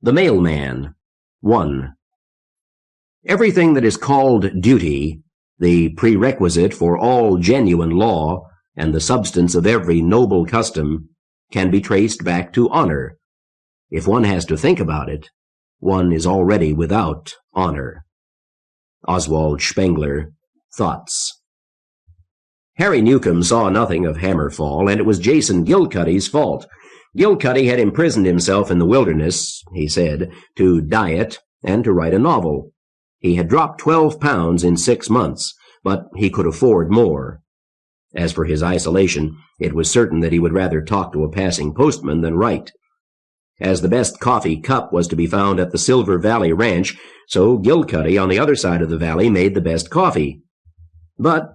The Mailman. 1. Everything that is called duty, the prerequisite for all genuine law, and the substance of every noble custom, can be traced back to honor. If one has to think about it, one is already without honor. Oswald Spengler, Thoughts. Harry Newcomb saw nothing of Hammerfall, and it was Jason Gilcuddy's fault. Gilcuddy had imprisoned himself in the wilderness, he said, to diet and to write a novel. He had dropped 12 pounds in 6 months, but he could afford more. As for his isolation, it was certain that he would rather talk to a passing postman than write. As the best coffee cup was to be found at the Silver Valley Ranch, so Gilcuddy on the other side of the valley made the best coffee. But,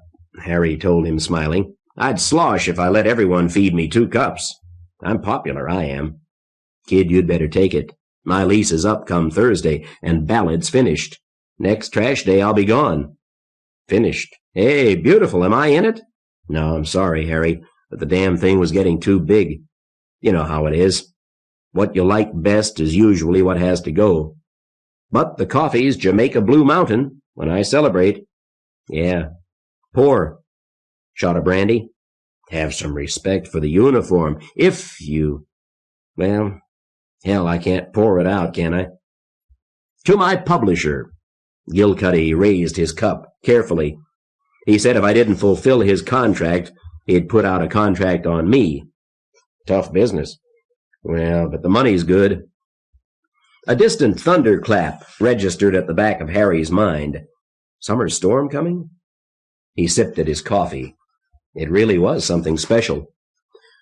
Harry told him, smiling, I'd slosh if I let everyone feed me 2 cups. I'm popular, I am. Kid, you'd better take it. My lease is up come Thursday, and ballad's finished. Next trash day I'll be gone. Finished. Hey, beautiful, am I in it? No, I'm sorry, Harry, but the damn thing was getting too big. You know how it is. What you like best is usually what has to go. But the coffee's Jamaica Blue Mountain, when I celebrate. Yeah. Pour. Shot of brandy? Have some respect for the uniform. If you... Well, hell, I can't pour it out, can I? To my publisher. Gilcuddy raised his cup carefully. He said if I didn't fulfill his contract, he'd put out a contract on me. Tough business. Well, but the money's good. A distant thunderclap registered at the back of Harry's mind. Summer storm coming? He sipped at his coffee. It really was something special.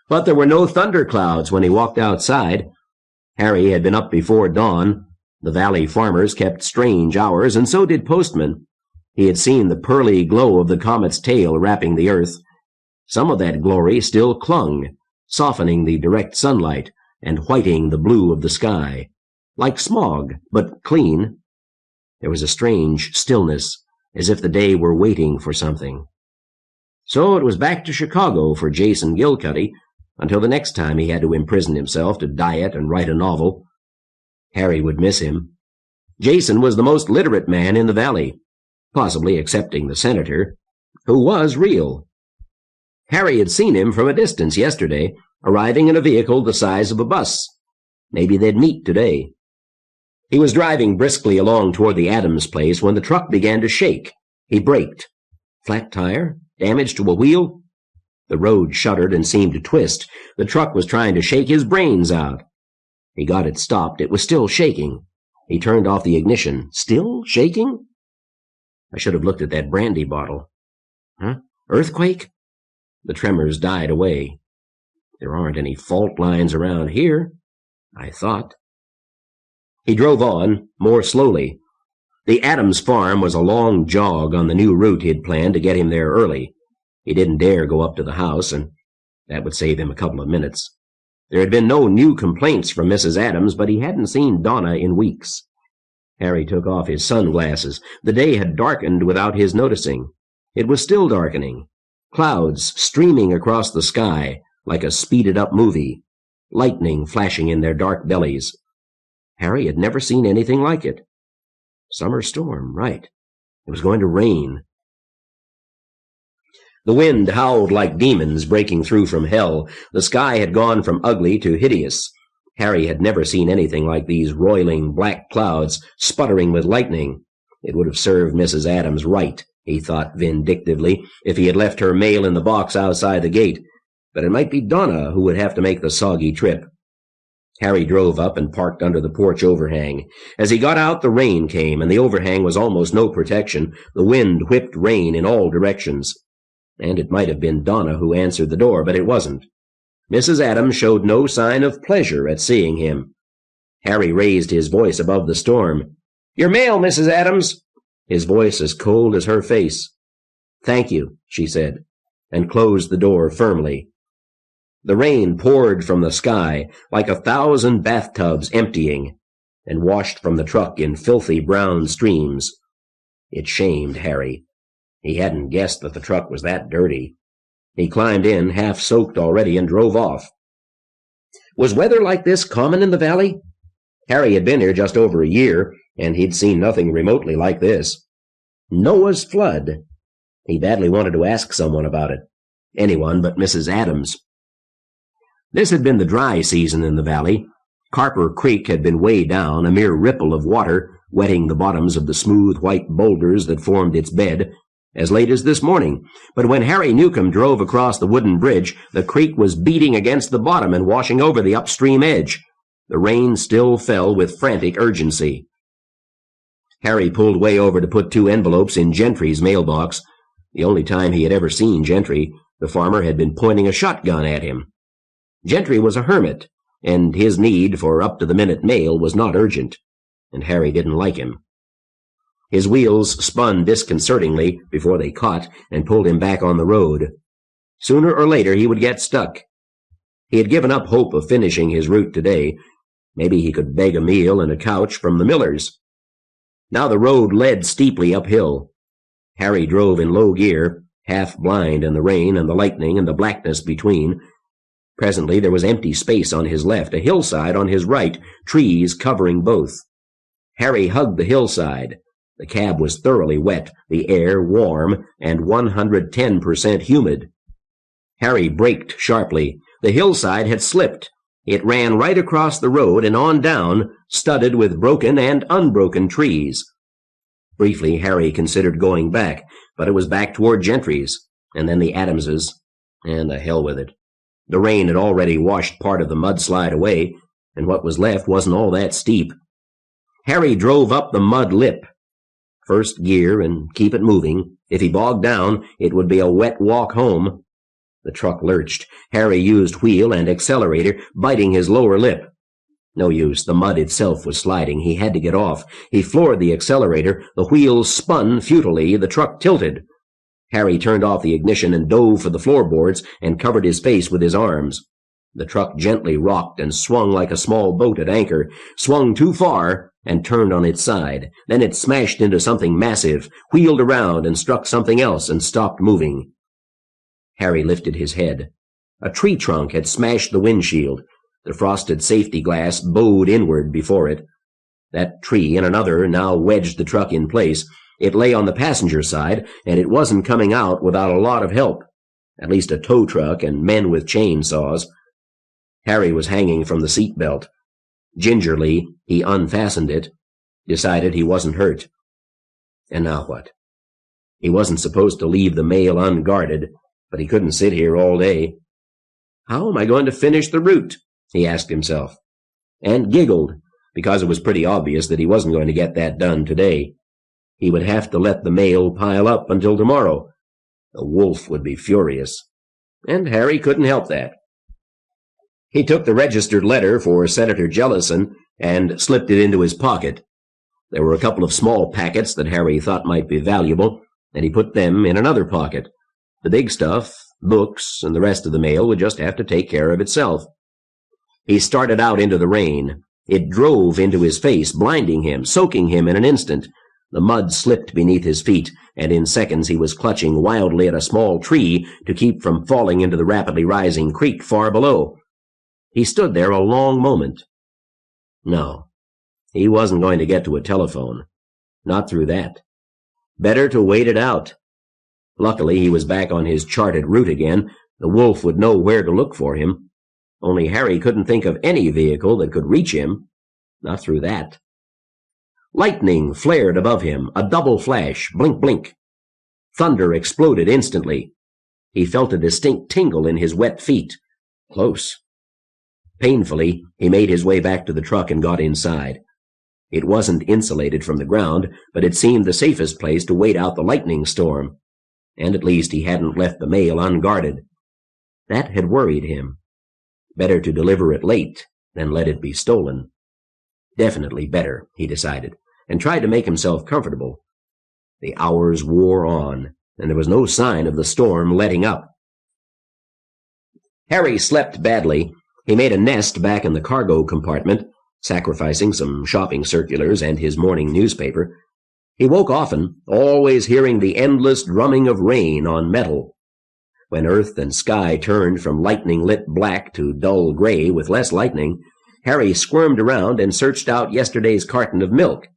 But there were no thunderclouds when he walked outside. Harry had been up before dawn. The valley farmers kept strange hours, and so did postmen. He had seen the pearly glow of the comet's tail wrapping the earth. Some of that glory still clung, softening the direct sunlight and whiting the blue of the sky. Like smog, but clean. There was a strange stillness, as if the day were waiting for something. So it was back to Chicago for Jason Gilcuddy, until the next time he had to imprison himself to diet and write a novel. Harry would miss him. Jason was the most literate man in the valley, possibly excepting the senator, who was real. Harry had seen him from a distance yesterday, arriving in a vehicle the size of a bus. Maybe they'd meet today. He was driving briskly along toward the Adams place when the truck began to shake. He braked. Flat tire? Damage to a wheel? The road shuddered and seemed to twist. The truck was trying to shake his brains out. He got it stopped. It was still shaking. He turned off the ignition. Still shaking? I should have looked at that brandy bottle. Huh? Earthquake? The tremors died away. There aren't any fault lines around here, I thought. He drove on, more slowly. The Adams farm was a long jog on the new route he'd planned to get him there early. He didn't dare go up to the house, and that would save him a couple of minutes. There had been no new complaints from Mrs. Adams, but he hadn't seen Donna in weeks. Harry took off his sunglasses. The day had darkened without his noticing. It was still darkening. Clouds streaming across the sky like a speeded-up movie. Lightning flashing in their dark bellies. Harry had never seen anything like it. Summer storm, right. It was going to rain. The wind howled like demons breaking through from hell. The sky had gone from ugly to hideous. Harry had never seen anything like these roiling black clouds sputtering with lightning. It would have served Mrs. Adams right, he thought vindictively, if he had left her mail in the box outside the gate. But it might be Donna who would have to make the soggy trip. Harry drove up and parked under the porch overhang. As he got out, the rain came, and the overhang was almost no protection. The wind whipped rain in all directions. And it might have been Donna who answered the door, but it wasn't. Mrs. Adams showed no sign of pleasure at seeing him. Harry raised his voice above the storm. "Your mail, Mrs. Adams," his voice as cold as her face. "Thank you," she said, and closed the door firmly. The rain poured from the sky like 1,000 bathtubs emptying, and washed from the truck in filthy brown streams. It shamed Harry. He hadn't guessed that the truck was that dirty. He climbed in, half soaked already, and drove off. Was weather like this common in the valley? Harry had been here just over a year, and he'd seen nothing remotely like this. Noah's flood. He badly wanted to ask someone about it. Anyone but Mrs. Adams. This had been the dry season in the valley. Carper Creek had been way down, a mere ripple of water, wetting the bottoms of the smooth white boulders that formed its bed, as late as this morning. But when Harry Newcomb drove across the wooden bridge, the creek was beating against the bottom and washing over the upstream edge. The rain still fell with frantic urgency. Harry pulled way over to put 2 envelopes in Gentry's mailbox. The only time he had ever seen Gentry, the farmer had been pointing a shotgun at him. Gentry was a hermit, and his need for up-to-the-minute mail was not urgent, and Harry didn't like him. His wheels spun disconcertingly before they caught and pulled him back on the road. Sooner or later he would get stuck. He had given up hope of finishing his route today. Maybe he could beg a meal and a couch from the millers. Now the road led steeply uphill. Harry drove in low gear, half blind in the rain and the lightning and the blackness between. Presently there was empty space on his left, a hillside on his right, trees covering both. Harry hugged the hillside. The cab was thoroughly wet, the air warm, and 110% humid. Harry braked sharply. The hillside had slipped. It ran right across the road and on down, studded with broken and unbroken trees. Briefly, Harry considered going back, but it was back toward Gentry's, and then the Adamses, and the hell with it. The rain had already washed part of the mudslide away, and what was left wasn't all that steep. Harry drove up the mud lip. First gear and keep it moving. If he bogged down, it would be a wet walk home. The truck lurched. Harry used wheel and accelerator, biting his lower lip. No use. The mud itself was sliding. He had to get off. He floored the accelerator. The wheels spun futilely. The truck tilted. Harry turned off the ignition and dove for the floorboards and covered his face with his arms. The truck gently rocked and swung like a small boat at anchor, swung too far, and turned on its side. Then it smashed into something massive, wheeled around and struck something else and stopped moving. Harry lifted his head. A tree trunk had smashed the windshield. The frosted safety glass bowed inward before it. That tree and another now wedged the truck in place. It lay on the passenger side, and it wasn't coming out without a lot of help, at least a tow truck and men with chainsaws. Harry was hanging from the seat belt. Gingerly, he unfastened it, decided he wasn't hurt. And now what? He wasn't supposed to leave the mail unguarded, but he couldn't sit here all day. How am I going to finish the route? He asked himself, and giggled, because it was pretty obvious that he wasn't going to get that done today. He would have to let the mail pile up until tomorrow. The wolf would be furious, and Harry couldn't help that. He took the registered letter for Senator Jellison and slipped it into his pocket. There were a couple of small packets that Harry thought might be valuable, and he put them in another pocket. The big stuff, books, and the rest of the mail would just have to take care of itself. He started out into the rain. It drove into his face, blinding him, soaking him in an instant. The mud slipped beneath his feet, and in seconds he was clutching wildly at a small tree to keep from falling into the rapidly rising creek far below. He stood there a long moment. No, he wasn't going to get to a telephone. Not through that. Better to wait it out. Luckily, he was back on his charted route again. The wolf would know where to look for him. Only Harry couldn't think of any vehicle that could reach him. Not through that. Lightning flared above him, a double flash, blink, blink. Thunder exploded instantly. He felt a distinct tingle in his wet feet. Close. Painfully, he made his way back to the truck and got inside. It wasn't insulated from the ground, but it seemed the safest place to wait out the lightning storm. And at least he hadn't left the mail unguarded. That had worried him. Better to deliver it late than let it be stolen. Definitely better, he decided, and tried to make himself comfortable. The hours wore on, and there was no sign of the storm letting up. Harry slept badly. He made a nest back in the cargo compartment, sacrificing some shopping circulars and his morning newspaper. He woke often, always hearing the endless drumming of rain on metal. When earth and sky turned from lightning-lit black to dull gray with less lightning, Harry squirmed around and searched out yesterday's carton of milk.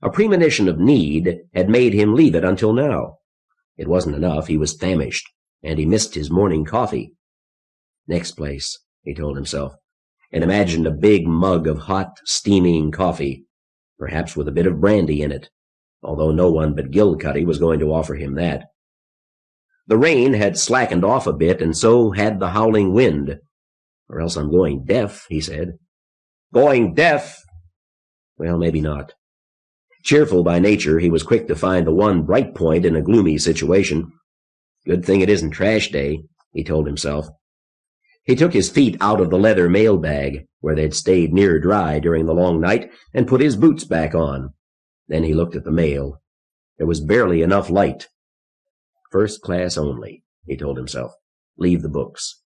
A premonition of need had made him leave it until now. It wasn't enough. He was famished, and he missed his morning coffee. Next place, he told himself, and imagined a big mug of hot, steaming coffee, perhaps with a bit of brandy in it, although no one but Gilcuddy was going to offer him that. The rain had slackened off a bit, and so had the howling wind. Or else I'm going deaf, he said. Going deaf? Well, maybe not. Cheerful by nature, he was quick to find the one bright point in a gloomy situation. Good thing it isn't trash day, he told himself. He took his feet out of the leather mail bag, where they'd stayed near dry during the long night, and put his boots back on. Then he looked at the mail. There was barely enough light. First class only, he told himself. Leave the books.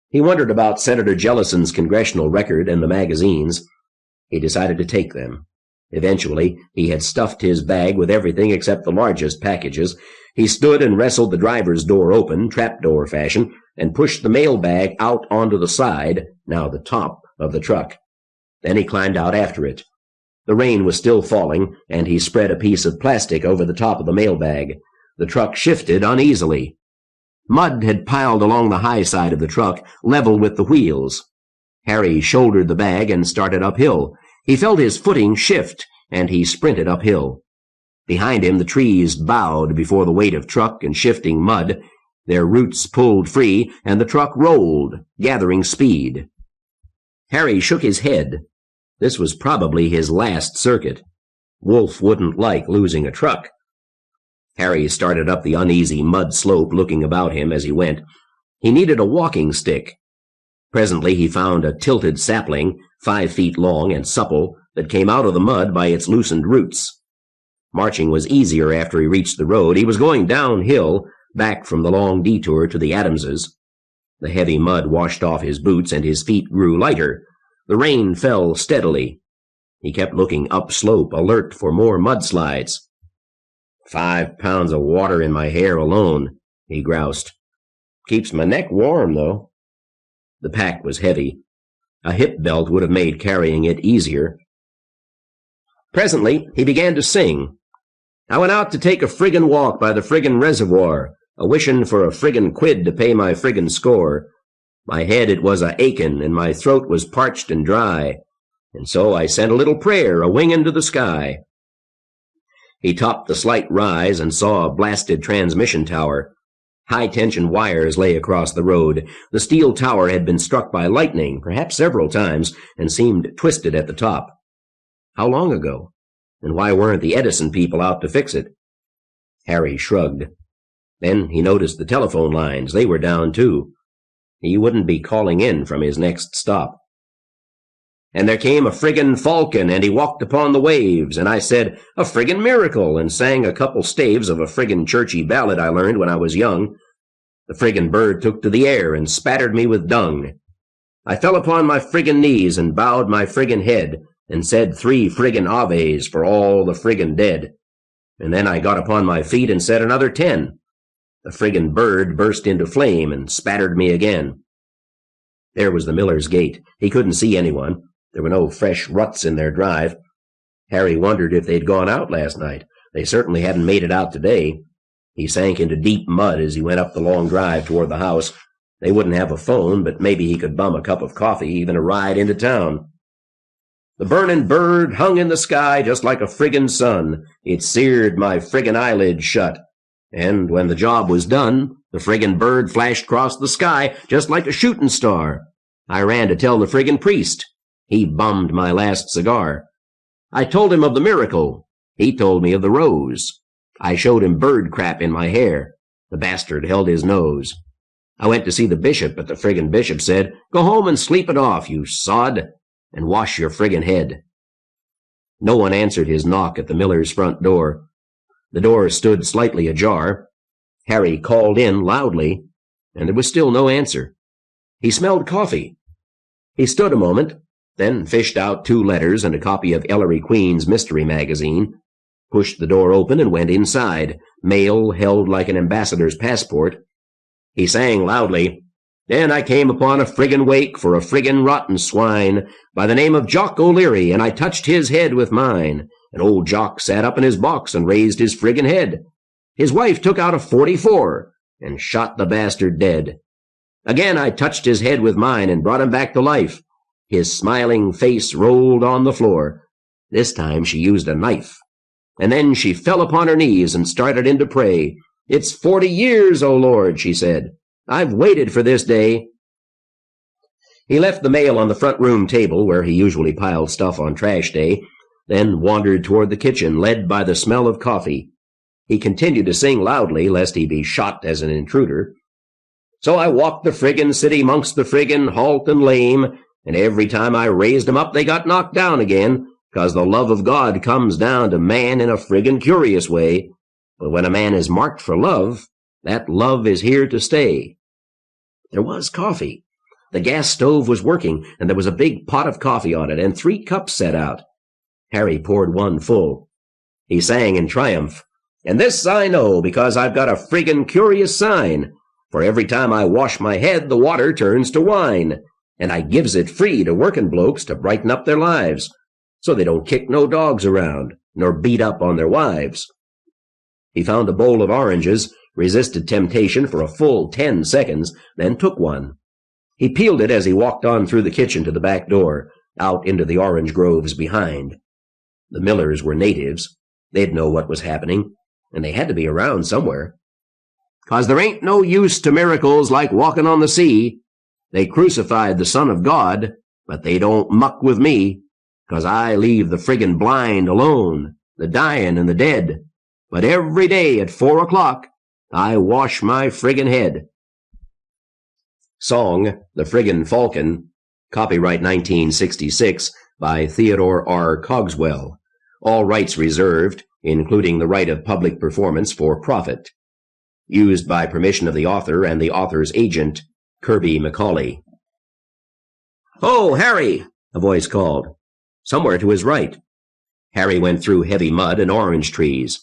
He wondered about Senator Jellison's congressional record and the magazines. He decided to take them. Eventually, he had stuffed his bag with everything except the largest packages. He stood and wrestled the driver's door open, trapdoor fashion, and pushed the mail bag out onto the side, now the top, of the truck. Then he climbed out after it. The rain was still falling, and he spread a piece of plastic over the top of the mail bag. The truck shifted uneasily. Mud had piled along the high side of the truck, level with the wheels. Harry shouldered the bag and started uphill. He felt his footing shift, and he sprinted uphill. Behind him the trees bowed before the weight of truck and shifting mud. Their roots pulled free, and the truck rolled, gathering speed. Harry shook his head. This was probably his last circuit. Wolf wouldn't like losing a truck. Harry started up the uneasy mud slope, looking about him as he went. He needed a walking stick. Presently he found a tilted sapling, 5 feet long and supple, that came out of the mud by its loosened roots. Marching was easier after he reached the road. He was going downhill, back from the long detour to the Adamses. The heavy mud washed off his boots, and his feet grew lighter. The rain fell steadily. He kept looking upslope, alert for more mudslides. 5 pounds of water in my hair alone, he groused. Keeps my neck warm, though. The pack was heavy. A hip belt would have made carrying it easier. Presently, he began to sing. I went out to take a friggin' walk by the friggin' reservoir, a-wishin' for a friggin' quid to pay my friggin' score. My head it was a-achin', and my throat was parched and dry, and so I sent a little prayer a-wingin' to the sky. He topped the slight rise and saw a blasted transmission tower. High-tension wires lay across the road. The steel tower had been struck by lightning, perhaps several times, and seemed twisted at the top. How long ago? And why weren't the Edison people out to fix it? Harry shrugged. Then he noticed the telephone lines. They were down, too. He wouldn't be calling in from his next stop. And there came a friggin' falcon, and he walked upon the waves, and I said, a friggin' miracle, and sang a couple staves of a friggin' churchy ballad I learned when I was young. The friggin' bird took to the air and spattered me with dung. I fell upon my friggin' knees and bowed my friggin' head, and said 3 friggin' aves for all the friggin' dead. And then I got upon my feet and said another 10. The friggin' bird burst into flame and spattered me again. There was the miller's gate. He couldn't see anyone. There were no fresh ruts in their drive. Harry wondered if they'd gone out last night. They certainly hadn't made it out today. He sank into deep mud as he went up the long drive toward the house. They wouldn't have a phone, but maybe he could bum a cup of coffee, even a ride into town. The burnin' bird hung in the sky just like a friggin' sun. It seared my friggin' eyelids shut. And when the job was done, the friggin' bird flashed across the sky just like a shootin' star. I ran to tell the friggin' priest. He bummed my last cigar. I told him of the miracle. He told me of the rose. I showed him bird crap in my hair. The bastard held his nose. I went to see the bishop, but the friggin' bishop said, go home and sleep it off, you sod, and wash your friggin' head. No one answered his knock at the miller's front door. The door stood slightly ajar. Harry called in loudly, and there was still no answer. He smelled coffee. He stood a moment, then fished out 2 letters and a copy of Ellery Queen's mystery magazine, pushed the door open and went inside, mail held like an ambassador's passport. He sang loudly, Then I came upon a friggin' wake for a friggin' rotten swine by the name of Jock O'Leary, and I touched his head with mine. And old Jock sat up in his box and raised his friggin' head. His wife took out a .44 and shot the bastard dead. Again I touched his head with mine and brought him back to life. His smiling face rolled on the floor. This time she used a knife. And then she fell upon her knees and started in to pray. "It's 40 years, O Lord," she said. "I've waited for this day." He left the mail on the front room table where he usually piled stuff on trash day, then wandered toward the kitchen, led by the smell of coffee. He continued to sing loudly, lest he be shot as an intruder. "So I walked the friggin' city 'mongst the friggin' halt and lame, and every time I raised 'em up they got knocked down again, 'cause the love of God comes down to man in a friggin' curious way. But when a man is marked for love, that love is here to stay." There was coffee. The gas stove was working, and there was a big pot of coffee on it, and 3 cups set out. Harry poured one full. He sang in triumph, "And this I know, because I've got a friggin' curious sign. For every time I wash my head, the water turns to wine. And I gives it free to workin' blokes to brighten up their lives, so they don't kick no dogs around, nor beat up on their wives." He found a bowl of oranges, resisted temptation for a full 10 seconds, then took one. He peeled it as he walked on through the kitchen to the back door, out into the orange groves behind. The Millers were natives. They'd know what was happening, and they had to be around somewhere. "'Cause there ain't no use to miracles like walking on the sea. They crucified the Son of God, but they don't muck with me, 'cause I leave the friggin' blind alone, the dyin' and the dead. But every day at 4 o'clock, I wash my friggin' head." Song, "The Friggin' Falcon," copyright 1966, by Theodore R. Cogswell. All rights reserved, including the right of public performance for profit. Used by permission of the author and the author's agent, Kirby McCauley. "Oh, Harry!" a voice called. Somewhere to his right. Harry went through heavy mud and orange trees.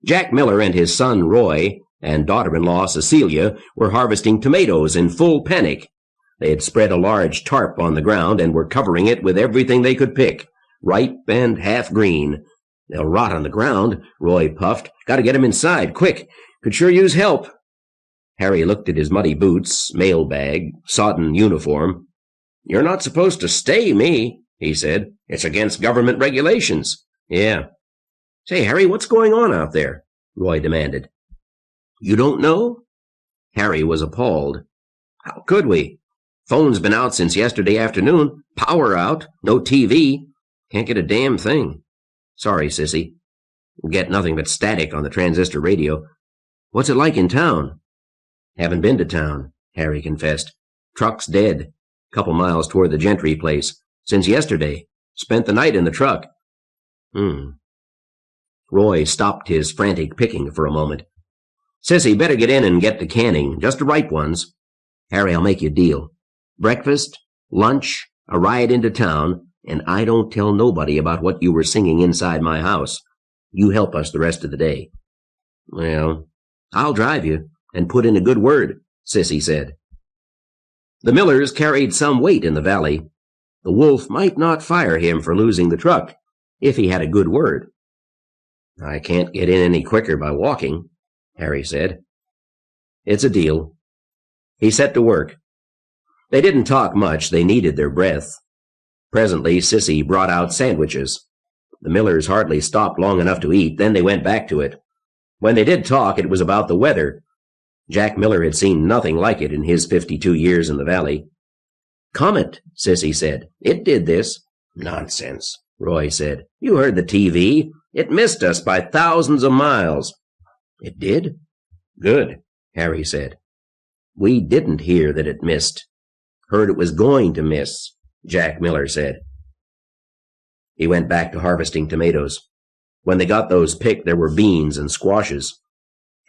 Jack Miller and his son Roy and daughter-in-law Cecilia were harvesting tomatoes in full panic. They had spread a large tarp on the ground and were covering it with everything they could pick, ripe and half green. "They'll rot on the ground," Roy puffed. "Gotta get 'em inside, quick. Could sure use help." Harry looked at his muddy boots, mail bag, sodden uniform. "You're not supposed to stay me," he said. "It's against government regulations." "Yeah." "Say, Harry, what's going on out there?" Roy demanded. "You don't know?" Harry was appalled. "How could we? Phone's been out since yesterday afternoon. Power out. No TV. Can't get a damn thing. Sorry, sissy. We'll get nothing but static on the transistor radio. What's it like in town?" "Haven't been to town," Harry confessed. "Truck's dead. Couple miles toward the Gentry place. Since yesterday. Spent the night in the truck." Roy stopped his frantic picking for a moment. "Sissy, better get in and get the canning. Just the ripe ones. Harry, I'll make you a deal. Breakfast, lunch, a ride into town, and I don't tell nobody about what you were singing inside my house. You help us the rest of the day." "Well, I'll drive you and put in a good word," Sissy said. The Millers carried some weight in the valley. The wolf might not fire him for losing the truck, if he had a good word. "I can't get in any quicker by walking," Harry said. "It's a deal." He set to work. They didn't talk much. They needed their breath. Presently, Sissy brought out sandwiches. The Millers hardly stopped long enough to eat, then they went back to it. When they did talk, it was about the weather. Jack Miller had seen nothing like it in his 52 years in the valley. "Comet," Sissy said. "It did this." "Nonsense," Roy said. "You heard the TV. It missed us by thousands of miles." "It did?" "Good," Harry said. "We didn't hear that it missed. Heard it was going to miss," Jack Miller said. He went back to harvesting tomatoes. When they got those picked, there were beans and squashes.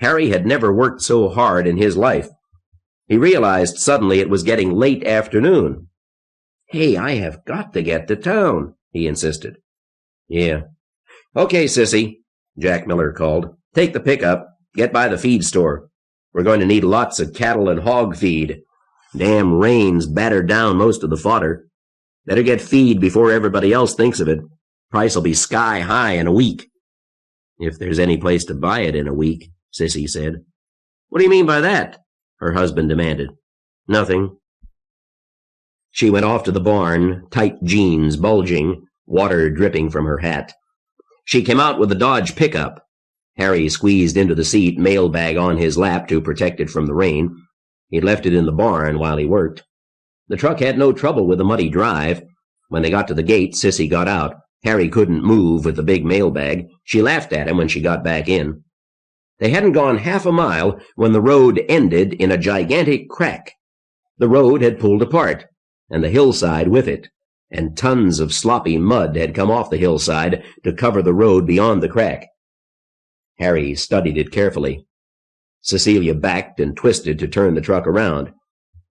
Harry had never worked so hard in his life. He realized suddenly it was getting late afternoon. "Hey, I have got to get to town," he insisted. "Yeah." "Okay, Sissy," Jack Miller called. "Take the pickup. Get by the feed store. We're going to need lots of cattle and hog feed." Damn rain's battered down most of the fodder. Better get feed before everybody else thinks of it. Price'll be sky high in a week." "If there's any place to buy it in a week," Sissy said. "What do you mean by that?" her husband demanded. "Nothing." She went off to the barn, tight jeans bulging, water dripping from her hat. She came out with the Dodge pickup. Harry squeezed into the seat, mailbag on his lap to protect it from the rain. He'd left it in the barn while he worked. The truck had no trouble with the muddy drive. When they got to the gate, Sissy got out. Harry couldn't move with the big mailbag. She laughed at him when she got back in. They hadn't gone half a mile when the road ended in a gigantic crack. The road had pulled apart, and the hillside with it, and tons of sloppy mud had come off the hillside to cover the road beyond the crack. Harry studied it carefully. Cecilia backed and twisted to turn the truck around.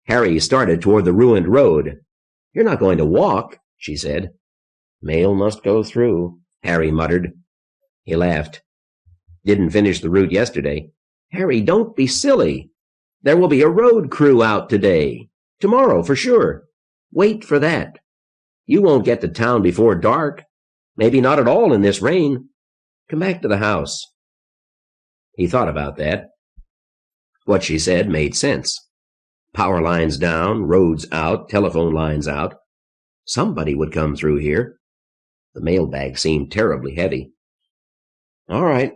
Harry started toward the ruined road. "You're not going to walk," she said. "Mail must go through," Harry muttered. He laughed. "Didn't finish the route yesterday." "Harry, don't be silly. There will be a road crew out today. Tomorrow, for sure. Wait for that. You won't get to town before dark. Maybe not at all in this rain. Come back to the house." He thought about that. What she said made sense. Power lines down, roads out, telephone lines out. Somebody would come through here. The mailbag seemed terribly heavy. All right.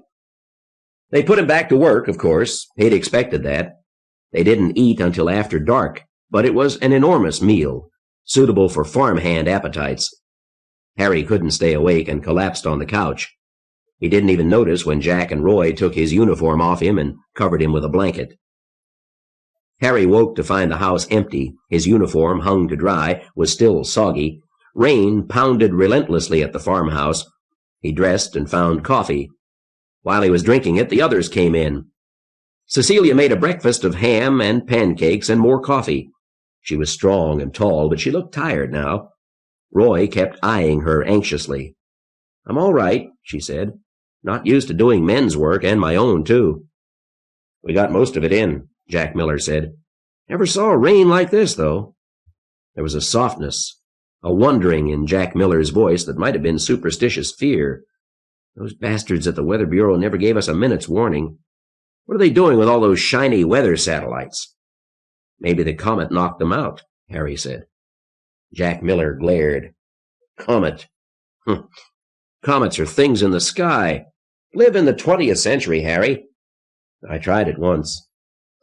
They put him back to work, of course. He'd expected that. They didn't eat until after dark, but it was an enormous meal, suitable for farmhand appetites. Harry couldn't stay awake and collapsed on the couch. He didn't even notice when Jack and Roy took his uniform off him and covered him with a blanket. Harry woke to find the house empty. His uniform, hung to dry, was still soggy. Rain pounded relentlessly at the farmhouse. He dressed and found coffee. While he was drinking it, the others came in. Cecilia made a breakfast of ham and pancakes and more coffee. She was strong and tall, but she looked tired now. Roy kept eyeing her anxiously. "I'm all right," she said. "Not used to doing men's work, and my own, too." "We got most of it in," Jack Miller said. "Never saw rain like this, though." There was a softness, a wondering in Jack Miller's voice that might have been superstitious fear. "Those bastards at the Weather Bureau never gave us a minute's warning. What are they doing with all those shiny weather satellites?" "Maybe the comet knocked them out," Harry said. Jack Miller glared. "Comet? Comets are things in the sky. Live in the 20th century, Harry." "I tried it once.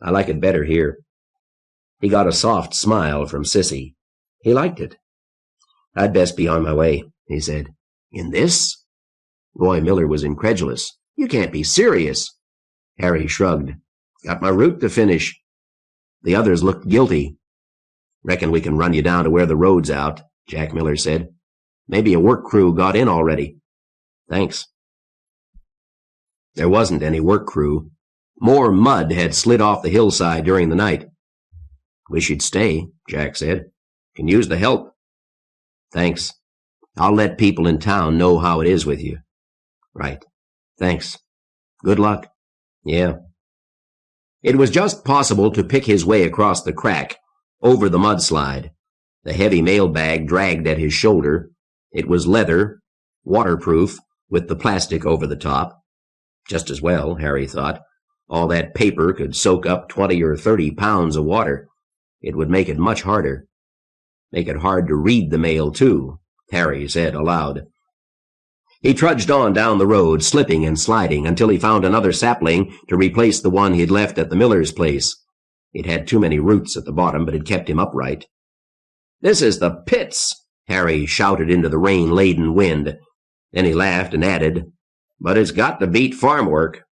I like it better here." He got a soft smile from Sissy. He liked it. "I'd best be on my way," he said. "In this?" Roy Miller was incredulous. "You can't be serious." Harry shrugged. "Got my route to finish." The others looked guilty. "Reckon we can run you down to where the road's out," Jack Miller said. "Maybe a work crew got in already." "Thanks." There wasn't any work crew. More mud had slid off the hillside during the night. "Wish you'd stay," Jack said. "Can use the help." "Thanks. I'll let people in town know how it is with you." "Right. Thanks. Good luck." "Yeah." It was just possible to pick his way across the crack, over the mudslide. The heavy mailbag dragged at his shoulder. It was leather, waterproof, with the plastic over the top. Just as well, Harry thought. All that paper could soak up 20 or 30 pounds of water. It would make it much harder. Make it hard to read the mail, too, Harry said aloud. He trudged on down the road, slipping and sliding, until he found another sapling to replace the one he'd left at the miller's place. It had too many roots at the bottom, but it kept him upright. "This is the pits," Harry shouted into the rain-laden wind. Then he laughed and added, "But it's got to beat farm work."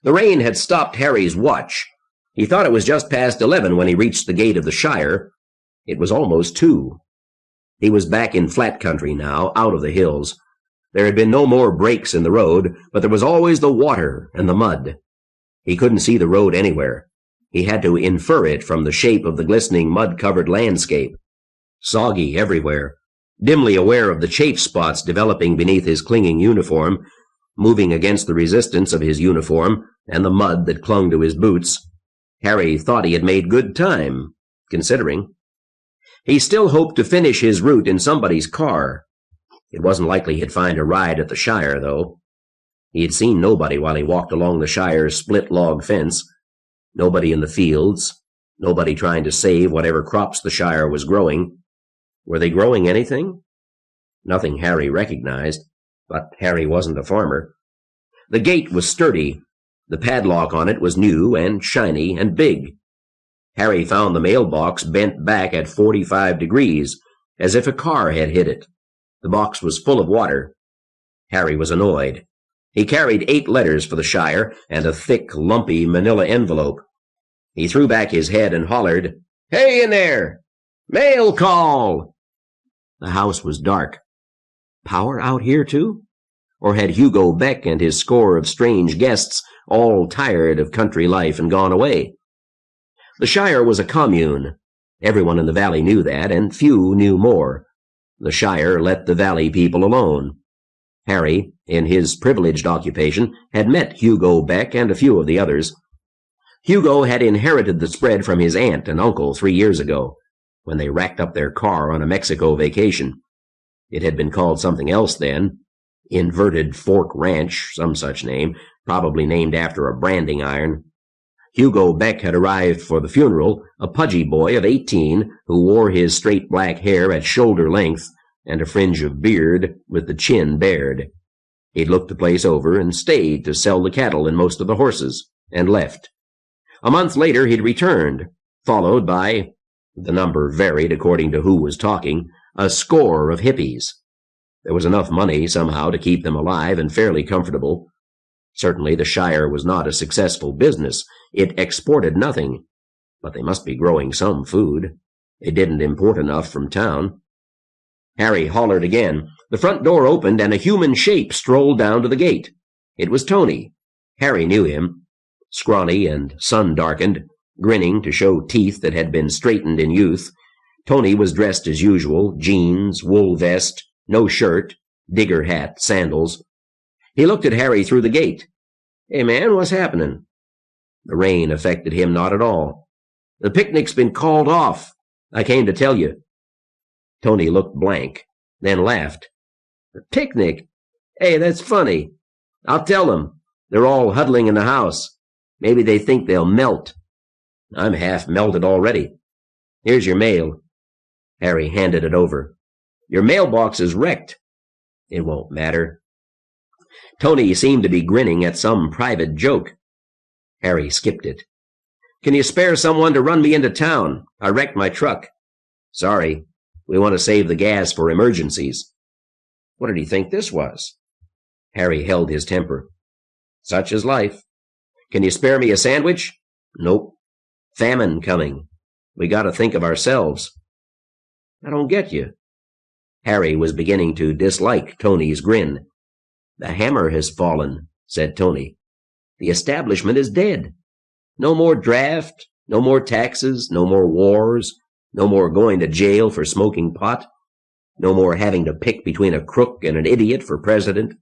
The rain had stopped Harry's watch. He thought it was just past 11 when he reached the gate of the Shire. It was almost 2. He was back in flat country now, out of the hills. There had been no more breaks in the road, but there was always the water and the mud. He couldn't see the road anywhere. He had to infer it from the shape of the glistening mud-covered landscape. Soggy everywhere. Dimly aware of the chafe spots developing beneath his clinging uniform, moving against the resistance of his uniform and the mud that clung to his boots. Harry thought he had made good time, considering. He still hoped to finish his route in somebody's car. It wasn't likely he'd find a ride at the Shire, though. He had seen nobody while he walked along the Shire's split-log fence. Nobody in the fields. Nobody trying to save whatever crops the Shire was growing. Were they growing anything? Nothing Harry recognized, but Harry wasn't a farmer. The gate was sturdy. The padlock on it was new and shiny and big. Harry found the mailbox bent back at 45 degrees, as if a car had hit it. The box was full of water. Harry was annoyed. He carried 8 letters for the Shire and a thick, lumpy manila envelope. He threw back his head and hollered, "Hey in there! Mail call!" The house was dark. Power out here, too? Or had Hugo Beck and his score of strange guests all tired of country life and gone away? The Shire was a commune. Everyone in the valley knew that, and few knew more. The Shire let the valley people alone. Harry, in his privileged occupation, had met Hugo Beck and a few of the others. Hugo had inherited the spread from his aunt and uncle 3 years ago, when they racked up their car on a Mexico vacation. It had been called something else then, Inverted Fork Ranch, some such name, probably named after a branding iron. Hugo Beck had arrived for the funeral, a pudgy boy of 18 who wore his straight black hair at shoulder length and a fringe of beard with the chin bared. He'd looked the place over and stayed to sell the cattle and most of the horses, and left. A month later he'd returned, followed by, the number varied according to who was talking, a score of hippies. There was enough money somehow to keep them alive and fairly comfortable. Certainly the Shire was not a successful business. It exported nothing. But they must be growing some food. They didn't import enough from town. Harry hollered again. The front door opened and a human shape strolled down to the gate. It was Tony. Harry knew him. Scrawny and sun-darkened, grinning to show teeth that had been straightened in youth. Tony was dressed as usual, jeans, wool vest, no shirt, digger hat, sandals. He looked at Harry through the gate. "Hey, man, what's happening?" The rain affected him not at all. "The picnic's been called off. I came to tell you." Tony looked blank, then laughed. "The picnic? Hey, that's funny. I'll tell them. They're all huddling in the house. Maybe they think they'll melt." "I'm half melted already. Here's your mail." Harry handed it over. "Your mailbox is wrecked." "It won't matter." Tony seemed to be grinning at some private joke. Harry skipped it. "Can you spare someone to run me into town? I wrecked my truck." "Sorry. We want to save the gas for emergencies." What did he think this was? Harry held his temper. "Such is life. Can you spare me a sandwich?" "Nope. Famine coming. We got to think of ourselves." "I don't get you." Harry was beginning to dislike Tony's grin. "The hammer has fallen," said Tony. "The establishment is dead. No more draft, no more taxes, no more wars, no more going to jail for smoking pot, no more having to pick between a crook and an idiot for president."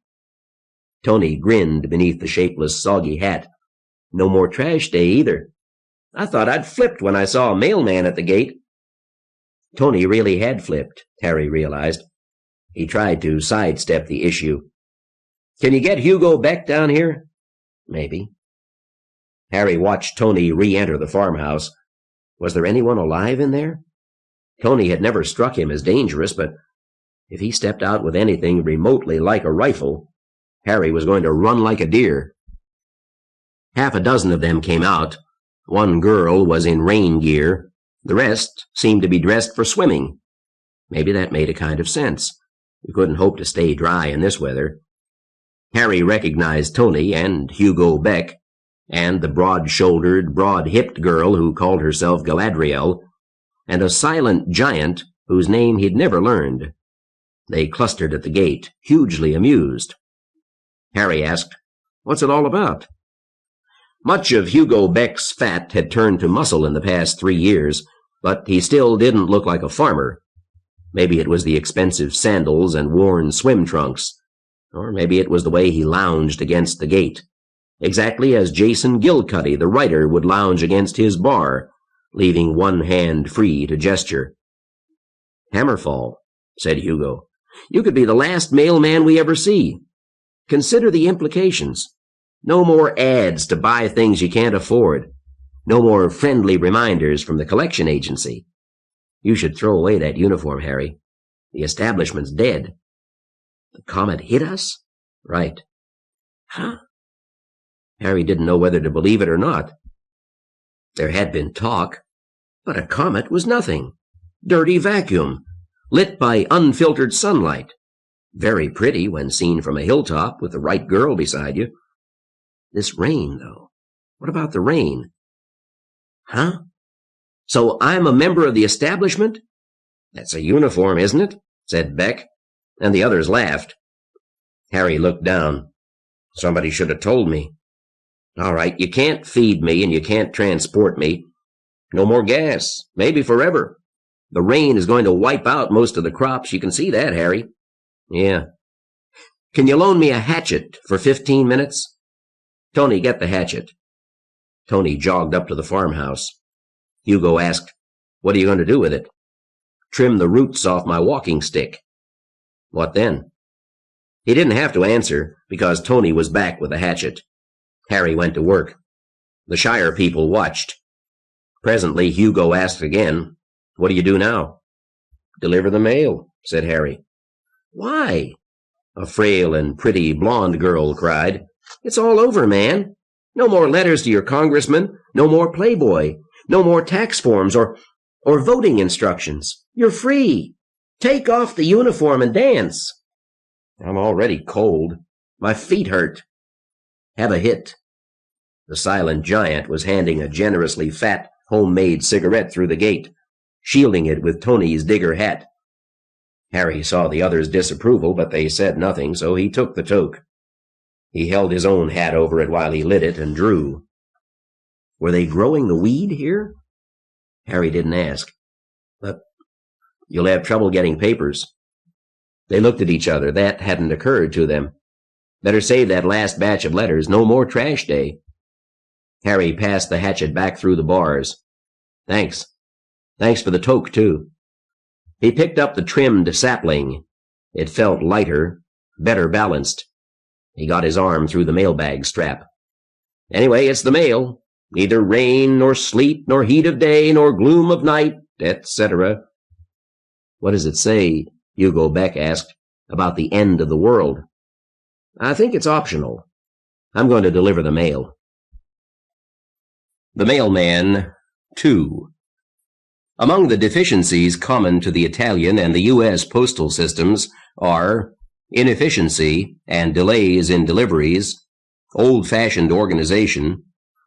Tony grinned beneath the shapeless, soggy hat. "No more trash day, either. I thought I'd flipped when I saw a mailman at the gate." Tony really had flipped, Harry realized. He tried to sidestep the issue. "Can you get Hugo Beck down here?" "Maybe." Harry watched Tony re-enter the farmhouse. Was there anyone alive in there? Tony had never struck him as dangerous, but if he stepped out with anything remotely like a rifle, Harry was going to run like a deer. Half a dozen of them came out. One girl was in rain gear. The rest seemed to be dressed for swimming. Maybe that made a kind of sense. You couldn't hope to stay dry in this weather. Harry recognized Tony and Hugo Beck, and the broad-shouldered, broad-hipped girl who called herself Galadriel, and a silent giant whose name he'd never learned. They clustered at the gate, hugely amused. Harry asked, "What's it all about?" Much of Hugo Beck's fat had turned to muscle in the past 3 years, but he still didn't look like a farmer. Maybe it was the expensive sandals and worn swim trunks, or maybe it was the way he lounged against the gate. exactly as Jason Gilcuddy, the writer, would lounge against his bar, leaving one hand free to gesture. "Hammerfall," said Hugo. "You could be the last mailman we ever see. Consider the implications. No more ads to buy things you can't afford. No more friendly reminders from the collection agency. You should throw away that uniform, Harry. The establishment's dead." "The comet hit us?" "Right." "Huh?" Harry didn't know whether to believe it or not. There had been talk, but a comet was nothing. Dirty vacuum, lit by unfiltered sunlight. Very pretty when seen from a hilltop with the right girl beside you. This rain, though. What about the rain? "Huh? So I'm a member of the establishment?" "That's a uniform, isn't it?" said Beck, and the others laughed. Harry looked down. "Somebody should have told me." "All right, you can't feed me and you can't transport me. No more gas, maybe forever. The rain is going to wipe out most of the crops. You can see that, Harry." "Yeah." "Can you loan me a hatchet for 15 minutes? Tony, get the hatchet." Tony jogged up to the farmhouse. Hugo asked, "What are you going to do with it?" "Trim the roots off my walking stick." "What then?" He didn't have to answer, because Tony was back with the hatchet. Harry went to work. The Shire people watched. Presently, Hugo asked again, "What do you do now?" "Deliver the mail," said Harry. "Why?" a frail and pretty blonde girl cried. "It's all over, man. No more letters to your congressman, no more Playboy, no more tax forms or voting instructions. You're free. Take off the uniform and dance." "I'm already cold. My feet hurt." "Have a hit." The silent giant was handing a generously fat, homemade cigarette through the gate, shielding it with Tony's digger hat. Harry saw the others' disapproval, but they said nothing, so he took the toke. He held his own hat over it while he lit it and drew. Were they growing the weed here? Harry didn't ask. "But you'll have trouble getting papers." They looked at each other. That hadn't occurred to them. Better save that last batch of letters. No more trash day. Harry passed the hatchet back through the bars. "Thanks. Thanks for the toke, too." He picked up the trimmed sapling. It felt lighter, better balanced. He got his arm through the mailbag strap. "Anyway, it's the mail. Neither rain, nor sleet, nor heat of day, nor gloom of night, etc." "What does it say," Hugo Beck asked, "about the end of the world?" "I think it's optional. I'm going to deliver the mail." The Mailman 2. Among the deficiencies common to the Italian and the U.S. postal systems are inefficiency and delays in deliveries, old-fashioned organization,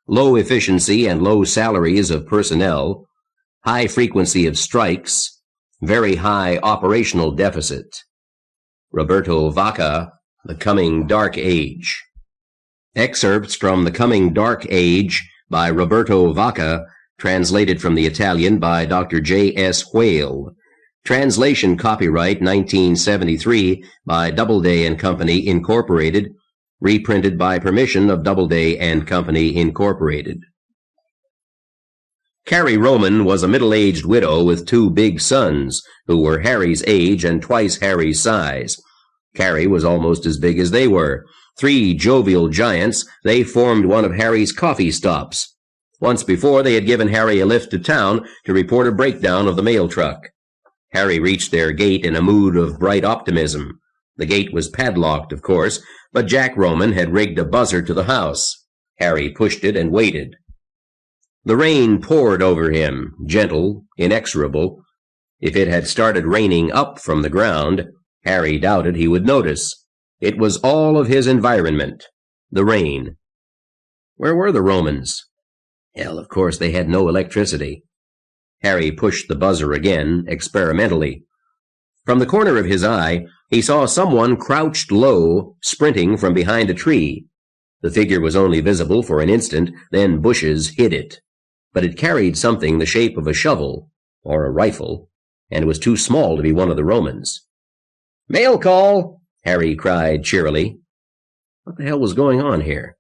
low efficiency and low salaries of personnel, high frequency of strikes, very high operational deficit. Roberto Vacca, The Coming Dark Age. Excerpts from The Coming Dark Age by Roberto Vacca, translated from the Italian by Dr. J.S. Whale. Translation copyright 1973 by Doubleday and Company, Incorporated. Reprinted by permission of Doubleday and Company, Incorporated. Carrie Roman was a middle-aged widow with 2 big sons, who were Harry's age and twice Harry's size. Carrie was almost as big as they were. 3 jovial giants, they formed one of Harry's coffee stops. Once before, they had given Harry a lift to town to report a breakdown of the mail truck. Harry reached their gate in a mood of bright optimism. The gate was padlocked, of course, but Jack Roman had rigged a buzzer to the house. Harry pushed it and waited. The rain poured over him, gentle, inexorable. If it had started raining up from the ground, Harry doubted he would notice. It was all of his environment, the rain. Where were the Romans? Hell, of course, they had no electricity. Harry pushed the buzzer again, experimentally. From the corner of his eye, he saw someone crouched low, sprinting from behind a tree. The figure was only visible for an instant, then bushes hid it. But it carried something the shape of a shovel, or a rifle, and it was too small to be one of the Romans. "Mail call!" Harry cried cheerily. What the hell was going on here?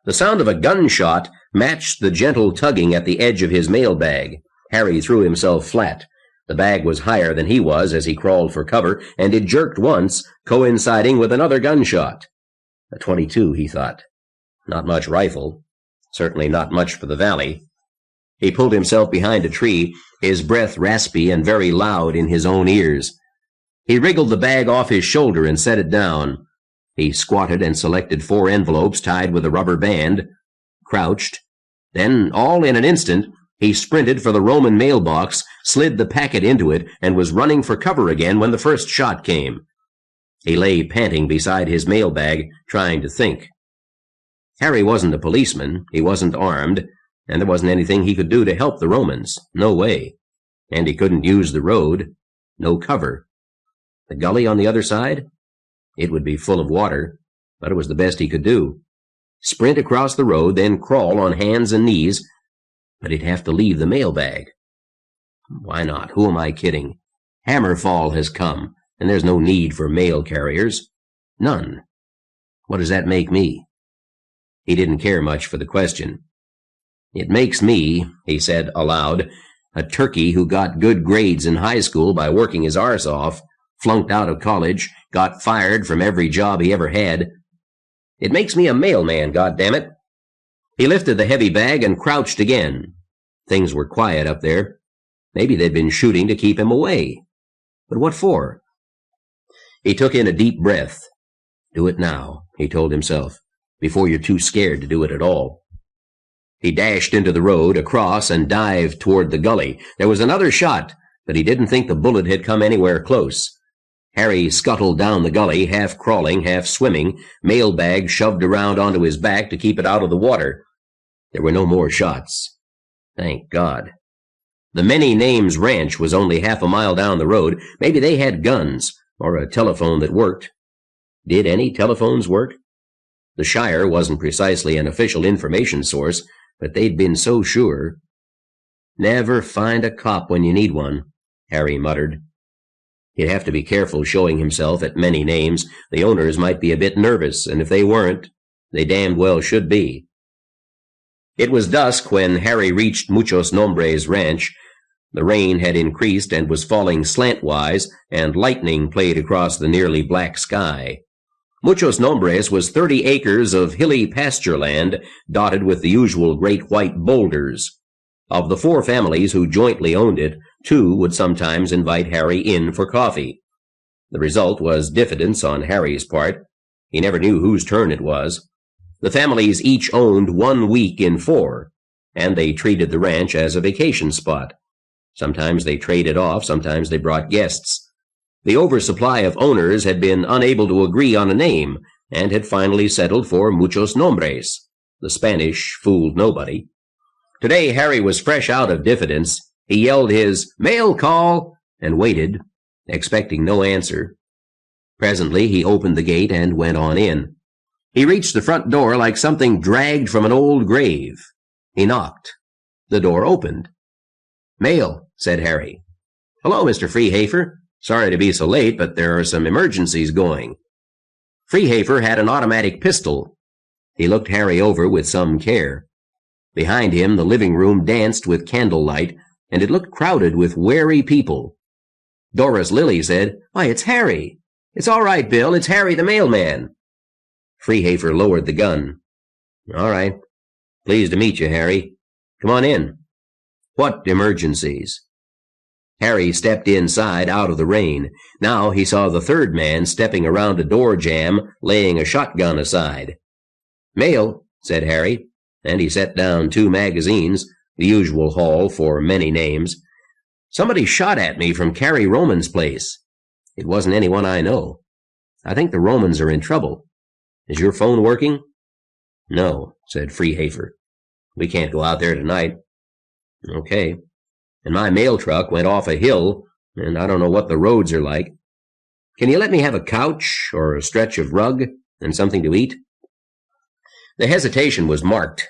The sound of a gunshot matched the gentle tugging at the edge of his mailbag. Harry threw himself flat. The bag was higher than he was as he crawled for cover, and it jerked once, coinciding with another gunshot. A .22, he thought. Not much rifle. Certainly not much for the valley. He pulled himself behind a tree, his breath raspy and very loud in his own ears. He wriggled the bag off his shoulder and set it down. He squatted and selected 4 envelopes tied with a rubber band, crouched. Then, all in an instant, he sprinted for the Roman mailbox, slid the packet into it, and was running for cover again when the first shot came. He lay panting beside his mailbag, trying to think. Harry wasn't a policeman, he wasn't armed, and there wasn't anything he could do to help the Romans. No way. And he couldn't use the road. No cover. The gully on the other side? It would be full of water, but it was the best he could do. Sprint across the road, then crawl on hands and knees, but he'd have to leave the mailbag. Why not? Who am I kidding? Hammerfall has come, and there's no need for mail carriers. None. What does that make me? He didn't care much for the question. It makes me, he said aloud, a turkey who got good grades in high school by working his arse off, flunked out of college, got fired from every job he ever had. It makes me a mailman, goddammit. He lifted the heavy bag and crouched again. Things were quiet up there. Maybe they'd been shooting to keep him away. But what for? He took in a deep breath. Do it now, he told himself, before you're too scared to do it at all. He dashed into the road, across, and dived toward the gully. There was another shot, but he didn't think the bullet had come anywhere close. Harry scuttled down the gully, half crawling, half swimming, mailbag shoved around onto his back to keep it out of the water. There were no more shots. Thank God. The Many Names Ranch was only half a mile down the road. Maybe they had guns, or a telephone that worked. Did any telephones work? The Shire wasn't precisely an official information source, but they'd been so sure. Never find a cop when you need one, Harry muttered. He'd have to be careful showing himself at Many Names. The owners might be a bit nervous, and if they weren't, they damned well should be. It was dusk when Harry reached Muchos Nombres Ranch. The rain had increased and was falling slantwise, and lightning played across the nearly black sky. Muchos Nombres was 30 acres of hilly pasture land, dotted with the usual great white boulders. Of the 4 families who jointly owned it, 2 would sometimes invite Harry in for coffee. The result was diffidence on Harry's part. He never knew whose turn it was. The families each owned 1 week in 4, and they treated the ranch as a vacation spot. Sometimes they traded off, sometimes they brought guests. The oversupply of owners had been unable to agree on a name, and had finally settled for Muchos Nombres. The Spanish fooled nobody. Today Harry was fresh out of diffidence. He yelled his "mail call" and waited, expecting no answer. Presently he opened the gate and went on in. He reached the front door like something dragged from an old grave. He knocked. The door opened. "Mail," said Harry. "Hello, Mr. Freehafer. Sorry to be so late, but there are some emergencies going." Freehafer had an automatic pistol. He looked Harry over with some care. Behind him, the living room danced with candlelight, and it looked crowded with wary people. Doris Lilly said, "Why, it's Harry." "It's all right, Bill. It's Harry the mailman." Freehafer lowered the gun. "All right. Pleased to meet you, Harry. Come on in." "What emergencies?" Harry stepped inside out of the rain. Now he saw the 3rd man stepping around a door jamb, laying a shotgun aside. "Mail," said Harry, and he set down 2 magazines, the usual haul for Many Names. "Somebody shot at me from Carrie Roman's place. It wasn't anyone I know. I think the Romans are in trouble. Is your phone working?" "No," said Freehafer. "We can't go out there tonight." "Okay. And my mail truck went off a hill, and I don't know what the roads are like. Can you let me have a couch or a stretch of rug and something to eat?" The hesitation was marked.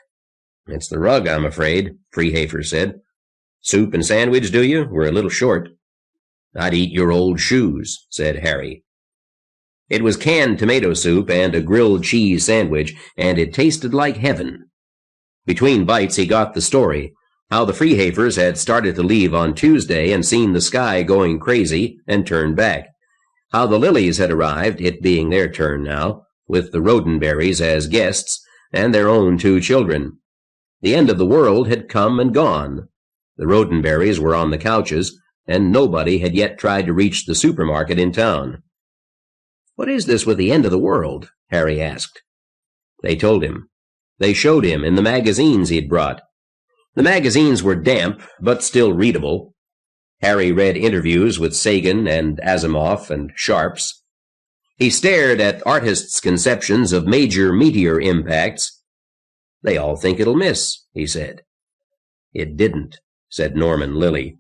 "It's the rug, I'm afraid," Freehafer said. "Soup and sandwich, do you? We're a little short." "I'd eat your old shoes," said Harry. It was canned tomato soup and a grilled cheese sandwich, and it tasted like heaven. Between bites he got the story, how the Freehavers had started to leave on Tuesday and seen the sky going crazy and turned back. How the Lilies had arrived, it being their turn now, with the Roddenberrys as guests and their own 2 children. The end of the world had come and gone. The Roddenberrys were on the couches, and nobody had yet tried to reach the supermarket in town. "What is this with the end of the world?" Harry asked. They told him. They showed him in the magazines he'd brought. The magazines were damp, but still readable. Harry read interviews with Sagan and Asimov and Sharps. He stared at artists' conceptions of major meteor impacts. "They all think it'll miss," he said. "It didn't," said Norman Lilly.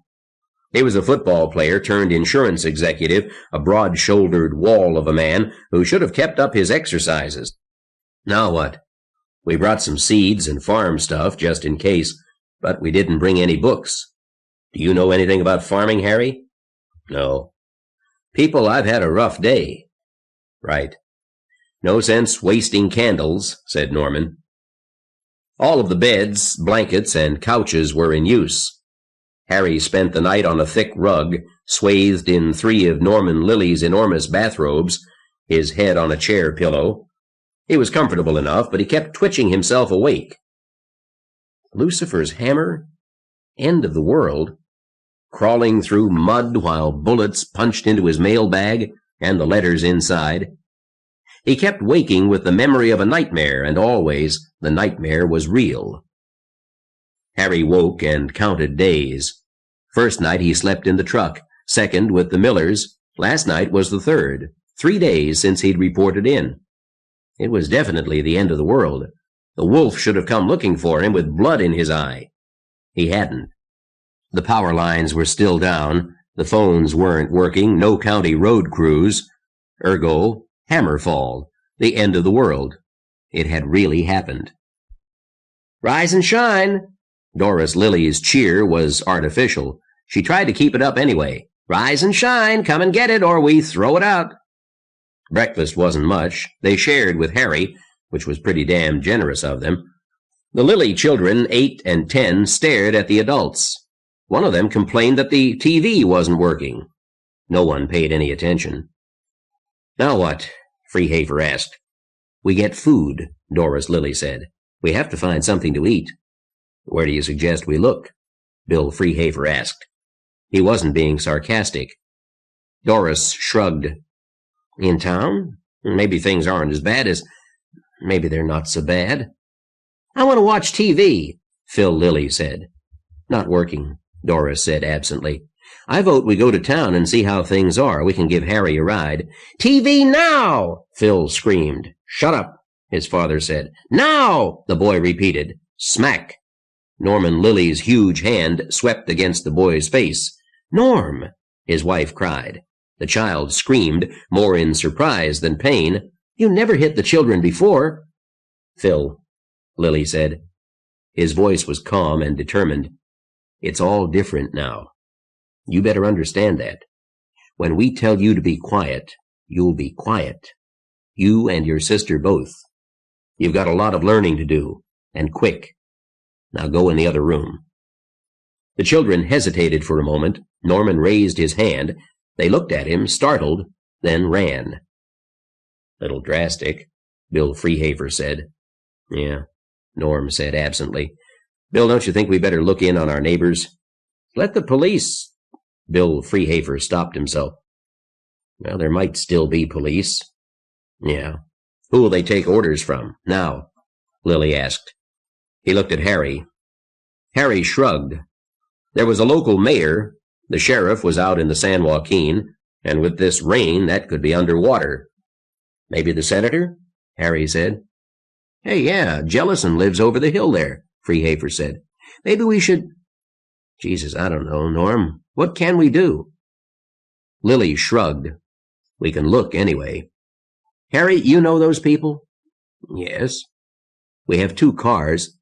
He was a football player turned insurance executive, a broad-shouldered wall of a man who should have kept up his exercises. "Now what? We brought some seeds and farm stuff just in case, but we didn't bring any books. Do you know anything about farming, Harry?" "No." "People, I've had a rough day." "Right. No sense wasting candles," said Norman. All of the beds, blankets, and couches were in use. Harry spent the night on a thick rug, swathed in 3 of Norman Lilly's enormous bathrobes, his head on a chair pillow. He was comfortable enough, but he kept twitching himself awake. Lucifer's hammer? End of the world? Crawling through mud while bullets punched into his mailbag and the letters inside. He kept waking with the memory of a nightmare, and always the nightmare was real. Harry woke and counted days. First night he slept in the truck, second with the Millers, last night was the third, 3 days since he'd reported in. It was definitely the end of the world. The wolf should have come looking for him with blood in his eye. He hadn't. The power lines were still down, the phones weren't working, no county road crews. Ergo, hammerfall, the end of the world. It had really happened. "Rise and shine!" Doris Lilly's cheer was artificial. She tried to keep it up anyway. "Rise and shine! Come and get it, or we throw it out!" Breakfast wasn't much. They shared with Harry, which was pretty damn generous of them. The Lilly children, 8 and 10, stared at the adults. One of them complained that the TV wasn't working. No one paid any attention. "Now what?" Freehaver asked. "We get food," Doris Lilly said. "We have to find something to eat." "Where do you suggest we look?" Bill Freehaver asked. He wasn't being sarcastic. Doris shrugged. "In town? Maybe things aren't as bad as... Maybe they're not so bad." "I want to watch TV," Phil Lilly said. "Not working," Doris said absently. "I vote we go to town and see how things are. We can give Harry a ride." "TV now!" Phil screamed. "Shut up," his father said. "Now!" the boy repeated. Smack! Norman Lilly's huge hand swept against the boy's face. "Norm!" his wife cried. The child screamed, more in surprise than pain. "You never hit the children before." "Phil," Lilly said. His voice was calm and determined. "It's all different now. You better understand that. When we tell you to be quiet, you'll be quiet. You and your sister both. You've got a lot of learning to do, and quick. Now go in the other room." The children hesitated for a moment. Norman raised his hand. They looked at him, startled, then ran. "Little drastic," Bill Freehaver said. "Yeah," Norm said absently. "Bill, don't you think we better look in on our neighbors?" "Let the police..." Bill Freehaver stopped himself. "Well, there might still be police." "Yeah. Who will they take orders from, now?" Lilly asked. He looked at Harry. Harry shrugged. There was a local mayor. The sheriff was out in the San Joaquin, and with this rain, that could be underwater. "Maybe the senator?" Harry said. "Hey, yeah, Jellison lives over the hill there," Freehaver said. "Maybe we should..." "Jesus, I don't know, Norm. What can we do?" Lilly shrugged. "We can look anyway." "Harry, you know those people?" "Yes." "We have 2 cars.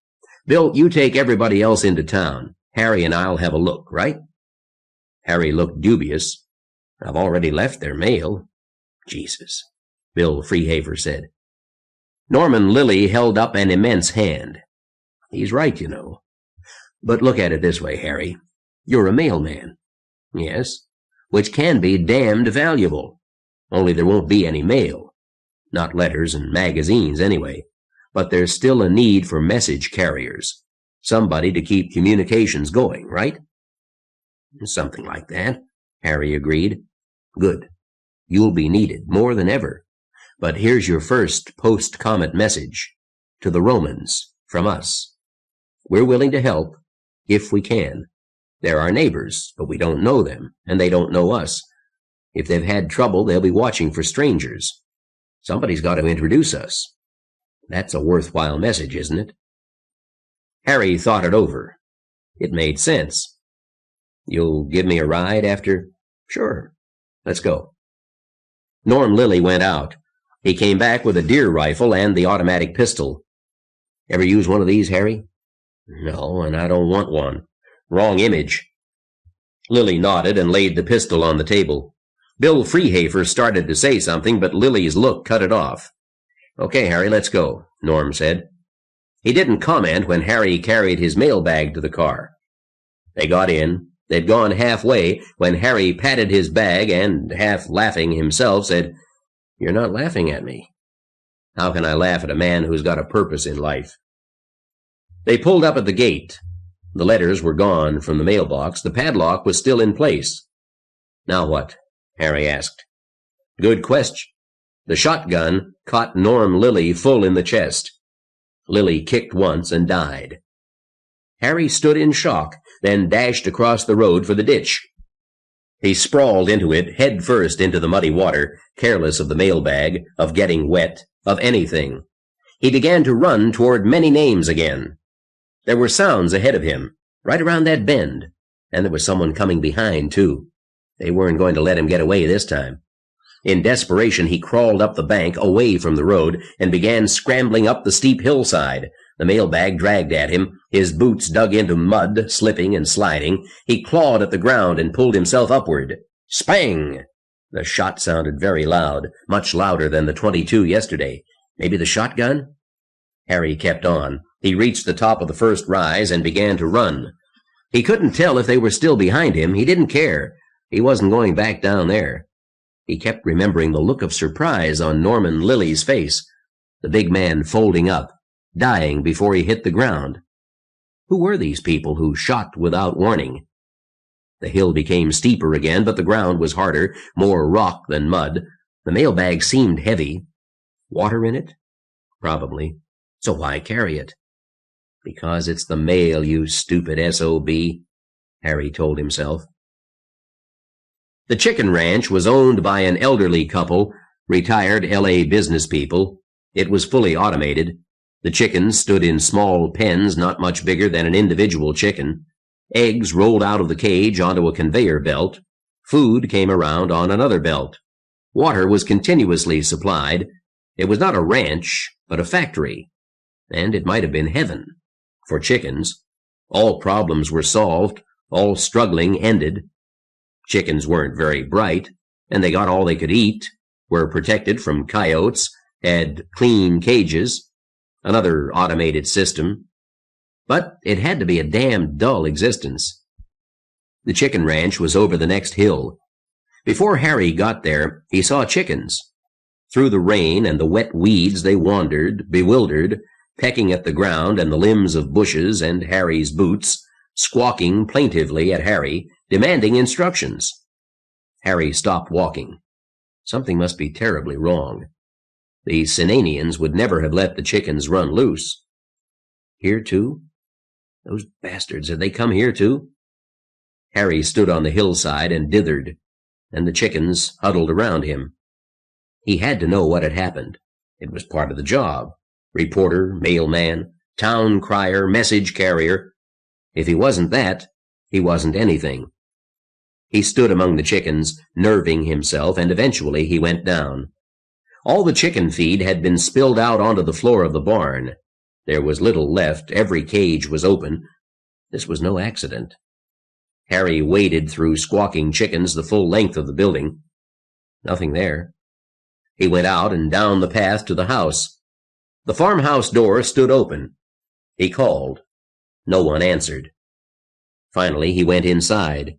Bill, you take everybody else into town. Harry and I'll have a look, right?" Harry looked dubious. "I've already left their mail." "Jesus." Bill Freehaver said. Norman Lilly held up an immense hand. He's right, you know. But look at it this way, Harry. You're a mailman. Yes, which can be damned valuable. Only there won't be any mail. Not letters and magazines, anyway. But there's still a need for message carriers. Somebody to keep communications going, right? Something like that, Harry agreed. Good. You'll be needed, more than ever. But here's your first post-comet message. To the Romans, from us. We're willing to help, if we can. They're our neighbors, but we don't know them, and they don't know us. If they've had trouble, they'll be watching for strangers. Somebody's got to introduce us. That's a worthwhile message, isn't it? Harry thought it over. It made sense. You'll give me a ride after? Sure. Let's go. Norm Lilly went out. He came back with a deer rifle and the automatic pistol. Ever use one of these, Harry? No, and I don't want one. Wrong image. Lilly nodded and laid the pistol on the table. Bill Freehaver started to say something, but Lilly's look cut it off. Okay, Harry, let's go, Norm said. He didn't comment when Harry carried his mailbag to the car. They got in. They'd gone halfway when Harry patted his bag and, half laughing himself, said, You're not laughing at me. How can I laugh at a man who's got a purpose in life? They pulled up at the gate. The letters were gone from the mailbox. The padlock was still in place. Now what? Harry asked. Good question. The shotgun caught Norm Lilly full in the chest. Lilly kicked once and died. Harry stood in shock, then dashed across the road for the ditch. He sprawled into it, head first into the muddy water, careless of the mailbag, of getting wet, of anything. He began to run toward many names again. There were sounds ahead of him, right around that bend, and there was someone coming behind, too. They weren't going to let him get away this time. In desperation, he crawled up the bank, away from the road, and began scrambling up the steep hillside. The mailbag dragged at him. His boots dug into mud, slipping and sliding. He clawed at the ground and pulled himself upward. Spang! The shot sounded very loud, much louder than the .22 yesterday. Maybe the shotgun? Harry kept on. He reached the top of the first rise and began to run. He couldn't tell if they were still behind him. He didn't care. He wasn't going back down there. He kept remembering the look of surprise on Norman Lilly's face, the big man folding up, dying before he hit the ground. Who were these people who shot without warning? The hill became steeper again, but the ground was harder, more rock than mud. The mailbag seemed heavy. Water in it? Probably. So why carry it? Because it's the mail, you stupid S.O.B., Harry told himself. The chicken ranch was owned by an elderly couple, retired L.A. business people. It was fully automated. The chickens stood in small pens not much bigger than an individual chicken. Eggs rolled out of the cage onto a conveyor belt. Food came around on another belt. Water was continuously supplied. It was not a ranch, but a factory. And it might have been heaven for chickens. All problems were solved, all struggling ended. Chickens weren't very bright, and they got all they could eat, were protected from coyotes, had clean cages, another automated system. But it had to be a damn dull existence. The chicken ranch was over the next hill. Before Harry got there, he saw chickens. Through the rain and the wet weeds they wandered, bewildered, pecking at the ground and the limbs of bushes and Harry's boots, squawking plaintively at Harry, demanding instructions. Harry stopped walking. Something must be terribly wrong. The Sinanians would never have let the chickens run loose. Here, too? Those bastards, had they come here, too? Harry stood on the hillside and dithered, and the chickens huddled around him. He had to know what had happened. It was part of the job. Reporter, mailman, town crier, message carrier. If he wasn't that, he wasn't anything. He stood among the chickens, nerving himself, and eventually he went down. All the chicken feed had been spilled out onto the floor of the barn. There was little left. Every cage was open. This was no accident. Harry waded through squawking chickens the full length of the building. Nothing there. He went out and down the path to the house. The farmhouse door stood open. He called. No one answered. Finally, he went inside.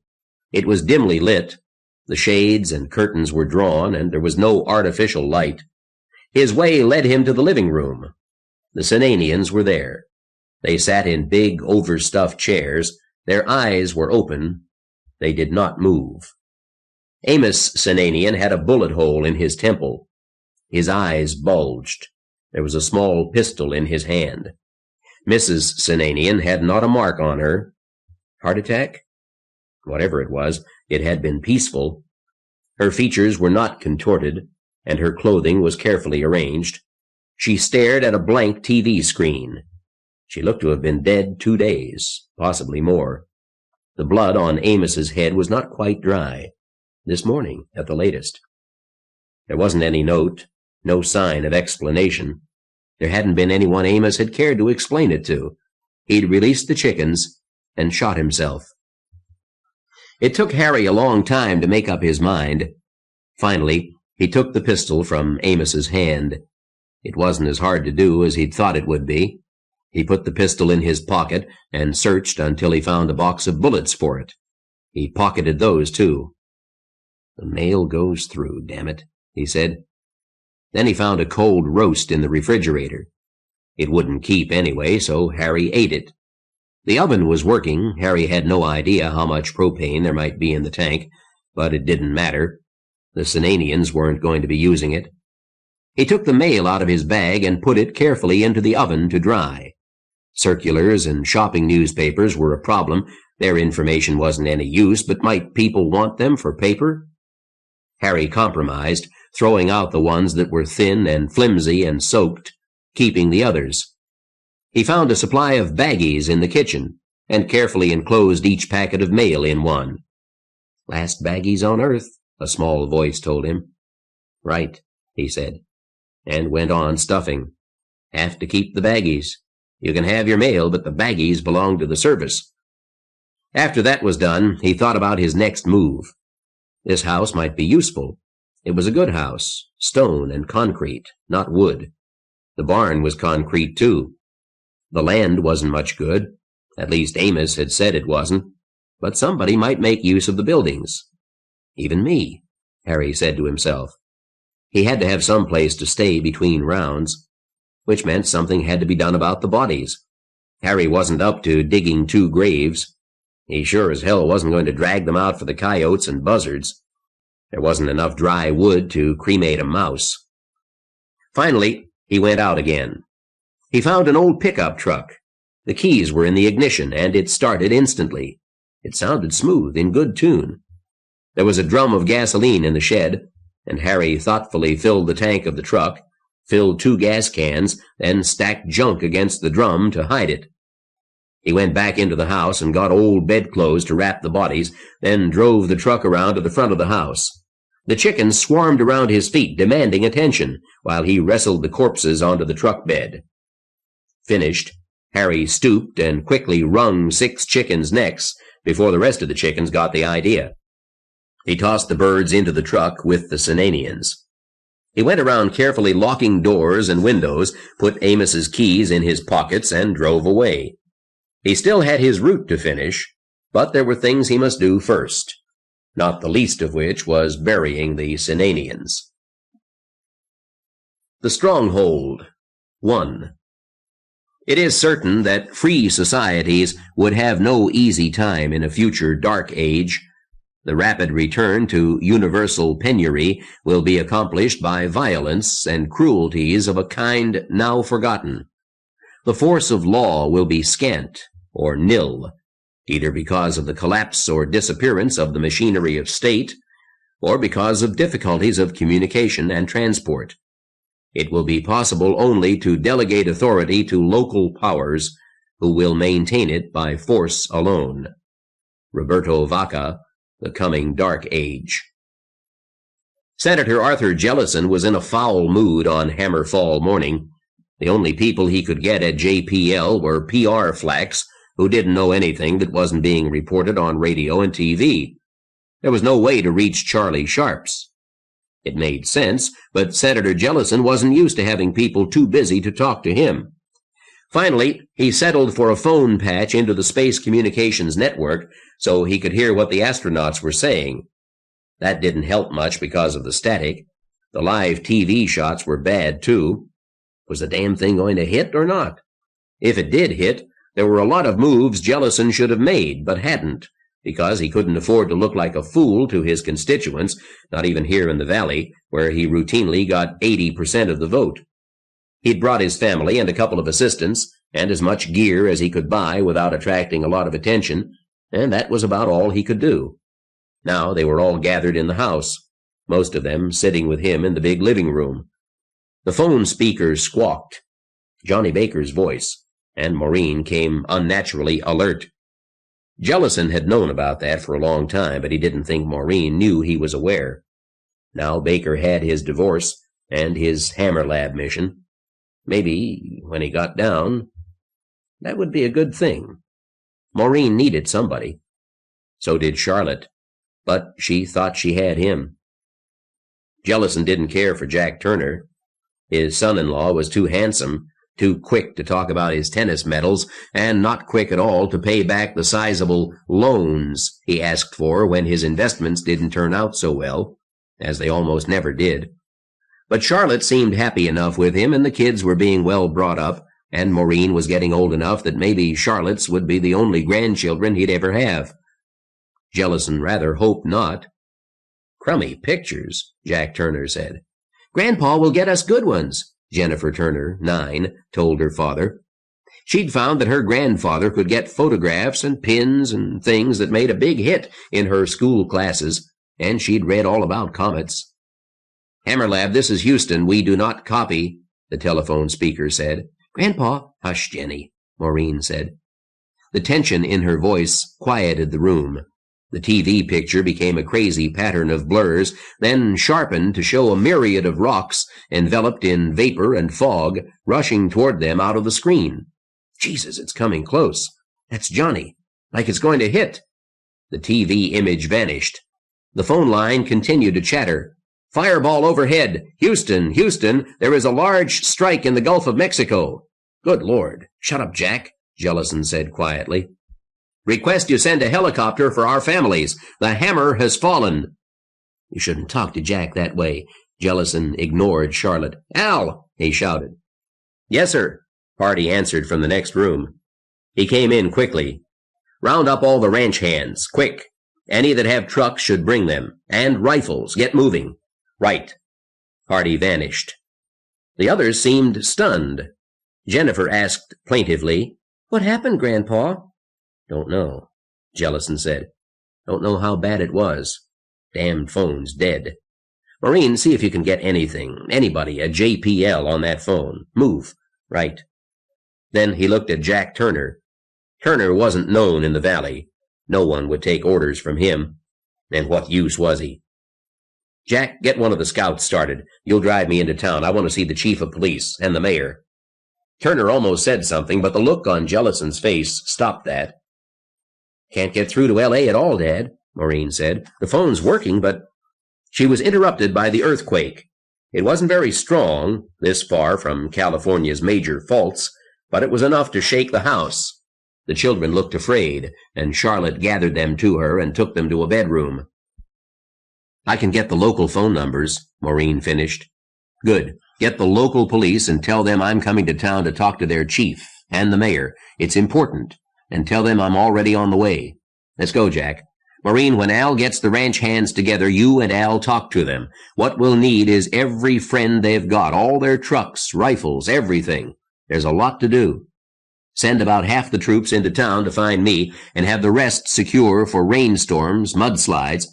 It was dimly lit. The shades and curtains were drawn, and there was no artificial light. His way led him to the living room. The Senanians were there. They sat in big, overstuffed chairs. Their eyes were open. They did not move. Amos Senanian had a bullet hole in his temple. His eyes bulged. There was a small pistol in his hand. Mrs. Senanian had not a mark on her. Heart attack? Whatever it was, it had been peaceful. Her features were not contorted, and her clothing was carefully arranged. She stared at a blank TV screen. She looked to have been dead 2 days, possibly more. The blood on Amos's head was not quite dry. This morning, at the latest. There wasn't any note, no sign of explanation. There hadn't been anyone Amos had cared to explain it to. He'd released the chickens and shot himself. It took Harry a long time to make up his mind. Finally, he took the pistol from Amos's hand. It wasn't as hard to do as he'd thought it would be. He put the pistol in his pocket and searched until he found a box of bullets for it. He pocketed those, too. The mail goes through, damn it, he said. Then he found a cold roast in the refrigerator. It wouldn't keep anyway, so Harry ate it. The oven was working. Harry had no idea how much propane there might be in the tank, but it didn't matter. The Senanians weren't going to be using it. He took the mail out of his bag and put it carefully into the oven to dry. Circulars and shopping newspapers were a problem. Their information wasn't any use, but might people want them for paper? Harry compromised, throwing out the ones that were thin and flimsy and soaked, keeping the others. He found a supply of baggies in the kitchen and carefully enclosed each packet of mail in one. "Last baggies on earth," a small voice told him. "Right," he said, and went on stuffing. "Have to keep the baggies. You can have your mail, but the baggies belong to the service." After that was done, he thought about his next move. This house might be useful. It was a good house, stone and concrete, not wood. The barn was concrete, too. The land wasn't much good. At least Amos had said it wasn't. But somebody might make use of the buildings. Even me, Harry said to himself. He had to have some place to stay between rounds, which meant something had to be done about the bodies. Harry wasn't up to digging 2 graves. He sure as hell wasn't going to drag them out for the coyotes and buzzards. There wasn't enough dry wood to cremate a mouse. Finally, he went out again. He found an old pickup truck. The keys were in the ignition, and it started instantly. It sounded smooth, in good tune. There was a drum of gasoline in the shed, and Harry thoughtfully filled the tank of the truck, filled 2 gas cans, then stacked junk against the drum to hide it. He went back into the house and got old bedclothes to wrap the bodies, then drove the truck around to the front of the house. The chickens swarmed around his feet, demanding attention, while he wrestled the corpses onto the truck bed. Finished, Harry stooped and quickly wrung 6 chickens' necks before the rest of the chickens got the idea. He tossed the birds into the truck with the Senanians. He went around carefully locking doors and windows, put Amos's keys in his pockets, and drove away. He still had his route to finish, but there were things he must do first, not the least of which was burying the Senanians. The Stronghold 1. It is certain that free societies would have no easy time in a future dark age. The rapid return to universal penury will be accomplished by violence and cruelties of a kind now forgotten. The force of law will be scant or nil, either because of the collapse or disappearance of the machinery of state, or because of difficulties of communication and transport. It will be possible only to delegate authority to local powers who will maintain it by force alone. Roberto Vaca, The Coming Dark Age. Senator Arthur Jellison was in a foul mood on Hammerfall morning. The only people he could get at JPL were PR flacks who didn't know anything that wasn't being reported on radio and TV. There was no way to reach Charlie Sharps. It made sense, but Senator Jellison wasn't used to having people too busy to talk to him. Finally, he settled for a phone patch into the Space Communications Network so he could hear what the astronauts were saying. That didn't help much because of the static. The live TV shots were bad, too. Was the damn thing going to hit or not? If it did hit, there were a lot of moves Jellison should have made, but hadn't, because he couldn't afford to look like a fool to his constituents, not even here in the valley, where he routinely got 80% of the vote. He'd brought his family and a couple of assistants, and as much gear as he could buy without attracting a lot of attention, and that was about all he could do. Now they were all gathered in the house, most of them sitting with him in the big living room. The phone speaker squawked. Johnny Baker's voice, and Maureen came unnaturally alert. Jellison had known about that for a long time, but he didn't think Maureen knew he was aware. Now Baker had his divorce and his Hammer Lab mission. Maybe, when he got down, that would be a good thing. Maureen needed somebody. So did Charlotte, but she thought she had him. Jellison didn't care for Jack Turner. His son-in-law was too handsome, too quick to talk about his tennis medals, and not quick at all to pay back the sizable loans he asked for when his investments didn't turn out so well, as they almost never did. But Charlotte seemed happy enough with him, and the kids were being well brought up, and Maureen was getting old enough that maybe Charlotte's would be the only grandchildren he'd ever have. Jellison rather hoped not. "Crummy pictures," Jack Turner said. "Grandpa will get us good ones," Jennifer Turner, 9, told her father. She'd found that her grandfather could get photographs and pins and things that made a big hit in her school classes, and she'd read all about comets. "Hammer Lab, this is Houston. We do not copy," the telephone speaker said. "Grandpa." "Hush, Jenny," Maureen said. The tension in her voice quieted the room. The TV picture became a crazy pattern of blurs, then sharpened to show a myriad of rocks enveloped in vapor and fog rushing toward them out of the screen. "Jesus, it's coming close. That's Johnny. Like it's going to hit." The TV image vanished. The phone line continued to chatter. "Fireball overhead. Houston, Houston, there is a large strike in the Gulf of Mexico." "Good Lord. Shut up, Jack," Jellison said quietly. "Request you send a helicopter for our families. The hammer has fallen." "You shouldn't talk to Jack that way." Jellison ignored Charlotte. "Al!" he shouted. "Yes, sir," Hardy answered from the next room. He came in quickly. "Round up all the ranch hands, quick. Any that have trucks should bring them. And rifles. Get moving." "Right." Hardy vanished. The others seemed stunned. Jennifer asked plaintively, "What happened, Grandpa?" "Don't know," Jellison said. "Don't know how bad it was. Damn phone's dead. Maureen, see if you can get anything, anybody, a JPL on that phone. Move." "Right." Then he looked at Jack Turner. Turner wasn't known in the valley. No one would take orders from him. And what use was he? "Jack, get one of the scouts started. You'll drive me into town. I want to see the chief of police and the mayor." Turner almost said something, but the look on Jellison's face stopped that. "Can't get through to L.A. at all, Dad," Maureen said. "The phone's working, but—" She was interrupted by the earthquake. It wasn't very strong, this far from California's major faults, but it was enough to shake the house. The children looked afraid, and Charlotte gathered them to her and took them to a bedroom. "I can get the local phone numbers," Maureen finished. "Good. Get the local police and tell them I'm coming to town to talk to their chief and the mayor. It's important. And tell them I'm already on the way. Let's go, Jack. Maureen, when Al gets the ranch hands together, you and Al talk to them. What we'll need is every friend they've got, all their trucks, rifles, everything. There's a lot to do. Send about half the troops into town to find me, and have the rest secure for rainstorms, mudslides."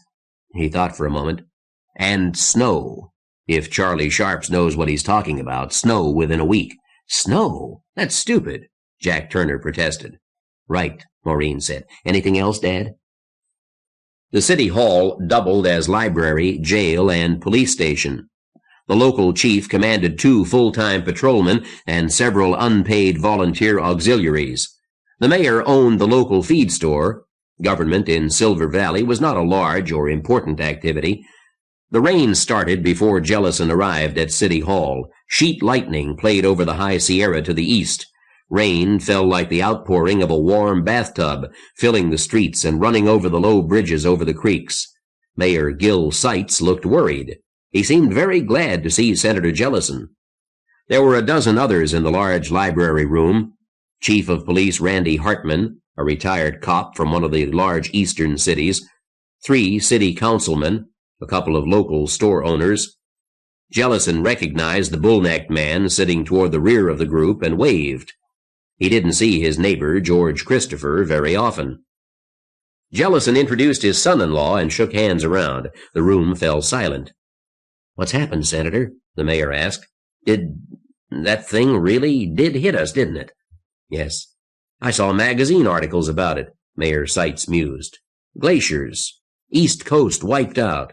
He thought for a moment. "And snow. If Charlie Sharps knows what he's talking about, snow within a week." "Snow? That's stupid," Jack Turner protested. "Right," Maureen said. "Anything else, Dad?" The city hall doubled as library, jail, and police station. The local chief commanded 2 full-time patrolmen and several unpaid volunteer auxiliaries. The mayor owned the local feed store. Government in Silver Valley was not a large or important activity. The rain started before Jellison arrived at City Hall. Sheet lightning played over the high Sierra to the east. Rain fell like the outpouring of a warm bathtub, filling the streets and running over the low bridges over the creeks. Mayor Gil Seitz looked worried. He seemed very glad to see Senator Jellison. There were a dozen others in the large library room. Chief of Police Randy Hartman, a retired cop from one of the large eastern cities, 3 city councilmen, a couple of local store owners. Jellison recognized the bull-necked man sitting toward the rear of the group and waved. He didn't see his neighbor, George Christopher, very often. Jellison introduced his son-in-law and shook hands around. The room fell silent. "What's happened, Senator?" the mayor asked. That thing really did hit us, didn't it?" "Yes. I saw magazine articles about it," Mayor Seitz mused. "Glaciers. East Coast wiped out."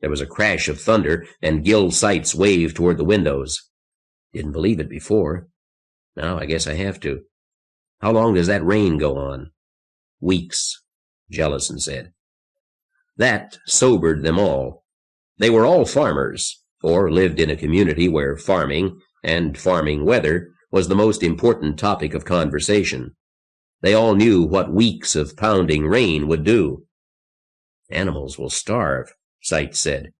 There was a crash of thunder, and Gil Seitz waved toward the windows. "Didn't believe it before. Now I guess I have to. How long does that rain go on?" "Weeks," Jellison said. That sobered them all. They were all farmers, or lived in a community where farming, and farming weather, was the most important topic of conversation. They all knew what weeks of pounding rain would do. "Animals will starve," Seitz said.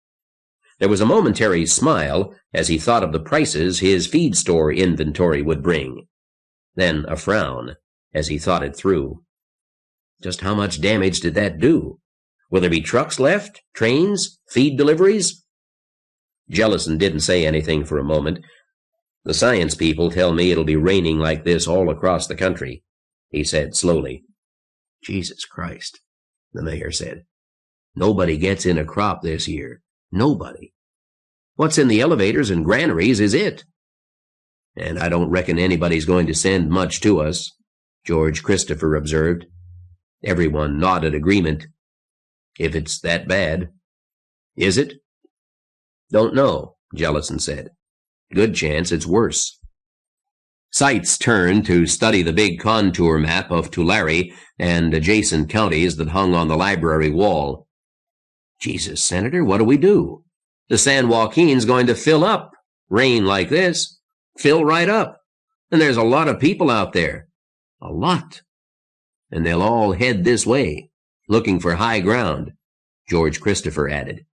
There was a momentary smile as he thought of the prices his feed store inventory would bring. Then a frown as he thought it through. Just how much damage did that do? Will there be trucks left? Trains? Feed deliveries? Jellison didn't say anything for a moment. "The science people tell me it'll be raining like this all across the country," he said slowly. "Jesus Christ," the mayor said. "Nobody gets in a crop this year. Nobody. What's in the elevators and granaries is it. And I don't reckon anybody's going to send much to us," George Christopher observed. Everyone nodded agreement. "If it's that bad." "Is it?" "Don't know," Jellison said. "Good chance it's worse." Seitz turned to study the big contour map of Tulare and adjacent counties that hung on the library wall. "Jesus, Senator, what do we do? The San Joaquin's going to fill up. Rain like this. Fill right up. And there's a lot of people out there. A lot. And they'll all head this way, looking for high ground," George Christopher added.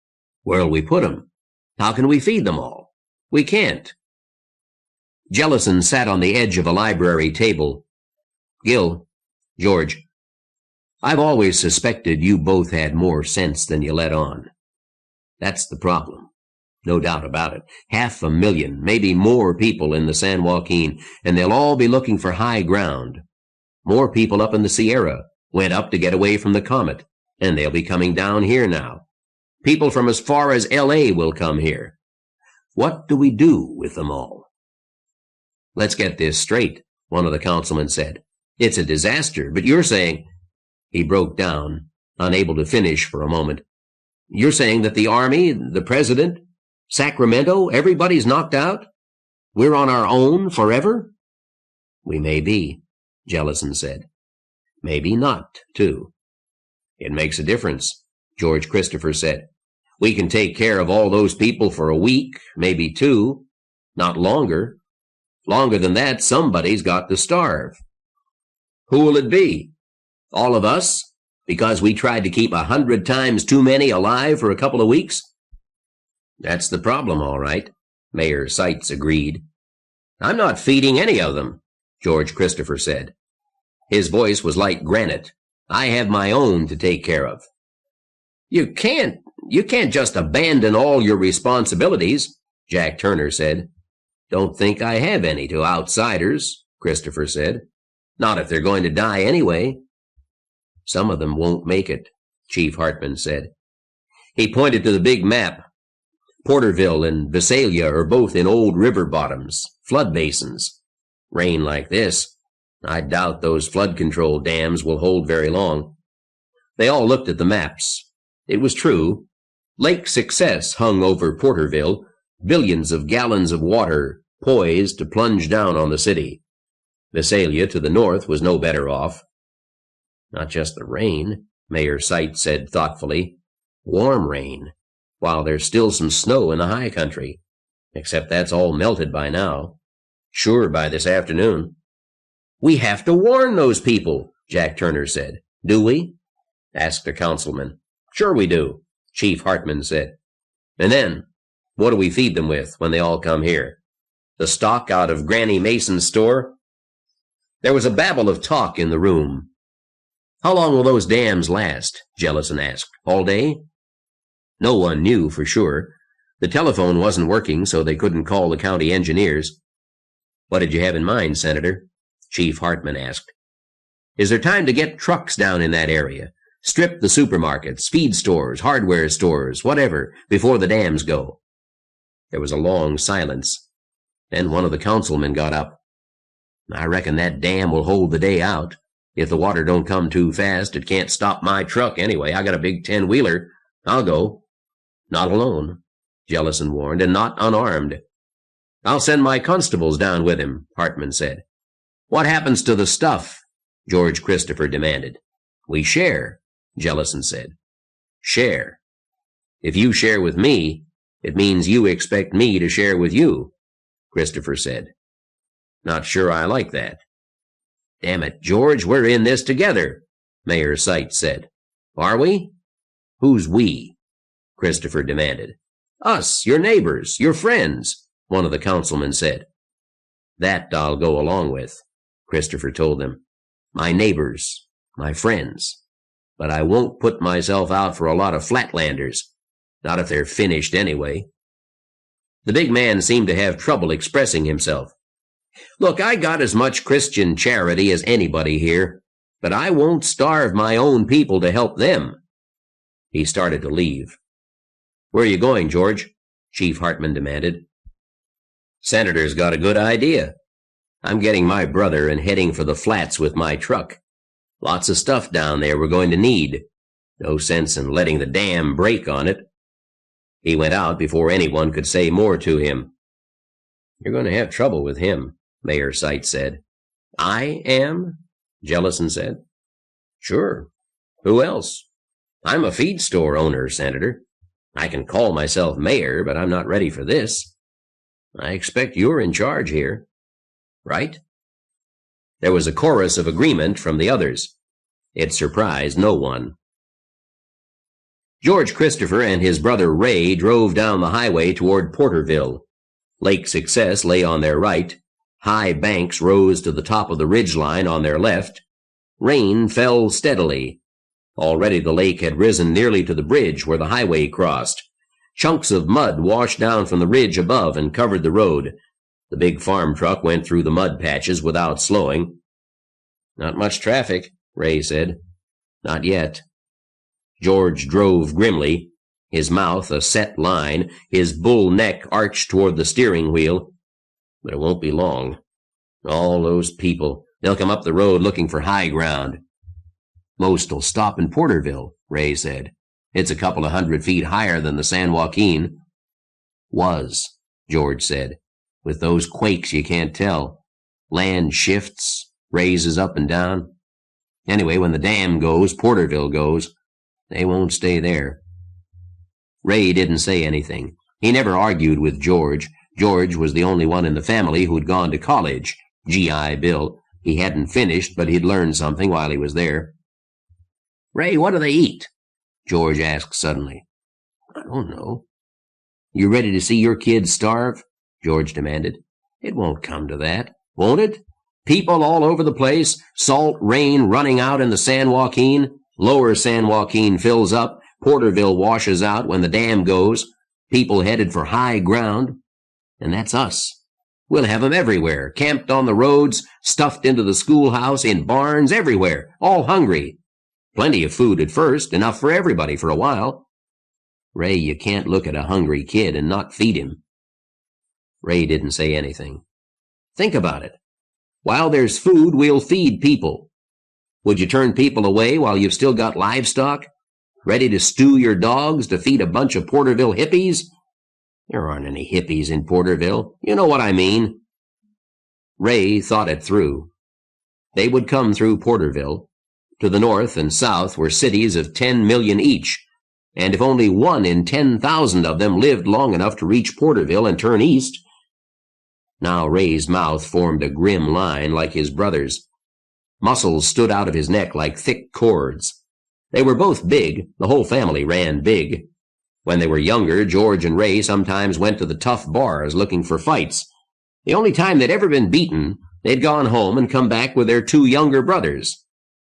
"Where'll we put 'em? How can we feed them all? We can't." Jellison sat on the edge of the library table. "Gil, George, I've always suspected you both had more sense than you let on. That's the problem. No doubt about it. 500,000, maybe more people in the San Joaquin, and they'll all be looking for high ground. More people up in the Sierra went up to get away from the comet, and they'll be coming down here now. People from as far as L.A. will come here. What do we do with them all?" "Let's get this straight," one of the councilmen said. "It's a disaster, but you're saying—" He broke down, unable to finish for a moment. "You're saying that the Army, the President, Sacramento, everybody's knocked out? We're on our own forever?" "We may be," Jellison said. "Maybe not, too." "It makes a difference," George Christopher said. "We can take care of all those people for a week, maybe 2, not longer. Longer than that, somebody's got to starve. Who will it be? All of us? Because we tried to keep 100 times too many alive for a couple of weeks?" "That's the problem, all right," Mayor Seitz agreed. "I'm not feeding any of them," George Christopher said. His voice was like granite. "I have my own to take care of." You can't just abandon all your responsibilities," Jack Turner said. "Don't think I have any to outsiders," Christopher said. "Not if they're going to die anyway." "Some of them won't make it," Chief Hartman said. He pointed to the big map. "Porterville and Visalia are both in old river bottoms, flood basins. Rain like this, I doubt those flood control dams will hold very long." They all looked at the maps. It was true. Lake Success hung over Porterville, billions of gallons of water poised to plunge down on the city. Visalia to the north was no better off. "Not just the rain," Mayor Seitz said thoughtfully. "Warm rain. while there's still some snow in the high country. Except that's all melted by now. Sure, by this afternoon. We have to warn those people, Jack Turner said. Do we? Asked the councilman. Sure we do, Chief Hartman said. And then, what do we feed them with when they all come here? The stock out of Granny Mason's store? There was a babble of talk in the room. How long will those dams last? Jellison asked. All day? No one knew for sure. The telephone wasn't working, so they couldn't call the county engineers. What did you have in mind, Senator? Chief Hartman asked. Is there time to get trucks down in that area? Strip the supermarkets, feed stores, hardware stores, whatever, before the dams go. There was a long silence. Then one of the councilmen got up. I reckon that dam will hold the day out. If the water don't come too fast, it can't stop my truck anyway. I got a big 10-wheeler. I'll go. Not alone, Jellison warned, and not unarmed. I'll send my constables down with him, Hartman said. What happens to the stuff? George Christopher demanded. We share, Jellison said. Share. If you share with me, it means you expect me to share with you, Christopher said. Not sure I like that. Damn it, George, we're in this together, Mayor Seitz said. Are we? Who's we? Christopher demanded. Us, your neighbors, your friends, one of the councilmen said. That I'll go along with, Christopher told them. My neighbors, my friends. But I won't put myself out for a lot of flatlanders. Not if they're finished anyway. The big man seemed to have trouble expressing himself. Look, I got as much Christian charity as anybody here, but I won't starve my own people to help them. He started to leave. Where are you going, George? Chief Hartman demanded. Senator's got a good idea. I'm getting my brother and heading for the flats with my truck. Lots of stuff down there we're going to need. No sense in letting the dam break on it. He went out before anyone could say more to him. You're going to have trouble with him, Mayor Seitz said. I am? Jellison said. Sure. Who else? I'm a feed store owner, Senator. I can call myself mayor, but I'm not ready for this. I expect you're in charge here. Right? There was a chorus of agreement from the others. It surprised no one. George Christopher and his brother Ray drove down the highway toward Porterville. Lake Success lay on their right. High banks rose to the top of the ridgeline on their left. Rain fell steadily. Already the lake had risen nearly to the bridge where the highway crossed. Chunks of mud washed down from the ridge above and covered the road. The big farm truck went through the mud patches without slowing. Not much traffic, Ray said. Not yet. George drove grimly, his mouth a set line, his bull neck arched toward the steering wheel. But it won't be long. All those people, they'll come up the road looking for high ground. Most'll stop in Porterville, Ray said. It's a couple of 100 feet higher than the San Joaquin. Was, George said. With those quakes you can't tell. Land shifts, raises up and down. Anyway, when the dam goes, Porterville goes. They won't stay there. Ray didn't say anything. He never argued with George. George was the only one in the family who'd gone to college. G.I. Bill. He hadn't finished, but he'd learned something while he was there. Ray, what do they eat? George asked suddenly. I don't know. You ready to see your kids starve? George demanded. It won't come to that, won't it? People all over the place, salt rain running out in the San Joaquin. Lower San Joaquin fills up, Porterville washes out when the dam goes. People headed for high ground. And that's us. We'll have 'em everywhere, camped on the roads, stuffed into the schoolhouse, in barns, everywhere, all hungry. Plenty of food at first, enough for everybody for a while. Ray, you can't look at a hungry kid and not feed him. Ray didn't say anything. Think about it. While there's food, we'll feed people. Would you turn people away while you've still got livestock? Ready to stew your dogs to feed a bunch of Porterville hippies? There aren't any hippies in Porterville. You know what I mean. Ray thought it through. They would come through Porterville. To the north and south were cities of 10 million each, and if only 1 in 10,000 of them lived long enough to reach Porterville and turn east. Now Ray's mouth formed a grim line like his brother's. Muscles stood out of his neck like thick cords. They were both big. The whole family ran big. When they were younger, George and Ray sometimes went to the tough bars looking for fights. The only time they'd ever been beaten, they'd gone home and come back with their 2 younger brothers.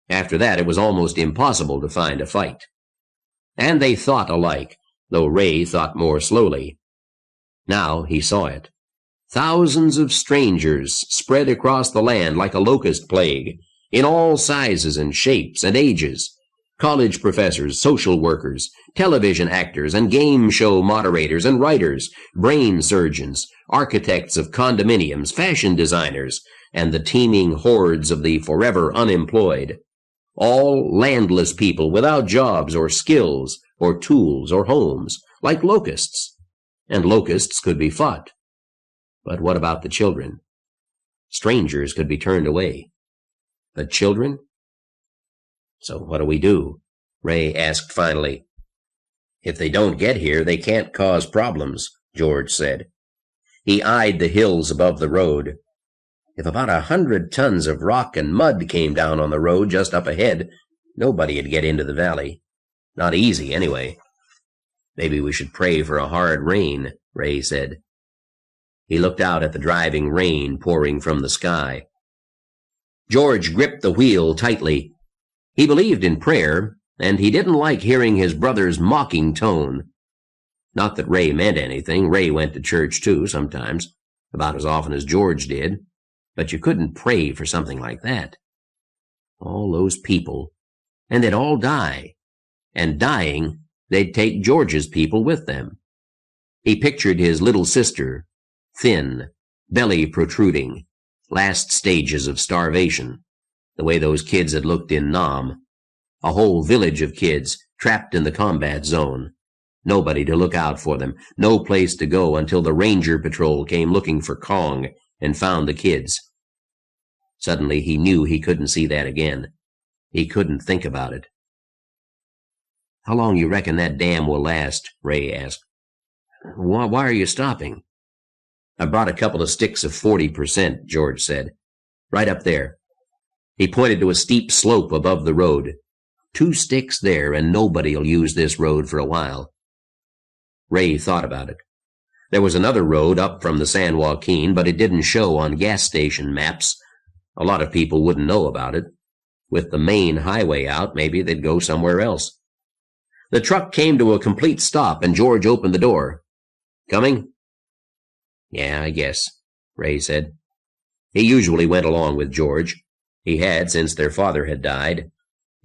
After that, it was almost impossible to find a fight. And they thought alike, though Ray thought more slowly. Now he saw it. Thousands of strangers spread across the land like a locust plague, in all sizes and shapes and ages. College professors, social workers, television actors and game show moderators and writers, brain surgeons, architects of condominiums, fashion designers, and the teeming hordes of the forever unemployed. All landless people without jobs or skills or tools or homes, like locusts. And locusts could be fought. But what about the children? Strangers could be turned away. But children? So what do we do? Ray asked finally. If they don't get here, they can't cause problems, George said. He eyed the hills above the road. If about 100 tons of rock and mud came down on the road just up ahead, nobody'd get into the valley. Not easy, anyway. Maybe we should pray for a hard rain, Ray said. He looked out at the driving rain pouring from the sky. George gripped the wheel tightly. He believed in prayer, and he didn't like hearing his brother's mocking tone. Not that Ray meant anything. Ray went to church, too, sometimes, about as often as George did. But you couldn't pray for something like that. All those people, and they'd all die. And dying, they'd take George's people with them. He pictured his little sister, thin, belly protruding, last stages of starvation, the way those kids had looked in Nam. A whole village of kids trapped in the combat zone. Nobody to look out for them, no place to go until the ranger patrol came looking for Kong and found the kids. Suddenly he knew he couldn't see that again. He couldn't think about it. How long you reckon that dam will last? Ray asked. Why are you stopping? I brought a couple of sticks of 40%, George said. Right up there. He pointed to a steep slope above the road. 2 sticks there, and nobody'll use this road for a while. Ray thought about it. There was another road up from the San Joaquin, but it didn't show on gas station maps. A lot of people wouldn't know about it. With the main highway out, maybe they'd go somewhere else. The truck came to a complete stop, and George opened the door. Coming? Yeah, I guess, Ray said. He usually went along with George. He had since their father had died.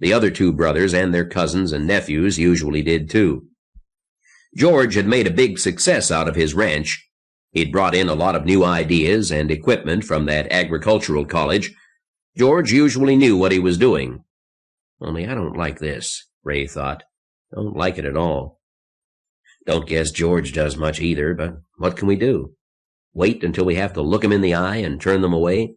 The other 2 brothers and their cousins and nephews usually did too. George had made a big success out of his ranch. He'd brought in a lot of new ideas and equipment from that agricultural college. George usually knew what he was doing. Only I don't like this, Ray thought. Don't like it at all. Don't guess George does much either, but what can we do? Wait until we have to look him in the eye and turn them away?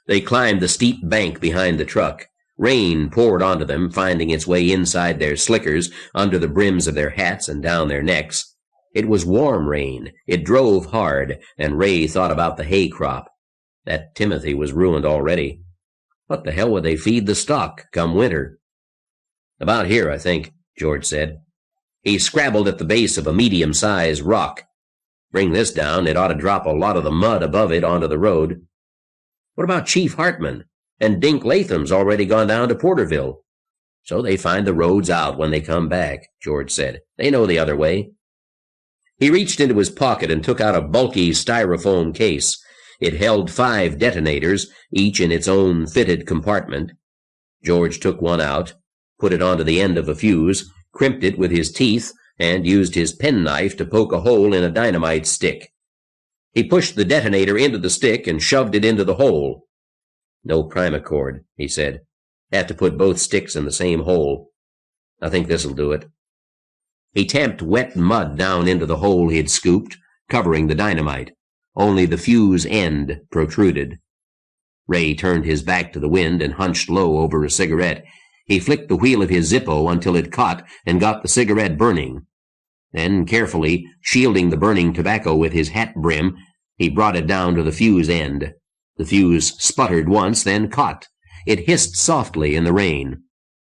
They climbed the steep bank behind the truck. Rain poured onto them, finding its way inside their slickers, under the brims of their hats and down their necks. It was warm rain. It drove hard, and Ray thought about the hay crop. That Timothy was ruined already. What the hell would they feed the stock come winter? About here, I think, George said. He scrabbled at the base of a medium-sized rock. Bring this down, it ought to drop a lot of the mud above it onto the road. What about Chief Hartman? And Dink Latham's already gone down to Porterville. So they find the roads out when they come back, George said. They know the other way. He reached into his pocket and took out a bulky styrofoam case. It held 5 detonators, each in its own fitted compartment. George took one out, put it onto the end of a fuse, crimped it with his teeth, and used his penknife to poke a hole in a dynamite stick. He pushed the detonator into the stick and shoved it into the hole. No primacord, he said. Have to put both sticks in the same hole. I think this'll do it. He tamped wet mud down into the hole he'd scooped, covering the dynamite. Only the fuse end protruded. Ray turned his back to the wind and hunched low over a cigarette. He flicked the wheel of his Zippo until it caught and got the cigarette burning. Then, carefully shielding the burning tobacco with his hat brim, he brought it down to the fuse end. The fuse sputtered once, then caught. It hissed softly in the rain.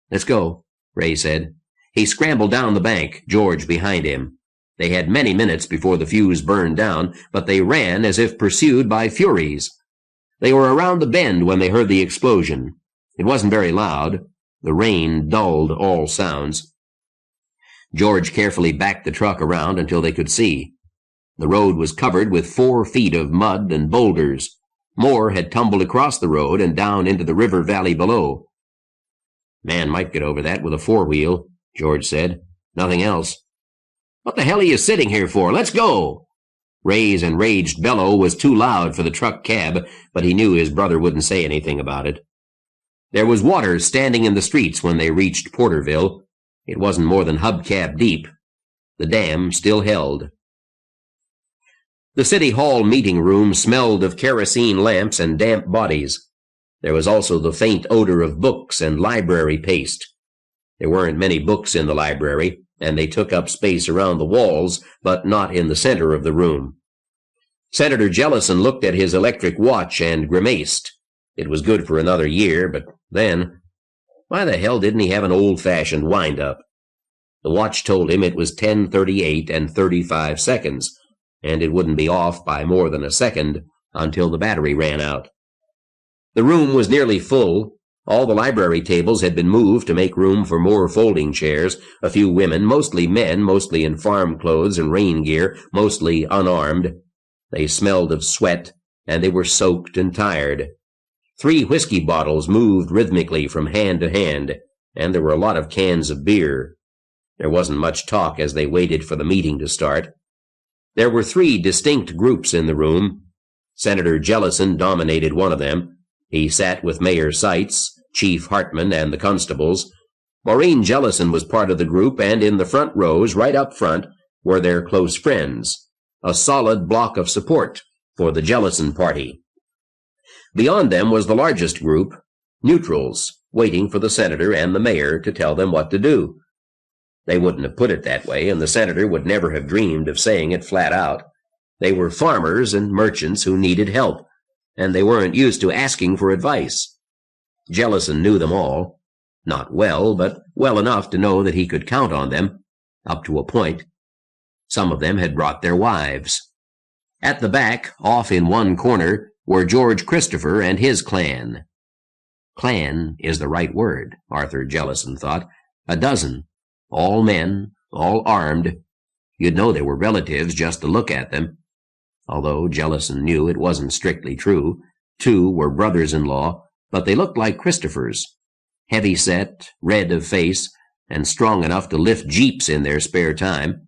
"Let's go," Ray said. He scrambled down the bank, George behind him. They had many minutes before the fuse burned down, but they ran as if pursued by furies. They were around the bend when they heard the explosion. It wasn't very loud. The rain dulled all sounds. George carefully backed the truck around until they could see. The road was covered with 4 feet of mud and boulders. More had tumbled across the road and down into the river valley below. "Man might get over that with a 4-wheel, George said. "Nothing else." "What the hell are you sitting here for? Let's go!" Ray's enraged bellow was too loud for the truck cab, but he knew his brother wouldn't say anything about it. There was water standing in the streets when they reached Porterville. It wasn't more than hubcap deep. The dam still held. The City Hall meeting room smelled of kerosene lamps and damp bodies. There was also the faint odor of books and library paste. There weren't many books in the library, and they took up space around the walls, but not in the center of the room. Senator Jellison looked at his electric watch and grimaced. It was good for another year, but then, why the hell didn't he have an old-fashioned wind-up? The watch told him it was 10:38 and 35 seconds, and it wouldn't be off by more than a second until the battery ran out. The room was nearly full. All the library tables had been moved to make room for more folding chairs. A few women, mostly men, mostly in farm clothes and rain gear, mostly unarmed. They smelled of sweat, and they were soaked and tired. 3 whiskey bottles moved rhythmically from hand to hand, and there were a lot of cans of beer. There wasn't much talk as they waited for the meeting to start. There were 3 distinct groups in the room. Senator Jellison dominated one of them. He sat with Mayor Seitz, Chief Hartman, and the constables. Maureen Jellison was part of the group, and in the front rows, right up front, were their close friends, a solid block of support for the Jellison party. Beyond them was the largest group, neutrals, waiting for the senator and the mayor to tell them what to do. They wouldn't have put it that way, and the senator would never have dreamed of saying it flat out. They were farmers and merchants who needed help, and they weren't used to asking for advice. Jellison knew them all. Not well, but well enough to know that he could count on them, up to a point. Some of them had brought their wives. At the back, off in one corner, were George Christopher and his clan. Clan is the right word, Arthur Jellison thought. 12, all men, all armed. You'd know they were relatives just to look at them. Although Jellison knew it wasn't strictly true. 2 were brothers-in-law, but they looked like Christophers. Heavy-set, red of face, and strong enough to lift jeeps in their spare time.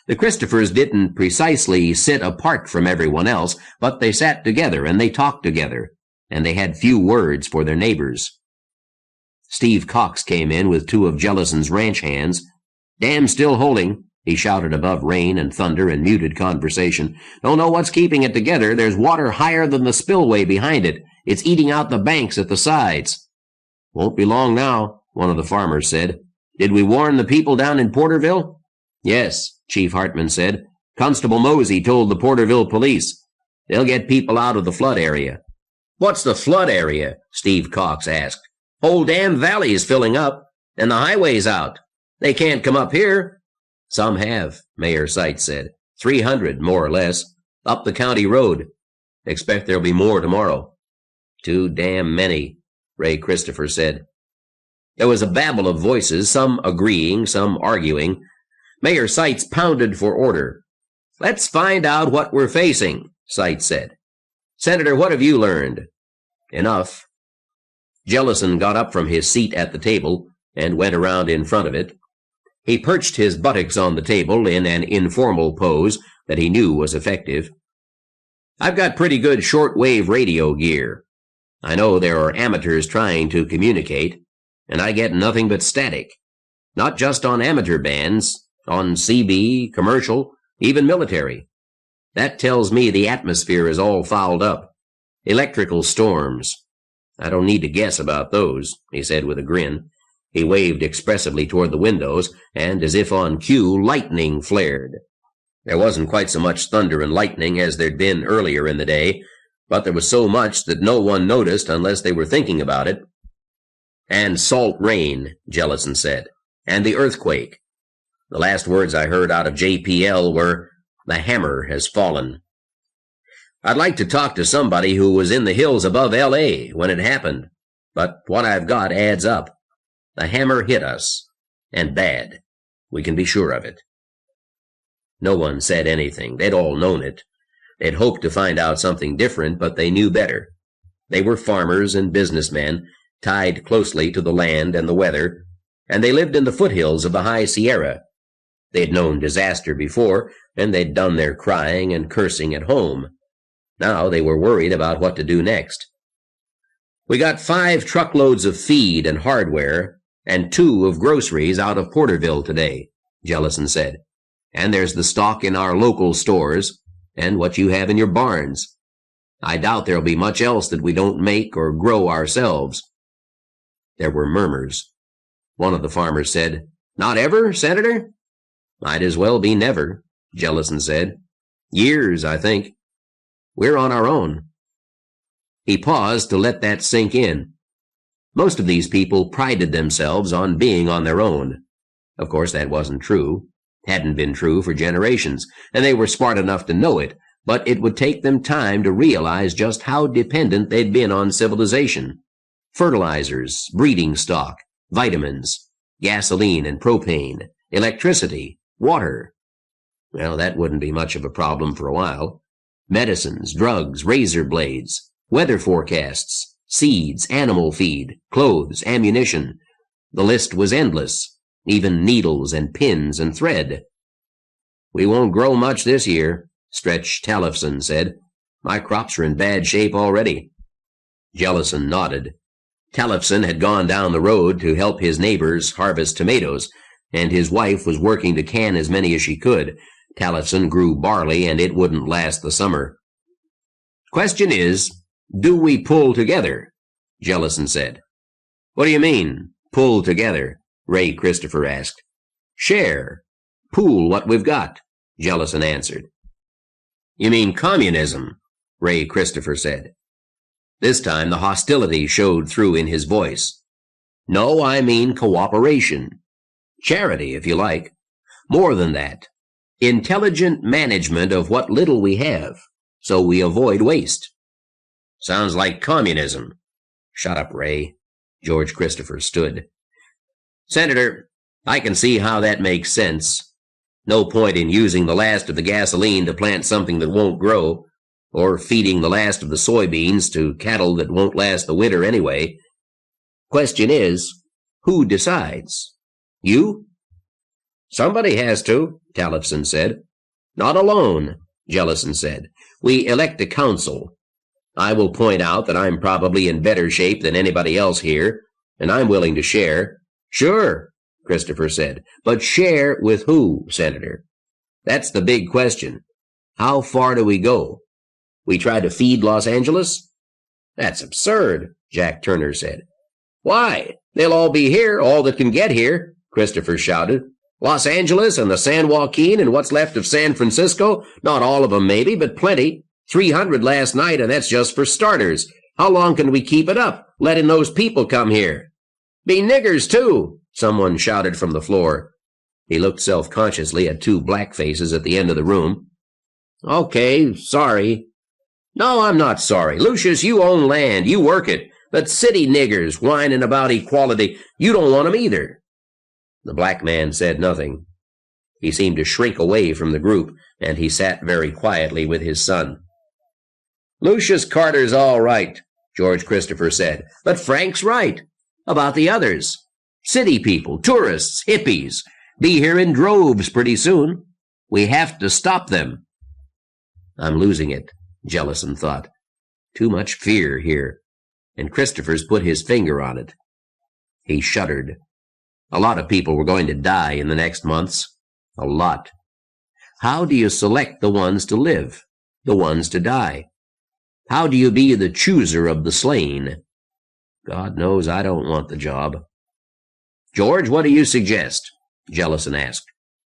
The Christophers didn't precisely sit apart from everyone else, but they sat together and they talked together, and they had few words for their neighbors. Steve Cox came in with 2 of Jellison's ranch hands. "Dam's still holding," he shouted above rain and thunder and muted conversation. "Don't know what's keeping it together. There's water higher than the spillway behind it. It's eating out the banks at the sides." "Won't be long now," one of the farmers said. "Did we warn the people down in Porterville?" "Yes," Chief Hartman said. "Constable Mosey told the Porterville police. They'll get people out of the flood area." "What's the flood area?" Steve Cox asked. "Whole damn valley is filling up, and the highway's out. They can't come up here." "Some have," Mayor Seitz said. 300, more or less, up the county road. Expect there'll be more tomorrow." "Too damn many," Ray Christopher said. There was a babble of voices, some agreeing, some arguing. Mayor Seitz pounded for order. "Let's find out what we're facing," Seitz said. "Senator, what have you learned?" "Enough." Jellison got up from his seat at the table and went around in front of it. He perched his buttocks on the table in an informal pose that he knew was effective. "I've got pretty good shortwave radio gear. I know there are amateurs trying to communicate, and I get nothing but static. Not just on amateur bands, on CB, commercial, even military. That tells me the atmosphere is all fouled up. Electrical storms. I don't need to guess about those, he said with a grin. He waved expressively toward the windows, and as if on cue, lightning flared. There wasn't quite so much thunder and lightning as there'd been earlier in the day, but there was so much that no one noticed unless they were thinking about it. And salt rain, Jellison said, and the earthquake. The last words I heard out of JPL were, "The hammer has fallen." I'd like to talk to somebody who was in the hills above L.A. when it happened, but what I've got adds up. The hammer hit us, and bad. We can be sure of it. No one said anything. They'd all known it. They'd hoped to find out something different, but they knew better. They were farmers and businessmen, tied closely to the land and the weather, and they lived in the foothills of the High Sierra. They'd known disaster before, and they'd done their crying and cursing at home. Now they were worried about what to do next. "We got 5 truckloads of feed and hardware, and 2 of groceries out of Porterville today," Jellison said. "And there's the stock in our local stores, and what you have in your barns. I doubt there'll be much else that we don't make or grow ourselves." There were murmurs. One of the farmers said, "Not ever, Senator?" "Might as well be never," Jellison said. "Years, I think. We're on our own." He paused to let that sink in. Most of these people prided themselves on being on their own. Of course, that wasn't true. Hadn't been true for generations, and they were smart enough to know it, but it would take them time to realize just how dependent they'd been on civilization. Fertilizers, breeding stock, vitamins, gasoline and propane, electricity, water. Well, that wouldn't be much of a problem for a while. Medicines, drugs, razor blades, weather forecasts, seeds, animal feed, clothes, ammunition. The list was endless, even needles and pins and thread. "We won't grow much this year," Stretch Tallefson said. "My crops are in bad shape already." Jellison nodded. Tallefson had gone down the road to help his neighbors harvest tomatoes, and his wife was working to can as many as she could. Tallefson grew barley, and it wouldn't last the summer. "Question is, do we pull together?" Jellison said. "What do you mean, pull together?" Ray Christopher asked. "Share. Pool what we've got," Jellison answered. "You mean communism?" Ray Christopher said. This time the hostility showed through in his voice. "No, I mean cooperation. Charity, if you like. More than that. Intelligent management of what little we have, so we avoid waste." "Sounds like communism." "Shut up, Ray." George Christopher stood. "Senator, I can see how that makes sense. No point in using the last of the gasoline to plant something that won't grow, or feeding the last of the soybeans to cattle that won't last the winter anyway. Question is, who decides? You?" "Somebody has to," Tallefson said. "Not alone," Jellison said. "We elect a council. I will point out that I'm probably in better shape than anybody else here, and I'm willing to share." "Sure," Christopher said. "But share with who, Senator? That's the big question. How far do we go? We try to feed Los Angeles?" "That's absurd," Jack Turner said. "Why? They'll all be here, all that can get here," Christopher shouted. "Los Angeles and the San Joaquin and what's left of San Francisco? Not all of them, maybe, but plenty. 300 last night, and that's just for starters. How long can we keep it up, letting those people come here?" "Be niggers, too," someone shouted from the floor. He looked self-consciously at 2 black faces at the end of the room. "Okay, sorry." "No, I'm not sorry. Lucius, you own land. You work it. But city niggers whining about equality, you don't want 'em either." The black man said nothing. He seemed to shrink away from the group, and he sat very quietly with his son. "Lucius Carter's all right," George Christopher said. "But Frank's right. About the others. City people, tourists, hippies. Be here in droves pretty soon. We have to stop them." "I'm losing it," Jellison thought. "Too much fear here." And Christopher's put his finger on it. He shuddered. A lot of people were going to die in the next months. A lot. How do you select the ones to live, the ones to die? How do you be the chooser of the slain? God knows I don't want the job. George, what do you suggest? Jellison asked.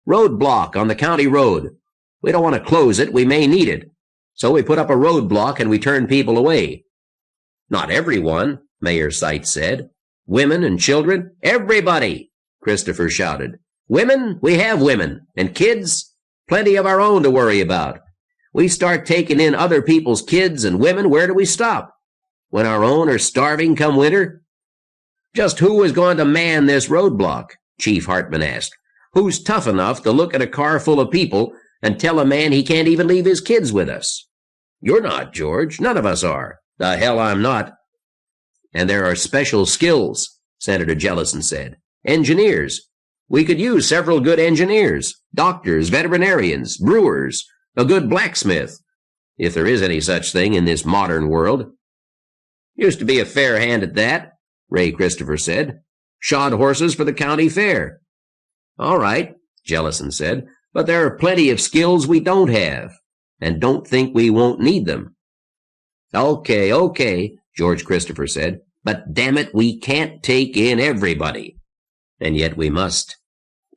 Roadblock on the county road. We don't want to close it. We may need it. So we put up a roadblock and we turn people away. Not everyone, Mayor Seitz said. Women and children, everybody, Christopher shouted. Women, we have women. And kids, plenty of our own to worry about. We start taking in other people's kids and women, where do we stop? When our own are starving come winter? Just who is going to man this roadblock? Chief Hartman asked. Who's tough enough to look at a car full of people and tell a man he can't even leave his kids with us? You're not, George. None of us are. The hell I'm not. And there are special skills, Senator Jellison said. Engineers. We could use several good engineers, doctors, veterinarians, brewers, a good blacksmith, if there is any such thing in this modern world. Used to be a fair hand at that, Ray Christopher said. Shod horses for the county fair. All right, Jellison said, but there are plenty of skills we don't have, and don't think we won't need them. Okay, George Christopher said, but damn it, we can't take in everybody. And yet we must.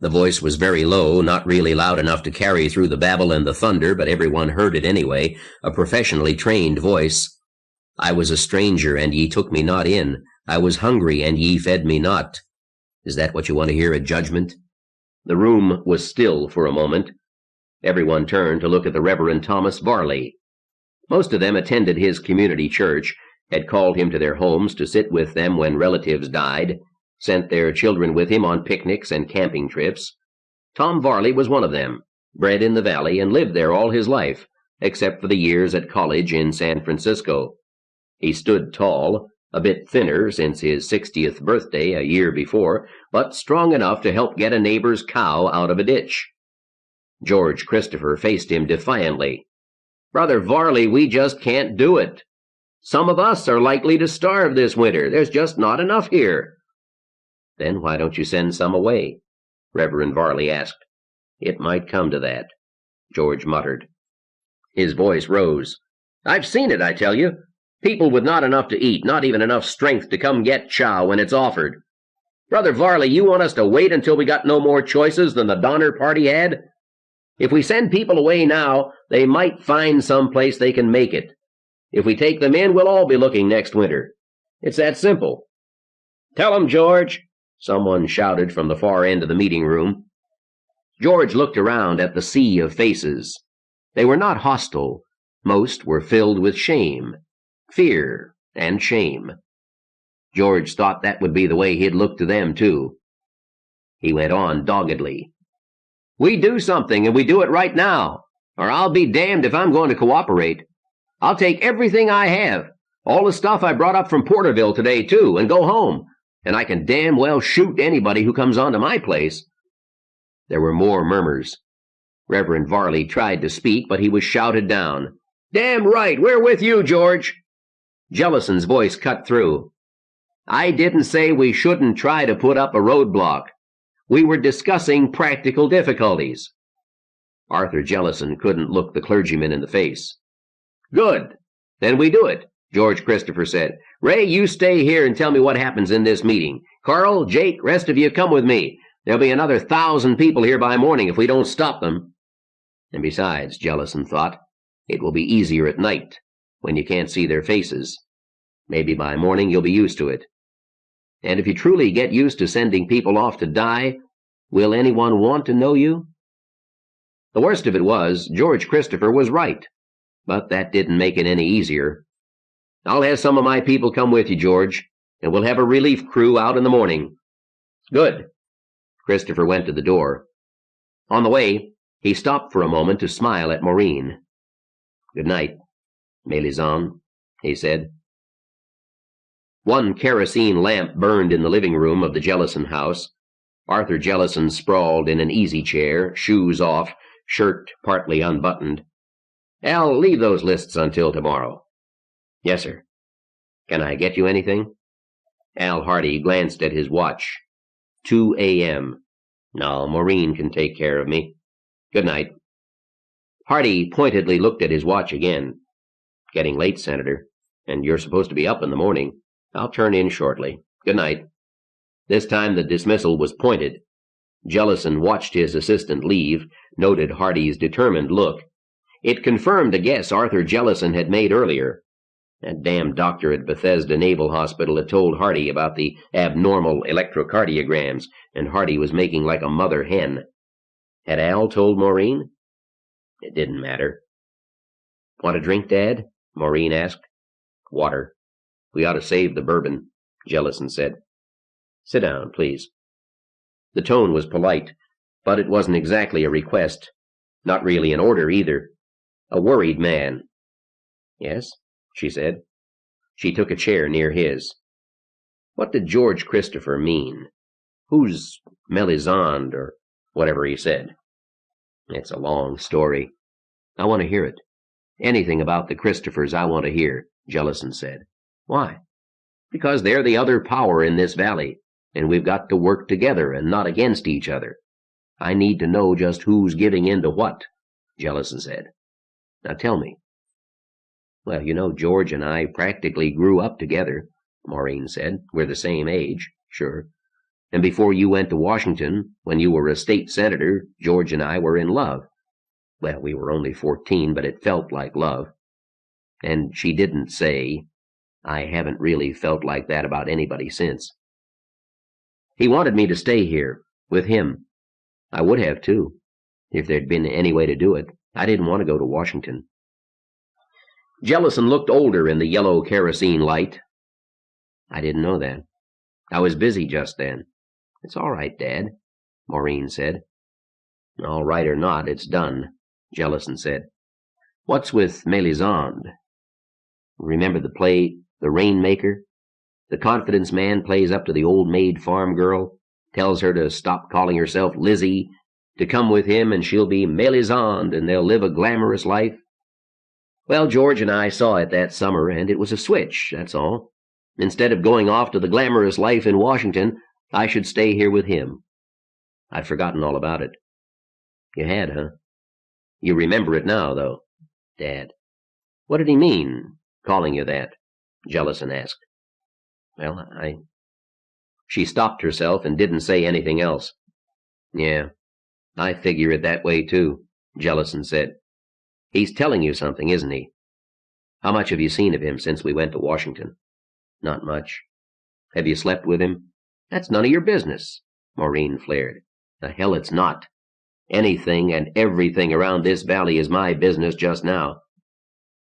The voice was very low, not really loud enough to carry through the babble and the thunder, but everyone heard it anyway, a professionally trained voice. I was a stranger, and ye took me not in. I was hungry, and ye fed me not. Is that what you want to hear at judgment? The room was still for a moment. Everyone turned to look at the Reverend Thomas Varley. Most of them attended his community church, had called him to their homes to sit with them when relatives died, sent their children with him on picnics and camping trips. Tom Varley was one of them, bred in the valley and lived there all his life, except for the years at college in San Francisco. He stood tall, a bit thinner since his 60th birthday a year before, but strong enough to help get a neighbor's cow out of a ditch. George Christopher faced him defiantly. Brother Varley, we just can't do it. Some of us are likely to starve this winter. There's just not enough here. Then why don't you send some away? Reverend Varley asked. It might come to that, George muttered. His voice rose. I've seen it, I tell you. People with not enough to eat, not even enough strength to come get chow when it's offered. Brother Varley, you want us to wait until we got no more choices than the Donner Party had? If we send people away now, they might find some place they can make it. If we take them in, we'll all be looking next winter. It's that simple. Tell 'em, George, someone shouted from the far end of the meeting room. George looked around at the sea of faces. They were not hostile. Most were filled with shame, fear, and shame. George thought that would be the way he'd look to them, too. He went on doggedly. We do something, and we do it right now, or I'll be damned if I'm going to cooperate. I'll take everything I have, all the stuff I brought up from Porterville today, too, and go home, and I can damn well shoot anybody who comes onto my place. There were more murmurs. Reverend Varley tried to speak, but he was shouted down. Damn right, we're with you, George. Jellison's voice cut through. I didn't say we shouldn't try to put up a roadblock. We were discussing practical difficulties. Arthur Jellison couldn't look the clergyman in the face. Good. Then we do it, George Christopher said. Ray, you stay here and tell me what happens in this meeting. Carl, Jake, rest of you come with me. There'll be another 1,000 people here by morning if we don't stop them. And besides, Jellison thought, it will be easier at night, when you can't see their faces. Maybe by morning you'll be used to it. And if you truly get used to sending people off to die, will anyone want to know you? The worst of it was, George Christopher was right, but that didn't make it any easier. I'll have some of my people come with you, George, and we'll have a relief crew out in the morning. Good. Christopher went to the door. On the way, he stopped for a moment to smile at Maureen. Good night, Melisande, he said. One kerosene lamp burned in the living room of the Jellison house. Arthur Jellison sprawled in an easy chair, shoes off, shirt partly unbuttoned. Al, leave those lists until tomorrow. Yes, sir. Can I get you anything? Al Hardy glanced at his watch. 2 a.m. No, Maureen can take care of me. Good night. Hardy pointedly looked at his watch again. Getting late, Senator, and you're supposed to be up in the morning. I'll turn in shortly. Good night." This time the dismissal was pointed. Jellison watched his assistant leave, noted Hardy's determined look. It confirmed a guess Arthur Jellison had made earlier. That damn doctor at Bethesda Naval Hospital had told Hardy about the abnormal electrocardiograms, and Hardy was making like a mother hen. Had Al told Maureen? It didn't matter. "Want a drink, Dad?" Maureen asked. "Water. We ought to save the bourbon," Jellison said. "Sit down, please." The tone was polite, but it wasn't exactly a request. Not really an order, either. A worried man. "Yes?" she said. She took a chair near his. "What did George Christopher mean? Who's Melisande, or whatever he said?" "It's a long story. I want to hear it. Anything about the Christophers I want to hear," Jellison said. "Why?" "Because they're the other power in this valley, and we've got to work together and not against each other. I need to know just who's giving in to what," Jellison said. "Now tell me." "Well, you know, George and I practically grew up together," Maureen said. "We're the same age, sure. And before you went to Washington, when you were a state senator, George and I were in love. Well, we were only 14, but it felt like love." And she didn't say, "I haven't really felt like that about anybody since." "He wanted me to stay here, with him. I would have, too, if there'd been any way to do it. I didn't want to go to Washington." Jellison looked older in the yellow kerosene light. "I didn't know that. I was busy just then." "It's all right, Dad," Maureen said. "All right or not, it's done," Jellison said. "What's with Melisande? Remember the play, The Rainmaker? The confidence man plays up to the old maid farm girl, tells her to stop calling herself Lizzie, to come with him and she'll be Melisande and they'll live a glamorous life. Well, George and I saw it that summer, and it was a switch, that's all. Instead of going off to the glamorous life in Washington, I should stay here with him. I'd forgotten all about it." "You had, huh? You remember it now, though." "Dad." "What did he mean, calling you that?" Jellison asked. "Well, She stopped herself and didn't say anything else. "Yeah, I figure it that way, too," Jellison said. "He's telling you something, isn't he? How much have you seen of him since we went to Washington?" "Not much." "Have you slept with him?" "That's none of your business," Maureen flared. "The hell it's not. Anything and everything around this valley is my business just now.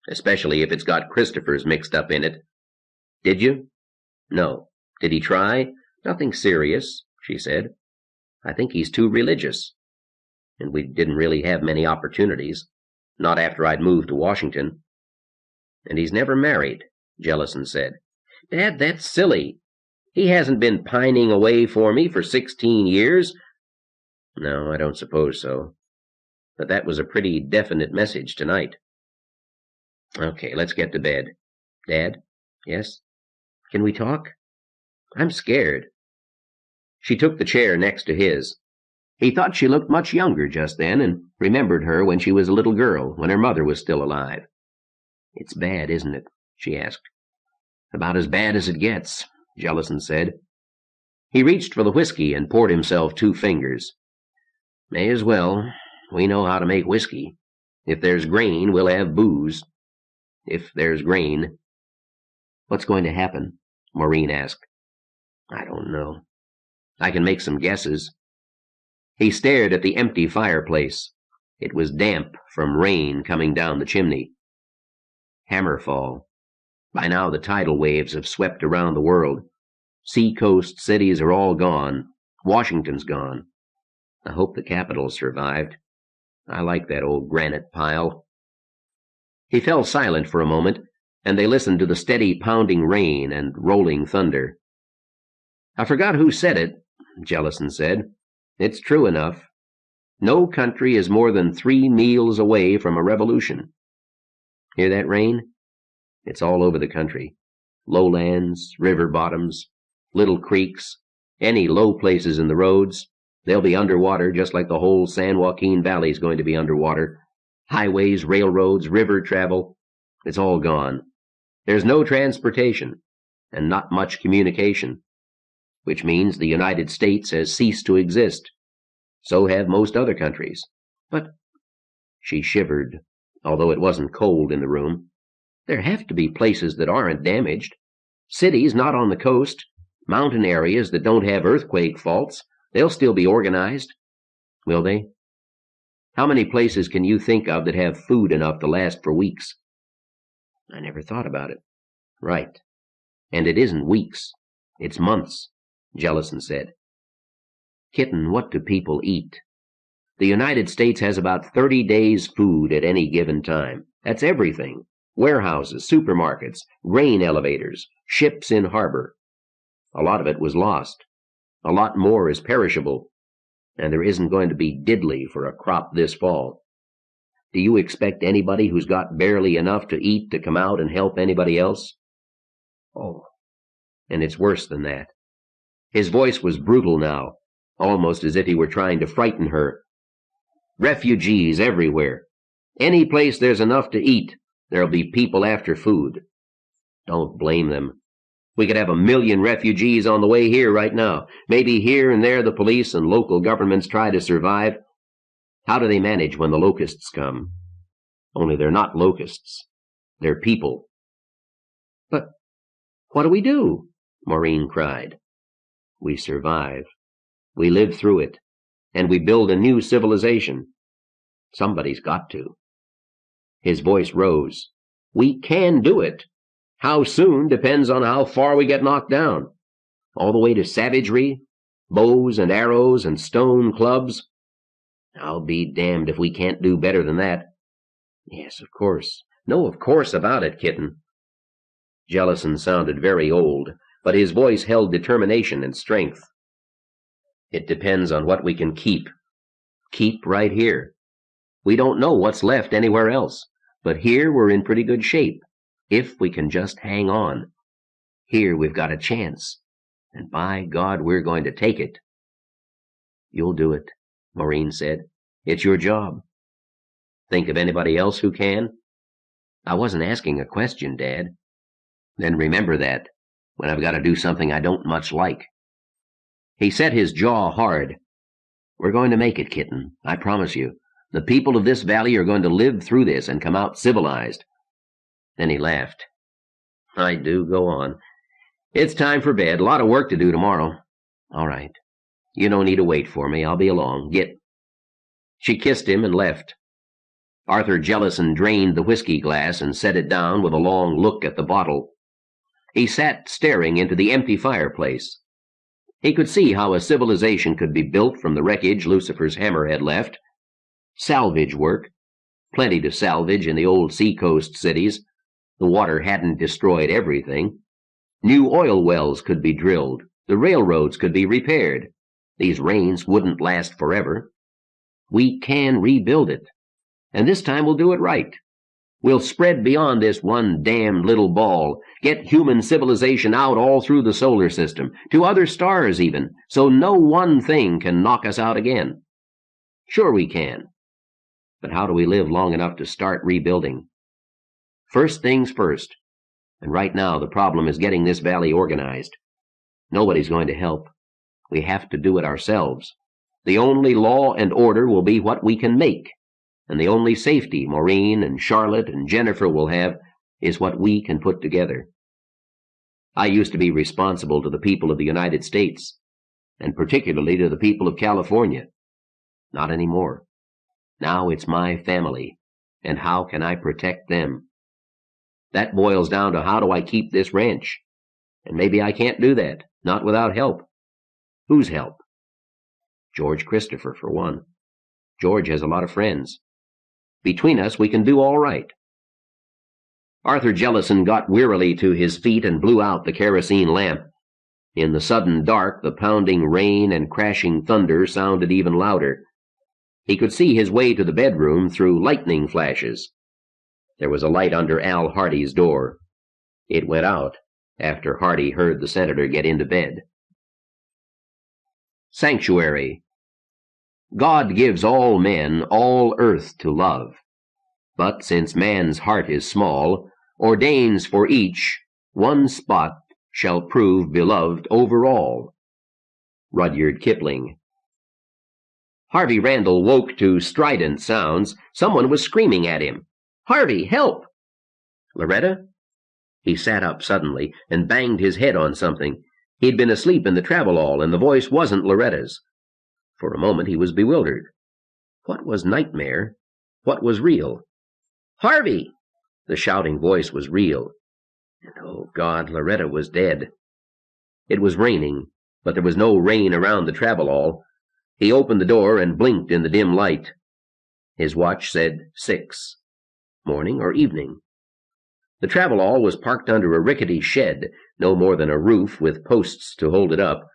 Especially if it's got Christophers mixed up in it." "Did you?" "No." "Did he try?" "Nothing serious," she said. "I think he's too religious. And we didn't really have many opportunities. Not after I'd moved to Washington." "And he's never married," Jellison said. "Dad, that's silly. He hasn't been pining away for me for 16 years. "No, I don't suppose so. But that was a pretty definite message tonight." "Okay, let's get to bed. Dad?" "Yes?" "Can we talk? I'm scared." She took the chair next to his. He thought she looked much younger just then, and remembered her when she was a little girl, when her mother was still alive. "It's bad, isn't it?" she asked. "About as bad as it gets," Jellison said. He reached for the whiskey and poured himself 2 fingers. "May as well. We know how to make whiskey. If there's grain, we'll have booze. If there's grain." "What's going to happen?" Maureen asked. "I don't know. I can make some guesses." He stared at the empty fireplace. It was damp from rain coming down the chimney. Hammerfall. By now the tidal waves have swept around the world. Seacoast cities are all gone. Washington's gone. I hope the Capitol survived. I like that old granite pile. He fell silent for a moment, and they listened to the steady pounding rain and rolling thunder. "I forgot who said it," Jellison said. "It's true enough. No country is more than 3 meals away from a revolution. Hear that rain? It's all over the country. Lowlands, river bottoms, little creeks, any low places in the roads. They'll be underwater just like the whole San Joaquin Valley is going to be underwater. Highways, railroads, river travel. It's all gone. There's no transportation. and not much communication, which means the United States has ceased to exist. So have most other countries. But she shivered, although it wasn't cold in the room. There have to be places that aren't damaged. Cities not on the coast, mountain areas that don't have earthquake faults, they'll still be organized. Will they? How many places can you think of that have food enough to last for weeks? I never thought about it. Right. And it isn't weeks. It's months, Jellison said. Kitten, what do people eat? The United States has about 30 days' food at any given time. That's everything. Warehouses, supermarkets, grain elevators, ships in harbor. A lot of it was lost. A lot more is perishable. And there isn't going to be diddly for a crop this fall. Do you expect anybody who's got barely enough to eat to come out and help anybody else? Oh, and it's worse than that. His voice was brutal now, almost as if he were trying to frighten her. Refugees everywhere. Any place there's enough to eat, there'll be people after food. Don't blame them. We could have 1 million refugees on the way here right now. Maybe here and there the police and local governments try to survive. How do they manage when the locusts come? Only they're not locusts. They're people. But what do we do? Maureen cried. We survive. We live through it. And we build a new civilization. Somebody's got to. His voice rose. We can do it. How soon depends on how far we get knocked down. All the way to savagery, bows and arrows and stone clubs. I'll be damned if we can't do better than that. Yes, of course. No, of course about it, Kitten. Jellison sounded very old, but his voice held determination and strength. It depends on what we can keep. Keep right here. We don't know what's left anywhere else, but here we're in pretty good shape. If we can just hang on. Here we've got a chance, and by God, we're going to take it. You'll do it, Maureen said. It's your job. Think of anybody else who can? I wasn't asking a question, Dad. Then remember that, when I've got to do something I don't much like. He set his jaw hard. We're going to make it, Kitten, I promise you. The people of this valley are going to live through this and come out civilized. Then he laughed. I do, go on. It's time for bed. A lot of work to do tomorrow. All right. You don't need to wait for me. I'll be along. Get. She kissed him and left. Arthur Jellison drained the whiskey glass and set it down with a long look at the bottle. He sat staring into the empty fireplace. He could see how a civilization could be built from the wreckage Lucifer's hammer had left. Salvage work. Plenty to salvage in the old seacoast cities. The water hadn't destroyed everything. New oil wells could be drilled. The railroads could be repaired. These rains wouldn't last forever. We can rebuild it. And this time we'll do it right. We'll spread beyond this one damned little ball, get human civilization out all through the solar system, to other stars even, so no one thing can knock us out again. Sure we can. But how do we live long enough to start rebuilding? First things first, and right now the problem is getting this valley organized. Nobody's going to help. We have to do it ourselves. The only law and order will be what we can make, and the only safety Maureen and Charlotte and Jennifer will have is what we can put together. I used to be responsible to the people of the United States, and particularly to the people of California. Not anymore. Now it's my family, and how can I protect them? That boils down to how do I keep this ranch? And maybe I can't do that, not without help. Whose help? George Christopher, for one. George has a lot of friends. Between us, we can do all right. Arthur Jellison got wearily to his feet and blew out the kerosene lamp. In the sudden dark, the pounding rain and crashing thunder sounded even louder. He could see his way to the bedroom through lightning flashes. There was a light under Al Hardy's door. It went out after Hardy heard the senator get into bed. Sanctuary. God gives all men all earth to love, but since man's heart is small, ordains for each one spot shall prove beloved over all. Rudyard Kipling. Harvey Randall woke to strident sounds. Someone was screaming at him. "Harvey, help!" "Loretta?" He sat up suddenly and banged his head on something. He'd been asleep in the travelall, and the voice wasn't Loretta's. For a moment he was bewildered. What was nightmare? What was real? "Harvey!" The shouting voice was real. And, oh God, Loretta was dead. It was raining, but there was no rain around the travelall. He opened the door and blinked in the dim light. His watch said 6. Morning or evening? The travelall was parked under a rickety shed, no more than a roof with posts to hold it up.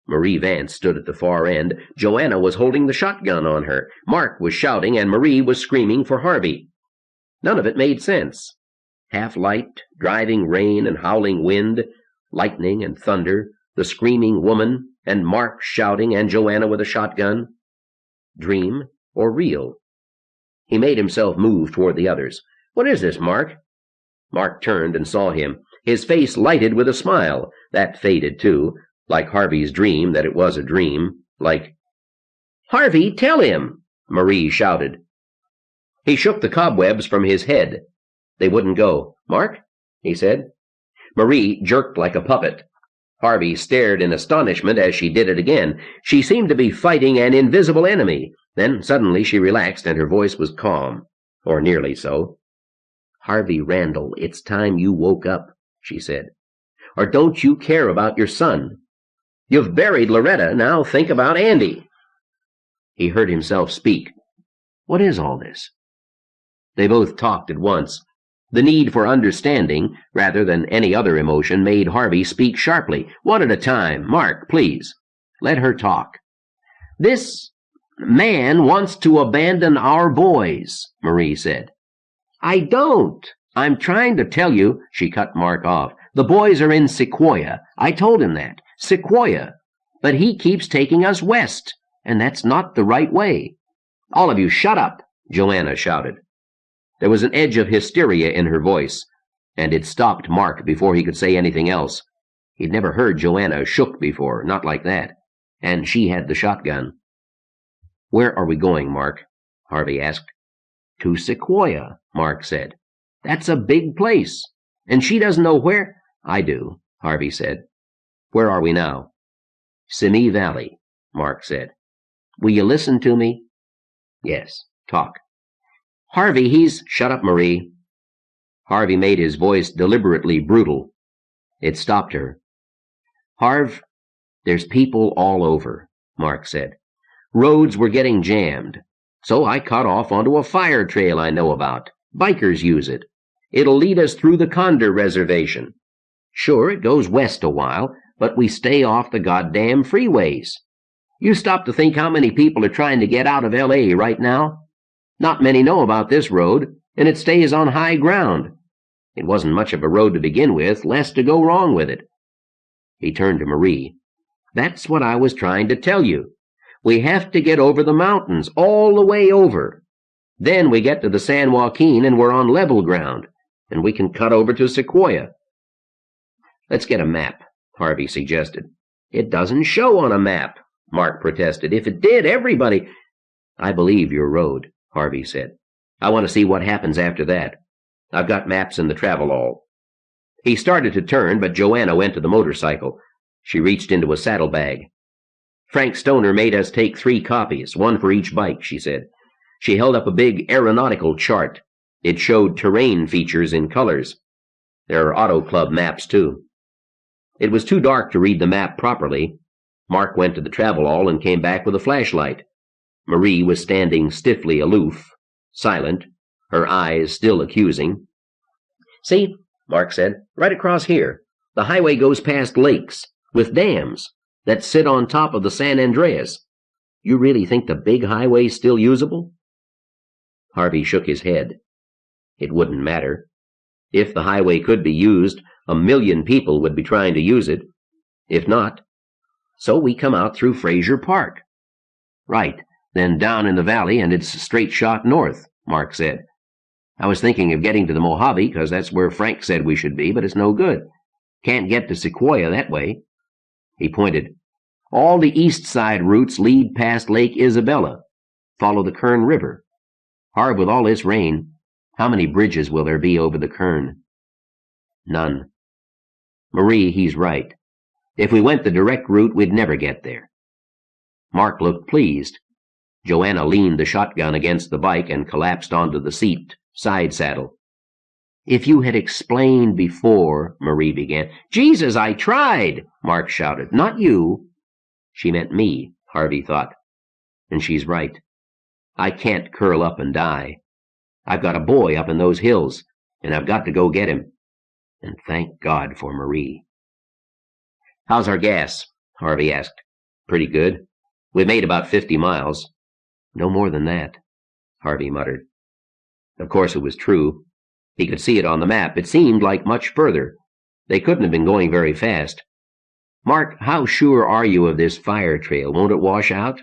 Marie Vance stood at the far end. Joanna was holding the shotgun on her. Mark was shouting, and Marie was screaming for Harvey. None of it made sense. Half-light, driving rain and howling wind, lightning and thunder, the screaming woman, and Mark shouting, and Joanna with a shotgun. Dream or real? He made himself move toward the others. "What is this, Mark?" Mark turned and saw him. His face lighted with a smile. That faded, too, like Harvey's dream that it was a dream, like... "Harvey, tell him!" Marie shouted. He shook the cobwebs from his head. They wouldn't go. "Mark?" he said. Marie jerked like a puppet. Harvey stared in astonishment as she did it again. She seemed to be fighting an invisible enemy. Then suddenly she relaxed and her voice was calm, or nearly so. "Harvey Randall, it's time you woke up," she said. "Or don't you care about your son? You've buried Loretta, now think about Andy." He heard himself speak. "What is all this?" They both talked at once. The need for understanding, rather than any other emotion, made Harvey speak sharply. "One at a time. Mark, please. Let her talk." "This man wants to abandon our boys," Marie said. "I don't. I'm trying to tell you," she cut Mark off. "The boys are in Sequoia. I told him that. Sequoia. But he keeps taking us west, and that's not the right way." "All of you, shut up," Joanna shouted. There was an edge of hysteria in her voice, and it stopped Mark before he could say anything else. He'd never heard Joanna shook before, not like that. And she had the shotgun. "Where are we going, Mark?" Harvey asked. "To Sequoia," Mark said. "That's a big place. And she doesn't know where—" "I do," Harvey said. "Where are we now?" "Simi Valley," Mark said. "Will you listen to me?" "Yes, talk." "Harvey, he's—" "Shut up, Marie." Harvey made his voice deliberately brutal. It stopped her. "Harv, there's people all over," Mark said. "Roads were getting jammed. So I cut off onto a fire trail I know about. Bikers use it. It'll lead us through the Condor Reservation. Sure, it goes west a while, but we stay off the goddamn freeways. You stop to think how many people are trying to get out of L.A. right now? Not many know about this road, and it stays on high ground. It wasn't much of a road to begin with, less to go wrong with it." He turned to Marie. "That's what I was trying to tell you. We have to get over the mountains, all the way over. Then we get to the San Joaquin and we're on level ground, and we can cut over to Sequoia." "Let's get a map," Harvey suggested. "It doesn't show on a map," Mark protested. "If it did, everybody—" "I believe your road," Harvey said. "I want to see what happens after that. I've got maps in the travelall." He started to turn, but Joanna went to the motorcycle. She reached into a saddlebag. "Frank Stoner made us take 3 copies, one for each bike," she said. She held up a big aeronautical chart. It showed terrain features in colors. There are Auto Club maps, too. It was too dark to read the map properly. Mark went to the travelall and came back with a flashlight. Marie was standing stiffly aloof, silent, her eyes still accusing. "See," Mark said, "right across here. The highway goes past lakes, with dams, that sit on top of the San Andreas. You really think the big highway's still usable?" Harvey shook his head. It wouldn't matter. If the highway could be used, 1,000,000 people would be trying to use it. If not, so we come out through Fraser Park. "Right, then down in the valley, and it's a straight shot north," Mark said. "I was thinking of getting to the Mojave, because that's where Frank said we should be, but it's no good. Can't get to Sequoia that way." He pointed. "All the east side routes lead past Lake Isabella. Follow the Kern River. Harv, with all this rain, how many bridges will there be over the Kern?" "None." "Marie, he's right. If we went the direct route, we'd never get there." Mark looked pleased. Joanna leaned the shotgun against the bike and collapsed onto the seat, side saddle. "If you had explained before," Marie began. "Jesus, I tried!" Mark shouted. "Not you." She meant me, Harvey thought. And she's right. I can't curl up and die. I've got a boy up in those hills, and I've got to go get him. And thank God for Marie. "How's our gas?" Harvey asked. "Pretty good. We've made about 50 miles. "No more than that," Harvey muttered. Of course it was true. He could see it on the map. It seemed like much further. They couldn't have been going very fast. "Mark, how sure are you of this fire trail? Won't it wash out?"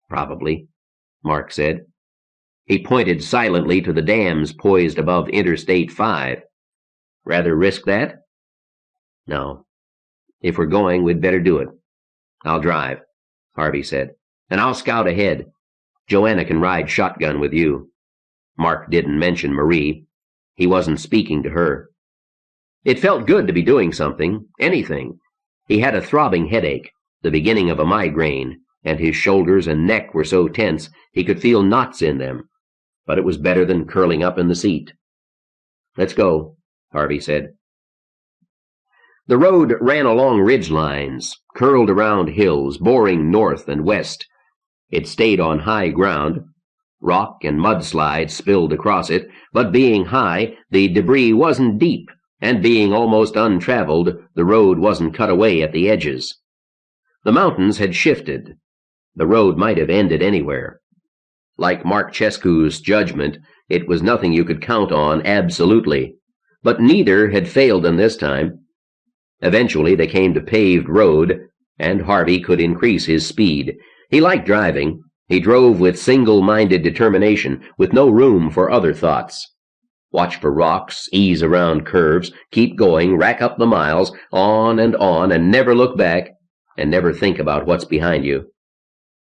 "Probably," Mark said. He pointed silently to the dams poised above Interstate 5. "Rather risk that?" "No. If we're going, we'd better do it." "I'll drive," Harvey said. "And I'll scout ahead. Joanna can ride shotgun with you." Mark didn't mention Marie. He wasn't speaking to her. It felt good to be doing something, anything. He had a throbbing headache, the beginning of a migraine, and his shoulders and neck were so tense he could feel knots in them. But it was better than curling up in the seat. "Let's go," Harvey said. The road ran along ridge lines, curled around hills, boring north and west. It stayed on high ground. Rock and mudslides spilled across it, but being high, the debris wasn't deep, and being almost untraveled, the road wasn't cut away at the edges. The mountains had shifted. The road might have ended anywhere. Like Mark Chesku's judgment, it was nothing you could count on absolutely, but neither had failed them this time. Eventually they came to paved road, and Harvey could increase his speed. He liked driving. He drove with single-minded determination, with no room for other thoughts. Watch for rocks, ease around curves, keep going, rack up the miles, on, and never look back, and never think about what's behind you.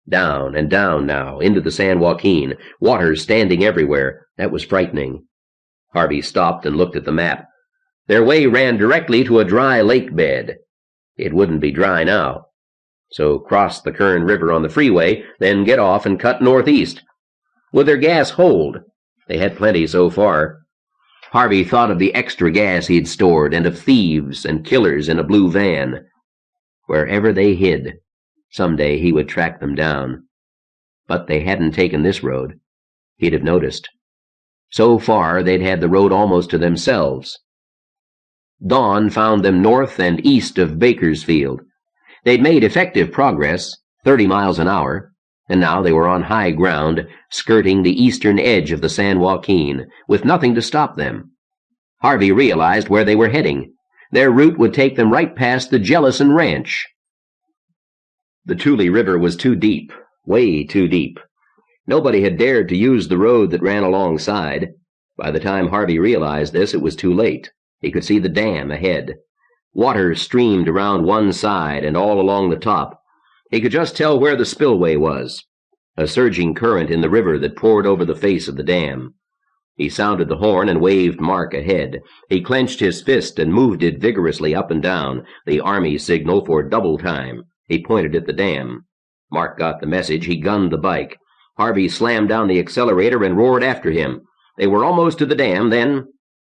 Down and down now, into the San Joaquin, water standing everywhere. That was frightening. Harvey stopped and looked at the map. Their way ran directly to a dry lake bed. It wouldn't be dry now. So cross the Kern River on the freeway, then get off and cut northeast. Would their gas hold? They had plenty so far. Harvey thought of the extra gas he'd stored, and of thieves and killers in a blue van. Wherever they hid, someday he would track them down. But they hadn't taken this road. He'd have noticed. So far, they'd had the road almost to themselves. Dawn found them north and east of Bakersfield. They'd made effective progress, 30 miles an hour, and now they were on high ground, skirting the eastern edge of the San Joaquin, with nothing to stop them. Harvey realized where they were heading. Their route would take them right past the Jellison Ranch. The Tule River was too deep, way too deep. Nobody had dared to use the road that ran alongside. By the time Harvey realized this, it was too late. He could see the dam ahead. Water streamed around one side and all along the top. He could just tell where the spillway was, a surging current in the river that poured over the face of the dam. He sounded the horn and waved Mark ahead. He clenched his fist and moved it vigorously up and down, the Army signal for double time. He pointed at the dam. Mark got the message. He gunned the bike. Harvey slammed down the accelerator and roared after him. They were almost to the dam, then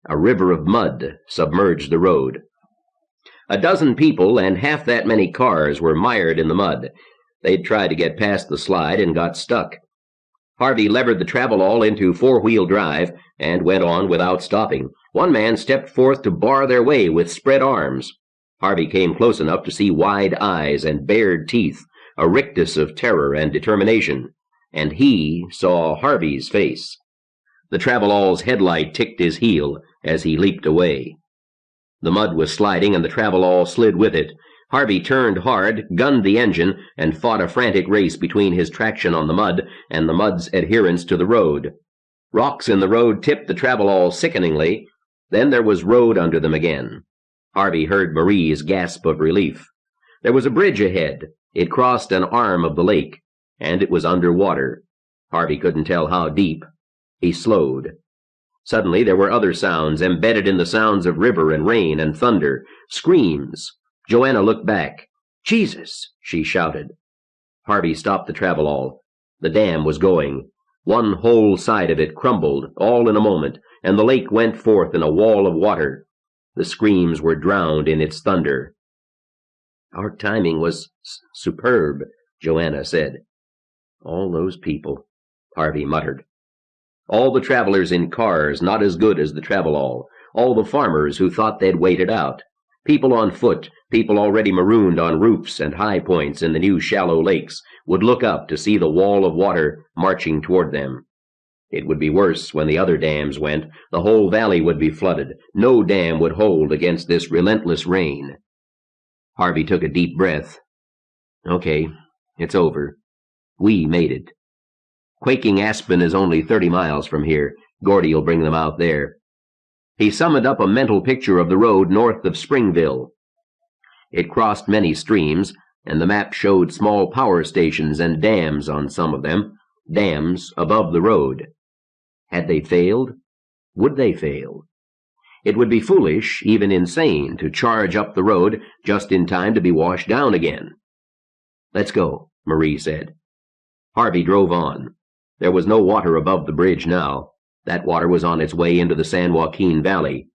a river of mud submerged the road. A dozen people and half that many cars were mired in the mud. They'd tried to get past the slide and got stuck. Harvey levered the travel-all into four-wheel drive and went on without stopping. One man stepped forth to bar their way with spread arms. Harvey came close enough to see wide eyes and bared teeth, a rictus of terror and determination. And he saw Harvey's face. The travel-all's headlight ticked his heel as he leaped away. The mud was sliding, and the travel-all slid with it. Harvey turned hard, gunned the engine, and fought a frantic race between his traction on the mud and the mud's adherence to the road. Rocks in the road tipped the travel-all sickeningly. Then there was road under them again. Harvey heard Marie's gasp of relief. There was a bridge ahead. It crossed an arm of the lake, and it was under water. Harvey couldn't tell how deep. He slowed. Suddenly there were other sounds, embedded in the sounds of river and rain and thunder. Screams. Joanna looked back. "Jesus!" she shouted. Harvey stopped the travelall. The dam was going. One whole side of it crumbled, all in a moment, and the lake went forth in a wall of water. The screams were drowned in its thunder. "Our timing was superb," Joanna said. "All those people," Harvey muttered. All the travelers in cars not as good as the travelall. All the farmers who thought they'd wait it out. People on foot, people already marooned on roofs and high points in the new shallow lakes, would look up to see the wall of water marching toward them. It would be worse when the other dams went. The whole valley would be flooded. No dam would hold against this relentless rain. Harvey took a deep breath. "Okay, it's over. We made it. Quaking Aspen is only 30 miles from here. Gordy'll bring them out there." He summoned up a mental picture of the road north of Springville. It crossed many streams, and the map showed small power stations and dams on some of them, dams above the road. Had they failed? Would they fail? It would be foolish, even insane, to charge up the road just in time to be washed down again. "Let's go," Marie said. Harvey drove on. There was no water above the bridge now. That water was on its way into the San Joaquin Valley.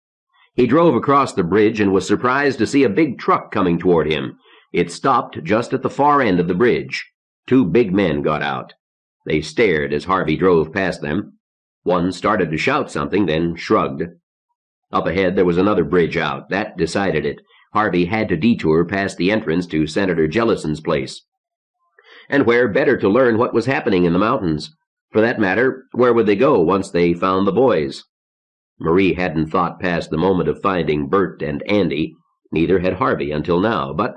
He drove across the bridge and was surprised to see a big truck coming toward him. It stopped just at the far end of the bridge. Two big men got out. They stared as Harvey drove past them. One started to shout something, then shrugged. Up ahead there was another bridge out. That decided it. Harvey had to detour past the entrance to Senator Jellison's place. And where better to learn what was happening in the mountains? For that matter, where would they go once they found the boys? Marie hadn't thought past the moment of finding Bert and Andy. Neither had Harvey until now, but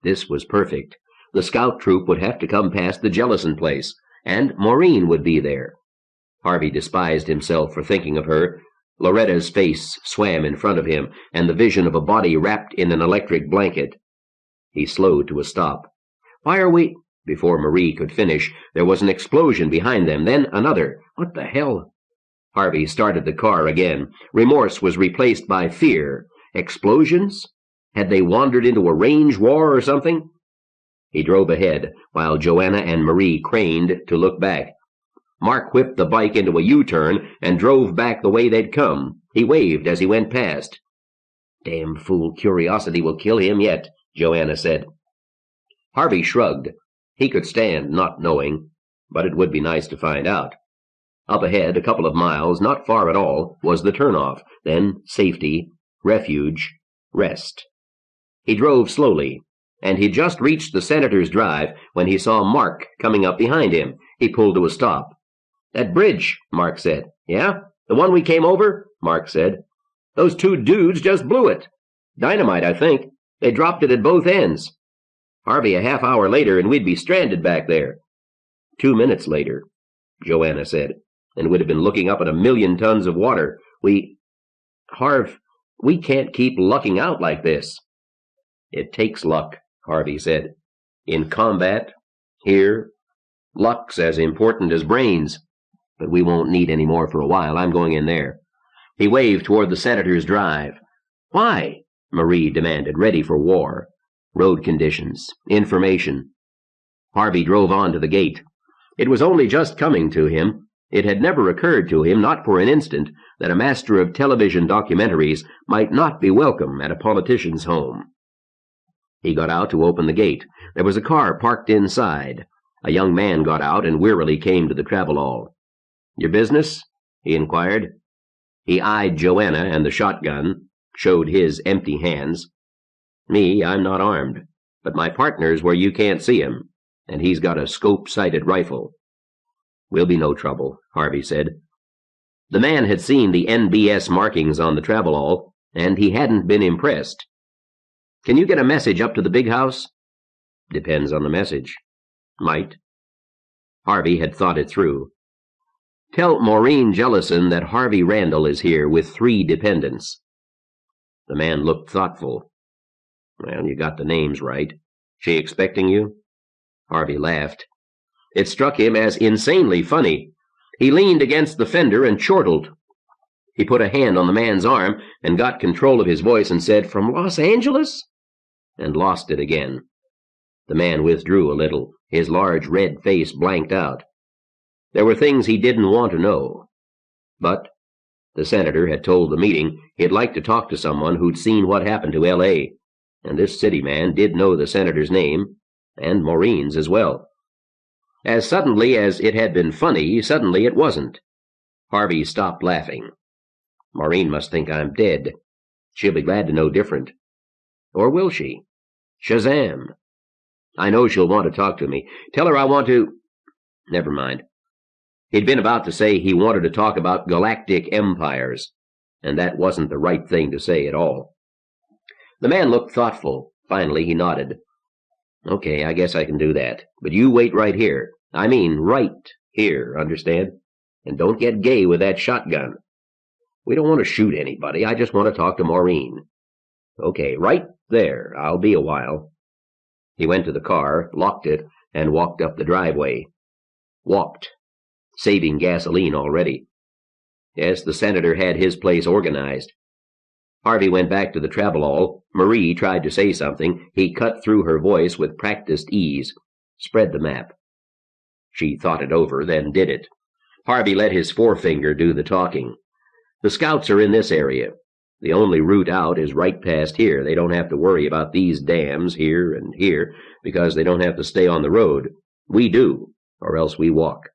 this was perfect. The scout troop would have to come past the Jellison place, and Maureen would be there. Harvey despised himself for thinking of her. Loretta's face swam in front of him, and the vision of a body wrapped in an electric blanket. He slowed to a stop. "Why are we—" Before Marie could finish, there was an explosion behind them, then another. "What the hell?" Harvey started the car again. Remorse was replaced by fear. Explosions? Had they wandered into a range war or something? He drove ahead, while Joanna and Marie craned to look back. Mark whipped the bike into a U-turn and drove back the way they'd come. He waved as he went past. "Damn fool curiosity will kill him yet," Joanna said. Harvey shrugged. He could stand not knowing, but it would be nice to find out. Up ahead, a couple of miles, not far at all, was the turnoff, then safety, refuge, rest. He drove slowly, and he'd just reached the Senator's Drive when he saw Mark coming up behind him. He pulled to a stop. "That bridge," Mark said. "Yeah? The one we came over?" Mark said. "Those two dudes just blew it. Dynamite, I think. They dropped it at both ends. Harvey, a half hour later, and we'd be stranded back there." 2 minutes later, Joanna said, "and we'd have been looking up at 1,000,000 tons of water. Harv, we can't keep lucking out like this." "It takes luck," Harvey said. "In combat, here, luck's as important as brains. But we won't need any more for a while. I'm going in there." He waved toward the Senator's Drive. "Why?" Marie demanded, ready for war. "Road conditions. Information." Harvey drove on to the gate. It was only just coming to him. It had never occurred to him, not for an instant, that a master of television documentaries might not be welcome at a politician's home. He got out to open the gate. There was a car parked inside. A young man got out and wearily came to the travelall. "Your business?" he inquired. He eyed Joanna and the shotgun, showed his empty hands. "Me, I'm not armed, but my partner's where you can't see him, and he's got a scope-sighted rifle." "Will be no trouble," Harvey said. The man had seen the NBS markings on the travelall, and he hadn't been impressed. "Can you get a message up to the big house?" "Depends on the message." "Might." Harvey had thought it through. "Tell Maureen Jellison that Harvey Randall is here with 3 dependents." The man looked thoughtful. Well, you got the names right. She expecting you? Harvey laughed. It struck him as insanely funny. He leaned against the fender and chortled. He put a hand on the man's arm and got control of his voice and said, "From Los Angeles?" and lost it again. The man withdrew a little. His large red face blanked out. There were things he didn't want to know. But the senator had told the meeting he'd like to talk to someone who'd seen what happened to L.A., and this city man did know the senator's name, and Maureen's as well. As suddenly as it had been funny, suddenly it wasn't. Harvey stopped laughing. Maureen must think I'm dead. She'll be glad to know different. Or will she? Shazam! I know she'll want to talk to me. Tell her I want to... Never mind. He'd been about to say he wanted to talk about galactic empires, and that wasn't the right thing to say at all. The man looked thoughtful. Finally, he nodded. Okay, I guess I can do that. But you wait right here. I mean, right here, understand? And don't get gay with that shotgun. We don't want to shoot anybody. I just want to talk to Maureen. Okay, right there. I'll be a while. He went to the car, locked it, and walked up the driveway. Walked, saving gasoline already. Yes, the senator had his place organized. Harvey went back to the travelall. Marie tried to say something. He cut through her voice with practiced ease. Spread the map. She thought it over, then did it. Harvey let his forefinger do the talking. The scouts are in this area. The only route out is right past here. They don't have to worry about these dams here and here because they don't have to stay on the road. We do, or else we walk.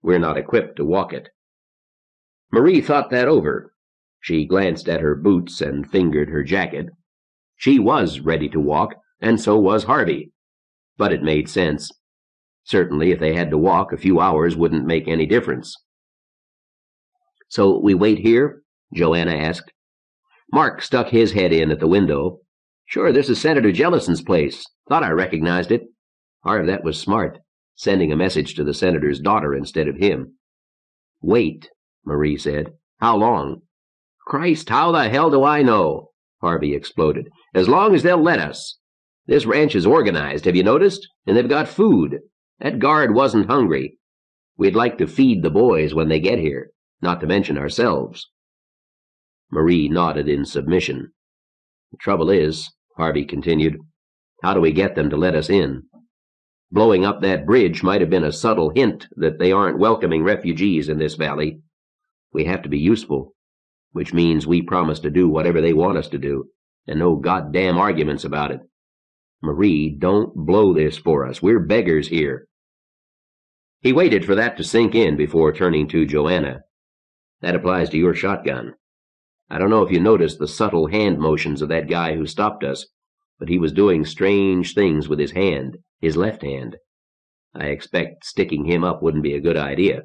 We're not equipped to walk it. Marie thought that over. She glanced at her boots and fingered her jacket. She was ready to walk, and so was Harvey. But it made sense. Certainly, if they had to walk, a few hours wouldn't make any difference. So we wait here? Joanna asked. Mark stuck his head in at the window. Sure, this is Senator Jellison's place. Thought I recognized it. Harv, that was smart, sending a message to the senator's daughter instead of him. Wait, Marie said. How long? Christ, how the hell do I know? Harvey exploded. As long as they'll let us. This ranch is organized, have you noticed? And they've got food. That guard wasn't hungry. We'd like to feed the boys when they get here, not to mention ourselves. Marie nodded in submission. The trouble is, Harvey continued, how do we get them to let us in? Blowing up that bridge might have been a subtle hint that they aren't welcoming refugees in this valley. We have to be useful, which means we promise to do whatever they want us to do, and no goddamn arguments about it. Marie, don't blow this for us. We're beggars here. He waited for that to sink in before turning to Joanna. That applies to your shotgun. I don't know if you noticed the subtle hand motions of that guy who stopped us, but he was doing strange things with his hand, his left hand. I expect sticking him up wouldn't be a good idea.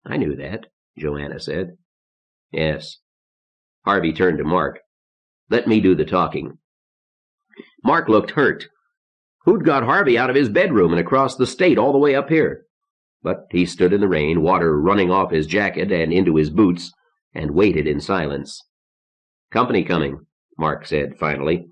I knew that, Joanna said. Yes. Harvey turned to Mark. Let me do the talking. Mark looked hurt. Who'd got Harvey out of his bedroom and across the state all the way up here? But he stood in the rain, water running off his jacket and into his boots, and waited in silence. Company coming, Mark said finally.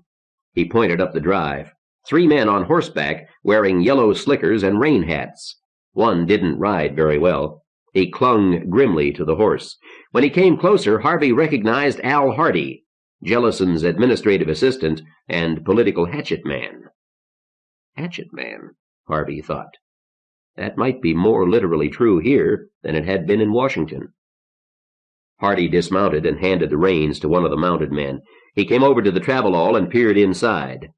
He pointed up the drive. 3 men on horseback wearing yellow slickers and rain hats. One didn't ride very well. He clung grimly to the horse. When he came closer, Harvey recognized Al Hardy, Jellison's administrative assistant and political hatchet man. Hatchet man, Harvey thought. That might be more literally true here than it had been in Washington. Hardy dismounted and handed the reins to one of the mounted men. He came over to the travelall and peered inside.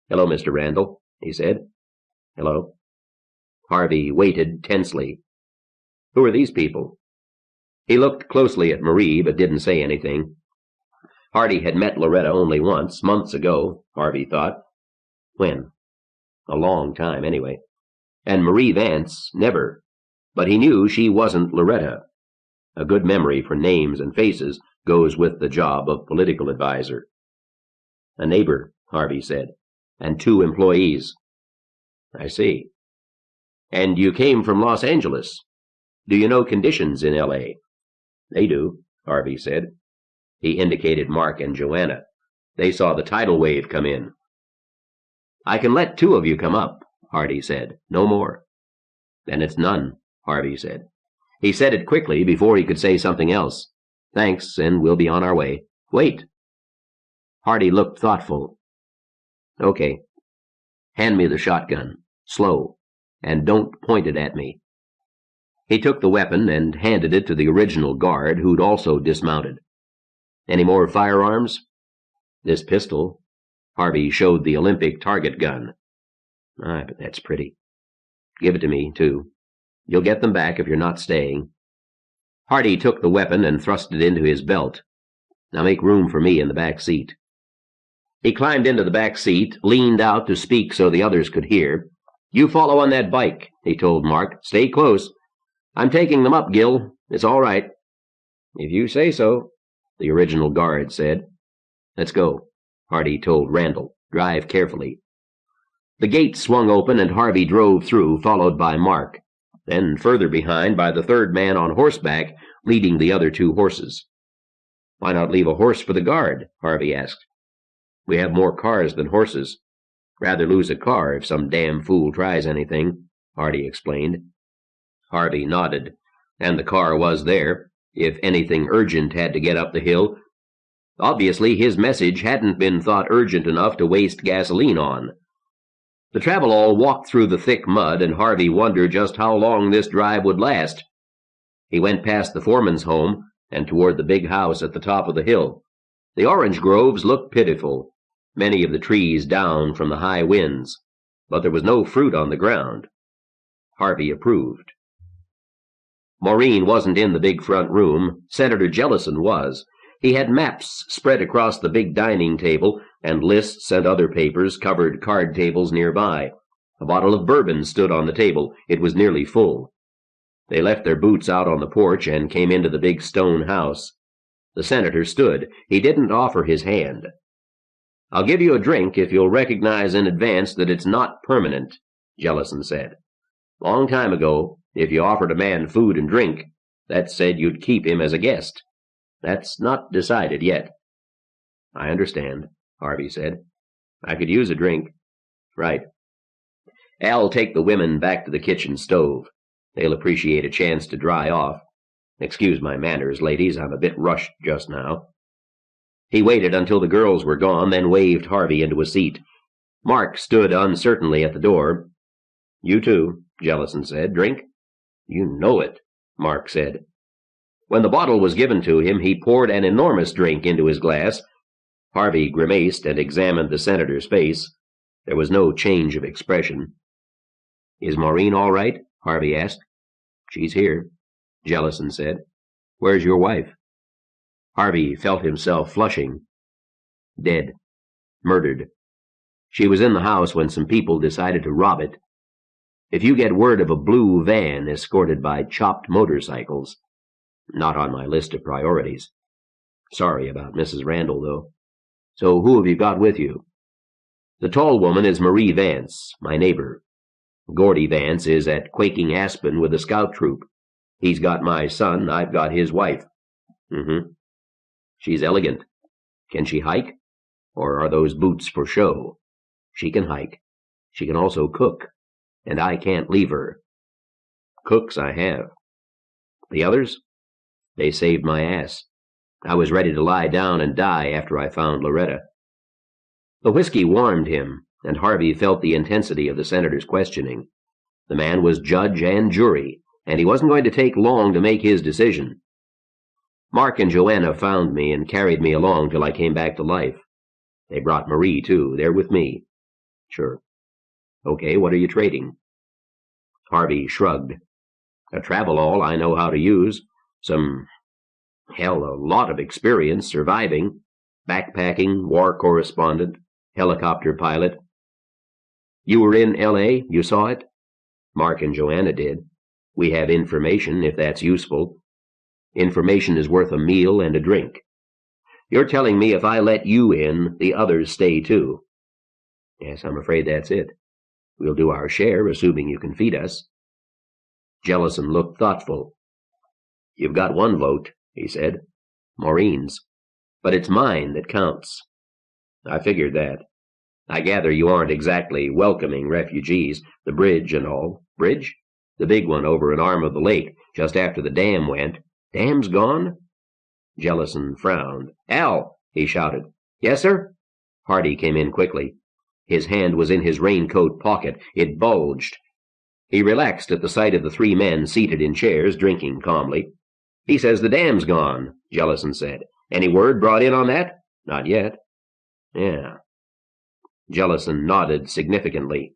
Hello, Mr. Randall, he said. Hello. Harvey waited tensely. Who are these people? He looked closely at Marie, but didn't say anything. Hardy had met Loretta only once, months ago, Harvey thought. When? A long time, anyway. And Marie Vance, never. But he knew she wasn't Loretta. A good memory for names and faces goes with the job of political advisor. A neighbor, Harvey said, and 2 employees. I see. And you came from Los Angeles. Do you know conditions in L.A.? They do, Harvey said. He indicated Mark and Joanna. They saw the tidal wave come in. "I can let 2 of you come up," Hardy said. "No more." "Then it's none," Harvey said. He said it quickly before he could say something else. "Thanks, and we'll be on our way." "Wait." Hardy looked thoughtful. "Okay. Hand me the shotgun. Slow. And don't point it at me." He took the weapon and handed it to the original guard, who'd also dismounted. "Any more firearms?" "This pistol." Harvey showed the Olympic target gun. But that's pretty. "Give it to me, too. You'll get them back if you're not staying." Hardy took the weapon and thrust it into his belt. "Now make room for me in the back seat." He climbed into the back seat, leaned out to speak so the others could hear. "You follow on that bike," he told Mark. "Stay close. I'm taking them up, Gil. It's all right." "If you say so," the original guard said. "Let's go," Hardy told Randall. "Drive carefully." The gate swung open and Harvey drove through, followed by Mark, then further behind by the 3rd man on horseback, leading the other 2 horses. "Why not leave a horse for the guard?" Harvey asked. "We have more cars than horses. Rather lose a car if some damn fool tries anything," Hardy explained. Harvey nodded, and the car was there, if anything urgent had to get up the hill. Obviously, his message hadn't been thought urgent enough to waste gasoline on. The travel-all walked through the thick mud, and Harvey wondered just how long this drive would last. He went past the foreman's home and toward the big house at the top of the hill. The orange groves looked pitiful, many of the trees down from the high winds, but there was no fruit on the ground. Harvey approved. Maureen wasn't in the big front room. Senator Jellison was. He had maps spread across the big dining table, and lists and other papers covered card tables nearby. A bottle of bourbon stood on the table. It was nearly full. They left their boots out on the porch and came into the big stone house. The senator stood. He didn't offer his hand. "I'll give you a drink if you'll recognize in advance that it's not permanent," Jellison said. "Long time ago, if you offered a man food and drink, that said you'd keep him as a guest. That's not decided yet." "I understand," Harvey said. "I could use a drink." "Right. Al, take the women back to the kitchen stove. They'll appreciate a chance to dry off. Excuse my manners, ladies. I'm a bit rushed just now." He waited until the girls were gone, then waved Harvey into a seat. Mark stood uncertainly at the door. "You too," Jellison said. "Drink?" "You know it," Mark said. When the bottle was given to him, he poured an enormous drink into his glass. Harvey grimaced and examined the senator's face. There was no change of expression. "Is Maureen all right?" Harvey asked. "She's here," Jellison said. "Where's your wife?" Harvey felt himself flushing. "Dead. Murdered. She was in the house when some people decided to rob it. If you get word of a blue van escorted by chopped motorcycles, not on my list of priorities. Sorry about Mrs. Randall, though. So who have you got with you?" "The tall woman is Marie Vance, my neighbor. Gordy Vance is at Quaking Aspen with a scout troop. He's got my son, I've got his wife." "She's elegant. Can she hike? Or are those boots for show?" "She can hike. She can also cook. And I can't leave her." "Cooks I have." "The others?" "They saved my ass. I was ready to lie down and die after I found Loretta." The whiskey warmed him, and Harvey felt the intensity of the senator's questioning. The man was judge and jury, and he wasn't going to take long to make his decision. "Mark and Joanna found me and carried me along till I came back to life. They brought Marie, too. They're with me." "Sure. Okay, what are you trading?" Harvey shrugged. "A travel-all I know how to use. A lot of experience surviving. Backpacking, war correspondent, helicopter pilot." "You were in L.A.? You saw it?" "Mark and Joanna did. We have information, if that's useful." "Information is worth a meal and a drink. You're telling me if I let you in, the others stay too?" "Yes, I'm afraid that's it. We'll do our share, assuming you can feed us." Jellison looked thoughtful. "You've got one vote," he said. "Maureen's. But it's mine that counts." I figured that. I gather you aren't exactly welcoming refugees. The bridge and all. Bridge? The big one over an arm of the lake, just after the dam went. Dam's gone? Jellison frowned. Al, he shouted. Yes, sir? Hardy came in quickly. His hand was in his raincoat pocket. It bulged. He relaxed at the sight of the three men seated in chairs, drinking calmly. He says the dam's gone, Jellison said. Any word brought in on that? Not yet. Yeah. Jellison nodded significantly.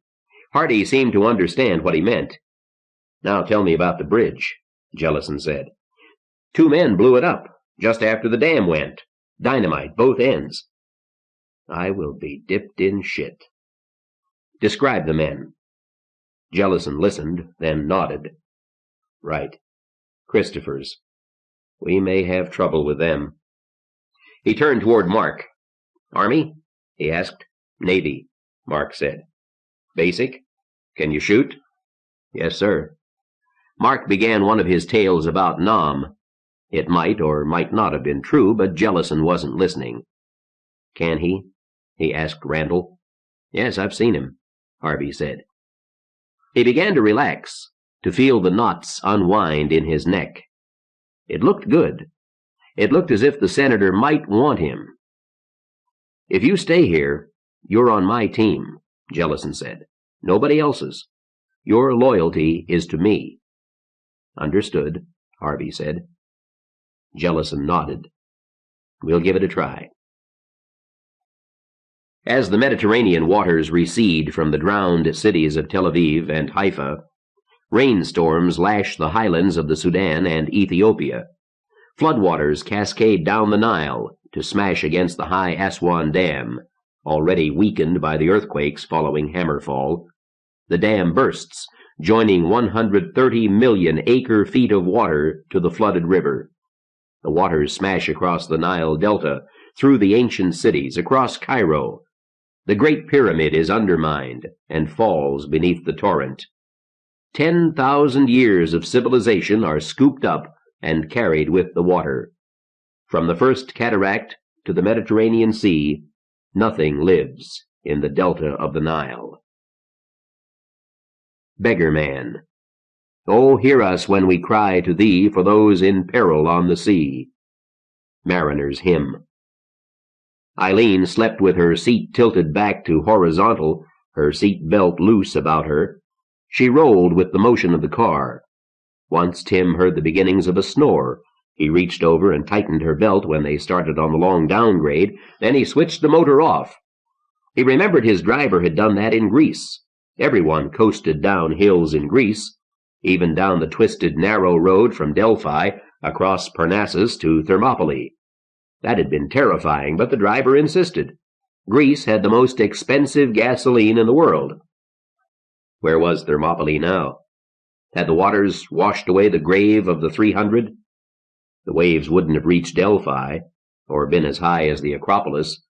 Hardy seemed to understand what he meant. Now tell me about the bridge, Jellison said. 2 men blew it up, just after the dam went. Dynamite, both ends. I will be dipped in shit. Describe the men. Jellison listened, then nodded. Right. Christopher's. We may have trouble with them. He turned toward Mark. Army? He asked. Navy, Mark said. Basic? Can you shoot? Yes, sir. Mark began one of his tales about Nam. It might or might not have been true, but Jellison wasn't listening. Can he? He asked Randall. Yes, I've seen him, Harvey said. He began to relax, to feel the knots unwind in his neck. It looked good. It looked as if the senator might want him. If you stay here, you're on my team, Jellison said. Nobody else's. Your loyalty is to me. Understood, Harvey said. Jellison nodded. We'll give it a try. As the Mediterranean waters recede from the drowned cities of Tel Aviv and Haifa, rainstorms lash the highlands of the Sudan and Ethiopia. Floodwaters cascade down the Nile to smash against the high Aswan Dam, already weakened by the earthquakes following Hammerfall. The dam bursts, joining 130 million acre-feet of water to the flooded river. The waters smash across the Nile Delta, through the ancient cities, across Cairo. The Great Pyramid is undermined and falls beneath the torrent. 10,000 years of civilization are scooped up and carried with the water. From the first cataract to the Mediterranean Sea, nothing lives in the delta of the Nile. Beggar Man. Oh, hear us when we cry to thee for those in peril on the sea. Mariner's Hymn. Eileen slept with her seat tilted back to horizontal, her seat belt loose about her. She rolled with the motion of the car. Once Tim heard the beginnings of a snore. He reached over and tightened her belt when they started on the long downgrade. Then he switched the motor off. He remembered his driver had done that in Greece. Everyone coasted down hills in Greece, even down the twisted, narrow road from Delphi across Parnassus to Thermopylae. That had been terrifying, but the driver insisted. Greece had the most expensive gasoline in the world. Where was Thermopylae now? Had the waters washed away the grave of the 300? The waves wouldn't have reached Delphi, or been as high as the Acropolis.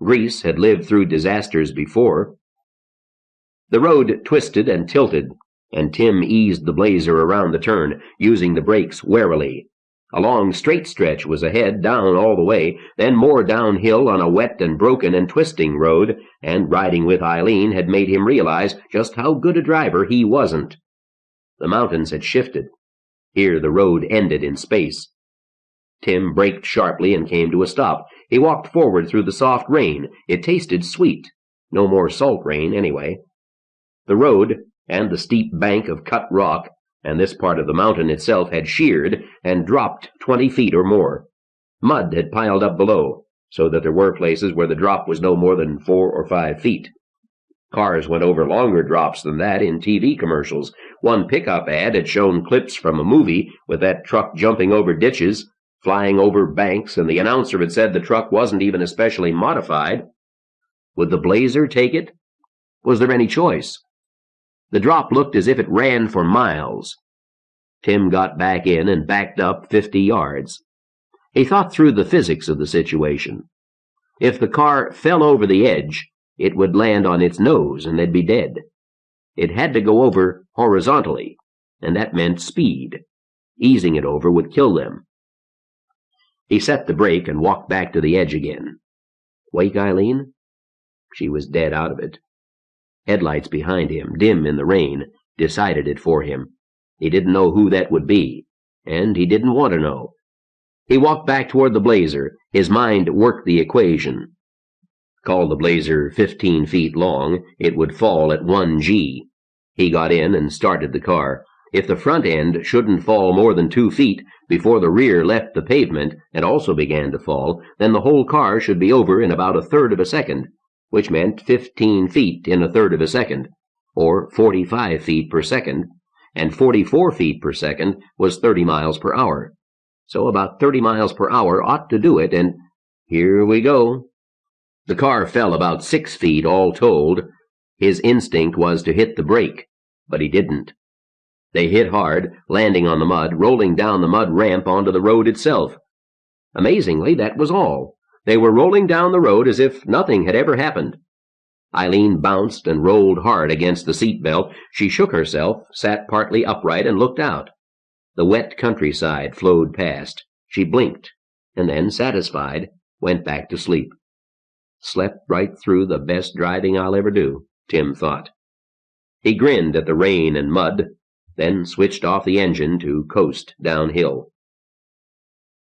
Greece had lived through disasters before. The road twisted and tilted, and Tim eased the Blazer around the turn, using the brakes warily. A long straight stretch was ahead, down all the way, then more downhill on a wet and broken and twisting road, and riding with Eileen had made him realize just how good a driver he wasn't. The mountains had shifted. Here the road ended in space. Tim braked sharply and came to a stop. He walked forward through the soft rain. It tasted sweet. No more salt rain, anyway. The road, and the steep bank of cut rock, and this part of the mountain itself had sheared and dropped 20 feet or more. Mud had piled up below, so that there were places where the drop was no more than 4 or 5 feet. Cars went over longer drops than that in TV commercials. One pickup ad had shown clips from a movie with that truck jumping over ditches, flying over banks, and the announcer had said the truck wasn't even especially modified. Would the Blazer take it? Was there any choice? The drop looked as if it ran for miles. Tim got back in and backed up 50 yards. He thought through the physics of the situation. If the car fell over the edge, it would land on its nose and they'd be dead. It had to go over horizontally, and that meant speed. Easing it over would kill them. He set the brake and walked back to the edge again. Wake Eileen? She was dead out of it. Headlights behind him, dim in the rain, decided it for him. He didn't know who that would be, and he didn't want to know. He walked back toward the Blazer. His mind worked the equation. Call the Blazer 15 feet long, it would fall at 1 G. He got in and started the car. If the front end shouldn't fall more than 2 feet before the rear left the pavement and also began to fall, then the whole car should be over in about 1/3 of a second, which meant 15 feet in 1/3 of a second, or 45 feet per second, and 44 feet per second was 30 miles per hour. So about 30 miles per hour ought to do it, and here we go. The car fell about 6 feet all told. His instinct was to hit the brake, but he didn't. They hit hard, landing on the mud, rolling down the mud ramp onto the road itself. Amazingly, that was all. They were rolling down the road as if nothing had ever happened. Eileen bounced and rolled hard against the seat belt. She shook herself, sat partly upright, and looked out. The wet countryside flowed past. She blinked, and then, satisfied, went back to sleep. Slept right through the best driving I'll ever do, Tim thought. He grinned at the rain and mud, then switched off the engine to coast downhill.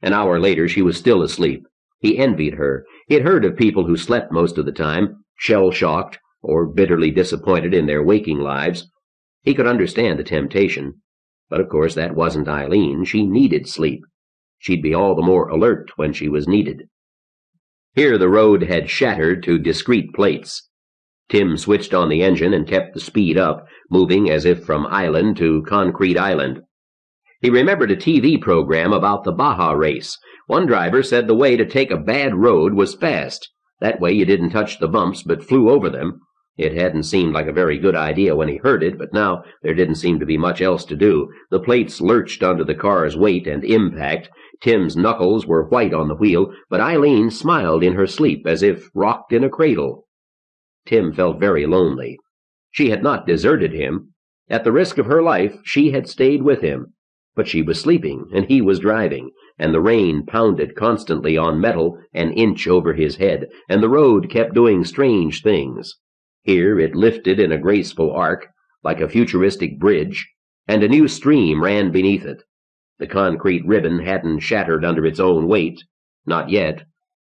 An hour later, she was still asleep. He envied her. He had heard of people who slept most of the time, shell-shocked or bitterly disappointed in their waking lives. He could understand the temptation. But of course that wasn't Eileen. She needed sleep. She'd be all the more alert when she was needed. Here the road had shattered to discrete plates. Tim switched on the engine and kept the speed up, moving as if from island to concrete island. He remembered a TV program about the Baja race. One driver said the way to take a bad road was fast. That way you didn't touch the bumps but flew over them. It hadn't seemed like a very good idea when he heard it, but now there didn't seem to be much else to do. The plates lurched under the car's weight and impact. Tim's knuckles were white on the wheel, but Eileen smiled in her sleep as if rocked in a cradle. Tim felt very lonely. She had not deserted him. At the risk of her life, she had stayed with him. But she was sleeping, and he was driving, and the rain pounded constantly on metal an inch over his head, and the road kept doing strange things. Here it lifted in a graceful arc, like a futuristic bridge, and a new stream ran beneath it. The concrete ribbon hadn't shattered under its own weight, not yet,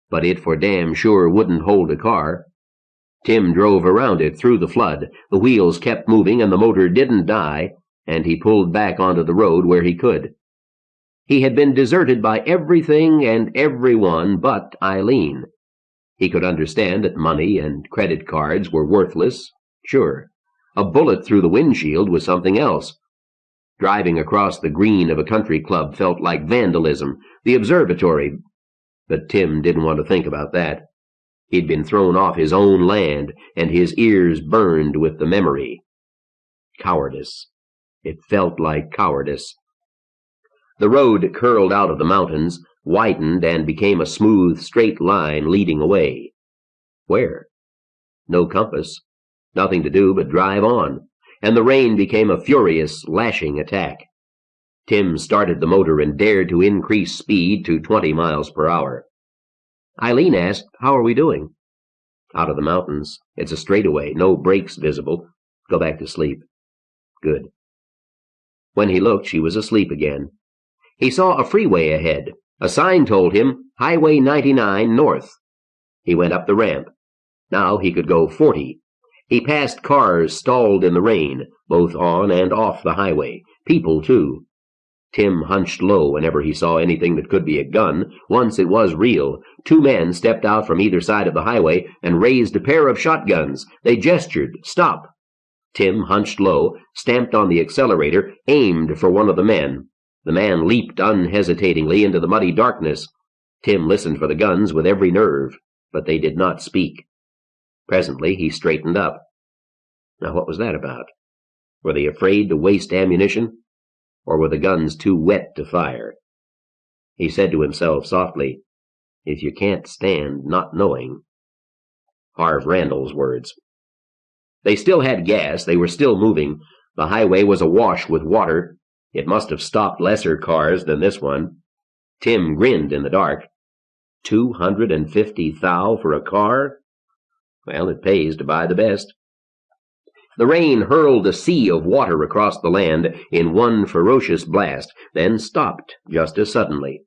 but it for damn sure wouldn't hold a car. Tim drove around it through the flood. The wheels kept moving and the motor didn't die, and he pulled back onto the road where he could. He had been deserted by everything and everyone but Eileen. He could understand that money and credit cards were worthless, sure. A bullet through the windshield was something else. Driving across the green of a country club felt like vandalism. The observatory. But Tim didn't want to think about that. He'd been thrown off his own land, and his ears burned with the memory. Cowardice. It felt like cowardice. The road curled out of the mountains, widened, and became a smooth, straight line leading away. Where? No compass. Nothing to do but drive on. And the rain became a furious, lashing attack. Tim started the motor and dared to increase speed to 20 miles per hour. Eileen asked, "How are we doing?" "Out of the mountains. It's a straightaway, no brakes visible. Go back to sleep." "Good." When he looked, she was asleep again. He saw a freeway ahead. A sign told him, Highway 99 north. He went up the ramp. Now he could go 40. He passed cars stalled in the rain, both on and off the highway. People, too. Tim hunched low whenever he saw anything that could be a gun. Once it was real. 2 men stepped out from either side of the highway and raised a pair of shotguns. They gestured, "Stop." Tim hunched low, stamped on the accelerator, aimed for one of the men. The man leaped unhesitatingly into the muddy darkness. Tim listened for the guns with every nerve, but they did not speak. Presently he straightened up. Now what was that about? Were they afraid to waste ammunition? Or were the guns too wet to fire? He said to himself softly, "If you can't stand not knowing." Harv Randall's words. They still had gas. They were still moving. The highway was awash with water. It must have stopped lesser cars than this one. Tim grinned in the dark. $250 thou for a car? Well, it pays to buy the best. The rain hurled a sea of water across the land in one ferocious blast, then stopped just as suddenly.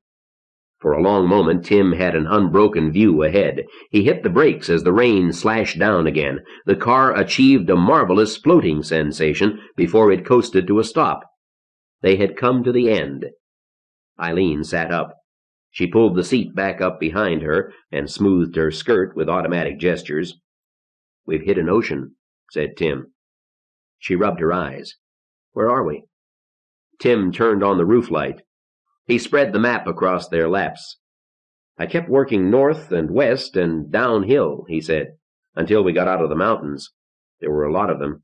For a long moment, Tim had an unbroken view ahead. He hit the brakes as the rain slashed down again. The car achieved a marvelous floating sensation before it coasted to a stop. They had come to the end. Eileen sat up. She pulled the seat back up behind her and smoothed her skirt with automatic gestures. "We've hit an ocean," said Tim. She rubbed her eyes. "Where are we?" Tim turned on the roof light. He spread the map across their laps. "I kept working north and west and downhill," he said, "until we got out of the mountains. There were a lot of them.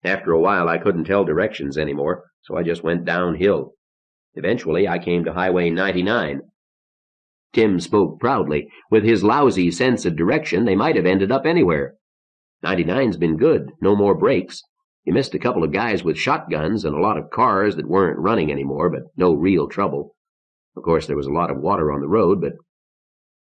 After a while I couldn't tell directions anymore, so I just went downhill. Eventually I came to Highway 99. Tim spoke proudly. With his lousy sense of direction, they might have ended up anywhere. 99's been good, no more breaks. You missed a couple of guys with shotguns and a lot of cars that weren't running anymore, but no real trouble. Of course, there was a lot of water on the road, but—"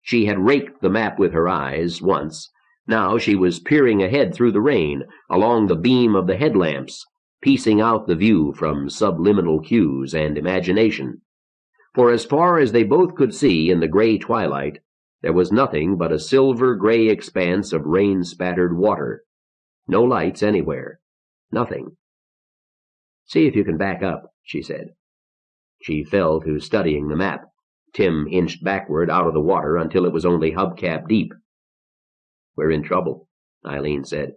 She had raked the map with her eyes once. Now she was peering ahead through the rain, along the beam of the headlamps, piecing out the view from subliminal cues and imagination. For as far as they both could see in the gray twilight, there was nothing but a silver-gray expanse of rain-spattered water. No lights anywhere. Nothing. "See if you can back up," she said. She fell to studying the map. Tim inched backward out of the water until it was only hubcap deep. "We're in trouble," Eileen said.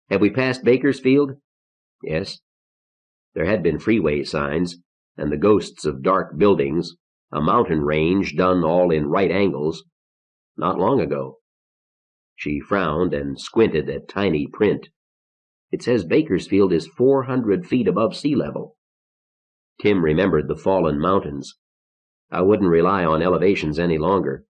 "Have we passed Bakersfield?" "Yes." There had been freeway signs, and the ghosts of dark buildings, a mountain range done all in right angles. Not long ago. She frowned and squinted at tiny print. "It says Bakersfield is 400 feet above sea level." Tim remembered the fallen mountains. "I wouldn't rely on elevations any longer.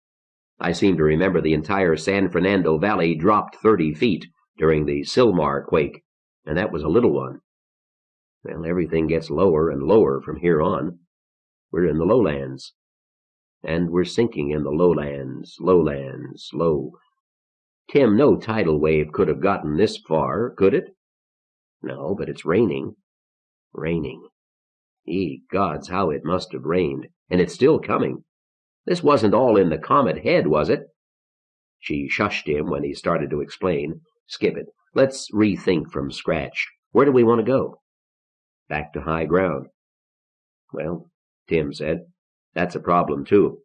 I seem to remember the entire San Fernando Valley dropped 30 feet during the Sylmar quake, and that was a little one. Well, everything gets lower and lower from here on. We're in the lowlands. And we're sinking in the lowlands, low. Tim, no tidal wave could have gotten this far, could it?" "No, but it's raining." Raining. Ye gods, how it must have rained. And it's still coming. This wasn't all in the comet head, was it? She shushed him when he started to explain. "Skip it. Let's rethink from scratch. Where do we want to go?" "Back to high ground." "Well," Tim said, "that's a problem, too.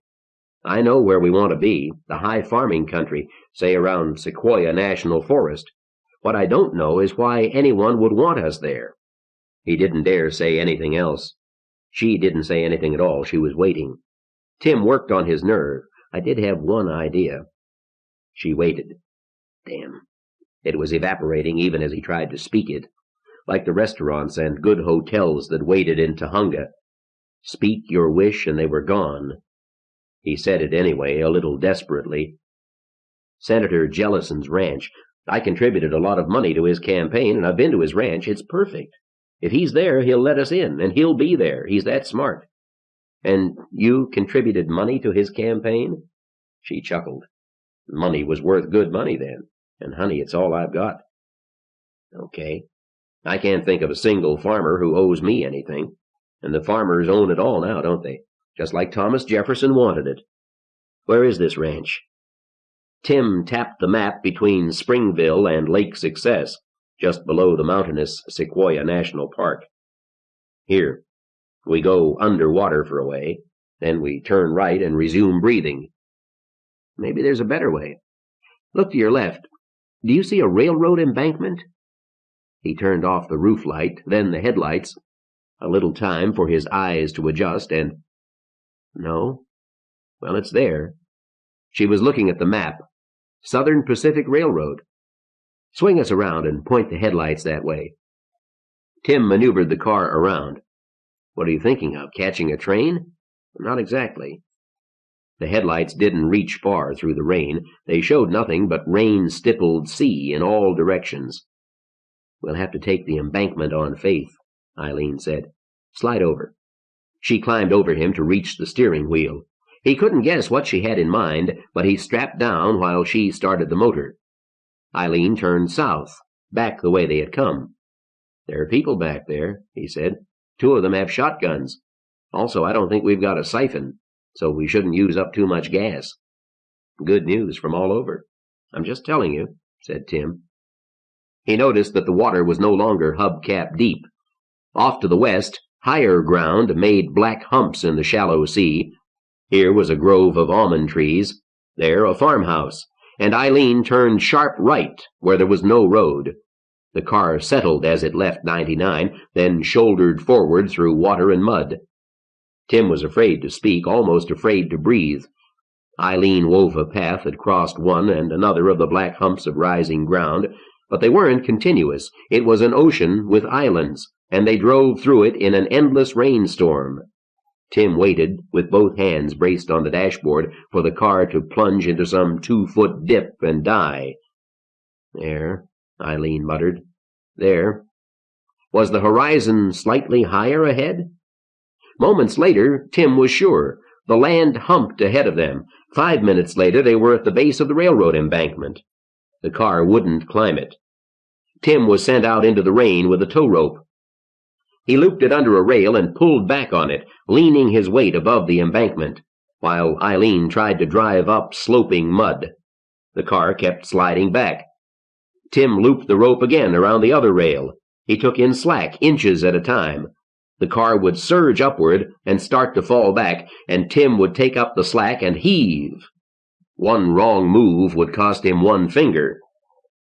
I know where we want to be, the high farming country, say around Sequoia National Forest. What I don't know is why anyone would want us there." He didn't dare say anything else. She didn't say anything at all. She was waiting. Tim worked on his nerve. "I did have one idea." She waited. Damn. It was evaporating even as he tried to speak it, like the restaurants and good hotels that waited in Tahunga. Speak your wish and they were gone. He said it anyway, a little desperately. "Senator Jellison's ranch. I contributed a lot of money to his campaign, and I've been to his ranch. It's perfect. If he's there, he'll let us in, and he'll be there. He's that smart." "And you contributed money to his campaign?" She chuckled. "Money was worth good money then. And, honey, it's all I've got." "Okay. I can't think of a single farmer who owes me anything. And the farmers own it all now, don't they? Just like Thomas Jefferson wanted it. Where is this ranch?" Tim tapped the map between Springville and Lake Success, just below the mountainous Sequoia National Park. "Here. We go underwater for a way. Then we turn right and resume breathing." "Maybe there's a better way. Look to your left. Do you see a railroad embankment?" He turned off the roof light, then the headlights. A little time for his eyes to adjust, and... No. Well, it's there. She was looking at the map. Southern Pacific Railroad. "Swing us around and point the headlights that way." Tim maneuvered the car around. "What are you thinking of, catching a train?" "Not exactly." The headlights didn't reach far through the rain. They showed nothing but rain-stippled sea in all directions. "We'll have to take the embankment on faith," Eileen said. "Slide over." She climbed over him to reach the steering wheel. He couldn't guess what she had in mind, but he strapped down while she started the motor. Eileen turned south, back the way they had come. "There are people back there," he said. "2 of them have shotguns. Also, I don't think we've got a siphon, so we shouldn't use up too much gas." "Good news from all over." "I'm just telling you," said Tim. He noticed that the water was no longer hubcap deep. Off to the west, higher ground made black humps in the shallow sea. Here was a grove of almond trees, there a farmhouse, and Eileen turned sharp right where there was no road. The car settled as it left 99, then shouldered forward through water and mud. Tim was afraid to speak, almost afraid to breathe. Eileen wove a path that crossed one and another of the black humps of rising ground, but they weren't continuous. It was an ocean with islands, and they drove through it in an endless rainstorm. Tim waited, with both hands braced on the dashboard, for the car to plunge into some 2-foot dip and die. "There," Eileen muttered. "There." Was the horizon slightly higher ahead? Moments later, Tim was sure. The land humped ahead of them. 5 minutes later, they were at the base of the railroad embankment. The car wouldn't climb it. Tim was sent out into the rain with a tow rope. He looped it under a rail and pulled back on it, leaning his weight above the embankment, while Eileen tried to drive up sloping mud. The car kept sliding back. Tim looped the rope again around the other rail. He took in slack, inches at a time. The car would surge upward and start to fall back, and Tim would take up the slack and heave. One wrong move would cost him 1 finger.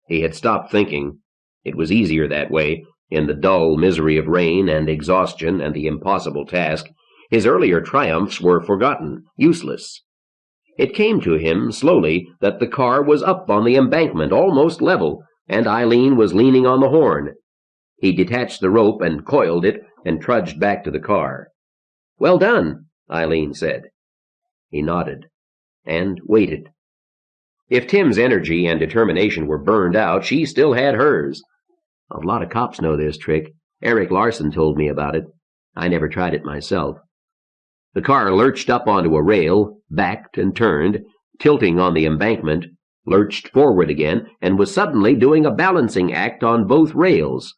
He had stopped thinking. It was easier that way. In the dull misery of rain and exhaustion and the impossible task, his earlier triumphs were forgotten, useless. It came to him, slowly, that the car was up on the embankment, almost level, and Eileen was leaning on the horn. He detached the rope and coiled it and trudged back to the car. "Well done," Eileen said. He nodded, and waited. If Tim's energy and determination were burned out, she still had hers. "A lot of cops know this trick. Eric Larson told me about it. I never tried it myself." The car lurched up onto a rail, backed and turned, tilting on the embankment, lurched forward again, and was suddenly doing a balancing act on both rails.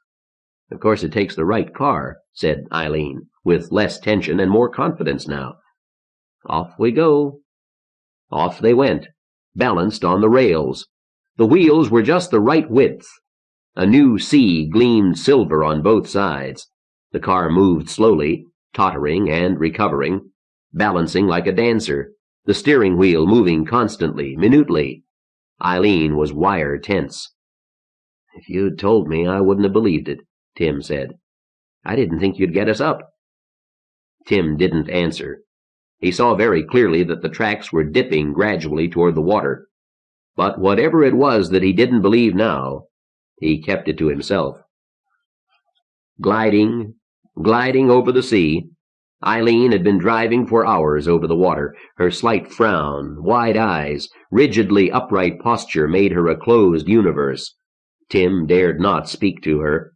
"Of course it takes the right car," said Eileen, with less tension and more confidence now. "Off we go." Off they went, balanced on the rails. The wheels were just the right width. A new sea gleamed silver on both sides. The car moved slowly, tottering and recovering, balancing like a dancer, the steering wheel moving constantly, minutely. Eileen was wire tense. "If you'd told me, I wouldn't have believed it," Tim said. "I didn't think you'd get us up." Tim didn't answer. He saw very clearly that the tracks were dipping gradually toward the water. But whatever it was that he didn't believe now, he kept it to himself. Gliding over the sea, Eileen had been driving for hours over the water. Her slight frown, wide eyes, rigidly upright posture made her a closed universe. Tim dared not speak to her.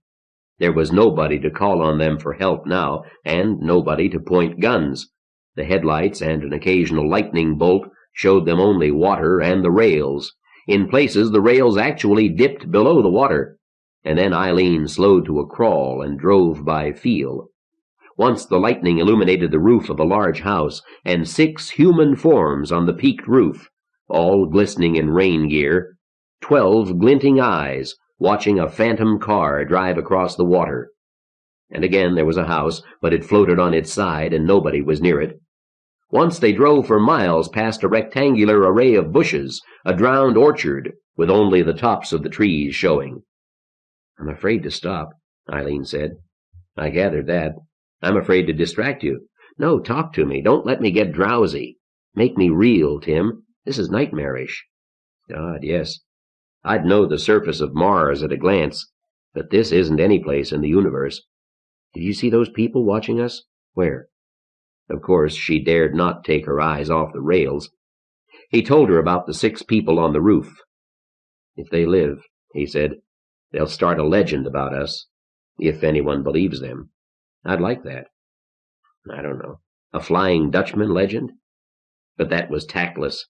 There was nobody to call on them for help now, and nobody to point guns. The headlights and an occasional lightning bolt showed them only water and the rails. In places, the rails actually dipped below the water, and then Eileen slowed to a crawl and drove by feel. Once the lightning illuminated the roof of a large house, and 6 human forms on the peaked roof, all glistening in rain gear, 12 glinting eyes watching a phantom car drive across the water. And again there was a house, but it floated on its side, and nobody was near it. Once they drove for miles past a rectangular array of bushes, a drowned orchard, with only the tops of the trees showing. "I'm afraid to stop," Eileen said. "I gathered that. I'm afraid to distract you." "No, talk to me. Don't let me get drowsy. Make me reel, Tim. This is nightmarish." "God, yes. I'd know the surface of Mars at a glance, but this isn't any place in the universe. Did you see those people watching us?" "Where?" Of course, she dared not take her eyes off the rails. He told her about the 6 people on the roof. "If they live," he said, "they'll start a legend about us, if anyone believes them. I'd like that. I don't know, a Flying Dutchman legend?" But that was tactless.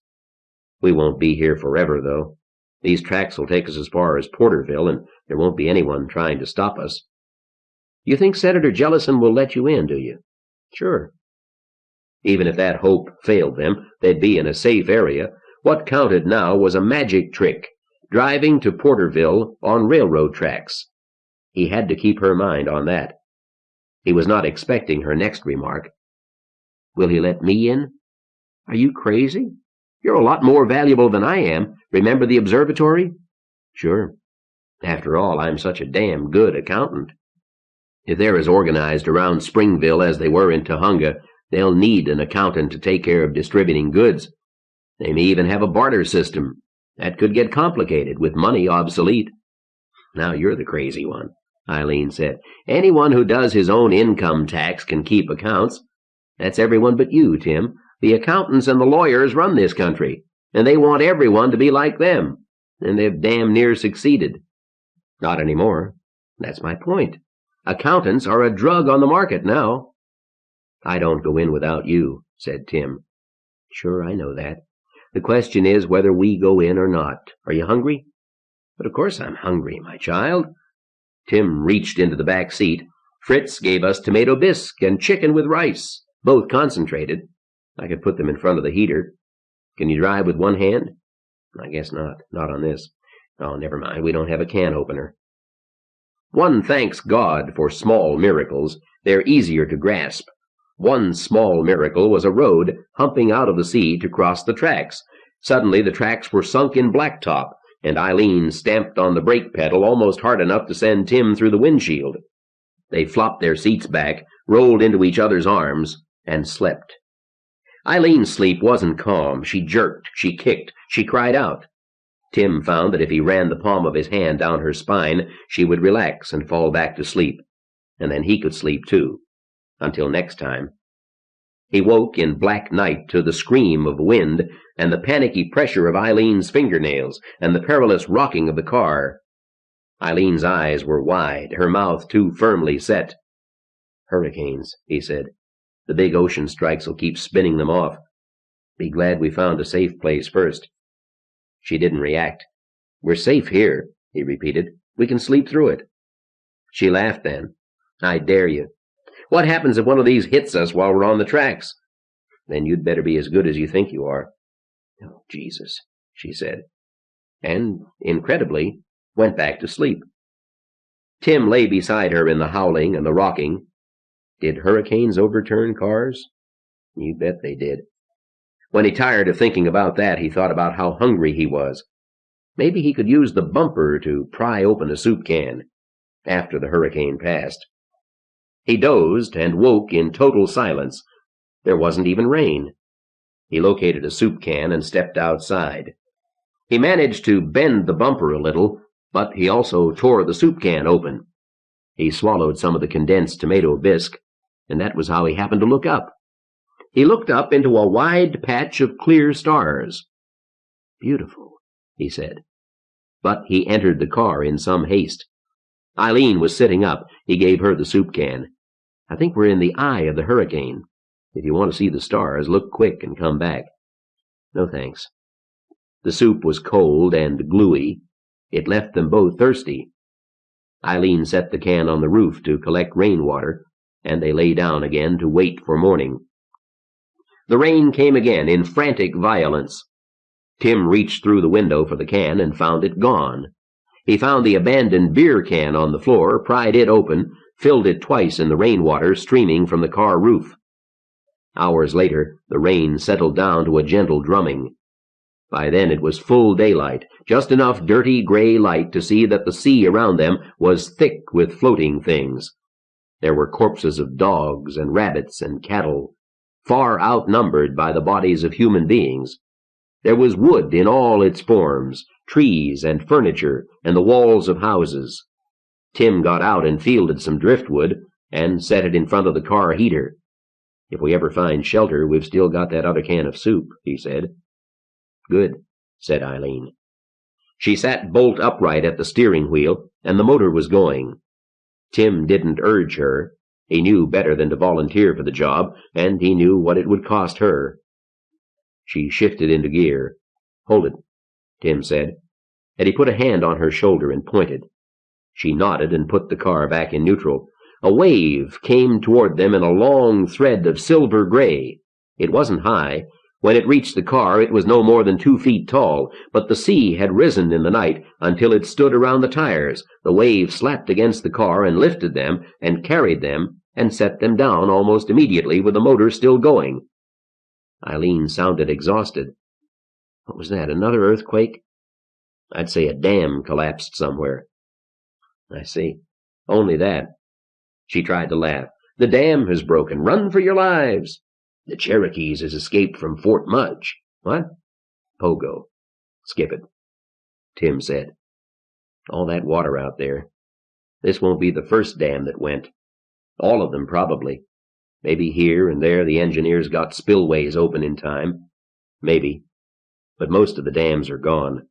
We won't be here forever, though. These tracks will take us as far as Porterville, and there won't be anyone trying to stop us. You think Senator Jellison will let you in, do you? Sure. Even if that hope failed them, they'd be in a safe area. What counted now was a magic trick, driving to Porterville on railroad tracks. He had to keep her mind on that. He was not expecting her next remark. Will he let me in? Are you crazy? You're a lot more valuable than I am. Remember the observatory? Sure. After all, I'm such a damn good accountant. If they're as organized around Springville as they were in Tujunga, they'll need an accountant to take care of distributing goods. They may even have a barter system. That could get complicated, with money obsolete. Now you're the crazy one, Eileen said. Anyone who does his own income tax can keep accounts. That's everyone but you, Tim. The accountants and the lawyers run this country, and they want everyone to be like them, and they've damn near succeeded. Not anymore. That's my point. Accountants are a drug on the market now. I don't go in without you, said Tim. Sure, I know that. The question is whether we go in or not. Are you hungry? But of course I'm hungry, my child. Tim reached into the back seat. Fritz gave us tomato bisque and chicken with rice, both concentrated. I could put them in front of the heater. Can you drive with one hand? I guess not. Not on this. Oh, never mind. We don't have a can opener. One thanks God for small miracles. They're easier to grasp. One small miracle was a road humping out of the sea to cross the tracks. Suddenly the tracks were sunk in blacktop, and Eileen stamped on the brake pedal almost hard enough to send Tim through the windshield. They flopped their seats back, rolled into each other's arms, and slept. Eileen's sleep wasn't calm. She jerked, she kicked, she cried out. Tim found that if he ran the palm of his hand down her spine, she would relax and fall back to sleep, and then he could sleep too. Until next time. He woke in black night to the scream of wind and the panicky pressure of Eileen's fingernails and the perilous rocking of the car. Eileen's eyes were wide, her mouth too firmly set. Hurricanes, he said. The big ocean strikes will keep spinning them off. Be glad we found a safe place first. She didn't react. We're safe here, he repeated. We can sleep through it. She laughed then. I dare you. What happens if one of these hits us while we're on the tracks? Then you'd better be as good as you think you are. Oh, Jesus, she said, and, incredibly, went back to sleep. Tim lay beside her in the howling and the rocking. Did hurricanes overturn cars? You bet they did. When he tired of thinking about that, he thought about how hungry he was. Maybe he could use the bumper to pry open a soup can after the hurricane passed. He dozed and woke in total silence. There wasn't even rain. He located a soup can and stepped outside. He managed to bend the bumper a little, but he also tore the soup can open. He swallowed some of the condensed tomato bisque, and that was how he happened to look up. He looked up into a wide patch of clear stars. Beautiful, he said. But he entered the car in some haste. Eileen was sitting up. He gave her the soup can. I think we're in the eye of the hurricane. If you want to see the stars, look quick and come back. No thanks. The soup was cold and gluey. It left them both thirsty. Eileen set the can on the roof to collect rainwater, and they lay down again to wait for morning. The rain came again in frantic violence. Tim reached through the window for the can and found it gone. He found the abandoned beer can on the floor, pried it open, filled it twice in the rainwater streaming from the car roof. Hours later, the rain settled down to a gentle drumming. By then it was full daylight, just enough dirty gray light to see that the sea around them was thick with floating things. There were corpses of dogs and rabbits and cattle, far outnumbered by the bodies of human beings. There was wood in all its forms, trees and furniture, and the walls of houses. Tim got out and fielded some driftwood and set it in front of the car heater. If we ever find shelter, we've still got that other can of soup, he said. Good, said Eileen. She sat bolt upright at the steering wheel, and the motor was going. Tim didn't urge her. He knew better than to volunteer for the job, and he knew what it would cost her. She shifted into gear. "Hold it," Tim said, and he put a hand on her shoulder and pointed. She nodded and put the car back in neutral. A wave came toward them in a long thread of silver gray. It wasn't high. When it reached the car, it was no more than 2 feet tall, but the sea had risen in the night until it stood around the tires. The wave slapped against the car and lifted them and carried them and set them down almost immediately with the motor still going. Eileen sounded exhausted. "What was that, another earthquake?" "I'd say a dam collapsed somewhere." "I see. Only that." She tried to laugh. "The dam has broken. Run for your lives. The Cherokees has escaped from Fort Mudge." "What?" "Pogo. Skip it," Tim said. "All that water out there. This won't be the first dam that went. All of them, probably. Maybe here and there the engineers got spillways open in time. Maybe. But most of the dams are gone.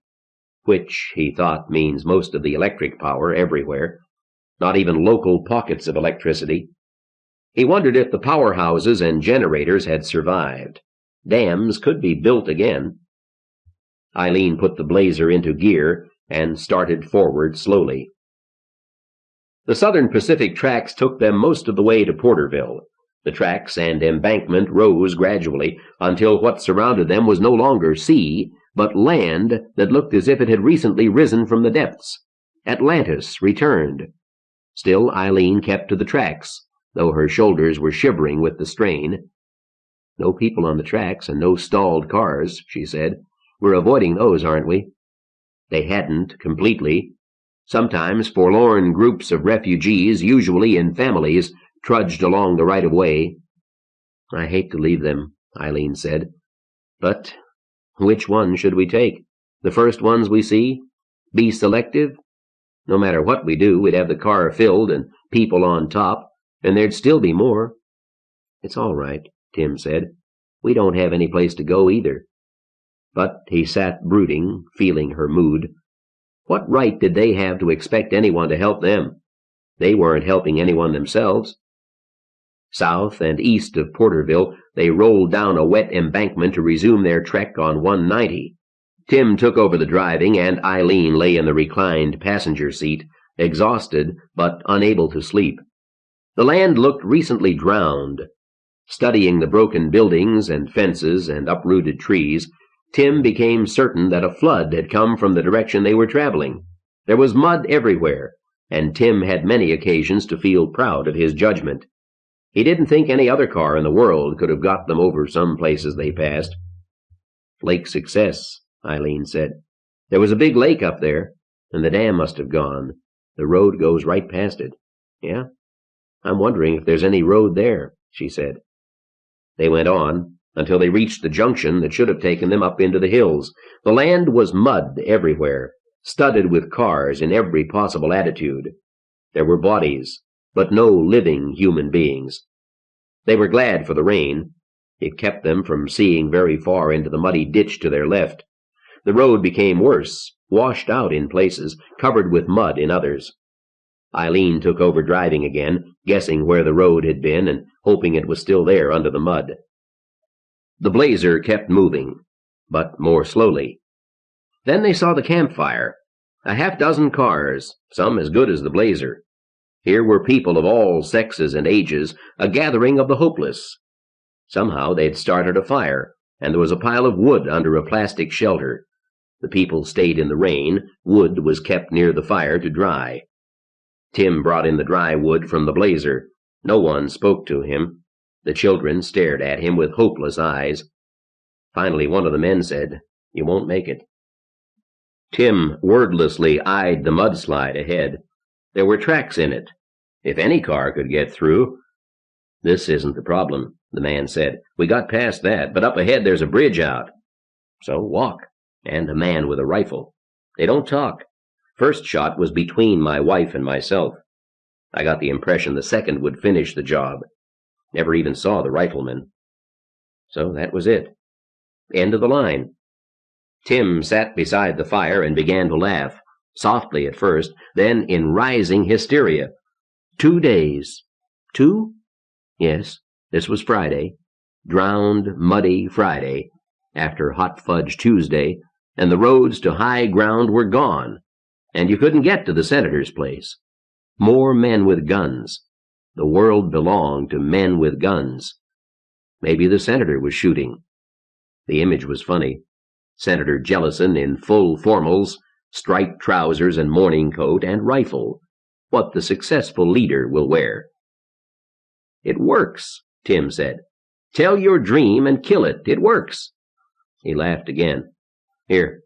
Which, he thought, means most of the electric power everywhere. Not even local pockets of electricity. He wondered if the powerhouses and generators had survived. Dams could be built again. Eileen put the Blazer into gear and started forward slowly. The Southern Pacific tracks took them most of the way to Porterville. The tracks and embankment rose gradually until what surrounded them was no longer sea, but land that looked as if it had recently risen from the depths. Atlantis returned. Still, Eileen kept to the tracks, though her shoulders were shivering with the strain. "No people on the tracks and no stalled cars," she said. "We're avoiding those, aren't we?" They hadn't, completely. Sometimes forlorn groups of refugees, usually in families, trudged along the right-of-way. "I hate to leave them," Eileen said. "But which one should we take? The first ones we see? Be selective? No matter what we do, we'd have the car filled and people on top, and there'd still be more." "It's all right," Tim said. "We don't have any place to go either." But he sat brooding, feeling her mood. What right did they have to expect anyone to help them? They weren't helping anyone themselves. South and east of Porterville, they rolled down a wet embankment to resume their trek on 190. Tim took over the driving, and Eileen lay in the reclined passenger seat, exhausted but unable to sleep. The land looked recently drowned. Studying the broken buildings and fences and uprooted trees, Tim became certain that a flood had come from the direction they were traveling. There was mud everywhere, and Tim had many occasions to feel proud of his judgment. He didn't think any other car in the world could have got them over some places they passed. "Lake Success," Eileen said. "There was a big lake up there, and the dam must have gone. The road goes right past it." "Yeah? I'm wondering if there's any road there," she said. They went on until they reached the junction that should have taken them up into the hills. The land was mud everywhere, studded with cars in every possible attitude. There were bodies, but no living human beings. They were glad for the rain. It kept them from seeing very far into the muddy ditch to their left. The road became worse, washed out in places, covered with mud in others. Eileen took over driving again, guessing where the road had been and hoping it was still there under the mud. The Blazer kept moving, but more slowly. Then they saw the campfire. A half-dozen cars, some as good as the Blazer. Here were people of all sexes and ages, a gathering of the hopeless. Somehow they'd started a fire, and there was a pile of wood under a plastic shelter. The people stayed in the rain. Wood was kept near the fire to dry. Tim brought in the dry wood from the Blazer. No one spoke to him. The children stared at him with hopeless eyes. Finally, one of the men said, "You won't make it." Tim wordlessly eyed the mudslide ahead. There were tracks in it. If any car could get through. "This isn't the problem," the man said. "We got past that, but up ahead there's a bridge out." "So walk." And a man with a rifle. "They don't talk. First shot was between my wife and myself. I got the impression the second would finish the job. Never even saw the rifleman." So that was it. End of the line. Tim sat beside the fire and began to laugh, softly at first, then in rising hysteria. 2 days. 2? Yes, this was Friday. Drowned, muddy Friday. after Hot Fudge Tuesday, and the roads to high ground were gone, and you couldn't get to the senator's place. More men with guns. The world belonged to men with guns. Maybe the senator was shooting. The image was funny. Senator Jellison in full formals, striped trousers and morning coat, and rifle. What the successful leader will wear. "It works," Tim said. "Tell your dream and kill it. It works." He laughed again. "Here."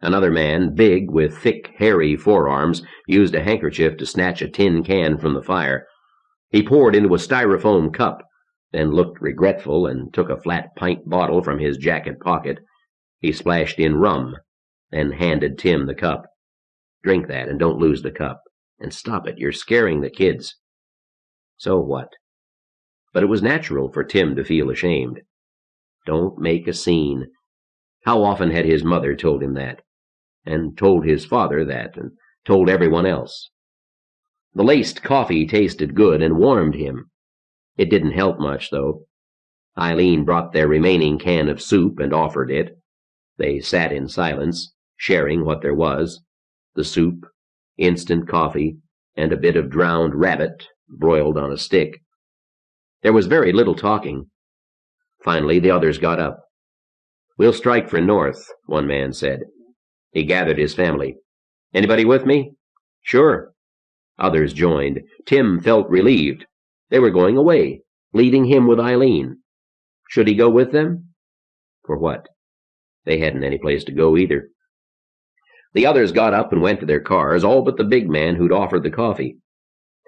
Another man, big, with thick, hairy forearms, used a handkerchief to snatch a tin can from the fire. He poured into a styrofoam cup, then looked regretful and took a flat pint bottle from his jacket pocket. He splashed in rum, then handed Tim the cup. "Drink that and don't lose the cup. And stop it, you're scaring the kids." So what? But it was natural for Tim to feel ashamed. Don't make a scene. How often had his mother told him that? And told his father that, and told everyone else. The laced coffee tasted good and warmed him. It didn't help much, though. Eileen brought their remaining can of soup and offered it. They sat in silence, sharing what there was, the soup, instant coffee, and a bit of drowned rabbit broiled on a stick. There was very little talking. Finally, the others got up. "We'll strike for north," one man said. He gathered his family. "Anybody with me?" "Sure." Others joined. Tim felt relieved. They were going away, leaving him with Eileen. Should he go with them? For what? They hadn't any place to go either. The others got up and went to their cars, all but the big man who'd offered the coffee.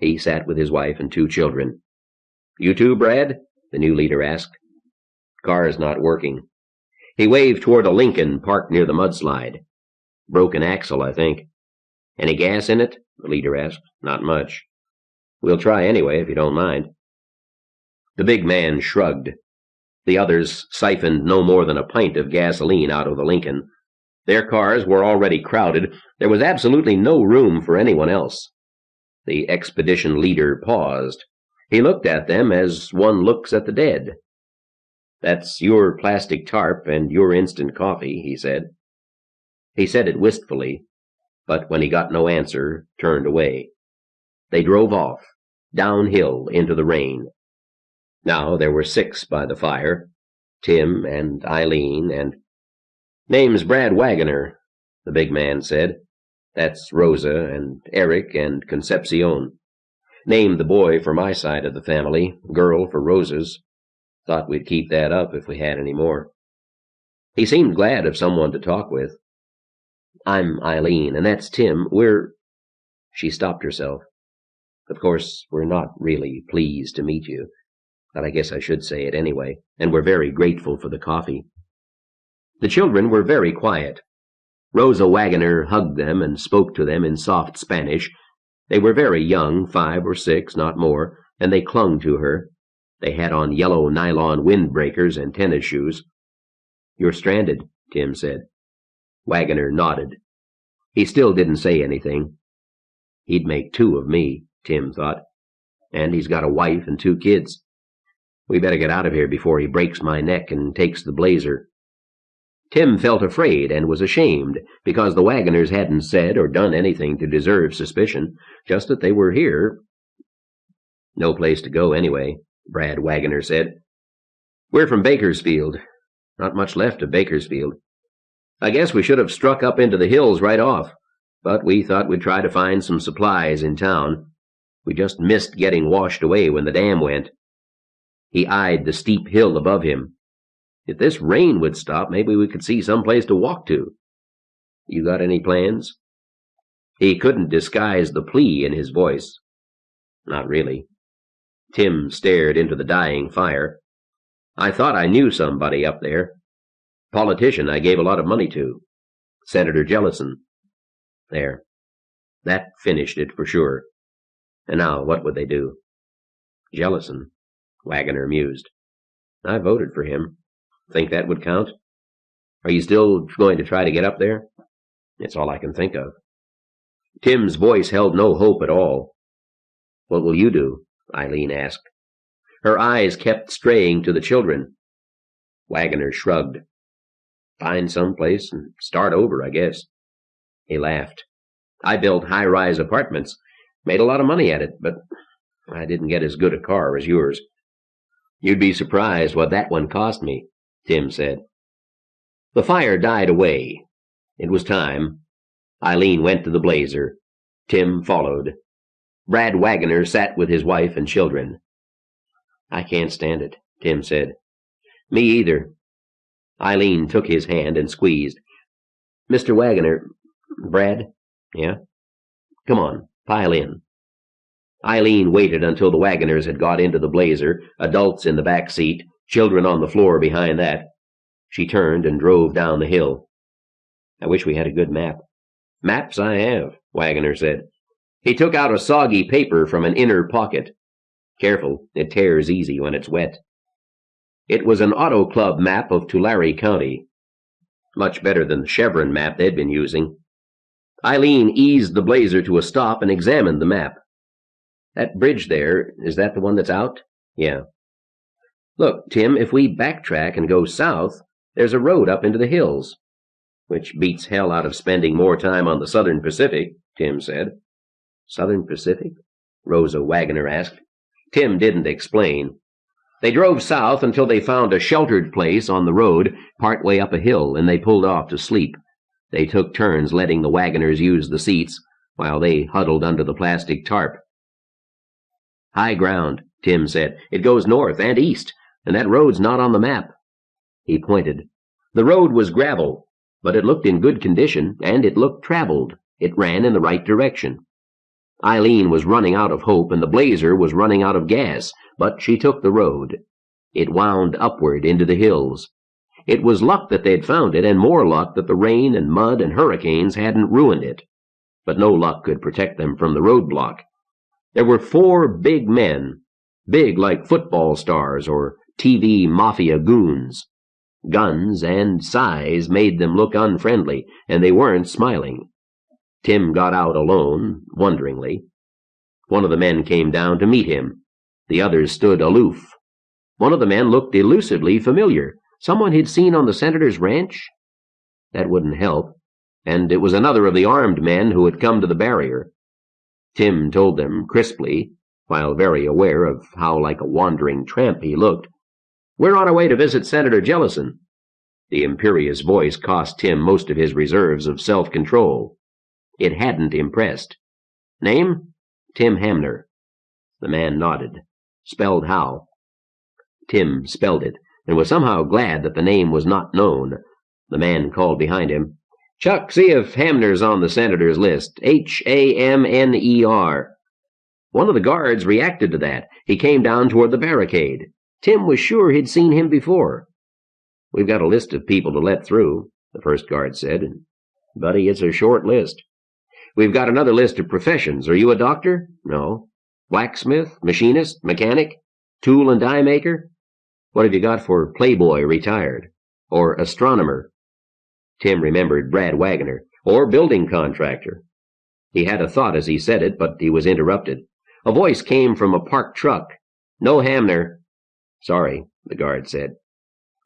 He sat with his wife and 2 children. "You too, Brad?" the new leader asked. "Car's not working." He waved toward a Lincoln parked near the mudslide. "Broken axle, I think." "Any gas in it?" the leader asked. "Not much." "We'll try anyway, if you don't mind." The big man shrugged. The others siphoned no more than a pint of gasoline out of the Lincoln. Their cars were already crowded. There was absolutely no room for anyone else. The expedition leader paused. He looked at them as one looks at the dead. "That's your plastic tarp and your instant coffee," he said. He said it wistfully, but when he got no answer, turned away. They drove off, downhill into the rain. Now there were 6 by the fire, Tim and Eileen and... "Name's Brad Wagoner," the big man said. "That's Rosa and Eric and Concepcion. Named the boy for my side of the family, girl for Rosa's. Thought we'd keep that up if we had any more." He seemed glad of someone to talk with. "I'm Eileen, and that's Tim. We're..." She stopped herself. "Of course, we're not really pleased to meet you, but I guess I should say it anyway, and we're very grateful for the coffee." The children were very quiet. Rosa Wagoner hugged them and spoke to them in soft Spanish. They were very young, 5 or 6, not more, and they clung to her. They had on yellow nylon windbreakers and tennis shoes. "You're stranded," Tim said. Wagoner nodded. He still didn't say anything. He'd make 2 of me, Tim thought. And he's got a wife and 2 kids. We better get out of here before he breaks my neck and takes the blazer. Tim felt afraid and was ashamed, because the Wagoners hadn't said or done anything to deserve suspicion, just that they were here. "No place to go anyway," Brad Wagoner said. "We're from Bakersfield. Not much left of Bakersfield. I guess we should have struck up into the hills right off, but we thought we'd try to find some supplies in town. We just missed getting washed away when the dam went." He eyed the steep hill above him. "If this rain would stop, maybe we could see some place to walk to. You got any plans?" He couldn't disguise the plea in his voice. "Not really." Tim stared into the dying fire. "I thought I knew somebody up there. Politician I gave a lot of money to. Senator Jellison." There. That finished it for sure. And now what would they do? "Jellison," Wagoner mused. "I voted for him. Think that would count? Are you still going to try to get up there?" "It's all I can think of." Tim's voice held no hope at all. "What will you do?" Eileen asked. Her eyes kept straying to the children. Wagoner shrugged. Find some place and start over, I guess. He laughed. I built high-rise apartments. Made a lot of money at it, but I didn't get as good a car as yours. You'd be surprised what that one cost me, Tim said. The fire died away. It was time. Eileen went to the blazer. Tim followed. Brad Wagoner sat with his wife and children. I can't stand it, Tim said. Me either. Eileen took his hand and squeezed. Mr. Wagoner, Brad? Yeah? Come on, pile in. Eileen waited until the Wagoners had got into the blazer, adults in the back seat, children on the floor behind that. She turned and drove down the hill. I wish we had a good map. Maps I have, Wagoner said. He took out a soggy paper from an inner pocket. Careful, it tears easy when it's wet. It was an Auto Club map of Tulare County. Much better than the Chevron map they'd been using. Eileen eased the blazer to a stop and examined the map. That bridge there, is that the one that's out? Yeah. Look, Tim, if we backtrack and go south, there's a road up into the hills. Which beats hell out of spending more time on the Southern Pacific, Tim said. Southern Pacific? Rosa Wagoner asked. Tim didn't explain. They drove south until they found a sheltered place on the road part way up a hill, and they pulled off to sleep. They took turns letting the Wagoners use the seats, while they huddled under the plastic tarp. High ground, Tim said. It goes north and east, and that road's not on the map. He pointed. The road was gravel, but it looked in good condition, and it looked traveled. It ran in the right direction. Eileen was running out of hope, and the blazer was running out of gas, but she took the road. It wound upward into the hills. It was luck that they'd found it, and more luck that the rain and mud and hurricanes hadn't ruined it. But no luck could protect them from the roadblock. There were 4 big men, big like football stars or TV mafia goons. Guns and size made them look unfriendly, and they weren't smiling. Tim got out alone, wonderingly. One of the men came down to meet him. The others stood aloof. One of the men looked elusively familiar. Someone he'd seen on the senator's ranch? That wouldn't help, and it was another of the armed men who had come to the barrier. Tim told them crisply, while very aware of how like a wandering tramp he looked, "We're on our way to visit Senator Jellison." The imperious voice cost Tim most of his reserves of self-control. It hadn't impressed. Name? Tim Hamner. The man nodded. Spelled how? Tim spelled it, and was somehow glad that the name was not known. The man called behind him, "Chuck, see if Hamner's on the senator's list. Hamner." One of the guards reacted to that. He came down toward the barricade. Tim was sure he'd seen him before. "We've got a list of people to let through," the first guard said. "Buddy, it's a short list. We've got another list of professions. Are you a doctor?" "No." "Blacksmith, machinist, mechanic, tool and die maker?" "What have you got for playboy retired? Or astronomer?" Tim remembered Brad Wagoner. "Or building contractor." He had a thought as he said it, but he was interrupted. A voice came from a parked truck. "No Hamner." "Sorry," the guard said.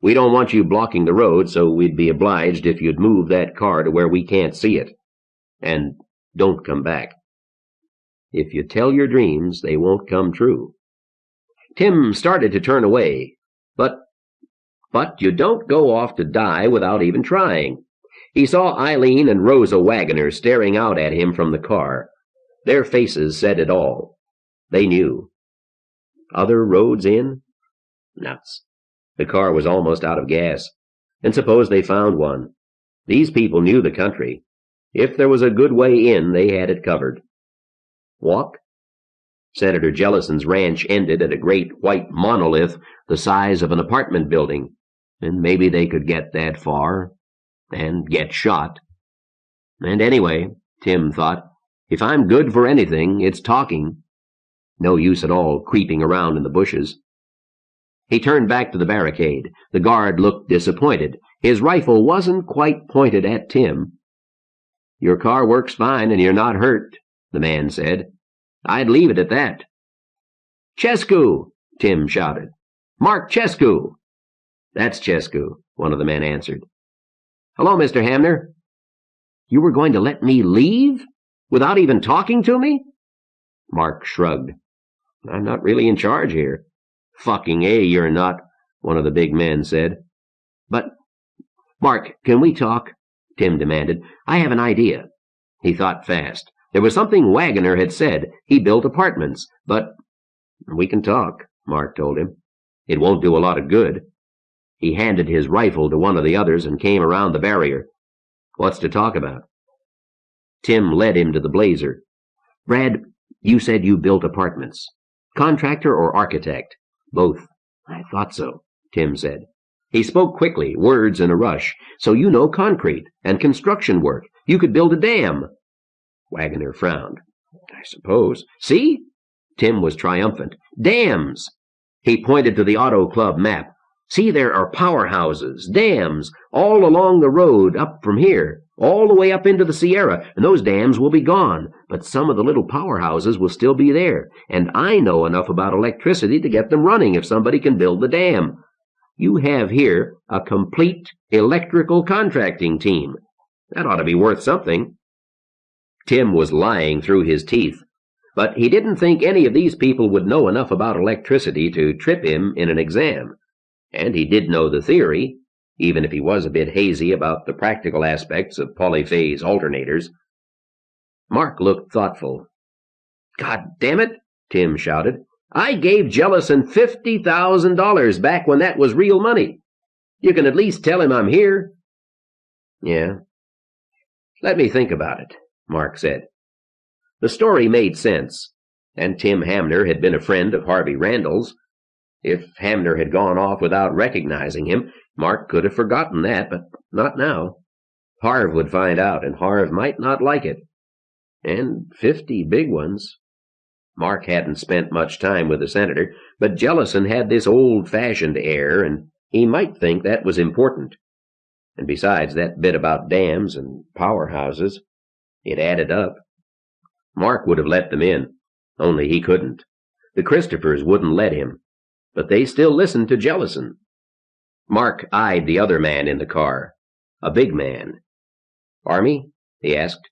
"We don't want you blocking the road, so we'd be obliged if you'd move that car to where we can't see it. And don't come back. If you tell your dreams, they won't come true." Tim started to turn away. But you don't go off to die without even trying. He saw Eileen and Rosa Wagoner staring out at him from the car. Their faces said it all. They knew. Other roads in? Nuts. The car was almost out of gas. And suppose they found one. These people knew the country. If there was a good way in, they had it covered. Walk? Senator Jellison's ranch ended at a great white monolith the size of an apartment building, and maybe they could get that far and get shot. And anyway, Tim thought, if I'm good for anything, it's talking. No use at all creeping around in the bushes. He turned back to the barricade. The guard looked disappointed. His rifle wasn't quite pointed at Tim. "Your car works fine and you're not hurt," the man said. "I'd leave it at that." "Chescu!" Tim shouted. "Mark Chescu!" "That's Chescu," one of the men answered. Hello, Mr. Hamner. You were going to let me leave? Without even talking to me? Mark shrugged. I'm not really in charge here. Fucking A, you're not, one of the big men said. But, Mark, can we talk? Tim demanded. I have an idea. He thought fast. There was something Wagoner had said. He built apartments, but... We can talk, Mark told him. It won't do a lot of good. He handed his rifle to one of the others and came around the barrier. What's to talk about? Tim led him to the blazer. Brad, you said you built apartments. Contractor or architect? Both. I thought so, Tim said. He spoke quickly, words in a rush. So you know concrete and construction work. You could build a dam. Wagoner frowned. I suppose. See? Tim was triumphant. Dams! He pointed to the Auto Club map. See, there are powerhouses, dams, all along the road up from here, all the way up into the Sierra, and those dams will be gone, but some of the little powerhouses will still be there, and I know enough about electricity to get them running if somebody can build the dam. You have here a complete electrical contracting team. That ought to be worth something. Tim was lying through his teeth, but he didn't think any of these people would know enough about electricity to trip him in an exam. And he did know the theory, even if he was a bit hazy about the practical aspects of polyphase alternators. Mark looked thoughtful. God damn it, Tim shouted. I gave Jellison $50,000 back when that was real money. You can at least tell him I'm here. Yeah. Let me think about it, Mark said. The story made sense, and Tim Hamner had been a friend of Harvey Randall's. If Hamner had gone off without recognizing him, Mark could have forgotten that, but not now. Harv would find out, and Harv might not like it. And 50 big ones. Mark hadn't spent much time with the senator, but Jellison had this old-fashioned air, and he might think that was important. And besides that bit about dams and powerhouses, it added up. Mark would have let them in, only he couldn't. The Christophers wouldn't let him. But they still listened to Jellison. Mark eyed the other man in the car, a big man. Army? He asked.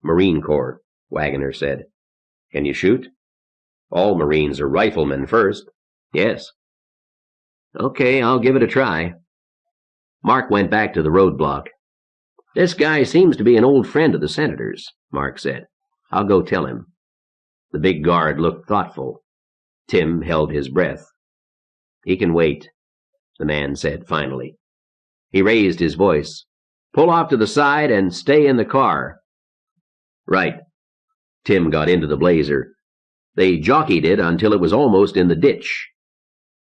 Marine Corps, Wagoner said. Can you shoot? All Marines are riflemen first. Yes. Okay, I'll give it a try. Mark went back to the roadblock. This guy seems to be an old friend of the senator's, Mark said. I'll go tell him. The big guard looked thoughtful. Tim held his breath. He can wait, the man said finally. He raised his voice. Pull off to the side and stay in the car. Right. Tim got into the blazer. They jockeyed it until it was almost in the ditch.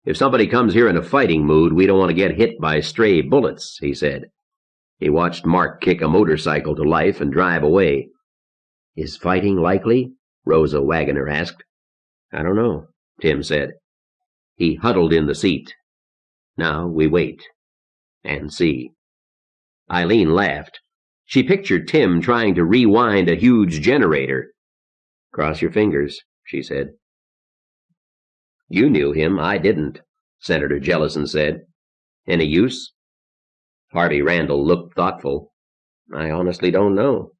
If somebody comes here in a fighting mood, we don't want to get hit by stray bullets, he said. He watched Mark kick a motorcycle to life and drive away. Is fighting likely? Rosa Wagoner asked. I don't know, Tim said. He huddled in the seat. Now we wait and see. Eileen laughed. She pictured Tim trying to rewind a huge generator. Cross your fingers, she said. You knew him, I didn't, Senator Jellison said. Any use? Harvey Randall looked thoughtful. I honestly don't know.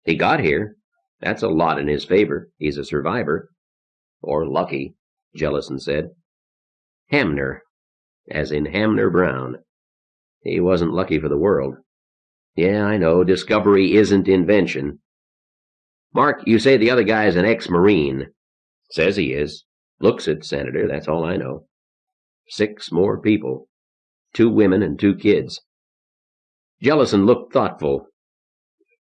He got here. That's a lot in his favor. He's a survivor. Or lucky, Jellison said. Hamner, as in Hamner Brown. He wasn't lucky for the world. Yeah, I know, discovery isn't invention. Mark, you say the other guy's an ex-Marine. Says he is. Looks it, Senator, that's all I know. 6 more people. 2 women and 2 kids. Jellison looked thoughtful.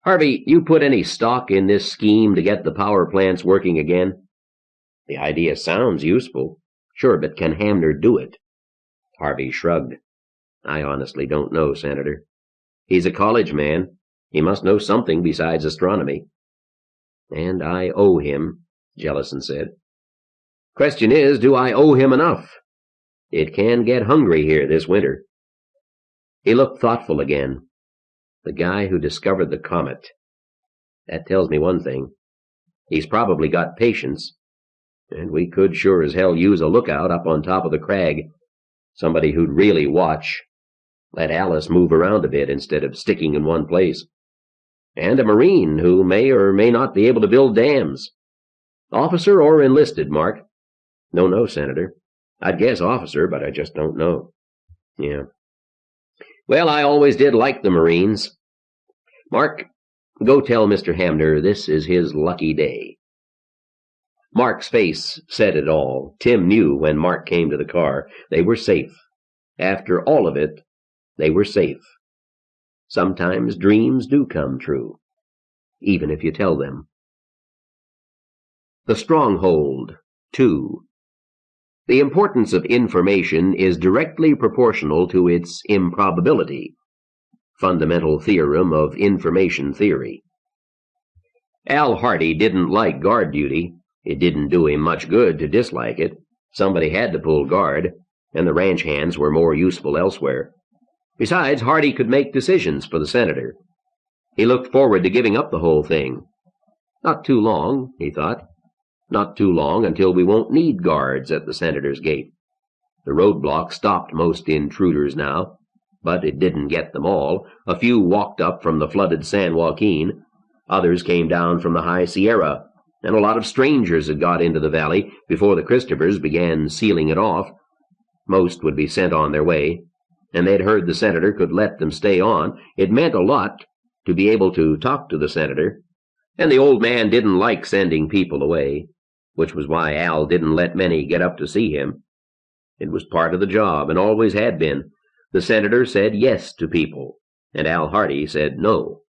Harvey, you put any stock in this scheme to get the power plants working again? The idea sounds useful. Sure, but can Hamner do it? Harvey shrugged. I honestly don't know, Senator. He's a college man. He must know something besides astronomy. And I owe him, Jellison said. Question is, do I owe him enough? It can get hungry here this winter. He looked thoughtful again. The guy who discovered the comet. That tells me one thing. He's probably got patience. And we could sure as hell use a lookout up on top of the crag. Somebody who'd really watch. Let Alice move around a bit instead of sticking in one place. And a Marine who may or may not be able to build dams. Officer or enlisted, Mark? No, Senator. I'd guess officer, but I just don't know. Yeah. Well, I always did like the Marines. Mark, go tell Mr. Hamner this is his lucky day. Mark's face said it all. Tim knew when Mark came to the car. They were safe. After all of it, they were safe. Sometimes dreams do come true, even if you tell them. The Stronghold, 2. The importance of information is directly proportional to its improbability. Fundamental theorem of information theory. Al Hardy didn't like guard duty. It didn't do him much good to dislike it. Somebody had to pull guard, and the ranch hands were more useful elsewhere. Besides, Hardy could make decisions for the senator. He looked forward to giving up the whole thing. Not too long, he thought. Not too long until we won't need guards at the senator's gate. The roadblock stopped most intruders now, but it didn't get them all. A few walked up from the flooded San Joaquin. Others came down from the high Sierra, and a lot of strangers had got into the valley before the Christophers began sealing it off. Most would be sent on their way, and they'd heard the senator could let them stay on. It meant a lot to be able to talk to the senator, and the old man didn't like sending people away, which was why Al didn't let many get up to see him. It was part of the job, and always had been. The senator said yes to people, and Al Hardy said no.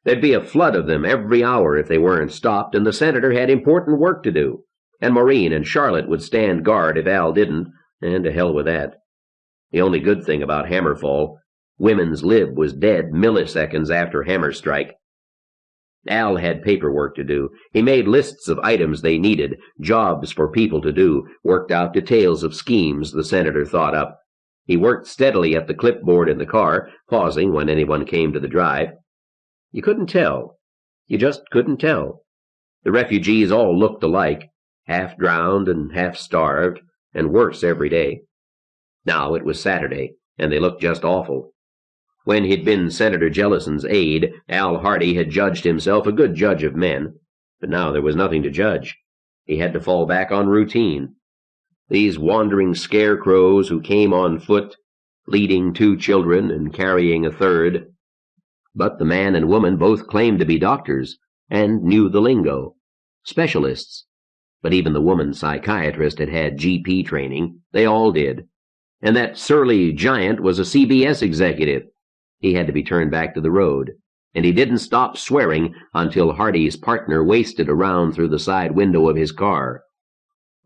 There'd be a flood of them every hour if they weren't stopped, and the senator had important work to do, and Maureen and Charlotte would stand guard if Al didn't, and to hell with that. The only good thing about Hammerfall, women's lib was dead milliseconds after hammer strike. Al had paperwork to do. He made lists of items they needed, jobs for people to do, worked out details of schemes the senator thought up. He worked steadily at the clipboard in the car, pausing when anyone came to the drive. You couldn't tell. You just couldn't tell. The refugees all looked alike, half drowned and half starved, and worse every day. Now it was Saturday, and they looked just awful. When he'd been Senator Jellison's aide, Al Hardy had judged himself a good judge of men, but now there was nothing to judge. He had to fall back on routine. These wandering scarecrows who came on foot, leading 2 children and carrying a third. But the man and woman both claimed to be doctors, and knew the lingo. Specialists. But even the woman psychiatrist had had GP training. They all did. And that surly giant was a CBS executive. He had to be turned back to the road, and he didn't stop swearing until Hardy's partner wasted around through the side window of his car.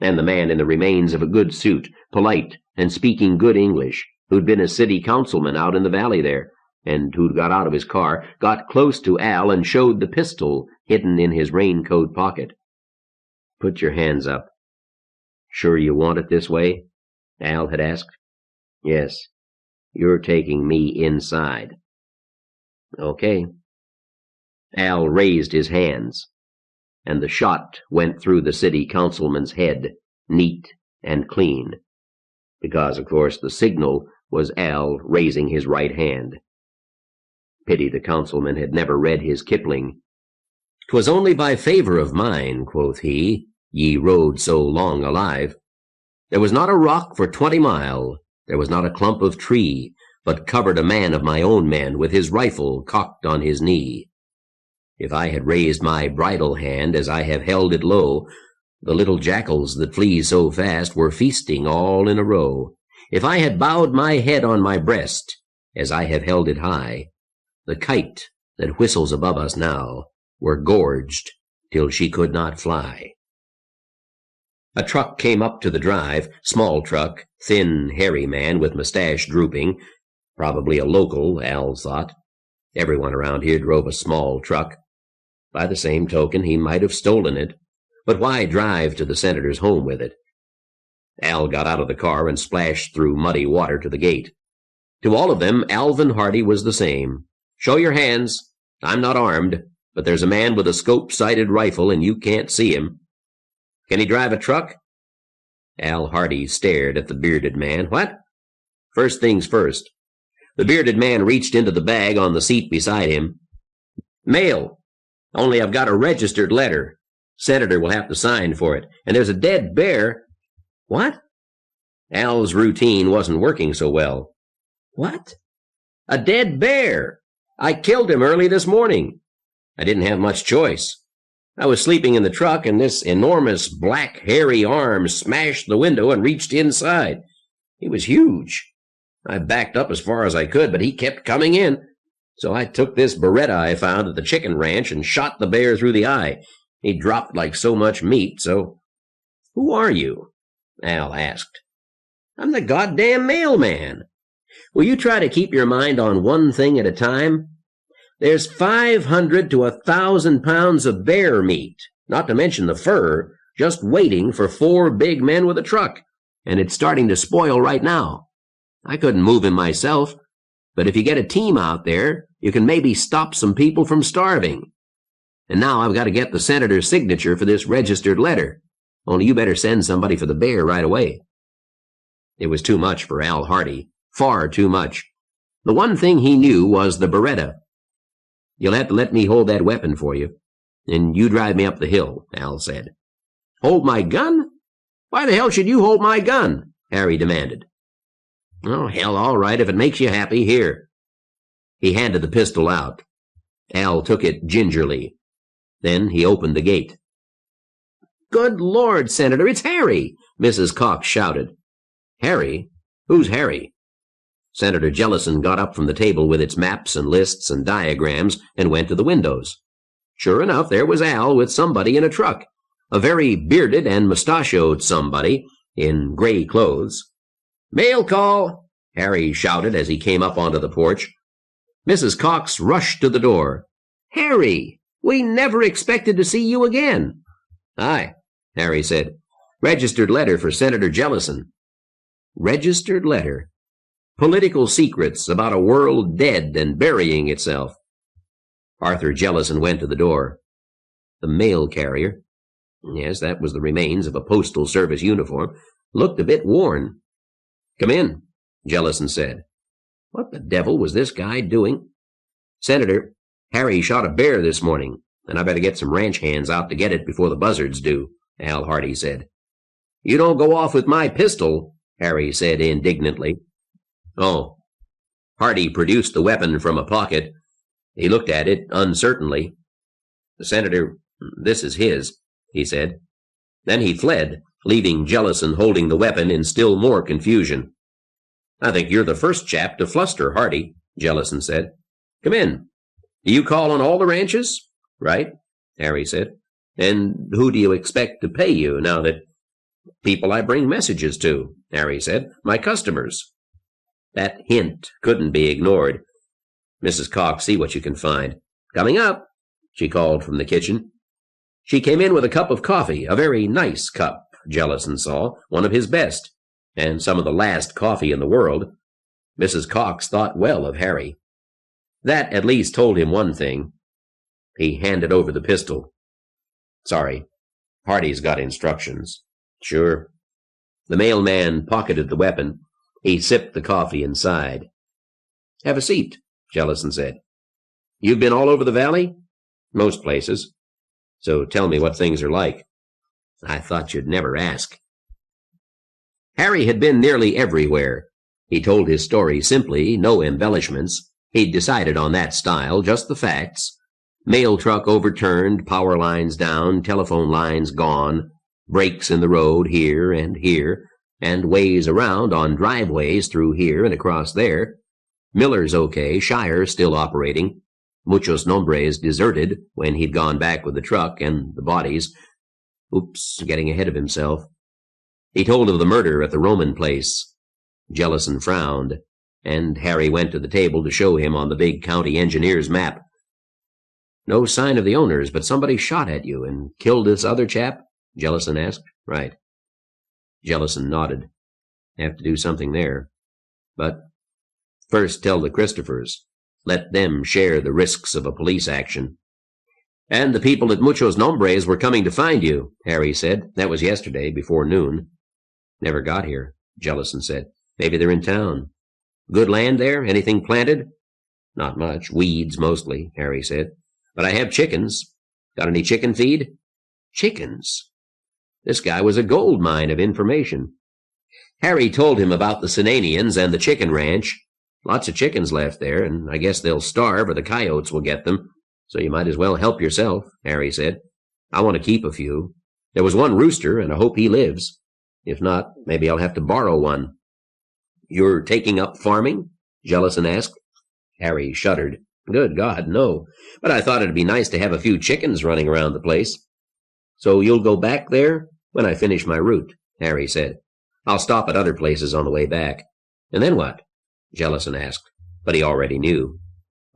And the man in the remains of a good suit, polite and speaking good English, who'd been a city councilman out in the valley there, and who'd got out of his car, got close to Al and showed the pistol hidden in his raincoat pocket. "Put your hands up." "Sure you want it this way?" Al had asked. "Yes. You're taking me inside." "Okay." Al raised his hands, and the shot went through the city councilman's head, neat and clean, because, of course, the signal was Al raising his right hand. Pity the councilman had never read his Kipling. "'Twas only by favor of mine," quoth he, "ye rode so long alive. There was not a rock for 20 mile, there was not a clump of tree, but covered a man of my own men with his rifle cocked on his knee. If I had raised my bridle hand as I have held it low, the little jackals that flee so fast were feasting all in a row. If I had bowed my head on my breast as I have held it high, the kite that whistles above us now were gorged till she could not fly." A truck came up to the drive, small truck, thin, hairy man with mustache drooping. Probably a local, Al thought. Everyone around here drove a small truck. By the same token, he might have stolen it. But why drive to the senator's home with it? Al got out of the car and splashed through muddy water to the gate. To all of them, Alvin Hardy was the same. "Show your hands. I'm not armed, but there's a man with a scope-sighted rifle and you can't see him." "Can he drive a truck?" Al Hardy stared at the bearded man. "What?" "First things first. The bearded man reached into the bag on the seat beside him. "Mail. Only I've got a registered letter. Senator will have to sign for it. And there's a dead bear." "What?" Al's routine wasn't working so well. "What?" "A dead bear. I killed him early this morning. I didn't have much choice. I was sleeping in the truck, and this enormous black hairy arm smashed the window and reached inside. He was huge. I backed up as far as I could, but he kept coming in. So I took this Beretta I found at the chicken ranch and shot the bear through the eye. He dropped like so much meat, so—" "Who are you?" Al asked. "I'm the goddamn mailman. Will you try to keep your mind on one thing at a time? There's 500 to 1,000 pounds of bear meat, not to mention the fur, just waiting for 4 big men with a truck, and it's starting to spoil right now. I couldn't move him myself, but if you get a team out there, you can maybe stop some people from starving. And now I've got to get the senator's signature for this registered letter. Only you better send somebody for the bear right away." It was too much for Al Hardy, far too much. The one thing he knew was the Beretta. "You'll have to let me hold that weapon for you, and you drive me up the hill," Al said. "Hold my gun? Why the hell should you hold my gun?" Harry demanded. "Oh, hell, all right, if it makes you happy. Here." He handed the pistol out. Al took it gingerly. Then he opened the gate. "Good Lord, Senator, it's Harry!" Mrs. Cox shouted. "Harry? Who's Harry?" Senator Jellison got up from the table with its maps and lists and diagrams and went to the windows. Sure enough, there was Al with somebody in a truck, a very bearded and mustachioed somebody in gray clothes. "Mail call!" Harry shouted as he came up onto the porch. Mrs. Cox rushed to the door. "Harry, we never expected to see you again." "Hi," Harry said. "Registered letter for Senator Jellison." Registered letter. Political secrets about a world dead and burying itself. Arthur Jellison went to the door. The mail carrier, yes, that was the remains of a postal service uniform, looked a bit worn. "Come in," Jellison said. What the devil was this guy doing? "Senator, Harry shot a bear this morning, and I better get some ranch hands out to get it before the buzzards do," Al Hardy said. "You don't go off with my pistol," Harry said indignantly. "Oh." Hardy produced the weapon from a pocket. He looked at it uncertainly. "Senator, this is his," he said. Then he fled, leaving Jellison holding the weapon in still more confusion. "I think you're the first chap to fluster, Hardy," Jellison said. "Come in. Do you call on all the ranches?" "Right," Harry said. "And who do you expect to pay you now that—" "People I bring messages to," Harry said. "My customers." That hint couldn't be ignored. "Mrs. Cox, see what you can find." "Coming up," she called from the kitchen. She came in with a cup of coffee, a very nice cup, Jellison saw, one of his best, and some of the last coffee in the world. Mrs. Cox thought well of Harry. That at least told him one thing. He handed over the pistol. "Sorry, Hardy's got instructions." "Sure." The mailman pocketed the weapon. He sipped the coffee and sighed. "Have a seat," Jellison said. "You've been all over the valley?" "Most places." "So tell me what things are like." "I thought you'd never ask." Harry had been nearly everywhere. He told his story simply, no embellishments. He'd decided on that style, just the facts. Mail truck overturned, power lines down, telephone lines gone, breaks in the road here, and ways around on driveways through here and across there. Miller's okay, Shire still operating. Muchos Nombres deserted when he'd gone back with the truck and the bodies. Oops, getting ahead of himself. He told of the murder at the Roman place. Jellison frowned, and Harry went to the table to show him on the big county engineer's map. "No sign of the owners, but somebody shot at you and killed this other chap?" Jellison asked. "Right." Jellison nodded. "Have to do something there. But first tell the Christophers. Let them share the risks of a police action." "And the people at Muchos Nombres were coming to find you," Harry said. "That was yesterday, before noon." "Never got here," Jellison said. "Maybe they're in town." Good land there? Anything planted? Not much. Weeds, mostly, Harry said. But I have chickens. Got any chicken feed? Chickens? This guy was a gold mine of information. Harry told him about the Sinanians and the chicken ranch. Lots of chickens left there, and I guess they'll starve or the coyotes will get them. So you might as well help yourself, Harry said. I want to keep a few. There was one rooster, and I hope he lives. If not, maybe I'll have to borrow one. You're taking up farming? Jellison asked. Harry shuddered. Good God, no. But I thought it'd be nice to have a few chickens running around the place. So you'll go back there? When I finish my route, Harry said. I'll stop at other places on the way back. And then what? Jellison asked. But he already knew.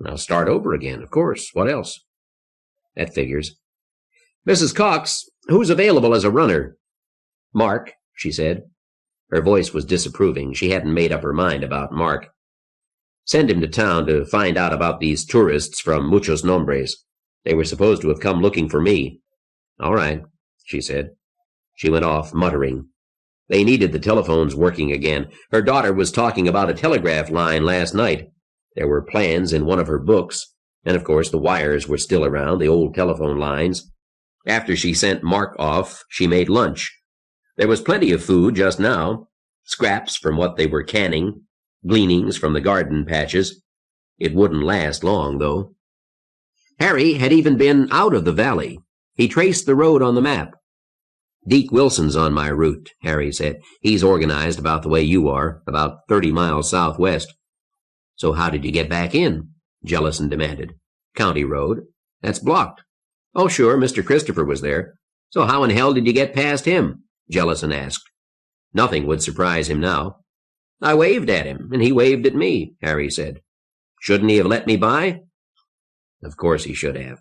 I'll start over again, of course. What else? That figures. Mrs. Cox, who's available as a runner? Mark, she said. Her voice was disapproving. She hadn't made up her mind about Mark. Send him to town to find out about these tourists from Muchos Nombres. They were supposed to have come looking for me. All right, she said. She went off, muttering. They needed the telephones working again. Her daughter was talking about a telegraph line last night. There were plans in one of her books, and of course the wires were still around, the old telephone lines. After she sent Mark off, she made lunch. There was plenty of food just now, scraps from what they were canning, gleanings from the garden patches. It wouldn't last long, though. Harry had even been out of the valley. He traced the road on the map. Deke Wilson's on my route, Harry said. He's organized about the way you are, about 30 miles southwest. So how did you get back in? Jellison demanded. County road. That's blocked. Oh, sure, Mr. Christopher was there. So how in hell did you get past him? Jellison asked. Nothing would surprise him now. I waved at him, and he waved at me, Harry said. Shouldn't he have let me by? Of course he should have.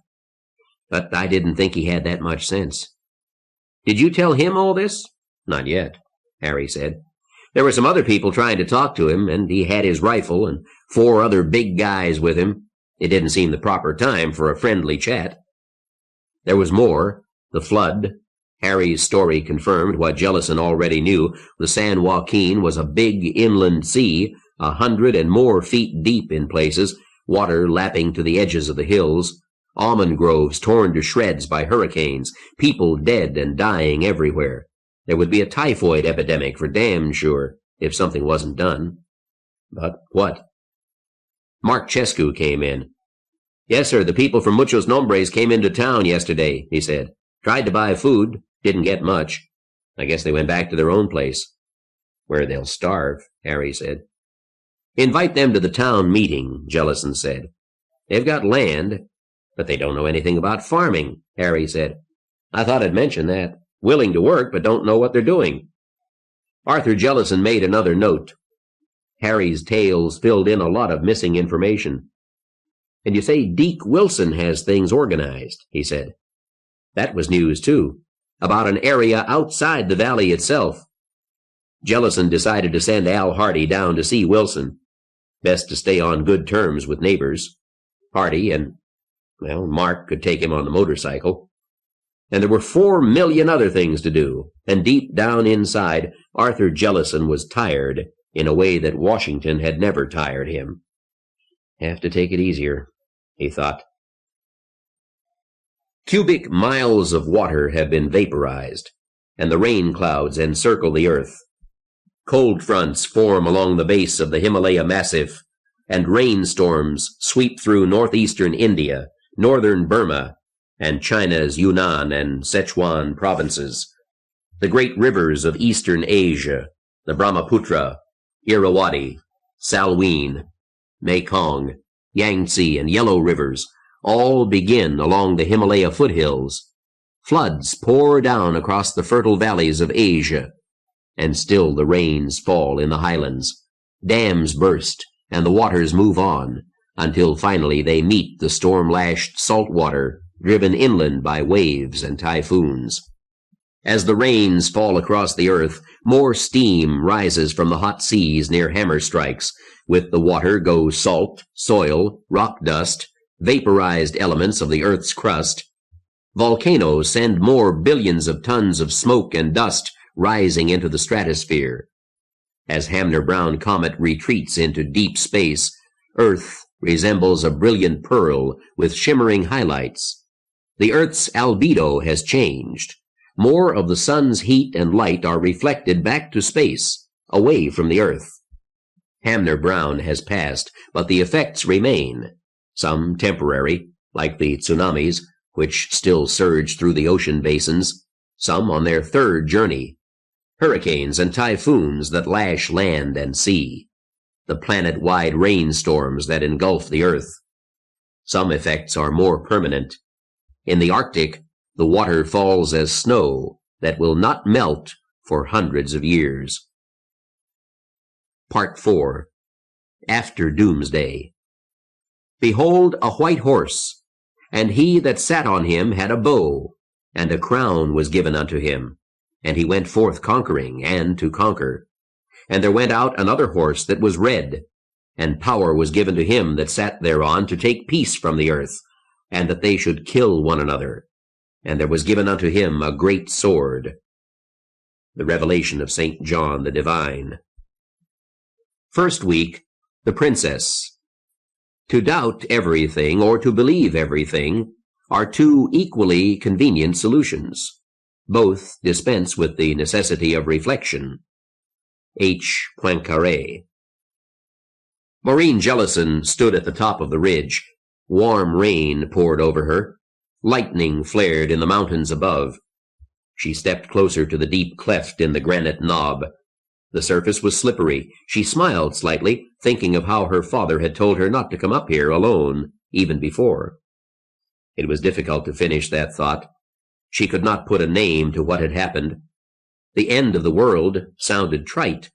But I didn't think he had that much sense. Did you tell him all this? Not yet, Harry said. There were some other people trying to talk to him, and he had his rifle and 4 other big guys with him. It didn't seem the proper time for a friendly chat. There was more. The flood. Harry's story confirmed what Jellison already knew. The San Joaquin was a big inland sea, 100 and more feet deep in places, water lapping to the edges of the hills. Almond groves torn to shreds by hurricanes, people dead and dying everywhere. There would be a typhoid epidemic for damn sure, if something wasn't done. But what? Mark Chescu came in. Yes, sir, the people from Muchos Nombres came into town yesterday, he said. Tried to buy food, didn't get much. I guess they went back to their own place. Where they'll starve, Harry said. Invite them to the town meeting, Jellison said. They've got land, but they don't know anything about farming, Harry said. I thought I'd mention that. Willing to work, but don't know what they're doing. Arthur Jellison made another note. Harry's tales filled in a lot of missing information. And you say Deke Wilson has things organized, he said. That was news, too, about an area outside the valley itself. Jellison decided to send Al Hardy down to see Wilson. Best to stay on good terms with neighbors. Hardy and, well, Mark could take him on the motorcycle. And there were 4 million other things to do, and deep down inside, Arthur Jellison was tired in a way that Washington had never tired him. Have to take it easier, he thought. Cubic miles of water have been vaporized, and the rain clouds encircle the earth. Cold fronts form along the base of the Himalaya Massif, and rainstorms sweep through northeastern India, northern Burma, and China's Yunnan and Sichuan provinces. The great rivers of eastern Asia, the Brahmaputra, Irrawaddy, Salween, Mekong, Yangtze, and Yellow rivers, all begin along the Himalaya foothills. Floods pour down across the fertile valleys of Asia, and still the rains fall in the highlands. Dams burst, and the waters move on, until finally they meet the storm-lashed salt water driven inland by waves and typhoons. As the rains fall across the earth, more steam rises from the hot seas near hammer strikes. With the water go salt, soil, rock dust, vaporized elements of the earth's crust. Volcanoes send more billions of tons of smoke and dust rising into the stratosphere. As Hamner-Brown comet retreats into deep space, Earth resembles a brilliant pearl with shimmering highlights. The Earth's albedo has changed. More of the sun's heat and light are reflected back to space, away from the Earth. Hamner-Brown has passed, but the effects remain, some temporary, like the tsunamis, which still surge through the ocean basins, some on their third journey, hurricanes and typhoons that lash land and sea, the planet-wide rainstorms that engulf the Earth. Some effects are more permanent. In the Arctic, the water falls as snow that will not melt for hundreds of years. Part 4. After Doomsday. Behold a white horse, and he that sat on him had a bow, and a crown was given unto him, and he went forth conquering, and to conquer. And there went out another horse that was red, and power was given to him that sat thereon to take peace from the earth, and that they should kill one another. And there was given unto him a great sword. The Revelation of St. John the Divine. First week, the Princess. To doubt everything or to believe everything are two equally convenient solutions. Both dispense with the necessity of reflection. H. Poincaré. Maureen Jellison stood at the top of the ridge. Warm rain poured over her. Lightning flared in the mountains above. She stepped closer to the deep cleft in the granite knob. The surface was slippery. She smiled slightly, thinking of how her father had told her not to come up here alone, even before. It was difficult to finish that thought. She could not put a name to what had happened. The end of the world sounded trite,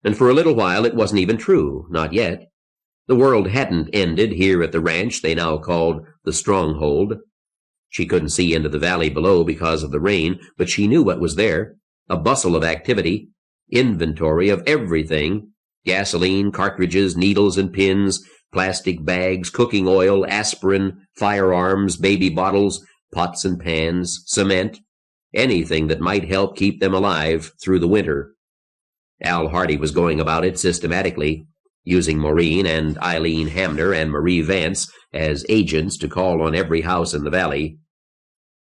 and for a little while it wasn't even true, not yet. The world hadn't ended here at the ranch they now called the Stronghold. She couldn't see into the valley below because of the rain, but she knew what was there, a bustle of activity, inventory of everything, gasoline, cartridges, needles and pins, plastic bags, cooking oil, aspirin, firearms, baby bottles, pots and pans, cement, anything that might help keep them alive through the winter. Al Hardy was going about it systematically, using Maureen and Eileen Hamner and Marie Vance as agents to call on every house in the valley.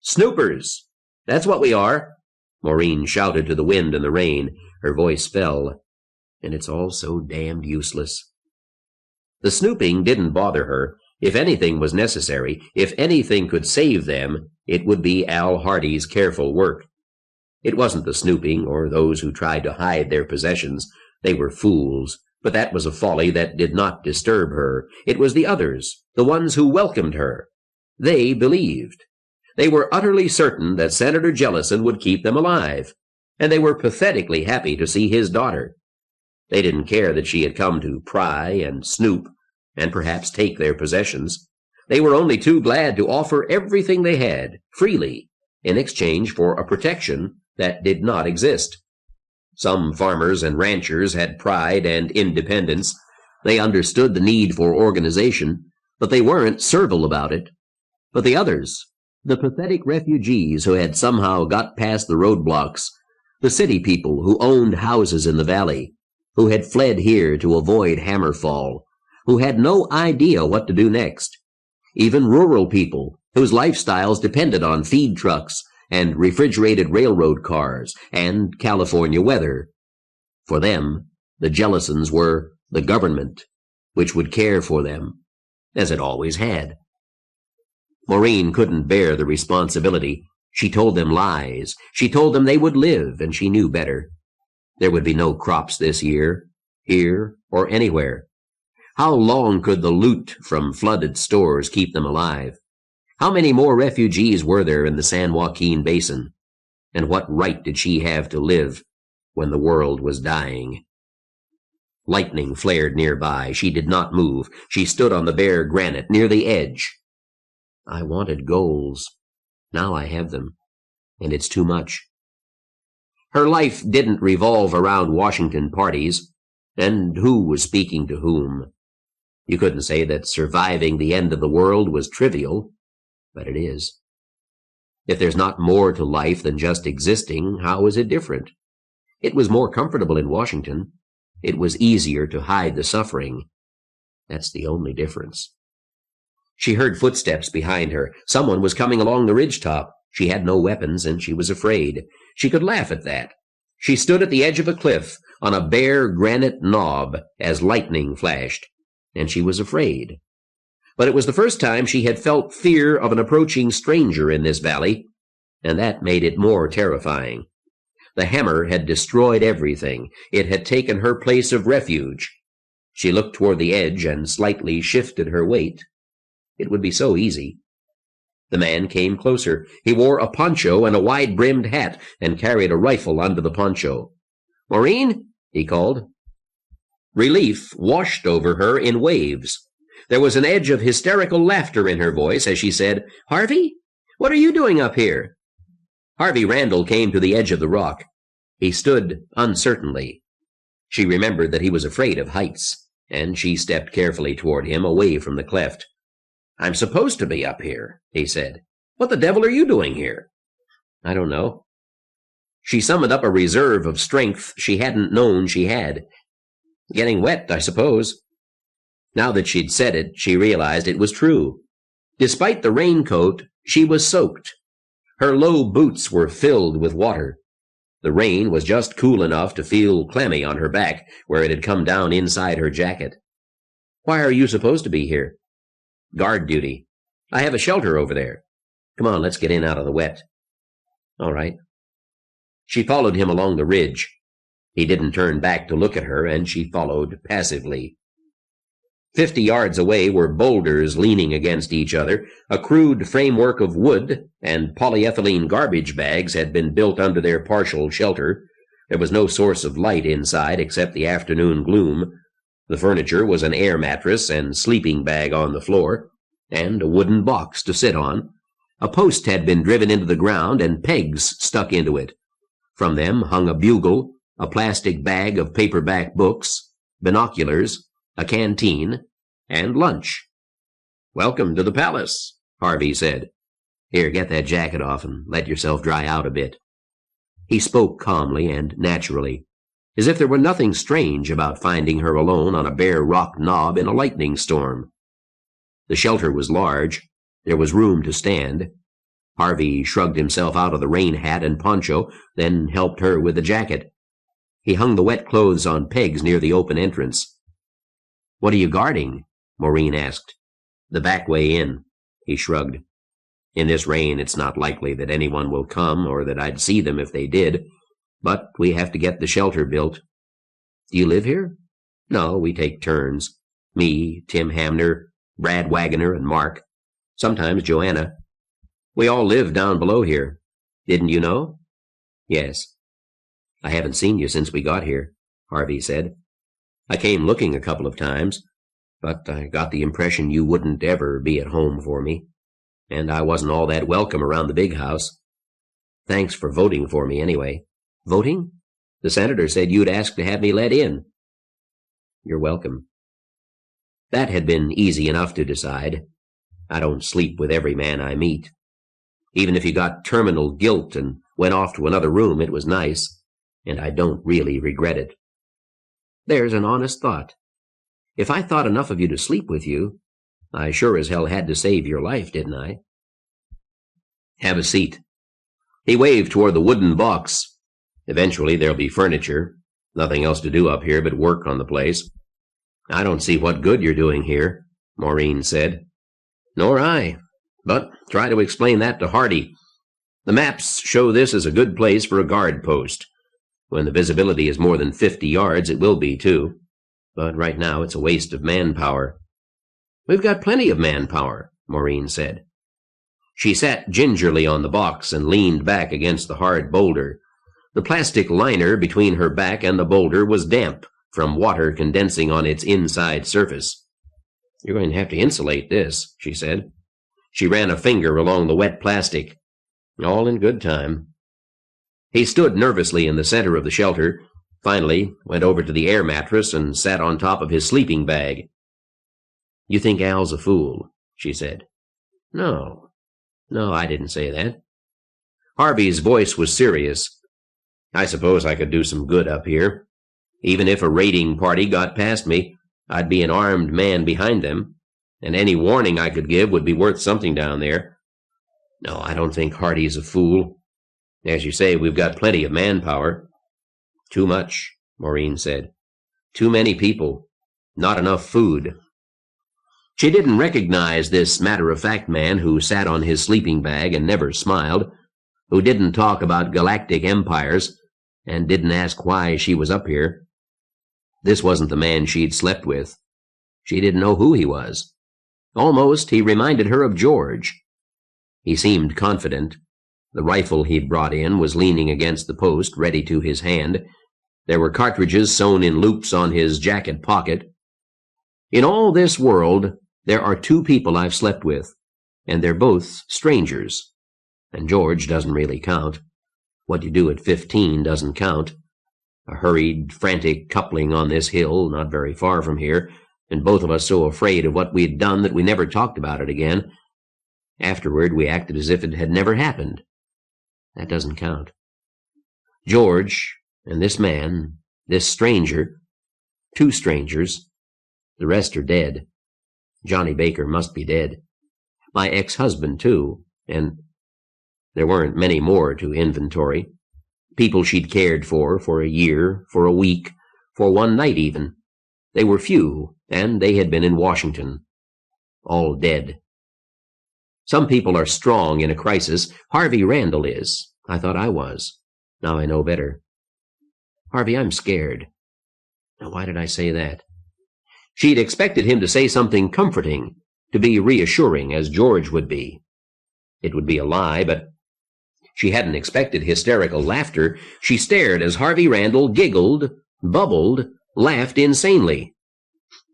"Snoopers! That's what we are!" Maureen shouted to the wind and the rain. Her voice fell. "And it's all so damned useless." The snooping didn't bother her. If anything was necessary, if anything could save them, it would be Al Hardy's careful work. It wasn't the snooping or those who tried to hide their possessions. They were fools, but that was a folly that did not disturb her. It was the others, the ones who welcomed her. They believed. They were utterly certain that Senator Jellison would keep them alive, and they were pathetically happy to see his daughter. They didn't care that she had come to pry and snoop, and perhaps take their possessions. They were only too glad to offer everything they had, freely, in exchange for a protection that did not exist. Some farmers and ranchers had pride and independence. They understood the need for organization, but they weren't servile about it. But the others, the pathetic refugees who had somehow got past the roadblocks, the city people who owned houses in the valley, who had fled here to avoid Hammerfall, who had no idea what to do next, even rural people whose lifestyles depended on feed trucks and refrigerated railroad cars and California weather. For them, the Jellisons were the government, which would care for them, as it always had. Maureen couldn't bear the responsibility. She told them lies. She told them they would live, and she knew better. There would be no crops this year, here or anywhere. How long could the loot from flooded stores keep them alive? How many more refugees were there in the San Joaquin Basin? And what right did she have to live when the world was dying? Lightning flared nearby. She did not move. She stood on the bare granite near the edge. I wanted goals. Now I have them, and it's too much. Her life didn't revolve around Washington parties, and who was speaking to whom. You couldn't say that surviving the end of the world was trivial, but it is. If there's not more to life than just existing, how is it different? It was more comfortable in Washington. It was easier to hide the suffering. That's the only difference. She heard footsteps behind her. Someone was coming along the ridgetop. She had no weapons, and she was afraid. She could laugh at that. She stood at the edge of a cliff on a bare granite knob as lightning flashed, and she was afraid. But it was the first time she had felt fear of an approaching stranger in this valley, and that made it more terrifying. The hammer had destroyed everything. It had taken her place of refuge. She looked toward the edge and slightly shifted her weight. It would be so easy. The man came closer. He wore a poncho and a wide-brimmed hat and carried a rifle under the poncho. "Maureen?" he called. Relief washed over her in waves. There was an edge of hysterical laughter in her voice as she said, "Harvey? What are you doing up here?" Harvey Randall came to the edge of the rock. He stood uncertainly. She remembered that he was afraid of heights, and she stepped carefully toward him, away from the cleft. "I'm supposed to be up here," he said. "What the devil are you doing here?" "I don't know." She summoned up a reserve of strength she hadn't known she had. "Getting wet, I suppose." Now that she'd said it, she realized it was true. Despite the raincoat, she was soaked. Her low boots were filled with water. The rain was just cool enough to feel clammy on her back, where it had come down inside her jacket. "Why are you supposed to be here?" "Guard duty. I have a shelter over there. Come on, let's get in out of the wet." "All right." She followed him along the ridge. He didn't turn back to look at her, and she followed passively. 50 yards away were boulders leaning against each other. A crude framework of wood and polyethylene garbage bags had been built under their partial shelter. There was no source of light inside except the afternoon gloom. The furniture was an air mattress and sleeping bag on the floor, and a wooden box to sit on. A post had been driven into the ground and pegs stuck into it. From them hung a bugle, a plastic bag of paperback books, binoculars, a canteen, and lunch. "Welcome to the palace," Harvey said. "Here, get that jacket off and let yourself dry out a bit." He spoke calmly and naturally, as if there were nothing strange about finding her alone on a bare rock knob in a lightning storm. The shelter was large. There was room to stand. Harvey shrugged himself out of the rain hat and poncho, then helped her with the jacket. He hung the wet clothes on pegs near the open entrance. "What are you guarding?" Maureen asked. "The back way in," he shrugged. "In this rain, it's not likely that anyone will come or that I'd see them if they did, but we have to get the shelter built." "Do you live here?" "No, we take turns. Me, Tim Hamner, Brad Wagoner, and Mark. Sometimes Joanna. We all live down below here. Didn't you know?" "Yes." "I haven't seen you since we got here," Harvey said. "I came looking a couple of times, but I got the impression you wouldn't ever be at home for me, and I wasn't all that welcome around the big house. Thanks for voting for me anyway." "Voting? The senator said you'd ask to have me let in." "You're welcome." That had been easy enough to decide. I don't sleep with every man I meet. Even if you got terminal guilt and went off to another room, it was nice, and I don't really regret it. There's an honest thought. If I thought enough of you to sleep with you, I sure as hell had to save your life, didn't I? Have a seat. He waved toward the wooden box. Eventually there'll be furniture. Nothing else to do up here but work on the place. "I don't see what good you're doing here," Maureen said. "Nor I. But try to explain that to Hardy. The maps show this as a good place for a guard post. When the visibility is more than 50 yards, it will be, too. But right now it's a waste of manpower." "We've got plenty of manpower," Maureen said. She sat gingerly on the box and leaned back against the hard boulder. The plastic liner between her back and the boulder was damp from water condensing on its inside surface. "You're going to have to insulate this," she said. She ran a finger along the wet plastic. "All in good time." He stood nervously in the center of the shelter, finally went over to the air mattress and sat on top of his sleeping bag. "You think Al's a fool," she said. No, I didn't say that." Harvey's voice was serious. "I suppose I could do some good up here." Even if a raiding party got past me, I'd be an armed man behind them, and any warning I could give would be worth something down there. No, I don't think Hardy's a fool. As you say, we've got plenty of manpower." "Too much," Maureen said. "Too many people. Not enough food." She didn't recognize this matter-of-fact man who sat on his sleeping bag and never smiled, who didn't talk about galactic empires, and didn't ask why she was up here. This wasn't the man she'd slept with. She didn't know who he was. Almost, he reminded her of George. He seemed confident. The rifle he'd brought in was leaning against the post, ready to his hand. There were cartridges sewn in loops on his jacket pocket. "In all this world, there are two people I've slept with, and they're both strangers. And George doesn't really count. What you do at 15 doesn't count. A hurried, frantic coupling on this hill, not very far from here, and both of us so afraid of what we'd done that we never talked about it again. Afterward, we acted as if it had never happened. That doesn't count. George and this man, this stranger, two strangers, the rest are dead. Johnny Baker must be dead. My ex-husband, too, and there weren't many more to inventory. People she'd cared for a year, for a week, for one night even. They were few, and they had been in Washington. All dead. Some people are strong in a crisis. Harvey Randall is. I thought I was. Now I know better. Harvey, I'm scared." Now, why did I say that? She'd expected him to say something comforting, to be reassuring, as George would be. It would be a lie, but she hadn't expected hysterical laughter. She stared as Harvey Randall giggled, bubbled, laughed insanely.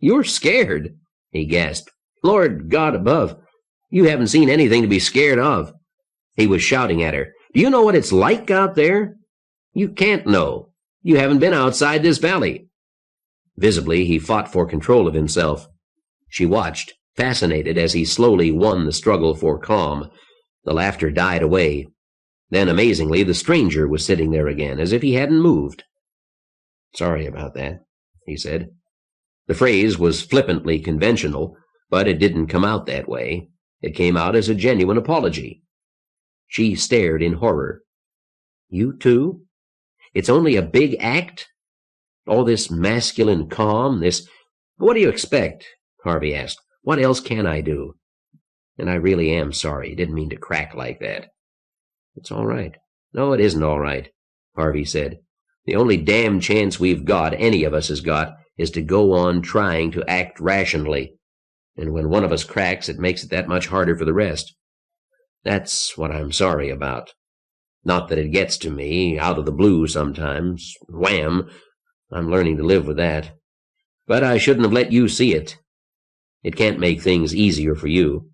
"You're scared," he gasped. "Lord God above, you haven't seen anything to be scared of." He was shouting at her. "Do you know what it's like out there? You can't know. You haven't been outside this valley." Visibly, he fought for control of himself. She watched, fascinated, as he slowly won the struggle for calm. The laughter died away. Then, amazingly, the stranger was sitting there again, as if he hadn't moved. "Sorry about that," he said. The phrase was flippantly conventional, but it didn't come out that way. It came out as a genuine apology. She stared in horror. "You too? It's only a big act? All this masculine calm, this—" "What do you expect?" Harvey asked. "What else can I do? And I really am sorry. Didn't mean to crack like that." "It's all right." "No, it isn't all right," Harvey said. "The only damn chance we've got, any of us has got, is to go on trying to act rationally. And when one of us cracks, it makes it that much harder for the rest. That's what I'm sorry about. Not that it gets to me, out of the blue sometimes. Wham! I'm learning to live with that. But I shouldn't have let you see it. It can't make things easier for you."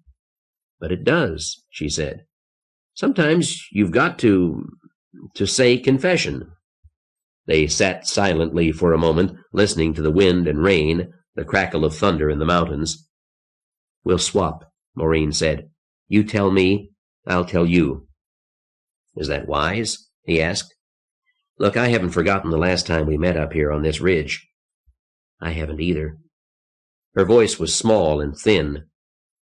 "But it does," she said. "Sometimes you've got to say confession." They sat silently for a moment, listening to the wind and rain, the crackle of thunder in the mountains. "We'll swap," Maureen said. "You tell me, I'll tell you." "Is that wise?" he asked. "Look, I haven't forgotten the last time we met up here on this ridge." "I haven't either." Her voice was small and thin.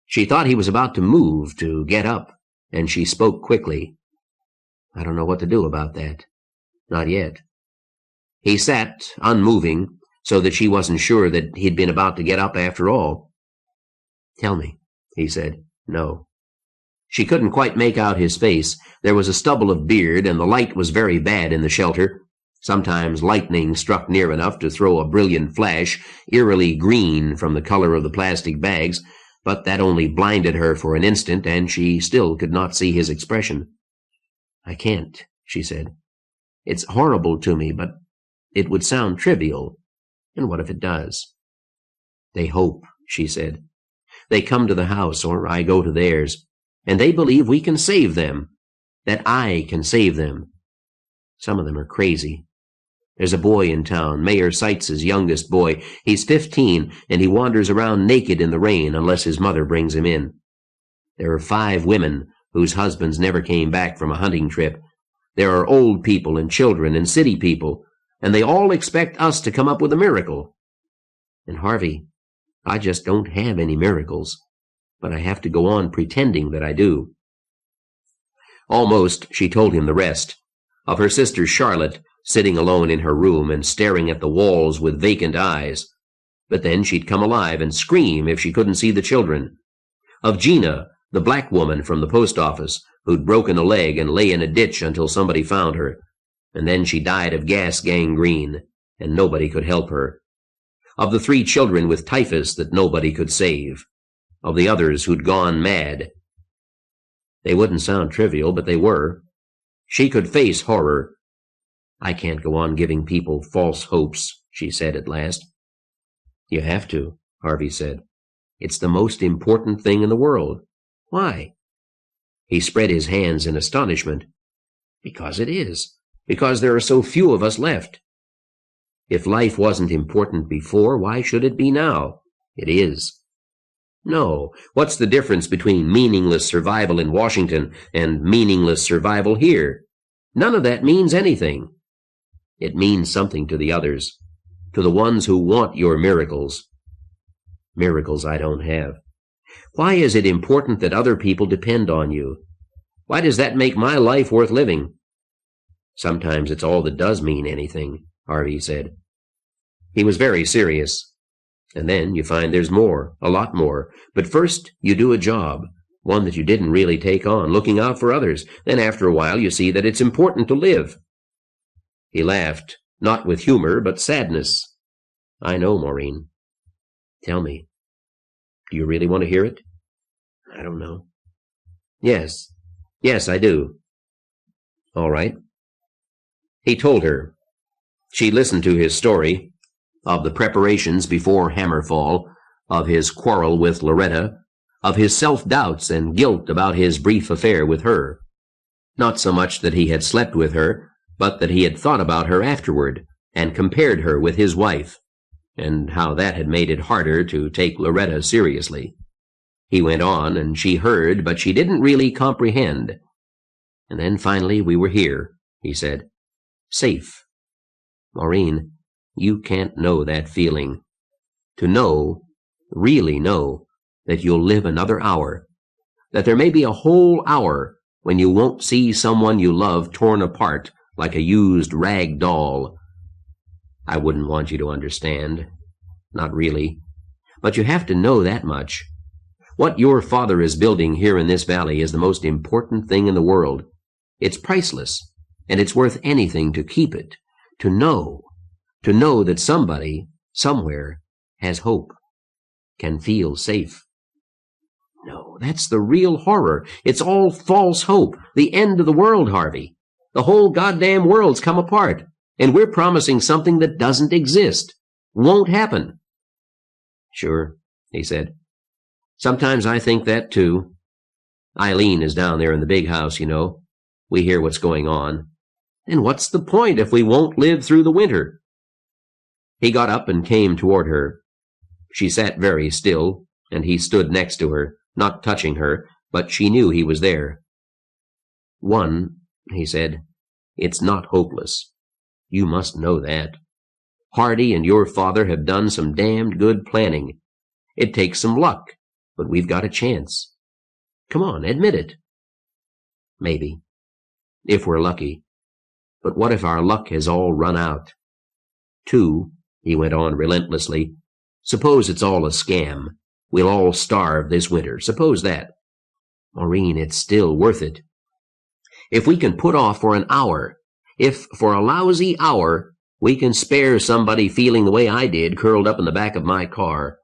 She thought he was about to move, to get up, and she spoke quickly. "I don't know what to do about that. Not yet." He sat, unmoving, so that she wasn't sure that he'd been about to get up after all. "Tell me," he said. "No." She couldn't quite make out his face. There was a stubble of beard, and the light was very bad in the shelter. Sometimes lightning struck near enough to throw a brilliant flash, eerily green from the color of the plastic bags, but that only blinded her for an instant, and she still could not see his expression. "I can't," she said. "It's horrible to me, but it would sound trivial. And what if it does?" "They hope," she said. "They come to the house, or I go to theirs, and they believe we can save them, that I can save them. Some of them are crazy. There's a boy in town, Mayor Seitz's youngest boy. He's 15, and he wanders around naked in the rain unless his mother brings him in. There are 5 women whose husbands never came back from a hunting trip. There are old people and children and city people. and they all expect us to come up with a miracle. And Harvey, I just don't have any miracles, but I have to go on pretending that I do." Almost she told him the rest, of her sister Charlotte sitting alone in her room and staring at the walls with vacant eyes. But then she'd come alive and scream if she couldn't see the children. Of Gina, the black woman from the post office, who'd broken a leg and lay in a ditch until somebody found her, and then she died of gas gangrene, and nobody could help her. Of the 3 children with typhus that nobody could save. Of the others who'd gone mad. They wouldn't sound trivial, but they were. She could face horror. "I can't go on giving people false hopes," she said at last. "You have to," Harvey said. "It's the most important thing in the world." "Why?" He spread his hands in astonishment. "Because it is. Because there are so few of us left. If life wasn't important before, why should it be now? It is." "No. What's the difference between meaningless survival in Washington and meaningless survival here? None of that means anything." "It means something to the others, to the ones who want your miracles." "Miracles I don't have." "Why is it important that other people depend on you? Why does that make my life worth living?" "Sometimes it's all that does mean anything," Harvey said. He was very serious. "And then you find there's more, a lot more. But first you do a job, one that you didn't really take on, looking out for others. Then after a while you see that it's important to live." He laughed, not with humor, but sadness. "I know, Maureen." "Tell me. Do you really want to hear it?" "I don't know." Yes, I do." "All right." He told her. She listened to his story, of the preparations before Hammerfall, of his quarrel with Loretta, of his self-doubts and guilt about his brief affair with her. Not so much that he had slept with her, but that he had thought about her afterward, and compared her with his wife, and how that had made it harder to take Loretta seriously. He went on, and she heard, but she didn't really comprehend. "And then finally we were here," he said. "Safe. Maureen, you can't know that feeling. To know, really know, that you'll live another hour, that there may be a whole hour when you won't see someone you love torn apart like a used rag doll. I wouldn't want you to understand. Not really. But you have to know that much. What your father is building here in this valley is the most important thing in the world. It's priceless, and it's worth anything to keep it, to know that somebody, somewhere, has hope, can feel safe. No, that's the real horror. It's all false hope, the end of the world, Harvey. The whole goddamn world's come apart, and we're promising something that doesn't exist, won't happen." "Sure," he said. "Sometimes I think that, too. Eileen is down there in the big house, you know. We hear what's going on. And what's the point if we won't live through the winter?" He got up and came toward her. She sat very still, and he stood next to her, not touching her, but she knew he was there. "One," he said, "it's not hopeless. You must know that. Hardy and your father have done some damned good planning. It takes some luck, but we've got a chance. Come on, admit it." "Maybe. If we're lucky. But what if our luck has all run out? 2, he went on relentlessly. "Suppose it's all a scam. We'll all starve this winter. Suppose that. Maureen, it's still worth it. If we can put off for an hour, if for a lousy hour we can spare somebody feeling the way I did curled up in the back of my car.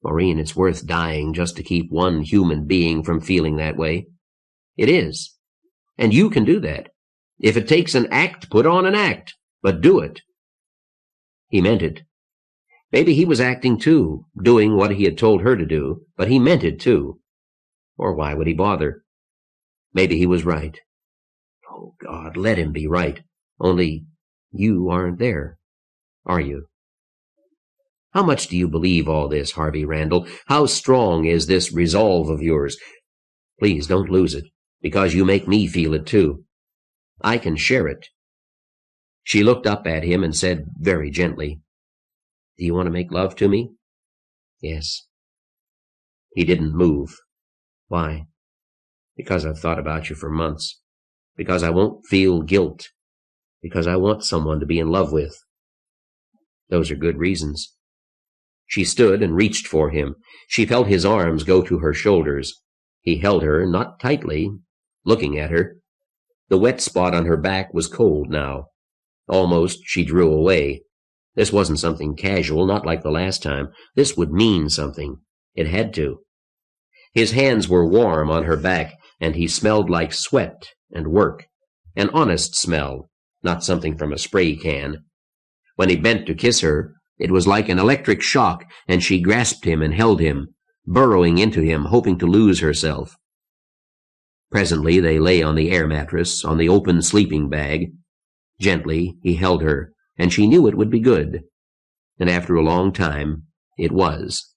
Maureen, it's worth dying just to keep one human being from feeling that way. It is. And you can do that. If it takes an act, put on an act, but do it." He meant it. Maybe he was acting too, doing what he had told her to do, but he meant it too. Or why would he bother? Maybe he was right. Oh, God, let him be right. Only you aren't there, are you? How much do you believe all this, Harvey Randall? How strong is this resolve of yours? Please don't lose it, because you make me feel it too. I can share it. She looked up at him and said very gently, "Do you want to make love to me?" "Yes." He didn't move. "Why?" "Because I've thought about you for months. Because I won't feel guilt. Because I want someone to be in love with." "Those are good reasons." She stood and reached for him. She felt his arms go to her shoulders. He held her, not tightly, looking at her. The wet spot on her back was cold now. Almost she drew away. This wasn't something casual, not like the last time. This would mean something. It had to. His hands were warm on her back, and he smelled like sweat and work. An honest smell, not something from a spray can. When he bent to kiss her, it was like an electric shock, and she grasped him and held him, burrowing into him, hoping to lose herself. Presently they lay on the air mattress, on the open sleeping bag. Gently he held her, and she knew it would be good. And after a long time, it was.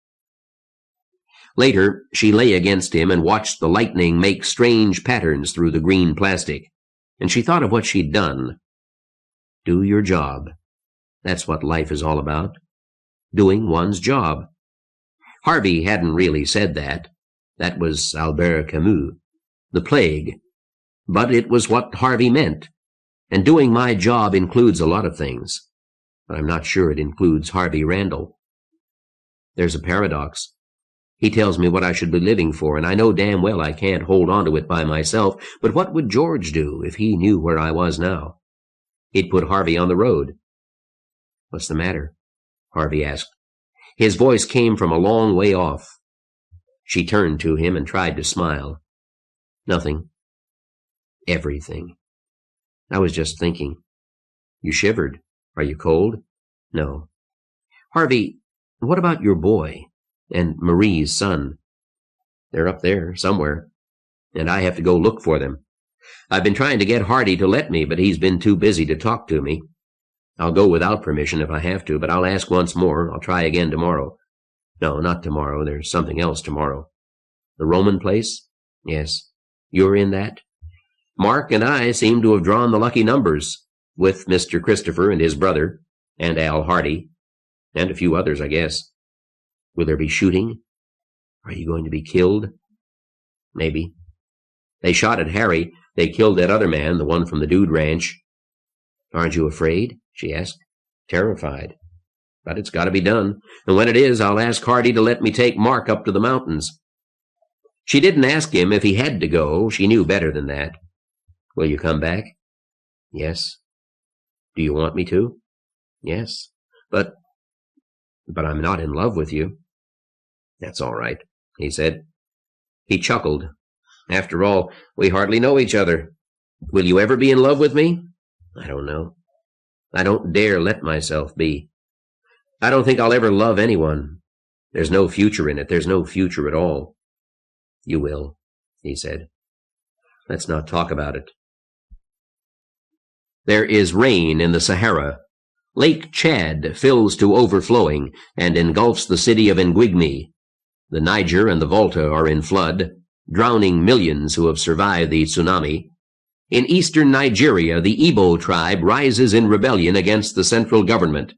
Later, she lay against him and watched the lightning make strange patterns through the green plastic, and she thought of what she'd done. Do your job. That's what life is all about. Doing one's job. Harvey hadn't really said that. That was Albert Camus. The plague. But it was what Harvey meant. And doing my job includes a lot of things. But I'm not sure it includes Harvey Randall. There's a paradox. He tells me what I should be living for, and I know damn well I can't hold on to it by myself, but what would George do if he knew where I was now? He'd put Harvey on the road. "What's the matter?" Harvey asked. His voice came from a long way off. She turned to him and tried to smile. "Nothing." "Everything. I was just thinking." "You shivered. Are you cold?" "No." "Harvey, what about your boy? And Marie's son?" "They're up there, somewhere. And I have to go look for them. I've been trying to get Hardy to let me, but he's been too busy to talk to me. I'll go without permission if I have to, but I'll ask once more. I'll try again tomorrow." "No, not tomorrow. There's something else tomorrow." "The Roman place?" "Yes." "You're in that?" "Mark and I seem to have drawn the lucky numbers, with Mr. Christopher and his brother, and Al Hardy, and a few others, I guess." "Will there be shooting? Are you going to be killed?" "Maybe. They shot at Harry. They killed that other man, the one from the Dude Ranch." "Aren't you afraid?" she asked. "Terrified. But it's got to be done. And when it is, I'll ask Hardy to let me take Mark up to the mountains." She didn't ask him if he had to go. She knew better than that. "Will you come back?" "Yes." "Do you want me to?" "Yes. But I'm not in love with you." "That's all right," he said. He chuckled. "After all, we hardly know each other. Will you ever be in love with me?" "I don't know. I don't dare let myself be. I don't think I'll ever love anyone. There's no future in it. There's no future at all." "You will," he said. "Let's not talk about it." There is rain in the Sahara. Lake Chad fills to overflowing and engulfs the city of Nguigmi. The Niger and the Volta are in flood, drowning millions who have survived the tsunami. In eastern Nigeria, the Igbo tribe rises in rebellion against the central government.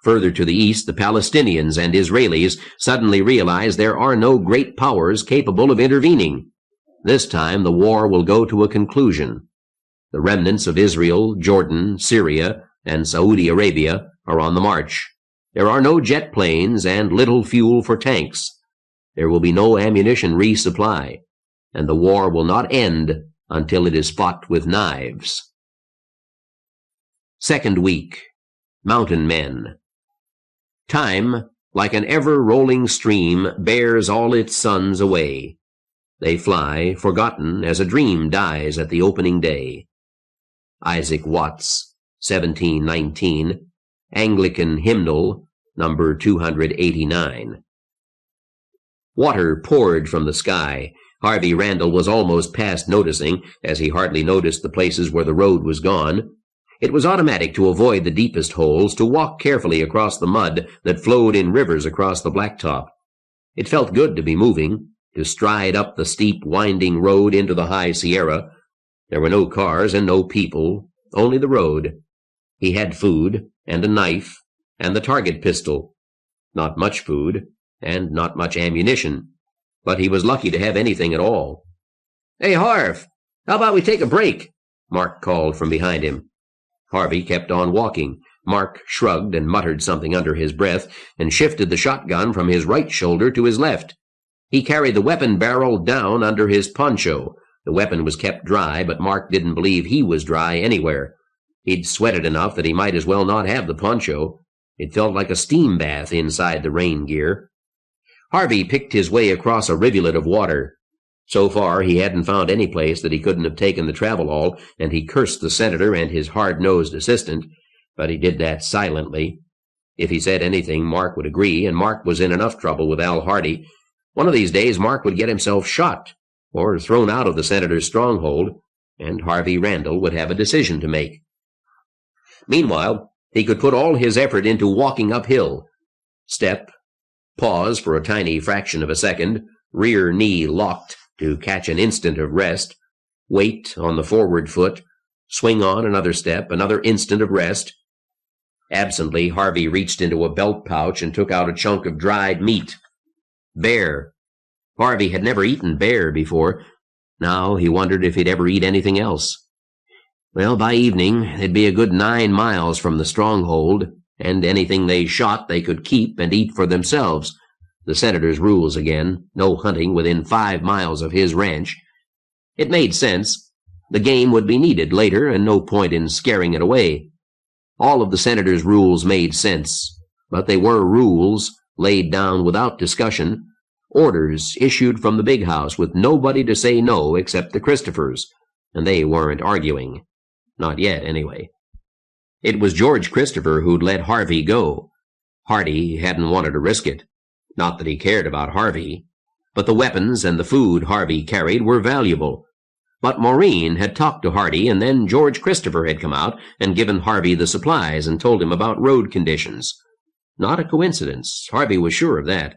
Further to the east, the Palestinians and Israelis suddenly realize there are no great powers capable of intervening. This time, the war will go to a conclusion. The remnants of Israel, Jordan, Syria, and Saudi Arabia are on the march. There are no jet planes and little fuel for tanks. There will be no ammunition resupply, and the war will not end until it is fought with knives. Second week. Mountain Men. Time, like an ever-rolling stream, bears all its sons away. They fly, forgotten, as a dream dies at the opening day. Isaac Watts, 1719, Anglican Hymnal, number 289. Water poured from the sky. Harvey Randall was almost past noticing, as he hardly noticed the places where the road was gone. It was automatic to avoid the deepest holes, to walk carefully across the mud that flowed in rivers across the blacktop. It felt good to be moving, to stride up the steep, winding road into the high Sierra. There were no cars and no people, only the road. He had food, and a knife, and the target pistol. Not much food, and not much ammunition, but he was lucky to have anything at all. "Hey, Harv, how about we take a break?" Mark called from behind him. Harvey kept on walking. Mark shrugged and muttered something under his breath and shifted the shotgun from his right shoulder to his left. He carried the weapon barrel down under his poncho. The weapon was kept dry, but Mark didn't believe he was dry anywhere. He'd sweated enough that he might as well not have the poncho. It felt like a steam bath inside the rain gear. Harvey picked his way across a rivulet of water. So far, he hadn't found any place that he couldn't have taken the travelall, and he cursed the senator and his hard-nosed assistant, but he did that silently. If he said anything, Mark would agree, and Mark was in enough trouble with Al Hardy. One of these days, Mark would get himself shot, or thrown out of the senator's stronghold, and Harvey Randall would have a decision to make. Meanwhile, he could put all his effort into walking uphill. Step, pause for a tiny fraction of a second, rear knee locked to catch an instant of rest, weight on the forward foot, swing on another step, another instant of rest. Absently, Harvey reached into a belt pouch and took out a chunk of dried meat. Bear. Harvey had never eaten bear before. Now he wondered if he'd ever eat anything else. Well, by evening, they'd be a good 9 miles from the stronghold, and anything they shot they could keep and eat for themselves. The senator's rules again, no hunting within 5 miles of his ranch. It made sense. The game would be needed later, and no point in scaring it away. All of the senator's rules made sense, but they were rules laid down without discussion, orders issued from the big house with nobody to say no except the Christophers, and they weren't arguing. Not yet, anyway. It was George Christopher who'd let Harvey go. Hardy hadn't wanted to risk it. Not that he cared about Harvey, but the weapons and the food Harvey carried were valuable. But Maureen had talked to Hardy, and then George Christopher had come out and given Harvey the supplies and told him about road conditions. Not a coincidence. Harvey was sure of that.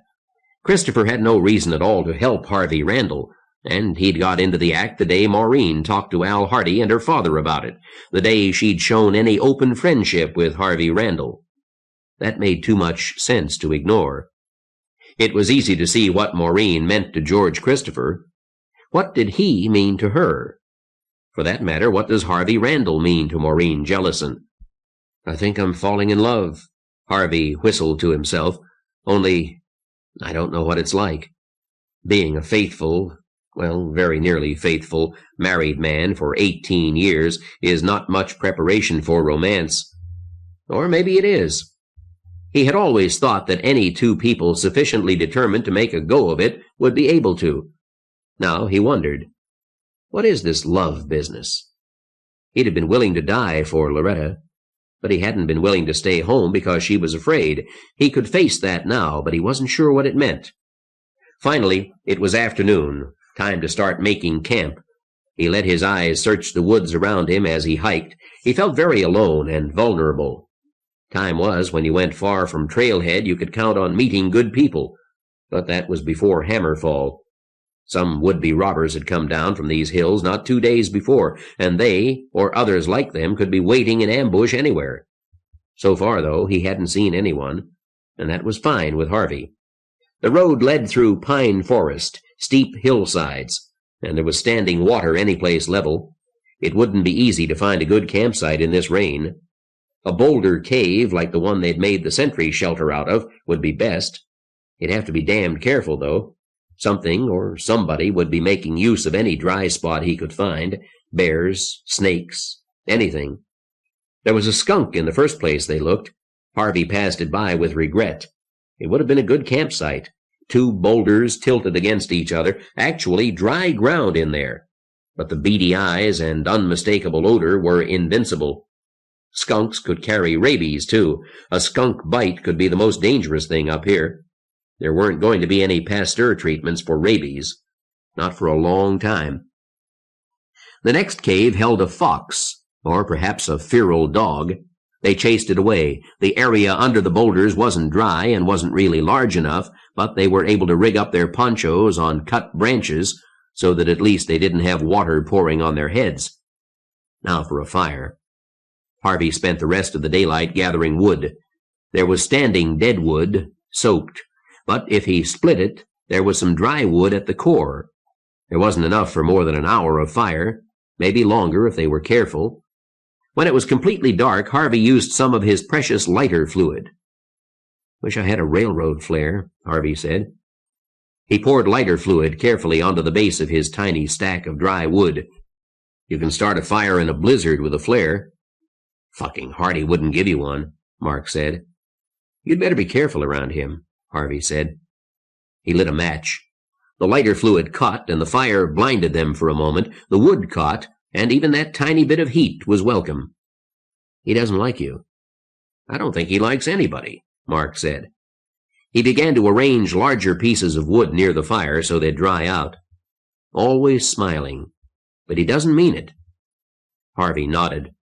Christopher had no reason at all to help Harvey Randall, and he'd got into the act the day Maureen talked to Al Hardy and her father about it, the day she'd shown any open friendship with Harvey Randall. That made too much sense to ignore. It was easy to see what Maureen meant to George Christopher. What did he mean to her? For that matter, what does Harvey Randall mean to Maureen Jellison? "I think I'm falling in love," Harvey whistled to himself, "only I don't know what it's like. Being a faithful, well, very nearly faithful, married man for 18 years is not much preparation for romance. Or maybe it is." He had always thought that any two people sufficiently determined to make a go of it would be able to. Now he wondered, what is this love business? He'd have been willing to die for Loretta, but he hadn't been willing to stay home because she was afraid. He could face that now, but he wasn't sure what it meant. Finally, it was afternoon, time to start making camp. He let his eyes search the woods around him as he hiked. He felt very alone and vulnerable. Time was when you went far from Trailhead you could count on meeting good people, but that was before Hammerfall. Some would-be robbers had come down from these hills not 2 days before, and they, or others like them, could be waiting in ambush anywhere. So far, though, he hadn't seen anyone, and that was fine with Harvey. The road led through pine forest, steep hillsides, and there was standing water any place level. It wouldn't be easy to find a good campsite in this rain. A boulder cave like the one they'd made the sentry shelter out of would be best. He'd have to be damned careful, though. Something or somebody would be making use of any dry spot he could find. Bears, snakes, anything. There was a skunk in the first place they looked. Harvey passed it by with regret. It would have been a good campsite. 2 boulders tilted against each other, actually dry ground in there. But the beady eyes and unmistakable odor were invincible. Skunks could carry rabies, too. A skunk bite could be the most dangerous thing up here. There weren't going to be any Pasteur treatments for rabies. Not for a long time. The next cave held a fox, or perhaps a feral dog. They chased it away. The area under the boulders wasn't dry and wasn't really large enough, but they were able to rig up their ponchos on cut branches so that at least they didn't have water pouring on their heads. Now for a fire. Harvey spent the rest of the daylight gathering wood. There was standing dead wood, soaked, but if he split it, there was some dry wood at the core. There wasn't enough for more than an hour of fire, maybe longer if they were careful. When it was completely dark, Harvey used some of his precious lighter fluid. "Wish I had a railroad flare," Harvey said. He poured lighter fluid carefully onto the base of his tiny stack of dry wood. "You can start a fire in a blizzard with a flare." "Fucking Hardy wouldn't give you one," Mark said. "You'd better be careful around him," Harvey said. He lit a match. The lighter fluid caught, and the fire blinded them for a moment. The wood caught, and even that tiny bit of heat was welcome. "He doesn't like you." "I don't think he likes anybody," Mark said. He began to arrange larger pieces of wood near the fire so they'd dry out. "Always smiling. But he doesn't mean it." Harvey nodded.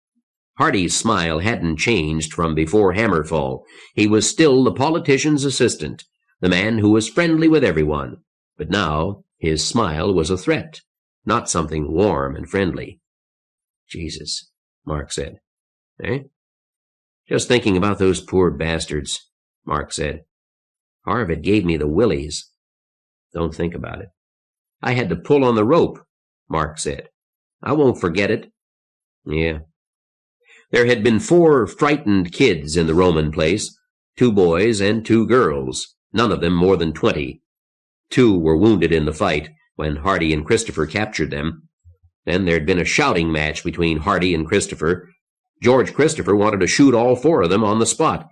Hardy's smile hadn't changed from before Hammerfall. He was still the politician's assistant, the man who was friendly with everyone. But now his smile was a threat, not something warm and friendly. "Jesus," Mark said. "Eh?" "Just thinking about those poor bastards," Mark said. "Harvard gave me the willies." "Don't think about it." "I had to pull on the rope," Mark said. "I won't forget it." "Yeah." There had been 4 frightened kids in the Roman place, 2 boys and 2 girls, none of them more than 20. 2 were wounded in the fight when Hardy and Christopher captured them. Then there'd been a shouting match between Hardy and Christopher. George Christopher wanted to shoot all 4 of them on the spot.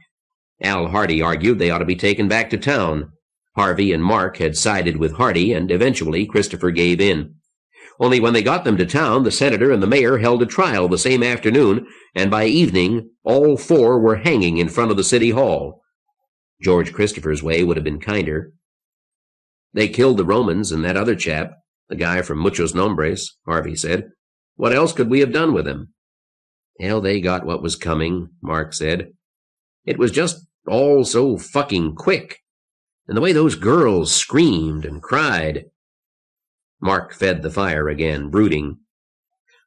Al Hardy argued they ought to be taken back to town. Harvey and Mark had sided with Hardy, and eventually Christopher gave in. Only when they got them to town, the senator and the mayor held a trial the same afternoon, and by evening all 4 were hanging in front of the city hall. George Christopher's way would have been kinder. "They killed the Romans and that other chap, the guy from Muchos Nombres," Harvey said. "What else could we have done with him?" "Hell, they got what was coming," Mark said. "It was just all so fucking quick. And the way those girls screamed and cried." Mark fed the fire again, brooding.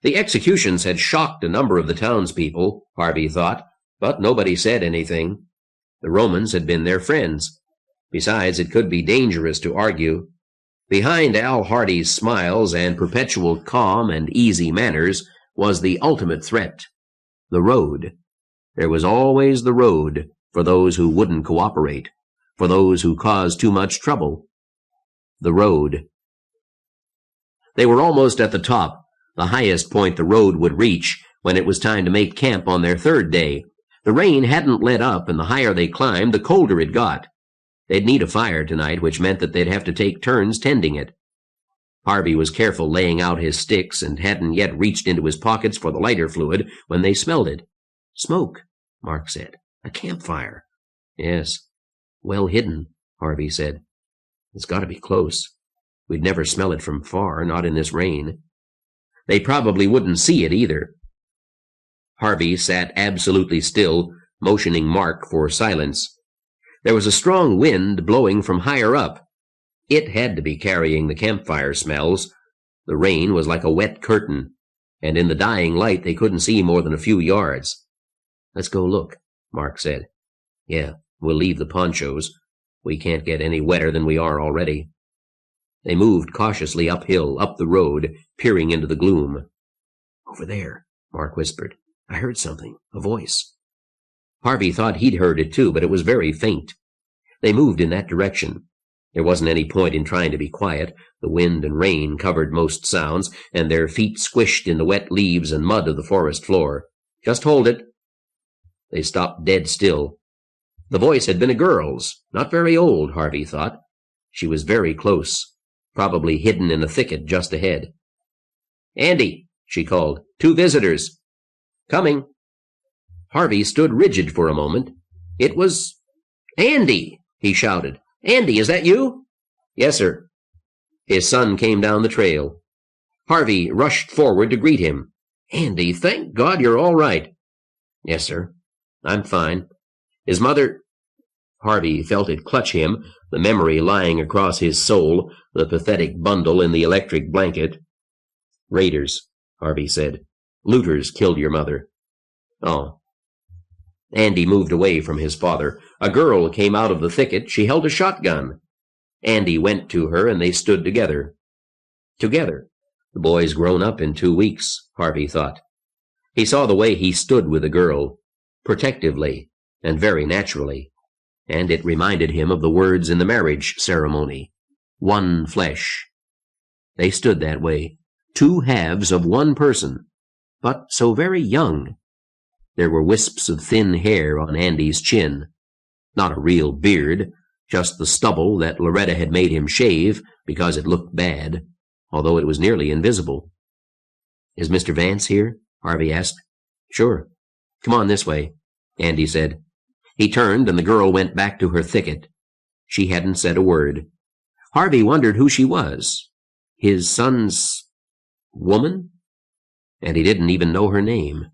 The executions had shocked a number of the townspeople, Harvey thought, but nobody said anything. The Romans had been their friends. Besides, it could be dangerous to argue. Behind Al Hardy's smiles and perpetual calm and easy manners was the ultimate threat: the road. There was always the road for those who wouldn't cooperate, for those who caused too much trouble. The road. They were almost at the top, the highest point the road would reach, when it was time to make camp on their 3rd day. The rain hadn't let up, and the higher they climbed, the colder it got. They'd need a fire tonight, which meant that they'd have to take turns tending it. Harvey was careful laying out his sticks and hadn't yet reached into his pockets for the lighter fluid when they smelled it. "Smoke," Mark said. "A campfire." "Yes. Well hidden," Harvey said. "It's got to be close. We'd never smell it from far, not in this rain. They probably wouldn't see it either." Harvey sat absolutely still, motioning Mark for silence. There was a strong wind blowing from higher up. It had to be carrying the campfire smells. The rain was like a wet curtain, and in the dying light they couldn't see more than a few yards. "Let's go look," Mark said. "Yeah, we'll leave the ponchos. We can't get any wetter than we are already." They moved cautiously uphill, up the road, peering into the gloom. "Over there," Mark whispered. "I heard something, a voice." Harvey thought he'd heard it too, but it was very faint. They moved in that direction. There wasn't any point in trying to be quiet. The wind and rain covered most sounds, and their feet squished in the wet leaves and mud of the forest floor. "Just hold it." They stopped dead still. The voice had been a girl's, not very old, Harvey thought. She was very close, probably hidden in a thicket just ahead. "Andy," she called. "2 visitors." "Coming." Harvey stood rigid for a moment. It was Andy, he shouted. "Andy, is that you?" "Yes, sir." His son came down the trail. Harvey rushed forward to greet him. "Andy, thank God you're all right." "Yes, sir. I'm fine. His mother—" Harvey felt it clutch him, the memory lying across his soul, the pathetic bundle in the electric blanket. "Raiders," Harvey said. "Looters killed your mother." Oh. Andy moved away from his father. A girl came out of the thicket. She held a shotgun. Andy went to her, and they stood together. Together. The boy's grown up in 2 weeks, Harvey thought. He saw the way he stood with the girl, protectively and very naturally, and it reminded him of the words in the marriage ceremony, one flesh. They stood that way, 2 halves of one person, but so very young. There were wisps of thin hair on Andy's chin. Not a real beard, just the stubble that Loretta had made him shave because it looked bad, although it was nearly invisible. "Is Mr. Vance here?" Harvey asked. "Sure. Come on this way," Andy said. He turned, and the girl went back to her thicket. She hadn't said a word. Harvey wondered who she was. His son's woman? And he didn't even know her name.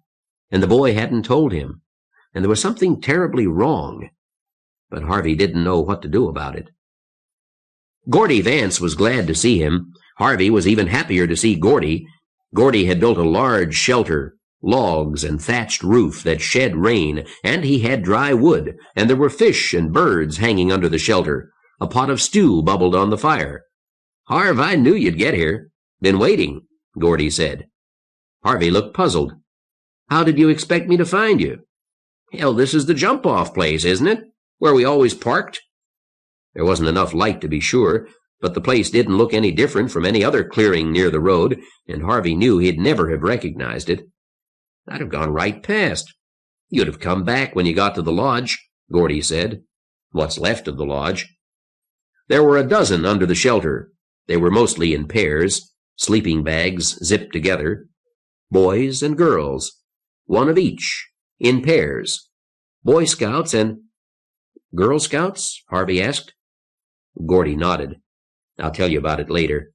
And the boy hadn't told him. And there was something terribly wrong. But Harvey didn't know what to do about it. Gordy Vance was glad to see him. Harvey was even happier to see Gordy. Gordy had built a large shelter, logs and thatched roof that shed rain, and he had dry wood, and there were fish and birds hanging under the shelter. A pot of stew bubbled on the fire. "Harv, I knew you'd get here. Been waiting," Gordy said. Harvey looked puzzled. "How did you expect me to find you?" "Hell, this is the jump-off place, isn't it? Where we always parked?" There wasn't enough light to be sure, but the place didn't look any different from any other clearing near the road, and Harvey knew he'd never have recognized it. "I'd have gone right past. You'd have come back when you got to the lodge," Gordy said. "What's left of the lodge." There were a dozen under the shelter. They were mostly in pairs, sleeping bags zipped together. Boys and girls, one of each, in pairs. Boy Scouts and— "Girl Scouts?" Harvey asked. Gordy nodded. "I'll tell you about it later.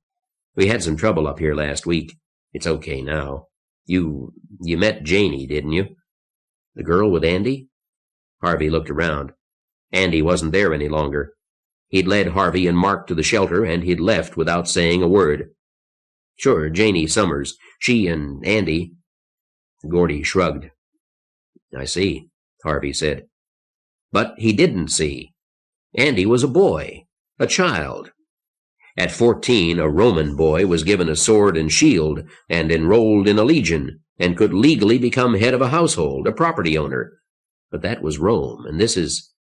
We had some trouble up here last week. It's okay now. You met Janie, didn't you?" "The girl with Andy?" Harvey looked around. Andy wasn't there any longer. He'd led Harvey and Mark to the shelter, and he'd left without saying a word. "Sure, Janie Summers. She and Andy—" Gordy shrugged. "I see," Harvey said. But he didn't see. Andy was a boy, a child. At 14, a Roman boy was given a sword and shield and enrolled in a legion and could legally become head of a household, a property owner. But that was Rome, and this is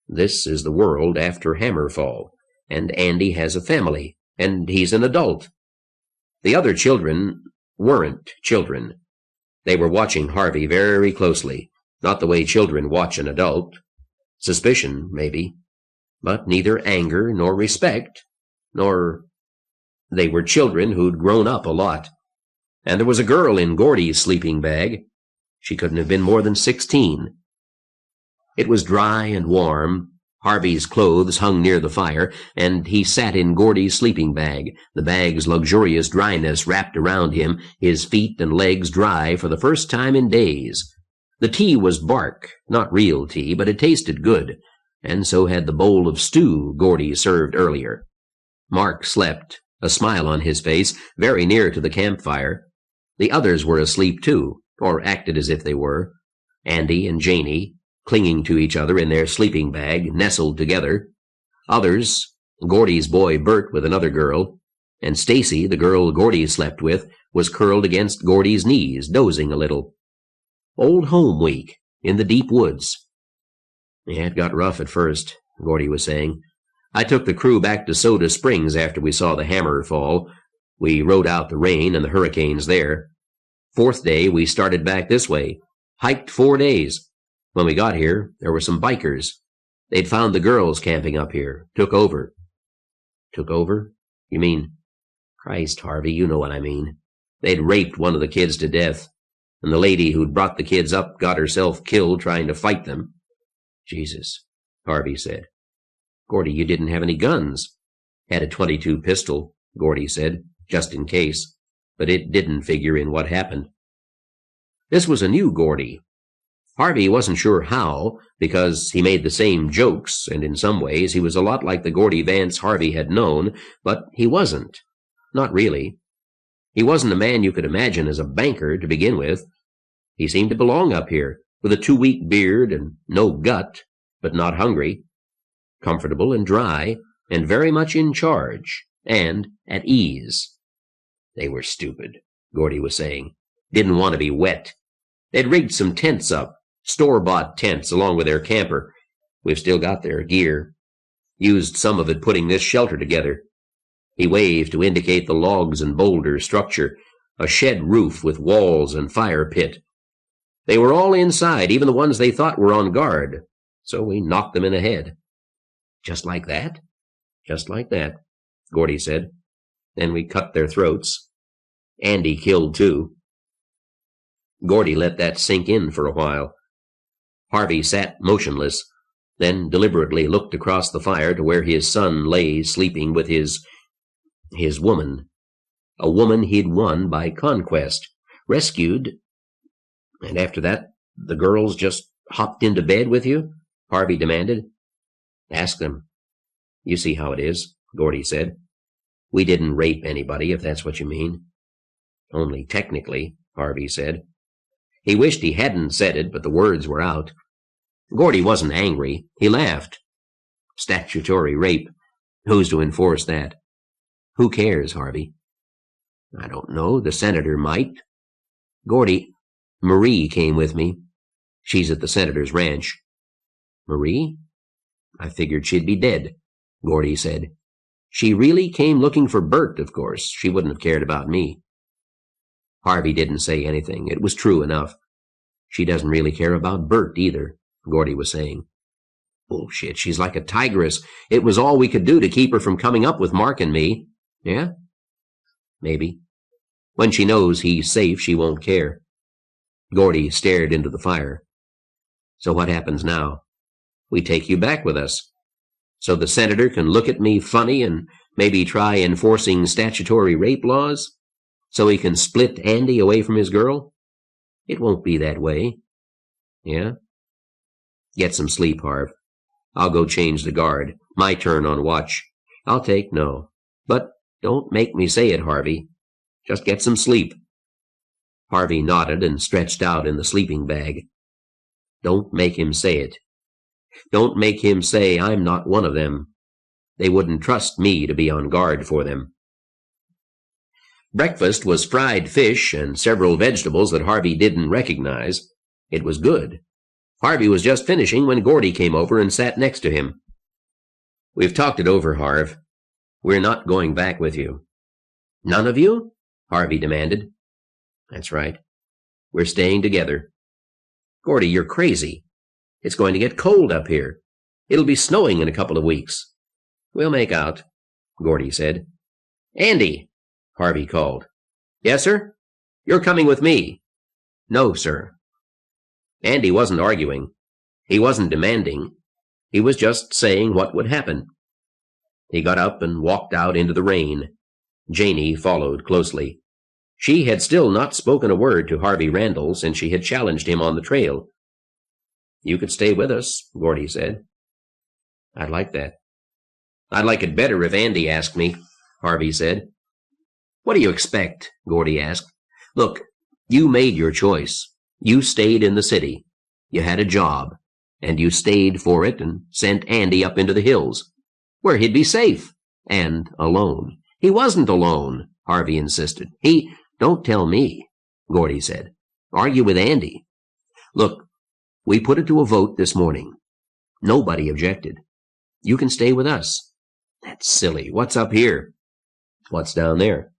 the world after Hammerfall, and Andy has a family, and he's an adult. The other children weren't children. They were watching Harvey very closely, not the way children watch an adult. Suspicion, maybe, but neither anger nor respect, nor— They were children who'd grown up a lot. And there was a girl in Gordy's sleeping bag. She couldn't have been more than 16. It was dry and warm. Harvey's clothes hung near the fire, and he sat in Gordy's sleeping bag, the bag's luxurious dryness wrapped around him, his feet and legs dry for the first time in days. The tea was bark, not real tea, but it tasted good, and so had the bowl of stew Gordy served earlier. Mark slept, a smile on his face, very near to the campfire. The others were asleep too, or acted as if they were. Andy and Janie, clinging to each other in their sleeping bag, nestled together. Others, Gordy's boy Bert with another girl, and Stacy, the girl Gordy slept with, was curled against Gordy's knees, dozing a little. Old home week, in the deep woods. "Yeah, it got rough at first," Gordy was saying. "I took the crew back to Soda Springs after we saw the hammer fall. We rode out the rain and the hurricanes there. 4th day, we started back this way. Hiked 4 days. When we got here, there were some bikers. They'd found the girls camping up here. Took over." "Took over? You mean—" "Christ, Harvey, you know what I mean. They'd raped one of the kids to death, and the lady who'd brought the kids up got herself killed trying to fight them." "Jesus," Harvey said. "Gordy, you didn't have any guns." "Had a .22 pistol," Gordy said, "just in case. But it didn't figure in what happened." This was a new Gordy. Harvey wasn't sure how, because he made the same jokes, and in some ways he was a lot like the Gordy Vance Harvey had known, but he wasn't. Not really. He wasn't a man you could imagine as a banker to begin with. He seemed to belong up here, with a 2-week beard and no gut, but not hungry, comfortable and dry, and very much in charge, and at ease. They were stupid, Gordy was saying. Didn't want to be wet. They'd rigged some tents up, store-bought tents, along with their camper. We've still got their gear. Used some of it putting this shelter together. He waved to indicate the logs and boulders structure, a shed roof with walls and fire pit. They were all inside, even the ones they thought were on guard, so we knocked them in the head. Just like that? Just like that, Gordy said. Then we cut their throats. Andy killed too. Gordy let that sink in for a while. Harvey sat motionless, then deliberately looked across the fire to where his son lay sleeping with his woman. A woman he'd won by conquest, rescued. And after that, the girls just hopped into bed with you? Harvey demanded. Ask them. You see how it is, Gordy said. We didn't rape anybody, if that's what you mean. Only technically, Harvey said. He wished he hadn't said it, but the words were out. Gordy wasn't angry. He laughed. Statutory rape. Who's to enforce that? Who cares, Harvey? I don't know. The senator might. Gordy, Marie came with me. She's at the senator's ranch. Marie? I figured she'd be dead, Gordy said. She really came looking for Bert, of course. She wouldn't have cared about me. Harvey didn't say anything. It was true enough. She doesn't really care about Bert either, Gordy was saying. Bullshit, she's like a tigress. It was all we could do to keep her from coming up with Mark and me. Yeah? Maybe. When she knows he's safe, she won't care. Gordy stared into the fire. So what happens now? We take you back with us. So the senator can look at me funny and maybe try enforcing statutory rape laws? So he can split Andy away from his girl? It won't be that way. Yeah? Get some sleep, Harv. I'll go change the guard. My turn on watch. I'll take no. But don't make me say it, Harvey. Just get some sleep. Harvey nodded and stretched out in the sleeping bag. Don't make him say it. Don't make him say I'm not one of them. They wouldn't trust me to be on guard for them. Breakfast was fried fish and several vegetables that Harvey didn't recognize. It was good. Harvey was just finishing when Gordy came over and sat next to him. We've talked it over, Harv. We're not going back with you. None of you? Harvey demanded. That's right. We're staying together. Gordy, you're crazy. It's going to get cold up here. It'll be snowing in a couple of weeks. We'll make out, Gordy said. Andy, Harvey called. Yes, sir? You're coming with me. No, sir. Andy wasn't arguing. He wasn't demanding. He was just saying what would happen. He got up and walked out into the rain. Janie followed closely. She had still not spoken a word to Harvey Randall since she had challenged him on the trail. You could stay with us, Gordy said. I'd like that. I'd like it better if Andy asked me, Harvey said. What do you expect? Gordy asked. Look, you made your choice. You stayed in the city. You had a job, and you stayed for it and sent Andy up into the hills, where he'd be safe and alone. He wasn't alone, Harvey insisted. Don't tell me, Gordy said. Argue with Andy. Look, we put it to a vote this morning. Nobody objected. You can stay with us. That's silly. What's up here? What's down there?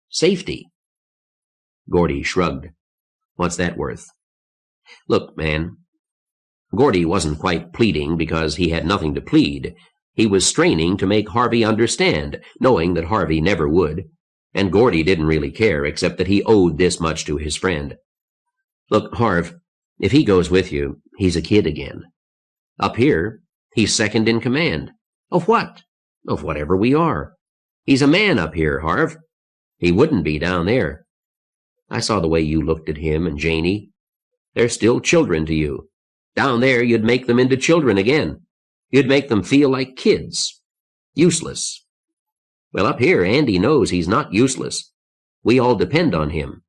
Safety. Gordy shrugged. What's that worth? Look, man. Gordy wasn't quite pleading because he had nothing to plead. He was straining to make Harvey understand, knowing that Harvey never would. And Gordy didn't really care, except that he owed this much to his friend. Look, Harv, if he goes with you, he's a kid again. Up here, he's second in command. Of what? Of whatever we are. He's a man up here, Harv. He wouldn't be down there. I saw the way you looked at him and Janie. They're still children to you. Down there, you'd make them into children again. You'd make them feel like kids. Useless. Well, up here, Andy knows he's not useless. We all depend on him.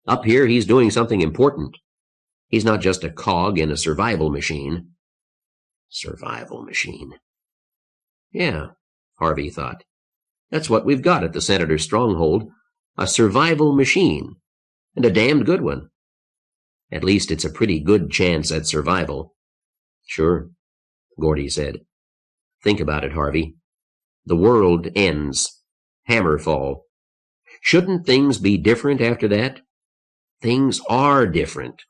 Up here, he's doing something important. He's not just a cog in a survival machine. Survival machine. Yeah, Harvey thought. That's what we've got at the Senator's Stronghold. A survival machine. And a damned good one. At least it's a pretty good chance at survival. Sure, Gordy said. Think about it, Harvey. The world ends. Hammerfall. Shouldn't things be different after that? Things are different.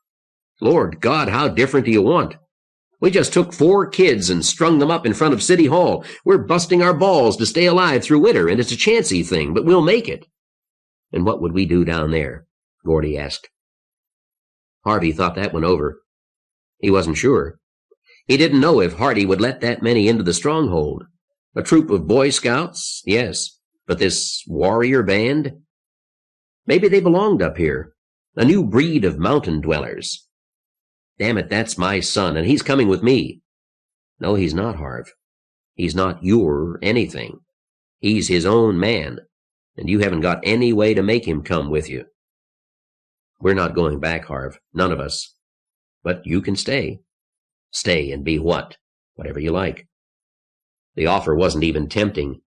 Lord God, how different do you want? We just took 4 kids and strung them up in front of City Hall. We're busting our balls to stay alive through winter, and it's a chancy thing, but we'll make it. And what would we do down there? Gordy asked. Harvey thought that one over. He wasn't sure. He didn't know if Hardy would let that many into the Stronghold. A troop of Boy Scouts, yes, but this warrior band? Maybe they belonged up here. A new breed of mountain dwellers. Damn it, that's my son, and he's coming with me. No, he's not, Harv. He's not your anything. He's his own man, and you haven't got any way to make him come with you. We're not going back, Harv, none of us. But you can stay. Stay and be what? Whatever you like. The offer wasn't even tempting.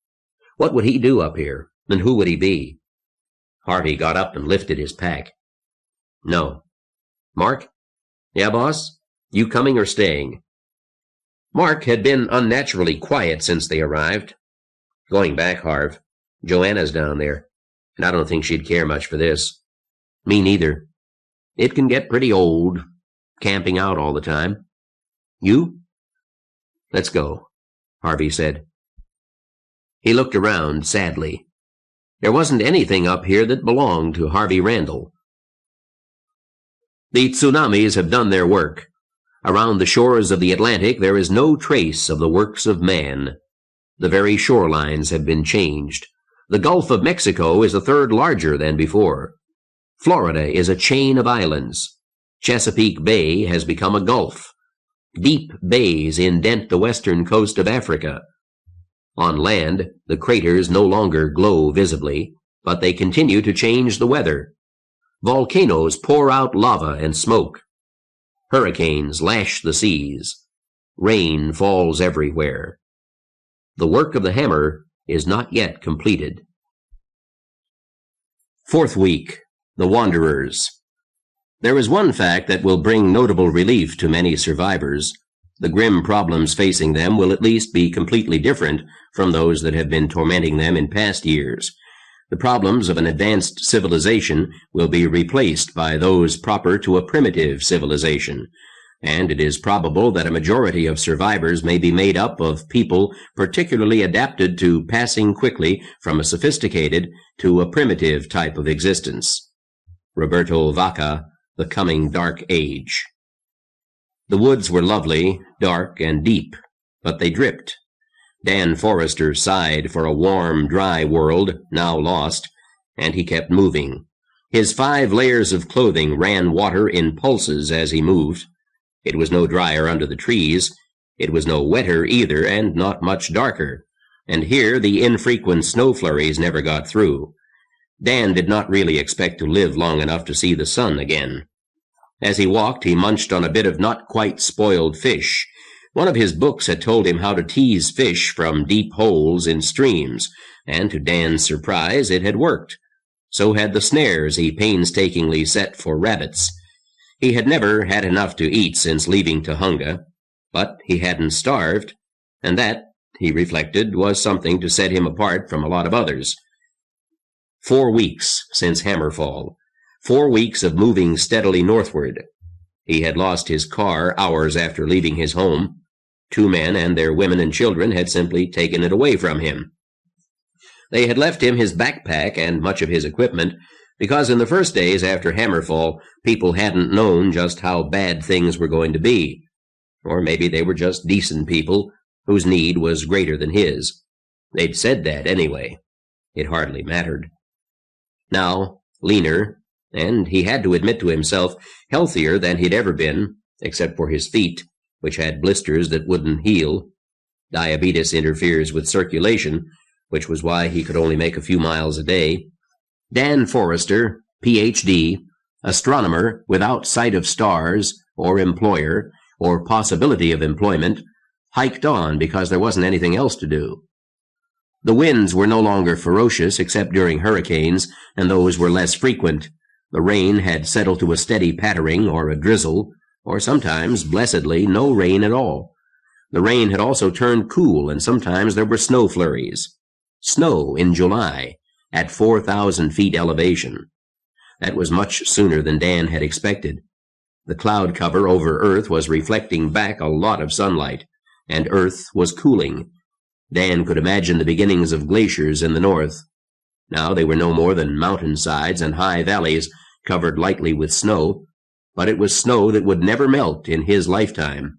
What would he do up here, and who would he be? Harvey got up and lifted his pack. No. Mark? Yeah, boss? You coming or staying? Mark had been unnaturally quiet since they arrived. Going back, Harv. Joanna's down there, and I don't think she'd care much for this. Me neither. It can get pretty old, camping out all the time. You? Let's go, Harvey said. He looked around sadly. There wasn't anything up here that belonged to Harvey Randall. The tsunamis have done their work. Around the shores of the Atlantic there is no trace of the works of man. The very shorelines have been changed. The Gulf of Mexico is a third larger than before. Florida is a chain of islands. Chesapeake Bay has become a gulf. Deep bays indent the western coast of Africa. On land, the craters no longer glow visibly, but they continue to change the weather. Volcanoes pour out lava and smoke. Hurricanes lash the seas. Rain falls everywhere. The work of the hammer is not yet completed. 4th week, the Wanderers. There is one fact that will bring notable relief to many survivors. The grim problems facing them will at least be completely different from those that have been tormenting them in past years. The problems of an advanced civilization will be replaced by those proper to a primitive civilization, and it is probable that a majority of survivors may be made up of people particularly adapted to passing quickly from a sophisticated to a primitive type of existence. Roberto Vaca, The Coming Dark Age. The woods were lovely, dark, and deep, but they dripped. Dan Forrester sighed for a warm, dry world, now lost, and he kept moving. His 5 layers of clothing ran water in pulses as he moved. It was no drier under the trees. It was no wetter either, and not much darker. And here the infrequent snow flurries never got through. Dan did not really expect to live long enough to see the sun again. As he walked, he munched on a bit of not quite spoiled fish. One of his books had told him how to tease fish from deep holes in streams, and to Dan's surprise it had worked. So had the snares he painstakingly set for rabbits. He had never had enough to eat since leaving Tujunga, but he hadn't starved, and that, he reflected, was something to set him apart from a lot of others. 4 weeks since Hammerfall. 4 weeks of moving steadily northward. He had lost his car hours after leaving his home. 2 men and their women and children had simply taken it away from him. They had left him his backpack and much of his equipment, because in the first days after Hammerfall, people hadn't known just how bad things were going to be. Or maybe they were just decent people whose need was greater than his. They'd said that anyway. It hardly mattered. Now, leaner, and he had to admit to himself, healthier than he'd ever been, except for his feet, which had blisters that wouldn't heal. Diabetes interferes with circulation, which was why he could only make a few miles a day. Dan Forrester, Ph.D., astronomer without sight of stars, or employer, or possibility of employment, hiked on because there wasn't anything else to do. The winds were no longer ferocious except during hurricanes, and those were less frequent. The rain had settled to a steady pattering or a drizzle, or sometimes, blessedly, no rain at all. The rain had also turned cool, and sometimes there were snow flurries. Snow in July, at 4,000 feet elevation. That was much sooner than Dan had expected. The cloud cover over Earth was reflecting back a lot of sunlight, and Earth was cooling. Dan could imagine the beginnings of glaciers in the north. Now they were no more than mountainsides and high valleys covered lightly with snow, but it was snow that would never melt in his lifetime.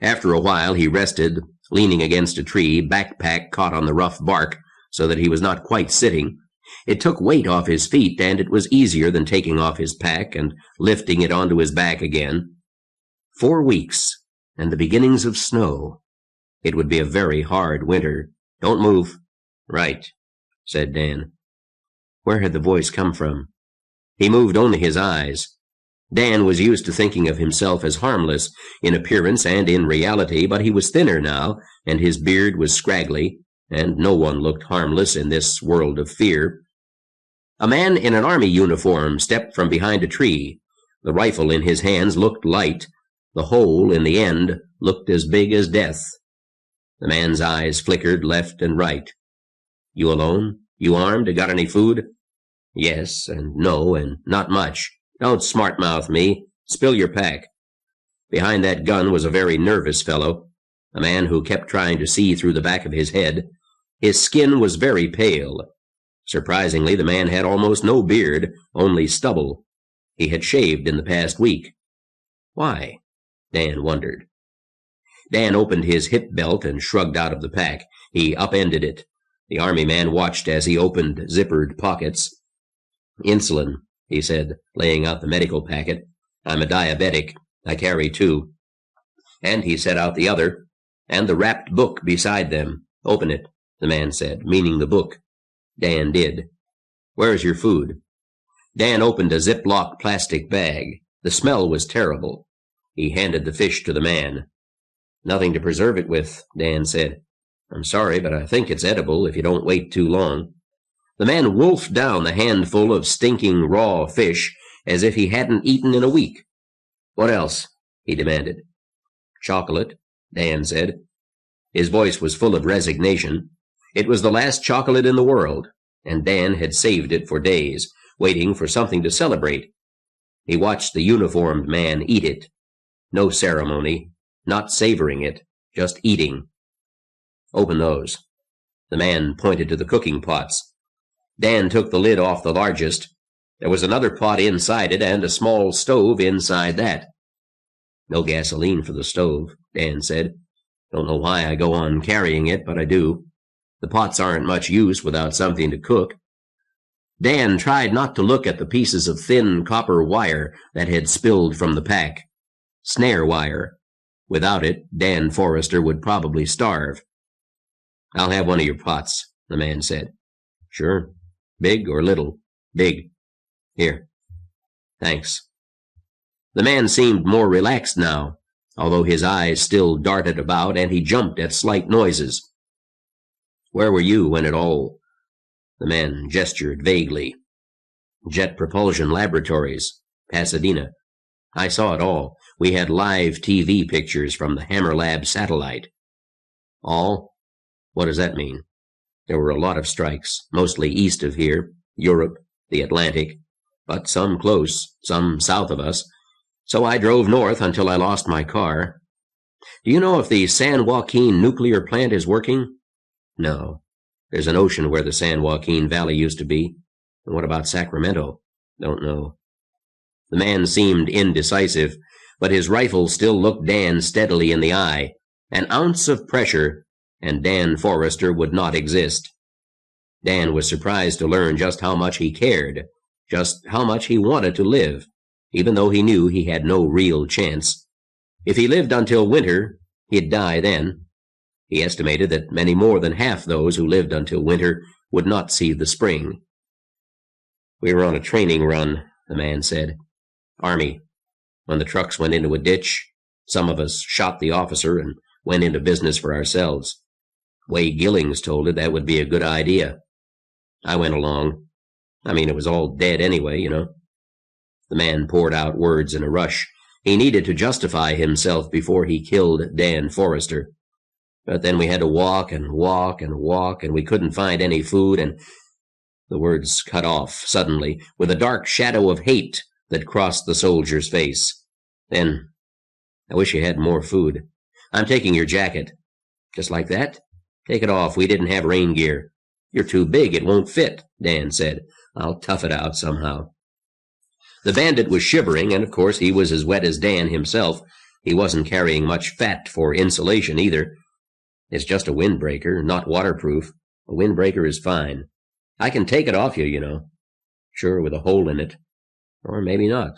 After a while he rested, leaning against a tree, backpack caught on the rough bark so that he was not quite sitting. It took weight off his feet, and it was easier than taking off his pack and lifting it onto his back again. 4 weeks, and the beginnings of snow. It would be a very hard winter. Don't move. Right, said Dan. Where had the voice come from? He moved only his eyes. Dan was used to thinking of himself as harmless in appearance and in reality, but he was thinner now, and his beard was scraggly, and no one looked harmless in this world of fear. A man in an army uniform stepped from behind a tree. The rifle in his hands looked light. The hole in the end looked as big as death. The man's eyes flickered left and right. You alone? You armed? Got any food? Yes, and no, and not much. Don't smart-mouth me. Spill your pack. Behind that gun was a very nervous fellow, a man who kept trying to see through the back of his head. His skin was very pale. Surprisingly, the man had almost no beard, only stubble. He had shaved in the past week. Why? Dan wondered. Dan opened his hip belt and shrugged out of the pack. He upended it. The army man watched as he opened zippered pockets. Insulin, he said, laying out the medical packet. I'm a diabetic. I carry 2. And he set out the other, and the wrapped book beside them. Open it, the man said, meaning the book. Dan did. Where's your food? Dan opened a Ziploc plastic bag. The smell was terrible. He handed the fish to the man. Nothing to preserve it with, Dan said. I'm sorry, but I think it's edible if you don't wait too long. The man wolfed down the handful of stinking raw fish as if he hadn't eaten in a week. What else? He demanded. Chocolate, Dan said. His voice was full of resignation. It was the last chocolate in the world, and Dan had saved it for days, waiting for something to celebrate. He watched the uniformed man eat it. No ceremony, not savoring it, just eating. Open those. The man pointed to the cooking pots. Dan took the lid off the largest. There was another pot inside it and a small stove inside that. No gasoline for the stove, Dan said. Don't know why I go on carrying it, but I do. The pots aren't much use without something to cook. Dan tried not to look at the pieces of thin copper wire that had spilled from the pack. Snare wire. Without it, Dan Forrester would probably starve. I'll have one of your pots, the man said. Sure. Big or little? Big. Here. Thanks. The man seemed more relaxed now, although his eyes still darted about and he jumped at slight noises. Where were you when it all... The man gestured vaguely. Jet Propulsion Laboratories, Pasadena. I saw it all. We had live TV pictures from the Hammer Lab satellite. All? What does that mean? There were a lot of strikes, mostly east of here, Europe, the Atlantic, but some close, some south of us. So I drove north until I lost my car. Do you know if the San Joaquin nuclear plant is working? No. There's an ocean where the San Joaquin Valley used to be. And what about Sacramento? Don't know. The man seemed indecisive, but his rifle still looked Dan steadily in the eye. An ounce of pressure, and Dan Forrester would not exist. Dan was surprised to learn just how much he cared, just how much he wanted to live, even though he knew he had no real chance. If he lived until winter, he'd die then. He estimated that many more than half those who lived until winter would not see the spring. We were on a training run, the man said. Army. When the trucks went into a ditch, some of us shot the officer and went into business for ourselves. Way Gillings told it, that would be a good idea. I went along. I mean, it was all dead anyway, you know. The man poured out words in a rush. He needed to justify himself before he killed Dan Forrester. But then we had to walk and walk and walk, and we couldn't find any food, and the words cut off suddenly, with a dark shadow of hate that crossed the soldier's face. Then, I wish you had more food. I'm taking your jacket. Just like that? Take it off. We didn't have rain gear. You're too big. It won't fit, Dan said. I'll tough it out somehow. The bandit was shivering, and of course he was as wet as Dan himself. He wasn't carrying much fat for insulation either. It's just a windbreaker, not waterproof. A windbreaker is fine. I can take it off you, you know. Sure, with a hole in it. Or maybe not.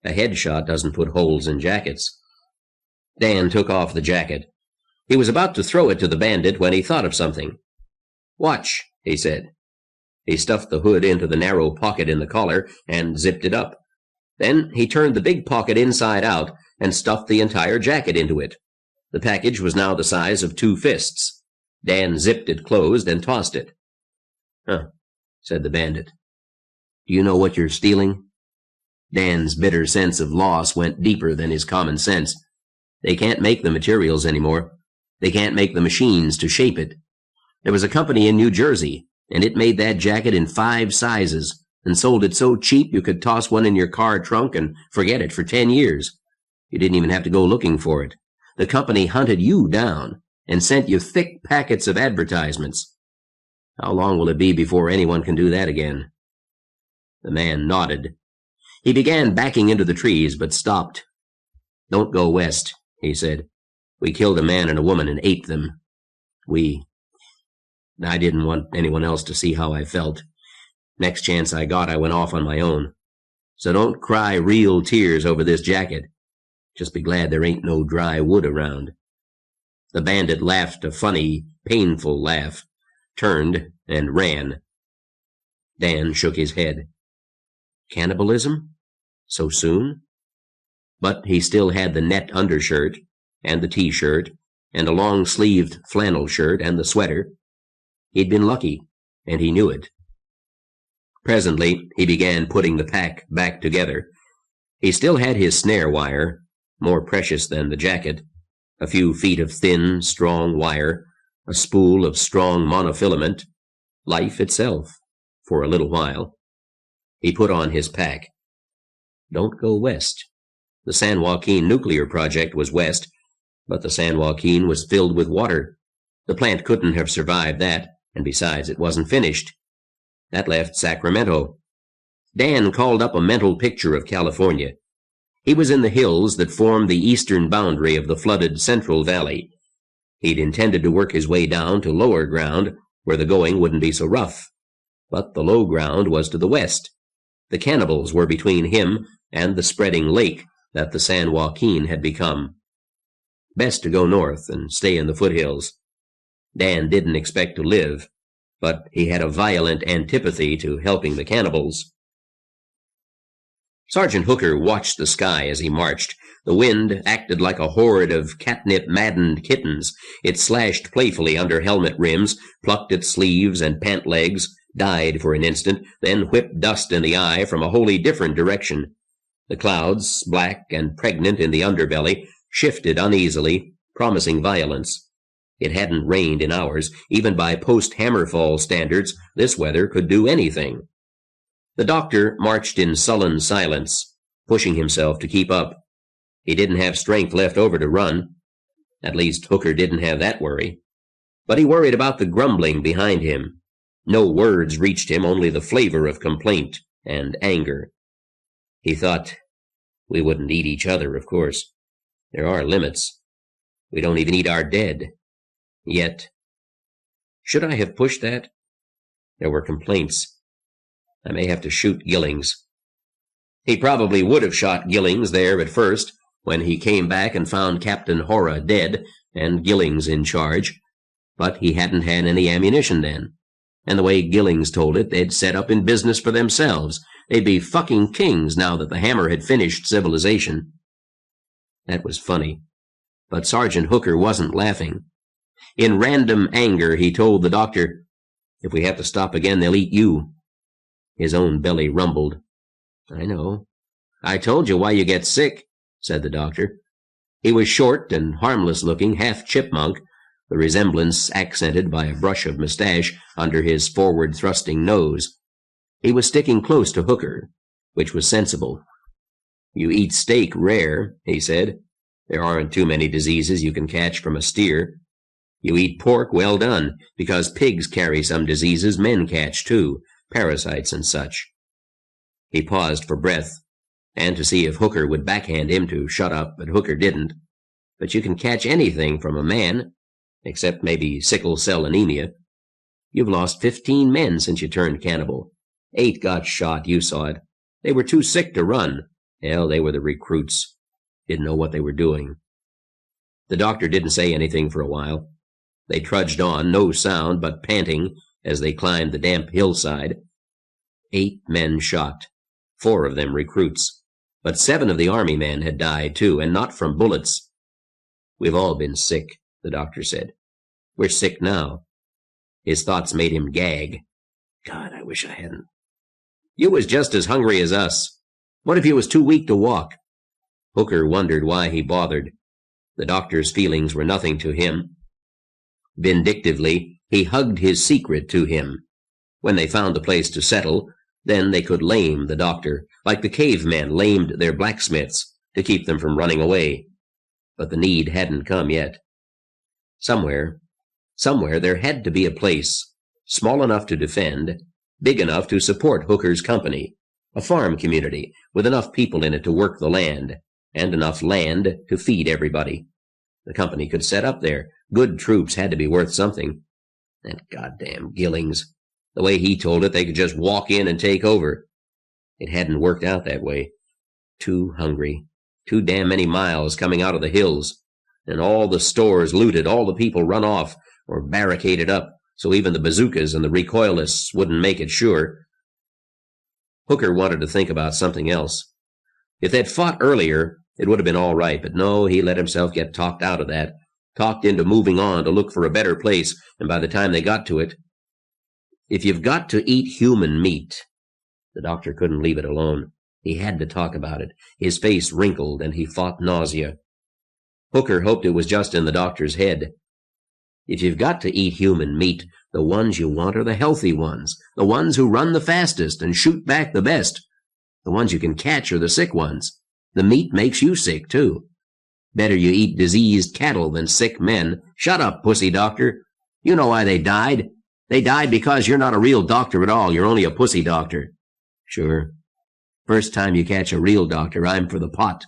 A headshot doesn't put holes in jackets. Dan took off the jacket. He was about to throw it to the bandit when he thought of something. Watch, he said. He stuffed the hood into the narrow pocket in the collar and zipped it up. Then he turned the big pocket inside out and stuffed the entire jacket into it. The package was now the size of 2 fists. Dan zipped it closed and tossed it. Huh, said the bandit. Do you know what you're stealing? Dan's bitter sense of loss went deeper than his common sense. They can't make the materials anymore. They can't make the machines to shape it. There was a company in New Jersey, and it made that jacket in 5 sizes and sold it so cheap you could toss one in your car trunk and forget it for 10 years. You didn't even have to go looking for it. The company hunted you down and sent you thick packets of advertisements. How long will it be before anyone can do that again? The man nodded. He began backing into the trees, but stopped. Don't go west, he said. We killed a man and a woman and ate them. I didn't want anyone else to see how I felt. Next chance I got, I went off on my own. So don't cry real tears over this jacket. Just be glad there ain't no dry wood around. The bandit laughed a funny, painful laugh, turned, and ran. Dan shook his head. Cannibalism? So soon? But he still had the net undershirt, and the T-shirt, and a long-sleeved flannel shirt, and the sweater. He'd been lucky, and he knew it. Presently, he began putting the pack back together. He still had his snare wire, more precious than the jacket, a few feet of thin, strong wire, a spool of strong monofilament, life itself, for a little while. He put on his pack. Don't go west. The San Joaquin nuclear project was west, but the San Joaquin was filled with water. The plant couldn't have survived that, and besides, it wasn't finished. That left Sacramento. Dan called up a mental picture of California. He was in the hills that formed the eastern boundary of the flooded Central Valley. He'd intended to work his way down to lower ground, where the going wouldn't be so rough. But the low ground was to the west. The cannibals were between him and the spreading lake that the San Joaquin had become. Best to go north and stay in the foothills. Dan didn't expect to live, but he had a violent antipathy to helping the cannibals. Sergeant Hooker watched the sky as he marched. The wind acted like a horde of catnip-maddened kittens. It slashed playfully under helmet rims, plucked at sleeves and pant legs, died for an instant, then whipped dust in the eye from a wholly different direction. The clouds, black and pregnant in the underbelly, shifted uneasily, promising violence. It hadn't rained in hours. Even by post-Hammerfall standards, this weather could do anything. The doctor marched in sullen silence, pushing himself to keep up. He didn't have strength left over to run. At least Hooker didn't have that worry. But he worried about the grumbling behind him. No words reached him, only the flavor of complaint and anger. He thought, we wouldn't eat each other, of course. There are limits. We don't even eat our dead. Yet, should I have pushed that? There were complaints. I may have to shoot Gillings. He probably would have shot Gillings there at first, when he came back and found Captain Hora dead and Gillings in charge. But he hadn't had any ammunition then. And the way Gillings told it, they'd set up in business for themselves. They'd be fucking kings now that the hammer had finished civilization. That was funny. But Sergeant Hooker wasn't laughing. In random anger, he told the doctor, "If we have to stop again, they'll eat you." His own belly rumbled. "I know. I told you why you get sick," said the doctor. He was short and harmless-looking, half chipmunk, the resemblance accented by a brush of mustache under his forward-thrusting nose. He was sticking close to Hooker, which was sensible. "You eat steak rare," he said. "There aren't too many diseases you can catch from a steer. You eat pork well done, because pigs carry some diseases men catch too, parasites and such." He paused for breath, and to see if Hooker would backhand him to shut up, but Hooker didn't. "But you can catch anything from a man, except maybe sickle cell anemia. You've lost 15 men since you turned cannibal. 8 got shot, you saw it. They were too sick to run. Hell, they were the recruits. Didn't know what they were doing." The doctor didn't say anything for a while. They trudged on, no sound, but panting, as they climbed the damp hillside. 8 men shot, 4 of them recruits. But 7 of the army men had died, too, and not from bullets. "We've all been sick," the doctor said. "We're sick now." His thoughts made him gag. "God, I wish I hadn't." "You was just as hungry as us. What if you was too weak to walk?" Hooker wondered why he bothered. The doctor's feelings were nothing to him. Vindictively, he hugged his secret to him. When they found a place to settle, then they could lame the doctor, like the cavemen lamed their blacksmiths, to keep them from running away. But the need hadn't come yet. Somewhere there had to be a place, small enough to defend, big enough to support Hooker's company, a farm community with enough people in it to work the land, and enough land to feed everybody. The company could set up there. Good troops had to be worth something. That goddamn Gillings. The way he told it, they could just walk in and take over. It hadn't worked out that way. Too hungry. Too damn many miles coming out of the hills. And all the stores looted, all the people run off or barricaded up, so even the bazookas and the recoilless wouldn't make it sure. Hooker wanted to think about something else. If they'd fought earlier, it would have been all right, but no, he let himself get talked out of that, talked into moving on to look for a better place, and by the time they got to it, "If you've got to eat human meat," the doctor couldn't leave it alone. He had to talk about it. His face wrinkled, and he fought nausea. Hooker hoped it was just in the doctor's head. "If you've got to eat human meat, the ones you want are the healthy ones, the ones who run the fastest and shoot back the best. The ones you can catch are the sick ones. The meat makes you sick, too. Better you eat diseased cattle than sick men." "Shut up, pussy doctor. You know why they died. They died because you're not a real doctor at all. You're only a pussy doctor." "Sure. First time you catch a real doctor, I'm for the pot.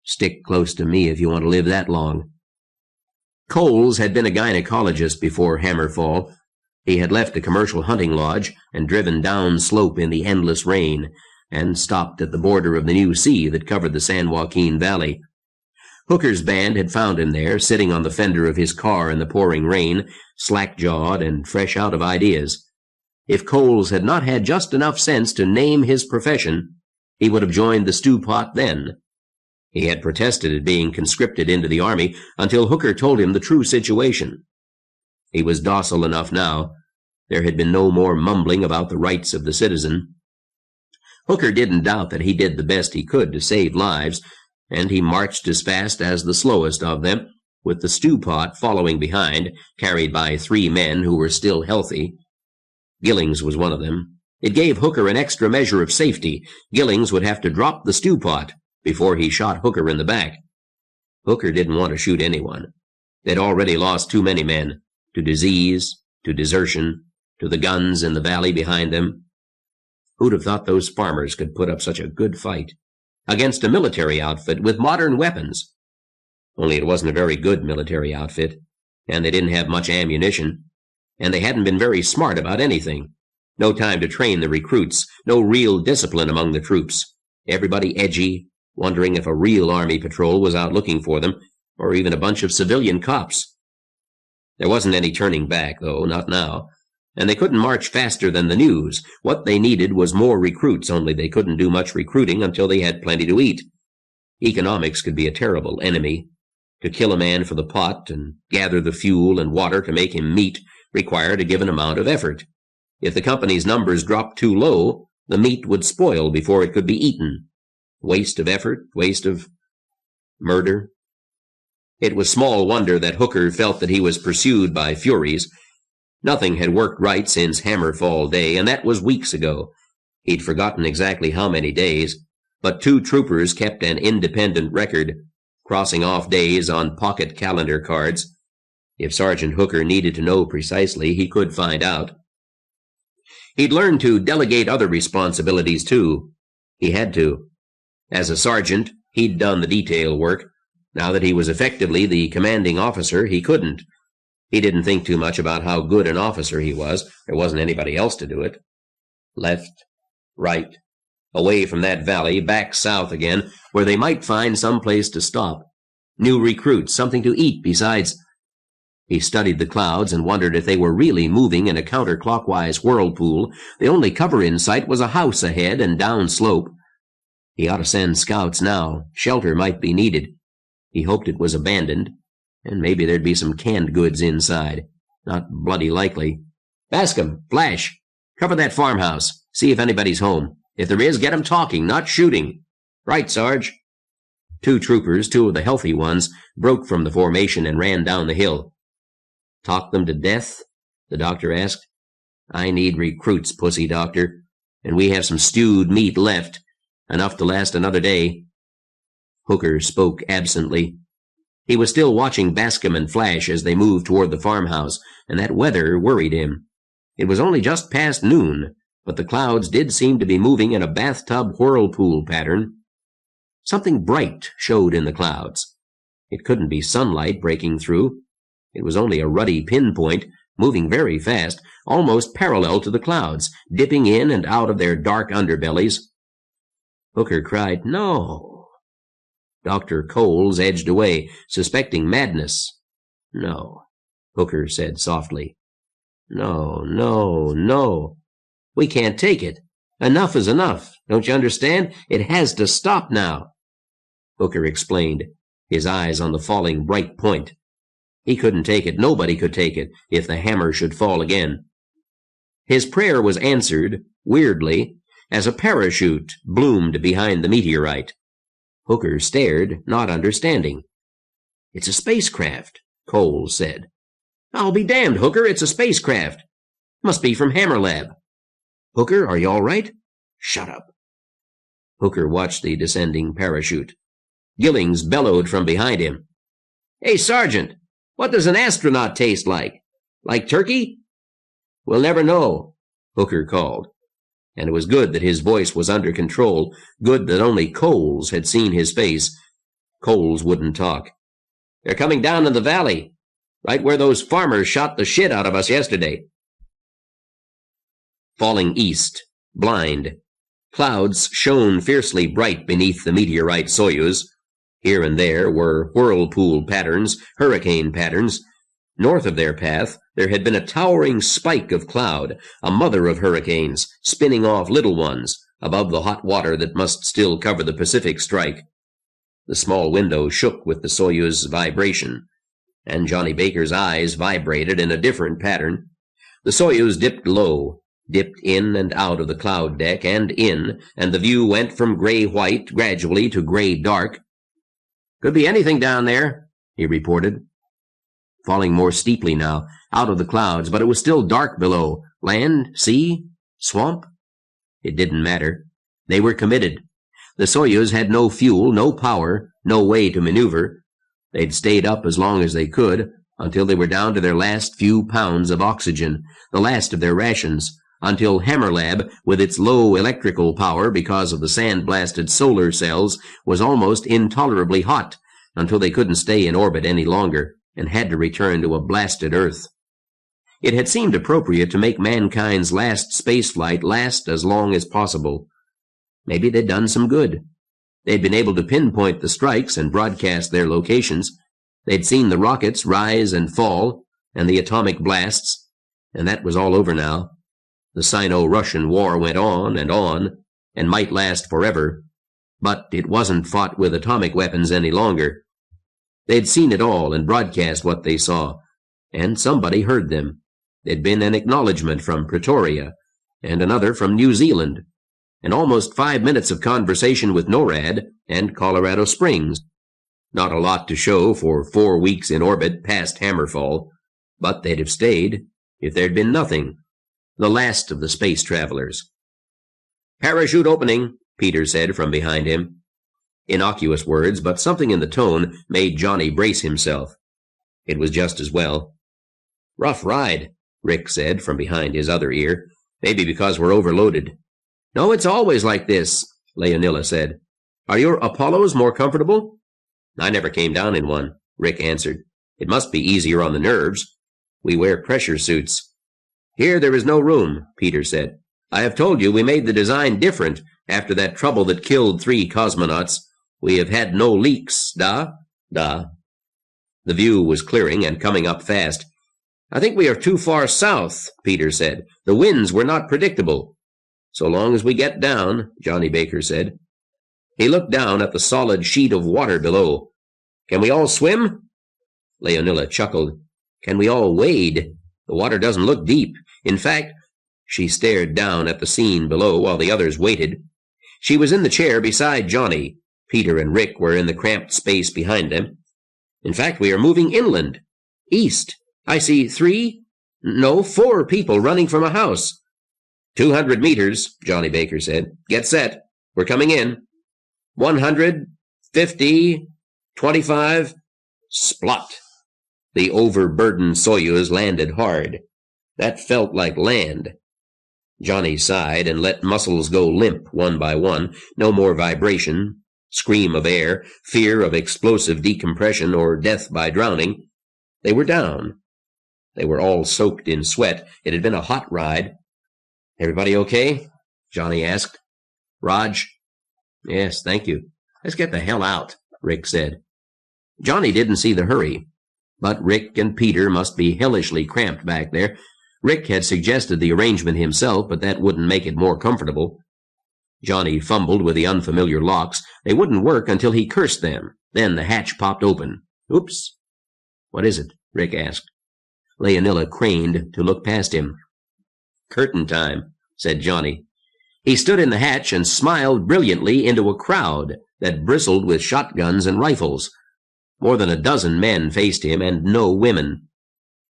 Stick close to me if you want to live that long." Coles had been a gynecologist before Hammerfall. He had left the commercial hunting lodge and driven down slope in the endless rain, and stopped at the border of the new sea that covered the San Joaquin Valley. Hooker's band had found him there, sitting on the fender of his car in the pouring rain, slack-jawed and fresh out of ideas. If Coles had not had just enough sense to name his profession, he would have joined the stew pot then. He had protested at being conscripted into the army until Hooker told him the true situation. He was docile enough now. There had been no more mumbling about the rights of the citizen. Hooker didn't doubt that he did the best he could to save lives, and he marched as fast as the slowest of them, with the stew pot following behind, carried by 3 men who were still healthy. Gillings was one of them. It gave Hooker an extra measure of safety. Gillings would have to drop the stew pot before he shot Hooker in the back. Hooker didn't want to shoot anyone. They'd already lost too many men, to disease, to desertion, to the guns in the valley behind them. Who'd have thought those farmers could put up such a good fight against a military outfit with modern weapons? Only it wasn't a very good military outfit, and they didn't have much ammunition, and they hadn't been very smart about anything. No time to train the recruits, no real discipline among the troops. Everybody edgy, wondering if a real army patrol was out looking for them, or even a bunch of civilian cops. There wasn't any turning back, though, not now, and they couldn't march faster than the news. What they needed was more recruits, only they couldn't do much recruiting until they had plenty to eat. Economics could be a terrible enemy. To kill a man for the pot and gather the fuel and water to make him meat required a given amount of effort. If the company's numbers dropped too low, the meat would spoil before it could be eaten. Waste of effort, waste of murder. It was small wonder that Hooker felt that he was pursued by furies. Nothing had worked right since Hammerfall Day, and that was weeks ago. He'd forgotten exactly how many days, but 2 troopers kept an independent record, crossing off days on pocket calendar cards. If Sergeant Hooker needed to know precisely, he could find out. He'd learned to delegate other responsibilities, too. He had to. As a sergeant, he'd done the detail work. Now that he was effectively the commanding officer, he couldn't. He didn't think too much about how good an officer he was. There wasn't anybody else to do it. Left, right, away from that valley, back south again, where they might find some place to stop. New recruits, something to eat besides. He studied the clouds and wondered if they were really moving in a counterclockwise whirlpool. The only cover in sight was a house ahead and down slope. He ought to send scouts now. Shelter might be needed. He hoped it was abandoned, and maybe there'd be some canned goods inside. Not bloody likely. Bascom, Flash, cover that farmhouse. See if anybody's home. If there is, get 'em talking, not shooting. Right, Sarge. 2 troopers, 2 of the healthy ones, broke from the formation and ran down the hill. Talk them to death? The doctor asked. I need recruits, pussy doctor, and we have some stewed meat left, enough to last another day. Hooker spoke absently. He was still watching Bascom and Flash as they moved toward the farmhouse, and that weather worried him. It was only just past noon, but the clouds did seem to be moving in a bathtub whirlpool pattern. Something bright showed in the clouds. It couldn't be sunlight breaking through. It was only a ruddy pinpoint, moving very fast, almost parallel to the clouds, dipping in and out of their dark underbellies. Hooker cried, "No!" Dr. Coles edged away, suspecting madness. "No," Hooker said softly. "No, no, no. We can't take it. Enough is enough. Don't you understand? It has to stop now." Hooker explained, his eyes on the falling bright point. He couldn't take it. Nobody could take it if the hammer should fall again. His prayer was answered, weirdly, as a parachute bloomed behind the meteorite. Hooker stared, not understanding. "It's a spacecraft," Coles said. "I'll be damned, Hooker, it's a spacecraft. Must be from Hammer Lab. Hooker, are you all right?" "Shut up." Hooker watched the descending parachute. Gillings bellowed from behind him. "Hey, Sergeant, what does an astronaut taste like? Like turkey?" "We'll never know," Hooker called. And it was good that his voice was under control, good that only Coles had seen his face. Coles wouldn't talk. "They're coming down in the valley, right where those farmers shot the shit out of us yesterday." Falling east, blind. Clouds shone fiercely bright beneath the meteorite Soyuz. Here and there were whirlpool patterns, hurricane patterns. North of their path, there had been a towering spike of cloud, a mother of hurricanes, spinning off little ones, above the hot water that must still cover the Pacific strike. The small window shook with the Soyuz's vibration, and Johnny Baker's eyes vibrated in a different pattern. The Soyuz dipped low, dipped in and out of the cloud deck and in, and the view went from gray-white gradually to gray-dark. "Could be anything down there," he reported. Falling more steeply now, out of the clouds, but it was still dark below. Land, sea, swamp? It didn't matter. They were committed. The Soyuz had no fuel, no power, no way to maneuver. They'd stayed up as long as they could, until they were down to their last few pounds of oxygen, the last of their rations, until Hammer Lab, with its low electrical power because of the sand-blasted solar cells, was almost intolerably hot, until they couldn't stay in orbit any longer, and had to return to a blasted Earth. It had seemed appropriate to make mankind's last spaceflight last as long as possible. Maybe they'd done some good. They'd been able to pinpoint the strikes and broadcast their locations. They'd seen the rockets rise and fall, and the atomic blasts, and that was all over now. The Sino-Russian war went on, and might last forever. But it wasn't fought with atomic weapons any longer. They'd seen it all and broadcast what they saw, and somebody heard them. There'd been an acknowledgment from Pretoria, and another from New Zealand, and almost 5 minutes of conversation with NORAD and Colorado Springs. Not a lot to show for 4 weeks in orbit past Hammerfall, but they'd have stayed if there'd been nothing. The last of the space travelers. "Parachute opening," Peter said from behind him. Innocuous words, but something in the tone made Johnny brace himself. It was just as well. "Rough ride," Rick said from behind his other ear. "Maybe because we're overloaded." "No, it's always like this," Leonilla said. "Are your Apollos more comfortable?" "I never came down in one," Rick answered. "It must be easier on the nerves. We wear pressure suits." "Here there is no room," Peter said. "I have told you we made the design different after that trouble that killed 3 cosmonauts. We have had no leaks, da?" "Da." The view was clearing and coming up fast. "I think we are too far south," Peter said. "The winds were not predictable." "So long as we get down," Johnny Baker said. He looked down at the solid sheet of water below. "Can we all swim?" Leonilla chuckled. "Can we all wade? The water doesn't look deep. In fact," she stared down at the scene below while the others waited. She was in the chair beside Johnny. Peter and Rick were in the cramped space behind them. "In fact, we are moving inland. East. I see 4 people running from a house." 200 meters, Johnny Baker said. "Get set. We're coming in. 100, 50, 25. Splot. The overburdened Soyuz landed hard. That felt like land. Johnny sighed and let muscles go limp one by one. No more vibration, scream of air, fear of explosive decompression or death by drowning. They were down. They were all soaked in sweat. It had been a hot ride. "Everybody okay?" Johnny asked. "Raj?" "Yes, thank you." "Let's get the hell out," Rick said. Johnny didn't see the hurry, but Rick and Peter must be hellishly cramped back there. Rick had suggested the arrangement himself, but that wouldn't make it more comfortable. Johnny fumbled with the unfamiliar locks. They wouldn't work until he cursed them. Then the hatch popped open. "Oops." "What is it?" Rick asked. Leonilla craned to look past him. "Curtain time," said Johnny. He stood in the hatch and smiled brilliantly into a crowd that bristled with shotguns and rifles. More than a dozen men faced him, and no women.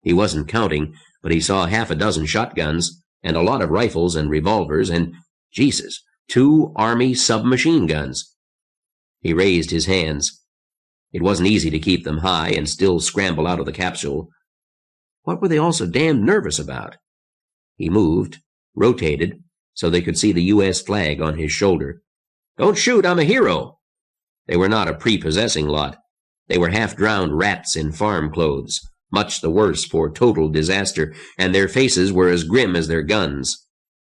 He wasn't counting, but he saw 6 shotguns, and a lot of rifles and revolvers, and, Jesus, 2 Army submachine guns. He raised his hands. It wasn't easy to keep them high and still scramble out of the capsule. What were they all so damned nervous about? He moved, rotated, so they could see the U.S. flag on his shoulder. "Don't shoot, I'm a hero." They were not a prepossessing lot. They were half-drowned rats in farm clothes, much the worse for total disaster, and their faces were as grim as their guns.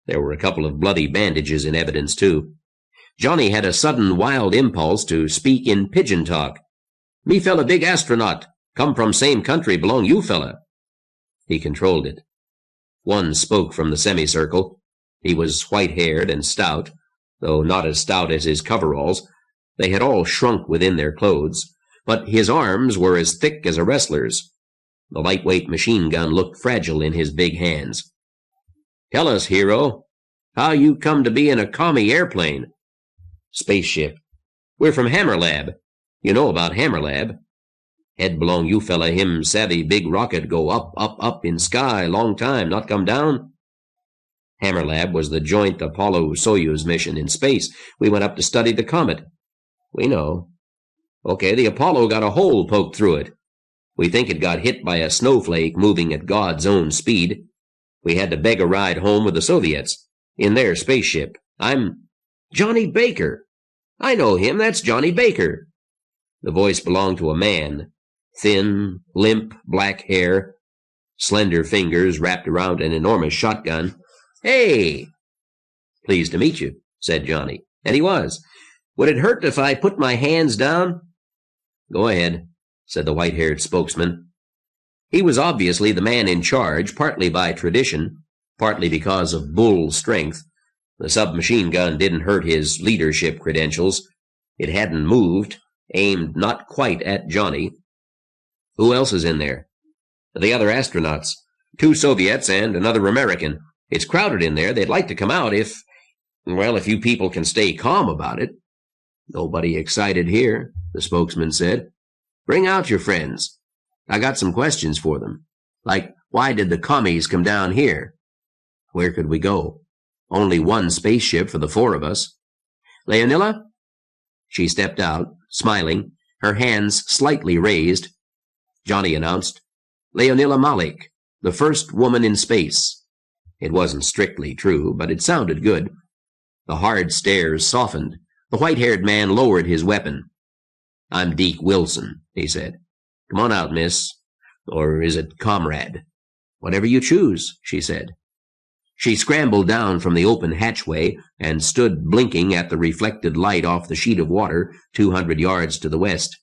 There were a couple of bloody bandages in evidence, too. Johnny had a sudden wild impulse to speak in pigeon talk. "Me fella big astronaut. Come from same country, belong you fella." He controlled it. One spoke from the semicircle. He was white-haired and stout, though not as stout as his coveralls. They had all shrunk within their clothes, but his arms were as thick as a wrestler's. The lightweight machine gun looked fragile in his big hands. "Tell us, hero, how you come to be in a commie airplane?" "Spaceship. We're from Hammerlab. You know about Hammerlab. Head belong you fella, him savvy big rocket go up, up, up in sky, long time, not come down." Hammerlab was the joint Apollo-Soyuz mission in space. We went up to study the comet. "We know." "Okay, the Apollo got a hole poked through it. We think it got hit by a snowflake moving at God's own speed. We had to beg a ride home with the Soviets, in their spaceship. I'm Johnny Baker. I know him, that's Johnny Baker." The voice belonged to a man. Thin, limp, black hair, slender fingers wrapped around an enormous shotgun. "Hey!" "Pleased to meet you," said Johnny. And he was. "Would it hurt if I put my hands down?" "Go ahead," said the white-haired spokesman. He was obviously the man in charge, partly by tradition, partly because of bull strength. The submachine gun didn't hurt his leadership credentials. It hadn't moved, aimed not quite at Johnny. "Who else is in there?" "The other astronauts. 2 Soviets and another American. It's crowded in there. They'd like to come out if you people can stay calm about it." "Nobody excited here," the spokesman said. "Bring out your friends. I got some questions for them. Like, why did the commies come down here?" "Where could we go? Only one spaceship for the 4 of us." "Leonilla?" She stepped out, smiling, her hands slightly raised. Johnny announced, "Leonilla Malik, the first woman in space." It wasn't strictly true, but it sounded good. The hard stares softened. The white-haired man lowered his weapon. "I'm Deke Wilson," he said. "Come on out, miss. Or is it comrade?" "Whatever you choose," she said. She scrambled down from the open hatchway and stood blinking at the reflected light off the sheet of water 200 yards to the west.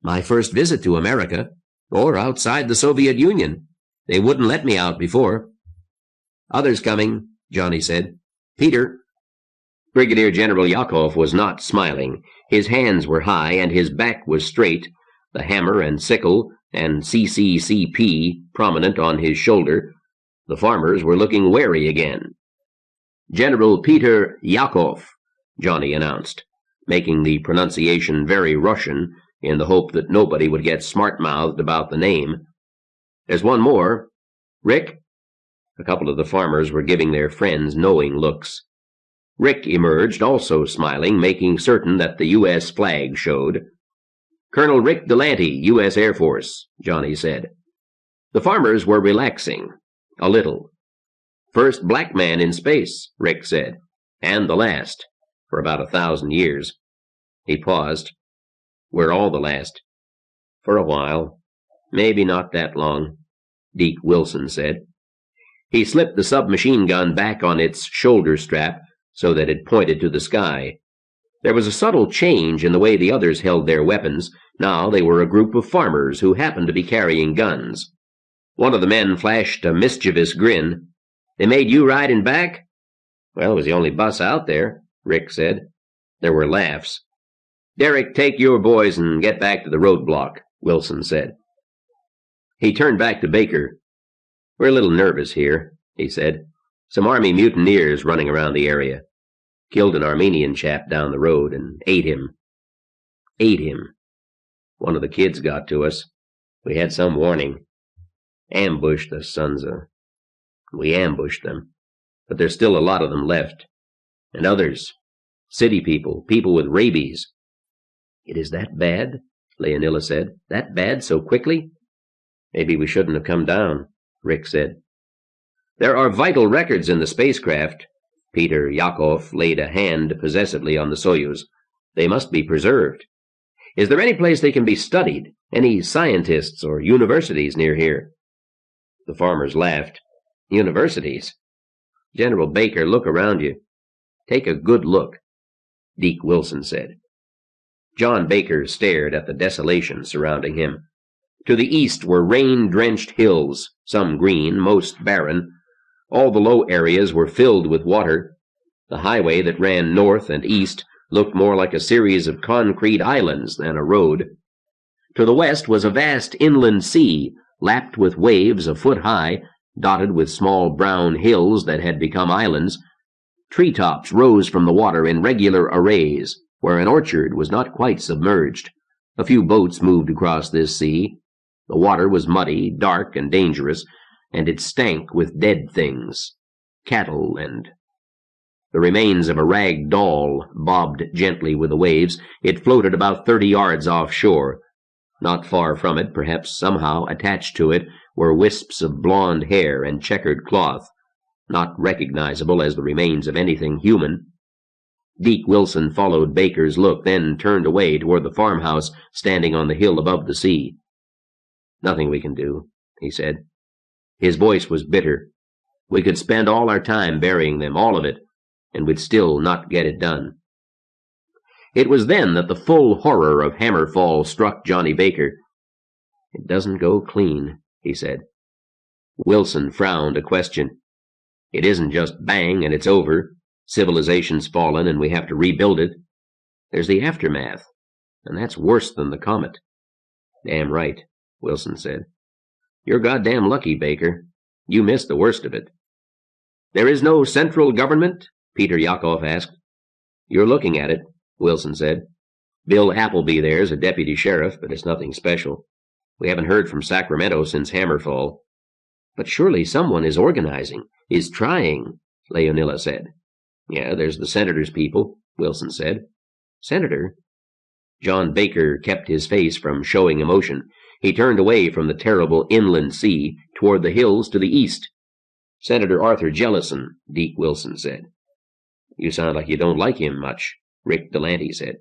"My first visit to America, or outside the Soviet Union. They wouldn't let me out before." "Others coming," Johnny said. "Peter." Brigadier General Yakov was not smiling. His hands were high and his back was straight, the hammer and sickle and CCCP prominent on his shoulder. The farmers were looking wary again. "General Peter Yakov," Johnny announced, making the pronunciation very Russian in the hope that nobody would get smart-mouthed about the name. "There's one more. Rick?" A couple of the farmers were giving their friends knowing looks. Rick emerged, also smiling, making certain that the U.S. flag showed. "Colonel Rick Delanty, U.S. Air Force," Johnny said. The farmers were relaxing. A little. "First black man in space," Rick said. "And the last. For about 1,000 years. He paused. "We're all the last." "For a while. Maybe not that long," Deke Wilson said. He slipped the submachine gun back on its shoulder strap so that it pointed to the sky. There was a subtle change in the way the others held their weapons. Now they were a group of farmers who happened to be carrying guns. One of the men flashed a mischievous grin. "They made you ride in back?" "Well, it was the only bus out there," Rick said. There were laughs. "Derek, take your boys and get back to the roadblock," Wilson said. He turned back to Baker. "We're a little nervous here," he said. "Some Army mutineers running around the area. Killed an Armenian chap down the road and ate him. Ate him. One of the kids got to us. We had some warning. Ambushed the sons of... We ambushed them. But there's still a lot of them left. And others. City people. People with rabies." "It is that bad?" Leonilla said. "That bad so quickly?" "Maybe we shouldn't have come down," Rick said. "There are vital records in the spacecraft." Peter Yakov laid a hand possessively on the Soyuz. "They must be preserved. Is there any place they can be studied? Any scientists or universities near here?" The farmers laughed. "Universities? General Baker, look around you. Take a good look," Deke Wilson said. John Baker stared at the desolation surrounding him. To the east were rain-drenched hills, some green, most barren. All the low areas were filled with water. The highway that ran north and east looked more like a series of concrete islands than a road. To the west was a vast inland sea, lapped with waves a foot high, dotted with small brown hills that had become islands. Treetops rose from the water in regular arrays, where an orchard was not quite submerged. A few boats moved across this sea. The water was muddy, dark, and dangerous, and it stank with dead things, cattle and... The remains of a rag doll bobbed gently with the waves. It floated about 30 yards offshore. Not far from it, perhaps somehow attached to it, were wisps of blonde hair and checkered cloth, not recognizable as the remains of anything human. Deke Wilson followed Baker's look, then turned away toward the farmhouse standing on the hill above the sea. "Nothing we can do," he said. His voice was bitter. "We could spend all our time burying them, all of it, and we'd still not get it done." It was then that the full horror of Hammerfall struck Johnny Baker. "It doesn't go clean," he said. Wilson frowned a question. "It isn't just bang and it's over. Civilization's fallen and we have to rebuild it. There's the aftermath, and that's worse than the comet. Damn right, Wilson said. You're goddamn lucky, Baker. You missed the worst of it. There is no central government? Peter Yakov asked. You're looking at it, Wilson said. Bill Appleby there's a deputy sheriff, but it's nothing special. We haven't heard from Sacramento since Hammerfall. But surely someone is organizing, is trying, Leonilla said. Yeah, there's the senator's people, Wilson said. Senator? John Baker kept his face from showing emotion. He turned away from the terrible inland sea toward the hills to the east. Senator Arthur Jellison, Deke Wilson said. You sound like you don't like him much, Rick Delante said.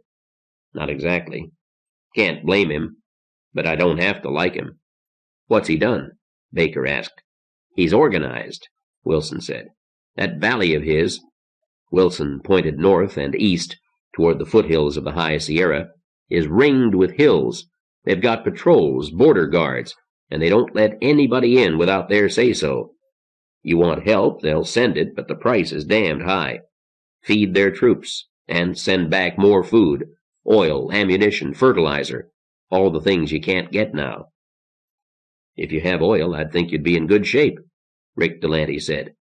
Not exactly. Can't blame him, but I don't have to like him. What's he done? Baker asked. He's organized, Wilson said. That valley of his, Wilson pointed north and east toward the foothills of the High Sierra, is ringed with hills. They've got patrols, border guards, and they don't let anybody in without their say-so. You want help, they'll send it, but the price is damned high. Feed their troops, and send back more food, oil, ammunition, fertilizer, all the things you can't get now. If you have oil, I'd think you'd be in good shape, Rick Delante said.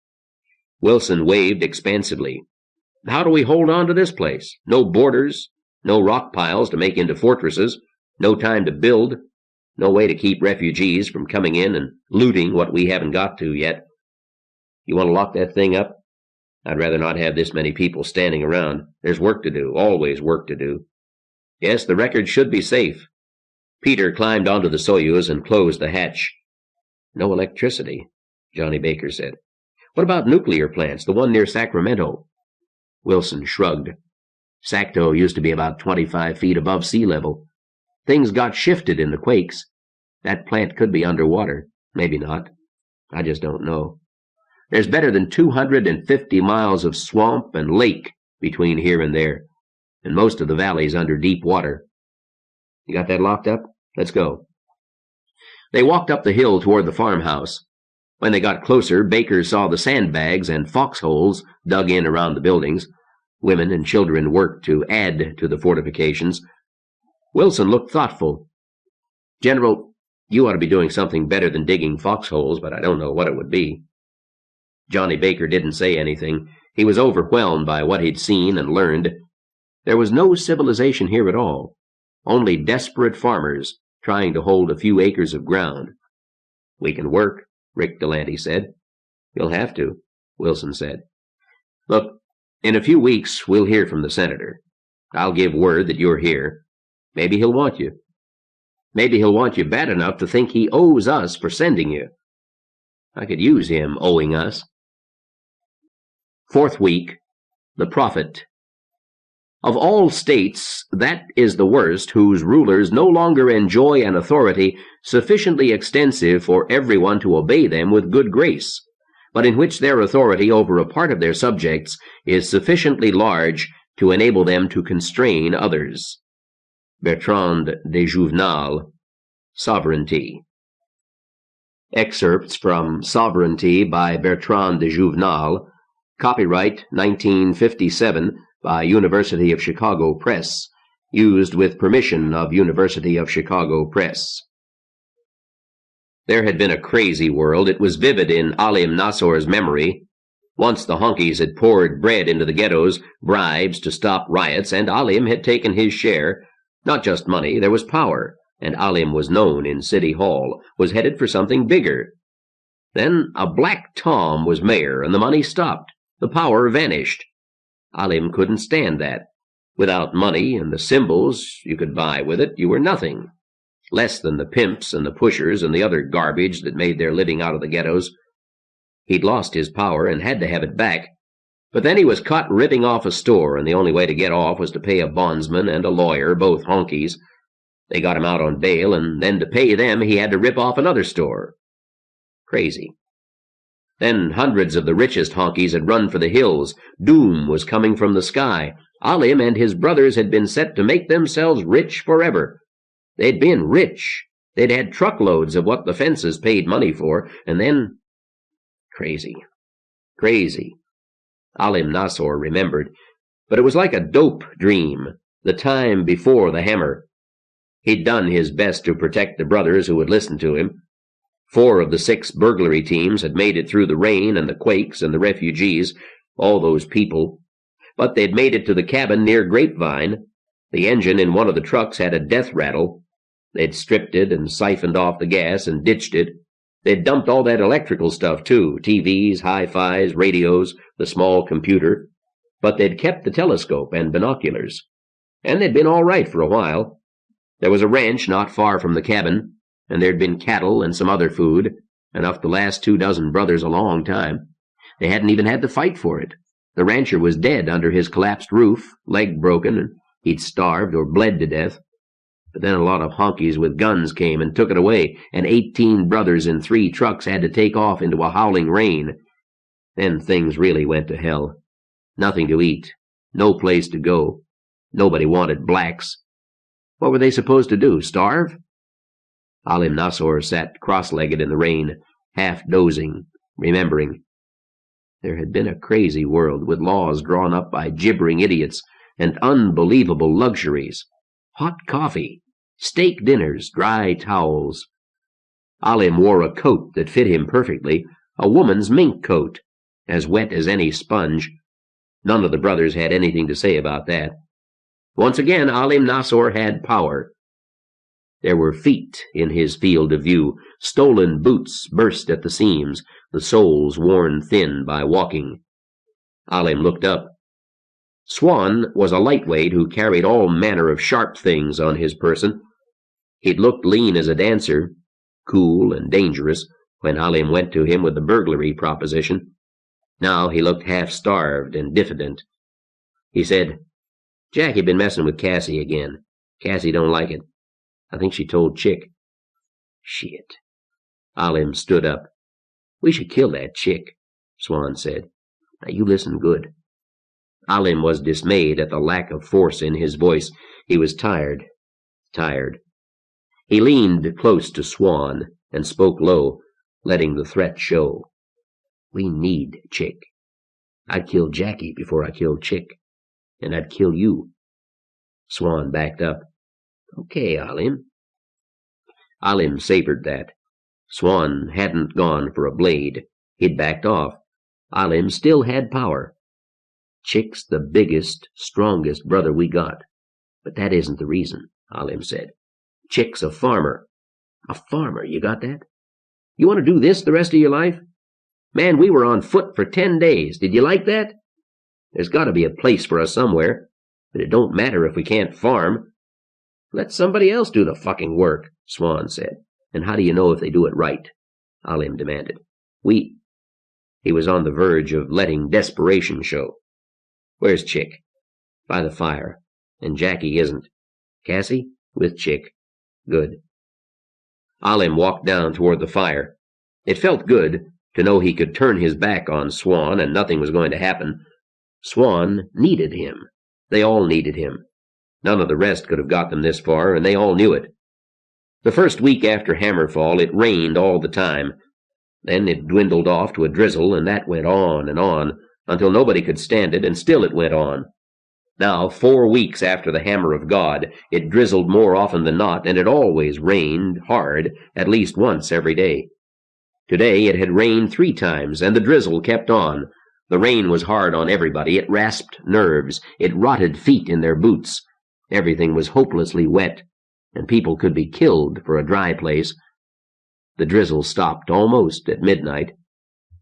Wilson waved expansively. How do we hold on to this place? No borders, no rock piles to make into fortresses, no time to build, no way to keep refugees from coming in and looting what we haven't got to yet. You want to lock that thing up? I'd rather not have this many people standing around. There's work to do, always work to do. Yes, the record should be safe. Peter climbed onto the Soyuz and closed the hatch. No electricity, Johnny Baker said. What about nuclear plants, the one near Sacramento? Wilson shrugged. Sacto used to be about 25 feet above sea level. Things got shifted in the quakes. That plant could be underwater. Maybe not. I just don't know. There's better than 250 miles of swamp and lake between here and there, and most of the valley's under deep water. You got that locked up? Let's go. They walked up the hill toward the farmhouse. When they got closer, Baker saw the sandbags and foxholes dug in around the buildings. Women and children worked to add to the fortifications. Wilson looked thoughtful. General, you ought to be doing something better than digging foxholes, but I don't know what it would be. Johnny Baker didn't say anything. He was overwhelmed by what he'd seen and learned. There was no civilization here at all, only desperate farmers trying to hold a few acres of ground. We can work, Rick Delante said. You'll have to, Wilson said. Look, in a few weeks we'll hear from the senator. I'll give word that you're here. Maybe he'll want you. Maybe he'll want you bad enough to think he owes us for sending you. I could use him owing us. Fourth week, the prophet. Of all states, that is the worst, whose rulers no longer enjoy an authority sufficiently extensive for everyone to obey them with good grace, but in which their authority over a part of their subjects is sufficiently large to enable them to constrain others. Bertrand de Jouvenel, Sovereignty. Excerpts from Sovereignty by Bertrand de Jouvenel, copyright 1957 by University of Chicago Press, used with permission of University of Chicago Press. There had been a crazy world. It was vivid in Alim Nassor's memory. Once the honkies had poured bread into the ghettos, bribes to stop riots, and Alim had taken his share. Not just money, there was power, and Alim was known in City Hall, was headed for something bigger. Then a Black Tom was mayor, and the money stopped. The power vanished. Alim couldn't stand that. Without money and the symbols you could buy with it, you were nothing. Less than the pimps and the pushers and the other garbage that made their living out of the ghettos. He'd lost his power and had to have it back. But then he was caught ripping off a store, and the only way to get off was to pay a bondsman and a lawyer, both honkies. They got him out on bail, and then to pay them he had to rip off another store. Crazy. Then hundreds of the richest honkies had run for the hills. Doom was coming from the sky. Alim and his brothers had been set to make themselves rich forever. They'd been rich. They'd had truckloads of what the fences paid money for, and then... Crazy. Crazy. Alim Nassor remembered, but it was like a dope dream. the time before the hammer. He'd done his best to protect the brothers who would listen to him. 4 of the 6 burglary teams had made it through the rain and the quakes and the refugees, all those people. But they'd made it to the cabin near Grapevine. The engine in one of the trucks had a death rattle. They'd stripped it and siphoned off the gas and ditched it. They'd dumped all that electrical stuff, too, TVs, hi-fis, radios, the small computer. But they'd kept the telescope and binoculars. And they'd been all right for a while. There was a ranch not far from the cabin, and there'd been cattle and some other food, enough to last 24 brothers a long time. They hadn't even had to fight for it. The rancher was dead under his collapsed roof, leg broken, and he'd starved or bled to death. But then a lot of honkies with guns came and took it away, and 18 brothers in 3 trucks had to take off into a howling rain. Then things really went to hell. Nothing to eat, no place to go. Nobody wanted blacks. What were they supposed to do, starve? Alim Nasor sat cross-legged in the rain, half dozing, remembering. There had been a crazy world, with laws drawn up by gibbering idiots, and unbelievable luxuries. Hot coffee, steak dinners, dry towels. Alim wore a coat that fit him perfectly, a woman's mink coat, as wet as any sponge. None of the brothers had anything to say about that. Once again, Alim Nasor had power. There were feet in his field of view. Stolen boots burst at the seams, the soles worn thin by walking. Alim looked up. Swan was a lightweight who carried all manner of sharp things on his person. He'd looked lean as a dancer, cool and dangerous, when Alim went to him with the burglary proposition. Now he looked half-starved and diffident. He said, "Jackie been messing with Cassie again. Cassie don't like it. I think she told Chick." "Shit." Alim stood up. "We should kill that Chick," Swan said. "Now you listen good." Alim was dismayed at the lack of force in his voice. He was tired. He leaned close to Swan and spoke low, letting the threat show. "We need Chick. I'd kill Jackie before I killed Chick. And I'd kill you." Swan backed up. "Okay, Alim." Alim savored that. Swan hadn't gone for a blade. He'd backed off. Alim still had power. "Chick's the biggest, strongest brother we got. But that isn't the reason," Alim said. "Chick's a farmer." "A farmer, you got that? You want to do this the rest of your life? Man, we were on foot for 10 days. Did you like that? There's got to be a place for us somewhere, but it don't matter if we can't farm." "Let somebody else do the fucking work," Swan said. "And how do you know if they do it right?" Alim demanded. He was on the verge of letting desperation show. "Where's Chick?" "By the fire. And Jackie isn't." "Cassie?" "With Chick." "Good." Alim walked down toward the fire. It felt good to know he could turn his back on Swan and nothing was going to happen. Swan needed him. They all needed him. None of the rest could have got them this far, and they all knew it. The first week after Hammerfall, it rained all the time. Then it dwindled off to a drizzle, and that went on, until nobody could stand it, and still it went on. Now, 4 weeks after the Hammer of God, it drizzled more often than not, and it always rained hard, at least once every day. Today it had rained 3 times, and the drizzle kept on. The rain was hard on everybody. It rasped nerves. It rotted feet in their boots. Everything was hopelessly wet, and people could be killed for a dry place. The drizzle stopped almost at midnight.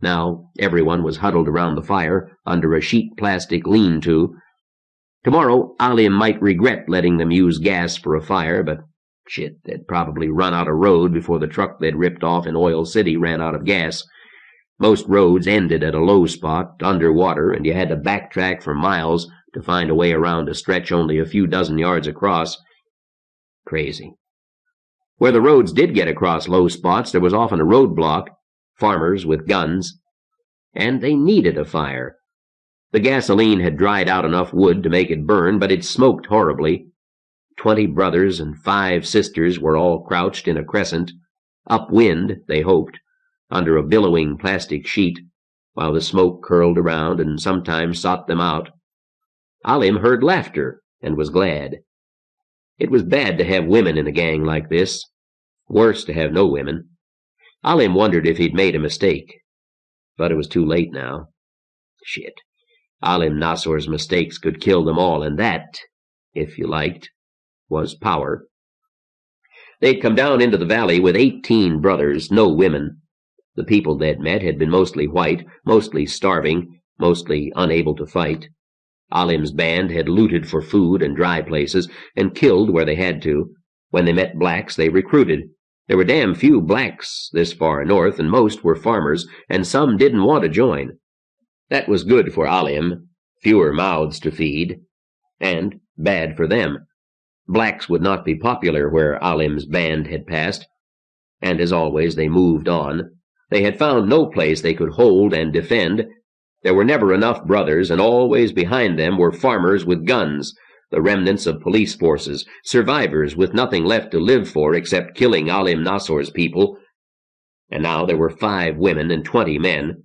Now everyone was huddled around the fire under a sheet plastic lean-to. Tomorrow Alim might regret letting them use gas for a fire, but shit, they'd probably run out of road before the truck they'd ripped off in Oil City ran out of gas. Most roads ended at a low spot, underwater, and you had to backtrack for miles to find a way around a stretch only a few dozen yards across. Crazy. Where the roads did get across low spots, there was often a roadblock, farmers with guns. And they needed a fire. The gasoline had dried out enough wood to make it burn, but it smoked horribly. 20 brothers and 5 sisters were all crouched in a crescent, upwind, they hoped, under a billowing plastic sheet, while the smoke curled around and sometimes sought them out. Alim heard laughter and was glad. It was bad to have women in a gang like this. Worse to have no women. Alim wondered if he'd made a mistake. But it was too late now. Shit. Alim Nassor's mistakes could kill them all, and that, if you liked, was power. They'd come down into the valley with 18 brothers, no women. The people they'd met had been mostly white, mostly starving, mostly unable to fight. Alim's band had looted for food and dry places, and killed where they had to. When they met blacks, they recruited. There were damn few blacks this far north, and most were farmers, and some didn't want to join. That was good for Alim, fewer mouths to feed, and bad for them. Blacks would not be popular where Alim's band had passed, and as always they moved on. They had found no place they could hold and defend. There were never enough brothers, and always behind them were farmers with guns, the remnants of police forces, survivors with nothing left to live for except killing Alim Nassor's people. And now there were 5 women and 20 men.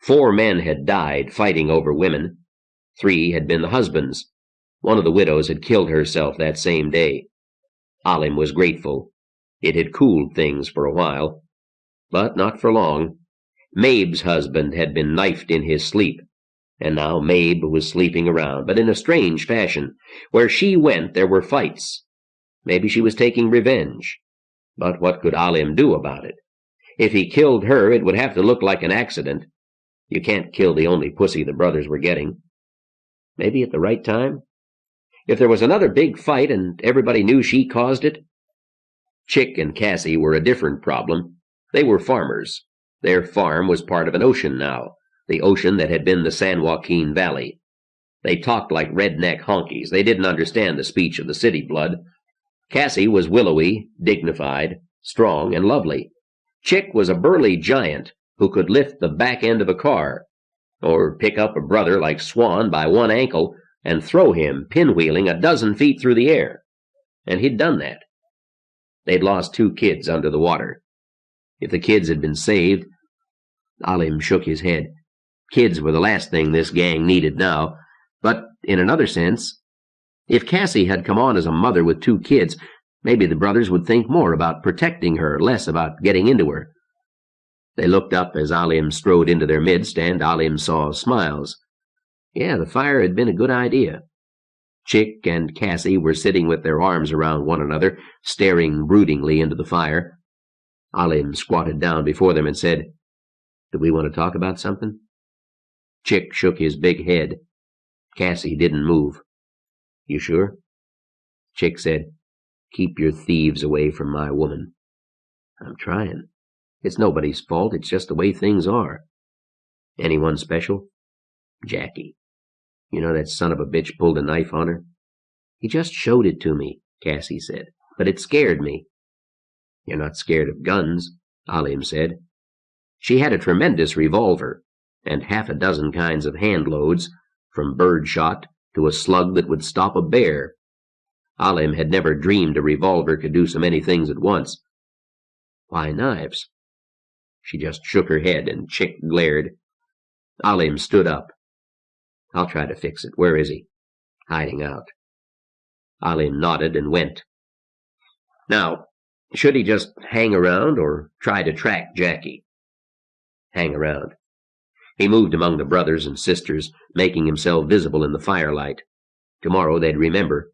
4 men had died fighting over women. 3 had been the husbands. One of the widows had killed herself that same day. Alim was grateful. It had cooled things for a while. But not for long. Mabe's husband had been knifed in his sleep, and now Mabe was sleeping around, but in a strange fashion. Where she went, there were fights. Maybe she was taking revenge. But what could Alim do about it? If he killed her, it would have to look like an accident. You can't kill the only pussy the brothers were getting. Maybe at the right time? If there was another big fight and everybody knew she caused it? Chick and Cassie were a different problem. They were farmers. Their farm was part of an ocean now, the ocean that had been the San Joaquin Valley. They talked like redneck honkies. They didn't understand the speech of the city blood. Cassie was willowy, dignified, strong, and lovely. Chick was a burly giant who could lift the back end of a car, or pick up a brother like Swan by one ankle and throw him pinwheeling a dozen feet through the air. And he'd done that. They'd lost 2 kids under the water. If the kids had been saved, Alim shook his head. Kids were the last thing this gang needed now. But in another sense, if Cassie had come on as a mother with 2 kids, maybe the brothers would think more about protecting her, less about getting into her. They looked up as Alim strode into their midst, and Alim saw smiles. Yeah, the fire had been a good idea. Chick and Cassie were sitting with their arms around one another, staring broodingly into the fire. Alim squatted down before them and said, "Do we want to talk about something?" Chick shook his big head. Cassie didn't move. "You sure?" Chick said, "Keep your thieves away from my woman." "I'm trying. It's nobody's fault. It's just the way things are." "Anyone special?" "Jackie. You know that son of a bitch pulled a knife on her?" "He just showed it to me," Cassie said, "but it scared me." "You're not scared of guns," Alim said. She had a tremendous revolver, and 6 kinds of hand loads, from birdshot to a slug that would stop a bear. Alim had never dreamed a revolver could do so many things at once. "Why knives?" She just shook her head, and Chick glared. Alim stood up. "I'll try to fix it. Where is he?" "Hiding out." Alim nodded and went. Now, should he just hang around or try to track Jackie? Hang around. He moved among the brothers and sisters, making himself visible in the firelight. Tomorrow they'd remember.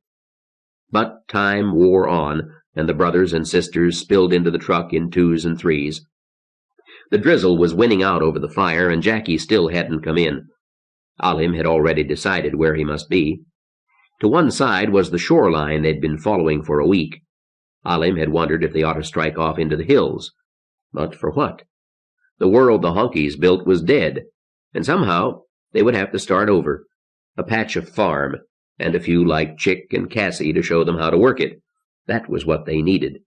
But time wore on, and the brothers and sisters spilled into the truck in 2s and 3s. The drizzle was winning out over the fire, and Jackie still hadn't come in. Alim had already decided where he must be. To one side was the shoreline they'd been following for a week. Alim had wondered if they ought to strike off into the hills. But for what? The world the honkies built was dead, and somehow they would have to start over. A patch of farm, and a few like Chick and Cassie to show them how to work it. That was what they needed.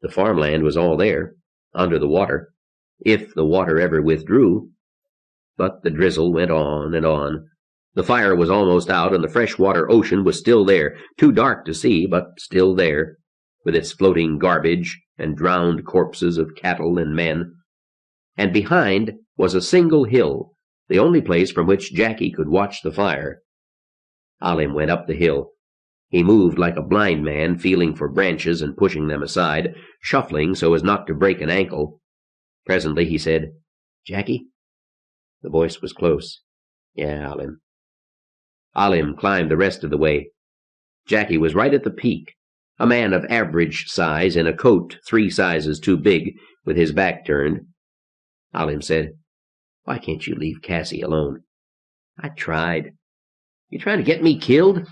The farmland was all there, under the water, if the water ever withdrew. But the drizzle went on and on. The fire was almost out, and the freshwater ocean was still there, too dark to see, but still there, with its floating garbage and drowned corpses of cattle and men. And behind was a single hill, the only place from which Jackie could watch the fire. Alim went up the hill. He moved like a blind man, feeling for branches and pushing them aside, shuffling so as not to break an ankle. Presently he said, "Jackie?" The voice was close. "Yeah, Alim." Alim climbed the rest of the way. Jackie was right at the peak, a man of average size in a coat 3 sizes too big, with his back turned. Alim said, "Why can't you leave Cassie alone?" "I tried." "You trying to get me killed?"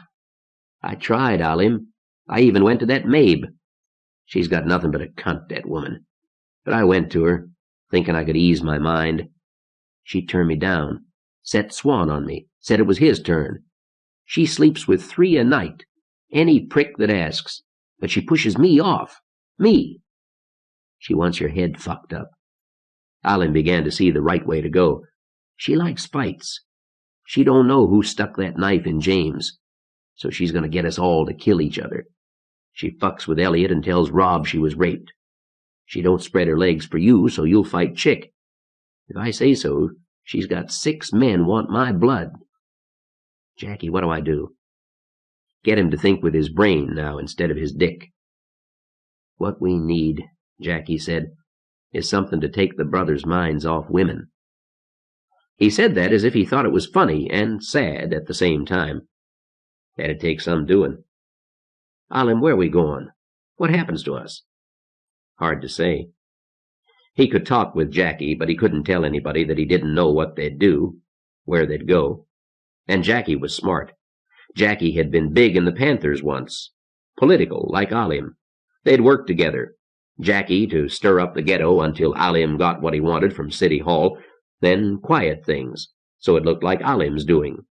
"I tried, Alim. I even went to that Mabe. She's got nothing but a cunt, that woman. But I went to her, thinking I could ease my mind. She turned me down, set Swan on me, said it was his turn. She sleeps with 3 a night, any prick that asks, but she pushes me off. Me. She wants your head fucked up." Alim began to see the right way to go. "She likes fights. She don't know who stuck that knife in James, so she's going to get us all to kill each other. She fucks with Elliot and tells Rob she was raped. She don't spread her legs for you, so you'll fight Chick. If I say so, she's got 6 men want my blood. Jackie, what do I do?" "Get him to think with his brain now instead of his dick." "What we need," Jackie said, "is something to take the brothers' minds off women." He said that as if he thought it was funny and sad at the same time. That'd take some doing. "Alim, where we going? What happens to us?" "Hard to say." He could talk with Jackie, but he couldn't tell anybody that he didn't know what they'd do, where they'd go. And Jackie was smart. Jackie had been big in the Panthers once. Political, like Alim. They'd worked together. Jackie to stir up the ghetto until Alim got what he wanted from City Hall, then quiet things, so it looked like Alim's doing.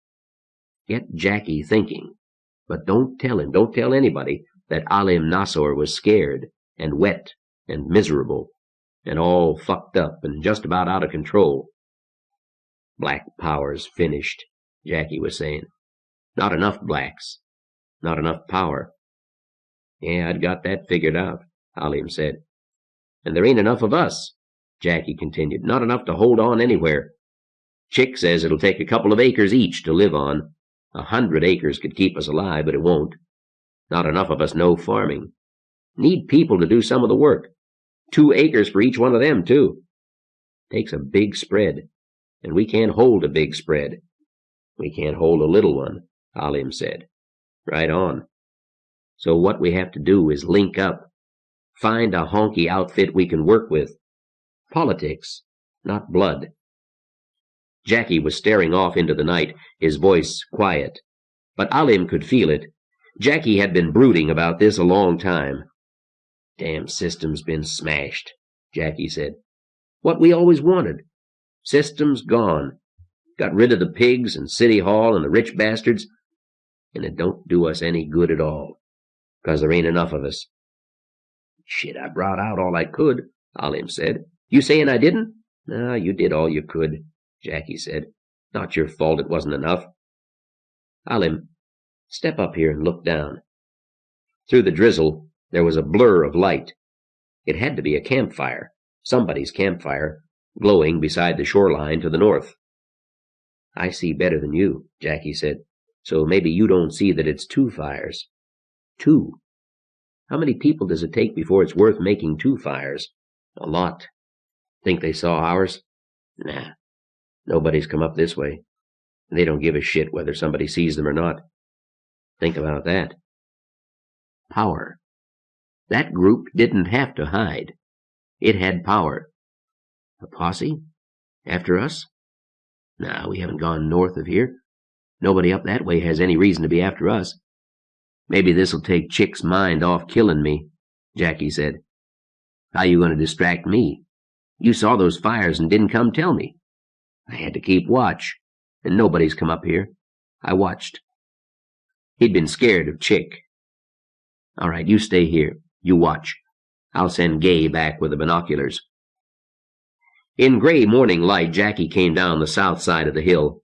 Get Jackie thinking. But don't tell anybody, that Alim Nasor was scared, and wet, and miserable, and all fucked up and just about out of control. "Black power's finished," Jackie was saying. "Not enough blacks. Not enough power." "Yeah, I'd got that figured out," Alim said. "And there ain't enough of us," Jackie continued. "Not enough to hold on anywhere. Chick says it'll take a couple of acres each to live on. 100 acres could keep us alive, but it won't. Not enough of us know farming. Need people to do some of the work. 2 acres for each one of them, too. Takes a big spread, and we can't hold a big spread." "We can't hold a little one," Alim said. "Right on. So what we have to do is link up. Find a honky outfit we can work with. Politics, not blood." Jackie was staring off into the night, his voice quiet. But Alim could feel it. Jackie had been brooding about this a long time. "Damn system's been smashed," Jackie said. "What we always wanted. System's gone. Got rid of the pigs and City Hall and the rich bastards, and it don't do us any good at all, 'cause there ain't enough of us." "Shit, I brought out all I could," Alim said. "You saying I didn't?" "No, you did all you could," Jackie said. "Not your fault it wasn't enough." "Alim, step up here and look down." Through the drizzle, there was a blur of light. It had to be a campfire, somebody's campfire, glowing beside the shoreline to the north. "I see better than you," Jackie said, "so maybe you don't see that it's 2 fires. 2. How many people does it take before it's worth making 2 fires? A lot. Think they saw ours? Nah. Nobody's come up this way. They don't give a shit whether somebody sees them or not. Think about that. Power. That group didn't have to hide. It had power. A posse? After us? Nah, we haven't gone north of here. Nobody up that way has any reason to be after us. Maybe this'll take Chick's mind off killing me," Jackie said. "How you going to distract me? You saw those fires and didn't come tell me. I had to keep watch, and nobody's come up here. I watched." He'd been scared of Chick. "All right, you stay here. You watch. I'll send Gay back with the binoculars." In gray morning light, Jackie came down the south side of the hill.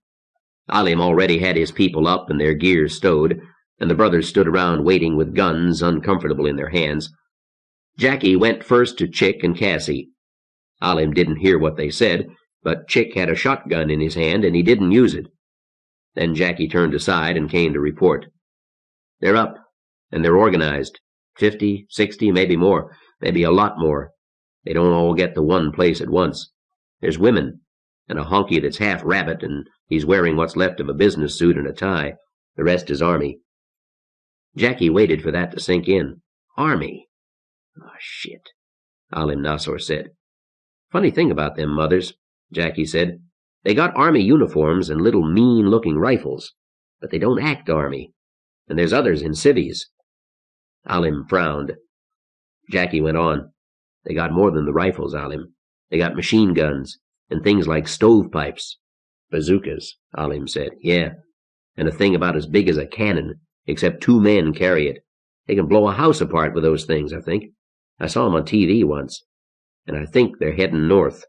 Alim already had his people up and their gear stowed, and the brothers stood around waiting with guns uncomfortable in their hands. Jackie went first to Chick and Cassie. Alim didn't hear what they said, but Chick had a shotgun in his hand and he didn't use it. Then Jackie turned aside and came to report. "They're up," And they're organized. 50, 60, maybe more. Maybe a lot more. They don't all get to one place at once. There's women, and a honky that's half rabbit, and he's wearing what's left of a business suit and a tie. The rest is Army. Jackie waited for that to sink in. Army? Oh, shit, Alim Nasor said. Funny thing about them mothers, Jackie said. They got Army uniforms and little mean-looking rifles, but they don't act Army. And there's others in civvies. Alim frowned. Jackie went on. They got more than the rifles, Alim. They got machine guns and things like stovepipes. Bazookas, Alim said. Yeah, and a thing about as big as a cannon, except 2 men carry it. They can blow a house apart with those things, I think. I saw them on TV once, and I think they're heading north.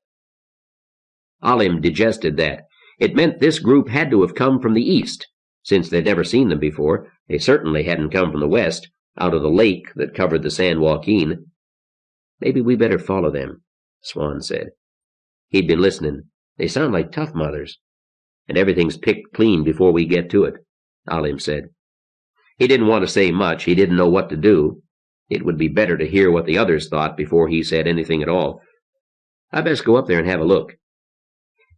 Alim digested that. It meant this group had to have come from the east. Since they'd never seen them before, they certainly hadn't come from the west, out of the lake that covered the San Joaquin. Maybe we better follow them, Swan said. He'd been listening. They sound like tough mothers. And everything's picked clean before we get to it, Alim said. He didn't want to say much. He didn't know what to do. It would be better to hear what the others thought before he said anything at all. I best go up there and have a look.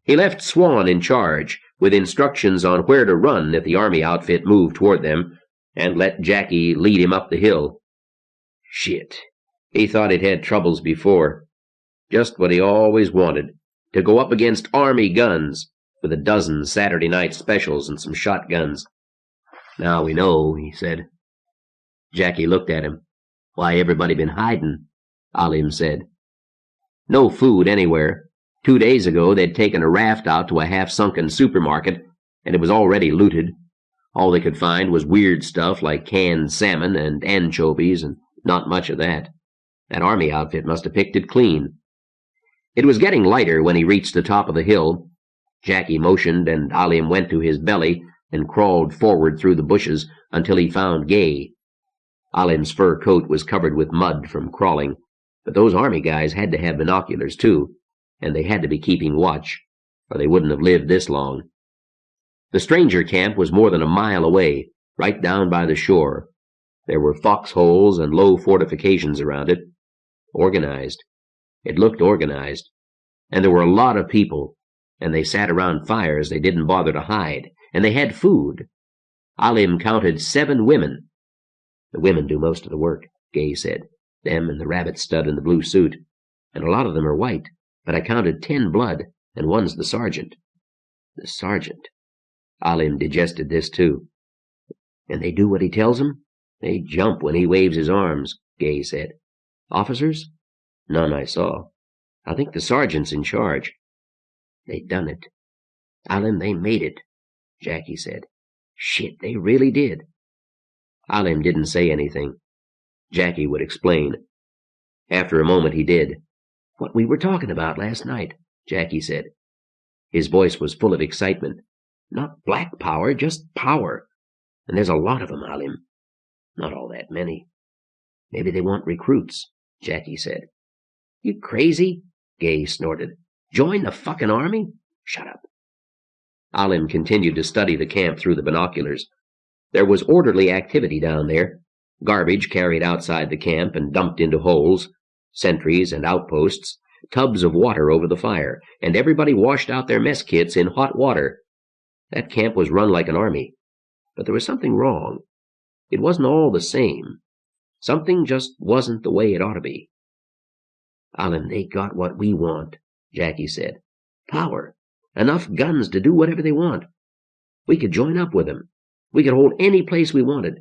He left Swan in charge, with instructions on where to run if the Army outfit moved toward them, and let Jackie lead him up the hill. Shit. He thought he'd had troubles before. Just what he always wanted, to go up against Army guns, with a dozen Saturday night specials and some shotguns. Now we know, he said. Jackie looked at him. Why everybody been hiding? Alim said. No food anywhere. 2 days ago they'd taken a raft out to a half-sunken supermarket, and it was already looted. All they could find was weird stuff like canned salmon and anchovies, and not much of that. That Army outfit must have picked it clean. It was getting lighter when he reached the top of the hill. Jackie motioned, and Alim went to his belly and crawled forward through the bushes until he found Gay. Alim's fur coat was covered with mud from crawling, but those Army guys had to have binoculars too, and they had to be keeping watch, or they wouldn't have lived this long. The stranger camp was more than a mile away, right down by the shore. There were foxholes and low fortifications around it. Organized. It looked organized. And there were a lot of people, and they sat around fires they didn't bother to hide, and they had food. Alim counted 7 women. The women do most of the work, Gay said. Them and the rabbit stud in the blue suit. And a lot of them are white, but I counted 10 blood, and one's the sergeant. The sergeant. Alim digested this too. And they do what he tells them? They jump when he waves his arms, Gay said. Officers? None I saw. I think the sergeant's in charge. They done it. Alim, they made it, Jackie said. Shit, they really did. Alim didn't say anything. Jackie would explain. After a moment he did. What we were talking about last night, Jackie said. His voice was full of excitement. Not black power, just power. And there's a lot of them, Alim. Not all that many. Maybe they want recruits, Jackie said. You crazy? Gay snorted. Join the fucking Army? Shut up. Alim continued to study the camp through the binoculars. There was orderly activity down there. Garbage carried outside the camp and dumped into holes. Sentries and outposts. Tubs of water over the fire. And everybody washed out their mess kits in hot water. That camp was run like an army. But there was something wrong. It wasn't all the same. Something just wasn't the way it ought to be. Alim, they got what we want, Jackie said. Power. Enough guns to do whatever they want. We could join up with them. We could hold any place we wanted.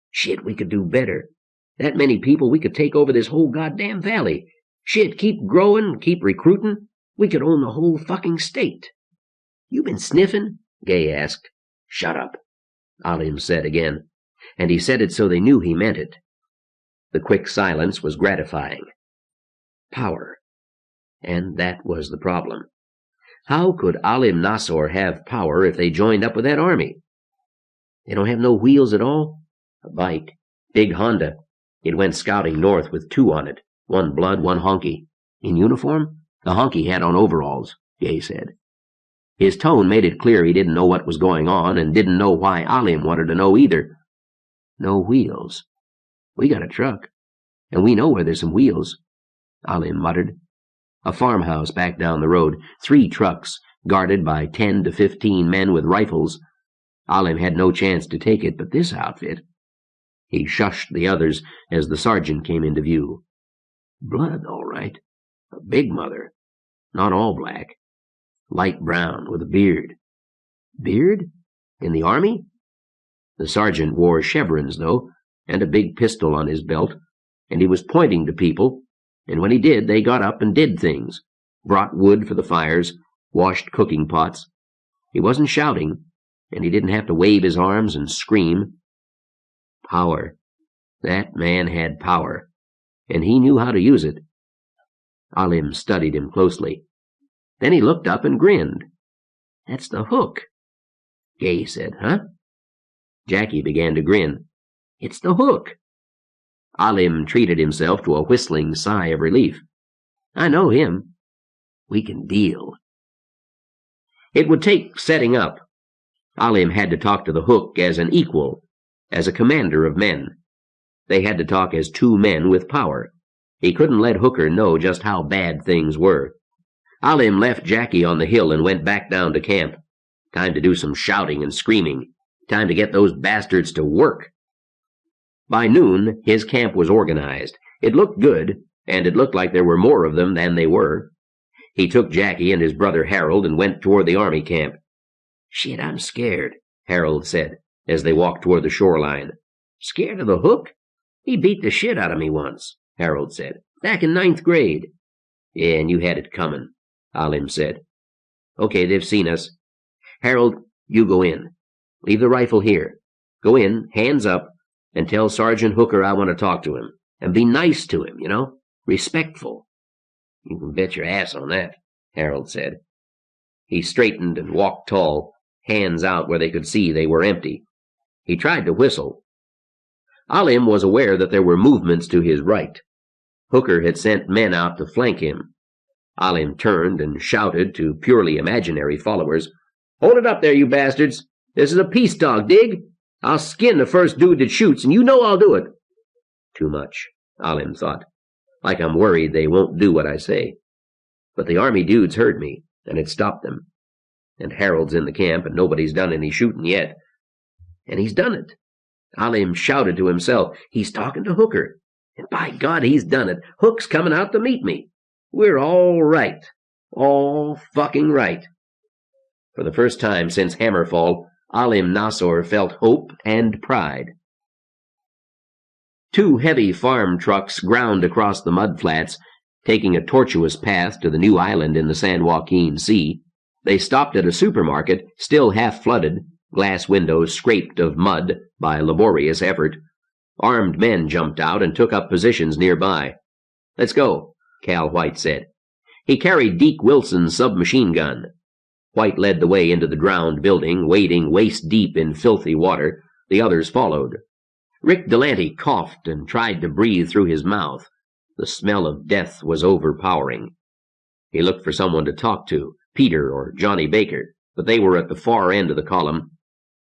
Shit, we could do better. That many people, we could take over this whole goddamn valley. Shit, keep growing, keep recruiting. We could own the whole fucking state. You been sniffing? Gay asked. Shut up, Alim said again, and he said it so they knew he meant it. The quick silence was gratifying. Power. And that was the problem. How could Alim Nasor have power if they joined up with that army? They don't have no wheels at all? A bike. Big Honda. It went scouting north with 2 on it. 1 blood, 1 honky. In uniform? The honky had on overalls, Gay said. His tone made it clear he didn't know what was going on and didn't know why Alim wanted to know either. No wheels, We got a truck, and we know where there's some wheels, Alim muttered. A farmhouse back down the road, 3 trucks, guarded by 10 to 15 men with rifles. Alim had no chance to take it, but this outfit... He shushed the others as the sergeant came into view. Blood, all right. A big mother. Not all black. Light brown, with a beard. Beard? In the army? The sergeant wore chevrons, though, and a big pistol on his belt, and he was pointing to people, and when he did, they got up and did things. Brought wood for the fires, washed cooking pots. He wasn't shouting, and he didn't have to wave his arms and scream. Power. That man had power, and he knew how to use it. Alim studied him closely. Then he looked up and grinned. That's the Hook. Gay said, huh? Jackie began to grin. It's the Hook. Alim treated himself to a whistling sigh of relief. I know him. We can deal. It would take setting up. Alim had to talk to the Hook as an equal, as a commander of men. They had to talk as 2 men with power. He couldn't let Hooker know just how bad things were. Alim left Jackie on the hill and went back down to camp. Time to do some shouting and screaming. Time to get those bastards to work. By noon, his camp was organized. It looked good, and it looked like there were more of them than they were. He took Jackie and his brother Harold and went toward the army camp. Shit, I'm scared, Harold said, as they walked toward the shoreline. Scared of the Hook? He beat the shit out of me once, Harold said, back in 9th grade. Yeah, and you had it coming, Alim said. Okay, they've seen us. Harold, you go in. Leave the rifle here. Go in, hands up, and tell Sergeant Hooker I want to talk to him. And be nice to him, you know? Respectful. You can bet your ass on that, Harold said. He straightened and walked tall, hands out where they could see they were empty. He tried to whistle. Alim was aware that there were movements to his right. Hooker had sent men out to flank him. Alim turned and shouted to purely imaginary followers, Hold it up there, you bastards! This is a peace talk, dig? I'll skin the first dude that shoots, and you know I'll do it. Too much, Alim thought. Like I'm worried they won't do what I say. But the army dudes heard me, and it stopped them. And Harold's in the camp, and nobody's done any shooting yet. And he's done it. Alim shouted to himself, he's talking to Hooker. And by God, he's done it. Hook's coming out to meet me. We're all right. All fucking right. For the first time since Hammerfall, Alim Nasor felt hope and pride. 2 heavy farm trucks ground across the mudflats, taking a tortuous path to the new island in the San Joaquin Sea. They stopped at a supermarket, still half flooded, glass windows scraped of mud by laborious effort. Armed men jumped out and took up positions nearby. Let's go, Cal White said. He carried Deke Wilson's submachine gun. White led the way into the drowned building, wading waist-deep in filthy water. The others followed. Rick Delanty coughed and tried to breathe through his mouth. The smell of death was overpowering. He looked for someone to talk to, Peter or Johnny Baker, but they were at the far end of the column.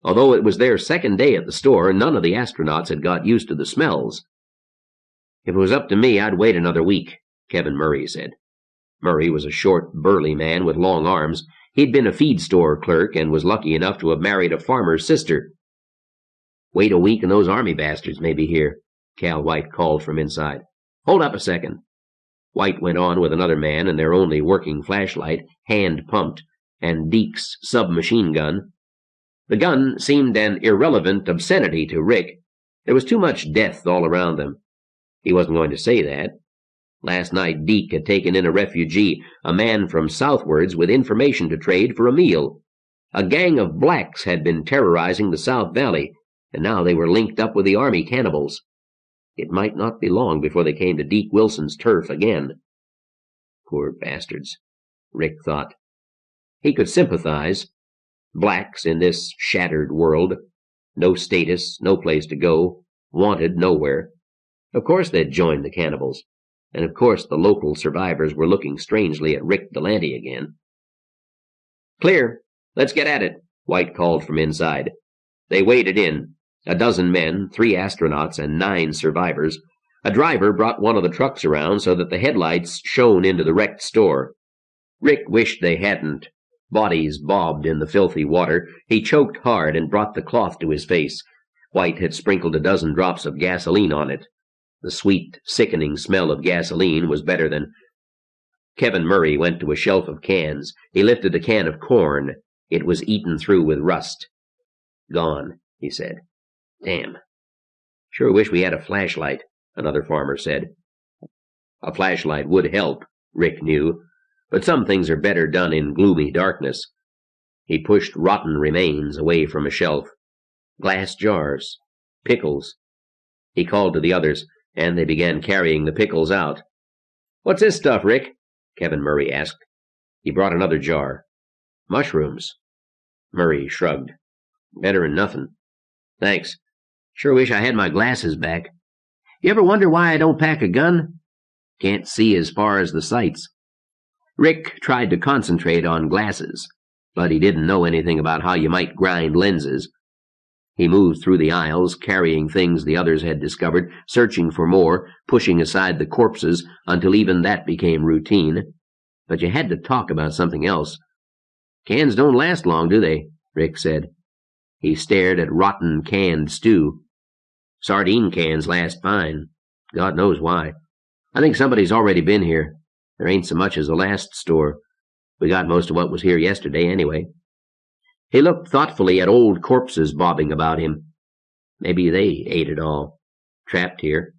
Although it was their 2nd day at the store, none of the astronauts had got used to the smells. If it was up to me, I'd wait another week, Kevin Murray said. Murray was a short, burly man with long arms. He'd been a feed store clerk and was lucky enough to have married a farmer's sister. Wait a week and those army bastards may be here, Cal White called from inside. Hold up a second. White went on with another man and their only working flashlight, hand-pumped, and Deke's submachine gun. The gun seemed an irrelevant obscenity to Rick. There was too much death all around them. He wasn't going to say that. Last night Deke had taken in a refugee, a man from southwards with information to trade for a meal. A gang of blacks had been terrorizing the South Valley, and now they were linked up with the army cannibals. It might not be long before they came to Deke Wilson's turf again. Poor bastards, Rick thought. He could sympathize. Blacks in this shattered world. No status, no place to go, wanted nowhere. Of course they'd join the cannibals. And of course the local survivors were looking strangely at Rick Delanty again. Clear. Let's get at it, White called from inside. They waded in. A dozen men, 3 astronauts, and 9 survivors. A driver brought one of the trucks around so that the headlights shone into the wrecked store. Rick wished they hadn't. Bodies bobbed in the filthy water. He choked hard and brought the cloth to his face. White had sprinkled a dozen drops of gasoline on it. The sweet, sickening smell of gasoline was better than... Kevin Murray went to a shelf of cans. He lifted a can of corn. It was eaten through with rust. "Gone," he said. "Damn. Sure wish we had a flashlight," another farmer said. A flashlight would help, Rick knew, but some things are better done in gloomy darkness. He pushed rotten remains away from a shelf. Glass jars. Pickles. He called to the others, and they began carrying the pickles out. "What's this stuff, Rick?" Kevin Murray asked. He brought another jar. "Mushrooms." Murray shrugged. "Better'n nothing." "Thanks. Sure wish I had my glasses back. You ever wonder why I don't pack a gun? Can't see as far as the sights." Rick tried to concentrate on glasses, but he didn't know anything about how you might grind lenses. He moved through the aisles, carrying things the others had discovered, searching for more, pushing aside the corpses until even that became routine. But you had to talk about something else. "Cans don't last long, do they?" Rick said. He stared at rotten canned stew. "Sardine cans last fine. God knows why. I think somebody's already been here. There ain't so much as the last store. We got most of what was here yesterday, anyway." He looked thoughtfully at old corpses bobbing about him. Maybe they ate it all. Trapped here.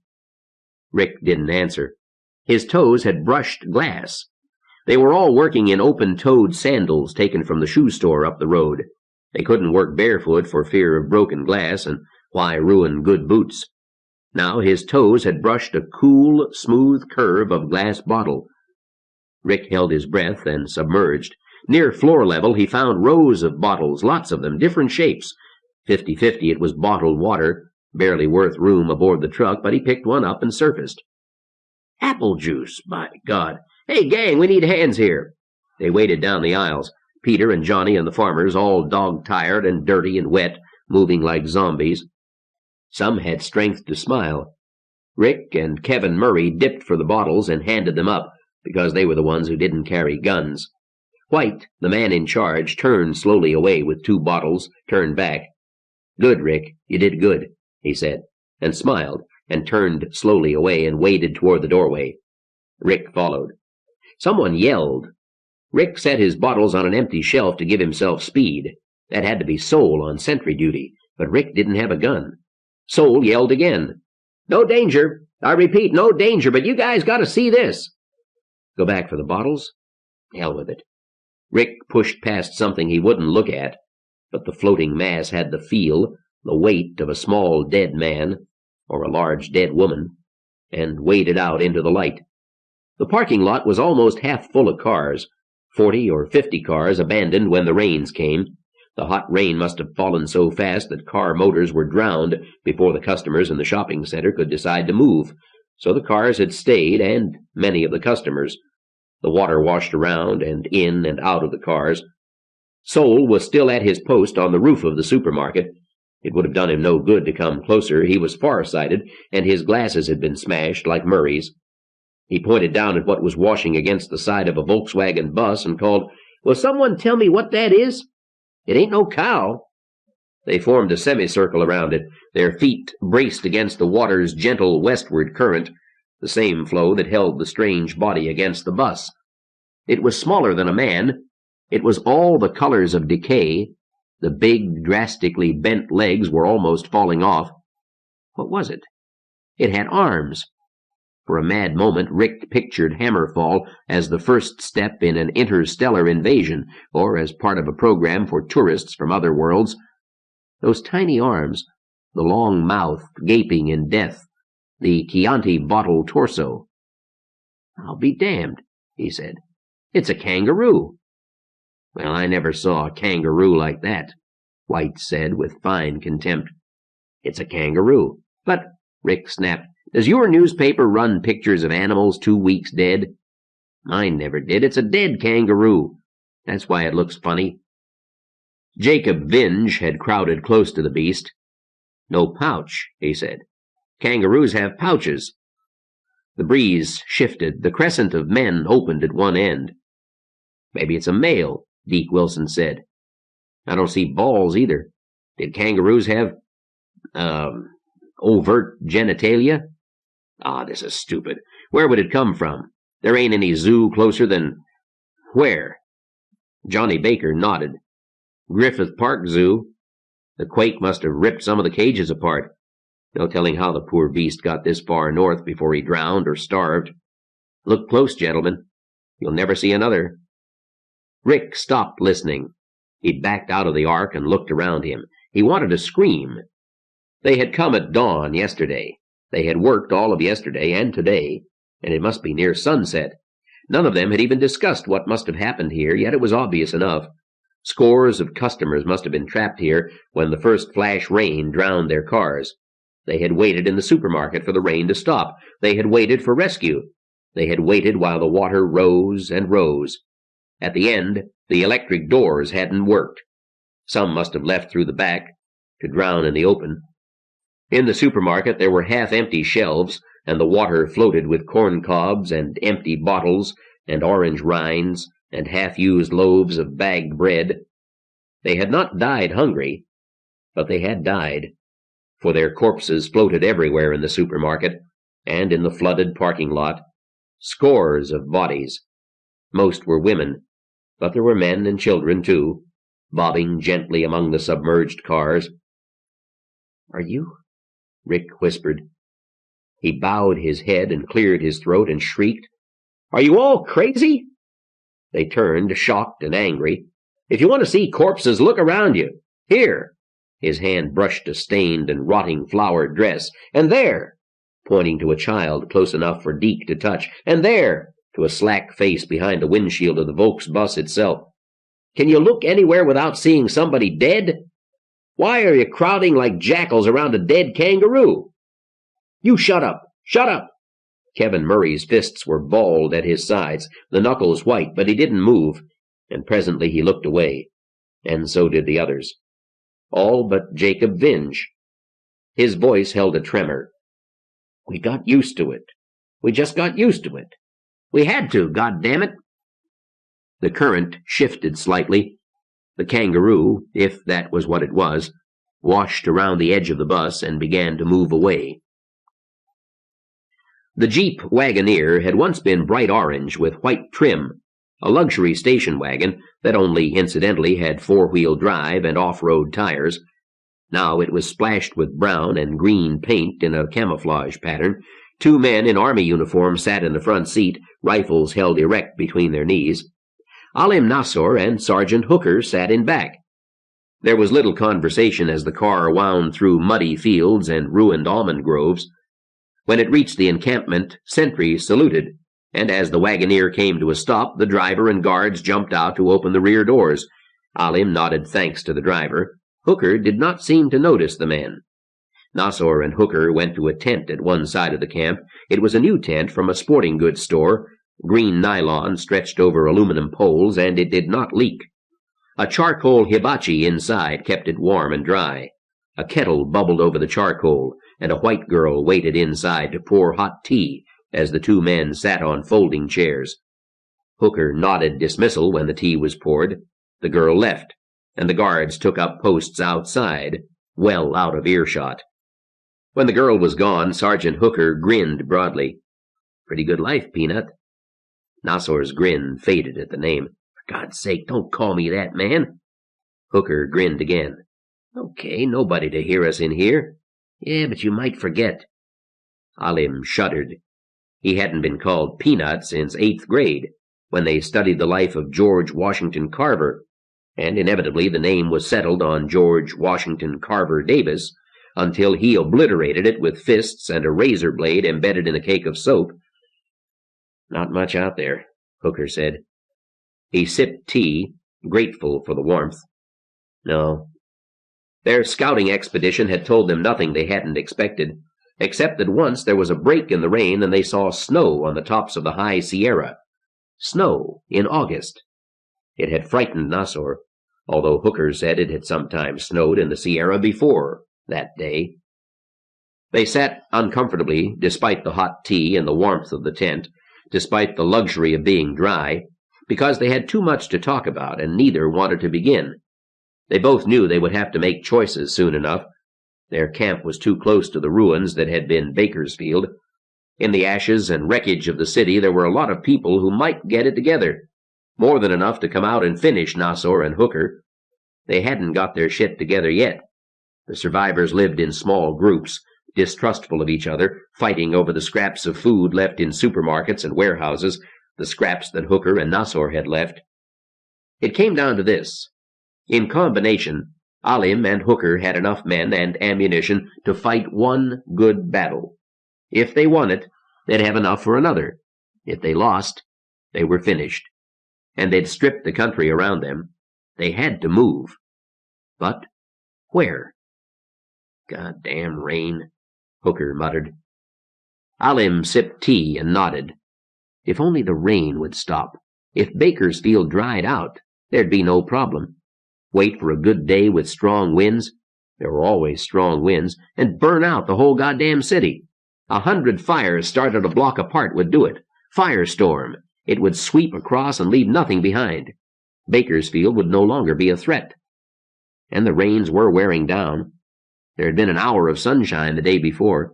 Rick didn't answer. His toes had brushed glass. They were all working in open-toed sandals taken from the shoe store up the road. They couldn't work barefoot for fear of broken glass, and why ruin good boots? Now his toes had brushed a cool, smooth curve of glass bottle. Rick held his breath and submerged. Near floor level, he found rows of bottles, lots of them, different shapes. 50-50 it was bottled water, barely worth room aboard the truck, but he picked one up and surfaced. "Apple juice, by God! Hey, gang, we need hands here." They waded down the aisles. Peter and Johnny and the farmers, all dog-tired and dirty and wet, moving like zombies. Some had strength to smile. Rick and Kevin Murray dipped for the bottles and handed them up, because they were the ones who didn't carry guns. White, the man in charge, turned slowly away with 2 bottles, turned back. "Good, Rick, you did good," he said, and smiled, and turned slowly away and waded toward the doorway. Rick followed. Someone yelled. Rick set his bottles on an empty shelf to give himself speed. That had to be Soul on sentry duty, but Rick didn't have a gun. Soul yelled again. "No danger. I repeat, no danger, but you guys gotta see this." Go back for the bottles? Hell with it. Rick pushed past something he wouldn't look at, but the floating mass had the feel, the weight of a small dead man, or a large dead woman, and waded out into the light. The parking lot was almost half full of cars, 40 or 50 cars abandoned when the rains came. The hot rain must have fallen so fast that car motors were drowned before the customers in the shopping center could decide to move, so the cars had stayed, and many of the customers. The water washed around and in and out of the cars. Soul was still at his post on the roof of the supermarket. It would have done him no good to come closer. He was far-sighted, and his glasses had been smashed like Murray's. He pointed down at what was washing against the side of a Volkswagen bus and called, "Will someone tell me what that is? It ain't no cow." They formed a semicircle around it, their feet braced against the water's gentle westward current, the same flow that held the strange body against the bus. It was smaller than a man. It was all the colors of decay. The big, drastically bent legs were almost falling off. What was it? It had arms. For a mad moment, Rick pictured Hammerfall as the first step in an interstellar invasion, or as part of a program for tourists from other worlds. Those tiny arms, the long mouth gaping in death, the Chianti bottle torso. "I'll be damned," he said. "It's a kangaroo." "Well, I never saw a kangaroo like that," White said with fine contempt. "It's a kangaroo." "But," Rick snapped, "does your newspaper run pictures of animals 2 weeks dead?" "Mine never did. It's a dead kangaroo. That's why it looks funny." Jacob Vinge had crowded close to the beast. No pouch, he said. Kangaroos have pouches. The breeze shifted. The crescent of men opened at one end. Maybe it's a male, Deke Wilson said. I don't see balls either. Did kangaroos have, overt genitalia? Ah, this is stupid. Where would it come from? There ain't any zoo closer than... Where? Johnny Baker nodded. Griffith Park Zoo. The quake must have ripped some of the cages apart. No telling how the poor beast got this far north before he drowned or starved. Look close, gentlemen. You'll never see another. Rick stopped listening. He backed out of the ark and looked around him. He wanted to scream. They had come at dawn yesterday. They had worked all of yesterday and today, and it must be near sunset. None of them had even discussed what must have happened here, yet it was obvious enough. Scores of customers must have been trapped here when the first flash rain drowned their cars. They had waited in the supermarket for the rain to stop. They had waited for rescue. They had waited while the water rose and rose. At the end, the electric doors hadn't worked. Some must have left through the back to drown in the open. In the supermarket there were half-empty shelves, and the water floated with corn cobs and empty bottles and orange rinds and half-used loaves of bagged bread. They had not died hungry, but they had died, for their corpses floated everywhere in the supermarket and in the flooded parking lot. Scores of bodies. Most were women, but there were men and children too, bobbing gently among the submerged cars. "Are you?" Rick whispered. He bowed his head and cleared his throat and shrieked, "Are you all crazy?" They turned, shocked and angry. "If you want to see corpses, look around you. Here." His hand brushed a stained and rotting flowered dress. "And there," pointing to a child close enough for Deke to touch. "And there," to a slack face behind the windshield of the Volks bus itself. "Can you look anywhere without seeing somebody dead? Why are you crowding like jackals around a dead kangaroo?" "You shut up! Shut up!" Kevin Murray's fists were balled at his sides, the knuckles white, but he didn't move, and presently he looked away, and so did the others. All but Jacob Vinge. His voice held a tremor. "We got used to it. We just got used to it. We had to, goddammit." The current shifted slightly. The kangaroo, if that was what it was, washed around the edge of the bus and began to move away. The Jeep Wagoneer had once been bright orange with white trim, a luxury station wagon that only incidentally had four-wheel drive and off-road tires. Now it was splashed with brown and green paint in a camouflage pattern. Two men in army uniform sat in the front seat, rifles held erect between their knees. Alim Nasor and Sergeant Hooker sat in back. There was little conversation as the car wound through muddy fields and ruined almond groves. When it reached the encampment, sentries saluted, and as the Wagoneer came to a stop, the driver and guards jumped out to open the rear doors. Alim nodded thanks to the driver. Hooker did not seem to notice the men. Nasor and Hooker went to a tent at one side of the camp. It was a new tent from a sporting goods store. Green nylon stretched over aluminum poles, and it did not leak. A charcoal hibachi inside kept it warm and dry. A kettle bubbled over the charcoal, and a white girl waited inside to pour hot tea as the two men sat on folding chairs. Hooker nodded dismissal when the tea was poured. The girl left, and the guards took up posts outside, well out of earshot. When the girl was gone, Sergeant Hooker grinned broadly. "Pretty good life, Peanut." Nasor's grin faded at the name. "For God's sake, don't call me that, man." Hooker grinned again. "Okay, nobody to hear us in here. Yeah, but you might forget." Alim shuddered. He hadn't been called Peanut since 8th grade, when they studied the life of George Washington Carver, and inevitably the name was settled on George Washington Carver Davis, until he obliterated it with fists and a razor blade embedded in a cake of soap. "Not much out there," Hooker said. He sipped tea, grateful for the warmth. No. Their scouting expedition had told them nothing they hadn't expected, except that once there was a break in the rain and they saw snow on the tops of the high Sierra. Snow in August. It had frightened Nasor, although Hooker said it had sometimes snowed in the Sierra before, that day. They sat uncomfortably, despite the hot tea and the warmth of the tent, despite the luxury of being dry, because they had too much to talk about, and neither wanted to begin. They both knew they would have to make choices soon enough. Their camp was too close to the ruins that had been Bakersfield. In the ashes and wreckage of the city there were a lot of people who might get it together, more than enough to come out and finish Nassau and Hooker. They hadn't got their shit together yet. The survivors lived in small groups, distrustful of each other, fighting over the scraps of food left in supermarkets and warehouses, the scraps that Hooker and Nassau had left. It came down to this. In combination, Alim and Hooker had enough men and ammunition to fight one good battle. If they won it, they'd have enough for another. If they lost, they were finished. And they'd stripped the country around them. They had to move. But where? Goddamn rain, Hooker muttered. Alim sipped tea and nodded. If only the rain would stop. If Bakersfield dried out, there'd be no problem. Wait for a good day with strong winds, there were always strong winds, and burn out the whole goddamn city. 100 fires started a block apart would do it. Firestorm. It would sweep across and leave nothing behind. Bakersfield would no longer be a threat. And the rains were wearing down. There had been an hour of sunshine the day before.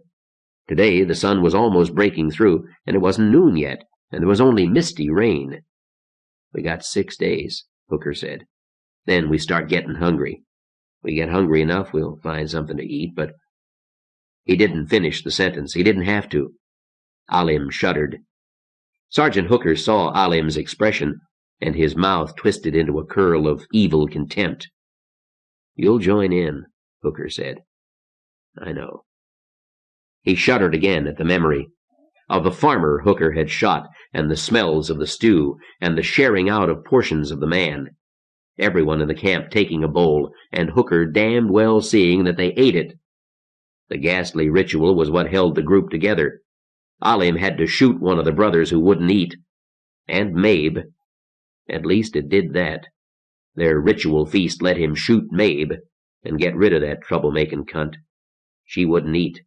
Today the sun was almost breaking through, and it wasn't noon yet, and there was only misty rain. We got 6 days, Hooker said. Then we start getting hungry. We get hungry enough, we'll find something to eat, but... He didn't finish the sentence. He didn't have to. Alim shuddered. Sergeant Hooker saw Alim's expression, and his mouth twisted into a curl of evil contempt. You'll join in, Hooker said. I know. He shuddered again at the memory of the farmer Hooker had shot, and the smells of the stew, and the sharing out of portions of the man. Everyone in the camp taking a bowl, and Hooker damned well seeing that they ate it. The ghastly ritual was what held the group together. Alim had to shoot one of the brothers who wouldn't eat. And Mabe. At least it did that. Their ritual feast let him shoot Mabe and get rid of that troublemaking cunt. She wouldn't eat.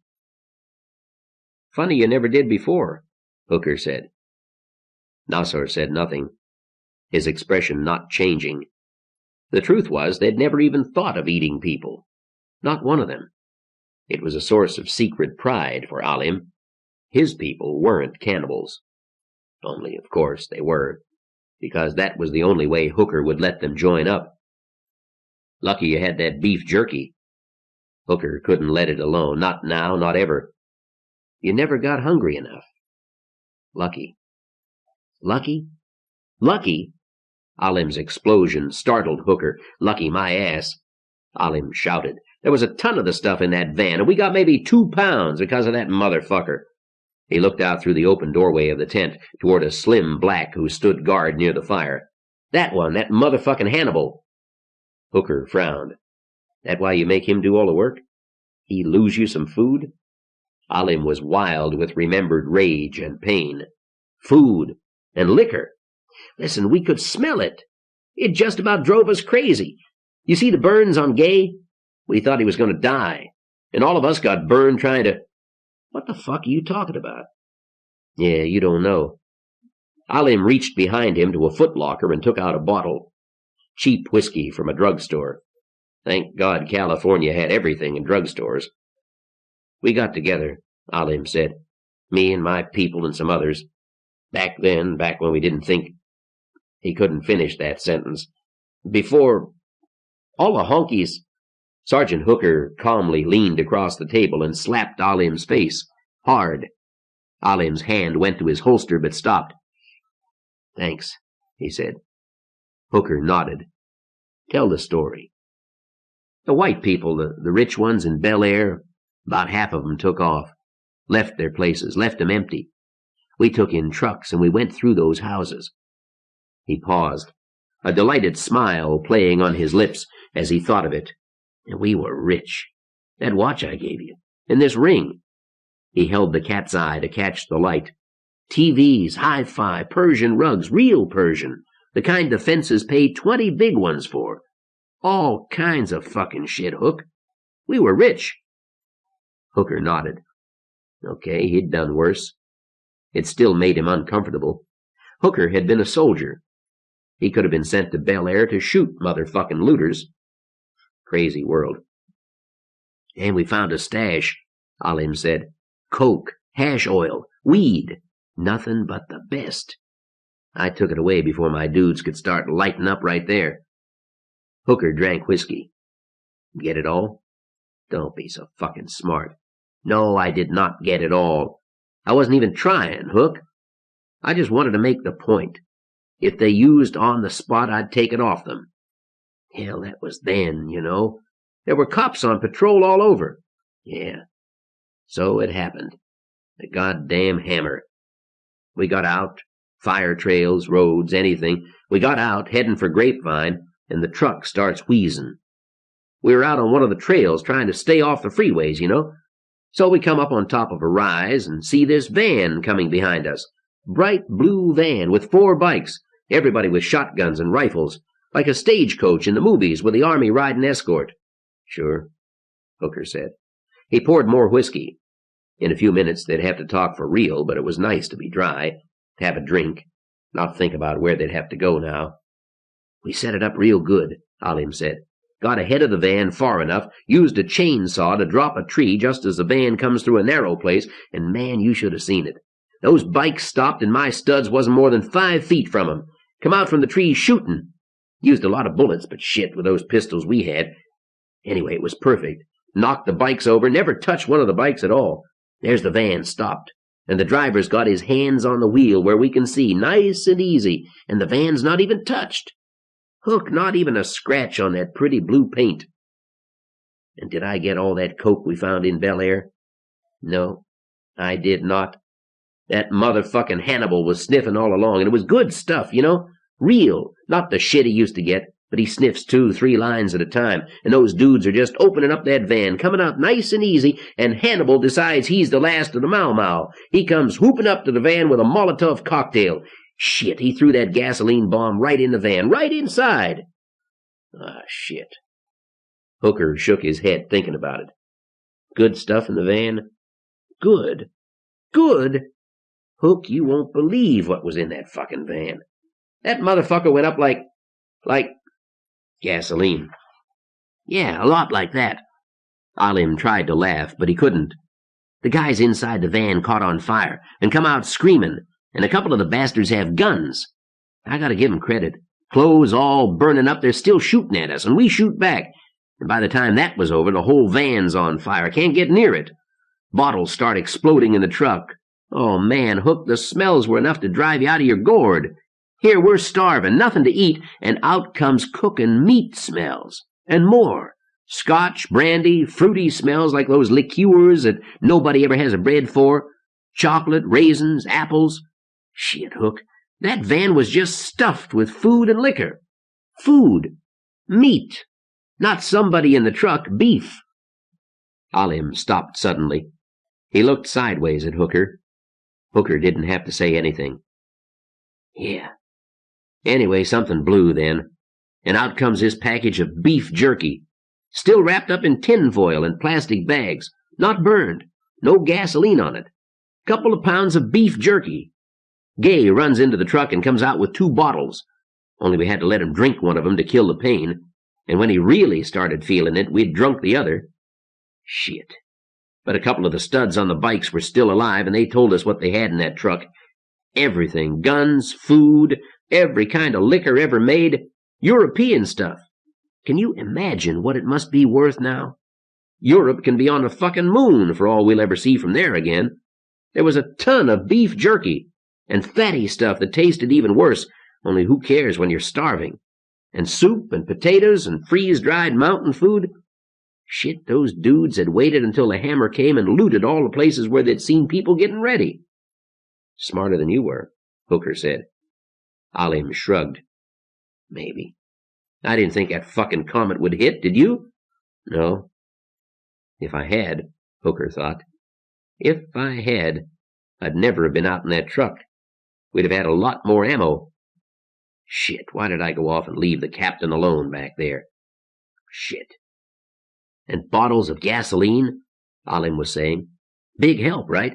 Funny you never did before, Hooker said. Nassau said nothing, his expression not changing. The truth was they'd never even thought of eating people. Not one of them. It was a source of secret pride for Alim. His people weren't cannibals. Only, of course, they were, because that was the only way Hooker would let them join up. Lucky you had that beef jerky. Hooker couldn't let it alone, not now, not ever. You never got hungry enough. Lucky. Lucky? Lucky? Alim's explosion startled Hooker. Lucky my ass. Alim shouted. There was a ton of the stuff in that van, and we got maybe 2 pounds because of that motherfucker. He looked out through the open doorway of the tent toward a slim black who stood guard near the fire. That one, that motherfucking Hannibal. Hooker frowned. That why you make him do all the work? He lose you some food? Alim was wild with remembered rage and pain. Food and liquor. Listen, we could smell it. It just about drove us crazy. You see the burns on Gay? We thought he was going to die. And all of us got burned trying to... What the fuck are you talking about? Yeah, you don't know. Alim reached behind him to a footlocker and took out a bottle. Cheap whiskey from a drugstore. Thank God California had everything in drugstores. We got together, Alim said. Me and my people and some others. Back then, back when we didn't think... He couldn't finish that sentence. Before... All the honkies... Sergeant Hooker calmly leaned across the table and slapped Alim's face, hard. Alim's hand went to his holster but stopped. Thanks, he said. Hooker nodded. Tell the story. The white people, the rich ones in Bel Air, about half of them took off, left their places, left them empty. We took in trucks and we went through those houses. He paused, a delighted smile playing on his lips as he thought of it. And we were rich. That watch I gave you. And this ring. He held the cat's eye to catch the light. TVs, hi-fi, Persian rugs, real Persian. The kind the fences paid 20 big ones for. All kinds of fucking shit, Hook. We were rich." Hooker nodded. Okay, he'd done worse. It still made him uncomfortable. Hooker had been a soldier. He could have been sent to Bel Air to shoot motherfucking looters. Crazy world. "And we found a stash," Alim said. "Coke, hash oil, weed. Nothing but the best. I took it away before my dudes could start lighting up right there." Hooker drank whiskey. "Get it all?" "Don't be so fucking smart." "No, I did not get it all. I wasn't even trying, Hook. I just wanted to make the point. If they used on the spot, I'd take it off them. Hell, that was then, you know. There were cops on patrol all over." "Yeah. So it happened. The goddamn hammer. We got out. Fire trails, roads, anything. We got out, heading for Grapevine, and the truck starts wheezing. We were out on one of the trails trying to stay off the freeways, you know. So we come up on top of a rise and see this van coming behind us. Bright blue van with 4 bikes, everybody with shotguns and rifles, like a stagecoach in the movies with the army riding escort." "Sure," Hooker said. He poured more whiskey. In a few minutes they'd have to talk for real, but it was nice to be dry, to have a drink, not think about where they'd have to go now. "We set it up real good," Alim said. "Got ahead of the van far enough, used a chainsaw to drop a tree just as the van comes through a narrow place, and man, you should have seen it. Those bikes stopped and my studs wasn't more than 5 feet from 'em. Come out from the trees shooting. Used a lot of bullets, but shit, with those pistols we had. Anyway, it was perfect. Knocked the bikes over, never touched one of the bikes at all. There's the van stopped, and the driver's got his hands on the wheel where we can see, nice and easy, and the van's not even touched. Hook, not even a scratch on that pretty blue paint. And did I get all that coke we found in Bel Air? No, I did not. That motherfucking Hannibal was sniffing all along, and it was good stuff, you know? Real, not the shit he used to get, but he sniffs 2, 3 lines at a time, and those dudes are just opening up that van, coming out nice and easy, and Hannibal decides he's the last of the Mau Mau. He comes whooping up to the van with a Molotov cocktail. Shit, he threw that gasoline bomb right in the van, right inside. Ah, shit. Hooker shook his head thinking about it. Good stuff in the van? Good. Good? Hook, you won't believe what was in that fucking van. That motherfucker went up like gasoline. Yeah, a lot like that. Alim tried to laugh, but he couldn't. The guys inside the van caught on fire and come out screaming, and a couple of the bastards have guns. I gotta give 'em credit. Clothes all burning up, they're still shooting at us, and we shoot back. And by the time that was over, the whole van's on fire. Can't get near it. Bottles start exploding in the truck. Oh, man, Hook, the smells were enough to drive you out of your gourd. Here we're starving, nothing to eat, and out comes cooking meat smells. And more. Scotch, brandy, fruity smells like those liqueurs that nobody ever has a bread for. Chocolate, raisins, apples. Shit, Hook, that van was just stuffed with food and liquor. Food. Meat. Not somebody in the truck, beef. Alim stopped suddenly. He looked sideways at Hooker. Hooker didn't have to say anything. Yeah. Anyway, something blew then, and out comes this package of beef jerky, still wrapped up in tinfoil and plastic bags, not burned, no gasoline on it. Couple of pounds of beef jerky. Gay runs into the truck and comes out with 2 bottles, only we had to let him drink one of them to kill the pain, and when he really started feeling it, we'd drunk the other. Shit. But a couple of the studs on the bikes were still alive, and they told us what they had in that truck. Everything. Guns, food, every kind of liquor ever made. European stuff. Can you imagine what it must be worth now? Europe can be on the fucking moon for all we'll ever see from there again. There was a ton of beef jerky, and fatty stuff that tasted even worse, only who cares when you're starving? And soup and potatoes and freeze-dried mountain food. Shit, those dudes had waited until the hammer came and looted all the places where they'd seen people getting ready. Smarter than you were, Hooker said. Alim shrugged. Maybe. I didn't think that fucking comet would hit, did you? No. If I had, Hooker thought. If I had, I'd never have been out in that truck. We'd have had a lot more ammo. Shit, why did I go off and leave the captain alone back there? Shit. And bottles of gasoline, Alim was saying. Big help, right?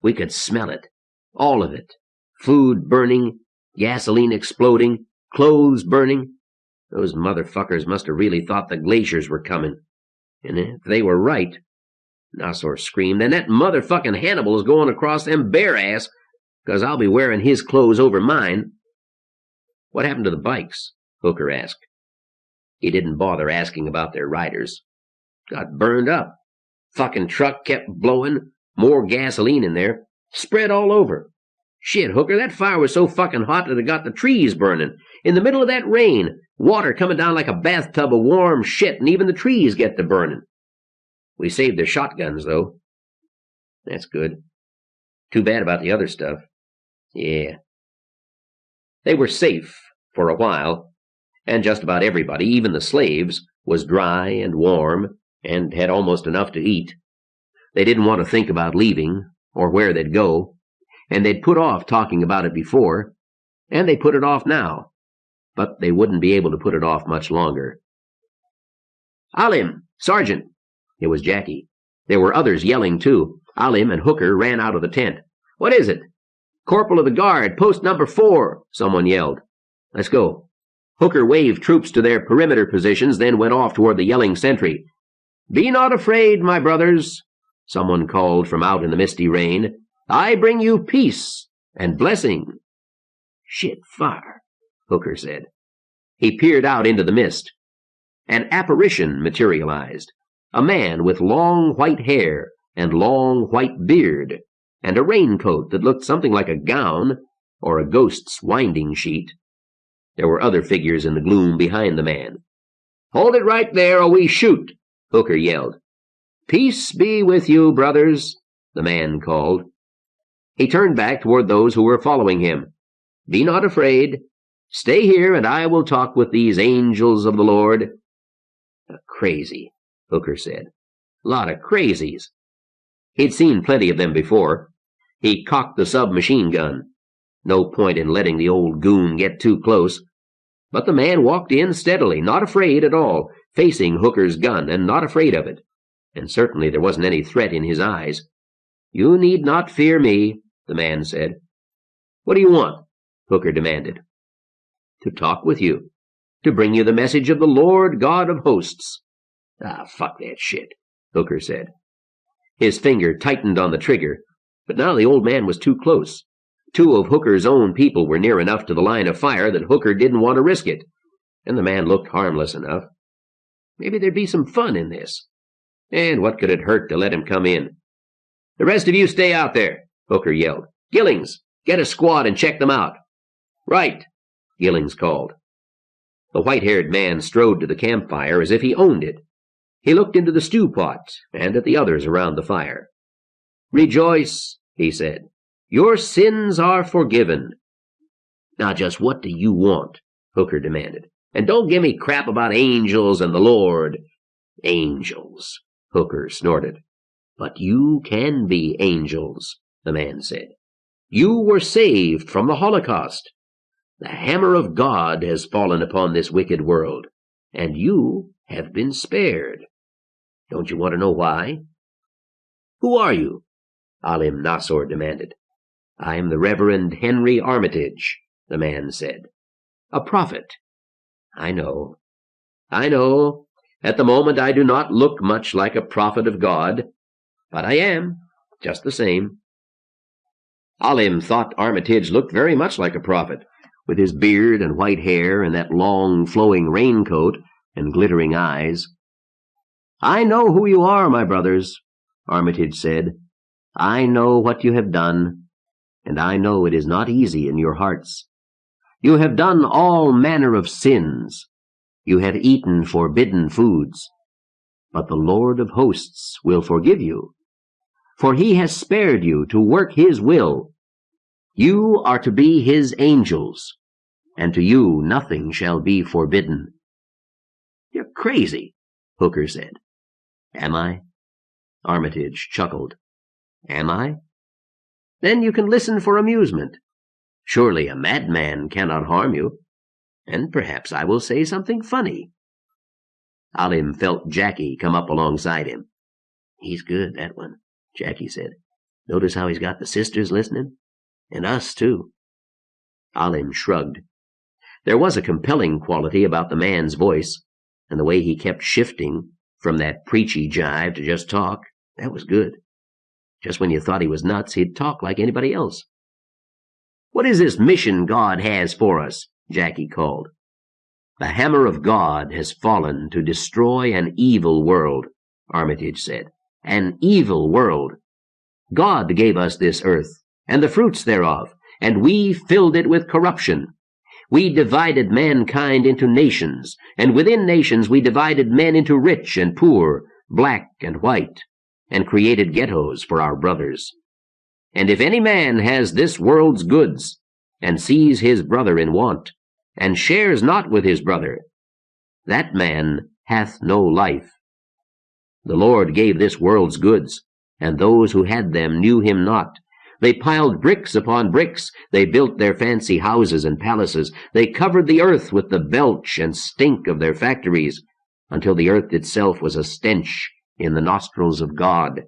We could smell it. All of it. Food burning, gasoline exploding, clothes burning. Those motherfuckers must have really thought the glaciers were coming. And if they were right, Nassor screamed, then that motherfucking Hannibal is going across them bare ass, 'cause I'll be wearing his clothes over mine. What happened to the bikes? Hooker asked. He didn't bother asking about their riders. Got burned up. Fucking truck kept blowing, more gasoline in there, spread all over. Shit, Hooker, that fire was so fucking hot that it got the trees burning. In the middle of that rain, water coming down like a bathtub of warm shit, and even the trees get to burning. We saved their shotguns, though. That's good. Too bad about the other stuff. Yeah. They were safe for a while, and just about everybody, even the slaves, was dry and warm and had almost enough to eat. They didn't want to think about leaving or where they'd go, and they'd put off talking about it before, and they put it off now, but they wouldn't be able to put it off much longer. Alim! Sergeant! It was Jackie. There were others yelling, too. Alim and Hooker ran out of the tent. What is it? Corporal of the Guard, post number 4, someone yelled. Let's go. Hooker waved troops to their perimeter positions, then went off toward the yelling sentry. Be not afraid, my brothers, someone called from out in the misty rain. I bring you peace and blessing. Shit fire, Hooker said. He peered out into the mist. An apparition materialized. A man with long white hair and long white beard, and a raincoat that looked something like a gown or a ghost's winding sheet. There were other figures in the gloom behind the man. Hold it right there or we shoot, Hooker yelled. Peace be with you, brothers, the man called. He turned back toward those who were following him. Be not afraid. Stay here and I will talk with these angels of the Lord. Crazy, Hooker said. Lot of crazies. He'd seen plenty of them before. He cocked the submachine gun. No point in letting the old goon get too close. But the man walked in steadily, not afraid at all, facing Hooker's gun, and not afraid of it. And certainly there wasn't any threat in his eyes. You need not fear me, the man said. What do you want? Hooker demanded. To talk with you. To bring you the message of the Lord God of hosts. Ah, fuck that shit, Hooker said. His finger tightened on the trigger, but now the old man was too close. 2 of Hooker's own people were near enough to the line of fire that Hooker didn't want to risk it, and the man looked harmless enough. Maybe there'd be some fun in this. And what could it hurt to let him come in? The rest of you stay out there, Hooker yelled. Gillings, get a squad and check them out. Right, Gillings called. The white-haired man strode to the campfire as if he owned it. He looked into the stew pot and at the others around the fire. Rejoice, he said. Your sins are forgiven. Now just what do you want? Hooker demanded. And don't give me crap about angels and the Lord. Angels, Hooker snorted. But you can be angels, the man said. You were saved from the Holocaust. The hammer of God has fallen upon this wicked world, and you have been spared. Don't you want to know why? Who are you? Alim Nassor demanded. I am the Reverend Henry Armitage, the man said. A prophet. I know. I know. At the moment I do not look much like a prophet of God, but I am, just the same. Alim thought Armitage looked very much like a prophet, with his beard and white hair and that long flowing raincoat and glittering eyes. I know who you are, my brothers, Armitage said. I know what you have done, and I know it is not easy in your hearts. You have done all manner of sins. You have eaten forbidden foods. But the Lord of hosts will forgive you, for he has spared you to work his will. You are to be his angels, and to you nothing shall be forbidden. You're crazy, Hooker said. Am I? Armitage chuckled. Am I? Then you can listen for amusement. Surely a madman cannot harm you, and perhaps I will say something funny. Alim felt Jackie come up alongside him. "He's good, that one," Jackie said. "Notice how he's got the sisters listening? And us, too." Alim shrugged. There was a compelling quality about the man's voice, and the way he kept shifting from that preachy jive to just talk. That was good. Just when you thought he was nuts, he'd talk like anybody else. "What is this mission God has for us?" Jackie called. "The hammer of God has fallen to destroy an evil world," Armitage said. "An evil world. God gave us this earth, and the fruits thereof, and we filled it with corruption. We divided mankind into nations, and within nations we divided men into rich and poor, black and white, and created ghettos for our brothers. And if any man has this world's goods, and sees his brother in want, and shares not with his brother, that man hath no life. The Lord gave this world's goods, and those who had them knew him not. They piled bricks upon bricks. They built their fancy houses and palaces. They covered the earth with the belch and stink of their factories, until the earth itself was a stench in the nostrils of God."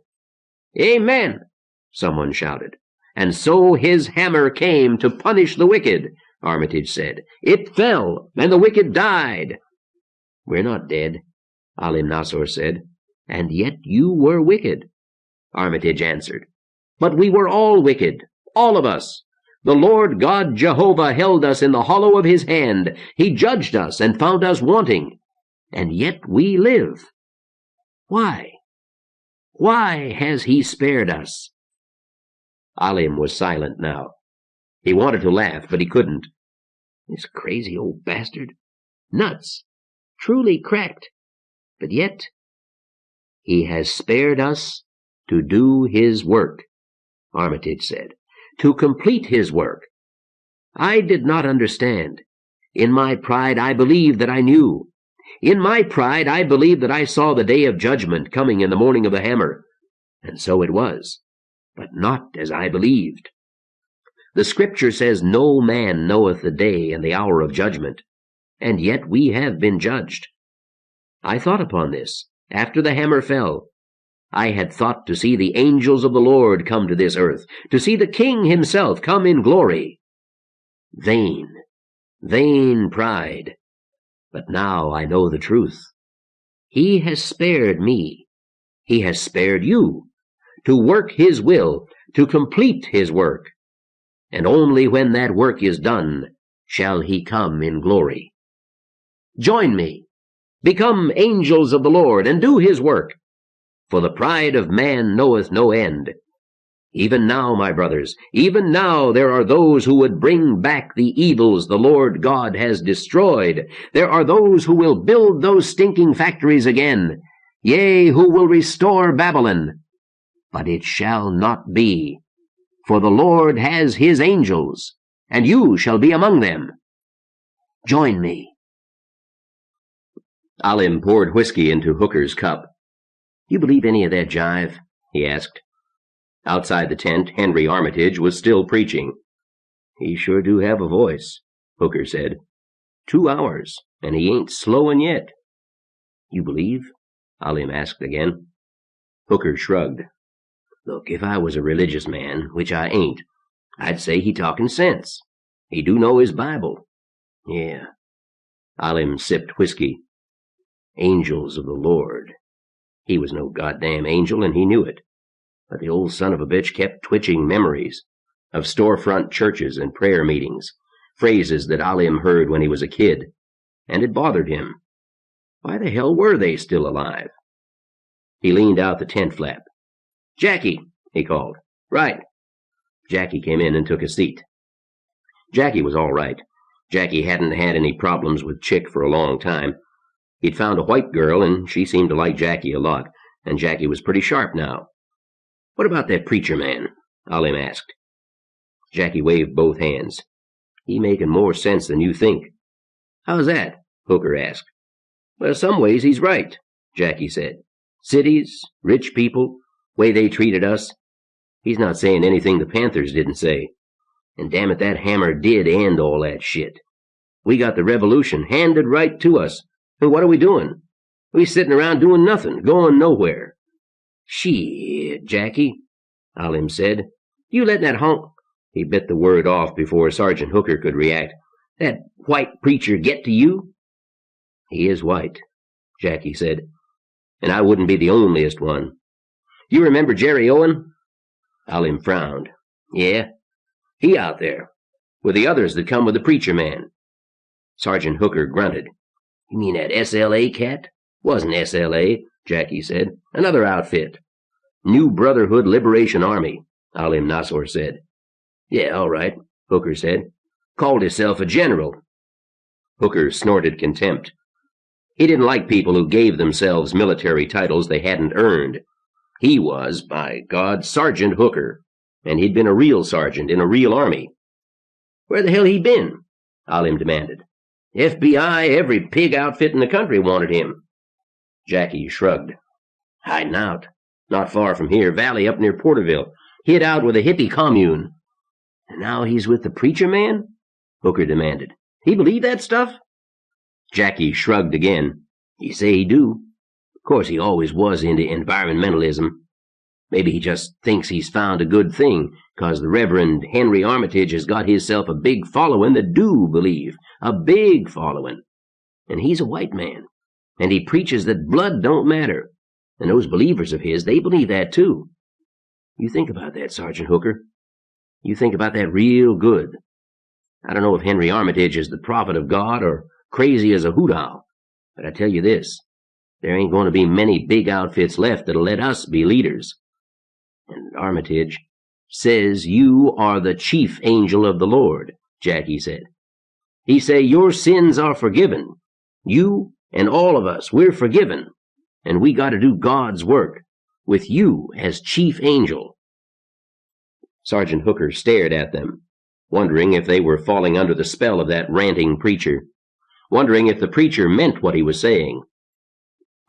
"Amen," someone shouted. "And so his hammer came to punish the wicked," Armitage said. "It fell, and the wicked died." "We're not dead," Alim Nasor said. "And yet you were wicked," Armitage answered. "But we were all wicked, all of us. The Lord God Jehovah held us in the hollow of his hand. He judged us and found us wanting. And yet we live. Why? Why has he spared us?" Alim was silent now. He wanted to laugh, but he couldn't. This crazy old bastard. Nuts. Truly cracked. But yet, he has spared us to do his work, Armitage said. To complete his work. I did not understand. In my pride I believed that I knew. In my pride I believed that I saw the day of judgment coming in the morning of the hammer. And so it was, but not as I believed. The Scripture says no man knoweth the day and the hour of judgment, and yet we have been judged. I thought upon this after the hammer fell. I had thought to see the angels of the Lord come to this earth, to see the King himself come in glory. Vain, vain pride. But now I know the truth. He has spared me. He has spared you, to work his will, to complete his work. And only when that work is done shall he come in glory. Join me. Become angels of the Lord, and do his work. For the pride of man knoweth no end. Even now, my brothers, even now there are those who would bring back the evils the Lord God has destroyed. There are those who will build those stinking factories again, yea, who will restore Babylon. But it shall not be, for the Lord has his angels, and you shall be among them. Join me. Alim poured whiskey into Hooker's cup. "You believe any of that jive?" he asked. Outside the tent, Henry Armitage was still preaching. "He sure do have a voice," Hooker said. 2 hours, and he ain't slowing yet." "You believe?" Alim asked again. Hooker shrugged. "Look, if I was a religious man, which I ain't, I'd say he talking sense. He do know his Bible." "Yeah." Alim sipped whiskey. "Angels of the Lord." He was no goddamn angel, and he knew it. But the old son of a bitch kept twitching memories of storefront churches and prayer meetings, phrases that Alim heard when he was a kid, and it bothered him. Why the hell were they still alive? He leaned out the tent flap. "Jackie," he called. "Right." Jackie came in and took a seat. Jackie was all right. Jackie hadn't had any problems with Chick for a long time. He'd found a white girl, and she seemed to like Jackie a lot, and Jackie was pretty sharp now. "What about that preacher man?" Alim asked. Jackie waved both hands. "He making more sense than you think." "How's that?" Hooker asked. "Well, some ways he's right," Jackie said. "Cities, rich people, way they treated us. He's not saying anything the Panthers didn't say. And damn it, that hammer did end all that shit. We got the revolution handed right to us. And what are we doing? We sitting around doing nothing, going nowhere. Shit, Jackie, Alim said. You letting that honk... He bit the word off before Sergeant Hooker could react. That white preacher get to you? He is white, Jackie said, and I wouldn't be the onlyest one. You remember Jerry Owen? Alim frowned. Yeah, he out there, with the others that come with the preacher man. Sergeant Hooker grunted. You mean that SLA cat? Wasn't SLA, Jackie said. Another outfit. New Brotherhood Liberation Army, Alim Nasor said. Yeah, all right, Hooker said. Called himself a general. Hooker snorted contempt. He didn't like people who gave themselves military titles they hadn't earned. He was, by God, Sergeant Hooker, and he'd been a real sergeant in a real army. Where the hell he been? Alim demanded. FBI, every pig outfit in the country wanted him. Jackie shrugged. Hiding out. Not far from here, valley up near Porterville. Hid out with a hippie commune. And now he's with the preacher man? Hooker demanded. He believe that stuff? Jackie shrugged again. He say he do. Of course he always was into environmentalism. Maybe he just thinks he's found a good thing, 'cause the Reverend Henry Armitage has got hisself a big following that do believe. A big following. And he's a white man. And he preaches that blood don't matter. And those believers of his, they believe that too. You think about that, Sergeant Hooker. You think about that real good. I don't know if Henry Armitage is the prophet of God or crazy as a hoot owl, but I tell you this, there ain't going to be many big outfits left that'll let us be leaders. And Armitage says you are the chief angel of the Lord, Jackie said. He say your sins are forgiven. You and all of us, we're forgiven. And we got to do God's work, with you as chief angel. Sergeant Hooker stared at them, wondering if they were falling under the spell of that ranting preacher, wondering if the preacher meant what he was saying.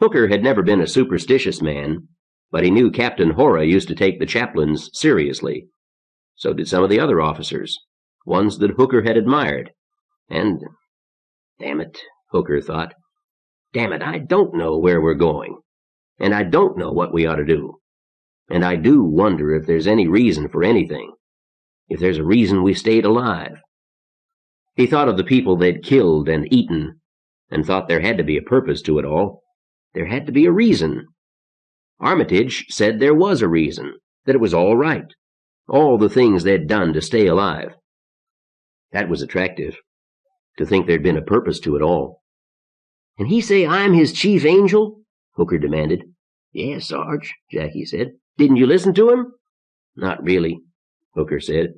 Hooker had never been a superstitious man, but he knew Captain Hora used to take the chaplains seriously. So did some of the other officers, ones that Hooker had admired. And, damn it, Hooker thought, damn it, I don't know where we're going, and I don't know what we ought to do. And I do wonder if there's any reason for anything, if there's a reason we stayed alive. He thought of the people they'd killed and eaten, and thought there had to be a purpose to it all. There had to be a reason. Armitage said there was a reason, that it was all right, all the things they'd done to stay alive. That was attractive, to think there'd been a purpose to it all. And he say I'm his chief angel? Hooker demanded. Yes, Sarge, Jackie said. Didn't you listen to him? Not really, Hooker said.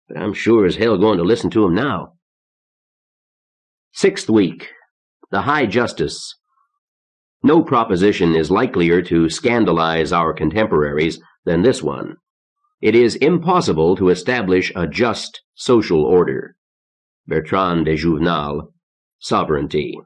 But I'm sure as hell going to listen to him now. 6th week. The High Justice. No proposition is likelier to scandalize our contemporaries than this one. It is impossible to establish a just social order. Bertrand de Juvenal, Sovereignty.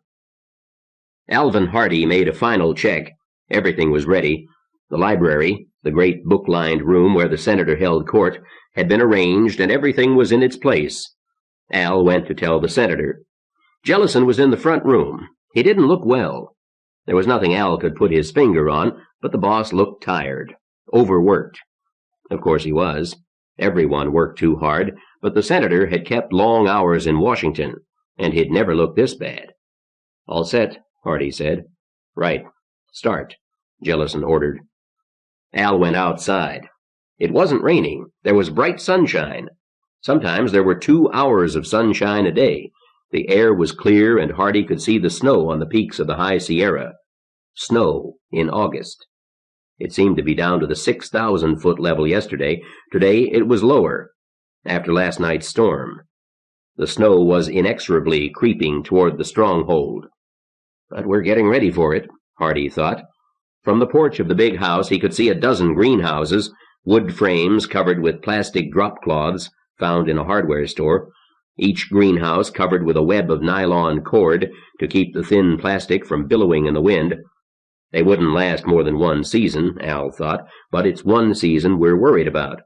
Alvin Hardy made a final check. Everything was ready. The library, the great book-lined room where the senator held court, had been arranged, and everything was in its place. Al went to tell the senator. Jellison was in the front room. He didn't look well. There was nothing Al could put his finger on, but the boss looked tired, overworked. Of course he was. Everyone worked too hard, but the senator had kept long hours in Washington, and he'd never looked this bad. All set, Hardy said. Right. Start, Jellison ordered. Al went outside. It wasn't raining. There was bright sunshine. Sometimes there were 2 hours of sunshine a day. The air was clear, and Hardy could see the snow on the peaks of the High Sierra. Snow in August. It seemed to be down to the 6,000-foot level yesterday. Today it was lower, after last night's storm. The snow was inexorably creeping toward the Stronghold. But we're getting ready for it, Hardy thought. From the porch of the big house he could see a dozen greenhouses, wood frames covered with plastic drop cloths found in a hardware store, each greenhouse covered with a web of nylon cord to keep the thin plastic from billowing in the wind. They wouldn't last more than 1 season, Al thought, but it's 1 season we're worried about.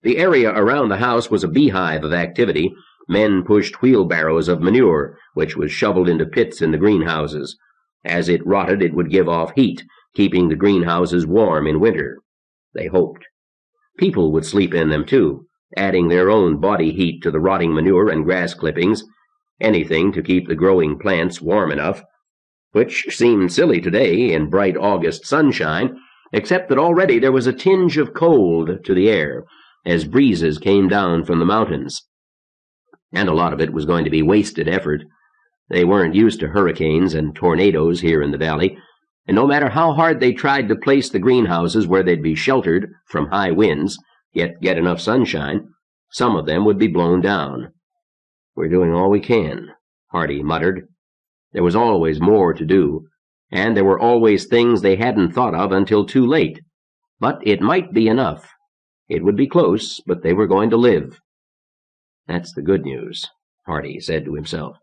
The area around the house was a beehive of activity. Men pushed wheelbarrows of manure, which was shoveled into pits in the greenhouses. As it rotted, it would give off heat, keeping the greenhouses warm in winter. They hoped. People would sleep in them, too, adding their own body heat to the rotting manure and grass clippings, anything to keep the growing plants warm enough, which seemed silly today in bright August sunshine, except that already there was a tinge of cold to the air as breezes came down from the mountains. And a lot of it was going to be wasted effort. They weren't used to hurricanes and tornadoes here in the valley, and no matter how hard they tried to place the greenhouses where they'd be sheltered from high winds, yet get enough sunshine, some of them would be blown down. "We're doing all we can," Hardy muttered. There was always more to do, and there were always things they hadn't thought of until too late. But it might be enough. It would be close, but they were going to live. "That's the good news," Hardy said to himself.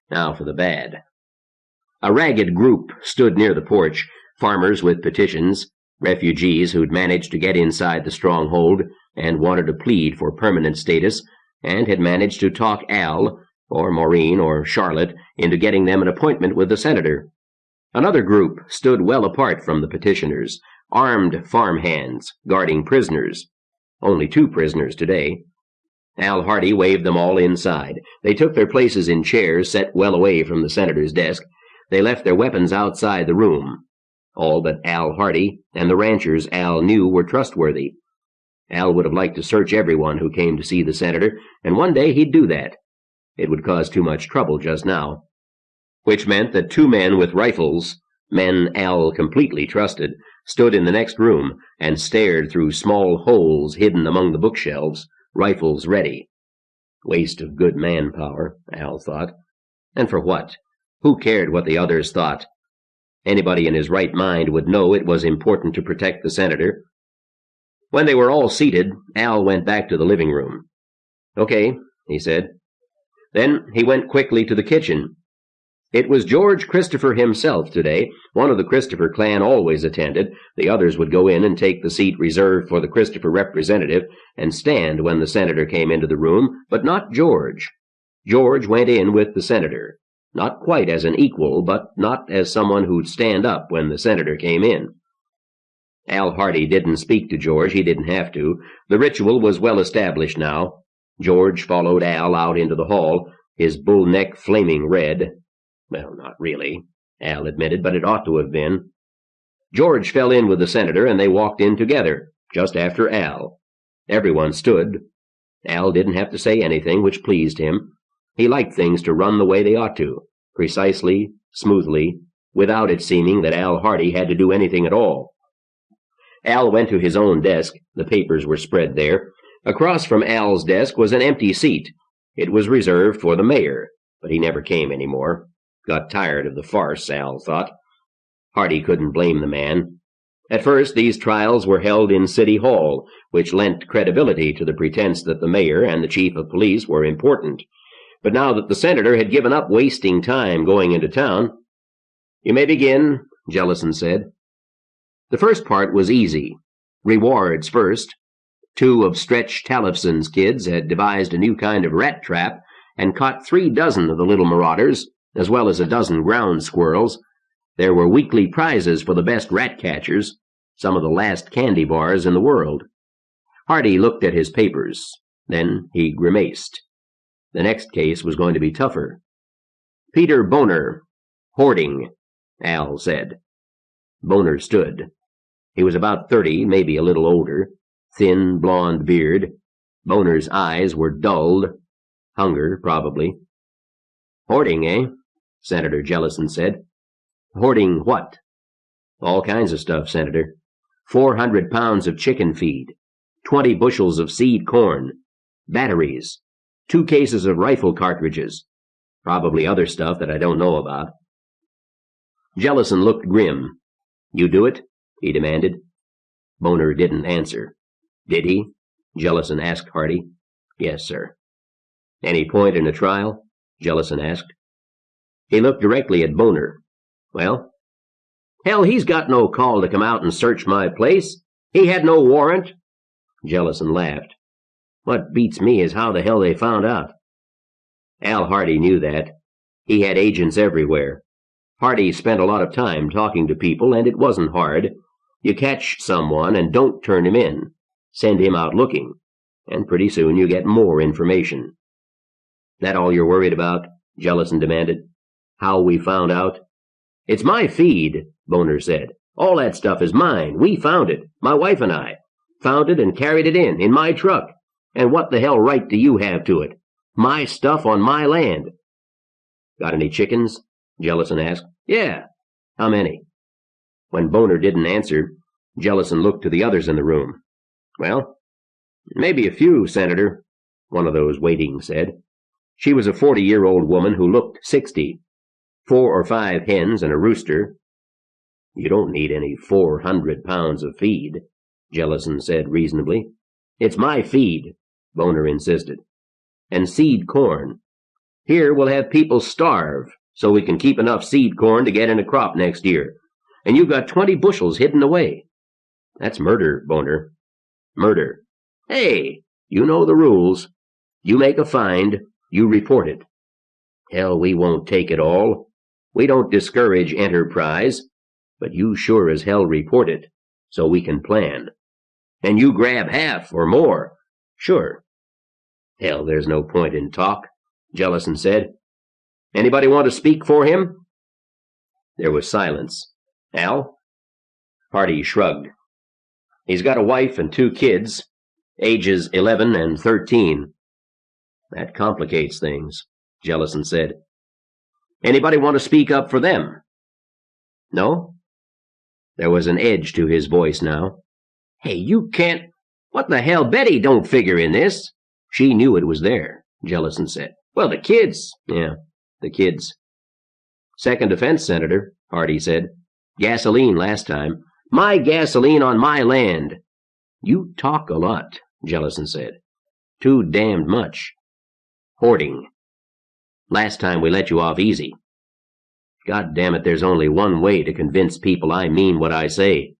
"Now for the bad." A ragged group stood near the porch, farmers with petitions, refugees who'd managed to get inside the stronghold and wanted to plead for permanent status, and had managed to talk Al, or Maureen, or Charlotte into getting them an appointment with the senator. Another group stood well apart from the petitioners, armed farmhands guarding prisoners. Only 2 prisoners today. Al Hardy waved them all inside. They took their places in chairs set well away from the senator's desk. They left their weapons outside the room. All but Al Hardy and the ranchers Al knew were trustworthy. Al would have liked to search everyone who came to see the senator, and one day he'd do that. It would cause too much trouble just now. Which meant that 2 men with rifles, men Al completely trusted, stood in the next room and stared through small holes hidden among the bookshelves, rifles ready. Waste of good manpower, Al thought. And for what? Who cared what the others thought? Anybody in his right mind would know it was important to protect the senator. When they were all seated, Al went back to the living room. "Okay," he said. Then he went quickly to the kitchen. It was George Christopher himself today. One of the Christopher clan always attended. The others would go in and take the seat reserved for the Christopher representative and stand when the senator came into the room, but not George. George went in with the senator, not quite as an equal, but not as someone who'd stand up when the senator came in. Al Hardy didn't speak to George. He didn't have to. The ritual was well established now. George followed Al out into the hall, his bull neck flaming red. Well, not really, Al admitted, but it ought to have been. George fell in with the senator, and they walked in together, just after Al. Everyone stood. Al didn't have to say anything, which pleased him. He liked things to run the way they ought to, precisely, smoothly, without it seeming that Al Hardy had to do anything at all. Al went to his own desk. The papers were spread there. Across from Al's desk was an empty seat. It was reserved for the mayor, but he never came anymore. Got tired of the farce, Al thought. Hardy couldn't blame the man. At first, these trials were held in City Hall, which lent credibility to the pretense that the mayor and the chief of police were important. But now that the senator had given up wasting time going into town— "You may begin," Jellison said. The first part was easy. Rewards first. 2 of Stretch Tallefson's kids had devised a new kind of rat trap and caught 3 dozen of the little marauders, as well as a dozen ground squirrels. There were weekly prizes for the best rat catchers, some of the last candy bars in the world. Hardy looked at his papers. Then he grimaced. The next case was going to be tougher. "Peter Boner. Hoarding," Al said. Boner stood. He was about 30, maybe a little older. Thin, blond beard. Boner's eyes were dulled. Hunger, probably. "Hoarding, eh?" Senator Jellison said. "Hoarding what?" "All kinds of stuff, Senator. 400 pounds of chicken feed, 20 bushels of seed corn, batteries, 2 cases of rifle cartridges, probably other stuff that I don't know about." Jellison looked grim. "You do it?" he demanded. Boner didn't answer. "Did he?" Jellison asked Hardy. "Yes, sir." "Any point in a trial?" Jellison asked. He looked directly at Boner. "Well?" "Hell, he's got no call to come out and search my place. He had no warrant." Jellison laughed. "What beats me is how the hell they found out." Al Hardy knew that. He had agents everywhere. Hardy spent a lot of time talking to people, and it wasn't hard. You catch someone and don't turn him in. Send him out looking, and pretty soon you get more information. "That all you're worried about?" Jellison demanded. "How we found out?" "It's my feed," Boner said. "All that stuff is mine. We found it. My wife and I. Found it and carried it in my truck. And what the hell right do you have to it? My stuff on my land." "Got any chickens?" Jellison asked. "Yeah." "How many?" When Boner didn't answer, Jellison looked to the others in the room. "Well, maybe a few, Senator," one of those waiting said. She was a 40-year-old woman who looked 60. 4 or 5 hens and a rooster. "You don't need any 400 pounds of feed," Jellison said reasonably. "It's my feed," Boner insisted. "And seed corn. Here we'll have people starve so we can keep enough seed corn to get in a crop next year. And you've got 20 bushels hidden away." "That's murder, Boner." "Murder. Hey, you know the rules. You make a find, you report it." "Hell, we won't take it all. We don't discourage enterprise, but you sure as hell report it, so we can plan. And you grab half or more." "Sure." "Hell, there's no point in talk," Jellison said. "Anybody want to speak for him?" There was silence. "Al?" Hardy shrugged. "He's got a wife and 2 kids, ages 11 and 13. "That complicates things," Jellison said. "Anybody want to speak up for them?" "No?" There was an edge to his voice now. "Hey, you can't— What the hell? Betty don't figure in this." "She knew it was there," Jellison said. "Well, the kids." "Yeah, the kids." "Second offense, Senator," Hardy said. "Gasoline last time." "My gasoline on my land." "You talk a lot," Jellison said. "Too damned much." "Hoarding. Last time we let you off easy." "God damn it, there's only one way to convince people I mean what I say.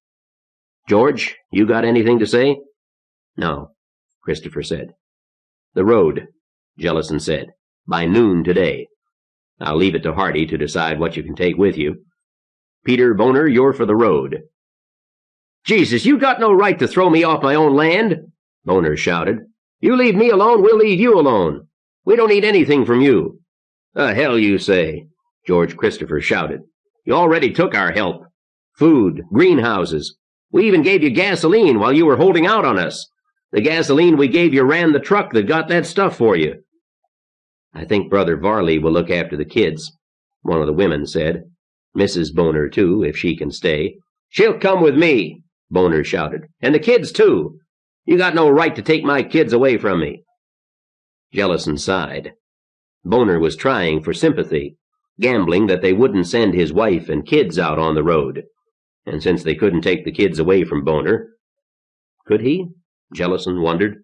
George, you got anything to say?" "No," Christopher said. "The road," Jellison said. "By noon today. I'll leave it to Hardy to decide what you can take with you. Peter Boner, you're for the road." "Jesus, you got no right to throw me off my own land," Boner shouted. "You leave me alone, we'll leave you alone. We don't need anything from you." "The hell you say," George Christopher shouted. "You already took our help. Food, greenhouses. We even gave you gasoline while you were holding out on us. The gasoline we gave you ran the truck that got that stuff for you." "I think Brother Varley will look after the kids," one of the women said. "Mrs. Boner, too, if she can stay." "She'll come with me," Boner shouted. "And the kids, too. You got no right to take my kids away from me." Jellison sighed. Boner was trying for sympathy, gambling that they wouldn't send his wife and kids out on the road. And since they couldn't take the kids away from Boner— Could he? Jellison wondered.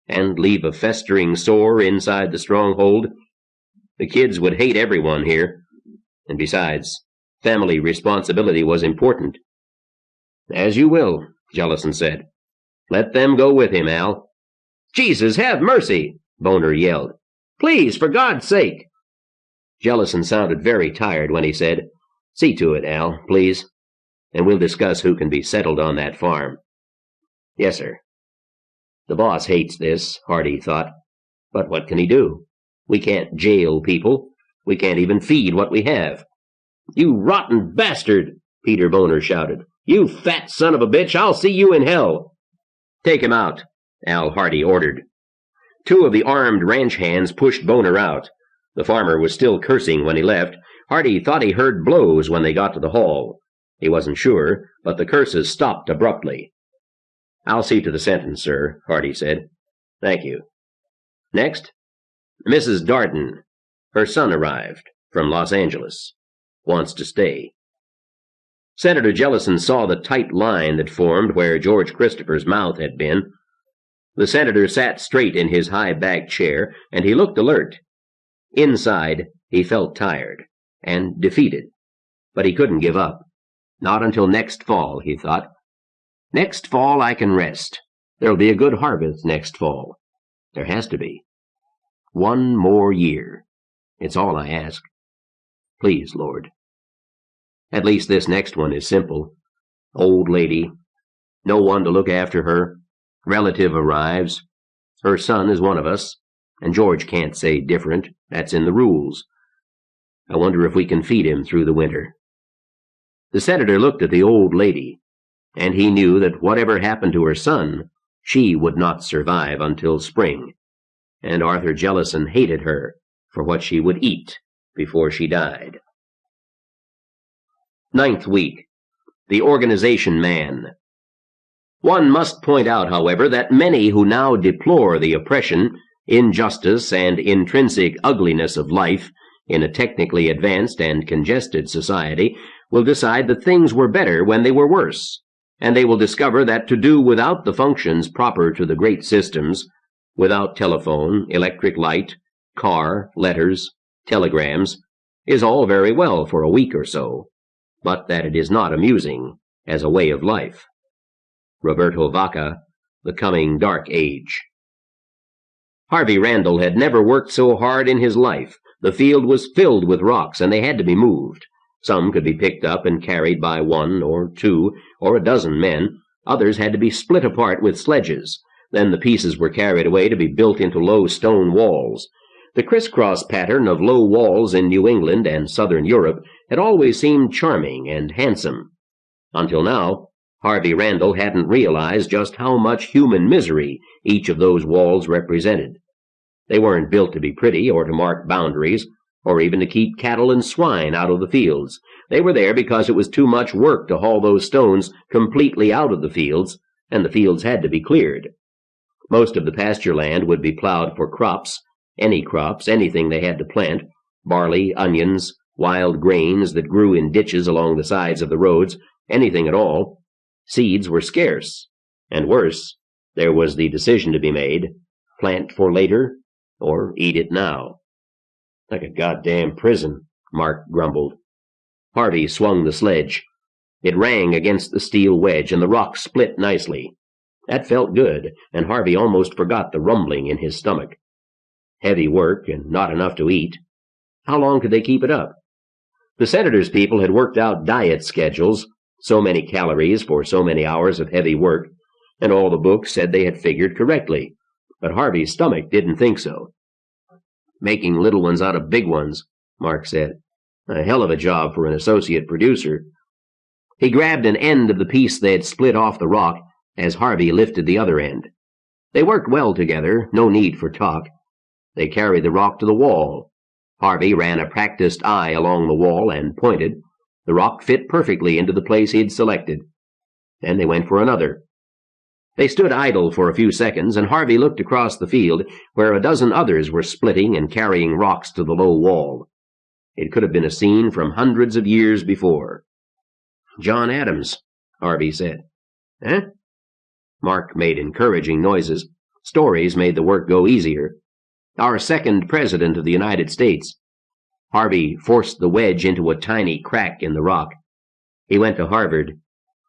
And leave a festering sore inside the Stronghold? The kids would hate everyone here. And besides, family responsibility was important. "As you will," Jellison said. "Let them go with him, Al." "Jesus, have mercy!" Boner yelled. "Please, for God's sake!" Jellison sounded very tired when he said, "See to it, Al, please. And we'll discuss who can be settled on that farm." "Yes, sir." The boss hates this, Hardy thought. But what can he do? We can't jail people. We can't even feed what we have. "You rotten bastard!" Peter Boner shouted. "You fat son of a bitch, I'll see you in hell." "Take him out," Al Hardy ordered. 2 of the armed ranch hands pushed Boner out. The farmer was still cursing when he left. Hardy thought he heard blows when they got to the hall. He wasn't sure, but the curses stopped abruptly. "I'll see to the sentence, sir," Hardy said. "Thank you. Next, Mrs. Darden. Her son arrived from Los Angeles. Wants to stay." Senator Jellison saw the tight line that formed where George Christopher's mouth had been. The senator sat straight in his high-backed chair, and he looked alert. Inside, he felt tired and defeated, but he couldn't give up. Not until next fall, he thought. Next fall I can rest. There'll be a good harvest next fall. There has to be. 1 more year. It's all I ask. Please, Lord. At least this next one is simple. Old lady. No one to look after her. Relative arrives. Her son is one of us, and George can't say different. That's in the rules. I wonder if we can feed him through the winter. The senator looked at the old lady, and he knew that whatever happened to her son, she would not survive until spring, and Arthur Jellison hated her for what she would eat before she died. 9th week. The Organization Man. One must point out, however, that many who now deplore the oppression, injustice, and intrinsic ugliness of life in a technically advanced and congested society will decide that things were better when they were worse, and they will discover that to do without the functions proper to the great systems, without telephone, electric light, car, letters, telegrams, is all very well for a week or so, but that it is not amusing as a way of life. Roberto Vacca, The Coming Dark Age. Harvey Randall had never worked so hard in his life. The field was filled with rocks, and they had to be moved. Some could be picked up and carried by 1 or 2 or a dozen men. Others had to be split apart with sledges. Then the pieces were carried away to be built into low stone walls. The crisscross pattern of low walls in New England and southern Europe had always seemed charming and handsome. Until now, Harvey Randall hadn't realized just how much human misery each of those walls represented. They weren't built to be pretty or to mark boundaries, or even to keep cattle and swine out of the fields. They were there because it was too much work to haul those stones completely out of the fields, and the fields had to be cleared. Most of the pasture land would be plowed for crops, anything they had to plant, barley, onions, wild grains that grew in ditches along the sides of the roads, anything at all. Seeds were scarce, and worse, there was the decision to be made, plant for later or eat it now. Like a goddamn prison, Mark grumbled. Harvey swung the sledge. It rang against the steel wedge, and the rock split nicely. That felt good, and Harvey almost forgot the rumbling in his stomach. Heavy work and not enough to eat. How long could they keep it up? The senator's people had worked out diet schedules, so many calories for so many hours of heavy work, and all the books said they had figured correctly, but Harvey's stomach didn't think so. Making little ones out of big ones, Mark said. A hell of a job for an associate producer. He grabbed an end of the piece they had split off the rock as Harvey lifted the other end. They worked well together, no need for talk. They carried the rock to the wall. Harvey ran a practiced eye along the wall and pointed. The rock fit perfectly into the place he'd selected. Then they went for another. They stood idle for a few seconds, and Harvey looked across the field, where a dozen others were splitting and carrying rocks to the low wall. It could have been a scene from hundreds of years before. John Adams, Harvey said. Eh? Mark made encouraging noises. Stories made the work go easier. Our second president of the United States. Harvey forced the wedge into a tiny crack in the rock. He went to Harvard.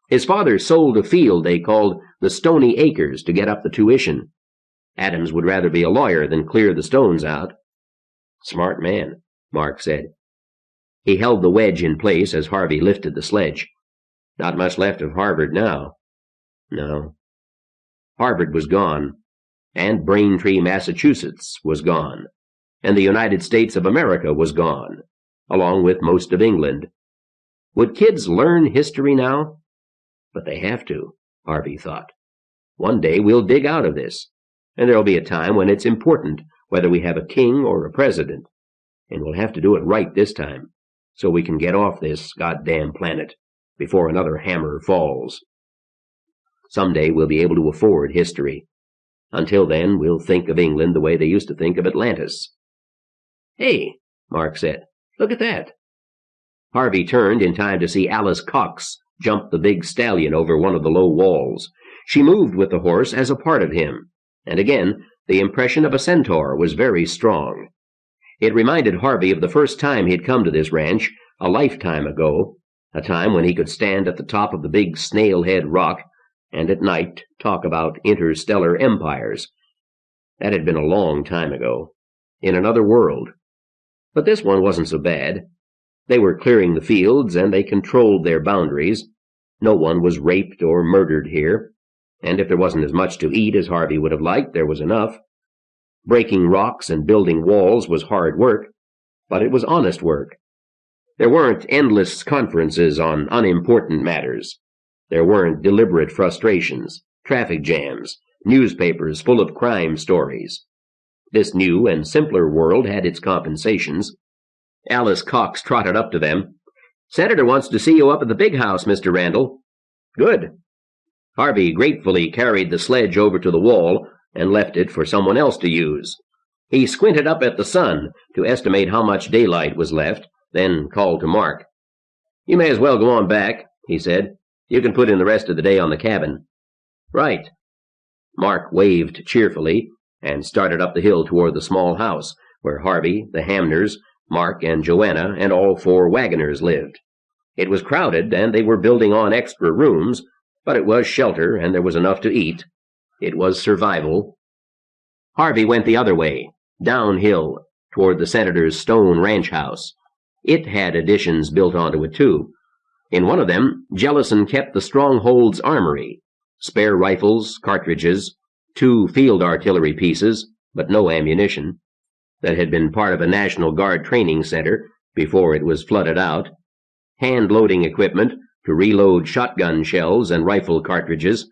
His father sold a field they called the Stony Acres to get up the tuition. Adams would rather be a lawyer than clear the stones out. Smart man, Mark said. He held the wedge in place as Harvey lifted the sledge. Not much left of Harvard now. No. Harvard was gone, and Braintree, Massachusetts was gone, and the United States of America was gone, along with most of England. Would kids learn history now? But they have to, Harvey thought. One day we'll dig out of this, and there'll be a time when it's important whether we have a king or a president, and we'll have to do it right this time, so we can get off this goddamn planet before another hammer falls. Someday we'll be able to afford history. Until then, we'll think of England the way they used to think of Atlantis. Hey, Mark said, look at that. Harvey turned in time to see Alice Cox jump the big stallion over one of the low walls. She moved with the horse as a part of him, and again, the impression of a centaur was very strong. It reminded Harvey of the first time he'd come to this ranch, a lifetime ago, a time when he could stand at the top of the big snail-head rock and at night talk about interstellar empires. That had been a long time ago, in another world. But this one wasn't so bad. They were clearing the fields, and they controlled their boundaries. No one was raped or murdered here, and if there wasn't as much to eat as Harvey would have liked, there was enough. Breaking rocks and building walls was hard work, but it was honest work. There weren't endless conferences on unimportant matters. There weren't deliberate frustrations, traffic jams, newspapers full of crime stories. This new and simpler world had its compensations. Alice Cox trotted up to them. "Senator wants to see you up at the big house, Mr. Randall." "Good." Harvey gratefully carried the sledge over to the wall and left it for someone else to use. He squinted up at the sun to estimate how much daylight was left, then called to Mark. "You may as well go on back," he said. "You can put in the rest of the day on the cabin." "Right." Mark waved cheerfully and started up the hill toward the small house where Harvey, the Hamners, Mark, and Joanna, and all 4 wagoners lived. It was crowded, and they were building on extra rooms, but it was shelter, and there was enough to eat. It was survival. Harvey went the other way, downhill, toward the senator's stone ranch house. It had additions built onto it, too. In one of them, Jellison kept the Stronghold's armory, spare rifles, cartridges, 2 field artillery pieces, but no ammunition, that had been part of a National Guard training center before it was flooded out, hand-loading equipment to reload shotgun shells and rifle cartridges,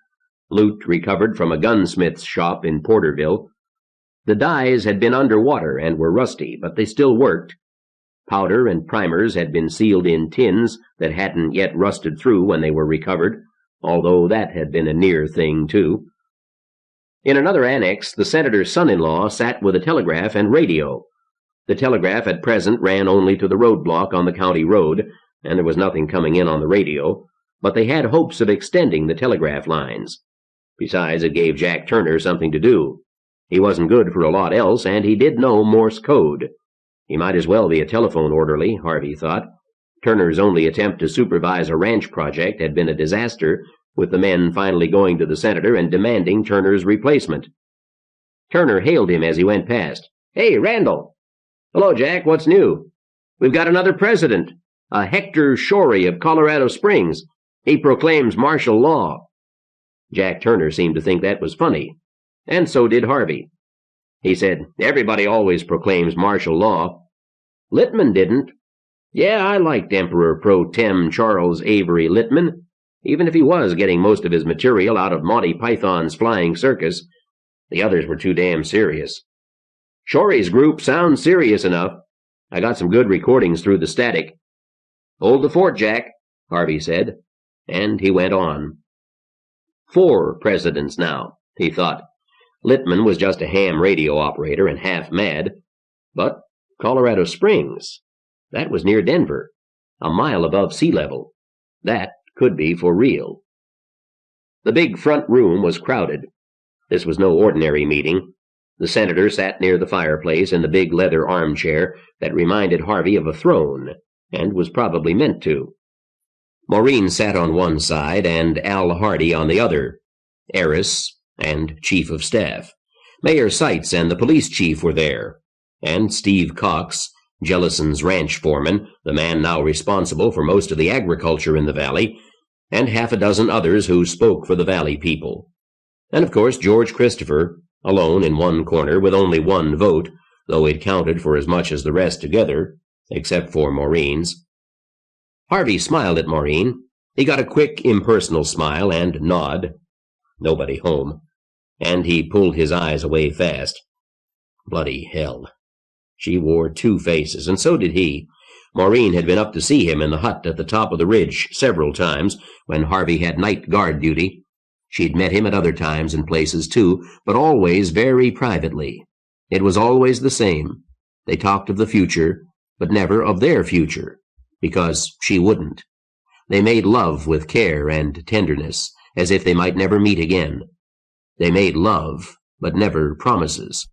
loot recovered from a gunsmith's shop in Porterville. The dies had been underwater and were rusty, but they still worked. Powder and primers had been sealed in tins that hadn't yet rusted through when they were recovered, although that had been a near thing, too. In another annex, the senator's son-in-law sat with a telegraph and radio. The telegraph at present ran only to the roadblock on the county road, and there was nothing coming in on the radio, but they had hopes of extending the telegraph lines. Besides, it gave Jack Turner something to do. He wasn't good for a lot else, and he did know Morse code. He might as well be a telephone orderly, Harvey thought. Turner's only attempt to supervise a ranch project had been a disaster, with the men finally going to the senator and demanding Turner's replacement. Turner hailed him as he went past. "Hey, Randall." "Hello, Jack. What's new?" "We've got another president, a Hector Shorey of Colorado Springs. He proclaims martial law." Jack Turner seemed to think that was funny, and so did Harvey. He said, "Everybody always proclaims martial law." "Littman didn't." "Yeah, I liked Emperor Pro Tem Charles Avery Littman, even if he was getting most of his material out of Monty Python's Flying Circus. The others were too damn serious." "Shorey's group sounds serious enough. I got some good recordings through the static." "Hold the fort, Jack," Harvey said, and he went on. 4 presidents now, he thought. Littman was just a ham radio operator and half mad. But Colorado Springs, that was near Denver, a mile above sea level. That could be for real. The big front room was crowded. This was no ordinary meeting. The senator sat near the fireplace in the big leather armchair that reminded Harvey of a throne, and was probably meant to. Maureen sat on one side and Al Hardy on the other, heiress and chief of staff. Mayor Seitz and the police chief were there, and Steve Cox, Jellison's ranch foreman, the man now responsible for most of the agriculture in the valley, and half a dozen others who spoke for the valley people. And of course George Christopher, alone in one corner with only 1 vote, though it counted for as much as the rest together, except for Maureen's. Harvey smiled at Maureen. He got a quick, impersonal smile and nod. Nobody home. And he pulled his eyes away fast. Bloody hell. She wore 2 faces, and so did he. Maureen had been up to see him in the hut at the top of the ridge several times when Harvey had night guard duty. She'd met him at other times and places, too, but always very privately. It was always the same. They talked of the future, but never of their future, because she wouldn't. They made love with care and tenderness, as if they might never meet again. They made love, but never promises.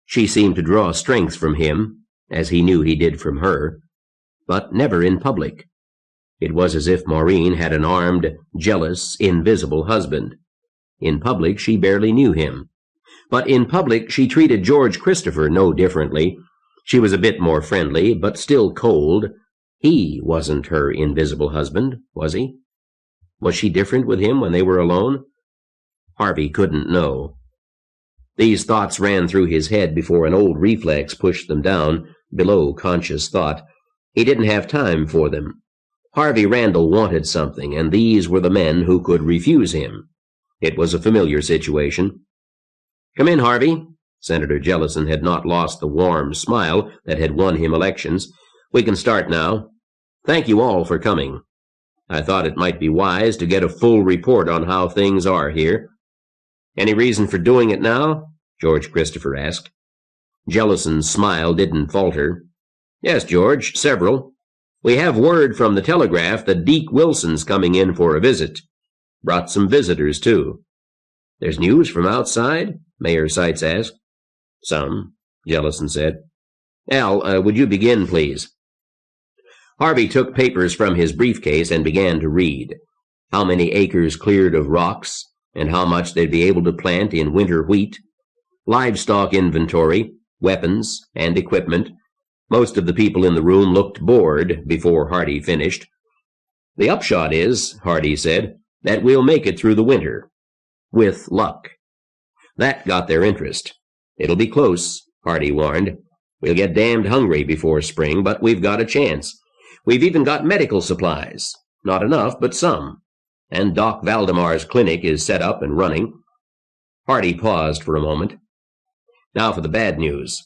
She seemed to draw strength from him, as he knew he did from her, but never in public. It was as if Maureen had an armed, jealous, invisible husband. In public she barely knew him. But in public she treated George Christopher no differently. She was a bit more friendly, but still cold, He wasn't her invisible husband, was he? Was she different with him when they were alone? Harvey couldn't know. These thoughts ran through his head before an old reflex pushed them down, below conscious thought. He didn't have time for them. Harvey Randall wanted something, and these were the men who could refuse him. It was a familiar situation. "Come in, Harvey." Senator Jellison had not lost the warm smile that had won him elections. "We can start now. Thank you all for coming. I thought it might be wise to get a full report on how things are here." "Any reason for doing it now?" George Christopher asked. Jellison's smile didn't falter. "Yes, George, several. We have word from the telegraph that Deke Wilson's coming in for a visit. Brought some visitors, too." "There's news from outside?" Mayor Seitz asked. "Some," Jellison said. "Al, would you begin, please?" Harvey took papers from his briefcase and began to read. How many acres cleared of rocks, and how much they'd be able to plant in winter wheat. Livestock inventory, weapons, and equipment. Most of the people in the room looked bored before Hardy finished. "The upshot is," Hardy said, "that we'll make it through the winter. With luck." That got their interest. "It'll be close," Hardy warned. "We'll get damned hungry before spring, but we've got a chance. We've even got medical supplies. Not enough, but some. And Doc Valdemar's clinic is set up and running." Hardy paused for a moment. "Now for the bad news.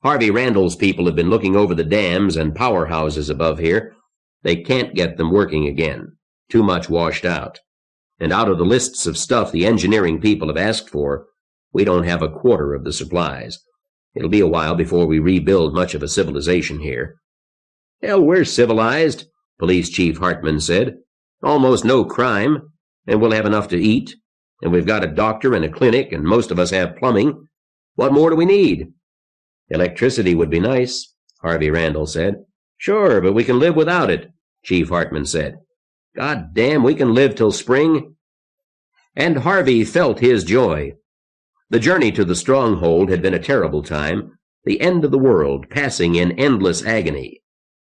Harvey Randall's people have been looking over the dams and powerhouses above here. They can't get them working again. Too much washed out. And out of the lists of stuff the engineering people have asked for, we don't have a quarter of the supplies. It'll be a while before we rebuild much of a civilization here." "Hell, we're civilized," Police Chief Hartman said. "Almost no crime, and we'll have enough to eat. And we've got a doctor and a clinic, and most of us have plumbing. What more do we need?" "Electricity would be nice," Harvey Randall said. "Sure, but we can live without it," Chief Hartman said. "God damn, we can live till spring." And Harvey felt his joy. The journey to the Stronghold had been a terrible time, the end of the world passing in endless agony.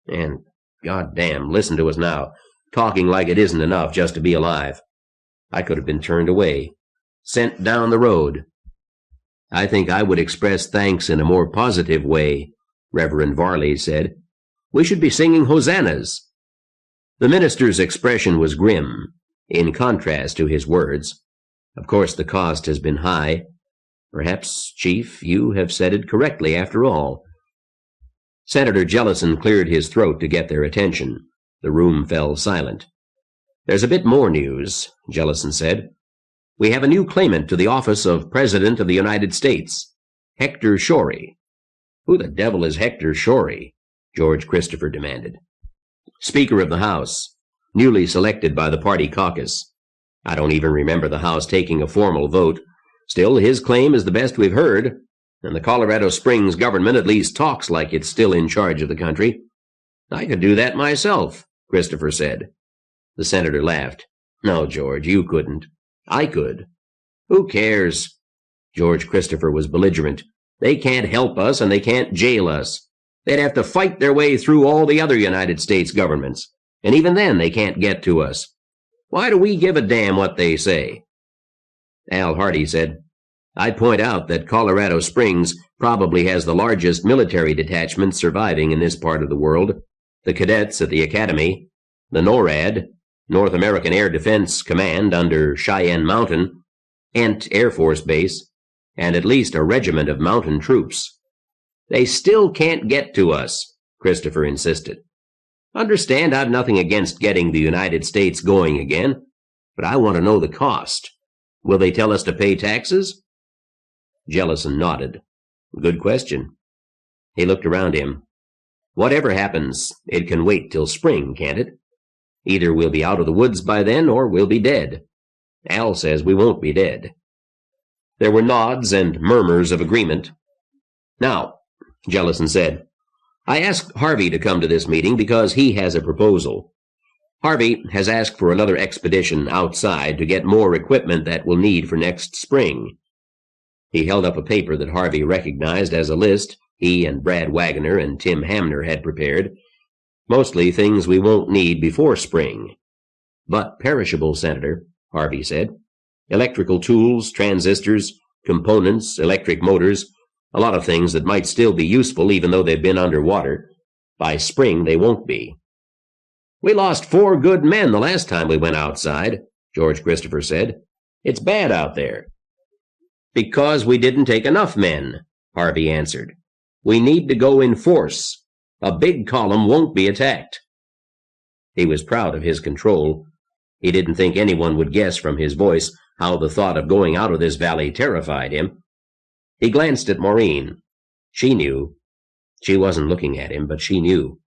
And, God damn, listen to us now, talking like it isn't enough just to be alive. I could have been turned away, sent down the road. "I think I would express thanks in a more positive way," Reverend Varley said. "We should be singing hosannas." The minister's expression was grim, in contrast to his words. "Of course the cost has been high. Perhaps, Chief, you have said it correctly after all." Senator Jellison cleared his throat to get their attention. The room fell silent. "There's a bit more news," Jellison said. "We have a new claimant to the office of President of the United States, Hector Shorey." "Who the devil is Hector Shorey?" George Christopher demanded. "Speaker of the House, newly selected by the party caucus. I don't even remember the House taking a formal vote. Still, his claim is the best we've heard, and the Colorado Springs government at least talks like it's still in charge of the country." "I could do that myself," Christopher said. The senator laughed. "No, George, you couldn't. I could." "Who cares?" George Christopher was belligerent. "They can't help us, and they can't jail us. They'd have to fight their way through all the other United States governments, and even then they can't get to us. Why do we give a damn what they say?" Al Hardy said, "I'd point out that Colorado Springs probably has the largest military detachment surviving in this part of the world. The cadets at the academy, the NORAD, North American Air Defense Command under Cheyenne Mountain, Ent Air Force Base, and at least a regiment of mountain troops." "They still can't get to us," Christopher insisted. "Understand, I've nothing against getting the United States going again, but I want to know the cost. Will they tell us to pay taxes?" Jellison nodded. "Good question." He looked around him. "Whatever happens, it can wait till spring, can't it? Either we'll be out of the woods by then, or we'll be dead. Al says we won't be dead." There were nods and murmurs of agreement. "Now," Jellison said, "I asked Harvey to come to this meeting because he has a proposal. Harvey has asked for another expedition outside to get more equipment that we'll need for next spring." He held up a paper that Harvey recognized as a list he and Brad Wagoner and Tim Hamner had prepared. Mostly things we won't need before spring. But perishable, Senator, Harvey said. Electrical tools, transistors, components, electric motors, a lot of things that might still be useful even though they've been underwater. By spring, they won't be. We lost 4 good men the last time we went outside, George Christopher said. It's bad out there. Because we didn't take enough men, Harvey answered. We need to go in force. A big column won't be attacked. He was proud of his control. He didn't think anyone would guess from his voice how the thought of going out of this valley terrified him. He glanced at Maureen. She knew. She wasn't looking at him, but she knew.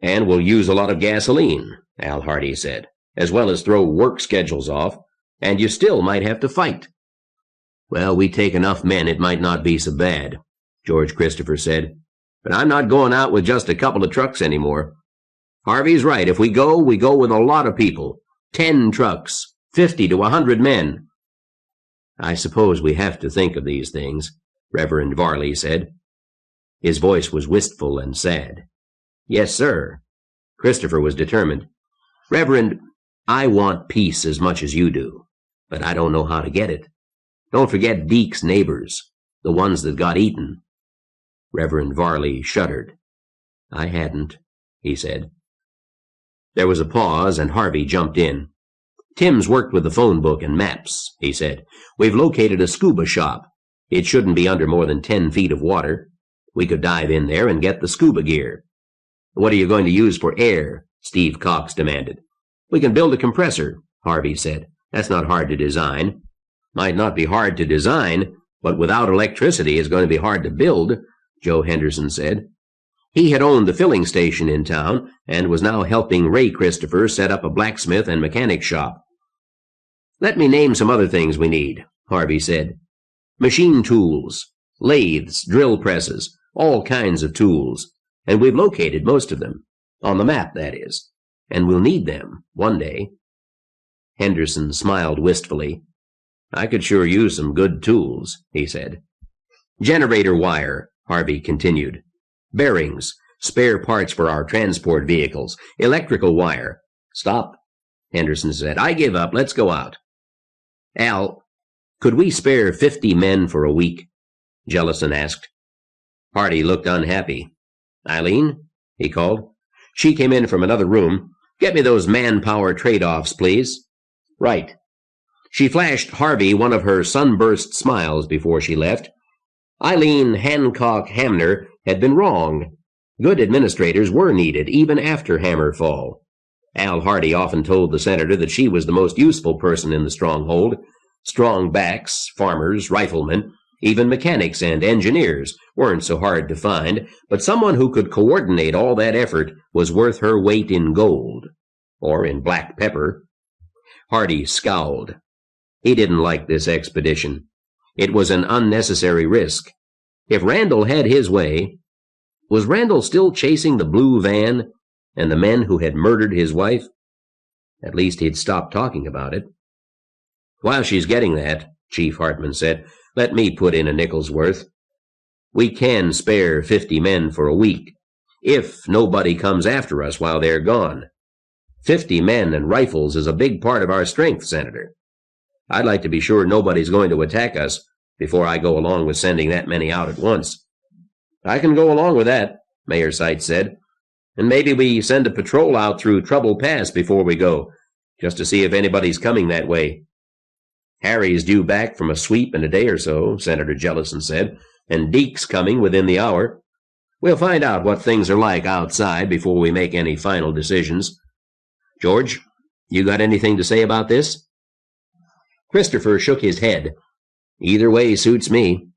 And we'll use a lot of gasoline, Al Hardy said, as well as throw work schedules off, and you still might have to fight. Well, we take enough men it might not be so bad, George Christopher said, but I'm not going out with just a couple of trucks anymore. Harvey's right. If we go with a lot of people. 10 trucks, 50 to 100 men. I suppose we have to think of these things, Reverend Varley said. His voice was wistful and sad. Yes, sir. Christopher was determined. Reverend, I want peace as much as you do, but I don't know how to get it. Don't forget Deke's neighbors, the ones that got eaten. Reverend Varley shuddered. I hadn't, he said. There was a pause, and Harvey jumped in. Tim's worked with the phone book and maps, he said. We've located a scuba shop. It shouldn't be under more than 10 feet of water. We could dive in there and get the scuba gear. What are you going to use for air? Steve Cox demanded. We can build a compressor, Harvey said. That's not hard to design. Might not be hard to design, but without electricity it's going to be hard to build, Joe Henderson said. He had owned the filling station in town and was now helping Ray Christopher set up a blacksmith and mechanic shop. Let me name some other things we need, Harvey said. Machine tools, lathes, drill presses, all kinds of tools. And we've located most of them. On the map, that is. And we'll need them one day. Henderson smiled wistfully. I could sure use some good tools, he said. Generator wire, Harvey continued. Bearings, spare parts for our transport vehicles, electrical wire. Stop, Henderson said. I give up. Let's go out. Al, could we spare 50 men for a week? Jellison asked. Hardy looked unhappy. Eileen, he called. She came in from another room. Get me those manpower trade-offs, please. Right. She flashed Harvey one of her sunburst smiles before she left. Eileen Hancock Hamner had been wrong. Good administrators were needed, even after Hammerfall. Al Hardy often told the senator that she was the most useful person in the Stronghold. Strong backs, farmers, riflemen, even mechanics and engineers weren't so hard to find, but someone who could coordinate all that effort was worth her weight in gold. Or in black pepper. Hardy scowled. He didn't like this expedition. It was an unnecessary risk. If Randall had his way, was Randall still chasing the blue van and the men who had murdered his wife? At least he'd stopped talking about it. While she's getting that, Chief Hartman said, let me put in a nickel's worth. We can spare 50 men for a week, if nobody comes after us while they're gone. 50 men and rifles is a big part of our strength, Senator. I'd like to be sure nobody's going to attack us before I go along with sending that many out at once. I can go along with that, Mayor Seitz said. And maybe we send a patrol out through Trouble Pass before we go, just to see if anybody's coming that way. Harry's due back from a sweep in a day or so, Senator Jellison said, and Deke's coming within the hour. We'll find out what things are like outside before we make any final decisions. George, you got anything to say about this? Christopher shook his head. Either way suits me.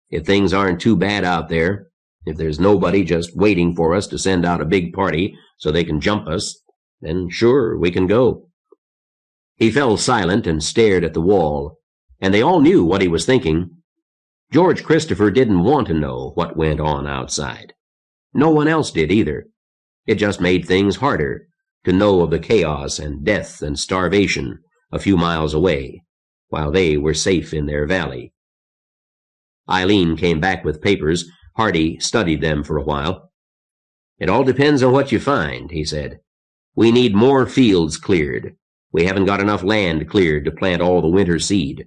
If things aren't too bad out there, if there's nobody just waiting for us to send out a big party so they can jump us, then sure, we can go. He fell silent and stared at the wall, and they all knew what he was thinking. George Christopher didn't want to know what went on outside. No one else did either. It just made things harder to know of the chaos and death and starvation a few miles away, while they were safe in their valley. Eileen came back with papers. Hardy studied them for a while. It all depends on what you find, he said. We need more fields cleared. We haven't got enough land cleared to plant all the winter seed.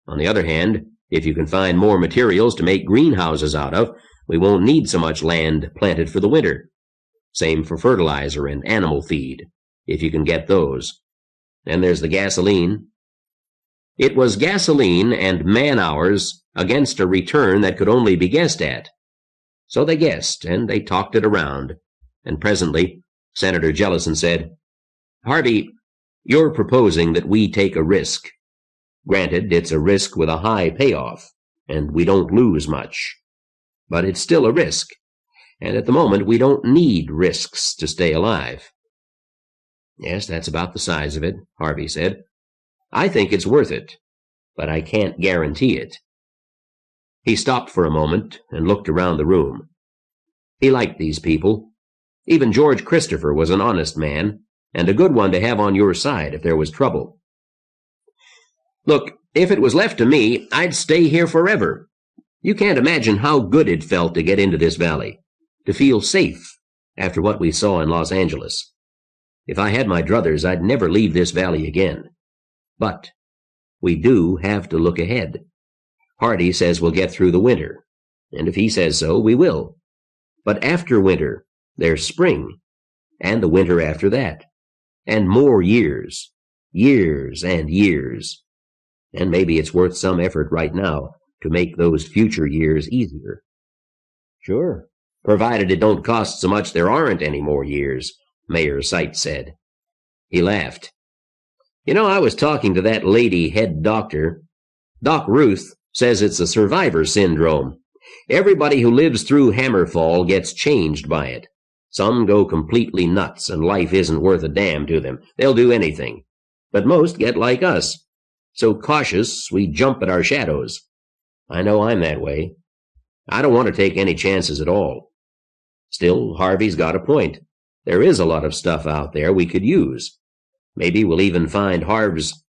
On the other hand, if you can find more materials to make greenhouses out of, we won't need so much land planted for the winter. Same for fertilizer and animal feed, if you can get those. Then there's the gasoline. It was gasoline and man-hours against a return that could only be guessed at. So they guessed, and they talked it around. And presently, Senator Jellison said, Harvey, you're proposing that we take a risk. Granted, it's a risk with a high payoff, and we don't lose much. But it's still a risk, and at the moment we don't need risks to stay alive. Yes, that's about the size of it, Harvey said. I think it's worth it, but I can't guarantee it. He stopped for a moment and looked around the room. He liked these people. Even George Christopher was an honest man, and a good one to have on your side if there was trouble. Look, if it was left to me, I'd stay here forever. You can't imagine how good it felt to get into this valley, to feel safe after what we saw in Los Angeles. If I had my druthers, I'd never leave this valley again. But we do have to look ahead. Hardy says we'll get through the winter, and if he says so, we will. But after winter, there's spring, and the winter after that, and more years, years and years. And maybe it's worth some effort right now to make those future years easier. Sure, provided it don't cost so much there aren't any more years, Mayor Sight said. He laughed. You know, I was talking to that lady head doctor. Doc Ruth says it's a survivor syndrome. Everybody who lives through Hammerfall gets changed by it. Some go completely nuts and life isn't worth a damn to them. They'll do anything. But most get like us. So cautious, we jump at our shadows. I know I'm that way. I don't want to take any chances at all. Still, Harvey's got a point. There is a lot of stuff out there we could use. Maybe we'll even find Harv's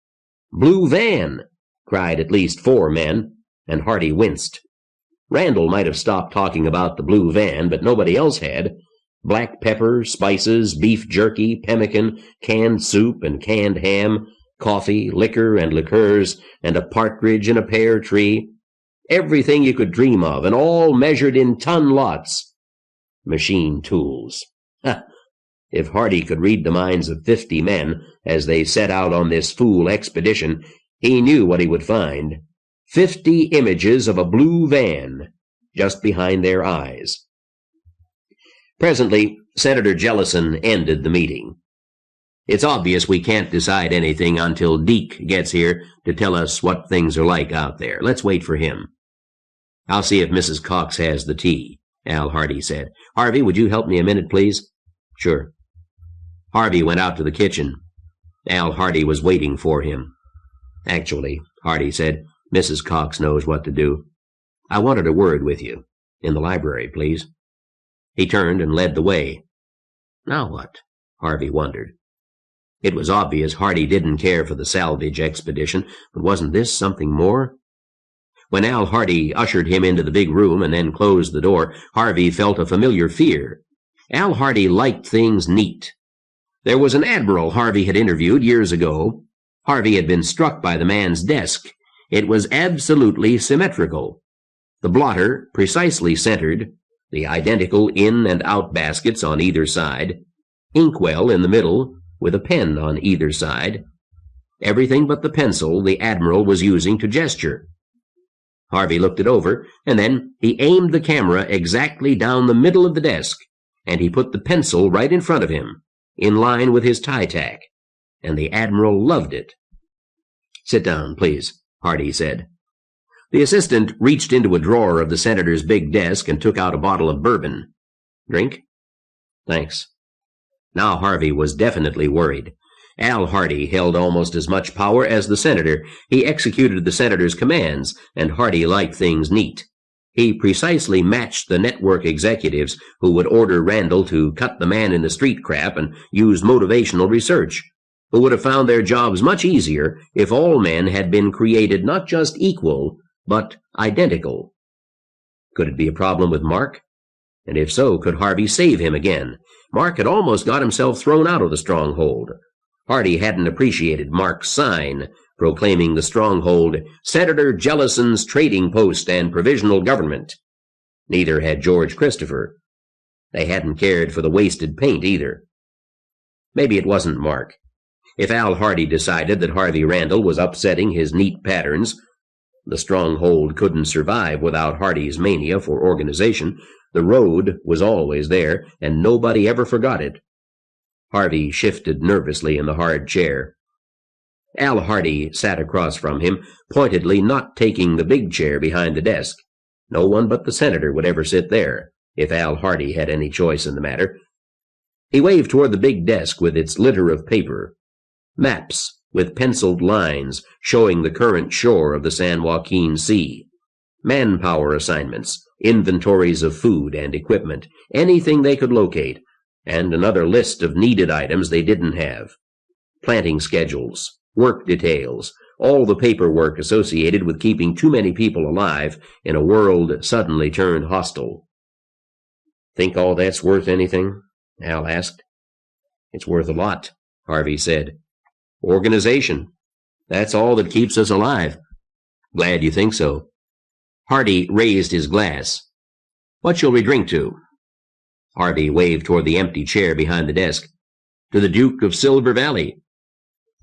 blue van, cried at least 4 men, and Hardy winced. Randall might have stopped talking about the blue van, but nobody else had. Black pepper, spices, beef jerky, pemmican, canned soup and canned ham, coffee, liquor and liqueurs, and a partridge in a pear tree. Everything you could dream of, and all measured in ton lots. Machine tools. If Hardy could read the minds of 50 men as they set out on this fool expedition, he knew what he would find. 50 images of a blue van just behind their eyes. Presently, Senator Jellison ended the meeting. It's obvious we can't decide anything until Deke gets here to tell us what things are like out there. Let's wait for him. I'll see if Mrs. Cox has the tea, Al Hardy said. Harvey, would you help me a minute, please? Sure. Harvey went out to the kitchen. Al Hardy was waiting for him. Actually, Hardy said, Mrs. Cox knows what to do. I wanted a word with you. In the library, please. He turned and led the way. Now what? Harvey wondered. It was obvious Hardy didn't care for the salvage expedition, but wasn't this something more? When Al Hardy ushered him into the big room and then closed the door, Harvey felt a familiar fear. Al Hardy liked things neat. There was an admiral Harvey had interviewed years ago. Harvey had been struck by the man's desk. It was absolutely symmetrical. The blotter precisely centered, the identical in and out baskets on either side, inkwell in the middle, with a pen on either side. Everything but the pencil the admiral was using to gesture. Harvey looked it over, and then he aimed the camera exactly down the middle of the desk, and he put the pencil right in front of him, in line with his tie tack, and the admiral loved it. Sit down, please, Hardy said. The assistant reached into a drawer of the senator's big desk and took out a bottle of bourbon. Drink? Thanks. Now Harvey was definitely worried. Al Hardy held almost as much power as the senator. He executed the senator's commands, and Hardy liked things neat. He precisely matched the network executives who would order Randall to cut the man-in-the-street crap and use motivational research, who would have found their jobs much easier if all men had been created not just equal, but identical. Could it be a problem with Mark? And if so, could Harvey save him again? Mark had almost got himself thrown out of the Stronghold. Hardy hadn't appreciated Mark's sign proclaiming the Stronghold Senator Jellison's trading post and provisional government. Neither had George Christopher. They hadn't cared for the wasted paint either. Maybe it wasn't Mark. If Al Hardy decided that Harvey Randall was upsetting his neat patterns, the Stronghold couldn't survive without Hardy's mania for organization. The road was always there, and nobody ever forgot it. Harvey shifted nervously in the hard chair. Al Hardy sat across from him, pointedly not taking the big chair behind the desk. No one but the senator would ever sit there, if Al Hardy had any choice in the matter. He waved toward the big desk with its litter of paper. Maps with penciled lines showing the current shore of the San Joaquin Sea. Manpower assignments, inventories of food and equipment, anything they could locate, and another list of needed items they didn't have. Planting schedules, work details, all the paperwork associated with keeping too many people alive in a world suddenly turned hostile. "Think all that's worth anything?" Al asked. "It's worth a lot," Harvey said. "Organization. That's all that keeps us alive." "Glad you think so." Hardy raised his glass. "What shall we drink to?" Harvey waved toward the empty chair behind the desk. "To the Duke of Silver Valley."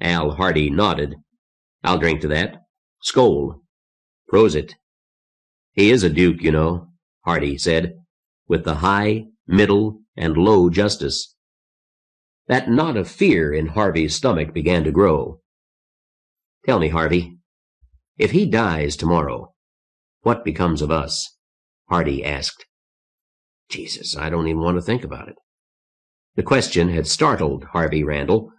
Al Hardy nodded. "I'll drink to that. Skål." "Prosit." "He is a duke, you know," Hardy said, "with the high, middle, and low justice." That knot of fear in Harvey's stomach began to grow. "Tell me, Harvey, if he dies tomorrow, what becomes of us?" Hardy asked. "Jesus, I don't even want to think about it." The question had startled Harvey Randall.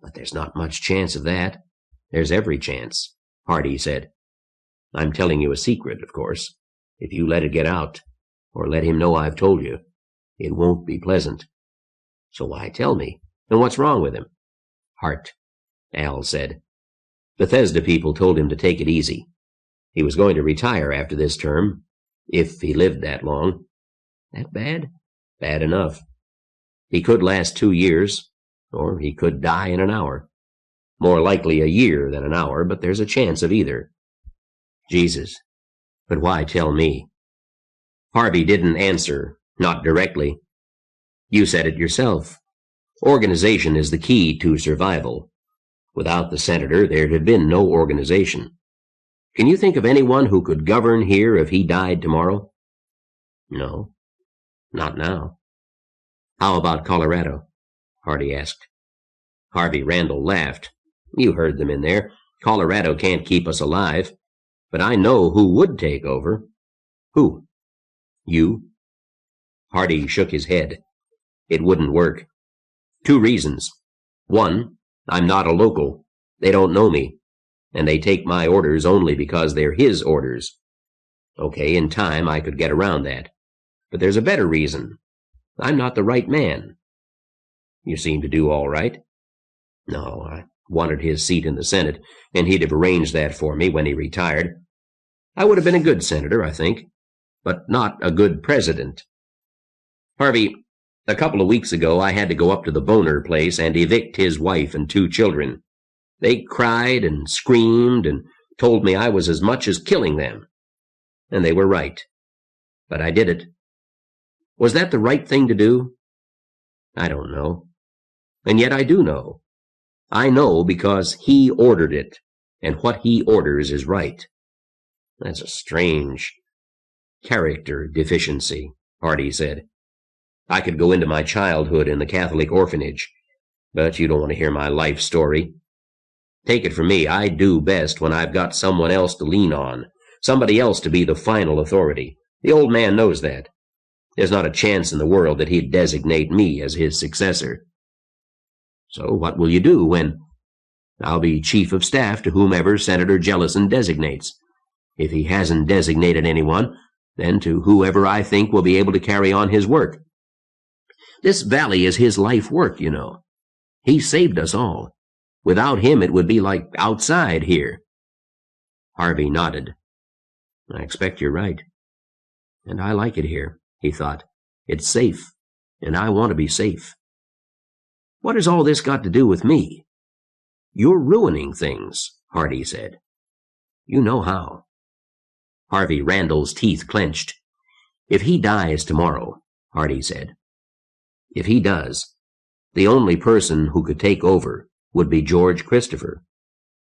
"But there's not much chance of that." "There's every chance," Hardy said. "I'm telling you a secret, of course. If you let it get out, or let him know I've told you, it won't be pleasant. So why tell me? And what's wrong with him?" "Heart," Al said. "Bethesda people told him to take it easy. He was going to retire after this term, if he lived that long." "That bad?" "Bad enough. He could last 2 years, or he could die in an hour. More likely a year than an hour, but there's a chance of either." "Jesus, but why tell me?" Harvey didn't answer, not directly. "You said it yourself. Organization is the key to survival. Without the senator, there'd have been no organization. Can you think of anyone who could govern here if he died tomorrow?" "No, not now." "How about Colorado?" Hardy asked. Harvey Randall laughed. "You heard them in there. Colorado can't keep us alive. But I know who would take over." "Who?" "You." Hardy shook his head. "It wouldn't work. 2 reasons. 1, I'm not a local. They don't know me. And they take my orders only because they're his orders. Okay, in time I could get around that. But there's a better reason. I'm not the right man." "You seem to do all right." "No, I wanted his seat in the Senate, and he'd have arranged that for me when he retired. I would have been a good senator, I think, but not a good president. Harvey, a couple of weeks ago I had to go up to the Boner place and evict his wife and 2 children. They cried and screamed and told me I was as much as killing them. And they were right. But I did it. Was that the right thing to do? I don't know. And yet I do know. I know because he ordered it, and what he orders is right." "That's a strange character deficiency," Hardy said. "I could go into my childhood in the Catholic orphanage, but you don't want to hear my life story. Take it from me, I do best when I've got someone else to lean on, somebody else to be the final authority. The old man knows that. There's not a chance in the world that he'd designate me as his successor." "So what will you do when—" "I'll be chief of staff to whomever Senator Jellison designates. If he hasn't designated anyone, then to whoever I think will be able to carry on his work. This valley is his life work, you know. He saved us all. Without him it would be like outside here." Harvey nodded. "I expect you're right. And I like it here," he thought. It's safe, and I want to be safe. What has all this got to do with me? You're ruining things, Hardy said. You know how. Harvey Randall's teeth clenched. If he dies tomorrow, Hardy said. If he does, the only person who could take over would be George Christopher.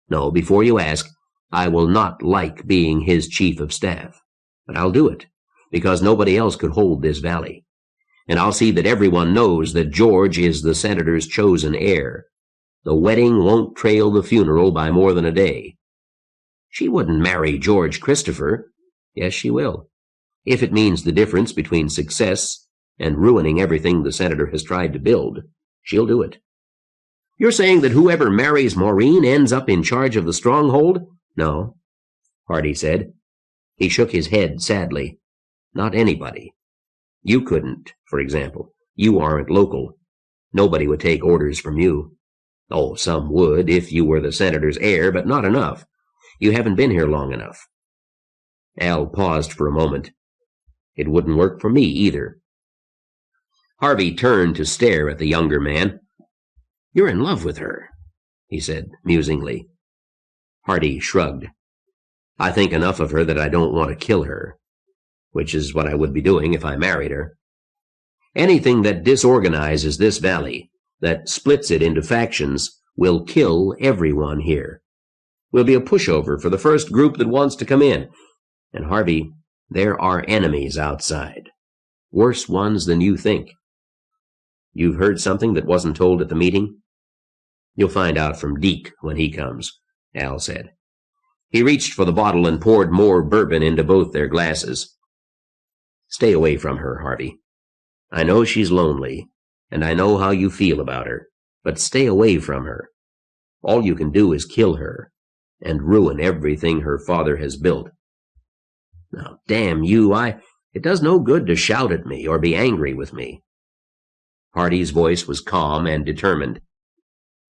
No, before you ask, I will not like being his chief of staff. But I'll do it, because nobody else could hold this valley. And I'll see that everyone knows that George is the senator's chosen heir. The wedding won't trail the funeral by more than a day. She wouldn't marry George Christopher. Yes, she will. If it means the difference between success and ruining everything the senator has tried to build, she'll do it. You're saying that whoever marries Maureen ends up in charge of the Stronghold? No, Hardy said. He shook his head sadly. Not anybody. You couldn't, for example. You aren't local. Nobody would take orders from you. Oh, some would if you were the senator's heir, but not enough. You haven't been here long enough. Al paused for a moment. It wouldn't work for me either. Harvey turned to stare at the younger man. You're in love with her, he said musingly. Hardy shrugged. I think enough of her that I don't want to kill her, which is what I would be doing if I married her. Anything that disorganizes this valley, that splits it into factions, will kill everyone here. Will be a pushover for the first group that wants to come in. And Harvey, there are enemies outside. Worse ones than you think. You've heard something that wasn't told at the meeting? You'll find out from Deke when he comes, Al said. He reached for the bottle and poured more bourbon into both their glasses. Stay away from her, Harvey. I know she's lonely, and I know how you feel about her, but stay away from her. All you can do is kill her and ruin everything her father has built. Now, damn you, it does no good to shout at me or be angry with me. Hardy's voice was calm and determined.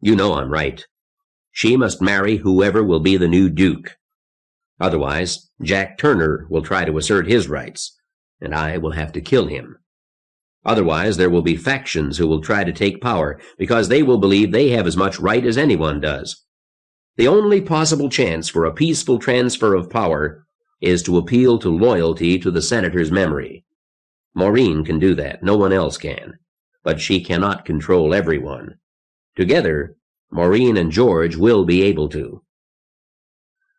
You know I'm right. She must marry whoever will be the new duke. Otherwise, Jack Turner will try to assert his rights, and I will have to kill him. Otherwise, there will be factions who will try to take power, because they will believe they have as much right as anyone does. The only possible chance for a peaceful transfer of power is to appeal to loyalty to the senator's memory. Maureen can do that, no one else can. But she cannot control everyone. Together, Maureen and George will be able to.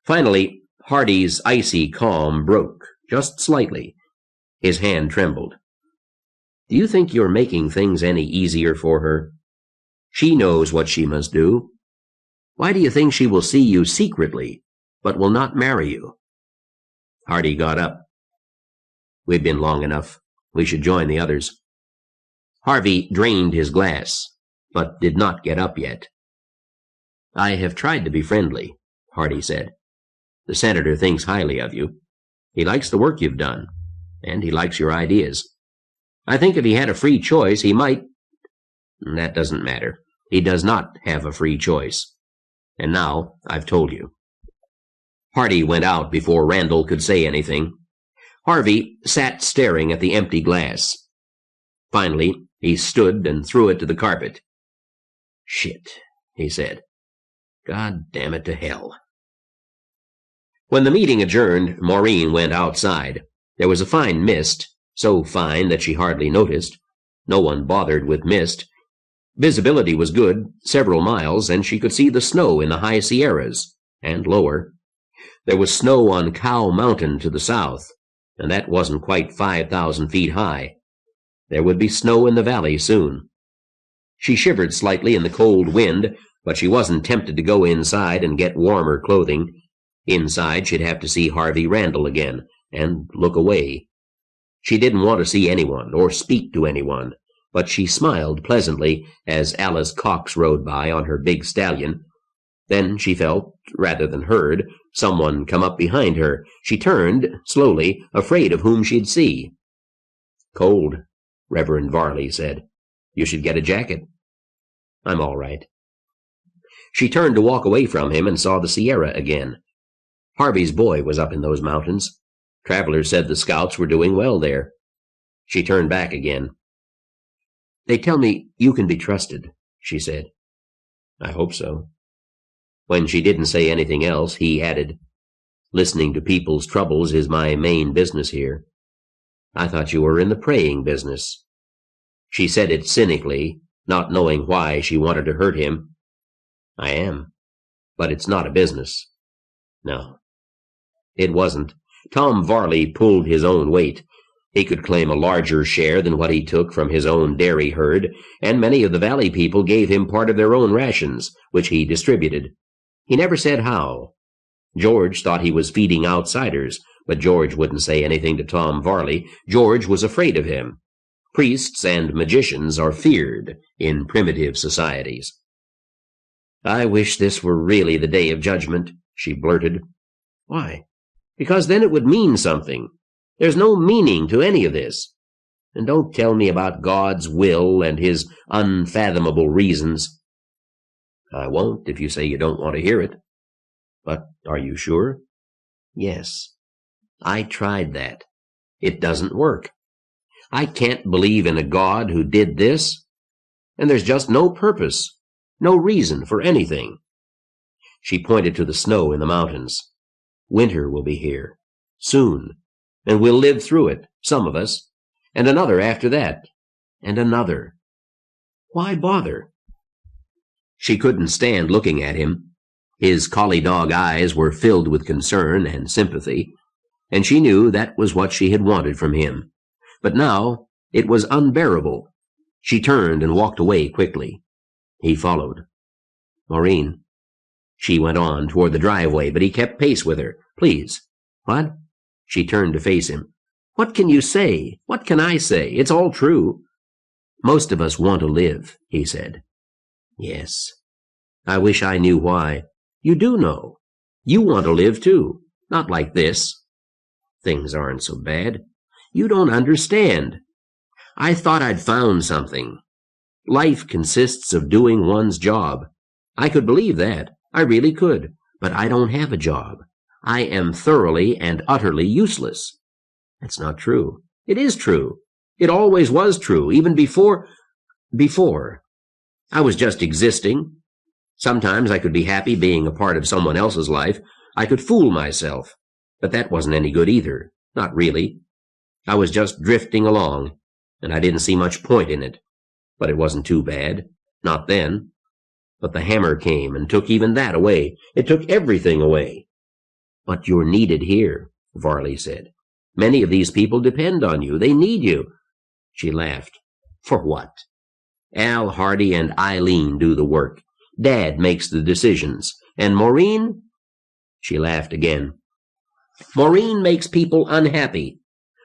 Finally, Hardy's icy calm broke, just slightly. His hand trembled. Do you think you're making things any easier for her? She knows what she must do. Why do you think she will see you secretly, but will not marry you? Hardy got up. We've been long enough. We should join the others. Harvey drained his glass, but did not get up yet. I have tried to be friendly, Hardy said. The senator thinks highly of you. He likes the work you've done, and he likes your ideas. I think if he had a free choice, he might... That doesn't matter. He does not have a free choice. And now I've told you. Hardy went out before Randall could say anything. Harvey sat staring at the empty glass. Finally, he stood and threw it to the carpet. Shit, he said. God damn it to hell. When the meeting adjourned, Maureen went outside. There was a fine mist, so fine that she hardly noticed. No one bothered with mist. Visibility was good, several miles, and she could see the snow in the high Sierras, and lower. There was snow on Cow Mountain to the south, and that wasn't quite 5,000 feet high. There would be snow in the valley soon. She shivered slightly in the cold wind, but she wasn't tempted to go inside and get warmer clothing. Inside, she'd have to see Harvey Randall again, and look away. She didn't want to see anyone or speak to anyone, but she smiled pleasantly as Alice Cox rode by on her big stallion. Then she felt, rather than heard, someone come up behind her. She turned, slowly, afraid of whom she'd see. Cold, Reverend Varley said. You should get a jacket. I'm all right. She turned to walk away from him and saw the Sierra again. Harvey's boy was up in those mountains. Travelers said the scouts were doing well there. She turned back again. "They tell me you can be trusted," she said. "I hope so." When she didn't say anything else, he added, "Listening to people's troubles is my main business here. I thought you were in the praying business." She said it cynically, not knowing why she wanted to hurt him. "I am, but it's not a business." No, it wasn't. Tom Varley pulled his own weight. He could claim a larger share than what he took from his own dairy herd, and many of the valley people gave him part of their own rations, which he distributed. He never said how. George thought he was feeding outsiders, but George wouldn't say anything to Tom Varley. George was afraid of him. Priests and magicians are feared in primitive societies. "I wish this were really the day of judgment," she blurted. "Why?" "Because then it would mean something. There's no meaning to any of this. And don't tell me about God's will and his unfathomable reasons." "I won't if you say you don't want to hear it." "But are you sure?" "Yes. I tried that. It doesn't work. I can't believe in a God who did this, and there's just no purpose, no reason for anything." She pointed to the snow in the mountains. "Winter will be here, soon, and we'll live through it, some of us, and another after that, and another. Why bother?" She couldn't stand looking at him. His collie-dog eyes were filled with concern and sympathy, and she knew that was what she had wanted from him. But now it was unbearable. She turned and walked away quickly. He followed. "Maureen," she went on toward the driveway, but he kept pace with her. "Please." "What?" She turned to face him. "What can you say? What can I say? It's all true." "Most of us want to live," he said. "Yes. I wish I knew why." "You do know. You want to live, too. Not like this. Things aren't so bad. You don't understand. I thought I'd found something. Life consists of doing one's job. I could believe that. I really could. But I don't have a job. I am thoroughly and utterly useless." "That's not true." "It is true. It always was true, even before. I was just existing. Sometimes I could be happy being a part of someone else's life. I could fool myself. But that wasn't any good either. Not really. I was just drifting along, and I didn't see much point in it. But it wasn't too bad. Not then. But the hammer came and took even that away. It took everything away." "But you're needed here," Varley said. "Many of these people depend on you. They need you." She laughed. "For what? Al Hardy and Eileen do the work. Dad makes the decisions. And Maureen?" She laughed again. "Maureen makes people unhappy.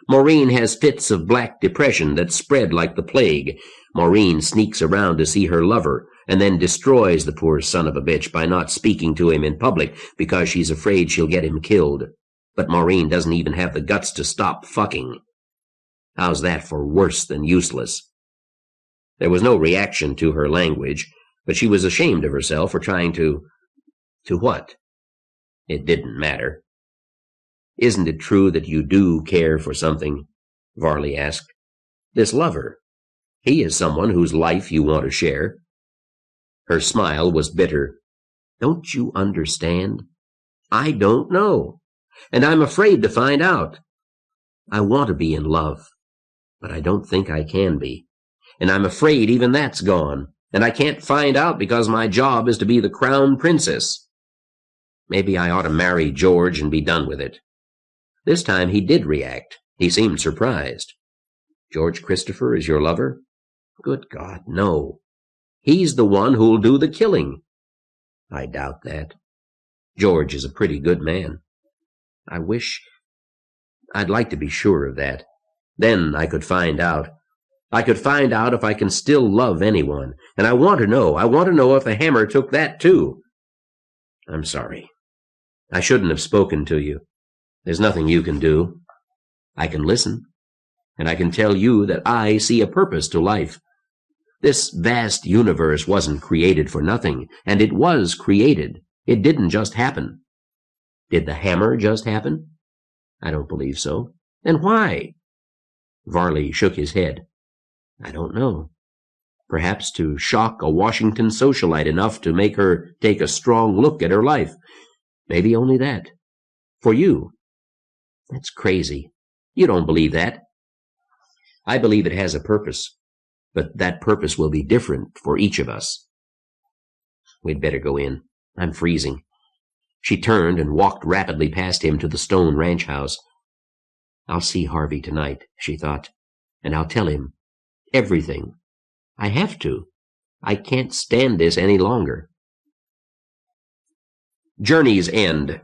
Maureen has fits of black depression that spread like the plague. Maureen sneaks around to see her lover and then destroys the poor son of a bitch by not speaking to him in public because she's afraid she'll get him killed. But Maureen doesn't even have the guts to stop fucking. How's that for worse than useless?" There was no reaction to her language, but she was ashamed of herself for trying to what? It didn't matter. "Isn't it true that you do care for something?" Varley asked. "This lover. He is someone whose life you want to share." Her smile was bitter. "Don't you understand? I don't know, and I'm afraid to find out. I want to be in love, but I don't think I can be, and I'm afraid even that's gone, and I can't find out because my job is to be the crown princess. Maybe I ought to marry George and be done with it." This time he did react. He seemed surprised. "George Christopher is your lover?" "Good God, no. He's the one who'll do the killing." "I doubt that. George is a pretty good man." I'd like to be sure of that. Then I could find out. I could find out if I can still love anyone. And I want to know. I want to know if the hammer took that too." "I'm sorry. I shouldn't have spoken to you. There's nothing you can do. I can listen, and I can tell you that I see a purpose to life. This vast universe wasn't created for nothing, and it was created. It didn't just happen." "Did the hammer just happen?" "I don't believe so." "Then why?" Varley shook his head. I don't know. Perhaps to shock a Washington socialite enough to make her take a strong look at her life. Maybe only that. For you. That's crazy. You don't believe that. I believe it has a purpose, but that purpose will be different for each of us. We'd better go in. I'm freezing. She turned and walked rapidly past him to the stone ranch house. I'll see Harvey tonight, she thought, and I'll tell him everything. I have to. I can't stand this any longer. Journey's End.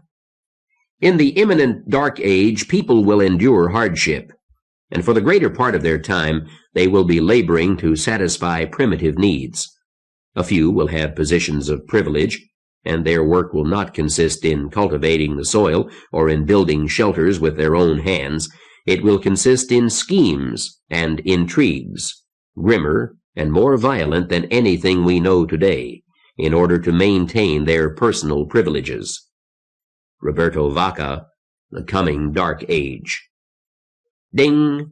In the imminent dark age, people will endure hardship, and for the greater part of their time, they will be laboring to satisfy primitive needs. A few will have positions of privilege, and their work will not consist in cultivating the soil or in building shelters with their own hands. It will consist in schemes and intrigues, grimmer and more violent than anything we know today, in order to maintain their personal privileges. Roberto Vaca, The Coming Dark Age. Ding!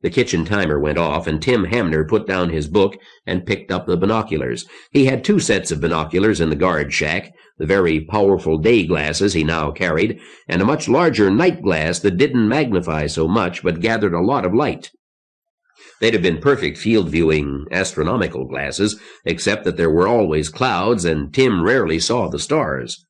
The kitchen timer went off, and Tim Hamner put down his book and picked up the binoculars. He had 2 sets of binoculars in the guard shack, the very powerful day glasses he now carried, and a much larger night glass that didn't magnify so much but gathered a lot of light. They'd have been perfect field-viewing astronomical glasses, except that there were always clouds, and Tim rarely saw the stars.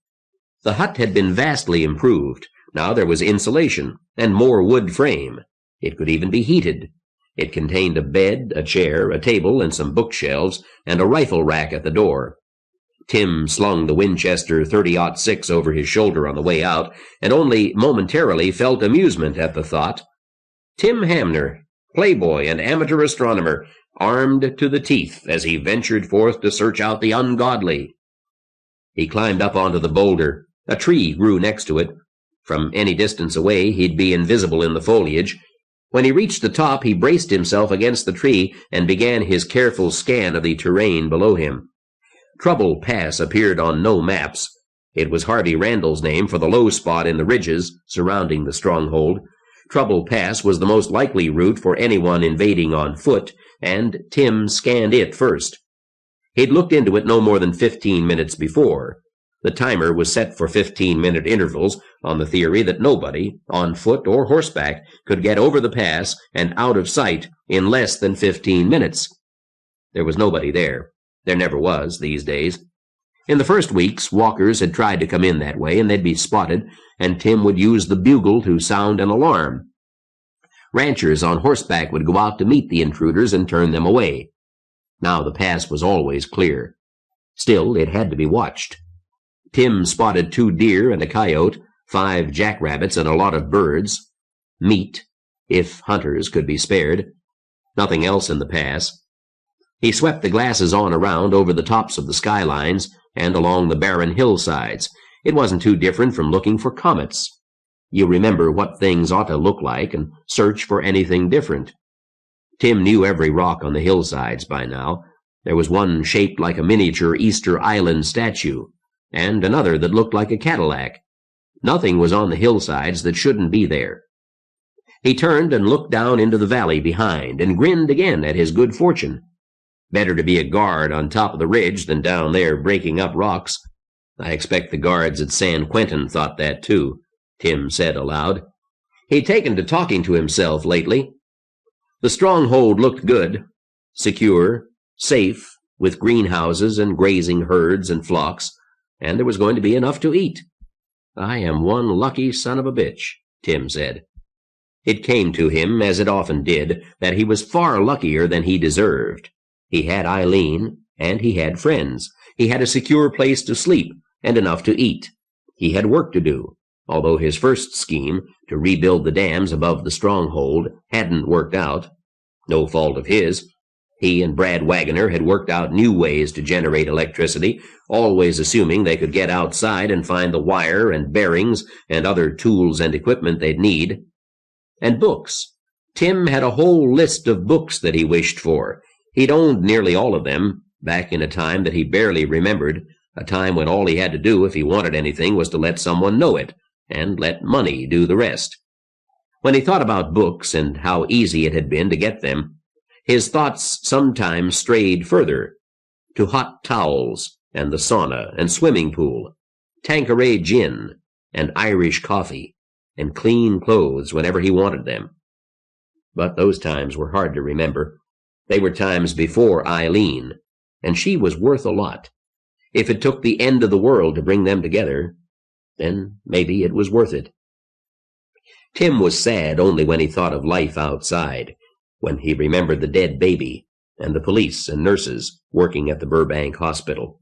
The hut had been vastly improved. Now there was insulation and more wood frame. It could even be heated. It contained a bed, a chair, a table, and some bookshelves, and a rifle rack at the door. Tim slung the Winchester .30-06 over his shoulder on the way out, and only momentarily felt amusement at the thought. Tim Hamner, playboy and amateur astronomer, armed to the teeth as he ventured forth to search out the ungodly. He climbed up onto the boulder. A tree grew next to it. From any distance away, he'd be invisible in the foliage. When he reached the top, he braced himself against the tree and began his careful scan of the terrain below him. Trouble Pass appeared on no maps. It was Harvey Randall's name for the low spot in the ridges surrounding the stronghold. Trouble Pass was the most likely route for anyone invading on foot, and Tim scanned it first. He'd looked into it no more than 15 minutes before. The timer was set for 15-minute intervals on the theory that nobody, on foot or horseback, could get over the pass and out of sight in less than 15 minutes. There was nobody there. There never was these days. In the first weeks, walkers had tried to come in that way, and they'd be spotted, and Tim would use the bugle to sound an alarm. Ranchers on horseback would go out to meet the intruders and turn them away. Now the pass was always clear. Still, it had to be watched. Tim spotted 2 deer and a coyote, 5 jackrabbits, and a lot of birds. Meat, if hunters could be spared. Nothing else in the pass. He swept the glasses on around over the tops of the skylines and along the barren hillsides. It wasn't too different from looking for comets. You remember what things ought to look like and search for anything different. Tim knew every rock on the hillsides by now. There was one shaped like a miniature Easter Island statue, and another that looked like a Cadillac. Nothing was on the hillsides that shouldn't be there. He turned and looked down into the valley behind, and grinned again at his good fortune. Better to be a guard on top of the ridge than down there breaking up rocks. I expect the guards at San Quentin thought that too, Tim said aloud. He'd taken to talking to himself lately. The stronghold looked good, secure, safe, with greenhouses and grazing herds and flocks, and there was going to be enough to eat. I am one lucky son of a bitch, Tim said. It came to him, as it often did, that he was far luckier than he deserved. He had Eileen, and he had friends. He had a secure place to sleep, and enough to eat. He had work to do, although his first scheme, to rebuild the dams above the stronghold, hadn't worked out. No fault of his. He and Brad Wagoner had worked out new ways to generate electricity, always assuming they could get outside and find the wire and bearings and other tools and equipment they'd need. And books. Tim had a whole list of books that he wished for. He'd owned nearly all of them, back in a time that he barely remembered, a time when all he had to do if he wanted anything was to let someone know it, and let money do the rest. When he thought about books and how easy it had been to get them, his thoughts sometimes strayed further, to hot towels and the sauna and swimming pool, Tanqueray gin and Irish coffee, and clean clothes whenever he wanted them. But those times were hard to remember. They were times before Eileen, and she was worth a lot. If it took the end of the world to bring them together, then maybe it was worth it. Tim was sad only when he thought of life outside, when he remembered the dead baby and the police and nurses working at the Burbank hospital.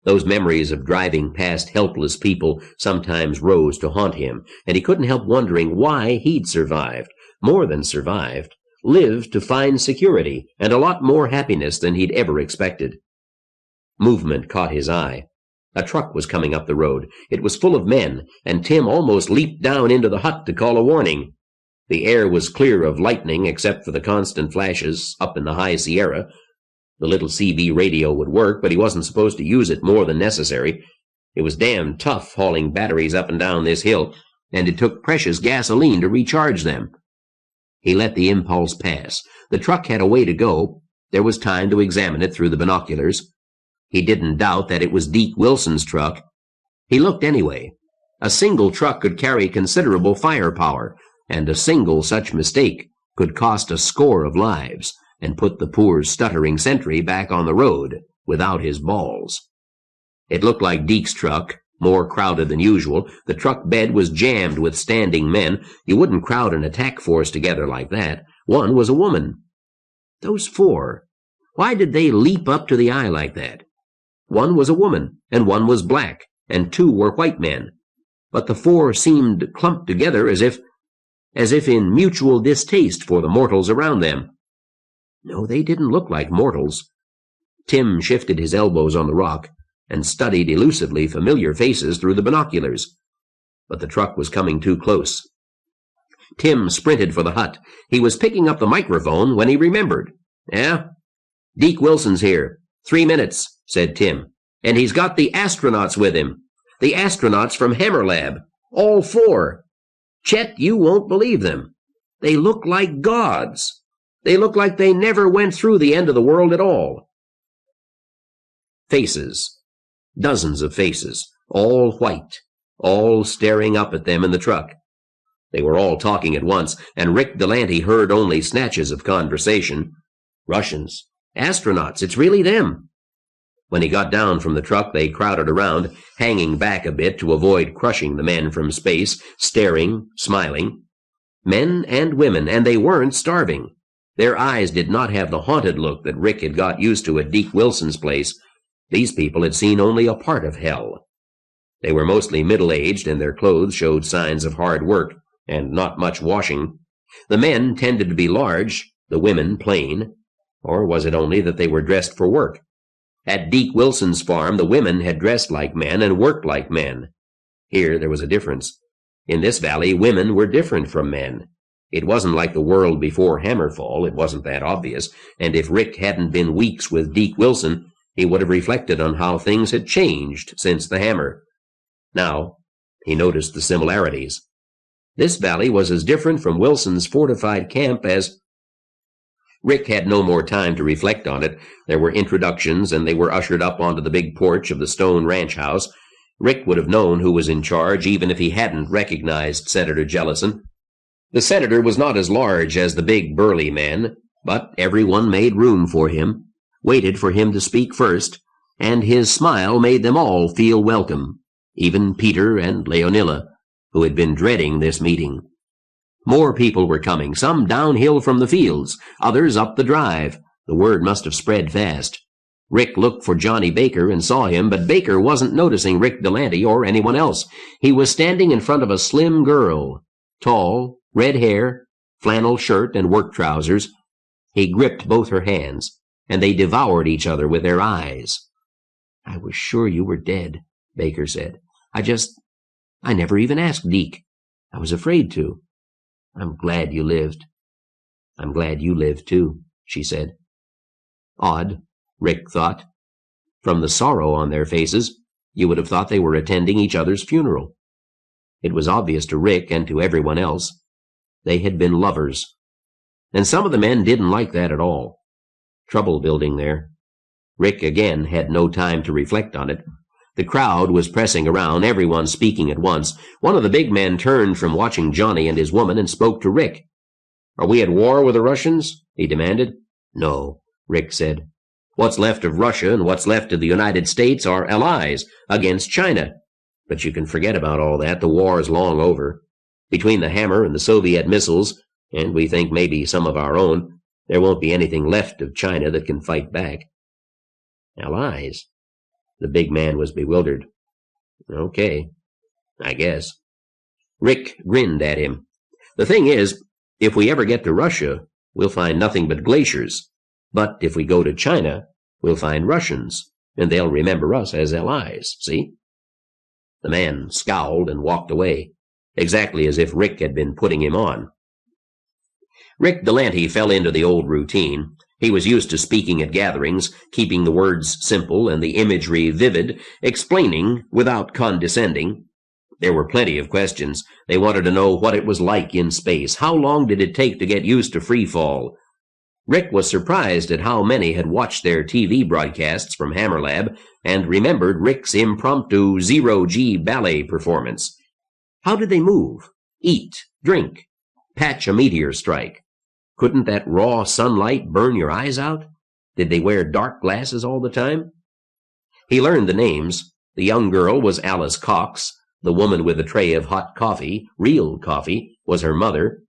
Those memories of driving past helpless people sometimes rose to haunt him, and he couldn't help wondering why he'd survived, more than survived, lived to find security and a lot more happiness than he'd ever expected. Movement caught his eye. A truck was coming up the road. It was full of men, and Tim almost leaped down into the hut to call a warning. The air was clear of lightning except for the constant flashes up in the high Sierra. The little CB radio would work, but he wasn't supposed to use it more than necessary. It was damn tough hauling batteries up and down this hill, and it took precious gasoline to recharge them. He let the impulse pass. The truck had a way to go. There was time to examine it through the binoculars. He didn't doubt that it was Deke Wilson's truck. He looked anyway. A single truck could carry considerable firepower, and a single such mistake could cost a score of lives and put the poor stuttering sentry back on the road without his balls. It looked like Deke's truck, more crowded than usual. The truck bed was jammed with standing men. You wouldn't crowd an attack force together like that. One was a woman. Those four, why did they leap up to the eye like that? One was a woman, and one was black, and two were white men. But the four seemed clumped together as if in mutual distaste for the mortals around them. No, they didn't look like mortals. Tim shifted his elbows on the rock and studied elusively familiar faces through the binoculars. But the truck was coming too close. Tim sprinted for the hut. He was picking up the microphone when he remembered. "Yeah? Deke Wilson's here. 3 minutes," said Tim. "And he's got the astronauts with him. The astronauts from Hammer Lab. All four. Chet, you won't believe them. They look like gods. They look like they never went through the end of the world at all." Faces. Dozens of faces, all white, all staring up at them in the truck. They were all talking at once, and Rick Delanty heard only snatches of conversation. Russians. Astronauts. It's really them. When he got down from the truck, they crowded around, hanging back a bit to avoid crushing the men from space, staring, smiling. Men and women, and they weren't starving. Their eyes did not have the haunted look that Rick had got used to at Deke Wilson's place. These people had seen only a part of hell. They were mostly middle-aged, and their clothes showed signs of hard work and not much washing. The men tended to be large, the women plain. Or was it only that they were dressed for work? At Deke Wilson's farm, the women had dressed like men and worked like men. Here there was a difference. In this valley, women were different from men. It wasn't like the world before Hammerfall. It wasn't that obvious. And if Rick hadn't been weeks with Deke Wilson, he would have reflected on how things had changed since the hammer. Now, he noticed the similarities. This valley was as different from Wilson's fortified camp as... Rick had no more time to reflect on it. There were introductions, and they were ushered up onto the big porch of the stone ranch house. Rick would have known who was in charge, even if he hadn't recognized Senator Jellison. The senator was not as large as the big burly men, but everyone made room for him, waited for him to speak first, and his smile made them all feel welcome, even Peter and Leonilla, who had been dreading this meeting. More people were coming, some downhill from the fields, others up the drive. The word must have spread fast. Rick looked for Johnny Baker and saw him, but Baker wasn't noticing Rick Delanty or anyone else. He was standing in front of a slim girl, tall, red hair, flannel shirt, and work trousers. He gripped both her hands, and they devoured each other with their eyes. "I was sure you were dead," Baker said. I never even asked Deke. I was afraid to. I'm glad you lived." "I'm glad you lived, too," she said. Odd, Rick thought. From the sorrow on their faces, you would have thought they were attending each other's funeral. It was obvious to Rick and to everyone else. They had been lovers. And some of the men didn't like that at all. Trouble building there. Rick again had no time to reflect on it. The crowd was pressing around, everyone speaking at once. One of the big men turned from watching Johnny and his woman and spoke to Rick. "Are we at war with the Russians?" he demanded. "No," Rick said. "What's left of Russia and what's left of the United States are allies against China. But you can forget about all that. The war is long over. Between the hammer and the Soviet missiles, and we think maybe some of our own, there won't be anything left of China that can fight back." Allies? The big man was bewildered. "Okay, I guess." Rick grinned at him. "The thing is, if we ever get to Russia, we'll find nothing but glaciers. But if we go to China, we'll find Russians, and they'll remember us as allies, see?" The man scowled and walked away, exactly as if Rick had been putting him on. Rick Delahanty fell into the old routine. He was used to speaking at gatherings, keeping the words simple and the imagery vivid, explaining without condescending. There were plenty of questions. They wanted to know what it was like in space. How long did it take to get used to free fall? Rick was surprised at how many had watched their TV broadcasts from Hammer Lab and remembered Rick's impromptu zero-G ballet performance. How did they move, eat, drink, patch a meteor strike? Couldn't that raw sunlight burn your eyes out? Did they wear dark glasses all the time? He learned the names. The young girl was Alice Cox. The woman with a tray of hot coffee, real coffee, was her mother.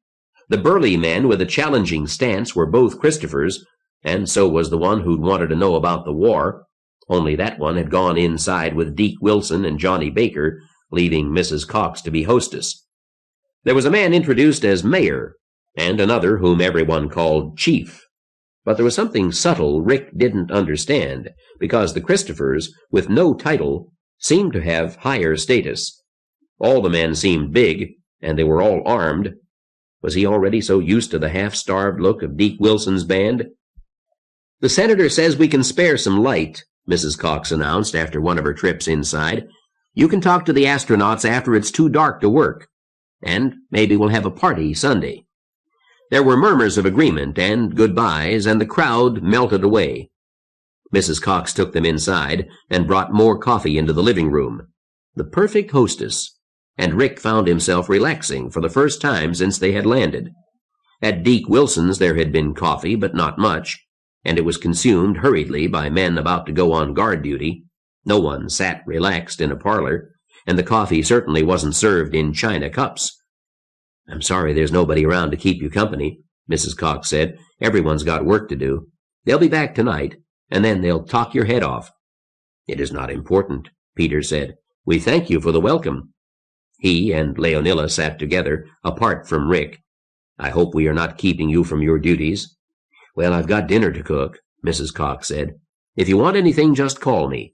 The burly men with a challenging stance were both Christophers, and so was the one who'd wanted to know about the war. Only that one had gone inside with Deke Wilson and Johnny Baker, leaving Mrs. Cox to be hostess. There was a man introduced as Mayor, and another whom everyone called Chief. But there was something subtle Rick didn't understand, because the Christophers, with no title, seemed to have higher status. All the men seemed big, and they were all armed. Was he already so used to the half-starved look of Deke Wilson's band? "The senator says we can spare some light," Mrs. Cox announced after one of her trips inside. "You can talk to the astronauts after it's too dark to work. And maybe we'll have a party Sunday." There were murmurs of agreement and goodbyes, and the crowd melted away. Mrs. Cox took them inside and brought more coffee into the living room. The perfect hostess, and Rick found himself relaxing for the first time since they had landed. At Deke Wilson's there had been coffee, but not much, and it was consumed hurriedly by men about to go on guard duty. No one sat relaxed in a parlor, and the coffee certainly wasn't served in china cups. "I'm sorry there's nobody around to keep you company," Mrs. Cox said. "Everyone's got work to do. They'll be back tonight, and then they'll talk your head off." "It is not important," Peter said. "We thank you for the welcome." He and Leonilla sat together, apart from Rick. "I hope we are not keeping you from your duties." "Well, I've got dinner to cook," Mrs. Cox said. "If you want anything, just call me."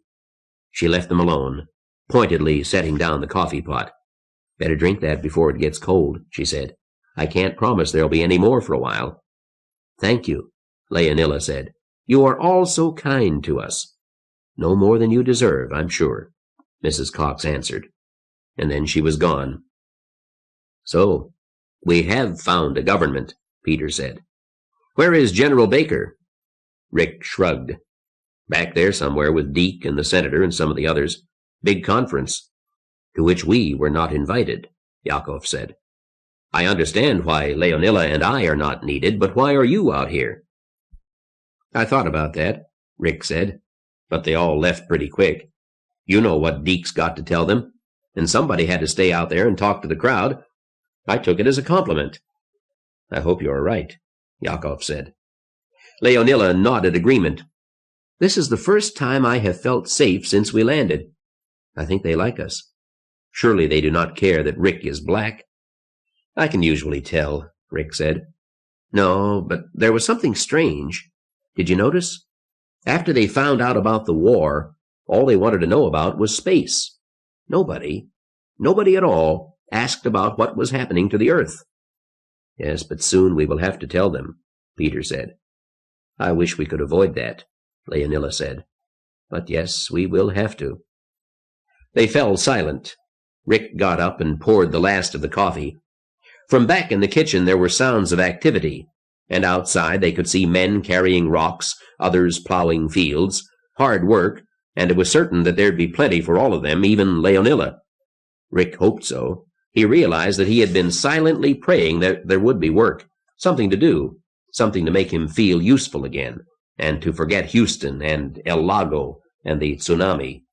She left them alone, pointedly setting down the coffee pot. "Better drink that before it gets cold," she said. "I can't promise there'll be any more for a while." "Thank you," Leonilla said. "You are all so kind to us." "No more than you deserve, I'm sure," Mrs. Cox answered. And then she was gone. "So, we have found a government," Peter said. "Where is General Baker?" Rick shrugged. "Back there somewhere with Deke and the senator and some of the others. Big conference." "To which we were not invited," Yakov said. "I understand why Leonilla and I are not needed, but why are you out here?" "I thought about that," Rick said, "but they all left pretty quick. You know what Deke's got to tell them, and somebody had to stay out there and talk to the crowd. I took it as a compliment." "I hope you're right," Yakov said. Leonilla nodded agreement. "This is the first time I have felt safe since we landed. I think they like us. Surely they do not care that Rick is black." "I can usually tell," Rick said. "No, but there was something strange. Did you notice? After they found out about the war, all they wanted to know about was space. Nobody at all, asked about what was happening to the Earth." "Yes, but soon we will have to tell them," Peter said. "I wish we could avoid that," Leonilla said. "But yes, we will have to." They fell silent. Rick got up and poured the last of the coffee. From back in the kitchen there were sounds of activity, and outside they could see men carrying rocks, others plowing fields. Hard work, and it was certain that there'd be plenty for all of them, even Leonilla. Rick hoped so. He realized that he had been silently praying that there would be work, something to do, something to make him feel useful again, and to forget Houston and El Lago and the tsunami.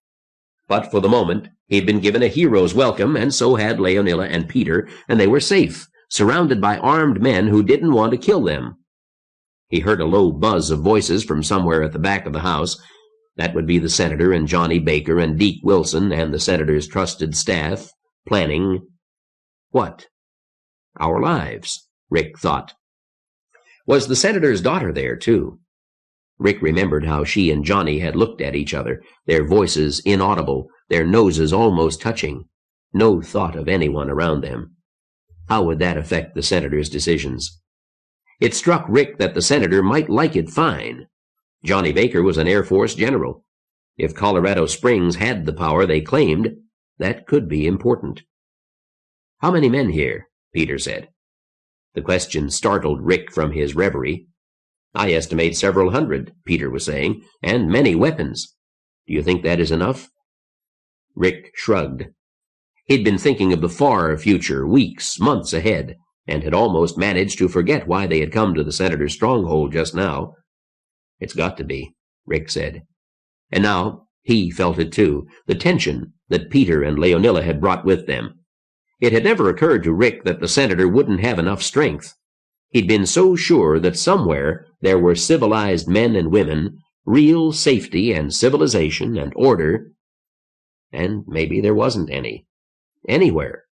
But for the moment, he'd been given a hero's welcome, and so had Leonilla and Peter, and they were safe, surrounded by armed men who didn't want to kill them. He heard a low buzz of voices from somewhere at the back of the house. That would be the senator and Johnny Baker and Deke Wilson and the senator's trusted staff, planning what? Our lives, Rick thought. Was the senator's daughter there, too? Rick remembered how she and Johnny had looked at each other, their voices inaudible, their noses almost touching. No thought of anyone around them. How would that affect the senator's decisions? It struck Rick that the senator might like it fine. Johnny Baker was an Air Force general. If Colorado Springs had the power they claimed, that could be important. "How many men here?" Peter said. The question startled Rick from his reverie. "I estimate several hundred," Peter was saying, "and many weapons. Do you think that is enough?" Rick shrugged. He'd been thinking of the far future, weeks, months ahead, and had almost managed to forget why they had come to the senator's stronghold just now. "It's got to be," Rick said. And now he felt it too, the tension that Peter and Leonilla had brought with them. It had never occurred to Rick that the senator wouldn't have enough strength. He'd been so sure that somewhere there were civilized men and women, real safety and civilization and order, and maybe there wasn't any. Anywhere.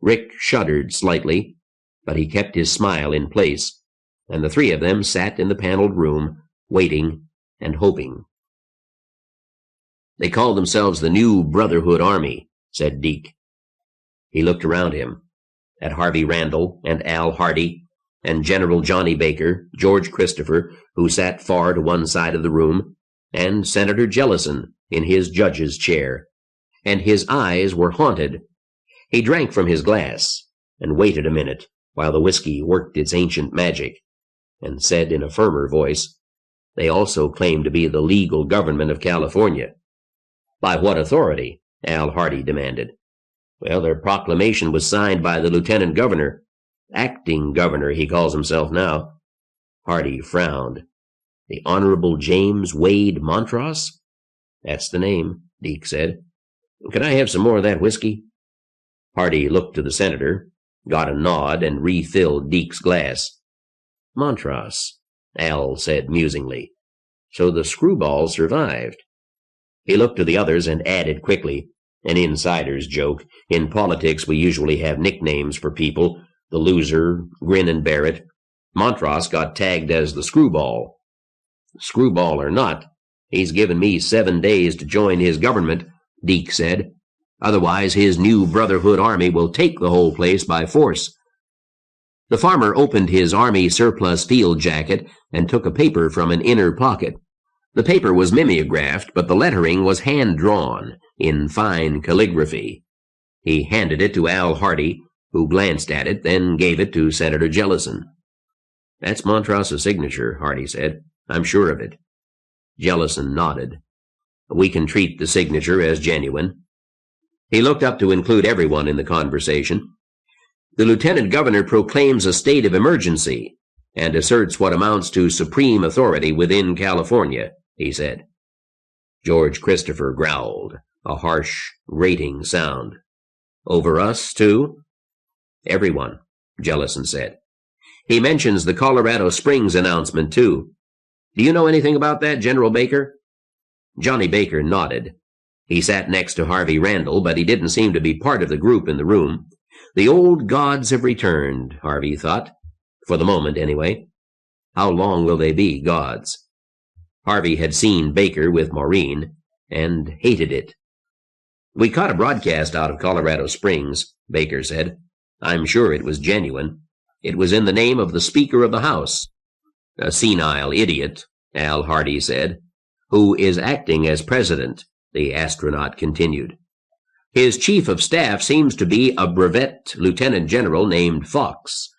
Rick shuddered slightly, but he kept his smile in place, and the three of them sat in the paneled room, waiting and hoping. "They call themselves the New Brotherhood Army," said Deke. He looked around him, at Harvey Randall and Al Hardy, and General Johnny Baker, George Christopher, who sat far to one side of the room, and Senator Jellison in his judge's chair, and his eyes were haunted. He drank from his glass, and waited a minute while the whiskey worked its ancient magic, and said in a firmer voice, "They also claim to be the legal government of California." "By what authority?" Al Hardy demanded. "Well, their proclamation was signed by the lieutenant governor. Acting governor, he calls himself now." Hardy frowned. "The Honorable James Wade Montross?" "That's the name," Deke said. "Can I have some more of that whiskey?" Hardy looked to the senator, got a nod, and refilled Deke's glass. "Montross," Al said musingly. "So the screwball survived." He looked to the others and added quickly, an insider's joke. In politics we usually have nicknames for people. The loser, Grin and Bear It. Montross got tagged as the screwball. "Screwball or not, he's given me 7 days to join his government," Deke said. "Otherwise his New Brotherhood Army will take the whole place by force." The farmer opened his army surplus field jacket and took a paper from an inner pocket. The paper was mimeographed, but the lettering was hand-drawn in fine calligraphy. He handed it to Al Hardy, who glanced at it, then gave it to Senator Jellison. "That's Montross's signature," Hardy said. "I'm sure of it." Jellison nodded. "We can treat the signature as genuine." He looked up to include everyone in the conversation. "The lieutenant governor proclaims a state of emergency and asserts what amounts to supreme authority within California," he said. George Christopher growled, a harsh, grating sound. "Over us, too?" "Everyone," Jellison said. "He mentions the Colorado Springs announcement, too. Do you know anything about that, General Baker?" Johnny Baker nodded. He sat next to Harvey Randall, but he didn't seem to be part of the group in the room. The old gods have returned, Harvey thought. For the moment, anyway. How long will they be gods? Harvey had seen Baker with Maureen, and hated it. "We caught a broadcast out of Colorado Springs," Baker said. "I'm sure it was genuine. It was in the name of the Speaker of the House." "A senile idiot," Al Hardy said. "Who is acting as president," the astronaut continued. His chief of staff seems to be a brevet lieutenant general named Fox.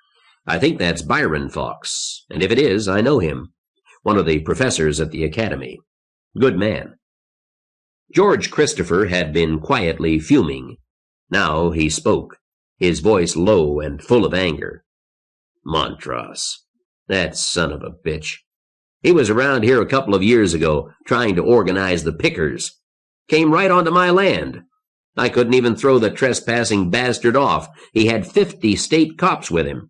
I think that's Byron Fox, and if it is, I know him. One of the professors at the academy. Good man. George Christopher had been quietly fuming. Now he spoke, his voice low and full of anger. Montross. That son of a bitch. He was around here a couple of years ago, trying to organize the pickers. Came right onto my land. I couldn't even throw the trespassing bastard off. He had 50 state cops with him.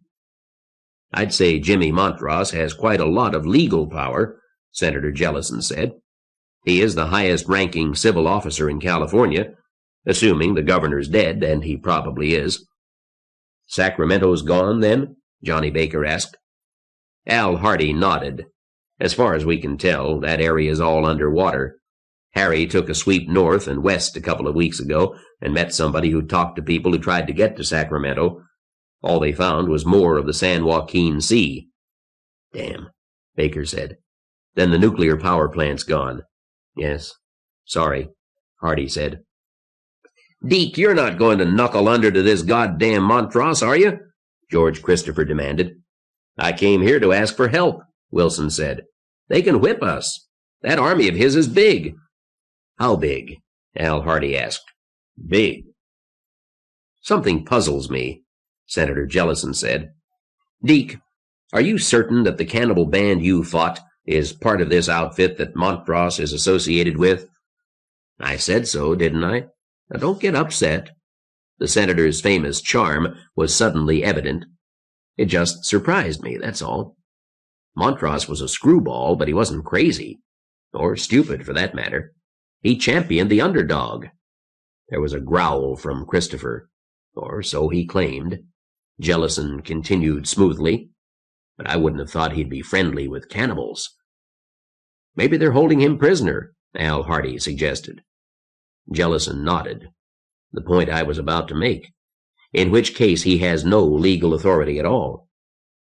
I'd say Jimmy Montross has quite a lot of legal power, Senator Jellison said. He is the highest-ranking civil officer in California, assuming the governor's dead, and he probably is. Sacramento's gone, then? Johnny Baker asked. Al Hardy nodded. As far as we can tell, that area's all underwater. Harry took a sweep north and west a couple of weeks ago and met somebody who talked to people who tried to get to Sacramento. All they found was more of the San Joaquin Sea. Damn, Baker said. Then the nuclear power plant's gone. Yes, sorry, Hardy said. Deke, you're not going to knuckle under to this goddamn Montross, are you? George Christopher demanded. I came here to ask for help, Wilson said. They can whip us. That army of his is big. How big? Al Hardy asked. Big. Something puzzles me, Senator Jellison said. Deke, are you certain that the cannibal band you fought is part of this outfit that Montross is associated with? I said so, didn't I? Now don't get upset. The senator's famous charm was suddenly evident. It just surprised me, that's all. Montross was a screwball, but he wasn't crazy. Or stupid, for that matter. He championed the underdog. There was a growl from Christopher, or so he claimed. Jellison continued smoothly, but I wouldn't have thought he'd be friendly with cannibals. Maybe they're holding him prisoner, Al Hardy suggested. Jellison nodded. The point I was about to make, in which case he has no legal authority at all.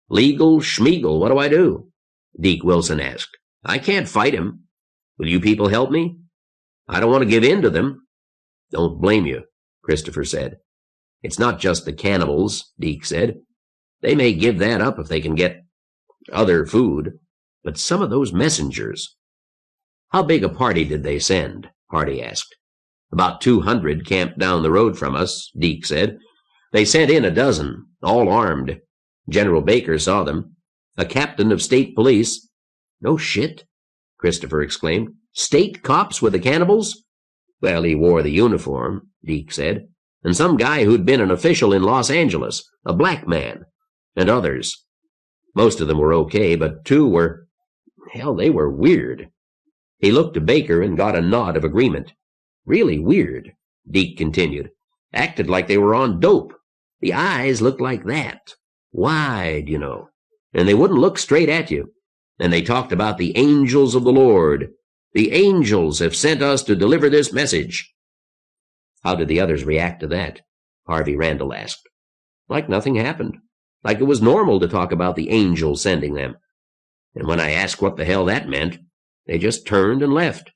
Legal schmeagle, what do I do? Deke Wilson asked. I can't fight him. Will you people help me? I don't want to give in to them. Don't blame you, Christopher said. It's not just the cannibals, Deke said. They may give that up if they can get other food, but some of those messengers. How big a party did they send? Hardy asked. About 200 camped down the road from us, Deke said. They sent in a dozen, all armed. General Baker saw them. A captain of state police. No shit, Christopher exclaimed. State cops with the cannibals? Well, he wore the uniform, Deke said. And some guy who'd been an official in Los Angeles, a black man, and others. Most of them were okay, but 2 were, hell, they were weird. He looked to Baker and got a nod of agreement. Really weird, Deke continued. Acted like they were on dope. The eyes looked like that. Wide, you know. And they wouldn't look straight at you. And they talked about the angels of the Lord. The angels have sent us to deliver this message. How did the others react to that? Harvey Randall asked. Like nothing happened. Like it was normal to talk about the angels sending them. And when I asked what the hell that meant, they just turned and left.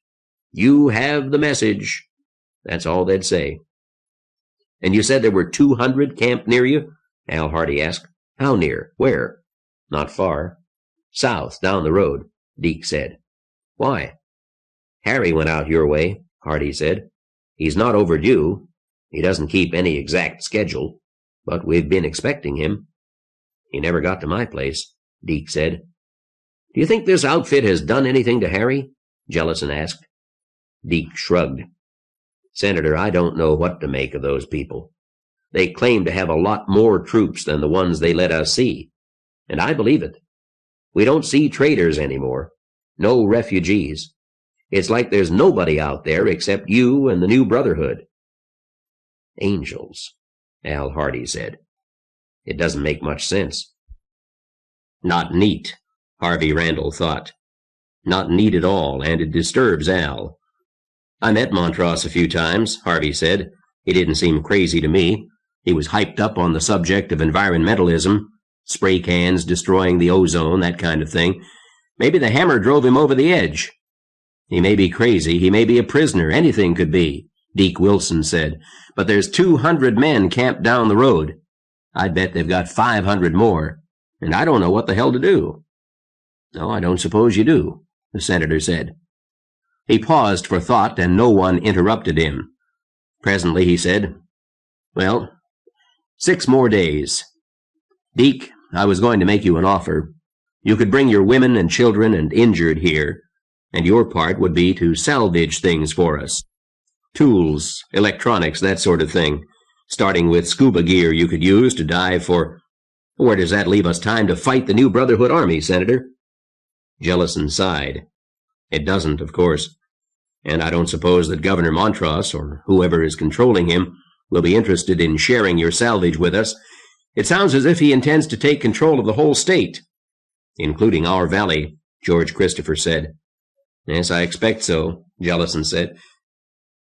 You have the message. That's all they'd say. And you said there were 200 camped near you? Al Hardy asked. How near? Where? Not far. South, down the road, Deke said. Why? Harry went out your way, Hardy said. He's not overdue. He doesn't keep any exact schedule, but we've been expecting him. He never got to my place, Deke said. Do you think this outfit has done anything to Harry? Jellison asked. Deke shrugged. Senator, I don't know what to make of those people. They claim to have a lot more troops than the ones they let us see, and I believe it. We don't see traitors anymore. No refugees. It's like there's nobody out there except you and the new Brotherhood. Angels, Al Hardy said. It doesn't make much sense. Not neat, Harvey Randall thought. Not neat at all, and it disturbs Al. I met Montross a few times, Harvey said. He didn't seem crazy to me. He was hyped up on the subject of environmentalism, spray cans destroying the ozone, that kind of thing. Maybe the hammer drove him over the edge. He may be crazy, he may be a prisoner, anything could be. Deke Wilson said. "But there's 200 men camped down the road. I'd bet they've got 500 more, and I don't know what the hell to do." "No, I don't suppose you do," the senator said. He paused for thought, and no one interrupted him. Presently he said, "Well, 6 more days. Deke, I was going to make you an offer. You could bring your women and children and injured here, and your part would be to salvage things for us. Tools, electronics, that sort of thing, starting with scuba gear you could use to dive for—" "Where does that leave us time to fight the new Brotherhood Army, Senator?" Jellison sighed. "It doesn't, of course. And I don't suppose that Governor Montross, or whoever is controlling him, will be interested in sharing your salvage with us. It sounds as if he intends to take control of the whole state." "Including our valley," George Christopher said. "Yes, I expect so," Jellison said.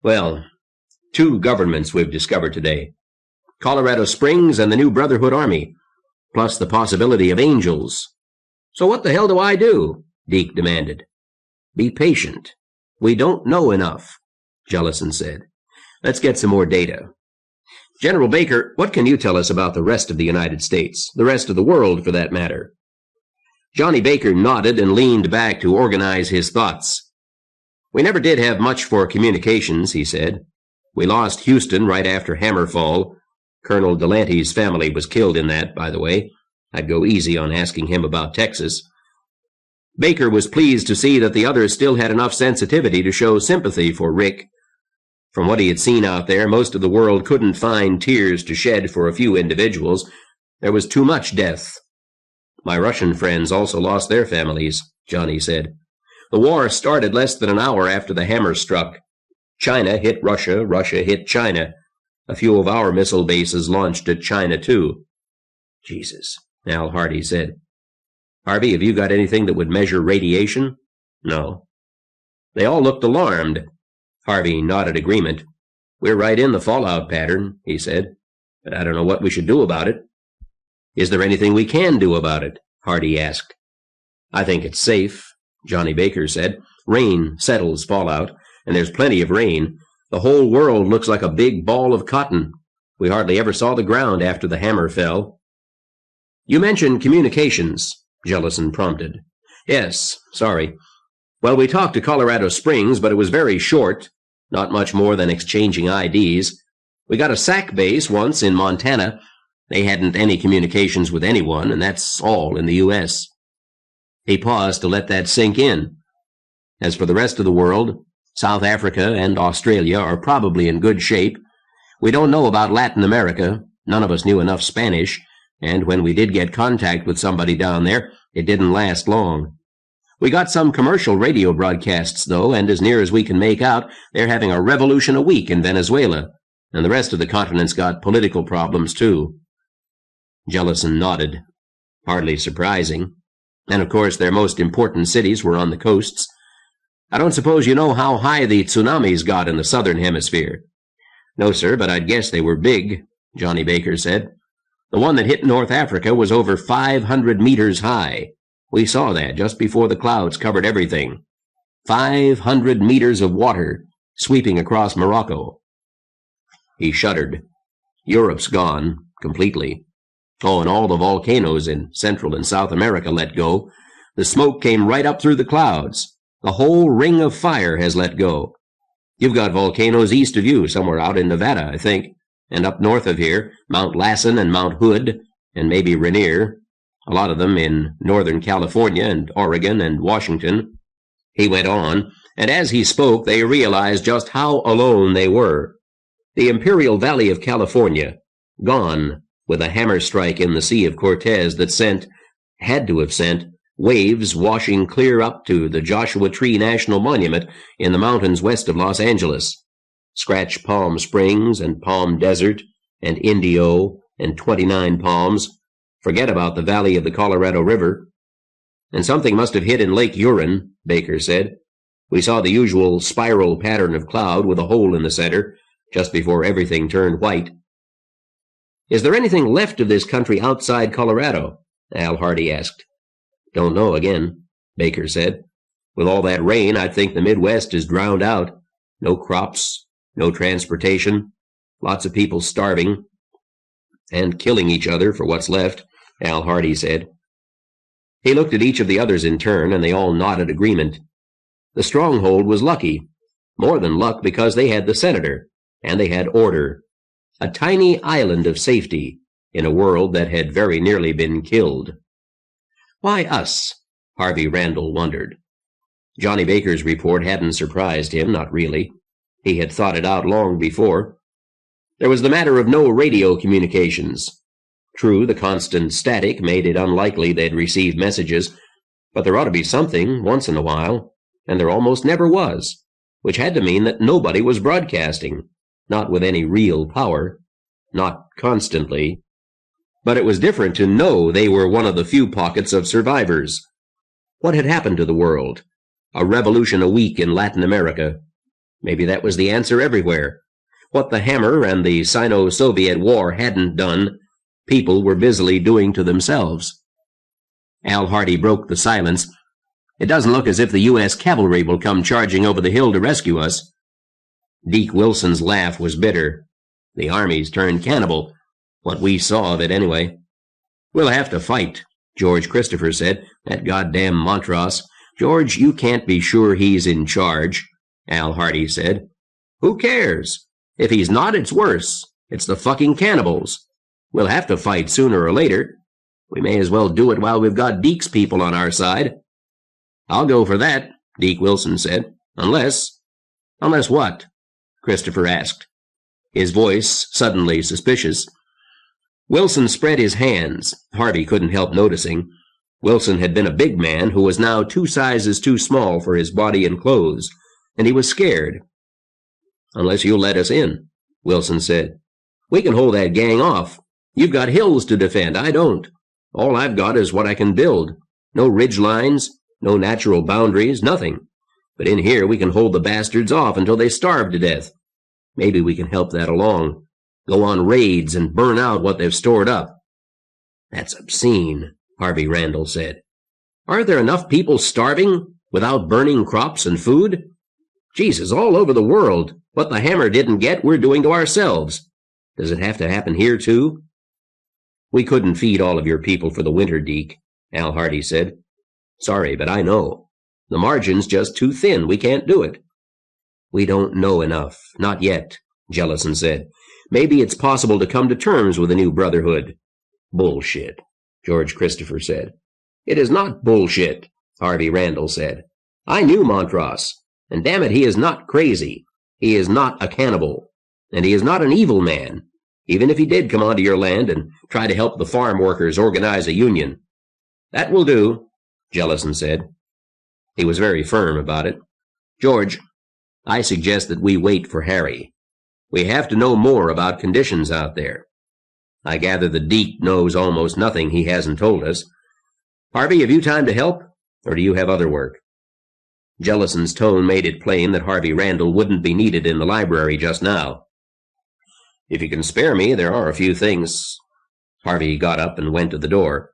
"Well, 2 governments we've discovered today. Colorado Springs and the new Brotherhood Army, plus the possibility of angels." "So what the hell do I do?" Deke demanded. "Be patient. We don't know enough," Jellison said. "Let's get some more data. General Baker, what can you tell us about the rest of the United States, the rest of the world for that matter?" Johnny Baker nodded and leaned back to organize his thoughts. "We never did have much for communications," he said. "We lost Houston right after Hammerfall. Colonel Delanty's family was killed in that, by the way. I'd go easy on asking him about Texas." Baker was pleased to see that the others still had enough sensitivity to show sympathy for Rick. From what he had seen out there, most of the world couldn't find tears to shed for a few individuals. There was too much death. "My Russian friends also lost their families," Johnny said. "The war started less than an hour after the hammer struck. China hit Russia, Russia hit China. A few of our missile bases launched at China, too." "Jesus," Al Hardy said. "Harvey, have you got anything that would measure radiation?" "No." They all looked alarmed. Harvey nodded agreement. "We're right in the fallout pattern," he said. "But I don't know what we should do about it." "Is there anything we can do about it?" Hardy asked. "I think it's safe," Johnny Baker said. "Rain settles fallout, and there's plenty of rain. The whole world looks like a big ball of cotton. We hardly ever saw the ground after the hammer fell." "You mentioned communications," Jellison prompted. "Yes, sorry. Well, we talked to Colorado Springs, but it was very short. Not much more than exchanging IDs. We got a SAC base once in Montana. They hadn't any communications with anyone, and that's all in the U.S. He paused to let that sink in. As for the rest of the world, South Africa and Australia are probably in good shape. We don't know about Latin America. None of us knew enough Spanish, and when we did get contact with somebody down there, it didn't last long. We got some commercial radio broadcasts, though, and as near as we can make out, they're having a revolution a week in Venezuela, and the rest of the continent's got political problems, too." Jellison nodded. "Hardly surprising. And, of course, their most important cities were on the coasts. I don't suppose you know how high the tsunamis got in the southern hemisphere?" "No, sir, but I'd guess they were big," Johnny Baker said. "The one that hit North Africa was over 500 meters high. We saw that just before the clouds covered everything. 500 meters of water sweeping across Morocco." He shuddered. "Europe's gone, completely. Oh, and all the volcanoes in Central and South America let go. The smoke came right up through the clouds. The whole ring of fire has let go. You've got volcanoes east of you, somewhere out in Nevada, I think, and up north of here, Mount Lassen and Mount Hood, and maybe Rainier. A lot of them in Northern California and Oregon and Washington." He went on, and as he spoke, they realized just how alone they were. The Imperial Valley of California, gone with a hammer strike in the Sea of Cortez that had to have sent, waves washing clear up to the Joshua Tree National Monument in the mountains west of Los Angeles. Scratch Palm Springs and Palm Desert and Indio and 29 Palms. Forget about the valley of the Colorado River. "And something must have hit in Lake Huron," Baker said. "We saw the usual spiral pattern of cloud with a hole in the center, just before everything turned white." "Is there anything left of this country outside Colorado?" Al Hardy asked. "Don't know again," Baker said. "With all that rain, I'd think the Midwest is drowned out. No crops, no transportation, lots of people starving and killing each other for what's left, Al Hardy said. He looked at each of the others in turn, and they all nodded agreement. The Stronghold was lucky, more than luck, because they had the senator, and they had order, a tiny island of safety in a world that had very nearly been killed. Why us? Harvey Randall wondered. Johnny Baker's report hadn't surprised him, not really. He had thought it out long before. There was the matter of no radio communications. True, the constant static made it unlikely they'd receive messages, but there ought to be something once in a while, and there almost never was, which had to mean that nobody was broadcasting, not with any real power, not constantly. But it was different to know they were one of the few pockets of survivors. What had happened to the world? A revolution a week in Latin America. Maybe that was the answer everywhere. What the Hammer and the Sino-Soviet War hadn't done, people were busily doing to themselves. Al Hardy broke the silence. It doesn't look as if the U.S. cavalry will come charging over the hill to rescue us. Deke Wilson's laugh was bitter. The army's turned cannibal. What we saw of it, anyway. We'll have to fight, George Christopher said. That goddamn Montross. George, you can't be sure he's in charge, Al Hardy said. Who cares? If he's not, it's worse. It's the fucking cannibals. We'll have to fight sooner or later. We may as well do it while we've got Deke's people on our side. I'll go for that, Deke Wilson said. Unless what? Christopher asked, his voice suddenly suspicious. Wilson spread his hands. Harvey couldn't help noticing. Wilson had been a big man who was now 2 sizes too small for his body and clothes, and he was scared. Unless you'll let us in, Wilson said. We can hold that gang off. You've got hills to defend. I don't. All I've got is what I can build. No ridge lines, no natural boundaries, nothing. But in here we can hold the bastards off until they starve to death. Maybe we can help that along. Go on raids and burn out what they've stored up. That's obscene, Harvey Randall said. Aren't there enough people starving without burning crops and food? Jesus, all over the world. What the Hammer didn't get, we're doing to ourselves. Does it have to happen here, too? We couldn't feed all of your people for the winter, Deke, Al Hardy said. Sorry, but I know. The margin's just too thin. We can't do it. We don't know enough. Not yet, Jellison said. Maybe it's possible to come to terms with a new brotherhood. Bullshit, George Christopher said. It is not bullshit, Harvey Randall said. I knew Montross, and damn it, he is not crazy. He is not a cannibal, and he is not an evil man, even if he did come onto your land and try to help the farm workers organize a union. That will do, Jellison said. He was very firm about it. George, I suggest that we wait for Harry. We have to know more about conditions out there. I gather the Deke knows almost nothing he hasn't told us. Harvey, have you time to help, or do you have other work? Jellison's tone made it plain that Harvey Randall wouldn't be needed in the library just now. If you can spare me, there are a few things. Harvey got up and went to the door.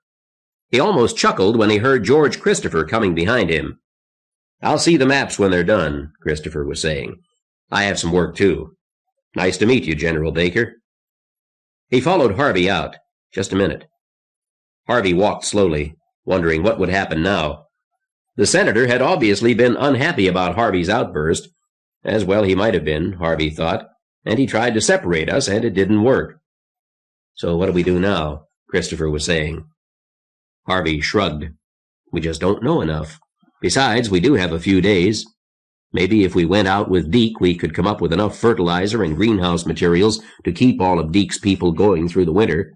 He almost chuckled when he heard George Christopher coming behind him. I'll see the maps when they're done, Christopher was saying. I have some work, too. Nice to meet you, General Baker. He followed Harvey out. Just a minute. Harvey walked slowly, wondering what would happen now. The senator had obviously been unhappy about Harvey's outburst. As well he might have been, Harvey thought, and he tried to separate us, and it didn't work. So what do we do now? Christopher was saying. Harvey shrugged. We just don't know enough. Besides, we do have a few days. Maybe if we went out with Deke, we could come up with enough fertilizer and greenhouse materials to keep all of Deke's people going through the winter.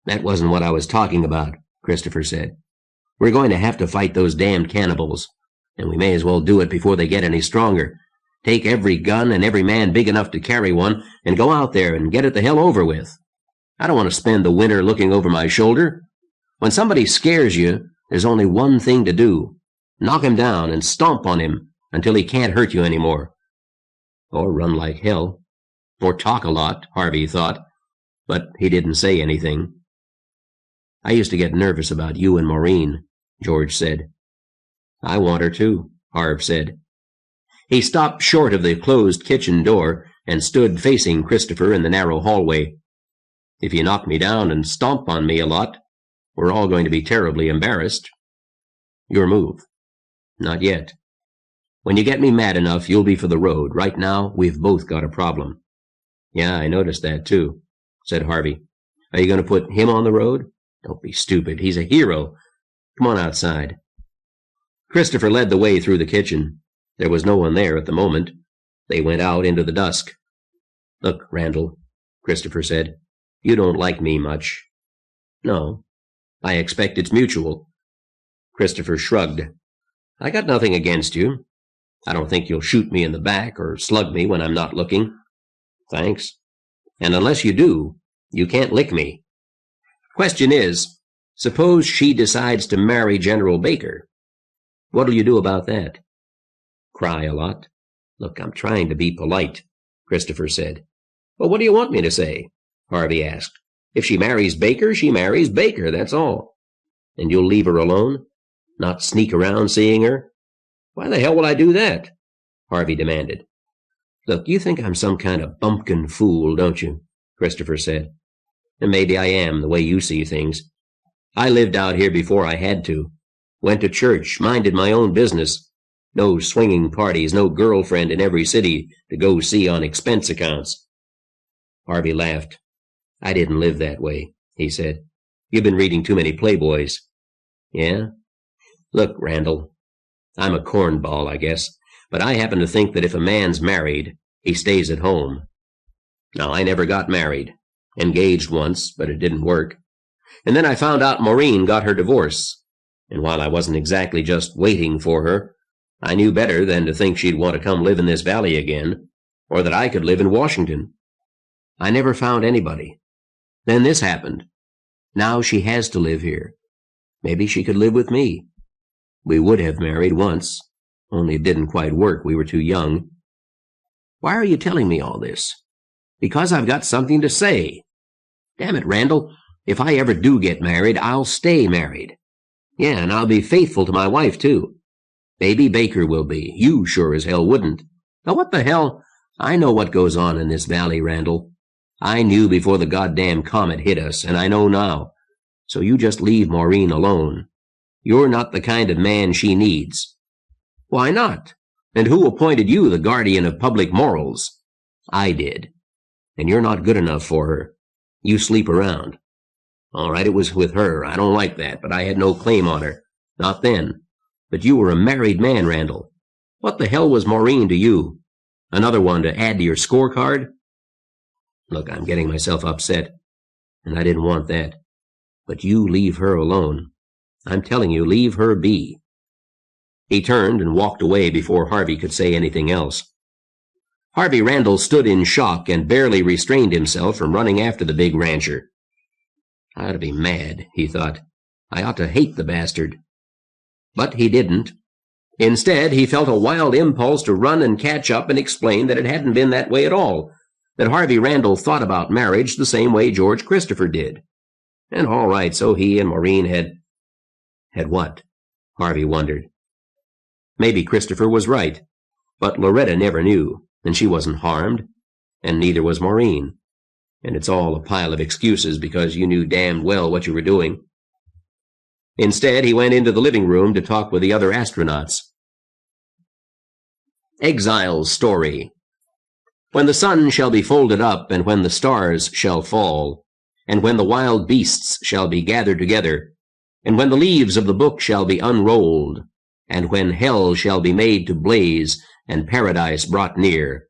That wasn't what I was talking about, Christopher said. We're going to have to fight those damned cannibals, and we may as well do it before they get any stronger. Take every gun and every man big enough to carry one and go out there and get it the hell over with. I don't want to spend the winter looking over my shoulder. When somebody scares you, there's only one thing to do. Knock him down and stomp on him until he can't hurt you anymore. Or run like hell. Or talk a lot, Harvey thought. But he didn't say anything. I used to get nervous about you and Maureen, George said. I want her too, Harv said. He stopped short of the closed kitchen door and stood facing Christopher in the narrow hallway. "If you knock me down and stomp on me a lot, we're all going to be terribly embarrassed." "Your move." "Not yet. When you get me mad enough, you'll be for the road. Right now, we've both got a problem." "Yeah, I noticed that, too," said Harvey. "Are you going to put him on the road?" "Don't be stupid. He's a hero. Come on outside." Christopher led the way through the kitchen. There was no one there at the moment. They went out into the dusk. "Look, Randall," Christopher said, "you don't like me much." "No. I expect it's mutual." Christopher shrugged. "I got nothing against you. I don't think you'll shoot me in the back or slug me when I'm not looking." "Thanks. And unless you do, you can't lick me. Question is, suppose she decides to marry General Baker. What'll you do about that?" "Cry a lot." "Look, I'm trying to be polite," Christopher said. "Well, what do you want me to say?" Harvey asked. "If she marries Baker, she marries Baker, that's all." "And you'll leave her alone? Not sneak around seeing her?" "Why the hell will I do that?" Harvey demanded. "Look, you think I'm some kind of bumpkin fool, don't you?" Christopher said. "And maybe I am, the way you see things. I lived out here before I had to. Went to church, minded my own business. No swinging parties, no girlfriend in every city to go see on expense accounts." Harvey laughed. "I didn't live that way," he said. "You've been reading too many Playboys." "Yeah? Look, Randall, I'm a cornball, I guess, but I happen to think that if a man's married, he stays at home. Now, I never got married. Engaged once, but it didn't work. And then I found out Maureen got her divorce. And while I wasn't exactly just waiting for her, I knew better than to think she'd want to come live in this valley again, or that I could live in Washington. I never found anybody. Then this happened. Now she has to live here. Maybe she could live with me. We would have married once, only it didn't quite work. We were too young. Why are you telling me all this? Because I've got something to say. Damn it, Randall, if I ever do get married, I'll stay married. Yeah, and I'll be faithful to my wife, too. Maybe Baker will be. You sure as hell wouldn't. Now what the hell? I know what goes on in this valley, Randall. I knew before the goddamn comet hit us, and I know now. So you just leave Maureen alone. You're not the kind of man she needs. Why not? And who appointed you the guardian of public morals? I did. And you're not good enough for her. You sleep around. All right, it was with her. I don't like that, but I had no claim on her. Not then. But you were a married man, Randall. What the hell was Maureen to you? Another one to add to your scorecard? Look, I'm getting myself upset, and I didn't want that. But you leave her alone. I'm telling you, leave her be. He turned and walked away before Harvey could say anything else. Harvey Randall stood in shock and barely restrained himself from running after the big rancher. I ought to be mad, he thought. I ought to hate the bastard. But he didn't. Instead, he felt a wild impulse to run and catch up and explain that it hadn't been that way at all, that Harvey Randall thought about marriage the same way George Christopher did. And all right, so he and Maureen had what? Harvey wondered. Maybe Christopher was right, but Loretta never knew, and she wasn't harmed, and neither was Maureen. And it's all a pile of excuses because you knew damned well what you were doing. Instead, he went into the living room to talk with the other astronauts. Exile's story. When the sun shall be folded up, and when the stars shall fall, and when the wild beasts shall be gathered together, and when the leaves of the book shall be unrolled, and when hell shall be made to blaze, and paradise brought near,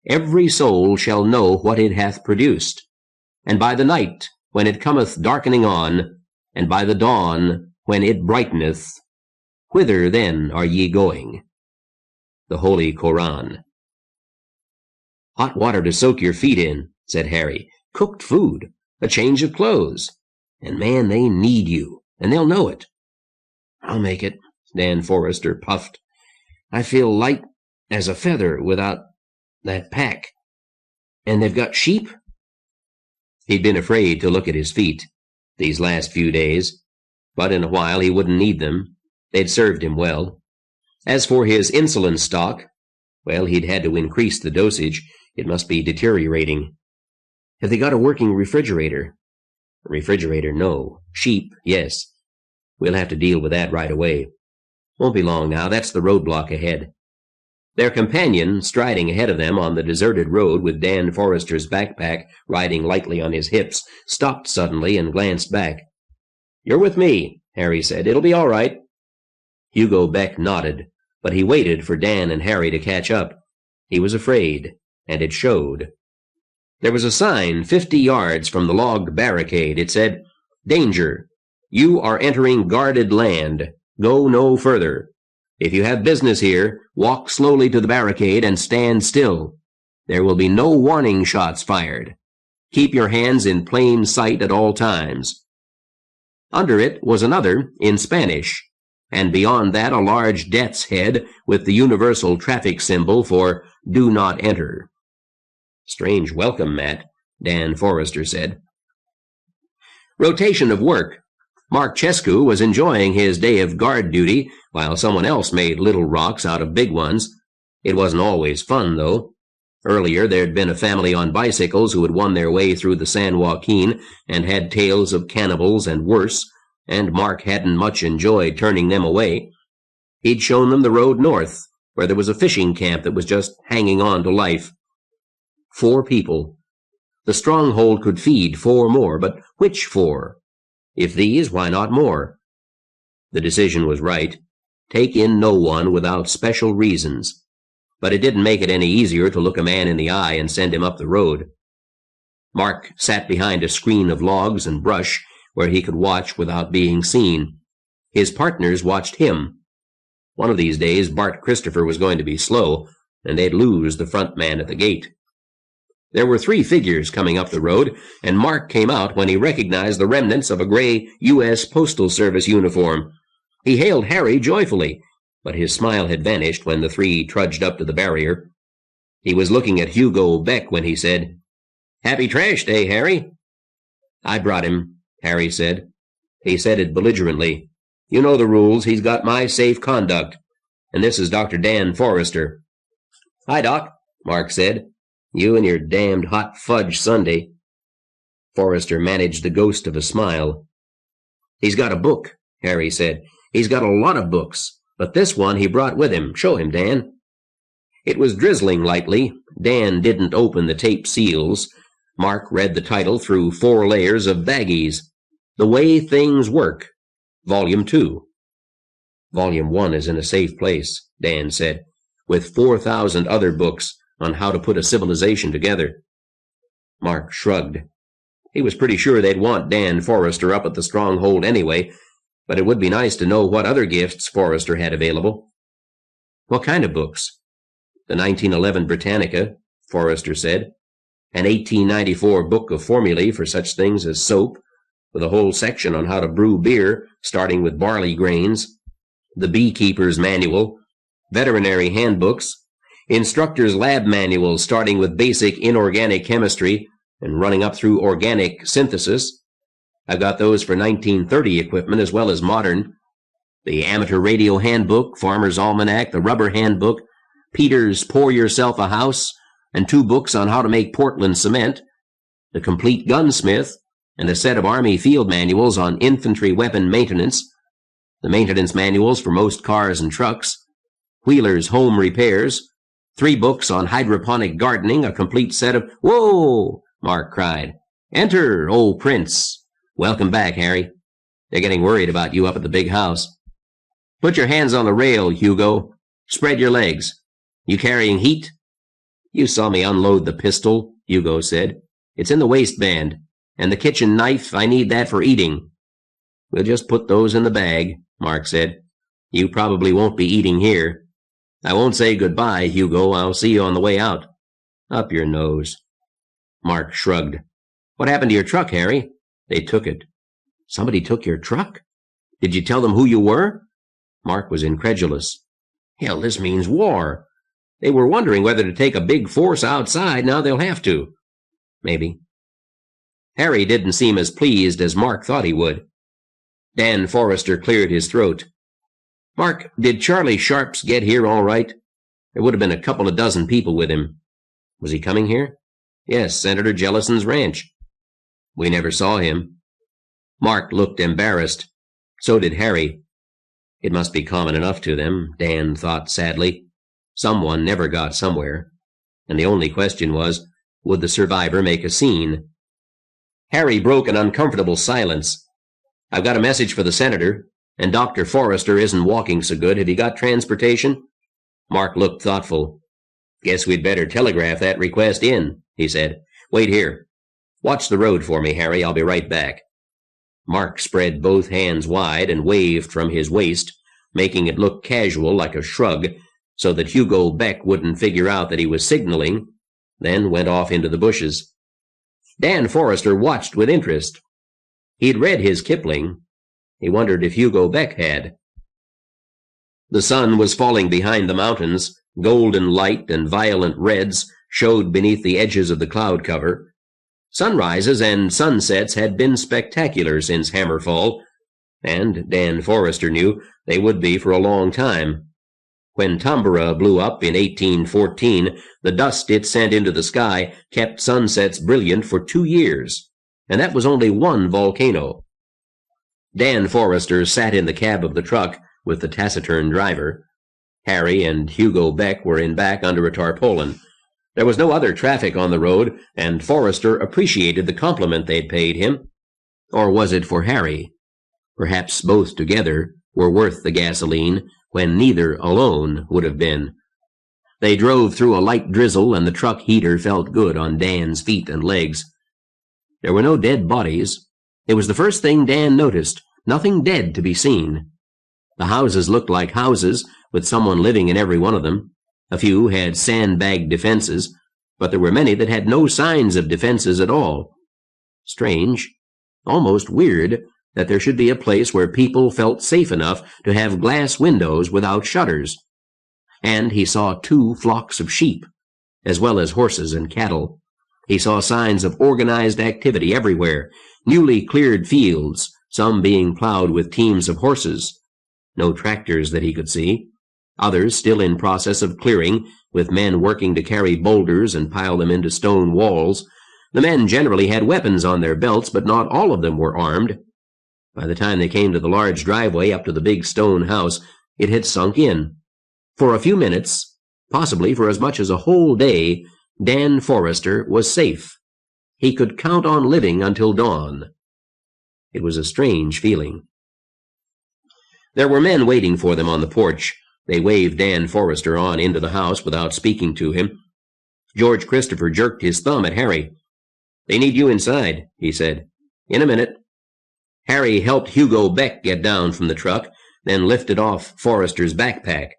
every soul shall know what it hath produced. And by the night, when it cometh darkening on, and by the dawn, when it brighteneth, whither then are ye going? The Holy Koran. Hot water to soak your feet in, said Harry. Cooked food, a change of clothes. And man, they need you, and they'll know it. I'll make it, Dan Forrester puffed. I feel light as a feather without that pack. And they've got sheep? He'd been afraid to look at his feet these last few days, but in a while he wouldn't need them. They'd served him well. As for his insulin stock, well, he'd had to increase the dosage. It must be deteriorating. Have they got a working refrigerator? Refrigerator, no. Sheep, yes. We'll have to deal with that right away. Won't be long now. That's the roadblock ahead. Their companion, striding ahead of them on the deserted road with Dan Forrester's backpack riding lightly on his hips, stopped suddenly and glanced back. "You're with me," Harry said. "It'll be all right." Hugo Beck nodded, but he waited for Dan and Harry to catch up. He was afraid, and it showed. There was a sign 50 yards from the log barricade. It said, "Danger. You are entering guarded land. Go no further. If you have business here, walk slowly to the barricade and stand still. There will be no warning shots fired. Keep your hands in plain sight at all times." Under it was another, in Spanish, and beyond that a large death's head with the universal traffic symbol for "Do not enter." "Strange welcome, Matt," Dan Forrester said. Rotation of work. Mark Chescu was enjoying his day of guard duty while someone else made little rocks out of big ones. It wasn't always fun, though. Earlier, there'd been a family on bicycles who had won their way through the San Joaquin and had tales of cannibals and worse, and Mark hadn't much enjoyed turning them away. He'd shown them the road north, where there was a fishing camp that was just hanging on to life. 4 people. The Stronghold could feed 4 more, but which 4? If these, why not more? The decision was right. Take in no one without special reasons. But it didn't make it any easier to look a man in the eye and send him up the road. Mark sat behind a screen of logs and brush where he could watch without being seen. His partners watched him. One of these days, Bart Christopher was going to be slow, and they'd lose the front man at the gate. There were 3 figures coming up the road, and Mark came out when he recognized the remnants of a gray U.S. Postal Service uniform. He hailed Harry joyfully, but his smile had vanished when the 3 trudged up to the barrier. He was looking at Hugo Beck when he said, "Happy trash day, Harry." "I brought him," Harry said. He said it belligerently. "You know the rules. He's got my safe conduct. And this is Dr. Dan Forrester." "Hi, Doc," Mark said. "You and your damned hot fudge sundae." Forrester managed the ghost of a smile. "He's got a book," Harry said. "He's got a lot of books, but this one he brought with him. Show him, Dan." It was drizzling lightly. Dan didn't open the tape seals. Mark read the title through 4 layers of baggies. The Way Things Work, Volume 2. "Volume 1 is in a safe place," Dan said, "with 4,000 other books on how to put a civilization together." Mark shrugged. He was pretty sure they'd want Dan Forrester up at the Stronghold anyway, but it would be nice to know what other gifts Forrester had available. "What kind of books?" "The 1911 Britannica," Forrester said. "An 1894 book of formulae for such things as soap, with a whole section on how to brew beer, starting with barley grains. The Beekeeper's Manual, veterinary handbooks, instructor's lab manuals starting with basic inorganic chemistry and running up through organic synthesis. I've got those for 1930 equipment as well as modern. The amateur radio handbook, farmer's almanac, the rubber handbook, Peter's Pour Yourself a House, and 2 books on how to make Portland cement, the complete gunsmith, and a set of Army field manuals on infantry weapon maintenance, the maintenance manuals for most cars and trucks, Wheeler's home repairs, 3 books on hydroponic gardening, a complete set of—" "Whoa!" Mark cried. "Enter, old Prince. Welcome back, Harry. They're getting worried about you up at the big house. Put your hands on the rail, Hugo. Spread your legs. You carrying heat?" "You saw me unload the pistol," Hugo said. "It's in the waistband. And the kitchen knife, I need that for eating." "We'll just put those in the bag," Mark said. "You probably won't be eating here. I won't say goodbye, Hugo. I'll see you on the way out." "Up your nose." Mark shrugged. "What happened to your truck, Harry?" "They took it." "Somebody took your truck? Did you tell them who you were?" Mark was incredulous. "Hell, this means war. They were wondering whether to take a big force outside. Now they'll have to." "Maybe." Harry didn't seem as pleased as Mark thought he would. Dan Forrester cleared his throat. "Mark, did Charlie Sharps get here all right? There would have been a couple of dozen people with him." Was he coming here? Yes, Senator Jellison's ranch. We never saw him. Mark looked embarrassed. So did Harry. It must be common enough to them, Dan thought sadly. Someone never got somewhere. And the only question was, would the survivor make a scene? Harry broke an uncomfortable silence. I've got a message for the senator, and Dr. Forrester isn't walking so good. Have you got transportation? Mark looked thoughtful. Guess we'd better telegraph that request in, he said. Wait here. Watch the road for me, Harry. I'll be right back. Mark spread both hands wide and waved from his waist, making it look casual like a shrug, so that Hugo Beck wouldn't figure out that he was signaling, then went off into the bushes. Dan Forrester watched with interest. He'd read his Kipling. He wondered if Hugo Beck had. The sun was falling behind the mountains. Golden light and violent reds showed beneath the edges of the cloud cover. Sunrises and sunsets had been spectacular since Hammerfall, and Dan Forrester knew they would be for a long time. When Tambora blew up in 1814, the dust it sent into the sky kept sunsets brilliant for 2 years, and that was only one volcano. Dan Forrester sat in the cab of the truck with the taciturn driver. Harry and Hugo Beck were in back under a tarpaulin. There was no other traffic on the road, and Forrester appreciated the compliment they'd paid him. Or was it for Harry? Perhaps both together were worth the gasoline, when neither alone would have been. They drove through a light drizzle, and the truck heater felt good on Dan's feet and legs. There were no dead bodies. It was the first thing Dan noticed. Nothing dead to be seen. The houses looked like houses, with someone living in every one of them. A few had sandbagged defenses, but there were many that had no signs of defenses at all. Strange, almost weird, that there should be a place where people felt safe enough to have glass windows without shutters. And he saw 2 flocks of sheep, as well as horses and cattle. He saw signs of organized activity everywhere, newly cleared fields, some being plowed with teams of horses. No tractors that he could see. Others still in process of clearing, with men working to carry boulders and pile them into stone walls. The men generally had weapons on their belts, but not all of them were armed. By the time they came to the large driveway up to the big stone house, it had sunk in. For a few minutes, possibly for as much as a whole day, Dan Forrester was safe. He could count on living until dawn. It was a strange feeling. There were men waiting for them on the porch. They waved Dan Forrester on into the house without speaking to him. George Christopher jerked his thumb at Harry. "They need you inside," he said. "In a minute." Harry helped Hugo Beck get down from the truck, then lifted off Forrester's backpack.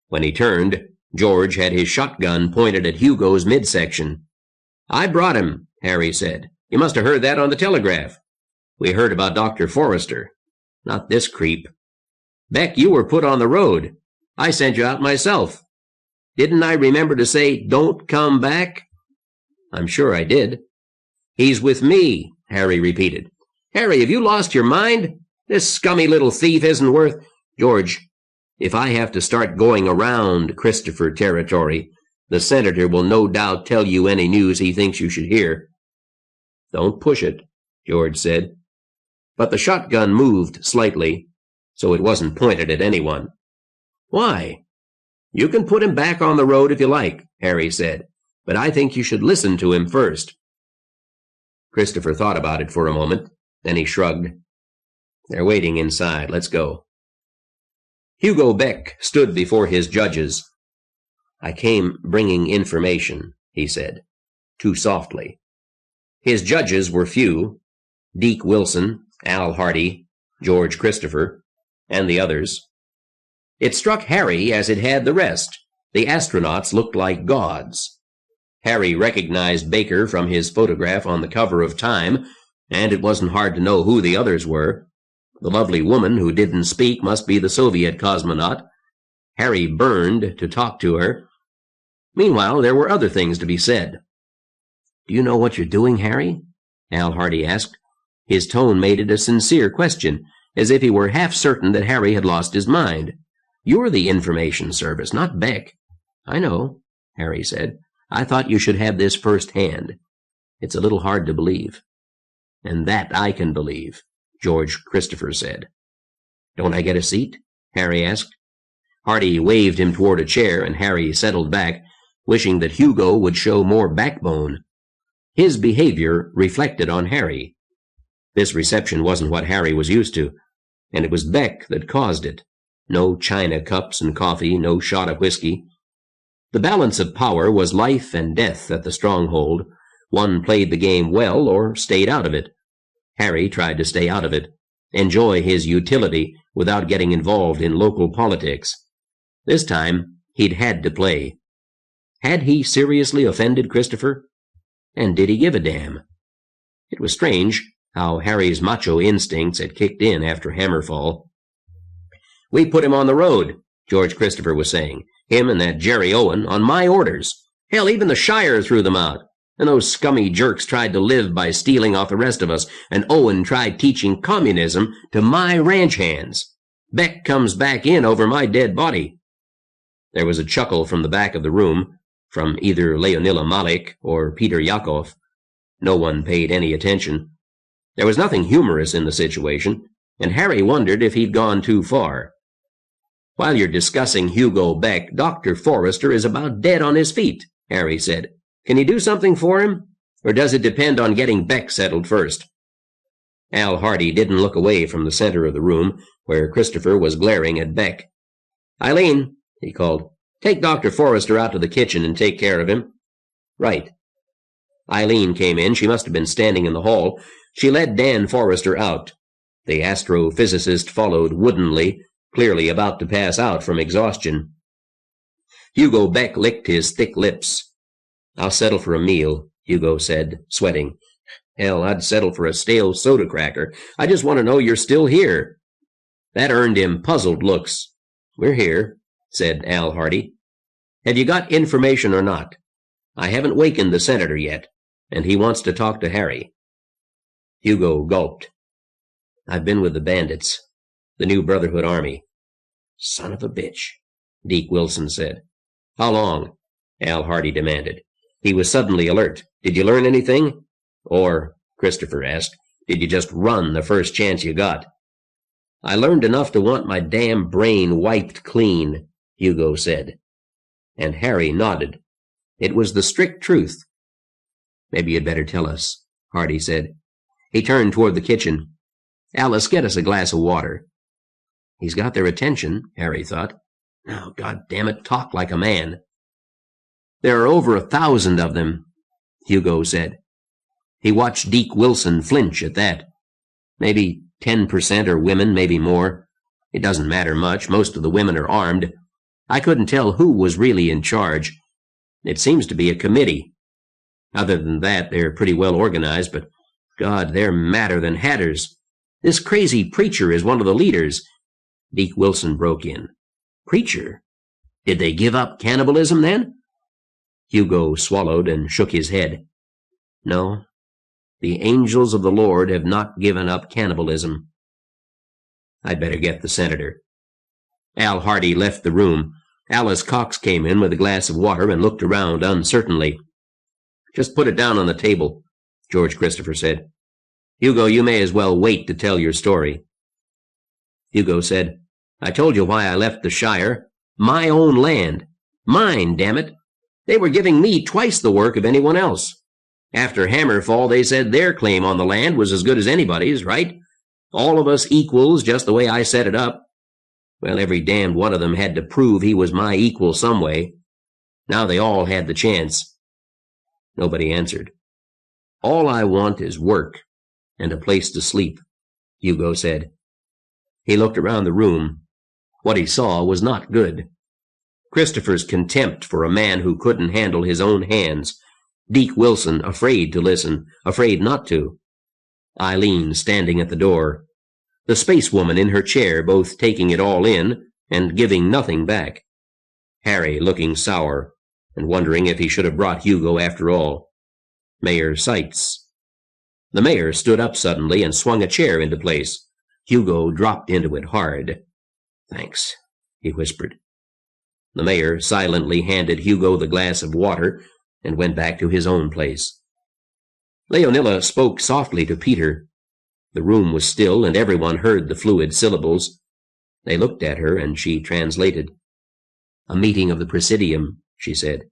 When he turned, George had his shotgun pointed at Hugo's midsection. "I brought him," Harry said. "You must have heard that on the telegraph." "We heard about Dr. Forrester." "Not this creep." "Beck, you were put on the road. I sent you out myself. Didn't I remember to say, 'Don't come back'?" "I'm sure I did." "He's with me," Harry repeated. "Harry, have you lost your mind? This scummy little thief isn't worth—" "George, if I have to start going around Christopher territory, the senator will no doubt tell you any news he thinks you should hear." "Don't push it," George said. But the shotgun moved slightly, so it wasn't pointed at anyone. "Why?" "You can put him back on the road if you like," Harry said, "but I think you should listen to him first." Christopher thought about it for a moment, then he shrugged. "They're waiting inside. Let's go." Hugo Beck stood before his judges. "I came bringing information," he said, too softly. His judges were few: Deke Wilson, Al Hardy, George Christopher, and the others. It struck Harry as it had the rest. The astronauts looked like gods. Harry recognized Baker from his photograph on the cover of Time, and it wasn't hard to know who the others were. The lovely woman who didn't speak must be the Soviet cosmonaut. Harry burned to talk to her. Meanwhile, there were other things to be said. "Do you know what you're doing, Harry?" Al Hardy asked. His tone made it a sincere question, as if he were half certain that Harry had lost his mind. "You're the information service, not Beck." "I know," Harry said. I thought you should have this firsthand. It's a little hard to believe." "And that I can believe," George Christopher said. "Don't I get a seat?" Harry asked. Hardy waved him toward a chair, and Harry settled back, wishing that Hugo would show more backbone. His behavior reflected on Harry. This reception wasn't what Harry was used to, and it was Beck that caused it. No china cups and coffee, no shot of whiskey. The balance of power was life and death at the Stronghold. One played the game well or stayed out of it. Harry tried to stay out of it, enjoy his utility without getting involved in local politics. This time, he'd had to play. Had he seriously offended Christopher? And did he give a damn? It was strange how Harry's macho instincts had kicked in after Hammerfall. "We put him on the road," George Christopher was saying. "Him and that Jerry Owen, on my orders. Hell, even the Shire threw them out. And those scummy jerks tried to live by stealing off the rest of us, and Owen tried teaching communism to my ranch hands. Beck comes back in over my dead body." There was a chuckle from the back of the room, from either Leonila Malik or Peter Yakov. No one paid any attention. There was nothing humorous in the situation, and Harry wondered if he'd gone too far. "While you're discussing Hugo Beck, Dr. Forrester is about dead on his feet," Harry said. "Can you do something for him? Or does it depend on getting Beck settled first?" Al Hardy didn't look away from the center of the room, where Christopher was glaring at Beck. "Eileen," he called, "take Dr. Forrester out to the kitchen and take care of him." "Right." Eileen came in. She must have been standing in the hall. She led Dan Forrester out. The astrophysicist followed woodenly, clearly about to pass out from exhaustion. Hugo Beck licked his thick lips. "I'll settle for a meal," Hugo said, sweating. "Hell, I'd settle for a stale soda cracker. I just want to know you're still here." That earned him puzzled looks. "We're here," said Al Hardy. "Have you got information or not? I haven't wakened the senator yet, and he wants to talk to Harry." Hugo gulped. "I've been with the bandits, the New Brotherhood Army." "Son of a bitch," Deke Wilson said. "How long?" Al Hardy demanded. He was suddenly alert. "Did you learn anything?" Or, Christopher asked, "did you just run the first chance you got?" "I learned enough to want my damn brain wiped clean," Hugo said. And Harry nodded. It was the strict truth. "Maybe you'd better tell us," Hardy said. He turned toward the kitchen. "Alice, get us a glass of water." He's got their attention, Harry thought. Now, goddammit, talk like a man. "There are over 1,000 of them," Hugo said. He watched Deke Wilson flinch at that. "Maybe 10% are women, maybe more. It doesn't matter much. Most of the women are armed. I couldn't tell who was really in charge. It seems to be a committee. Other than that, they're pretty well organized, but God, they're madder than hatters. This crazy preacher is one of the leaders." Deke Wilson broke in. "Preacher? Did they give up cannibalism then?" Hugo swallowed and shook his head. "No, the angels of the Lord have not given up cannibalism." "I'd better get the senator." Al Hardy left the room. Alice Cox came in with a glass of water and looked around uncertainly. "Just put it down on the table," George Christopher said. "Hugo, you may as well wait to tell your story." Hugo said, "I told you why I left the Shire. My own land. Mine, damn it. They were giving me twice the work of anyone else. After Hammerfall, they said their claim on the land was as good as anybody's, right? All of us equals, just the way I set it up. Well, every damned one of them had to prove he was my equal some way. Now they all had the chance." Nobody answered. "All I want is work and a place to sleep," Hugo said. He looked around the room. What he saw was not good. Christopher's contempt for a man who couldn't handle his own hands. Deke Wilson, afraid to listen, afraid not to. Eileen standing at the door. The spacewoman in her chair, both taking it all in and giving nothing back. Harry looking sour and wondering if he should have brought Hugo after all. Mayor Seitz. The mayor stood up suddenly and swung a chair into place. Hugo dropped into it hard. "Thanks," he whispered. The mayor silently handed Hugo the glass of water and went back to his own place. Leonilla spoke softly to Peter. The room was still, and everyone heard the fluid syllables. They looked at her, and she translated. "A meeting of the Presidium," she said.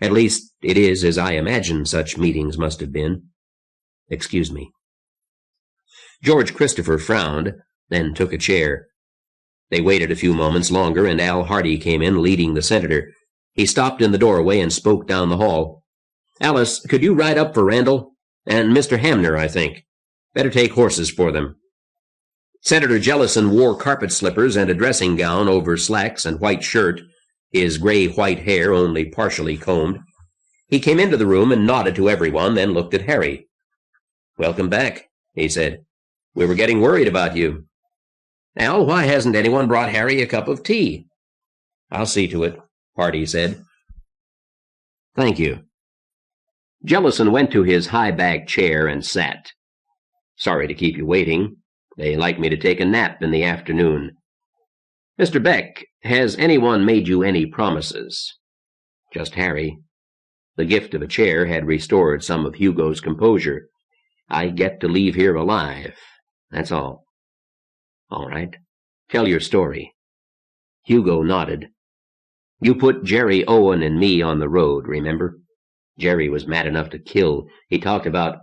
"At least it is as I imagine such meetings must have been. Excuse me." George Christopher frowned, then took a chair. They waited a few moments longer, and Al Hardy came in, leading the senator. He stopped in the doorway and spoke down the hall. "Alice, could you ride up for Randall? And Mr. Hamner, I think. Better take horses for them." Senator Jellison wore carpet slippers and a dressing gown over slacks and white shirt, his gray-white hair only partially combed. He came into the room and nodded to everyone, then looked at Harry. "Welcome back," he said. "We were getting worried about you. Al, why hasn't anyone brought Harry a cup of tea?" "I'll see to it," Hardy said. "Thank you." Jellison went to his high-backed chair and sat. "Sorry to keep you waiting. They like me to take a nap in the afternoon. Mr. Beck, has anyone made you any promises?" "Just Harry." The gift of a chair had restored some of Hugo's composure. "I get to leave here alive. That's all." "All right. Tell your story." Hugo nodded. "You put Jerry Owen and me on the road, remember? Jerry was mad enough to kill. He talked about,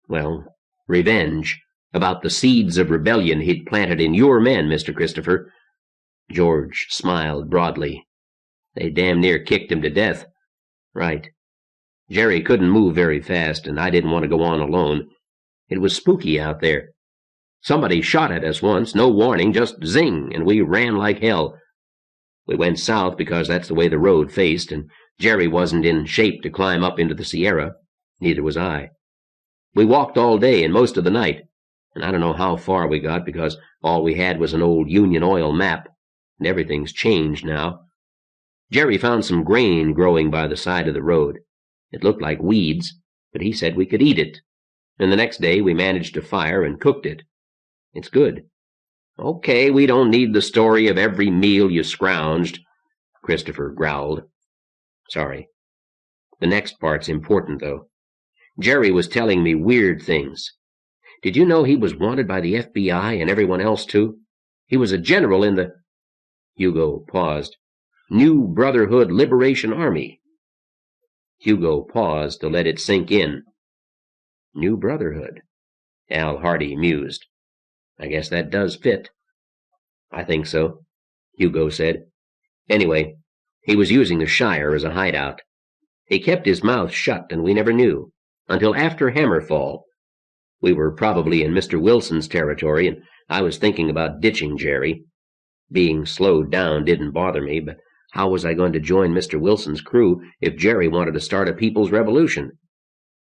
well, revenge, about the seeds of rebellion he'd planted in your men, Mr. Christopher." George smiled broadly. "They damn near kicked him to death." "Right. Jerry couldn't move very fast, and I didn't want to go on alone. It was spooky out there. Somebody shot at us once, no warning, just zing, and we ran like hell. We went south because that's the way the road faced, and Jerry wasn't in shape to climb up into the Sierra. Neither was I. We walked all day and most of the night, and I don't know how far we got because all we had was an old Union Oil map, and everything's changed now. Jerry found some grain growing by the side of the road. It looked like weeds, but he said we could eat it, and the next day we managed to fire and cooked it. It's good." "Okay, we don't need the story of every meal you scrounged," Christopher growled. "Sorry. The next part's important, though. Jerry was telling me weird things. Did you know he was wanted by the FBI and everyone else, too? He was a general in the—" Hugo paused. "New Brotherhood Liberation Army." Hugo paused to let it sink in. "New Brotherhood," Al Hardy mused. "I guess that does fit." "I think so," Hugo said. "Anyway, he was using the Shire as a hideout. He kept his mouth shut, and we never knew, until after Hammerfall. We were probably in Mr. Wilson's territory, and I was thinking about ditching Jerry. Being slowed down didn't bother me, but how was I going to join Mr. Wilson's crew if Jerry wanted to start a people's revolution?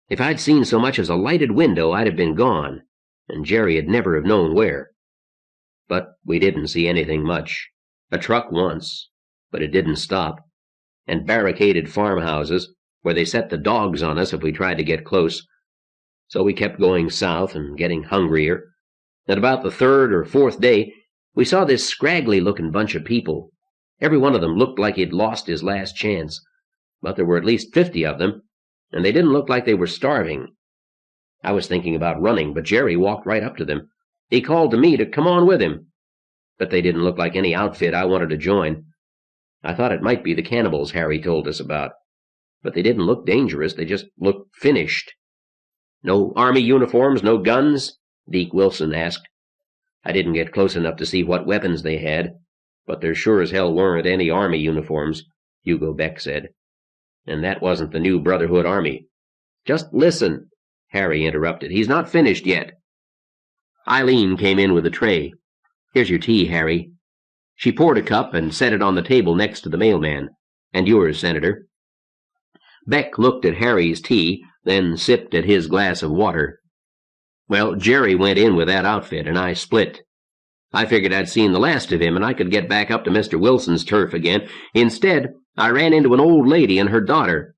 If I'd seen so much as a lighted window, I'd have been gone, and Jerry had never have known where. But we didn't see anything much. A truck once, but it didn't stop, and barricaded farmhouses where they set the dogs on us if we tried to get close. So we kept going south and getting hungrier. At about the third or fourth day, we saw this scraggly-looking bunch of people. Every one of them looked like he'd lost his last chance, but there were at least 50 of them, and they didn't look like they were starving. I was thinking about running, but Jerry walked right up to them. He called to me to come on with him, but they didn't look like any outfit I wanted to join. I thought it might be the cannibals Harry told us about, but they didn't look dangerous. They just looked finished. "No army uniforms, no guns?" Deke Wilson asked. I didn't get close enough to see what weapons they had, but there sure as hell weren't any army uniforms, Hugo Beck said. And that wasn't the New Brotherhood Army. "Just listen," Harry interrupted. "He's not finished yet." Eileen came in with a tray. "Here's your tea, Harry." She poured a cup and set it on the table next to the mailman. "And yours, Senator." Beck looked at Harry's tea, then sipped at his glass of water. "Well, Jerry went in with that outfit, and I split. I figured I'd seen the last of him, and I could get back up to Mr. Wilson's turf again. Instead, I ran into an old lady and her daughter.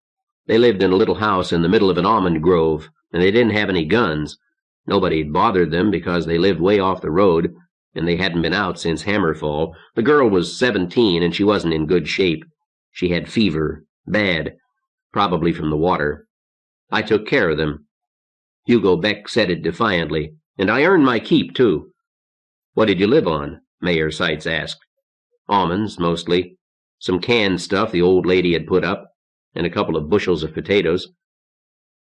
They lived in a little house in the middle of an almond grove, and they didn't have any guns. Nobody'd bothered them because they lived way off the road, and they hadn't been out since Hammerfall. The girl was 17, and she wasn't in good shape. She had fever, bad. probably from the water. I took care of them. Hugo Beck said it defiantly, and I earned my keep, too. What did you live on? Mayor Seitz asked. Almonds, mostly. Some canned stuff the old lady had put up, and a couple of bushels of potatoes.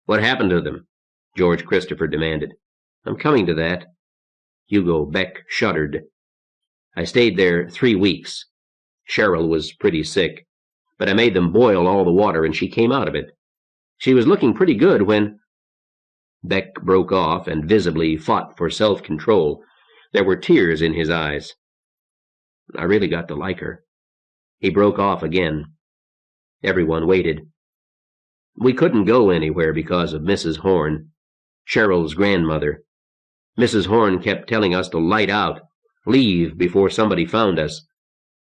What happened to them? George Christopher demanded. I'm coming to that. Hugo Beck shuddered. I stayed there 3 weeks. Cheryl was pretty sick, but I made them boil all the water and she came out of it. She was looking pretty good when... Beck broke off and visibly fought for self-control. There were tears in his eyes. I really got to like her. He broke off again. Everyone waited. We couldn't go anywhere because of Mrs. Horn, Cheryl's grandmother. Mrs. Horn kept telling us to light out, leave before somebody found us,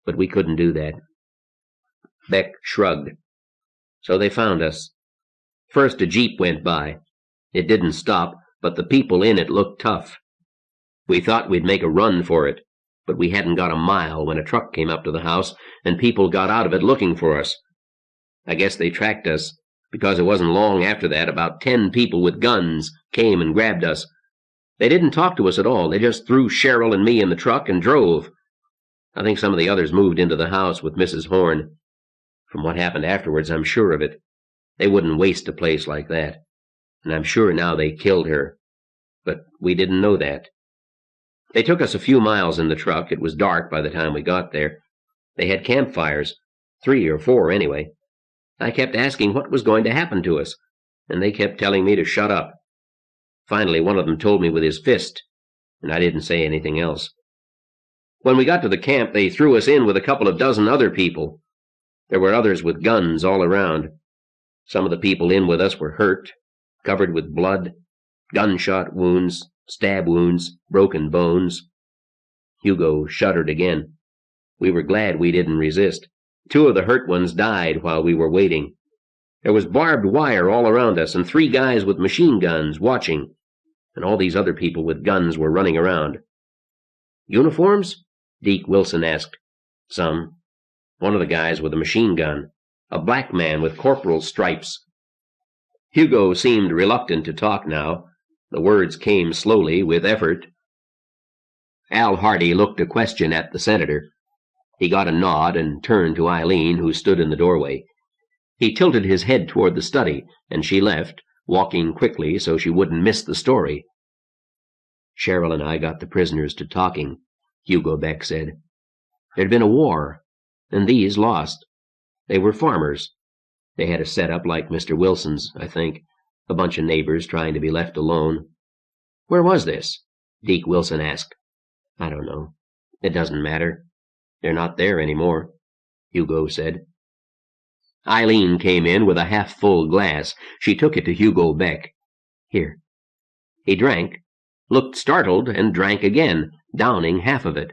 but we couldn't do that. Beck shrugged. So they found us. First a jeep went by. It didn't stop, but the people in it looked tough. We thought we'd make a run for it, but we hadn't got a mile when a truck came up to the house, and people got out of it looking for us. I guess they tracked us, because it wasn't long after that about 10 people with guns came and grabbed us. They didn't talk to us at all. They just threw Cheryl and me in the truck and drove. I think some of the others moved into the house with Mrs. Horn. From what happened afterwards, I'm sure of it. They wouldn't waste a place like that. And I'm sure now they killed her. But we didn't know that. They took us a few miles in the truck. It was dark by the time we got there. They had campfires, 3 or 4 anyway. I kept asking what was going to happen to us, and they kept telling me to shut up. Finally, one of them told me with his fist, and I didn't say anything else. When we got to the camp, they threw us in with a couple of dozen other people. There were others with guns all around. Some of the people in with us were hurt, covered with blood, gunshot wounds, stab wounds, broken bones. Hugo shuddered again. We were glad we didn't resist. 2 of the hurt ones died while we were waiting. There was barbed wire all around us, and 3 guys with machine guns watching, and all these other people with guns were running around. Uniforms? Deke Wilson asked. Some. One of the guys with a machine gun. A black man with corporal's stripes. Hugo seemed reluctant to talk now. The words came slowly, with effort. Al Hardy looked a question at the senator. He got a nod and turned to Eileen, who stood in the doorway. He tilted his head toward the study, and she left, walking quickly so she wouldn't miss the story. Cheryl and I got the prisoners to talking, Hugo Beck said. There'd been a war, and these lost. They were farmers. They had a setup like Mr. Wilson's, I think, a bunch of neighbors trying to be left alone. Where was this? Deke Wilson asked. I don't know. It doesn't matter. They're not there anymore, Hugo said. Eileen came in with a half-full glass. She took it to Hugo Beck. Here. He drank, looked startled, and drank again, downing half of it.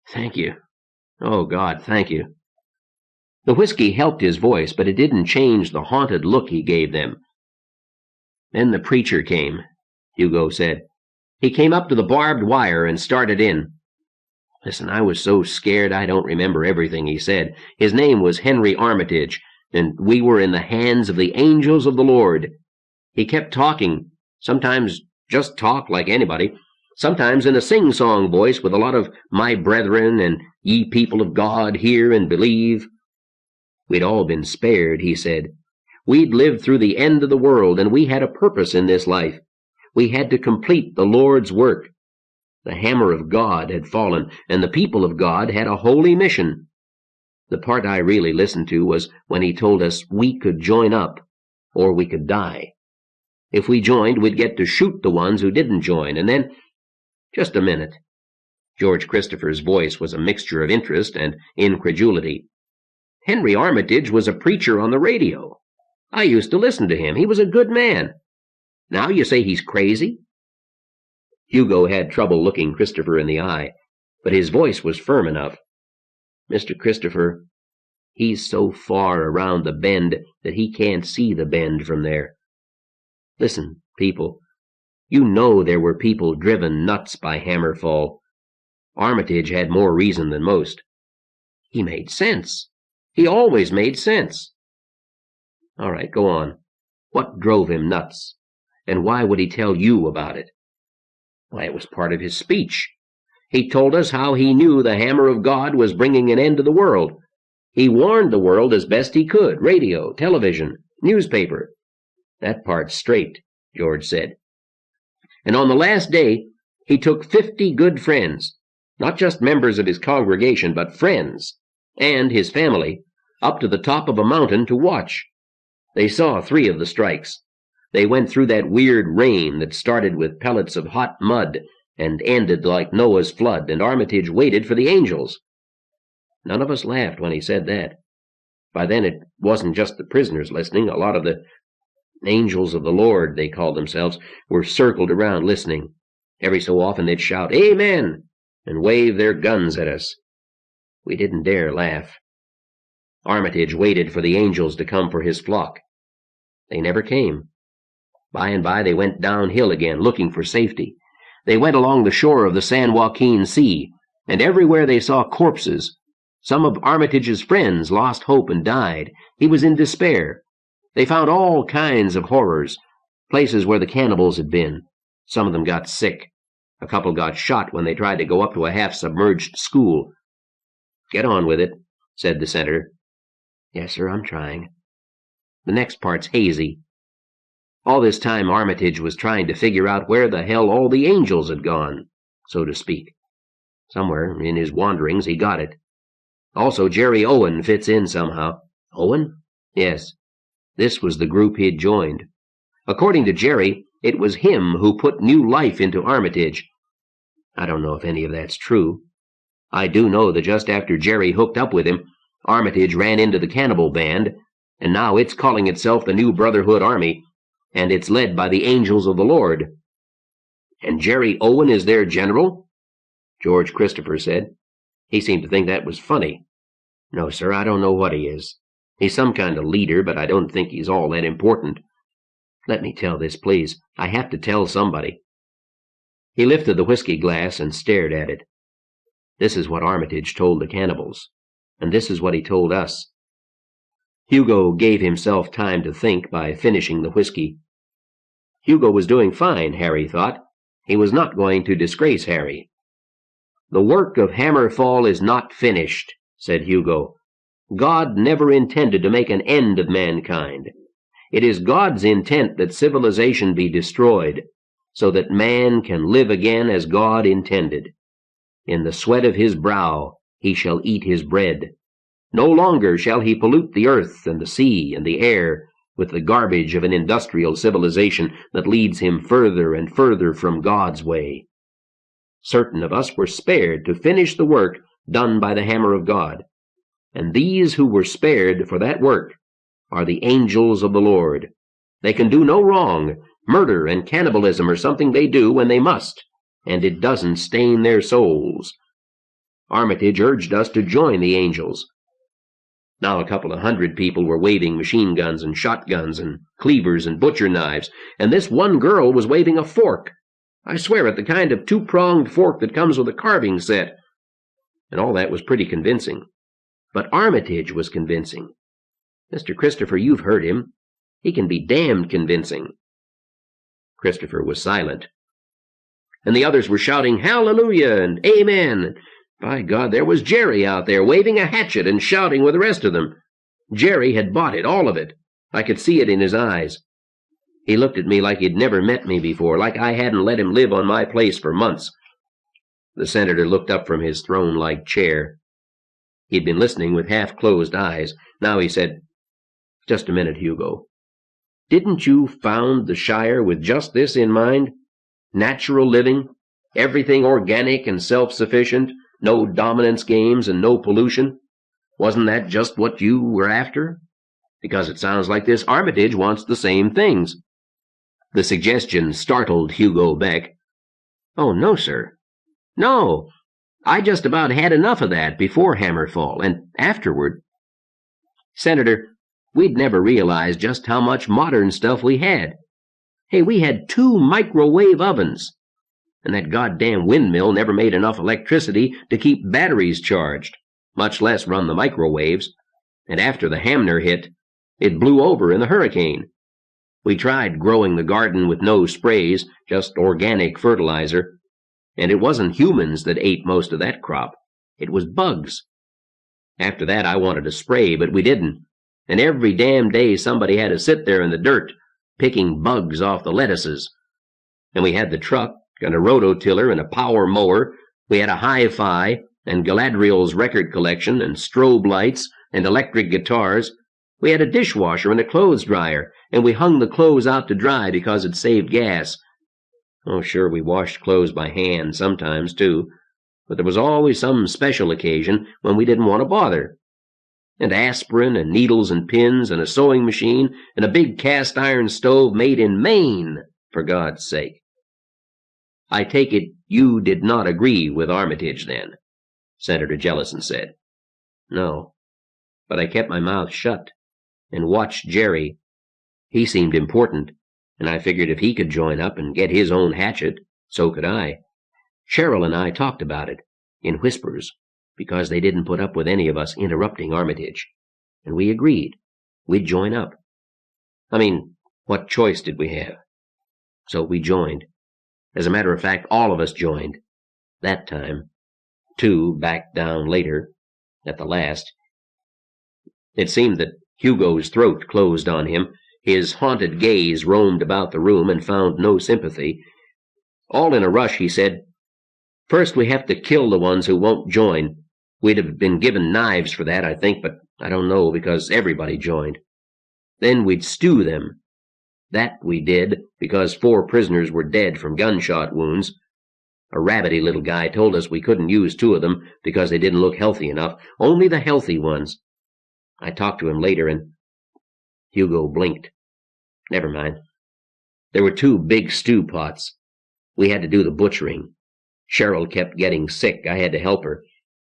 Thank you. Oh, God, thank you. The whiskey helped his voice, but it didn't change the haunted look he gave them. Then the preacher came, Hugo said. He came up to the barbed wire and started in. Listen, I was so scared I don't remember everything he said. His name was Henry Armitage, and we were in the hands of the angels of the Lord. He kept talking, sometimes just talk like anybody, sometimes in a sing-song voice with a lot of my brethren and ye people of God, hear and believe. We'd all been spared, he said. We'd lived through the end of the world, and we had a purpose in this life. We had to complete the Lord's work. The hammer of God had fallen, and the people of God had a holy mission. The part I really listened to was when he told us we could join up, or we could die. If we joined, we'd get to shoot the ones who didn't join, and then... Just a minute. George Christopher's voice was a mixture of interest and incredulity. Henry Armitage was a preacher on the radio. I used to listen to him. He was a good man. Now you say he's crazy? Hugo had trouble looking Christopher in the eye, but his voice was firm enough. Mr. Christopher, he's so far around the bend that he can't see the bend from there. Listen, people, you know there were people driven nuts by Hammerfall. Armitage had more reason than most. He made sense. He always made sense. All right, go on. What drove him nuts? And why would he tell you about it? Why, it was part of his speech. He told us how he knew the hammer of God was bringing an end to the world. He warned the world as best he could, radio, television, newspaper. That part's straight, George said. And on the last day, he took 50 good friends, not just members of his congregation, but friends, and his family, up to the top of a mountain to watch. They saw 3 of the strikes. They went through that weird rain that started with pellets of hot mud and ended like Noah's flood, and Armitage waited for the angels. None of us laughed when he said that. By then it wasn't just the prisoners listening. A lot of the angels of the Lord, they called themselves, were circled around listening. Every so often they'd shout, "Amen," and wave their guns at us. We didn't dare laugh. Armitage waited for the angels to come for his flock. They never came. By and by they went downhill again, looking for safety. They went along the shore of the San Joaquin Sea, and everywhere they saw corpses. Some of Armitage's friends lost hope and died. He was in despair. They found all kinds of horrors, places where the cannibals had been. Some of them got sick. A couple got shot when they tried to go up to a half-submerged school. "Get on with it," said the senator. "Yes, sir, I'm trying." The next part's hazy. All this time Armitage was trying to figure out where the hell all the angels had gone, so to speak. Somewhere in his wanderings he got it. Also, Jerry Owen fits in somehow. Owen? Yes. This was the group he'd joined. According to Jerry, it was him who put new life into Armitage. I don't know if any of that's true. I do know that just after Jerry hooked up with him, Armitage ran into the cannibal band, and now it's calling itself the New Brotherhood Army, and it's led by the angels of the Lord. And Jerry Owen is their general? George Christopher said. He seemed to think that was funny. No, sir, I don't know what he is. He's some kind of leader, but I don't think he's all that important. Let me tell this, please. I have to tell somebody. He lifted the whiskey glass and stared at it. This is what Armitage told the cannibals, and this is what he told us. Hugo gave himself time to think by finishing the whiskey. Hugo was doing fine, Harry thought. He was not going to disgrace Harry. "The work of Hammerfall is not finished," said Hugo. "God never intended to make an end of mankind. It is God's intent that civilization be destroyed, so that man can live again as God intended. In the sweat of his brow he shall eat his bread. No longer shall he pollute the earth and the sea and the air with the garbage of an industrial civilization that leads him further and further from God's way. Certain of us were spared to finish the work done by the hammer of God, and these who were spared for that work are the angels of the Lord. They can do no wrong. Murder and cannibalism are something they do when they must, and it doesn't stain their souls. Armitage urged us to join the angels. Now a couple of 100 people were waving machine guns and shotguns and cleavers and butcher knives, and this one girl was waving a fork. I swear it, the kind of 2-pronged fork that comes with a carving set. And all that was pretty convincing. But Armitage was convincing. Mr. Christopher, you've heard him. He can be damned convincing. Christopher was silent. And the others were shouting, "Hallelujah!" and "Amen!" By God, there was Jerry out there waving a hatchet and shouting with the rest of them. Jerry had bought it, all of it. I could see it in his eyes. He looked at me like he'd never met me before, like I hadn't let him live on my place for months. The senator looked up from his throne-like chair. He'd been listening with half-closed eyes. Now he said, "Just a minute, Hugo. Didn't you found the Shire with just this in mind? Natural living, everything organic and self-sufficient, no dominance games and no pollution? Wasn't that just what you were after? Because it sounds like this Armitage wants the same things." The suggestion startled Hugo Beck. "Oh, no, sir. No. I just about had enough of that before Hammerfall, and afterward. Senator, we'd never realized just how much modern stuff we had. Hey, we had 2 microwave ovens. And that goddamn windmill never made enough electricity to keep batteries charged, much less run the microwaves. And after the Hamner hit, It blew over in the hurricane. We tried growing the garden with no sprays, just organic fertilizer, and it wasn't humans that ate most of that crop. It was bugs. After that I wanted to spray, but we didn't, and every damn day somebody had to sit there in the dirt picking bugs off the lettuces. And we had the truck and a rototiller and a power mower. We had a hi-fi and Galadriel's record collection and strobe lights and electric guitars. We had a dishwasher and a clothes dryer, and we hung the clothes out to dry because it saved gas. Oh, sure, we washed clothes by hand sometimes, too, but there was always some special occasion when we didn't want to bother. And aspirin and needles and pins and a sewing machine and a big cast-iron stove made in Maine, for God's sake. I take it you did not agree with Armitage, then, Senator Jellison said. No, but I kept my mouth shut and watched Jerry. He seemed important, and I figured if he could join up and get his own hatchet, so could I. Cheryl and I talked about it, in whispers, because they didn't put up with any of us interrupting Armitage, and we agreed we'd join up. I mean, what choice did we have? So we joined. As a matter of fact, all of us joined. That time. 2 backed down later, at the last. It seemed that Hugo's throat closed on him. His haunted gaze roamed about the room and found no sympathy. All in a rush, he said, "First we have to kill the ones who won't join. We'd have been given knives for that, I think, but I don't know, because everybody joined. Then we'd stew them. That we did, because 4 prisoners were dead from gunshot wounds. A rabbity little guy told us we couldn't use 2 of them because they didn't look healthy enough, only the healthy ones. I talked to him later, and..." Hugo blinked. Never mind. There were 2 big stew pots. We had to do the butchering. Cheryl kept getting sick. I had to help her.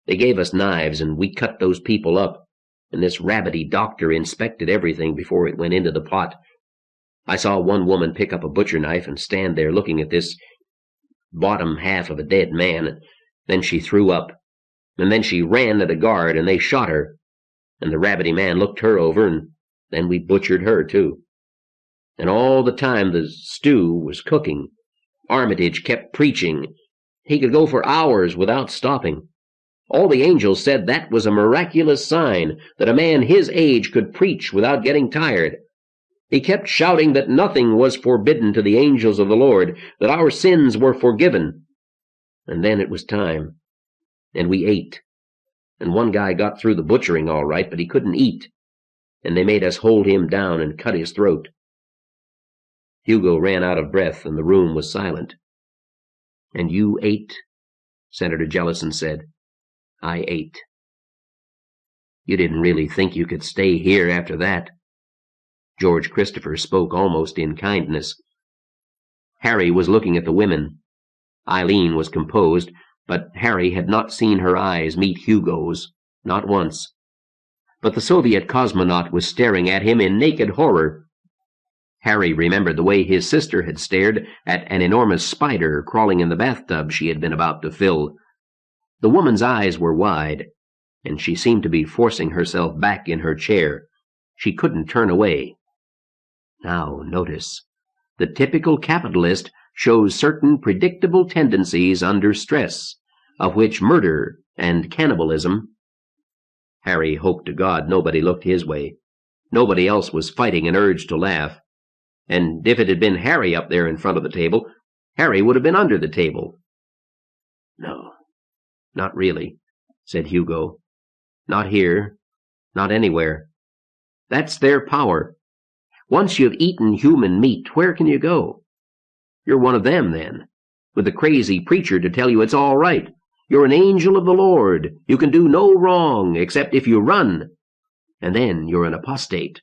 They gave us knives, and we cut those people up, and this rabbity doctor inspected everything before it went into the pot. I saw one woman pick up a butcher knife and stand there looking at this bottom half of a dead man, and then she threw up, and then she ran at a guard, and they shot her, and the rabbity man looked her over, and then we butchered her, too. And all the time the stew was cooking, Armitage kept preaching. He could go for hours without stopping. All the angels said that was a miraculous sign, that a man his age could preach without getting tired. He kept shouting that nothing was forbidden to the angels of the Lord, that our sins were forgiven. And then it was time, and we ate. And one guy got through the butchering all right, but he couldn't eat, and they made us hold him down and cut his throat. Hugo ran out of breath, and the room was silent. "And you ate?" Senator Jellison said. "I ate." "You didn't really think you could stay here after that?" George Christopher spoke almost in kindness. Harry was looking at the women. Eileen was composed, but Harry had not seen her eyes meet Hugo's, not once. But the Soviet cosmonaut was staring at him in naked horror. Harry remembered the way his sister had stared at an enormous spider crawling in the bathtub she had been about to fill. The woman's eyes were wide, and she seemed to be forcing herself back in her chair. She couldn't turn away. Now, notice. The typical capitalist shows certain predictable tendencies under stress, of which murder and cannibalism. Harry hoped to God nobody looked his way. Nobody else was fighting an urge to laugh. And if it had been Harry up there in front of the table, Harry would have been under the table. "No, not really," said Hugo. "Not here, not anywhere. That's their power. Once you've eaten human meat, where can you go? You're one of them, then, with the crazy preacher to tell you it's all right. You're an angel of the Lord. You can do no wrong, except if you run. And then you're an apostate."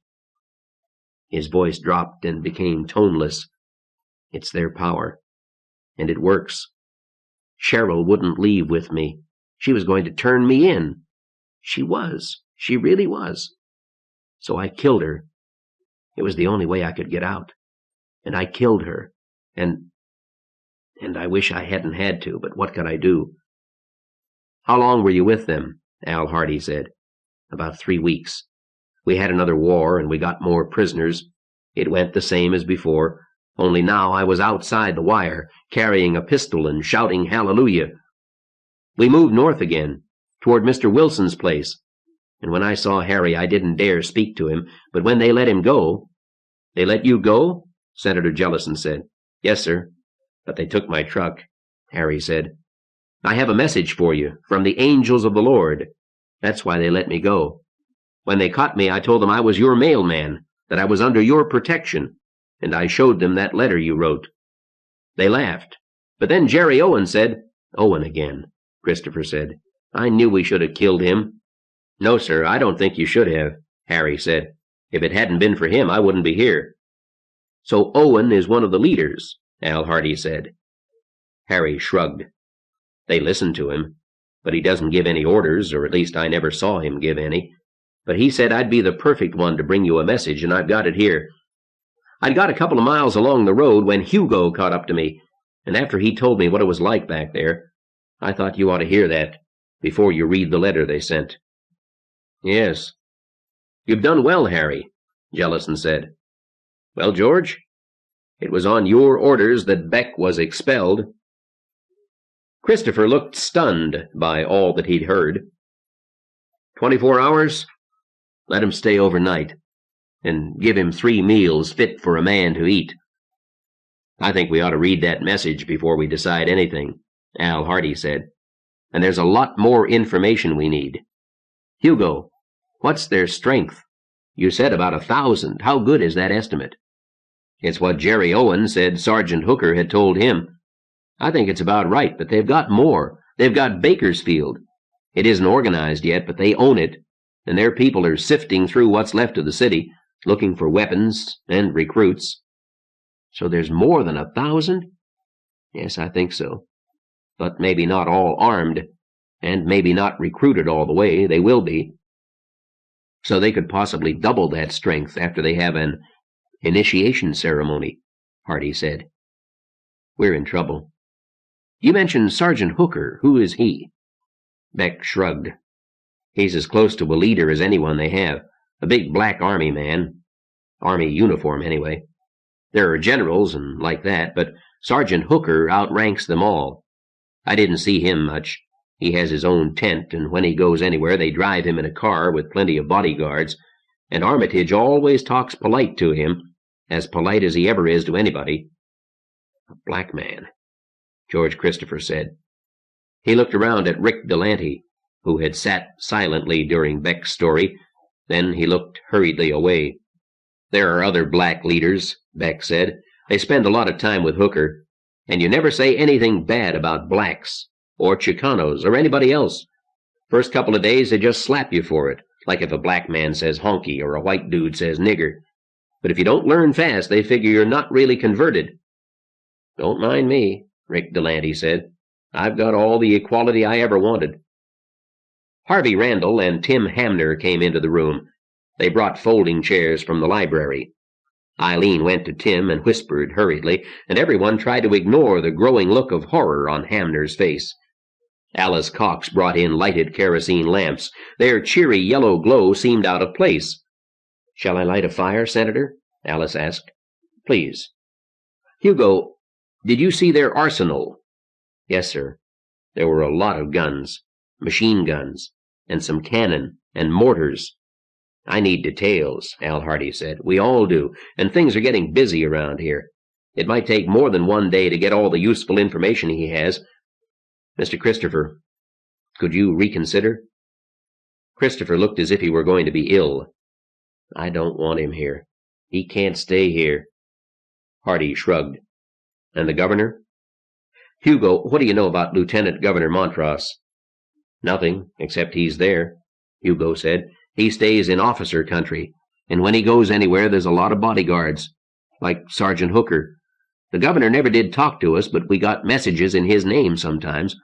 His voice dropped and became toneless. "It's their power. And it works. Cheryl wouldn't leave with me. She was going to turn me in. She was. She really was. So I killed her. It was the only way I could get out. And I killed her. And I wish I hadn't had to, but what could I do?" "How long were you with them?" Al Hardy said. "About 3 weeks. We had another war, and we got more prisoners. It went the same as before, only now I was outside the wire, carrying a pistol and shouting hallelujah. We moved north again, toward Mr. Wilson's place, and when I saw Harry I didn't dare speak to him, but when they let him go— They let you go? Senator Jellison said. Yes, sir, but they took my truck, Harry said. I have a message for you, from the angels of the Lord. That's why they let me go. When they caught me, I told them I was your mailman, that I was under your protection, and I showed them that letter you wrote. They laughed. But then Jerry Owen said— Owen again, Christopher said. I knew we should have killed him. No, sir, I don't think you should have, Harry said. If it hadn't been for him, I wouldn't be here. So Owen is one of the leaders, Al Hardy said. Harry shrugged. They listen to him, but he doesn't give any orders, or at least I never saw him give any. But he said I'd be the perfect one to bring you a message, and I've got it here. I'd got a couple of miles along the road when Hugo caught up to me, and after he told me what it was like back there, I thought you ought to hear that before you read the letter they sent. Yes. You've done well, Harry, Jellison said. Well, George, it was on your orders that Beck was expelled. Christopher looked stunned by all that he'd heard. 24 hours? Let him stay overnight, and give him 3 meals fit for a man to eat. I think we ought to read that message before we decide anything, Al Hardy said. And there's a lot more information we need. Hugo, what's their strength? You said about 1,000. How good is that estimate? It's what Jerry Owen said Sergeant Hooker had told him. I think it's about right, but they've got more. They've got Bakersfield. It isn't organized yet, but they own it, and their people are sifting through what's left of the city, looking for weapons and recruits. So there's more than 1,000? Yes, I think so. But maybe not all armed, and maybe not recruited all the way. They will be. So they could possibly double that strength after they have an initiation ceremony, Hardy said. We're in trouble. You mentioned Sergeant Hooker. Who is he? Beck shrugged. He's as close to a leader as anyone they have. A big black army man. Army uniform, anyway. There are generals and like that, but Sergeant Hooker outranks them all. I didn't see him much. He has his own tent, and when he goes anywhere they drive him in a car with plenty of bodyguards, and Armitage always talks polite to him, as polite as he ever is to anybody. A black man, George Christopher said. He looked around at Rick Delante, who had sat silently during Beck's story. Then he looked hurriedly away. There are other black leaders, Beck said. They spend a lot of time with Hooker, and you never say anything bad about blacks, or Chicanos, or anybody else. First couple of days they just slap you for it, like if a black man says honky or a white dude says nigger. But if you don't learn fast, they figure you're not really converted. Don't mind me, Rick Delante said. I've got all the equality I ever wanted. Harvey Randall and Tim Hamner came into the room. They brought folding chairs from the library. Eileen went to Tim and whispered hurriedly, and everyone tried to ignore the growing look of horror on Hamner's face. Alice Cox brought in lighted kerosene lamps. Their cheery yellow glow seemed out of place. Shall I light a fire, Senator? Alice asked. Please. Hugo, did you see their arsenal? Yes, sir. There were a lot of guns, machine guns, and some cannon and mortars. I need details, Al Hardy said. We all do, and things are getting busy around here. It might take more than one day to get all the useful information he has. Mr. Christopher, could you reconsider? Christopher looked as if he were going to be ill. I don't want him here. He can't stay here. Hardy shrugged. And the governor? Hugo, what do you know about Lieutenant Governor Montross? Nothing, except he's there, Hugo said. He stays in officer country, and when he goes anywhere there's a lot of bodyguards, like Sergeant Hooker. The governor never did talk to us, but we got messages in his name sometimes.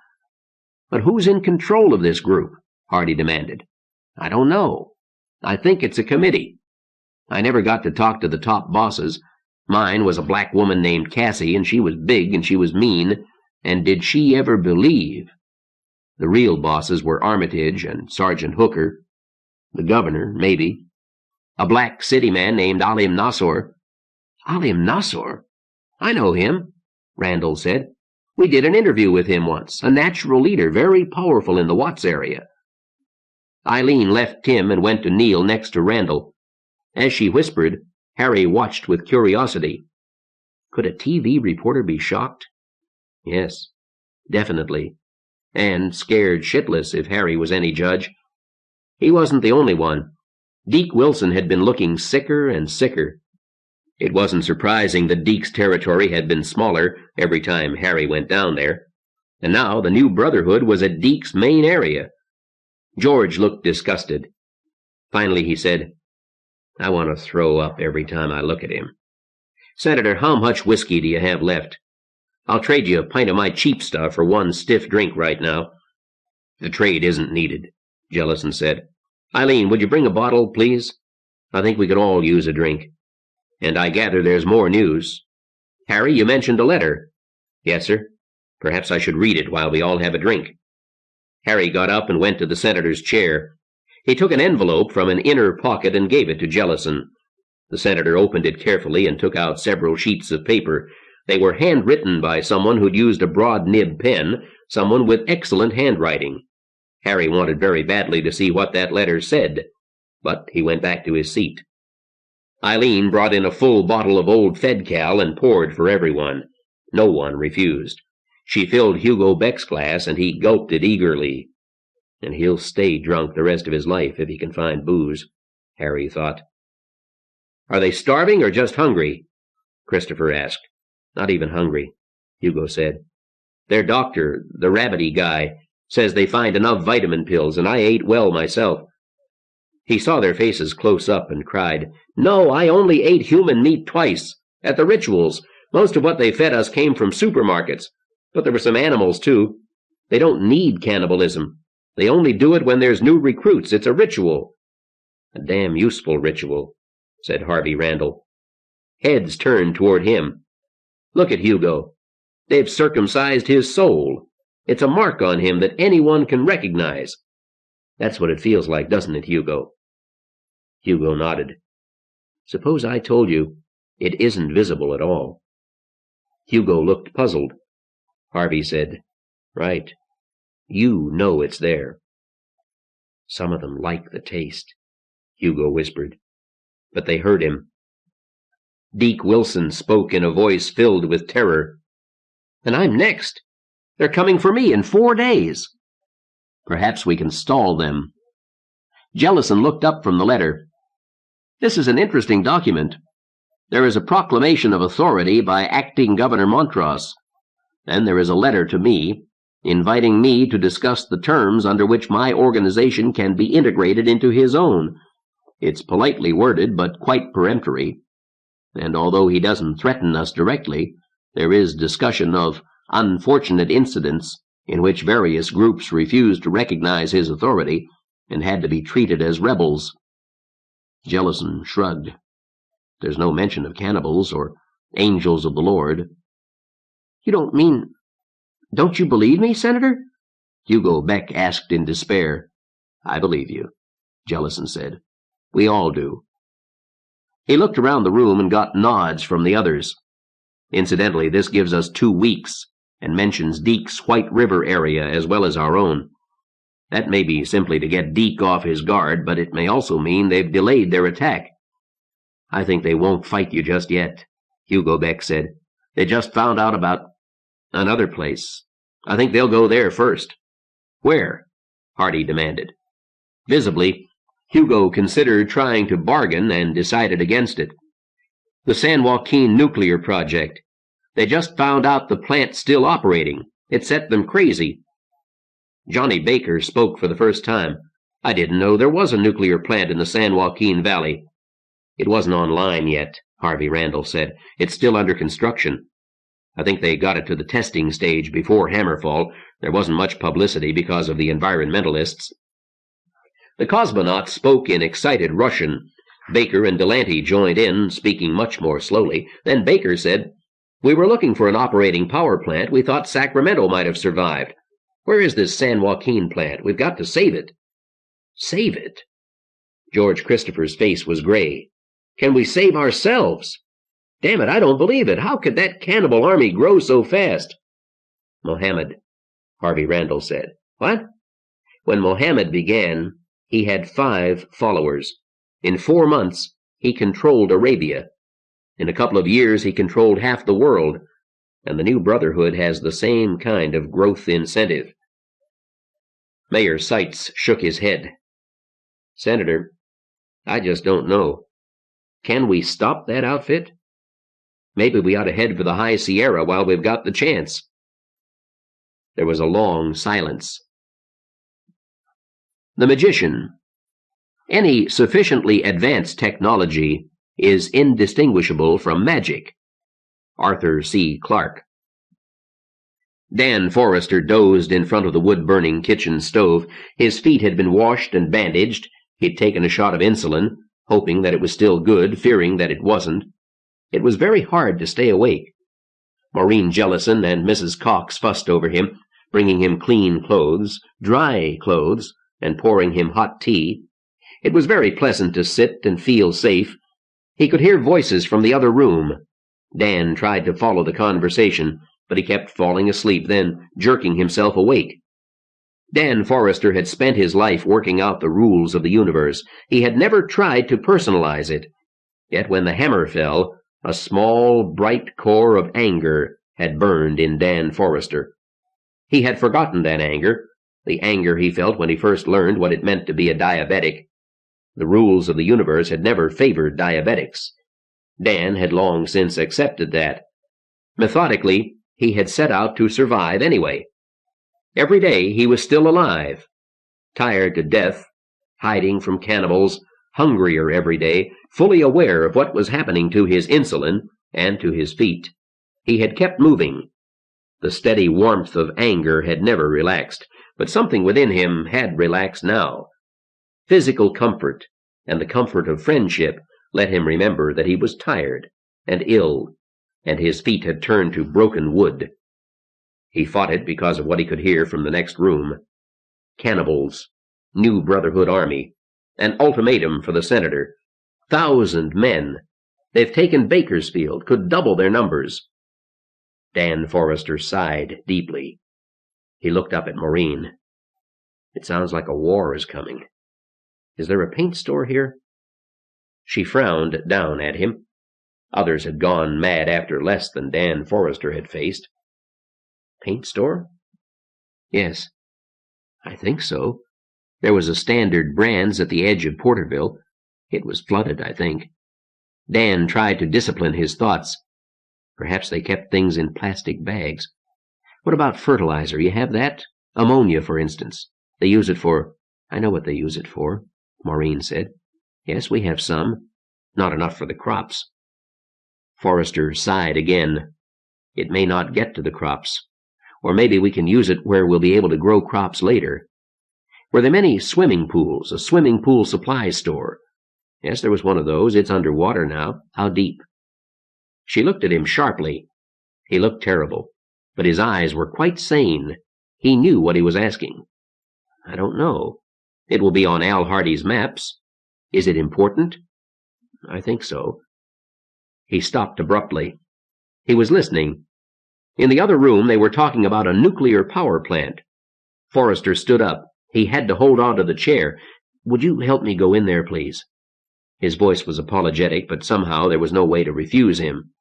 But who's in control of this group? Hardy demanded. I don't know. I think it's a committee. I never got to talk to the top bosses. Mine was a black woman named Cassie, and she was big and she was mean, and did she ever believe? The real bosses were Armitage and Sergeant Hooker. The governor, maybe. A black city man named Alim Nasor." "Alim Nasor? I know him," Randall said. "We did an interview with him once. A natural leader, very powerful in the Watts area." Eileen left Tim and went to kneel next to Randall. As she whispered, Harry watched with curiosity. Could a TV reporter be shocked? Yes, definitely. And scared shitless, if Harry was any judge. He wasn't the only one. Deke Wilson had been looking sicker and sicker. It wasn't surprising that Deke's territory had been smaller every time Harry went down there. And now the new Brotherhood was at Deke's main area. George looked disgusted. Finally he said, "I want to throw up every time I look at him. Senator, how much whiskey do you have left? I'll trade you a pint of my cheap stuff for one stiff drink right now." "The trade isn't needed," Jellison said. "Eileen, would you bring a bottle, please? I think we could all use a drink. And I gather there's more news. Harry, you mentioned a letter." "Yes, sir. Perhaps I should read it while we all have a drink." Harry got up and went to the senator's chair. He took an envelope from an inner pocket and gave it to Jellison. The senator opened it carefully and took out several sheets of paper. They were handwritten by someone who'd used a broad-nib pen, someone with excellent handwriting. Harry wanted very badly to see what that letter said, but he went back to his seat. Eileen brought in a full bottle of old Fedcal and poured for everyone. No one refused. She filled Hugo Beck's glass, and he gulped it eagerly. And he'll stay drunk the rest of his life if he can find booze, Harry thought. "Are they starving or just hungry?" Christopher asked. "Not even hungry," Hugo said. "Their doctor, the rabbity guy, says they find enough vitamin pills, and I ate well myself." He saw their faces close up and cried, "No, I only ate human meat twice, at the rituals. Most of what they fed us came from supermarkets, but there were some animals, too. They don't need cannibalism. They only do it when there's new recruits. It's a ritual." "A damn useful ritual," said Harvey Randall. Heads turned toward him. "Look at Hugo. They've circumcised his soul. It's a mark on him that anyone can recognize. That's what it feels like, doesn't it, Hugo?" Hugo nodded. "Suppose I told you it isn't visible at all?" Hugo looked puzzled. Harvey said, "Right. You know it's there." "Some of them like the taste," Hugo whispered. But they heard him. Deke Wilson spoke in a voice filled with terror. "And I'm next. They're coming for me in 4 days. Perhaps we can stall them." Jellison looked up from the letter. "This is an interesting document. There is a proclamation of authority by acting Governor Montross. Then there is a letter to me, inviting me to discuss the terms under which my organization can be integrated into his own. It's politely worded, but quite peremptory. And although he doesn't threaten us directly, there is discussion of unfortunate incidents in which various groups refused to recognize his authority and had to be treated as rebels." Jellison shrugged. "There's no mention of cannibals or angels of the Lord." "You don't you believe me, Senator?" Hugo Beck asked in despair. "I believe you," Jellison said. "We all do." He looked around the room and got nods from the others. "Incidentally, this gives us 2 weeks, and mentions Deke's White River area as well as our own. That may be simply to get Deke off his guard, but it may also mean they've delayed their attack." "I think they won't fight you just yet," Hugo Beck said. "They just found out about another place. I think they'll go there first." "Where?" Hardy demanded. Visibly, Hugo considered trying to bargain and decided against it. "The San Joaquin nuclear project. They just found out the plant's still operating. It set them crazy." Johnny Baker spoke for the first time. "I didn't know there was a nuclear plant in the San Joaquin Valley." "It wasn't online yet," Harvey Randall said. "It's still under construction. I think they got it to the testing stage before Hammerfall. There wasn't much publicity because of the environmentalists." The cosmonauts spoke in excited Russian. Baker and Delante joined in, speaking much more slowly. Then Baker said, "We were looking for an operating power plant. We thought Sacramento might have survived. Where is this San Joaquin plant? We've got to save it." "Save it?" George Christopher's face was gray. "Can we save ourselves? Damn it, I don't believe it. How could that cannibal army grow so fast?" "Mohammed," Harvey Randall said. "What?" "When Mohammed began, he had 5 followers. In 4 months, he controlled Arabia. In a couple of years, he controlled half the world, and the new Brotherhood has the same kind of growth incentive." Mayor Seitz shook his head. "Senator, I just don't know. Can we stop that outfit? Maybe we ought to head for the High Sierra while we've got the chance." There was a long silence. The magician. Any sufficiently advanced technology is indistinguishable from magic. Arthur C. Clarke. Dan Forrester dozed in front of the wood-burning kitchen stove. His feet had been washed and bandaged. He'd taken a shot of insulin, hoping that it was still good, fearing that it wasn't. It was very hard to stay awake. Maureen Jellison and Mrs. Cox fussed over him, bringing him clean clothes, dry clothes, and pouring him hot tea. It was very pleasant to sit and feel safe. He could hear voices from the other room. Dan tried to follow the conversation, but he kept falling asleep, then jerking himself awake. Dan Forrester had spent his life working out the rules of the universe. He had never tried to personalize it. Yet when the hammer fell, a small, bright core of anger had burned in Dan Forrester. He had forgotten that anger, the anger he felt when he first learned what it meant to be a diabetic. The rules of the universe had never favored diabetics. Dan had long since accepted that. Methodically, he had set out to survive anyway. Every day he was still alive, tired to death, hiding from cannibals, hungrier every day, fully aware of what was happening to his insulin and to his feet. He had kept moving. The steady warmth of anger had never relaxed, but something within him had relaxed now. Physical comfort and the comfort of friendship let him remember that he was tired and ill, and his feet had turned to broken wood. He fought it because of what he could hear from the next room. Cannibals, new Brotherhood army, an ultimatum for the senator. 1,000 men. They've taken Bakersfield, could double their numbers. Dan Forrester sighed deeply. He looked up at Maureen. "It sounds like a war is coming. Is there a paint store here?" She frowned down at him. Others had gone mad after less than Dan Forrester had faced. "Paint store?" "Yes, I think so. There was a Standard Brands at the edge of Porterville. It was flooded, I think." Dan tried to discipline his thoughts. Perhaps they kept things in plastic bags. "What about fertilizer? You have that? Ammonia, for instance. They use it for—" "I know what they use it for," Maureen said. "Yes, we have some. Not enough for the crops." Forrester sighed again. "It may not get to the crops. Or maybe we can use it where we'll be able to grow crops later." "Were there many swimming pools, a swimming pool supply store?" "Yes, there was one of those. It's underwater now." "How deep?" She looked at him sharply. He looked terrible, but his eyes were quite sane. He knew what he was asking. "I don't know. It will be on Al Hardy's maps." "Is it important?" "I think so." He stopped abruptly. He was listening. In the other room, they were talking about a nuclear power plant. Forrester stood up. He had to hold on to the chair. "Would you help me go in there, please?" His voice was apologetic, but somehow there was no way to refuse him.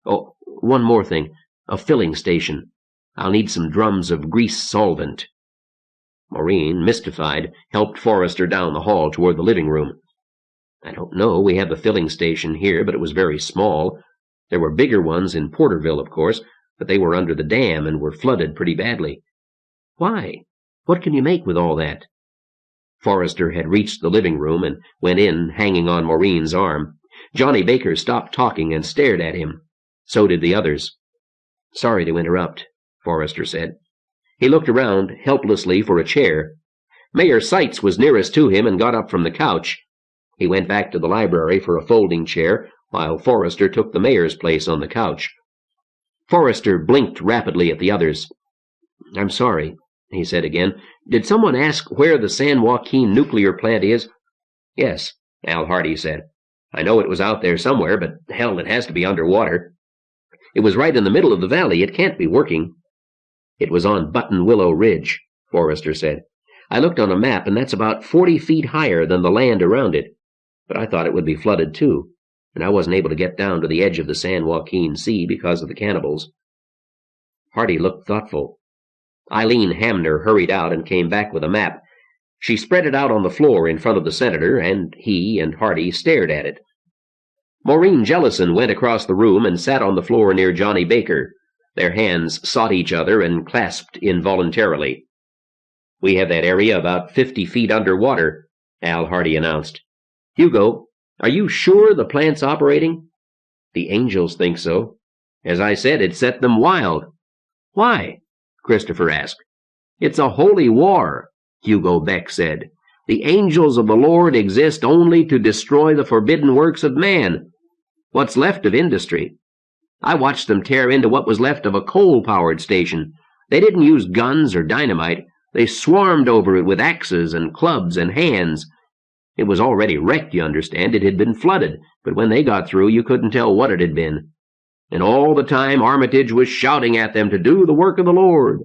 "Oh, one more thing. A filling station. I'll need some drums of grease solvent." Maureen, mystified, helped Forrester down the hall toward the living room. "I don't know. We have a filling station here, but it was very small. There were bigger ones in Porterville, of course, but they were under the dam and were flooded pretty badly." "Why? What can you make with all that?" Forrester had reached the living room and went in, hanging on Maureen's arm. Johnny Baker stopped talking and stared at him. So did the others. "Sorry to interrupt," Forrester said. He looked around helplessly for a chair. Mayor Seitz was nearest to him and got up from the couch. He went back to the library for a folding chair, while Forrester took the mayor's place on the couch. Forrester blinked rapidly at the others. "I'm sorry," he said again. "Did someone ask where the San Joaquin nuclear plant is?" Yes, Al Hardy said. I know it was out there somewhere, but hell, it has to be underwater. It was right in the middle of the valley. It can't be working. It was on Button Willow Ridge, Forrester said. I looked on a map, and that's about 40 feet higher than the land around it. But I thought it would be flooded, too, and I wasn't able to get down to the edge of the San Joaquin Sea because of the cannibals. Hardy looked thoughtful. Eileen Hamner hurried out and came back with a map. She spread it out on the floor in front of the senator, and he and Hardy stared at it. Maureen Jellison went across the room and sat on the floor near Johnny Baker. Their hands sought each other and clasped involuntarily. We have that area about 50 feet underwater, Al Hardy announced. Hugo, are you sure the plant's operating? The angels think so. As I said, it set them wild. Why? Christopher asked. It's a holy war, Hugo Beck said. The angels of the Lord exist only to destroy the forbidden works of man. What's left of industry. I watched them tear into what was left of a coal-powered station. They didn't use guns or dynamite. They swarmed over it with axes and clubs and hands. It was already wrecked, you understand. It had been flooded, but when they got through, you couldn't tell what it had been. And all the time, Armitage was shouting at them to do the work of the Lord.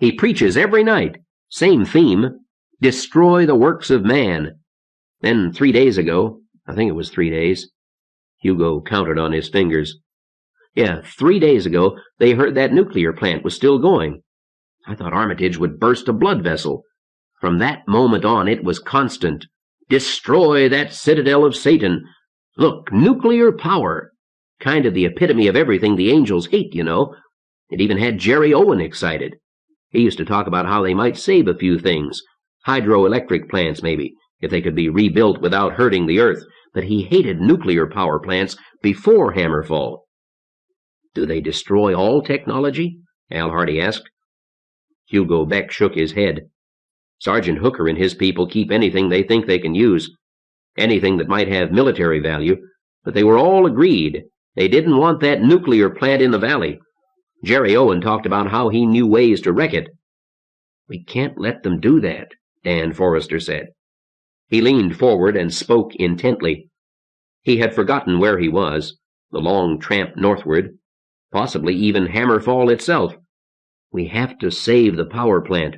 He preaches every night. Same theme. Destroy the works of man. Then 3 days ago, I think it was 3 days, Hugo counted on his fingers. Yeah, 3 days ago, they heard that nuclear plant was still going. I thought Armitage would burst a blood vessel. From that moment on, it was constant. Destroy that citadel of Satan. Look, nuclear power. Kind of the epitome of everything the angels hate, you know. It even had Jerry Owen excited. He used to talk about how they might save a few things. Hydroelectric plants, maybe, if they could be rebuilt without hurting the earth. But he hated nuclear power plants before Hammerfall. Do they destroy all technology? Al Hardy asked. Hugo Beck shook his head. Sergeant Hooker and his people keep anything they think they can use, anything that might have military value, but they were all agreed they didn't want that nuclear plant in the valley. Jerry Owen talked about how he knew ways to wreck it. We can't let them do that, Dan Forrester said. He leaned forward and spoke intently. He had forgotten where he was, the long tramp northward, possibly even Hammerfall itself. We have to save the power plant.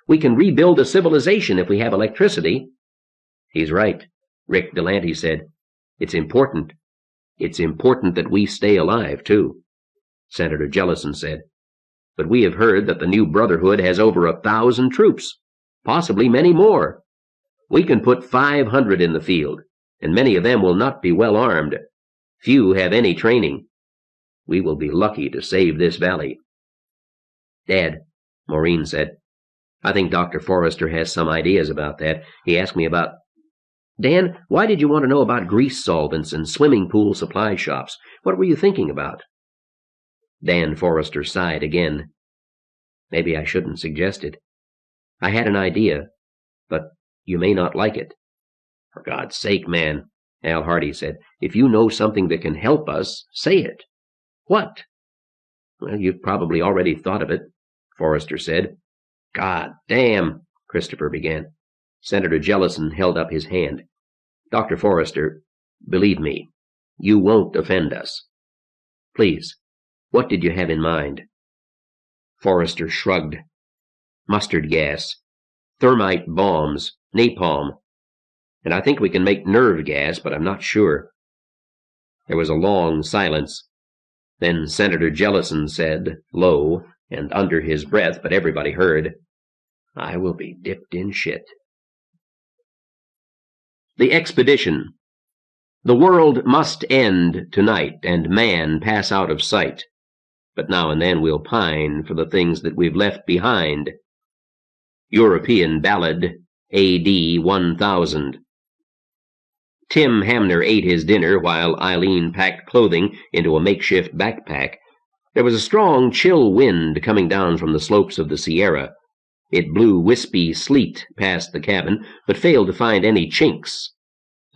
We can rebuild a civilization if we have electricity. He's right, Rick Delanty said. It's important. It's important that we stay alive, too, Senator Jellison said. But we have heard that the new Brotherhood has over 1,000 troops, possibly many more. We can put 500 in the field, and many of them will not be well armed. Few have any training. We will be lucky to save this valley. Dad, Maureen said, I think Dr. Forrester has some ideas about that. He asked me about... Dan, why did you want to know about grease solvents and swimming pool supply shops? What were you thinking about? Dan Forrester sighed again. Maybe I shouldn't suggest it. I had an idea, but you may not like it. For God's sake, man, Al Hardy said, if you know something that can help us, say it. What? Well, you've probably already thought of it, Forrester said. God damn, Christopher began. Senator Jellison held up his hand. Dr. Forrester, believe me, you won't offend us. Please, what did you have in mind? Forrester shrugged. Mustard gas, thermite bombs, napalm, and I think we can make nerve gas, but I'm not sure. There was a long silence. Then Senator Jellison said, low and under his breath, but everybody heard, I will be dipped in shit. The expedition. The world must end tonight, and man pass out of sight. But now and then we'll pine for the things that we've left behind. European Ballad, A.D. 1000. Tim Hamner ate his dinner while Eileen packed clothing into a makeshift backpack. There was a strong, chill wind coming down from the slopes of the Sierra. It blew wispy sleet past the cabin, but failed to find any chinks.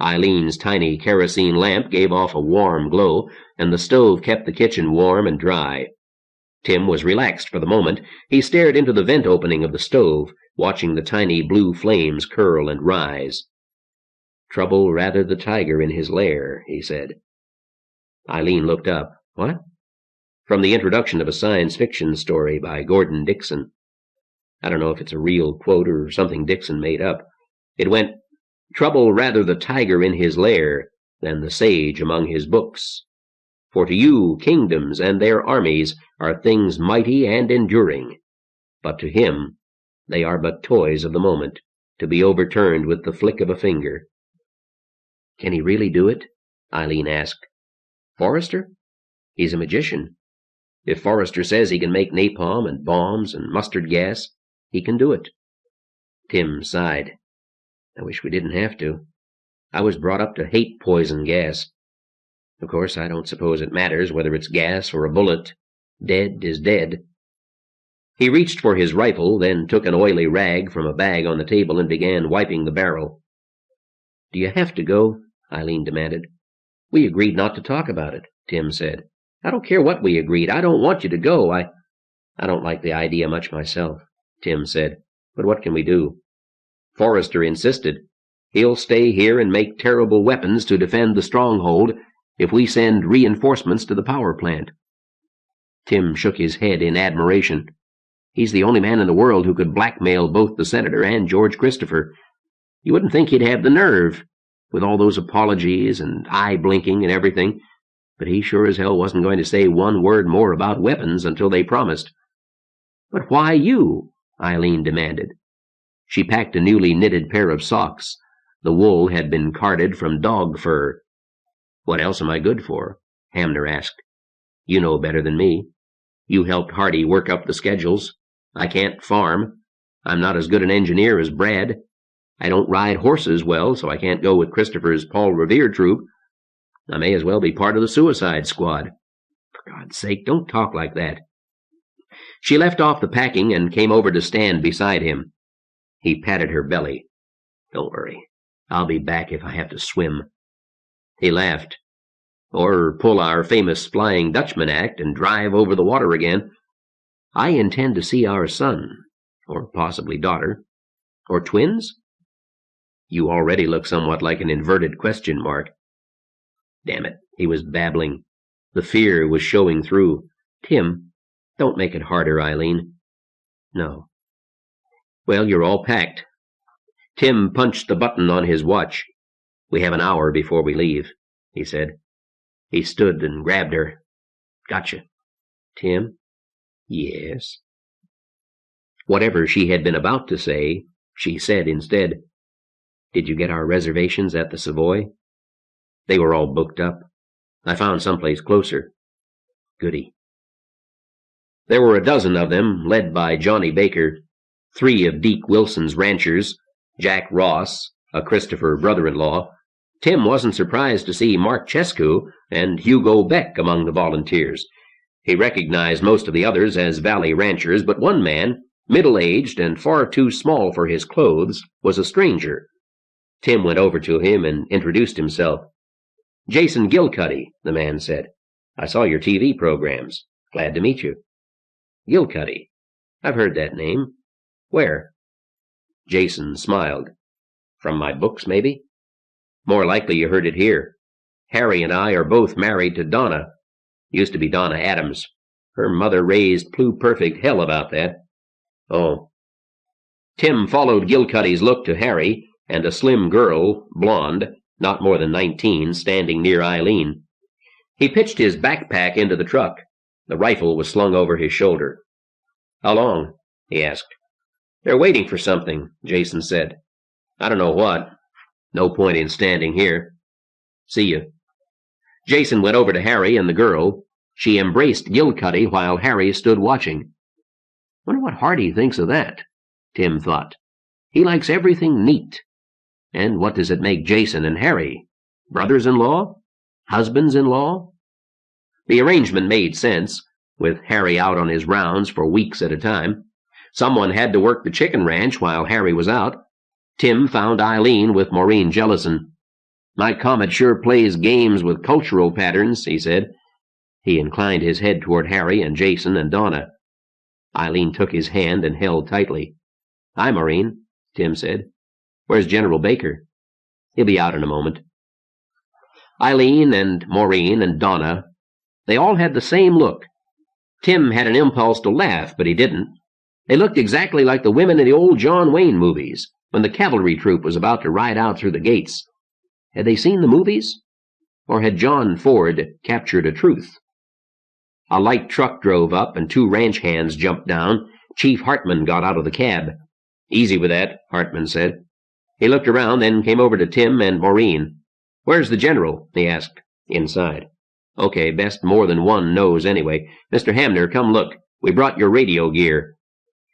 Eileen's tiny kerosene lamp gave off a warm glow, and the stove kept the kitchen warm and dry. Tim was relaxed for the moment. He stared into the vent opening of the stove, watching the tiny blue flames curl and rise. Trouble rather the tiger in his lair, he said. Eileen looked up. What? From the introduction of a science fiction story by Gordon Dixon. I don't know if it's a real quote or something Dixon made up. It went, Trouble rather the tiger in his lair than the sage among his books. For to you kingdoms and their armies are things mighty and enduring, but to him they are but toys of the moment, to be overturned with the flick of a finger. Can he really do it? Eileen asked. Forrester? He's a magician. If Forrester says he can make napalm and bombs and mustard gas, he can do it. Tim sighed. I wish we didn't have to. I was brought up to hate poison gas. Of course, I don't suppose it matters whether it's gas or a bullet. Dead is dead. He reached for his rifle, then took an oily rag from a bag on the table and began wiping the barrel. Do you have to go? Eileen demanded. We agreed not to talk about it, Tim said. I don't care what we agreed. I don't want you to go. I don't like the idea much myself, Tim said. But what can we do? Forrester insisted. He'll stay here and make terrible weapons to defend the Stronghold if we send reinforcements to the power plant. Tim shook his head in admiration. He's the only man in the world who could blackmail both the senator and George Christopher. You wouldn't think he'd have the nerve, with all those apologies and eye-blinking and everything, but he sure as hell wasn't going to say one word more about weapons until they promised. But why you? Eileen demanded. She packed a newly knitted pair of socks. The wool had been carded from dog fur. What else am I good for? Hamner asked. You know better than me. You helped Hardy work up the schedules. I can't farm. I'm not as good an engineer as Brad. I don't ride horses well, so I can't go with Christopher's Paul Revere troupe. I may as well be part of the Suicide Squad. For God's sake, don't talk like that. She left off the packing and came over to stand beside him. He patted her belly. Don't worry. I'll be back if I have to swim. He laughed. Or pull our famous Flying Dutchman act and drive over the water again. I intend to see our son, or possibly daughter. Or twins? You already look somewhat like an inverted question mark. Damn it, he was babbling. The fear was showing through. Tim, don't make it harder, Eileen. No. Well, you're all packed. Tim punched the button on his watch. We have an hour before we leave, he said. He stood and grabbed her. Gotcha. Tim? Yes. Whatever she had been about to say, she said instead. Did you get our reservations at the Savoy? They were all booked up. I found someplace closer. Goody. There were a dozen of them, led by Johnny Baker, 3 of Deke Wilson's ranchers, Jack Ross, a Christopher brother-in-law. Tim wasn't surprised to see Mark Chescu and Hugo Beck among the volunteers. He recognized most of the others as valley ranchers, but one man, middle-aged and far too small for his clothes, was a stranger. Tim went over to him and introduced himself. Jason Gilcuddy, the man said. I saw your TV programs. Glad to meet you. Gilcuddy. I've heard that name. Where? Jason smiled. From my books, maybe? More likely you heard it here. Harry and I are both married to Donna. Used to be Donna Adams. Her mother raised pluperfect hell about that. Oh. Tim followed Gilcuddy's look to Harry and a slim girl, blonde, not more than 19, standing near Eileen. He pitched his backpack into the truck. The rifle was slung over his shoulder. How long? He asked. They're waiting for something, Jason said. I don't know what. No point in standing here. See you. Jason went over to Harry and the girl. She embraced Gilcuddy while Harry stood watching. Wonder what Hardy thinks of that, Tim thought. He likes everything neat. And what does it make Jason and Harry? Brothers-in-law? Husbands-in-law? The arrangement made sense, with Harry out on his rounds for weeks at a time. Someone had to work the chicken ranch while Harry was out. Tim found Eileen with Maureen Jellison. My comet sure plays games with cultural patterns, he said. He inclined his head toward Harry and Jason and Donna. Eileen took his hand and held tightly. Hi, Maureen, Tim said. Where's General Baker? He'll be out in a moment." Eileen and Maureen and Donna, they all had the same look. Tim had an impulse to laugh, but he didn't. They looked exactly like the women in the old John Wayne movies, when the cavalry troop was about to ride out through the gates. Had they seen the movies? Or had John Ford captured a truth? A light truck drove up, and 2 ranch hands jumped down. Chief Hartman got out of the cab. "Easy with that," Hartman said. He looked around, then came over to Tim and Maureen. "Where's the general?" he asked. "Inside." "Okay, best more than one knows anyway. Mr. Hamner, come look. We brought your radio gear."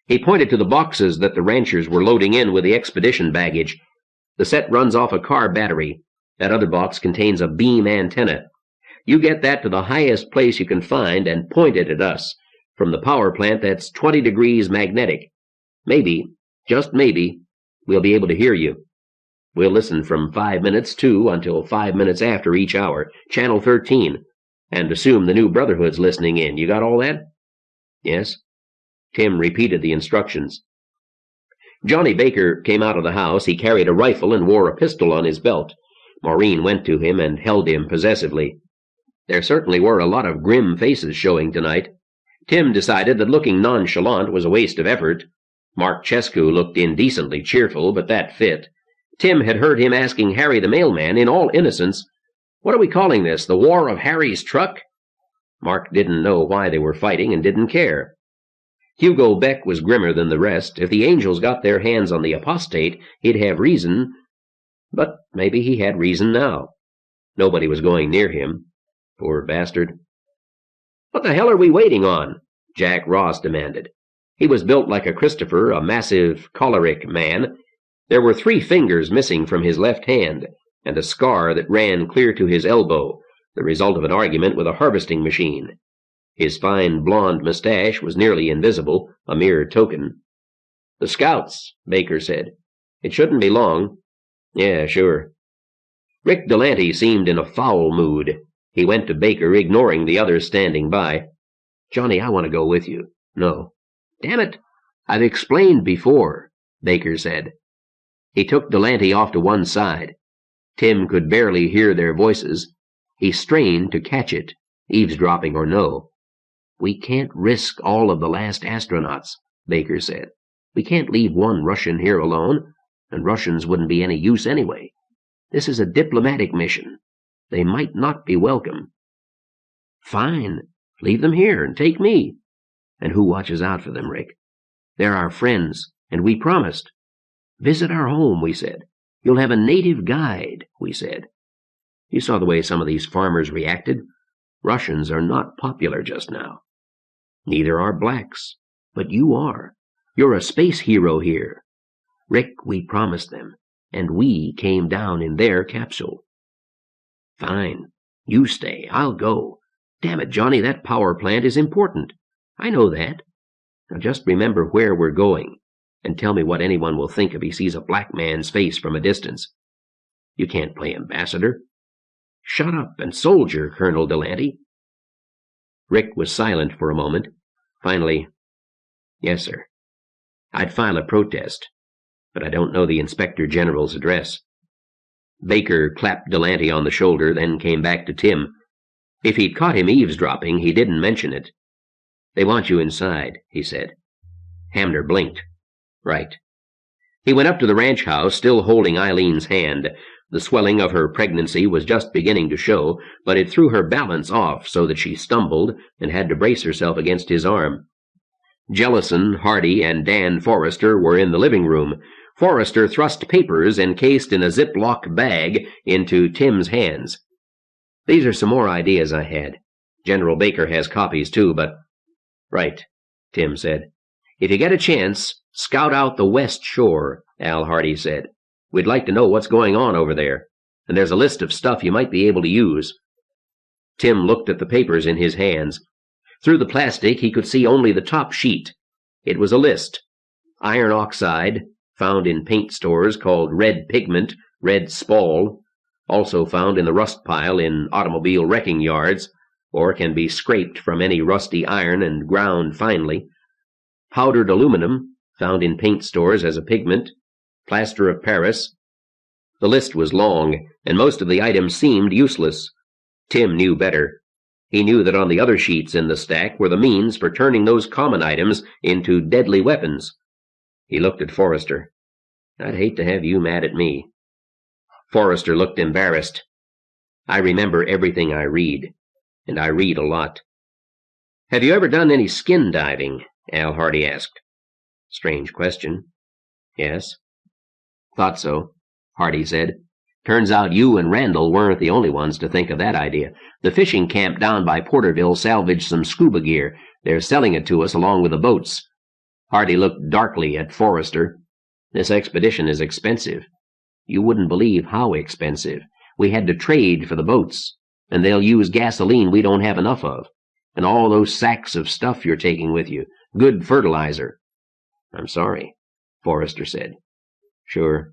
He pointed to the boxes that the ranchers were loading in with the expedition baggage. "The set runs off a car battery. That other box contains a beam antenna. You get that to the highest place you can find and point it at us. From the power plant, that's 20 degrees magnetic. Maybe, just maybe, we'll be able to hear you. We'll listen from 5 minutes to until 5 minutes after each hour, channel 13, and assume the new Brotherhood's listening in. You got all that?" "Yes." Tim repeated the instructions. Johnny Baker came out of the house. He carried a rifle and wore a pistol on his belt. Maureen went to him and held him possessively. There certainly were a lot of grim faces showing tonight. Tim decided that looking nonchalant was a waste of effort. Mark Chescu looked indecently cheerful, but that fit. Tim had heard him asking Harry the mailman in all innocence, "What are we calling this, the War of Harry's Truck?" Mark didn't know why they were fighting and didn't care. Hugo Beck was grimmer than the rest. If the angels got their hands on the apostate, he'd have reason. But maybe he had reason now. Nobody was going near him. Poor bastard. "What the hell are we waiting on?" Jack Ross demanded. He was built like a Christopher, a massive, choleric man. There were 3 fingers missing from his left hand, and a scar that ran clear to his elbow, the result of an argument with a harvesting machine. His fine blonde mustache was nearly invisible, a mere token. "The Scouts," Baker said. "It shouldn't be long." "Yeah, sure." Rick Delante seemed in a foul mood. He went to Baker, ignoring the others standing by. "Johnny, I want to go with you." "No." "Damn it, I've explained before," Baker said. He took Delante off to one side. Tim could barely hear their voices. He strained to catch it, eavesdropping or no. "We can't risk all of the last astronauts," Baker said. "We can't leave one Russian here alone, and Russians wouldn't be any use anyway. This is a diplomatic mission. They might not be welcome." "Fine. Leave them here and take me." "And who watches out for them, Rick?" "They're our friends, and we promised." "Visit our home," we said. "You'll have a native guide," we said. You saw the way some of these farmers reacted. Russians are not popular just now. Neither are blacks. But you are. You're a space hero here. Rick, we promised them, and we came down in their capsule." "Fine. You stay. I'll go. Damn it, Johnny, that power plant is important. I know that. Now just remember where we're going, and tell me what anyone will think if he sees a black man's face from a distance. You can't play ambassador." "Shut up and soldier, Colonel Delante." Rick was silent for a moment. Finally, "Yes, sir. I'd file a protest, but I don't know the Inspector General's address." Baker clapped Delante on the shoulder, then came back to Tim. If he'd caught him eavesdropping, he didn't mention it. "They want you inside," he said. Hamner blinked. "Right." He went up to the ranch house, still holding Eileen's hand. The swelling of her pregnancy was just beginning to show, but it threw her balance off so that she stumbled and had to brace herself against his arm. Jellison, Hardy, and Dan Forrester were in the living room. Forrester thrust papers encased in a Ziploc bag into Tim's hands. "These are some more ideas I had. General Baker has copies too, but—" "Right," Tim said. "If you get a chance, scout out the West Shore," Al Hardy said. "We'd like to know what's going on over there, and there's a list of stuff you might be able to use." Tim looked at the papers in his hands. Through the plastic, he could see only the top sheet. It was a list. Iron oxide, found in paint stores called red pigment, red spall, also found in the rust pile in automobile wrecking yards, or can be scraped from any rusty iron and ground finely. Powdered aluminum, found in paint stores as a pigment. Plaster of Paris. The list was long, and most of the items seemed useless. Tim knew better. He knew that on the other sheets in the stack were the means for turning those common items into deadly weapons. He looked at Forrester. "I'd hate to have you mad at me." Forrester looked embarrassed. "I remember everything I read, and I read a lot." "Have you ever done any skin diving?" Al Hardy asked. "Strange question." "Yes." "Thought so," Hardy said. "Turns out you and Randall weren't the only ones to think of that idea. The fishing camp down by Porterville salvaged some scuba gear. They're selling it to us along with the boats." Hardy looked darkly at Forrester. "This expedition is expensive. You wouldn't believe how expensive. We had to trade for the boats, and they'll use gasoline we don't have enough of. And all those sacks of stuff you're taking with you. Good fertilizer." "I'm sorry," Forrester said. "Sure,"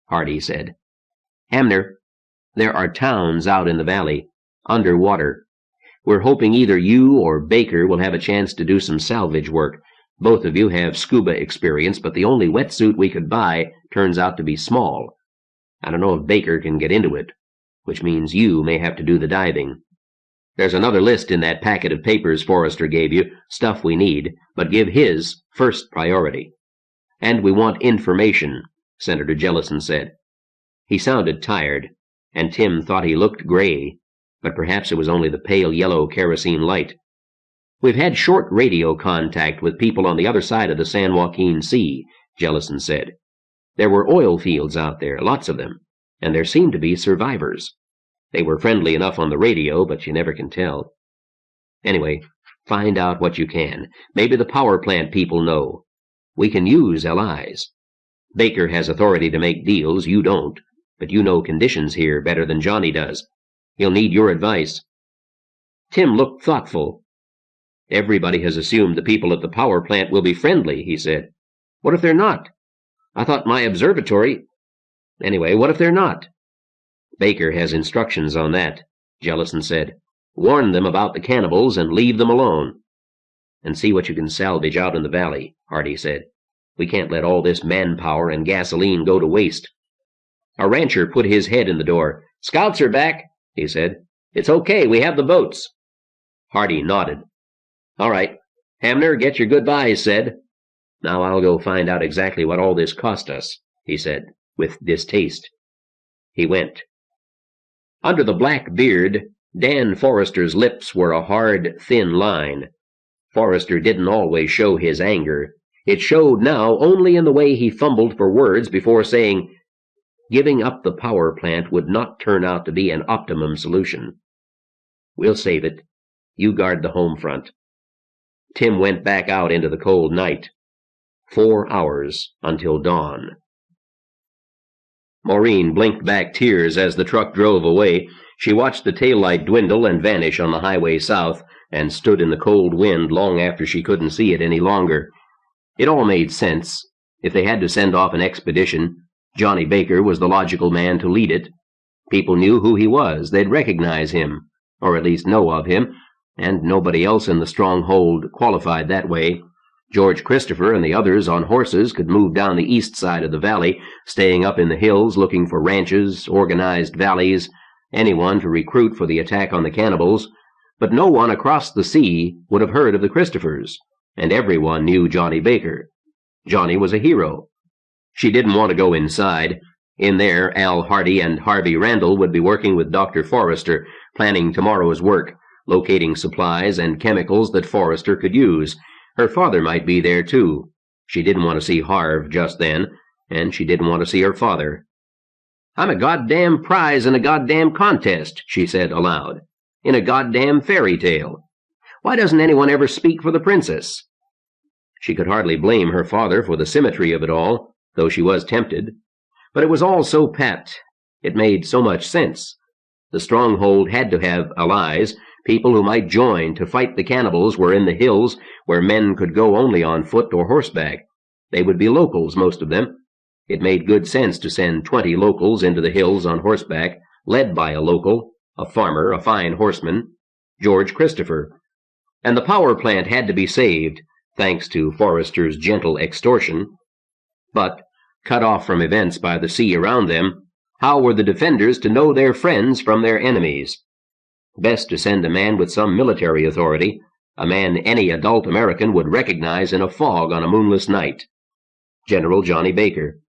Hardy said. "Hamner, there are towns out in the valley, underwater. We're hoping either you or Baker will have a chance to do some salvage work. Both of you have scuba experience, but the only wetsuit we could buy turns out to be small. I don't know if Baker can get into it, which means you may have to do the diving. There's another list in that packet of papers Forrester gave you, stuff we need, but give his first priority." "And we want information," Senator Jellison said. He sounded tired, and Tim thought he looked gray, but perhaps it was only the pale yellow kerosene light. "We've had short radio contact with people on the other side of the San Joaquin Sea," Jellison said. "There were oil fields out there, lots of them, and there seemed to be survivors. They were friendly enough on the radio, but you never can tell. Anyway, find out what you can. Maybe the power plant people know. We can use LIs. Baker has authority to make deals, you don't, but you know conditions here better than Johnny does. He'll need your advice." Tim looked thoughtful. "Everybody has assumed the people at the power plant will be friendly," he said. "What if they're not? I thought my observatory—" "Anyway, what if they're not?" "Baker has instructions on that," Jellison said. "Warn them about the cannibals and leave them alone." "And see what you can salvage out in the valley," Hardy said. "We can't let all this manpower and gasoline go to waste." A rancher put his head in the door. "Scouts are back," he said. "It's okay, we have the boats." Hardy nodded. "All right. Hamner, get your goodbyes said. Now I'll go find out exactly what all this cost us," he said, with distaste. He went. Under the black beard, Dan Forrester's lips were a hard, thin line. Forrester didn't always show his anger. It showed now only in the way he fumbled for words before saying, "Giving up the power plant would not turn out to be an optimum solution. We'll save it. You guard the home front." Tim went back out into the cold night. 4 hours until dawn. Maureen blinked back tears as the truck drove away. She watched the taillight dwindle and vanish on the highway south, and stood in the cold wind long after she couldn't see it any longer. It all made sense. If they had to send off an expedition, Johnny Baker was the logical man to lead it. People knew who he was. They'd recognize him, or at least know of him, and nobody else in the Stronghold qualified that way. George Christopher and the others on horses could move down the east side of the valley, staying up in the hills looking for ranches, organized valleys, anyone to recruit for the attack on the cannibals, but no one across the sea would have heard of the Christophers, and everyone knew Johnny Baker. Johnny was a hero. She didn't want to go inside. In there, Al Hardy and Harvey Randall would be working with Dr. Forrester, planning tomorrow's work, locating supplies and chemicals that Forrester could use. Her father might be there, too. She didn't want to see Harv just then, and she didn't want to see her father. "I'm a goddamn prize in a goddamn contest," she said aloud. "In a goddamn fairy tale. Why doesn't anyone ever speak for the princess?" She could hardly blame her father for the symmetry of it all, though she was tempted. But it was all so pat. It made so much sense. The Stronghold had to have allies. People who might join to fight the cannibals were in the hills, where men could go only on foot or horseback. They would be locals, most of them. It made good sense to send 20 locals into the hills on horseback, led by a local, a farmer, a fine horseman, George Christopher. And the power plant had to be saved, thanks to Forrester's gentle extortion. But, cut off from events by the sea around them, How were the defenders to know their friends from their enemies? Best to send a man with some military authority, a man any adult American would recognize in a fog on a moonless night. General Johnny Baker.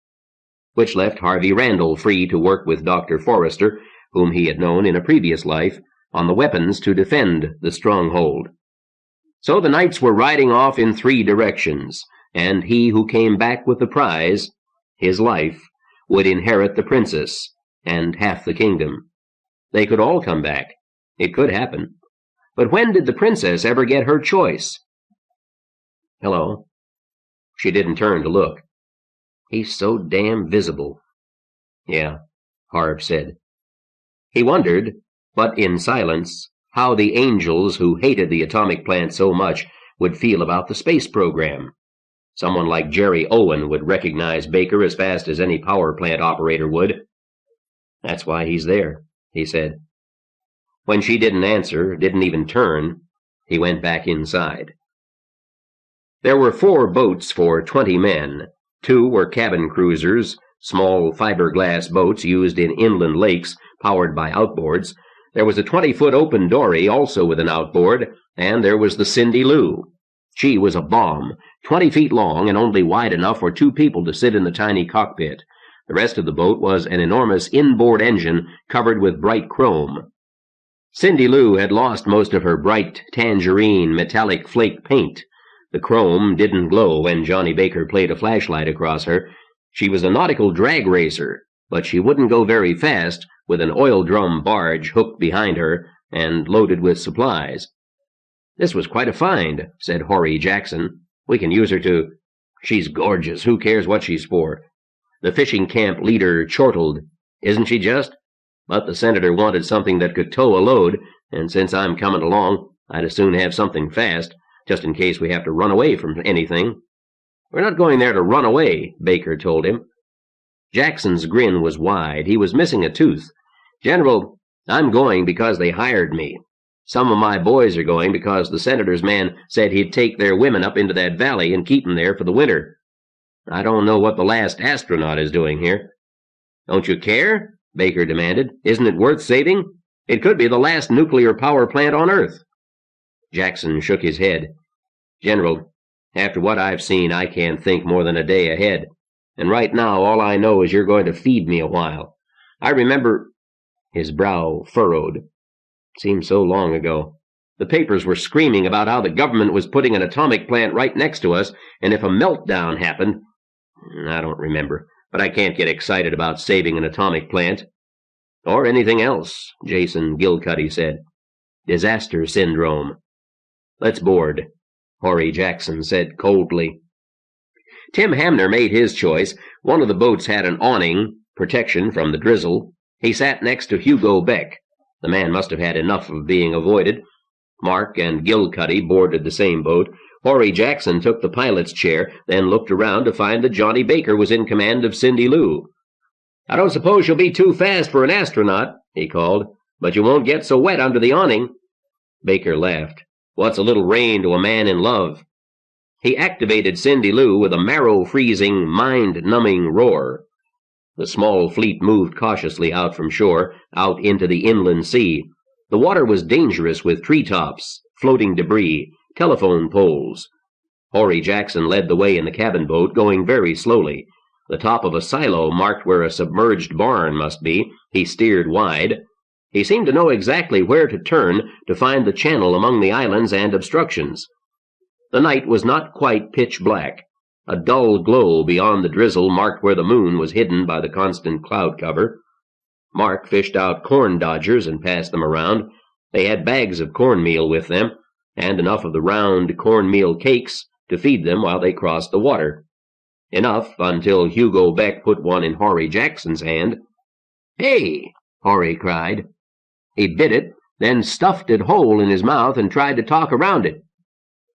Which left Harvey Randall free to work with Dr. Forrester, whom he had known in a previous life, on the weapons to defend the Stronghold. So the knights were riding off in 3 directions, and he who came back with the prize, his life, would inherit the princess and half the kingdom. They could all come back. It could happen. But when did the princess ever get her choice? Hello. She didn't turn to look. He's so damn visible. Yeah, Harv said. He wondered, but in silence, how the angels who hated the atomic plant so much would feel about the space program. Someone like Jerry Owen would recognize Baker as fast as any power plant operator would. That's why he's there, he said. When she didn't answer, didn't even turn, he went back inside. There were 4 boats for 20 men. 2 were cabin cruisers, small fiberglass boats used in inland lakes powered by outboards. There was a 20-foot open dory, also with an outboard, and there was the Cindy Lou. She was a bomb, 20 feet long and only wide enough for 2 people to sit in the tiny cockpit. The rest of the boat was an enormous inboard engine covered with bright chrome. Cindy Lou had lost most of her bright tangerine metallic flake paint. The chrome didn't glow when Johnny Baker played a flashlight across her. She was a nautical drag racer, but she wouldn't go very fast with an oil drum barge hooked behind her and loaded with supplies. This was quite a find, said Horry Jackson. We can use her to... She's gorgeous. Who cares what she's for? The fishing camp leader chortled. Isn't she just? But the senator wanted something that could tow a load, and since I'm coming along, I'd as soon have something fast, just in case we have to run away from anything. We're not going there to run away, Baker told him. Jackson's grin was wide. He was missing a tooth. General, I'm going because they hired me. Some of my boys are going because the senator's man said he'd take their women up into that valley and keep them there for the winter. I don't know what the last astronaut is doing here. Don't you care? Baker demanded. Isn't it worth saving? It could be the last nuclear power plant on Earth. Jackson shook his head. General, after what I've seen, I can't think more than a day ahead. And right now, all I know is you're going to feed me a while. I remember... His brow furrowed. Seemed so long ago. The papers were screaming about how the government was putting an atomic plant right next to us, and if a meltdown happened... I don't remember, but I can't get excited about saving an atomic plant. Or anything else, Jason Gilcuddy said. Disaster syndrome. Let's board, Horry Jackson said coldly. Tim Hamner made his choice. One of the boats had an awning, protection from the drizzle. He sat next to Hugo Beck. The man must have had enough of being avoided. Mark and Gilcuddy boarded the same boat. Horry Jackson took the pilot's chair, then looked around to find that Johnny Baker was in command of Cindy Lou. I don't suppose you'll be too fast for an astronaut, he called, but you won't get so wet under the awning. Baker laughed. What's a little rain to a man in love? He activated Cindy Lou with a marrow-freezing, mind-numbing roar. The small fleet moved cautiously out from shore, out into the inland sea. The water was dangerous with treetops, floating debris, telephone poles. Horry Jackson led the way in the cabin boat, going very slowly. The top of a silo marked where a submerged barn must be. He steered wide. He seemed to know exactly where to turn to find the channel among the islands and obstructions. The night was not quite pitch black. A dull glow beyond the drizzle marked where the moon was hidden by the constant cloud cover. Mark fished out corn dodgers and passed them around. They had bags of cornmeal with them, and enough of the round cornmeal cakes to feed them while they crossed the water. Enough until Hugo Beck put one in Horry Jackson's hand. Hey! Horry cried. He bit it, then stuffed it whole in his mouth and tried to talk around it.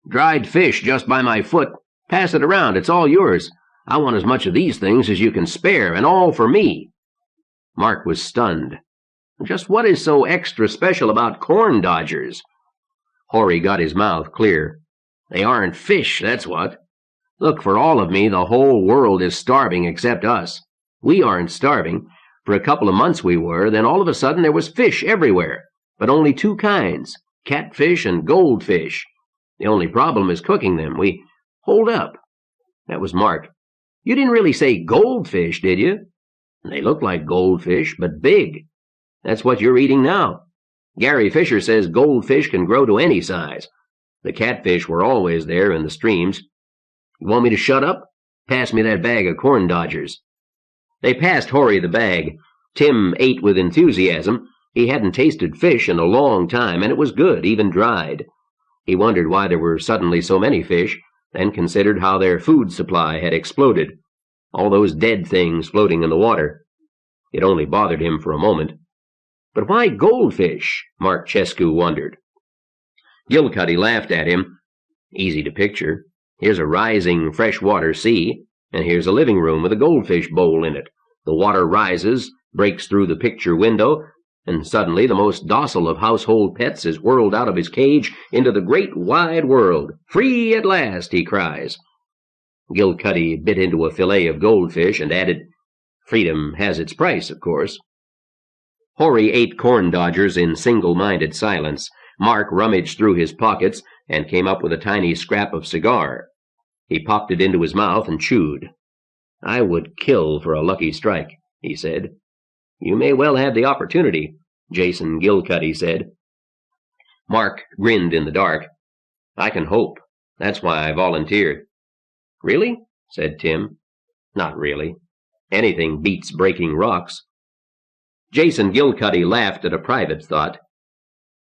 Dried fish just by my foot. Pass it around, it's all yours. I want as much of these things as you can spare, and all for me. Mark was stunned. Just what is so extra special about corn dodgers? Horry got his mouth clear. They aren't fish, that's what. Look, for all of me, the whole world is starving except us. We aren't starving. For a couple of months we were, then all of a sudden there was fish everywhere, but only two kinds, catfish and goldfish. The only problem is cooking them. Hold up. That was Mark. You didn't really say goldfish, did you? They look like goldfish, but big. That's what you're eating now. Gary Fisher says goldfish can grow to any size. The catfish were always there in the streams. You want me to shut up? Pass me that bag of corn dodgers. They passed Horry the bag. Tim ate with enthusiasm. He hadn't tasted fish in a long time, and it was good, even dried. He wondered why there were suddenly so many fish, then considered how their food supply had exploded. All those dead things floating in the water. It only bothered him for a moment. But why goldfish? Mark Chescu wondered. Gilcuddy laughed at him. Easy to picture. Here's a rising freshwater sea, and here's a living room with a goldfish bowl in it. The water rises, breaks through the picture window, and suddenly the most docile of household pets is whirled out of his cage into the great wide world. Free at last, he cries. Gilcuddy bit into a fillet of goldfish and added, Freedom has its price, of course. Horry ate corn dodgers in single-minded silence. Mark rummaged through his pockets and came up with a tiny scrap of cigar. He popped it into his mouth and chewed. I would kill for a lucky strike, he said. You may well have the opportunity, Jason Gilcuddy said. Mark grinned in the dark. I can hope. That's why I volunteered. Really? Said Tim. Not really. Anything beats breaking rocks. Jason Gilcuddy laughed at a private thought.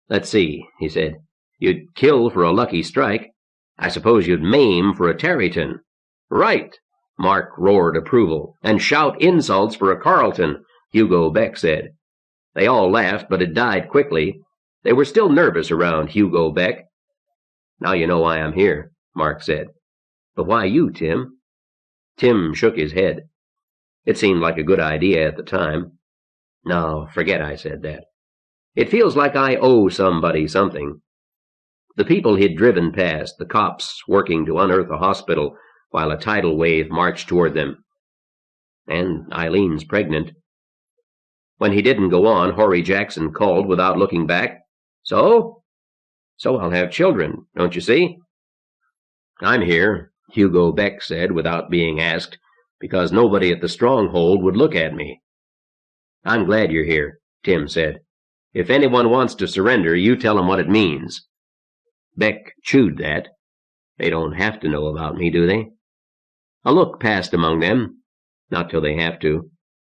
Let's see, he said. You'd kill for a lucky strike. I suppose you'd maim for a Tarryton. Right, Mark roared approval. And shout insults for a Carlton, Hugo Beck said. They all laughed, but it died quickly. They were still nervous around Hugo Beck. Now you know why I'm here, Mark said. But why you, Tim? Tim shook his head. It seemed like a good idea at the time. No, forget I said that. It feels like I owe somebody something. The people he'd driven past, the cops working to unearth a hospital while a tidal wave marched toward them. And Eileen's pregnant. When he didn't go on, Horry Jackson called without looking back. So I'll have children, don't you see? I'm here, Hugo Beck said without being asked, because nobody at the Stronghold would look at me. I'm glad you're here, Tim said. If anyone wants to surrender, you tell them what it means. Beck chewed that. They don't have to know about me, do they? A look passed among them. Not till they have to,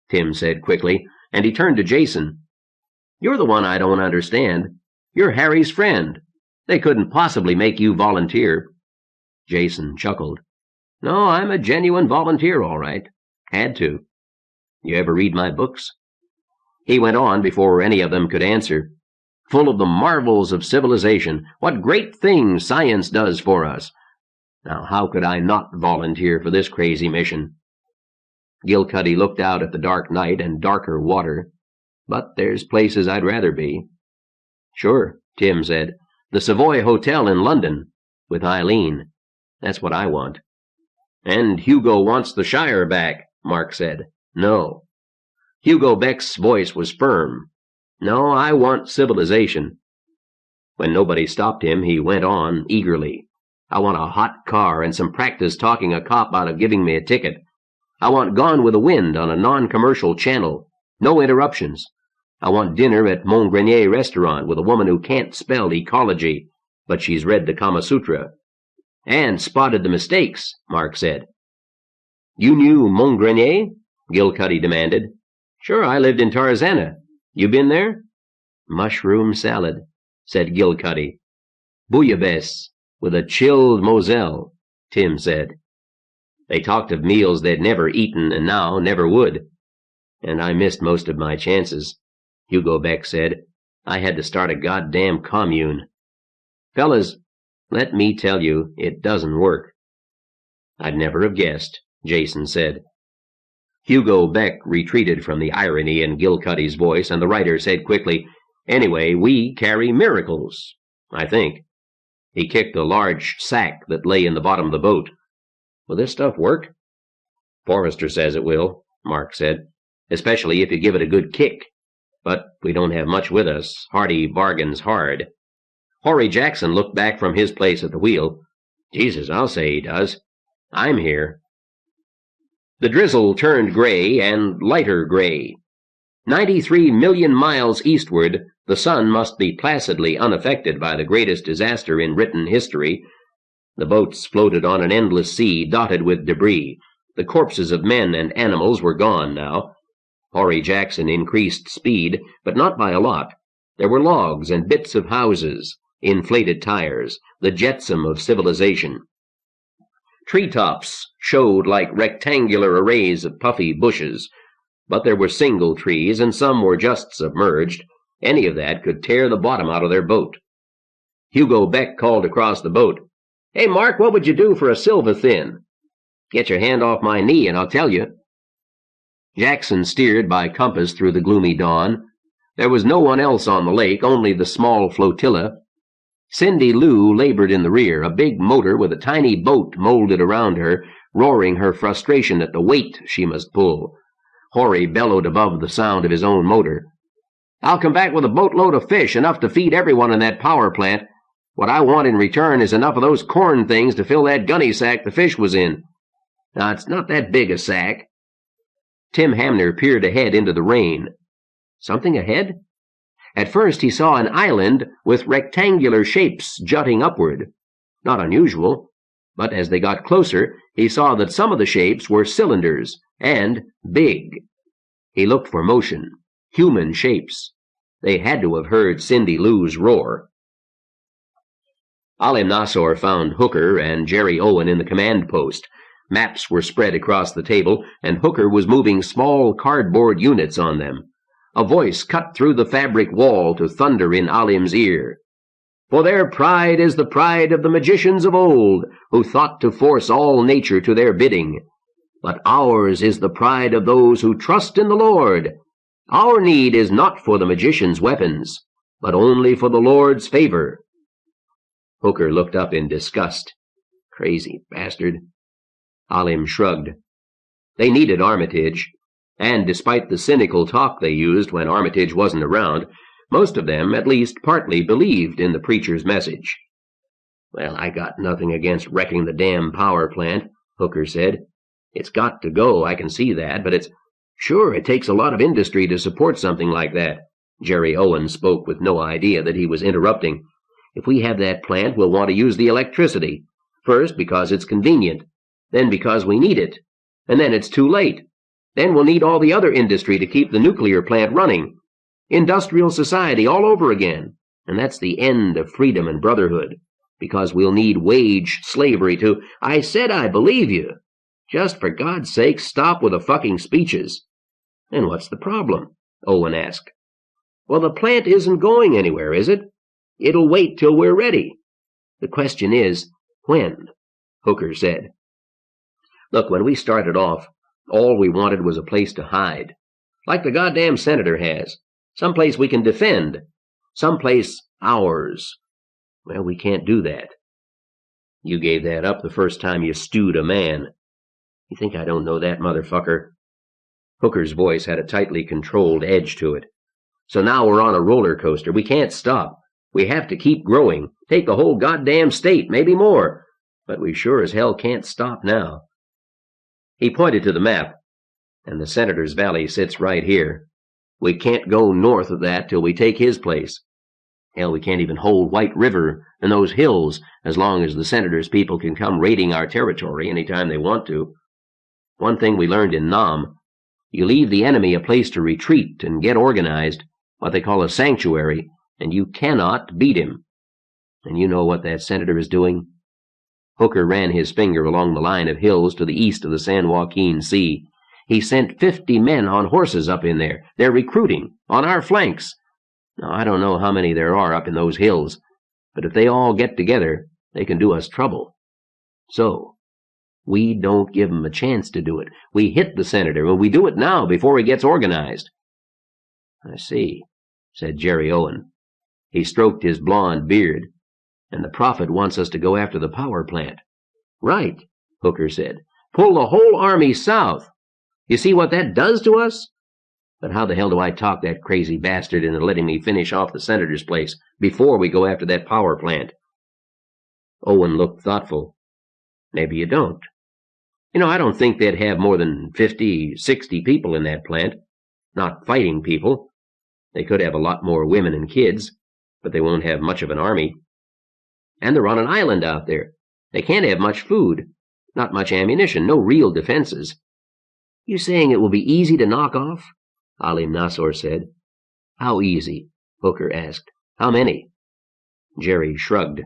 Tim said quickly, and he turned to Jason. You're the one I don't understand. You're Harry's friend. They couldn't possibly make you volunteer. Jason chuckled. No, I'm a genuine volunteer, all right. Had to. You ever read my books? He went on before any of them could answer. Full of the marvels of civilization. What great things science does for us. Now, how could I not volunteer for this crazy mission? Gilcuddy looked out at the dark night and darker water. But there's places I'd rather be. Sure, Tim said. The Savoy Hotel in London, with Eileen. That's what I want. And Hugo wants the Shire back, Mark said. No. Hugo Beck's voice was firm. No, I want civilization. When nobody stopped him, he went on eagerly. I want a hot car and some practice talking a cop out of giving me a ticket. I want Gone with the Wind on a non-commercial channel. No interruptions. I want dinner at Montgrenier restaurant with a woman who can't spell ecology, but she's read the Kama Sutra. And spotted the mistakes, Mark said. You knew Montgrenier? Gilcuddy demanded. Sure, I lived in Tarzana. You been there? Mushroom salad, said Gilcuddy. Bouillabaisse, with a chilled Moselle, Tim said. They talked of meals they'd never eaten and now never would. And I missed most of my chances, Hugo Beck said. I had to start a goddamn commune. Fellas, let me tell you, it doesn't work. I'd never have guessed, Jason said. Hugo Beck retreated from the irony in Gilcuddy's voice, and the writer said quickly, Anyway, we carry miracles, I think. He kicked a large sack that lay in the bottom of the boat. Will this stuff work? Forrester says it will, Mark said. especially if you give it a good kick. But we don't have much with us. Hardy bargains hard. Horry Jackson looked back from his place at the wheel. Jesus, I'll say he does. I'm here. The drizzle turned gray and lighter gray. 93 million miles eastward, the sun must be placidly unaffected by the greatest disaster in written history. The boats floated on an endless sea dotted with debris. The corpses of men and animals were gone now. Horry Jackson increased speed, but not by a lot. There were logs and bits of houses, inflated tires, the jetsam of civilization. Treetops showed like rectangular arrays of puffy bushes, but there were single trees and some were just submerged. Any of that could tear the bottom out of their boat. Hugo Beck called across the boat, "Hey, Mark, what would you do for a silver-thin?" "Get your hand off my knee and I'll tell you." Jackson steered by compass through the gloomy dawn. There was no one else on the lake, only the small flotilla. Cindy Lou labored in the rear, a big motor with a tiny boat molded around her, roaring her frustration at the weight she must pull. Horry bellowed above the sound of his own motor. "I'll come back with a boatload of fish, enough to feed everyone in that power plant. What I want in return is enough of those corn things to fill that gunny sack the fish was in." "Now, it's not that big a sack." Tim Hamner peered ahead into the rain. Something ahead? At first he saw an island with rectangular shapes jutting upward. Not unusual, but as they got closer, he saw that some of the shapes were cylinders, and big. He looked for motion, human shapes. They had to have heard Cindy Lou's roar. Alim Nassor found Hooker and Jerry Owen in the command post. Maps were spread across the table, and Hooker was moving small cardboard units on them. A voice cut through the fabric wall to thunder in Alim's ear. "For their pride is the pride of the magicians of old, who thought to force all nature to their bidding. But ours is the pride of those who trust in the Lord. Our need is not for the magician's weapons, but only for the Lord's favor." Hooker looked up in disgust. "Crazy bastard." Alim shrugged. They needed Armitage, and despite the cynical talk they used when Armitage wasn't around, most of them at least partly believed in the preacher's message. "Well, I got nothing against wrecking the damn power plant," Hooker said. "It's got to go, I can see that, but it's... Sure, it takes a lot of industry to support something like that." Jerry Owen spoke with no idea that he was interrupting. "If we have that plant, we'll want to use the electricity. First, because it's convenient. Then because we need it. And then it's too late. Then we'll need all the other industry to keep the nuclear plant running. Industrial society all over again. And that's the end of freedom and brotherhood. Because we'll need wage slavery to..." "I said I believe you. Just for God's sake, stop with the fucking speeches." "And what's the problem?" Owen asked. "Well, the plant isn't going anywhere, is it? It'll wait till we're ready. The question is, when?" Hooker said. "Look, when we started off, all we wanted was a place to hide. Like the goddamn senator has. Someplace we can defend. Someplace ours. Well, we can't do that." "You gave that up the first time you stewed a man." "You think I don't know that, motherfucker?" Hooker's voice had a tightly controlled edge to it. "So now we're on a roller coaster. We can't stop. We have to keep growing. Take the whole goddamn state, maybe more. But we sure as hell can't stop now." He pointed to the map. "And the Senator's Valley sits right here. We can't go north of that till we take his place. Hell, we can't even hold White River and those hills as long as the Senator's people can come raiding our territory any time they want to. One thing we learned in Nam, you leave the enemy a place to retreat and get organized, what they call a sanctuary, and you cannot beat him. And you know what that Senator is doing?" Hooker ran his finger along the line of hills to the east of the San Joaquin Sea. "He sent 50 men on horses up in there. They're recruiting, on our flanks. Now, I don't know how many there are up in those hills, but if they all get together, they can do us trouble. So, we don't give 'em a chance to do it. We hit the Senator, and we do it now before he gets organized." "I see," said Jerry Owen. He stroked his blond beard. "And the prophet wants us to go after the power plant." "Right," Hooker said. "Pull the whole army south. You see what that does to us? But how the hell do I talk that crazy bastard into letting me finish off the senator's place before we go after that power plant? Owen looked thoughtful. Maybe you don't. I don't think they'd have more than 50, 60 people in that plant. Not fighting people. They could have a lot more women and kids, but they won't have much of an army. And they're on an island out there. They can't have much food, not much ammunition, no real defenses. You saying it will be easy to knock off? Alim Nasor said. How easy? Hooker asked. How many? Jerry shrugged.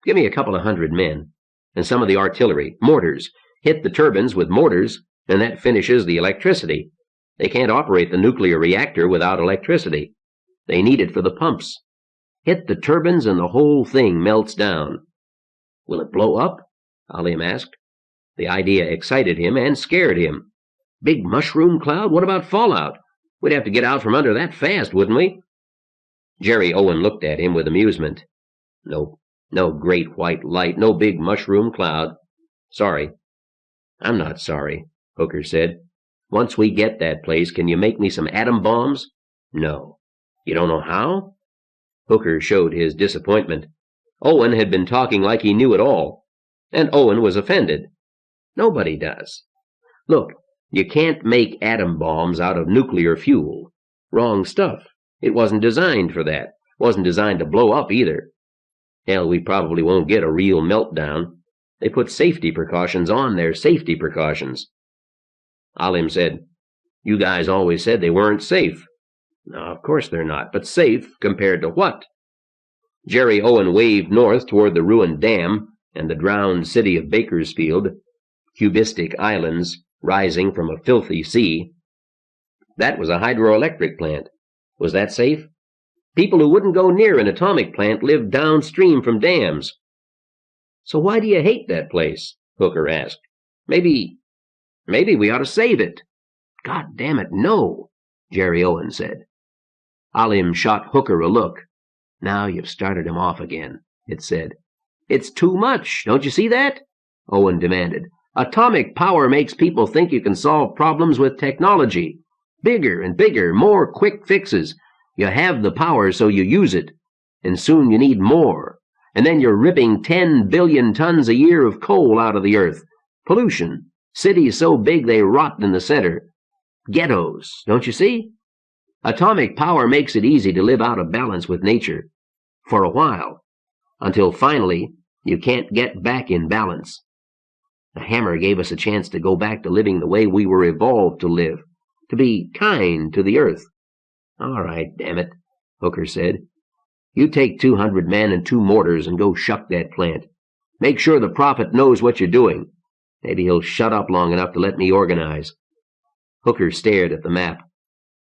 Give me a couple of 100 men, and some of the artillery, mortars. Hit the turbines with mortars, and that finishes the electricity. They can't operate the nuclear reactor without electricity. They need it for the pumps. Hit the turbines and the whole thing melts down. Will it blow up? Alim asked. The idea excited him and scared him. Big mushroom cloud? What about fallout? We'd have to get out from under that fast, wouldn't we? Jerry Owen looked at him with amusement. Nope. No great white light, no big mushroom cloud. Sorry. I'm not sorry, Hooker said. Once we get that place, can you make me some atom bombs? No. You don't know how? Hooker showed his disappointment. Owen had been talking like he knew it all, and Owen was offended. Nobody does. Look, you can't make atom bombs out of nuclear fuel. Wrong stuff. It wasn't designed for that. Wasn't designed to blow up either. Hell, we probably won't get a real meltdown. They put safety precautions on their safety precautions. Alim said, You guys always said they weren't safe. No, of course they're not, but safe compared to what? Jerry Owen waved north toward the ruined dam and the drowned city of Bakersfield, cubistic islands rising from a filthy sea. That was a hydroelectric plant. Was that safe? People who wouldn't go near an atomic plant lived downstream from dams. So why do you hate that place? Hooker asked. Maybe we ought to save it. God damn it, no, Jerry Owen said. Alim shot Hooker a look. Now you've started him off again, it said. It's too much, don't you see that? Owen demanded. Atomic power makes people think you can solve problems with technology. Bigger and bigger, more quick fixes. You have the power, so you use it. And soon you need more. And then you're ripping 10 billion tons a year of coal out of the earth. Pollution. Cities so big they rot in the center. Ghettos, don't you see? Atomic power makes it easy to live out of balance with nature. For a while. Until finally, you can't get back in balance. The hammer gave us a chance to go back to living the way we were evolved to live. To be kind to the earth. All right, damn it, Hooker said. You take 200 men and 2 mortars and go shuck that plant. Make sure the prophet knows what you're doing. Maybe he'll shut up long enough to let me organize. Hooker stared at the map.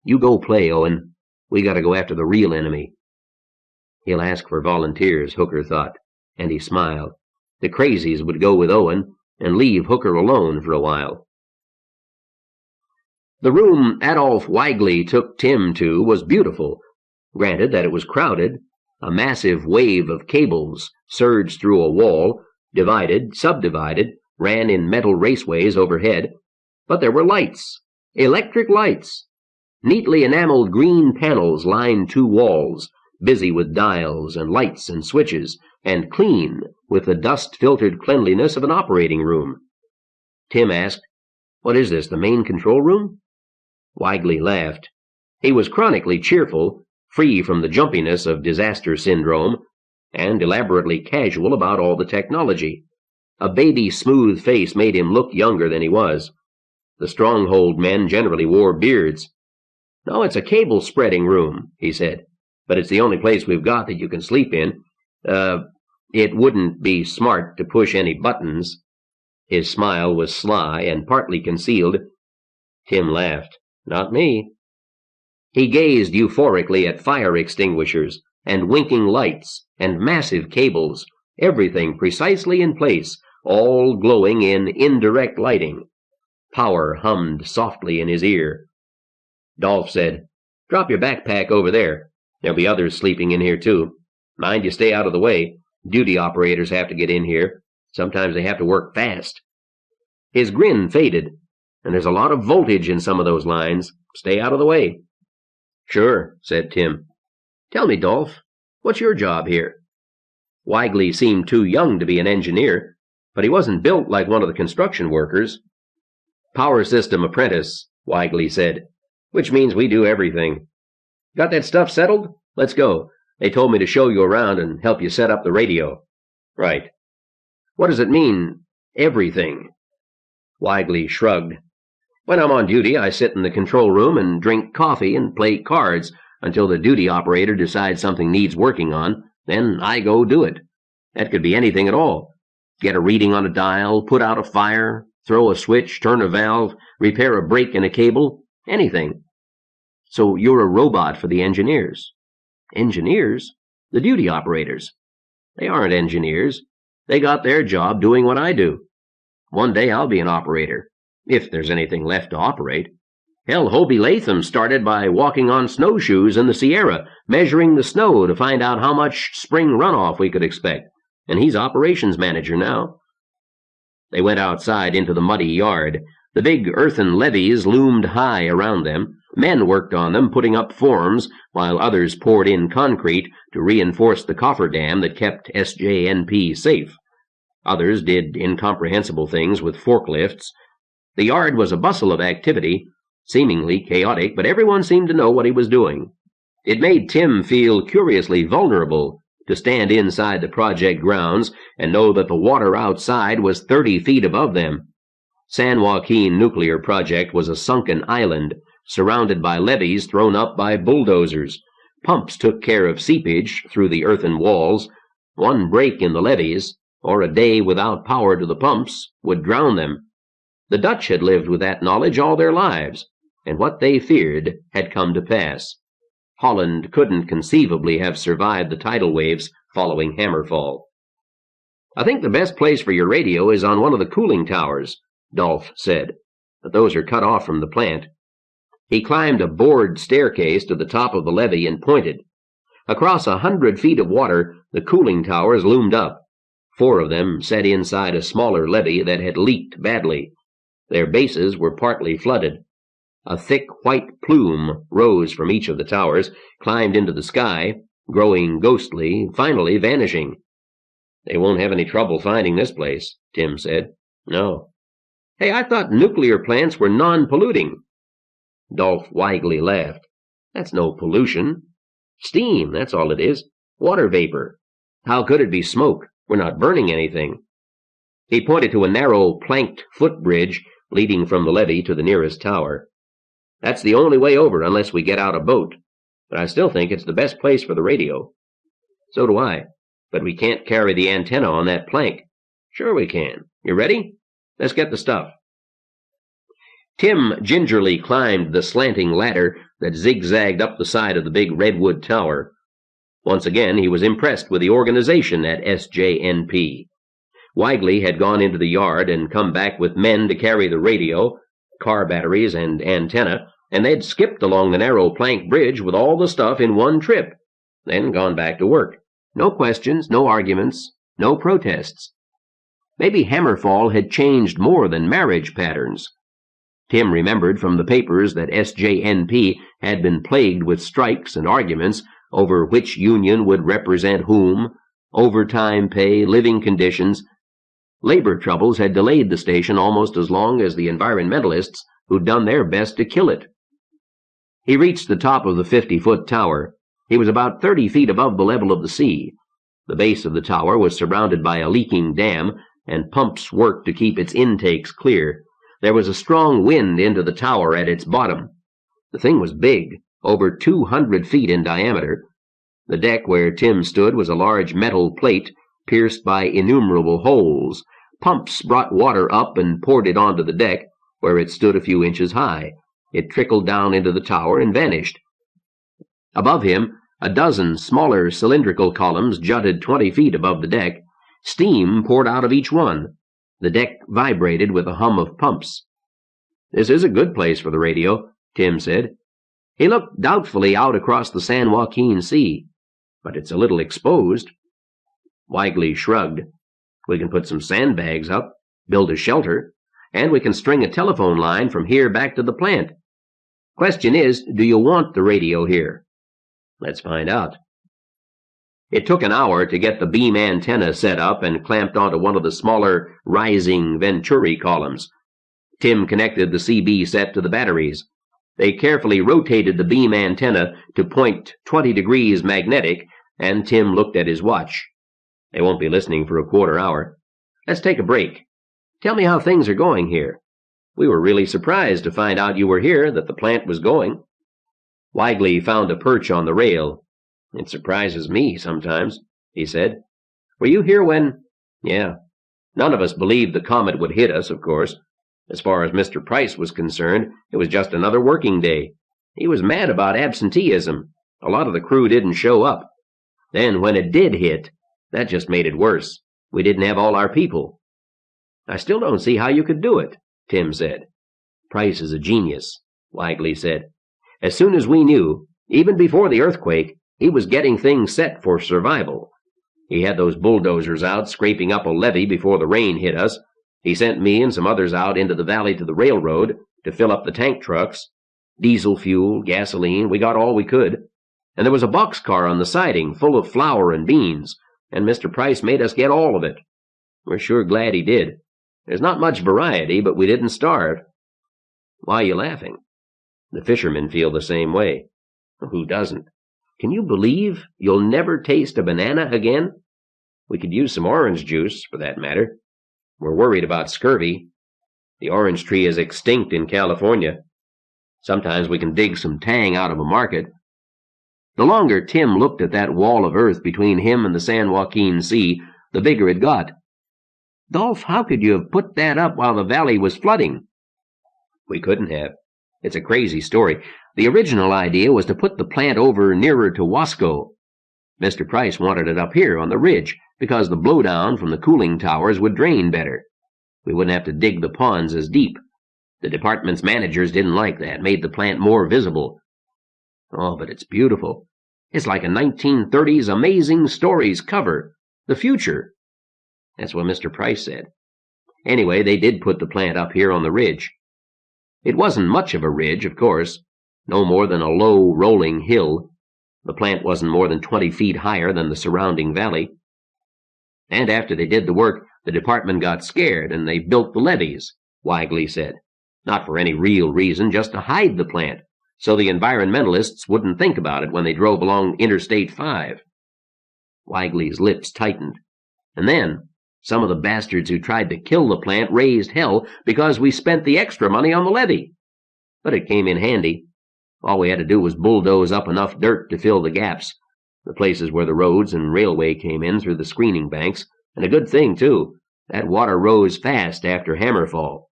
You go play, Owen. We gotta go after the real enemy. He'll ask for volunteers, Hooker thought, and he smiled. The crazies would go with Owen and leave Hooker alone for a while. The room Adolf Weigley took Tim to was beautiful. Granted that it was crowded. A massive wave of cables surged through a wall, divided, subdivided, ran in metal raceways overhead. But there were lights. Electric lights. Neatly enameled green panels lined 2 walls, busy with dials and lights and switches, and clean with the dust-filtered cleanliness of an operating room. Tim asked, What is this, the main control room? Weigley laughed. He was chronically cheerful, free from the jumpiness of disaster syndrome, and elaborately casual about all the technology. A baby-smooth face made him look younger than he was. The Stronghold men generally wore beards. No, it's a cable-spreading room, he said, but it's the only place we've got that you can sleep in. It wouldn't be smart to push any buttons. His smile was sly and partly concealed. Tim laughed. Not me. He gazed euphorically at fire extinguishers and winking lights and massive cables, everything precisely in place, all glowing in indirect lighting. Power hummed softly in his ear. Dolph said, Drop your backpack over there. There'll be others sleeping in here, too. Mind you stay out of the way. Duty operators have to get in here. Sometimes they have to work fast. His grin faded. and there's a lot of voltage in some of those lines. Stay out of the way." "Sure," said Tim. "Tell me, Dolph, what's your job here?" Wigley seemed too young to be an engineer, but he wasn't built like one of the construction workers. "Power system apprentice," Wigley said, "which means we do everything. Got that stuff settled? Let's go. They told me to show you around and help you set up the radio." "Right. What does it mean, everything?" Wigley shrugged. "When I'm on duty, I sit in the control room and drink coffee and play cards until the duty operator decides something needs working on. Then I go do it. That could be anything at all. Get a reading on a dial, put out a fire, throw a switch, turn a valve, repair a break in a cable, anything." "So you're a robot for the engineers." "Engineers? The duty operators. They aren't engineers. They got their job doing what I do. One day I'll be an operator, if there's anything left to operate. Hell, Hobie Latham started by walking on snowshoes in the Sierra, measuring the snow to find out how much spring runoff we could expect, and he's operations manager now." They went outside into the muddy yard. The big earthen levees loomed high around them. Men worked on them, putting up forms, while others poured in concrete to reinforce the cofferdam that kept SJNP safe. Others did incomprehensible things with forklifts. The yard was a bustle of activity, seemingly chaotic, but everyone seemed to know what he was doing. It made Tim feel curiously vulnerable to stand inside the project grounds and know that the water outside was 30 feet above them. San Joaquin Nuclear Project was a sunken island, surrounded by levees thrown up by bulldozers. Pumps took care of seepage through the earthen walls. One break in the levees, or a day without power to the pumps, would drown them. The Dutch had lived with that knowledge all their lives, and what they feared had come to pass. Holland couldn't conceivably have survived the tidal waves following Hammerfall. "I think the best place for your radio is on one of the cooling towers," Dolph said, "but those are cut off from the plant." He climbed a board staircase to the top of the levee and pointed. Across 100 feet of water, the cooling towers loomed up. 4 of them set inside a smaller levee that had leaked badly. Their bases were partly flooded. A thick white plume rose from each of the towers, climbed into the sky, growing ghostly, finally vanishing. "They won't have any trouble finding this place," Tim said. "No." "Hey, I thought nuclear plants were non-polluting." Dolph Wigley laughed. "That's no pollution. Steam, that's all it is. Water vapor. How could it be smoke? We're not burning anything." He pointed to a narrow planked footbridge leading from the levee to the nearest tower. "That's the only way over unless we get out a boat. But I still think it's the best place for the radio." "So do I. But we can't carry the antenna on that plank." "Sure we can. You ready? Let's get the stuff." Tim gingerly climbed the slanting ladder that zigzagged up the side of the big redwood tower. Once again, he was impressed with the organization at SJNP. Wigley had gone into the yard and come back with men to carry the radio, car batteries, and antenna, and they'd skipped along the narrow plank bridge with all the stuff in one trip, then gone back to work. No questions, no arguments, no protests. Maybe Hammerfall had changed more than marriage patterns. Tim remembered from the papers that SJNP had been plagued with strikes and arguments over which union would represent whom, overtime pay, living conditions. Labor troubles had delayed the station almost as long as the environmentalists who'd done their best to kill it. He reached the top of the 50-foot tower. He was about 30 feet above the level of the sea. The base of the tower was surrounded by a leaking dam, and pumps worked to keep its intakes clear. There was a strong wind into the tower at its bottom. The thing was big, over 200 feet in diameter. The deck where Tim stood was a large metal plate pierced by innumerable holes. Pumps brought water up and poured it onto the deck, where it stood a few inches high. It trickled down into the tower and vanished. Above him, a dozen smaller cylindrical columns jutted 20 feet above the deck. Steam poured out of each one. The deck vibrated with a hum of pumps. "This is a good place for the radio," Tim said. He looked doubtfully out across the San Joaquin Sea. "But it's a little exposed." Wigley shrugged. "We can put some sandbags up, build a shelter. And we can string a telephone line from here back to the plant. Question is, do you want the radio here? Let's find out. It took an hour to get the beam antenna set up and clamped onto one of the smaller rising Venturi columns. Tim connected the CB set to the batteries. They carefully rotated the beam antenna to point 20 degrees magnetic, and Tim looked at his watch. They won't be listening for a quarter hour. Let's take a break. Tell me how things are going here. We were really surprised to find out you were here, that the plant was going. Wigley found a perch on the rail. It surprises me sometimes, he said. Were you here when— Yeah. None of us believed the comet would hit us, of course. As far as Mr. Price was concerned, it was just another working day. He was mad about absenteeism. A lot of the crew didn't show up. Then when it did hit, that just made it worse. We didn't have all our people. I still don't see how you could do it, Tim said. Price is a genius, Wigley said. As soon as we knew, even before the earthquake, he was getting things set for survival. He had those bulldozers out scraping up a levee before the rain hit us. He sent me and some others out into the valley to the railroad to fill up the tank trucks. Diesel fuel, gasoline, we got all we could. And there was a boxcar on the siding full of flour and beans, and Mr. Price made us get all of it. We're sure glad he did. There's not much variety, but we didn't starve. Why are you laughing? The fishermen feel the same way. Who doesn't? Can you believe you'll never taste a banana again? We could use some orange juice, for that matter. We're worried about scurvy. The orange tree is extinct in California. Sometimes we can dig some tang out of a market. The longer Tim looked at that wall of earth between him and the San Joaquin Sea, the bigger it got. Dolph, how could you have put that up while the valley was flooding? We couldn't have. It's a crazy story. The original idea was to put the plant over nearer to Wasco. Mr. Price wanted it up here on the ridge, because the blowdown from the cooling towers would drain better. We wouldn't have to dig the ponds as deep. The department's managers didn't like that, made the plant more visible. Oh, but it's beautiful. It's like a 1930s Amazing Stories cover. The future. That's what Mr. Price said. Anyway, they did put the plant up here on the ridge. It wasn't much of a ridge, of course. No more than a low, rolling hill. The plant wasn't more than 20 feet higher than the surrounding valley. And after they did the work, the department got scared, and they built the levees, Wigley said. Not for any real reason, just to hide the plant, so the environmentalists wouldn't think about it when they drove along Interstate 5. Wigley's lips tightened. And then, some of the bastards who tried to kill the plant raised hell because we spent the extra money on the levee. But it came in handy. All we had to do was bulldoze up enough dirt to fill the gaps, the places where the roads and railway came in through the screening banks, and a good thing, too. That water rose fast after hammerfall.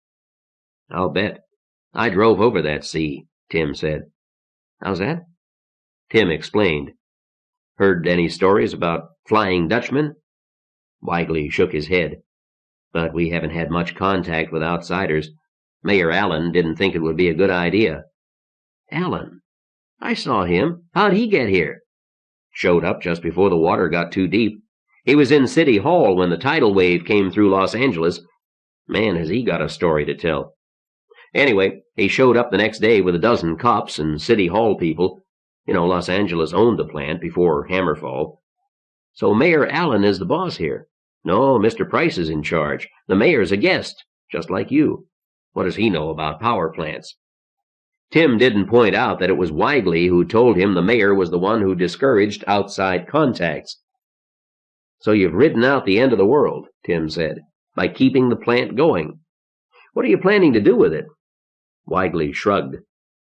I'll bet. I drove over that sea, Tim said. How's that? Tim explained. Heard any stories about Flying Dutchmen? Wigley shook his head. But we haven't had much contact with outsiders. Mayor Allen didn't think it would be a good idea. Allen? I saw him. How'd he get here? Showed up just before the water got too deep. He was in City Hall when the tidal wave came through Los Angeles. Man, has he got a story to tell. Anyway, he showed up the next day with a dozen cops and City Hall people. You know, Los Angeles owned the plant before Hammerfall. So Mayor Allen is the boss here. No, Mr. Price is in charge. The mayor's a guest, just like you. What does he know about power plants? Tim didn't point out that it was Wigley who told him the mayor was the one who discouraged outside contacts. So you've ridden out the end of the world, Tim said, by keeping the plant going. What are you planning to do with it? Wigley shrugged.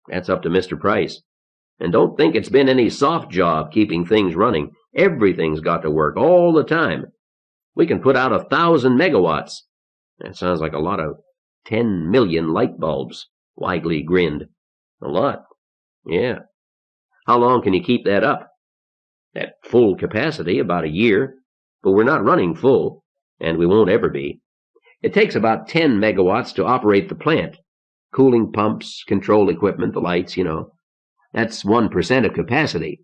That's up to Mr. Price. And don't think it's been any soft job keeping things running. Everything's got to work all the time. We can put out 1,000 megawatts. That sounds like a lot of 10 million light bulbs. Wigley grinned. A lot. Yeah. How long can you keep that up? At full capacity, about a year. But we're not running full, and we won't ever be. It takes about 10 megawatts to operate the plant. Cooling pumps, control equipment, the lights, you know. That's 1% of capacity.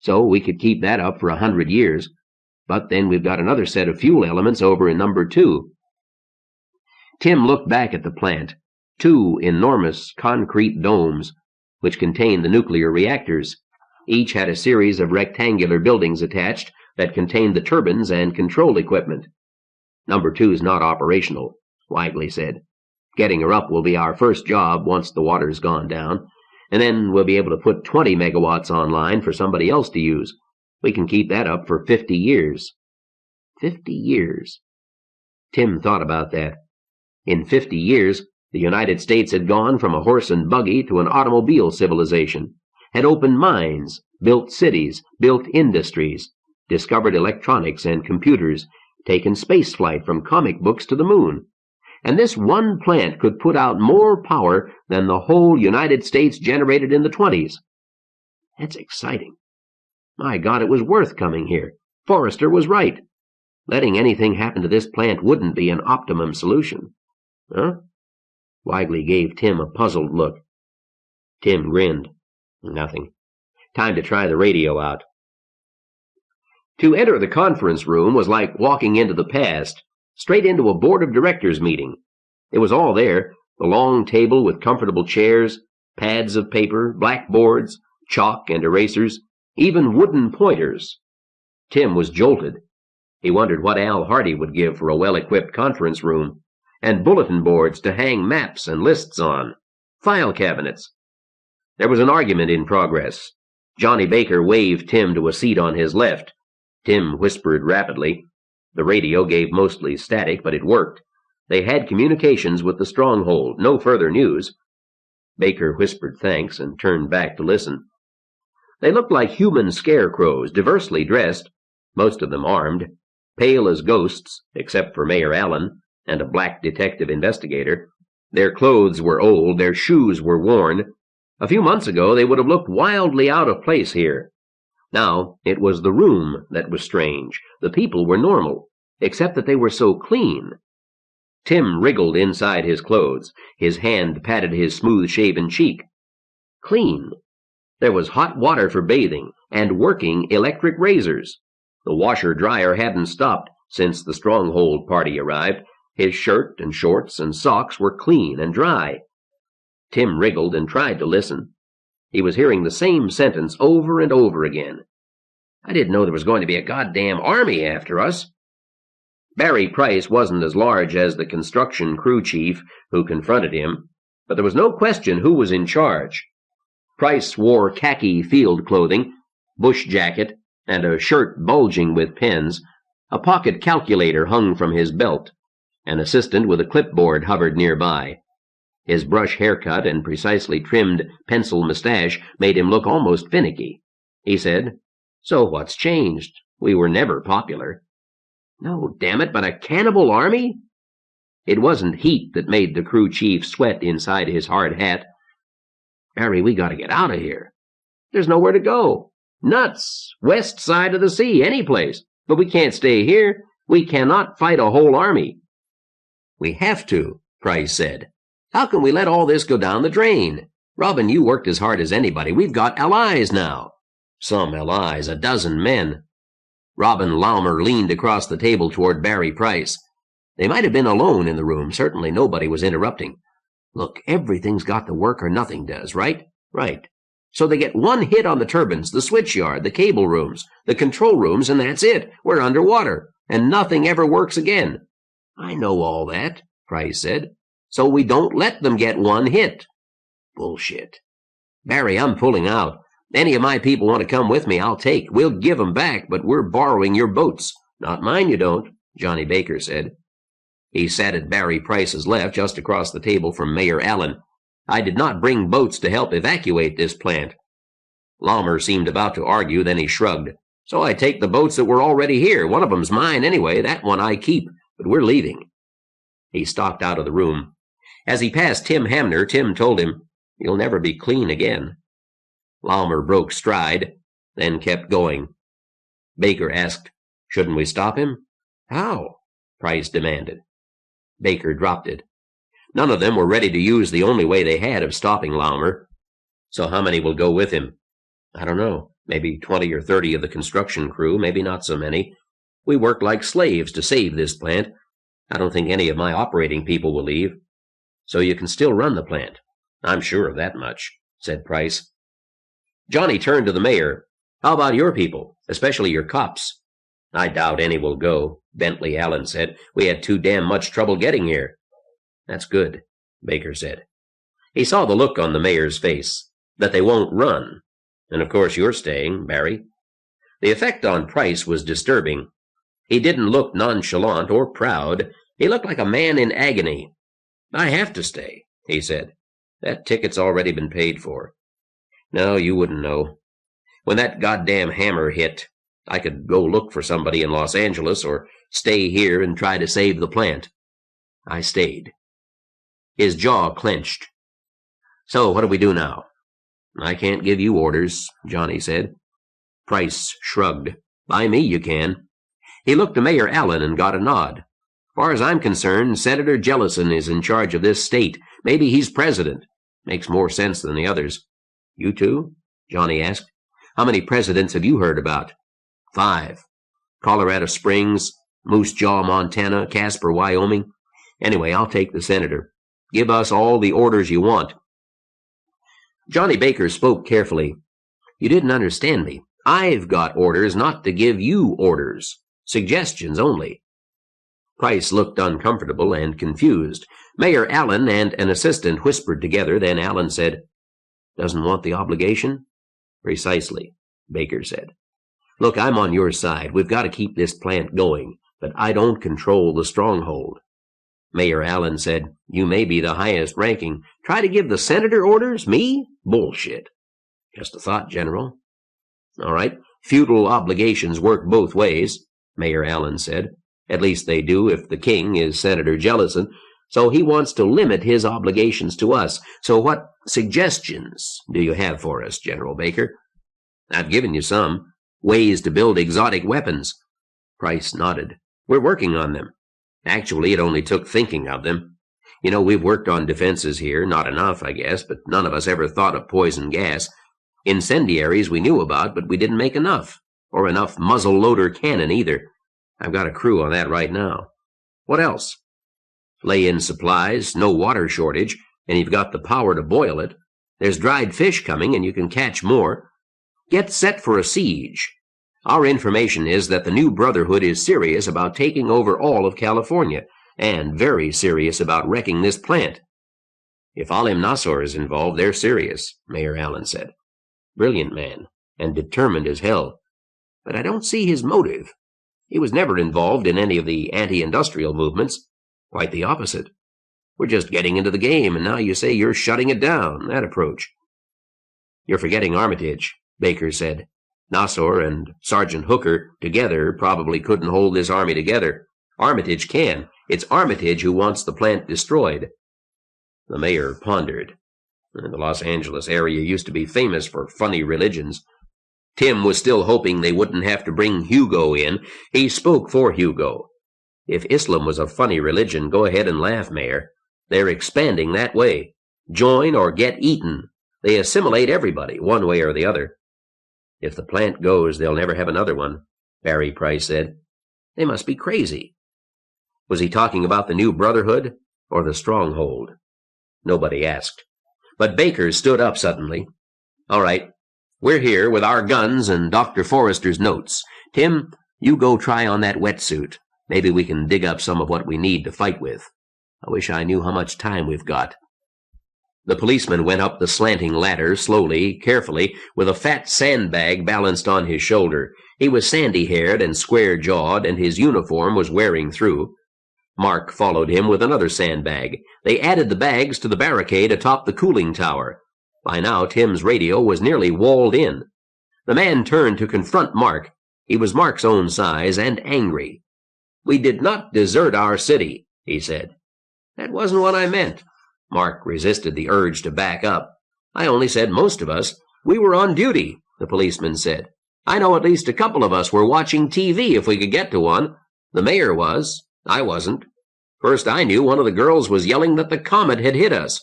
So we could keep that up for 100 years. But then we've got another set of fuel elements over in number 2. Tim looked back at the plant, two enormous concrete domes, which contained the nuclear reactors. Each had a series of rectangular buildings attached that contained the turbines and control equipment. "Number 2's not operational," Wigley said. "Getting her up will be our first job once the water's gone down, and then we'll be able to put 20 megawatts online for somebody else to use. We can keep that up for 50 years. 50 years. Tim thought about that. In 50 years, the United States had gone from a horse and buggy to an automobile civilization, had opened mines, built cities, built industries, discovered electronics and computers, taken spaceflight from comic books to the moon. And this one plant could put out more power than the whole United States generated in the 20s. That's exciting. My God, it was worth coming here. Forrester was right. Letting anything happen to this plant wouldn't be an optimum solution. Huh? Wigley gave Tim a puzzled look. Tim grinned. Nothing. Time to try the radio out. To enter the conference room was like walking into the past, straight into a board of directors meeting. It was all there, the long table with comfortable chairs, pads of paper, blackboards, chalk and erasers, even wooden pointers. Tim was jolted. He wondered what Al Hardy would give for a well-equipped conference room, and bulletin boards to hang maps and lists on, file cabinets. There was an argument in progress. Johnny Baker waved Tim to a seat on his left. Tim whispered rapidly. The radio gave mostly static, but it worked. They had communications with the Stronghold, no further news. Baker whispered thanks and turned back to listen. They looked like human scarecrows, diversely dressed, most of them armed, pale as ghosts, except for Mayor Allen and a black detective investigator. Their clothes were old, their shoes were worn. A few months ago they would have looked wildly out of place here. Now it was the room that was strange. The people were normal, except that they were so clean. Tim wriggled inside his clothes. His hand patted his smooth-shaven cheek. Clean. There was hot water for bathing, and working electric razors. The washer-dryer hadn't stopped since the Stronghold party arrived. His shirt and shorts and socks were clean and dry. Tim wriggled and tried to listen. He was hearing the same sentence over and over again. "I didn't know there was going to be a goddamn army after us." Barry Price wasn't as large as the construction crew chief who confronted him, but there was no question who was in charge. Price wore khaki field clothing, bush jacket, and a shirt bulging with pens. A pocket calculator hung from his belt. An assistant with a clipboard hovered nearby. His brush haircut and precisely trimmed pencil mustache made him look almost finicky. He said, "So what's changed? We were never popular." "No, damn it, but a cannibal army?" It wasn't heat that made the crew chief sweat inside his hard hat. "Barry, we gotta get out of here." "There's nowhere to go." "Nuts! West side of the sea, any place. But we can't stay here. We cannot fight a whole army." "We have to," Price said. "How can we let all this go down the drain? Robin, you worked as hard as anybody. We've got allies now." "Some allies, a dozen men." Robin Laumer leaned across the table toward Barry Price. They might have been alone in the room. Certainly nobody was interrupting. "Look, everything's got to work or nothing does, right?" "Right. So they get one hit on the turbines, the switch yard, the cable rooms, the control rooms, and that's it. We're underwater, and nothing ever works again." "I know all that," Price said. "So we don't let them get one hit." "Bullshit." "Barry, I'm pulling out. Any of my people want to come with me, I'll take. We'll give 'em back, but we're borrowing your boats." "Not mine, you don't," Johnny Baker said. He sat at Barry Price's left, just across the table from Mayor Allen. "I did not bring boats to help evacuate this plant." Laumer seemed about to argue, then he shrugged. "So I take the boats that were already here. One of 'em's mine anyway. That one I keep, but we're leaving." He stalked out of the room. As he passed Tim Hamner, Tim told him, "You'll never be clean again." Laumer broke stride, then kept going. Baker asked, "Shouldn't we stop him?" "How?" Price demanded. Baker dropped it. None of them were ready to use the only way they had of stopping Laumer. "So how many will go with him?" "I don't know. Maybe 20 or 30 of the construction crew, maybe not so many. We worked like slaves to save this plant. I don't think any of my operating people will leave. So you can still run the plant. I'm sure of that much, said Price. Johnny turned to the mayor. How about your people, especially your cops? I doubt any will go, Bentley Allen said. We had too damn much trouble getting here. That's good, Baker said. He saw the look on the mayor's face, that they won't run. And of course you're staying, Barry. The effect on Price was disturbing. He didn't look nonchalant or proud. He looked like a man in agony. I have to stay, he said. That ticket's already been paid for. No, you wouldn't know. When that goddamn hammer hit, I could go look for somebody in Los Angeles or stay here and try to save the plant. I stayed. His jaw clenched. So what do we do now? I can't give you orders, Johnny said. Price shrugged. By me you can. He looked to Mayor Allen and got a nod. As far as I'm concerned, Senator Jellison is in charge of this state. Maybe he's president. Makes more sense than the others. You too? Johnny asked. How many presidents have you heard about? 5. Colorado Springs, Moose Jaw, Montana, Casper, Wyoming. Anyway, I'll take the senator. Give us all the orders you want. Johnny Baker spoke carefully. You didn't understand me. I've got orders not to give you orders. Suggestions only. Price looked uncomfortable and confused. Mayor Allen and an assistant whispered together, then Allen said, Doesn't want the obligation? Precisely, Baker said. Look, I'm on your side. We've got to keep this plant going, but I don't control the Stronghold. Mayor Allen said, You may be the highest ranking. Try to give the senator orders? Me? Bullshit. Just a thought, General. All right. Feudal obligations work both ways, Mayor Allen said. At least they do if the king is Senator Jellison. So he wants to limit his obligations to us. So what suggestions do you have for us, General Baker? I've given you some. Ways to build exotic weapons. Price nodded. We're working on them. Actually, it only took thinking of them. You know, we've worked on defenses here. Not enough, I guess, but none of us ever thought of poison gas. Incendiaries we knew about, but we didn't make enough. Or enough muzzle-loader cannon either. I've got a crew on that right now. What else? Lay in supplies, no water shortage, and you've got the power to boil it. There's dried fish coming, and you can catch more. Get set for a siege. Our information is that the new Brotherhood is serious about taking over all of California, and very serious about wrecking this plant. If Alim Nasser is involved, they're serious, Mayor Allen said. Brilliant man, and determined as hell. But I don't see his motive. He was never involved in any of the anti-industrial movements. Quite the opposite. We're just getting into the game, and now you say you're shutting it down, that approach. You're forgetting Armitage, Baker said. Nasser and Sergeant Hooker together probably couldn't hold this army together. Armitage can. It's Armitage who wants the plant destroyed. The mayor pondered. The Los Angeles area used to be famous for funny religions. Tim was still hoping they wouldn't have to bring Hugo in. He spoke for Hugo. If Islam was a funny religion, go ahead and laugh, Mayor. They're expanding that way. Join or get eaten. They assimilate everybody, one way or the other. If the plant goes, they'll never have another one, Barry Price said. They must be crazy. Was he talking about the new Brotherhood or the Stronghold? Nobody asked. But Baker stood up suddenly. All right, we're here with our guns and Dr. Forrester's notes. Tim, you go try on that wetsuit. Maybe we can dig up some of what we need to fight with. I wish I knew how much time we've got. The policeman went up the slanting ladder slowly, carefully, with a fat sandbag balanced on his shoulder. He was sandy-haired and square-jawed, and his uniform was wearing through. Mark followed him with another sandbag. They added the bags to the barricade atop the cooling tower. By now, Tim's radio was nearly walled in. The man turned to confront Mark. He was Mark's own size and angry. We did not desert our city, he said. That wasn't what I meant. Mark resisted the urge to back up. I only said most of us. We were on duty, the policeman said. I know at least a couple of us were watching TV if we could get to one. The mayor was. I wasn't. First I knew, one of the girls was yelling that the comet had hit us.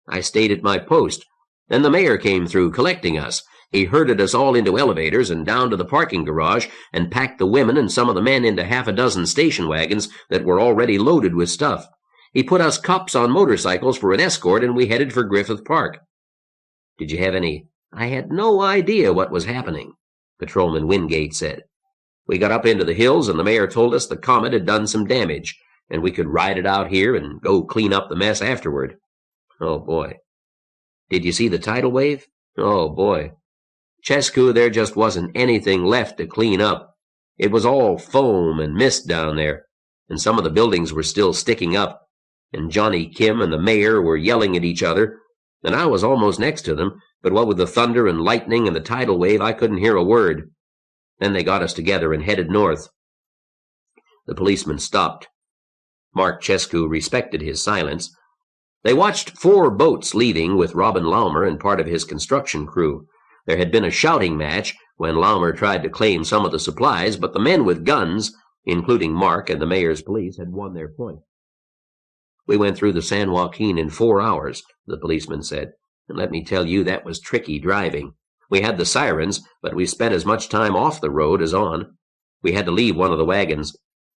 I stayed at my post. Then the mayor came through collecting us. He herded us all into elevators and down to the parking garage and packed the women and some of the men into half a dozen station wagons that were already loaded with stuff. He put us cops on motorcycles for an escort, and we headed for Griffith Park. Did you have any? I had no idea what was happening, Patrolman Wingate said. We got up into the hills, and the mayor told us the comet had done some damage, and we could ride it out here and go clean up the mess afterward. Oh, boy. Did you see the tidal wave? Oh, boy. Chescu, there just wasn't anything left to clean up. It was all foam and mist down there, and some of the buildings were still sticking up, and Johnny Kim and the mayor were yelling at each other, and I was almost next to them, but what with the thunder and lightning and the tidal wave, I couldn't hear a word. Then they got us together and headed north. The policeman stopped. Mark Chescu respected his silence. They watched 4 boats leaving with Robin Laumer and part of his construction crew. There had been a shouting match when Laumer tried to claim some of the supplies, but the men with guns, including Mark and the mayor's police, had won their point. We went through the San Joaquin in 4 hours, the policeman said, and let me tell you, that was tricky driving. We had the sirens, but we spent as much time off the road as on. We had to leave one of the wagons.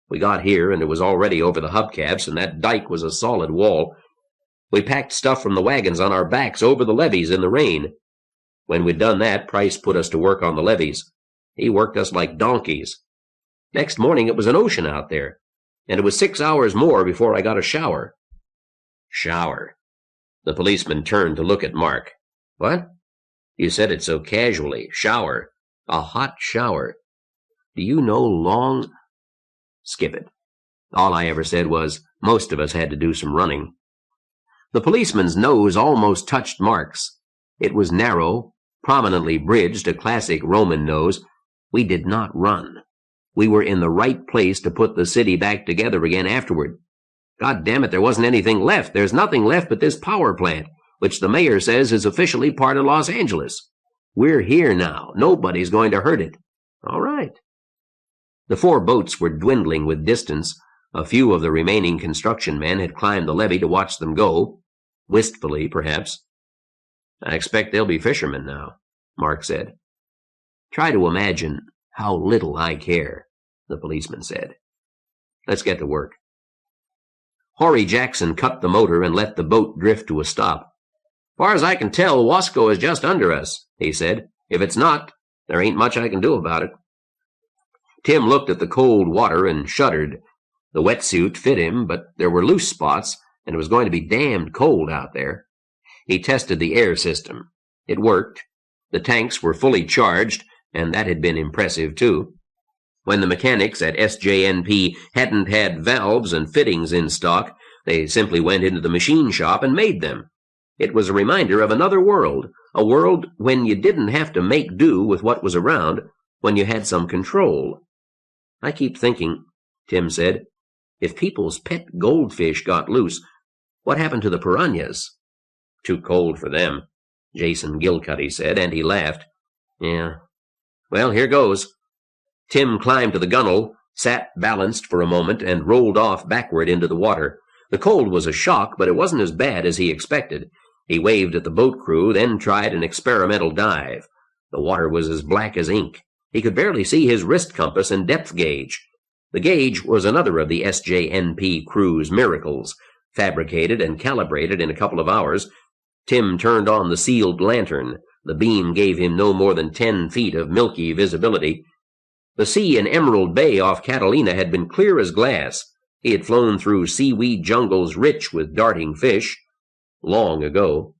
We got here, and it was already over the hubcaps, and that dike was a solid wall. We packed stuff from the wagons on our backs over the levees in the rain. When we'd done that, Price put us to work on the levees. He worked us like donkeys. Next morning it was an ocean out there, and it was 6 hours more before I got a shower. Shower. The policeman turned to look at Mark. What? You said it so casually. Shower. A hot shower. Do you know long... Skip it. All I ever said was, most of us had to do some running. The policeman's nose almost touched Mark's. It was narrow, prominently bridged, a classic Roman nose. We did not run. We were in the right place to put the city back together again afterward. God damn it, there wasn't anything left. There's nothing left but this power plant, which the mayor says is officially part of Los Angeles. We're here now. Nobody's going to hurt it. All right. The 4 boats were dwindling with distance. A few of the remaining construction men had climbed the levee to watch them go, wistfully, perhaps. I expect they'll be fishermen now, Mark said. Try to imagine how little I care, the policeman said. Let's get to work. Horry Jackson cut the motor and let the boat drift to a stop. Far as I can tell, Wasco is just under us, he said. If it's not, there ain't much I can do about it. Tim looked at the cold water and shuddered. The wetsuit fit him, but there were loose spots, and it was going to be damned cold out there. He tested the air system. It worked. The tanks were fully charged, and that had been impressive, too. When the mechanics at SJNP hadn't had valves and fittings in stock, they simply went into the machine shop and made them. It was a reminder of another world, a world when you didn't have to make do with what was around, when you had some control. I keep thinking, Tim said, if people's pet goldfish got loose, what happened to the piranhas? Too cold for them, Jason Gilcuddy said, and he laughed. Yeah. Well, here goes. Tim climbed to the gunwale, sat balanced for a moment, and rolled off backward into the water. The cold was a shock, but it wasn't as bad as he expected. He waved at the boat crew, then tried an experimental dive. The water was as black as ink. He could barely see his wrist compass and depth gauge. The gauge was another of the SJNP crew's miracles, fabricated and calibrated in a couple of hours. Tim turned on the sealed lantern. The beam gave him no more than 10 feet of milky visibility. The sea in Emerald Bay off Catalina had been clear as glass. He had flown through seaweed jungles rich with darting fish. Long ago.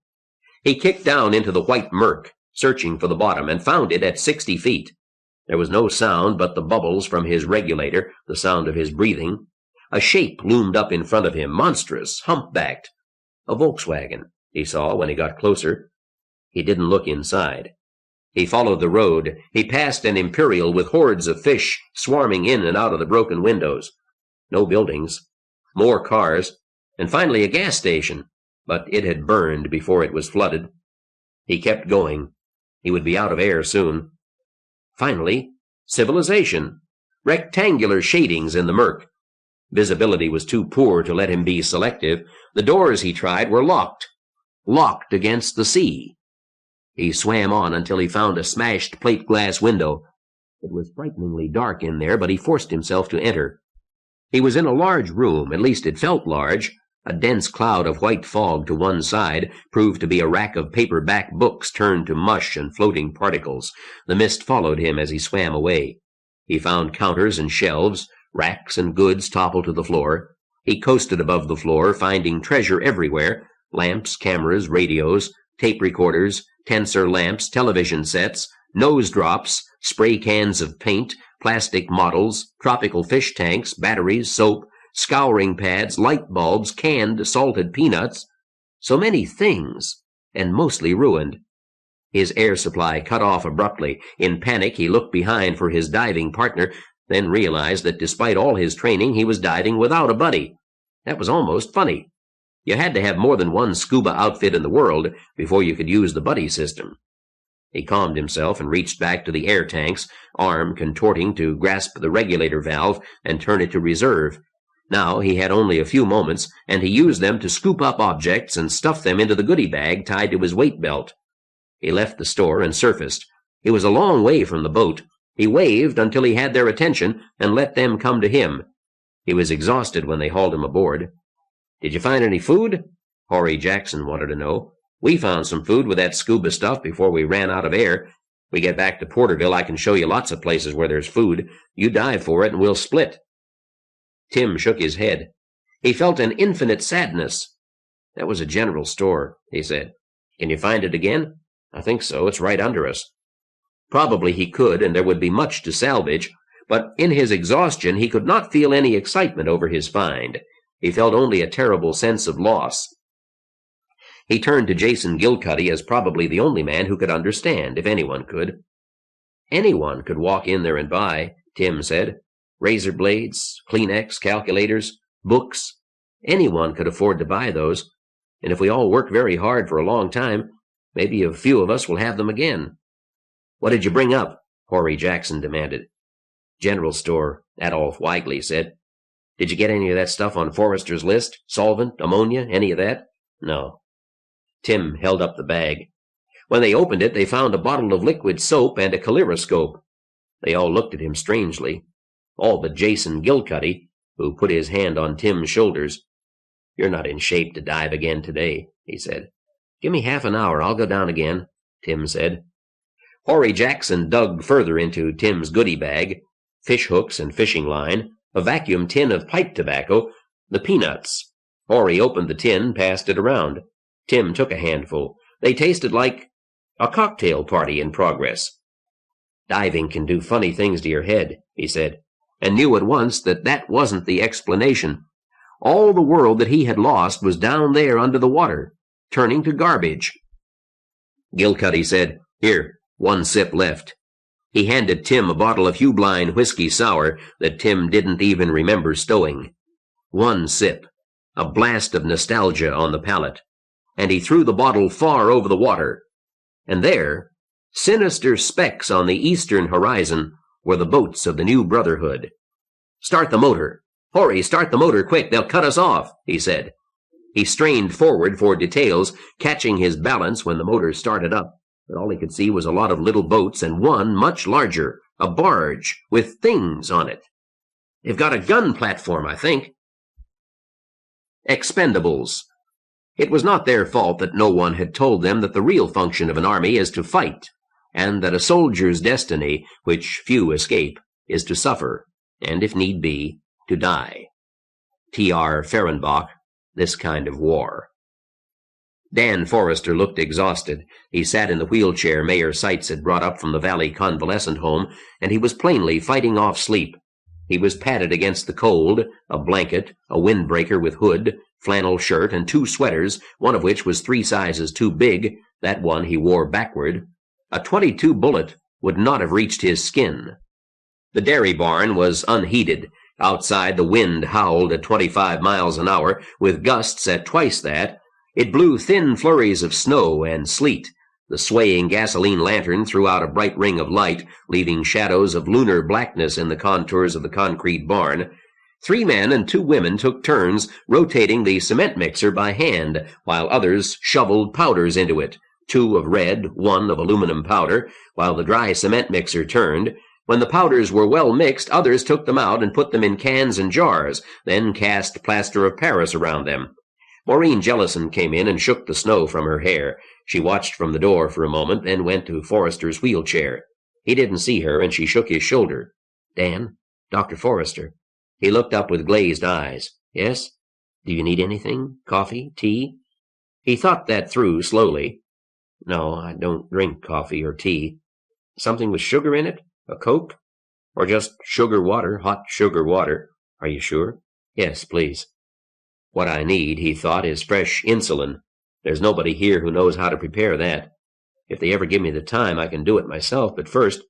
He kicked down into the white murk, searching for the bottom, and found it at 60 feet. There was no sound but the bubbles from his regulator, the sound of his breathing. A shape loomed up in front of him, monstrous, humpbacked. A Volkswagen, he saw when he got closer. He didn't look inside. He followed the road. He passed an Imperial with hordes of fish swarming in and out of the broken windows. No buildings. More cars. And finally a gas station. But it had burned before it was flooded. He kept going. He would be out of air soon. Finally, civilization. Rectangular shadings in the murk. Visibility was too poor to let him be selective. The doors he tried were locked. Locked against the sea. He swam on until he found a smashed plate glass window. It was frighteningly dark in there, but he forced himself to enter. He was in a large room, at least it felt large. A dense cloud of white fog to one side proved to be a rack of paperback books turned to mush and floating particles. The mist followed him as he swam away. He found counters and shelves, racks and goods toppled to the floor. He coasted above the floor, finding treasure everywhere: lamps, cameras, radios, tape recorders, tensor lamps, television sets, nose drops, spray cans of paint, plastic models, tropical fish tanks, batteries, soap, scouring pads, light bulbs, canned salted peanuts. So many things, and mostly ruined. His air supply cut off abruptly. In panic, he looked behind for his diving partner, then realized that despite all his training, he was diving without a buddy. That was almost funny. You had to have more than one scuba outfit in the world before you could use the buddy system. He calmed himself and reached back to the air tanks, arm contorting to grasp the regulator valve and turn it to reserve. Now he had only a few moments, and he used them to scoop up objects and stuff them into the goodie bag tied to his weight belt. He left the store and surfaced. He was a long way from the boat. He waved until he had their attention and let them come to him. He was exhausted when they hauled him aboard. "Did you find any food?" Horry Jackson wanted to know. "We found some food with that scuba stuff before we ran out of air. We get back to Porterville, I can show you lots of places where there's food. You dive for it and we'll split." Tim shook his head. He felt an infinite sadness. "That was a general store," he said. "Can you find it again?" "I think so. It's right under us." Probably he could, and there would be much to salvage, but in his exhaustion he could not feel any excitement over his find. He felt only a terrible sense of loss. He turned to Jason Gilcuddy as probably the only man who could understand, if anyone could. "Anyone could walk in there and buy," Tim said. "Razor blades, Kleenex, calculators, books. Anyone could afford to buy those. And if we all work very hard for a long time, maybe a few of us will have them again." "What did you bring up?" Horry Jackson demanded. "General store," Adolph Weigley said. "Did you get any of that stuff on Forrester's list? Solvent, ammonia, any of that?" "No." Tim held up the bag. When they opened it, they found a bottle of liquid soap and a kaleidoscope. They all looked at him strangely. All but Jason Gilcuddy, who put his hand on Tim's shoulders. "You're not in shape to dive again today," he said. "Give me half an hour, I'll go down again," Tim said. Horry Jackson dug further into Tim's goodie bag: fish hooks and fishing line, a vacuum tin of pipe tobacco, the peanuts. Horry opened the tin, passed it around. Tim took a handful. They tasted like a cocktail party in progress. "Diving can do funny things to your head," he said, and knew at once that that wasn't the explanation. All the world that he had lost was down there under the water, turning to garbage. Gilcuddy said, "Here, one sip left." He handed Tim a bottle of Hubline whiskey sour that Tim didn't even remember stowing. One sip, a blast of nostalgia on the palate, and he threw the bottle far over the water. And there, sinister specks on the eastern horizon, were the boats of the new Brotherhood. "Start the motor. Horry, start the motor quick, they'll cut us off," he said. He strained forward for details, catching his balance when the motor started up, but all he could see was a lot of little boats and one much larger, a barge with things on it. "They've got a gun platform, I think." Expendables. It was not their fault that no one had told them that the real function of an army is to fight, and that a soldier's destiny, which few escape, is to suffer, and if need be, to die. T.R. Fehrenbach, This Kind of War. Dan Forrester looked exhausted. He sat in the wheelchair Mayor Seitz had brought up from the Valley Convalescent Home, and he was plainly fighting off sleep. He was padded against the cold, a blanket, a windbreaker with hood, flannel shirt, and 2 sweaters, one of which was 3 sizes too big, that one he wore backward. A .22 bullet would not have reached his skin. The dairy barn was unheated. Outside, the wind howled at 25 miles an hour, with gusts at twice that. It blew thin flurries of snow and sleet. The swaying gasoline lantern threw out a bright ring of light, leaving shadows of lunar blackness in the contours of the concrete barn. 3 men and 2 women took turns rotating the cement mixer by hand, while others shoveled powders into it. 2 of red, 1 of aluminum powder, while the dry cement mixer turned. When the powders were well mixed, others took them out and put them in cans and jars, then cast plaster of Paris around them. Maureen Jellison came in and shook the snow from her hair. She watched from the door for a moment, then went to Forrester's wheelchair. He didn't see her, and she shook his shoulder. "Dan, Dr. Forrester." He looked up with glazed eyes. "Yes? Do you need anything? Coffee? Tea?" He thought that through slowly. "No, I don't drink coffee or tea. Something with sugar in it? A Coke? Or just sugar water, hot sugar water? Are you sure?" "Yes, please." "What I need," he thought, "is fresh insulin. There's nobody here who knows how to prepare that. If they ever give me the time, I can do it myself, but first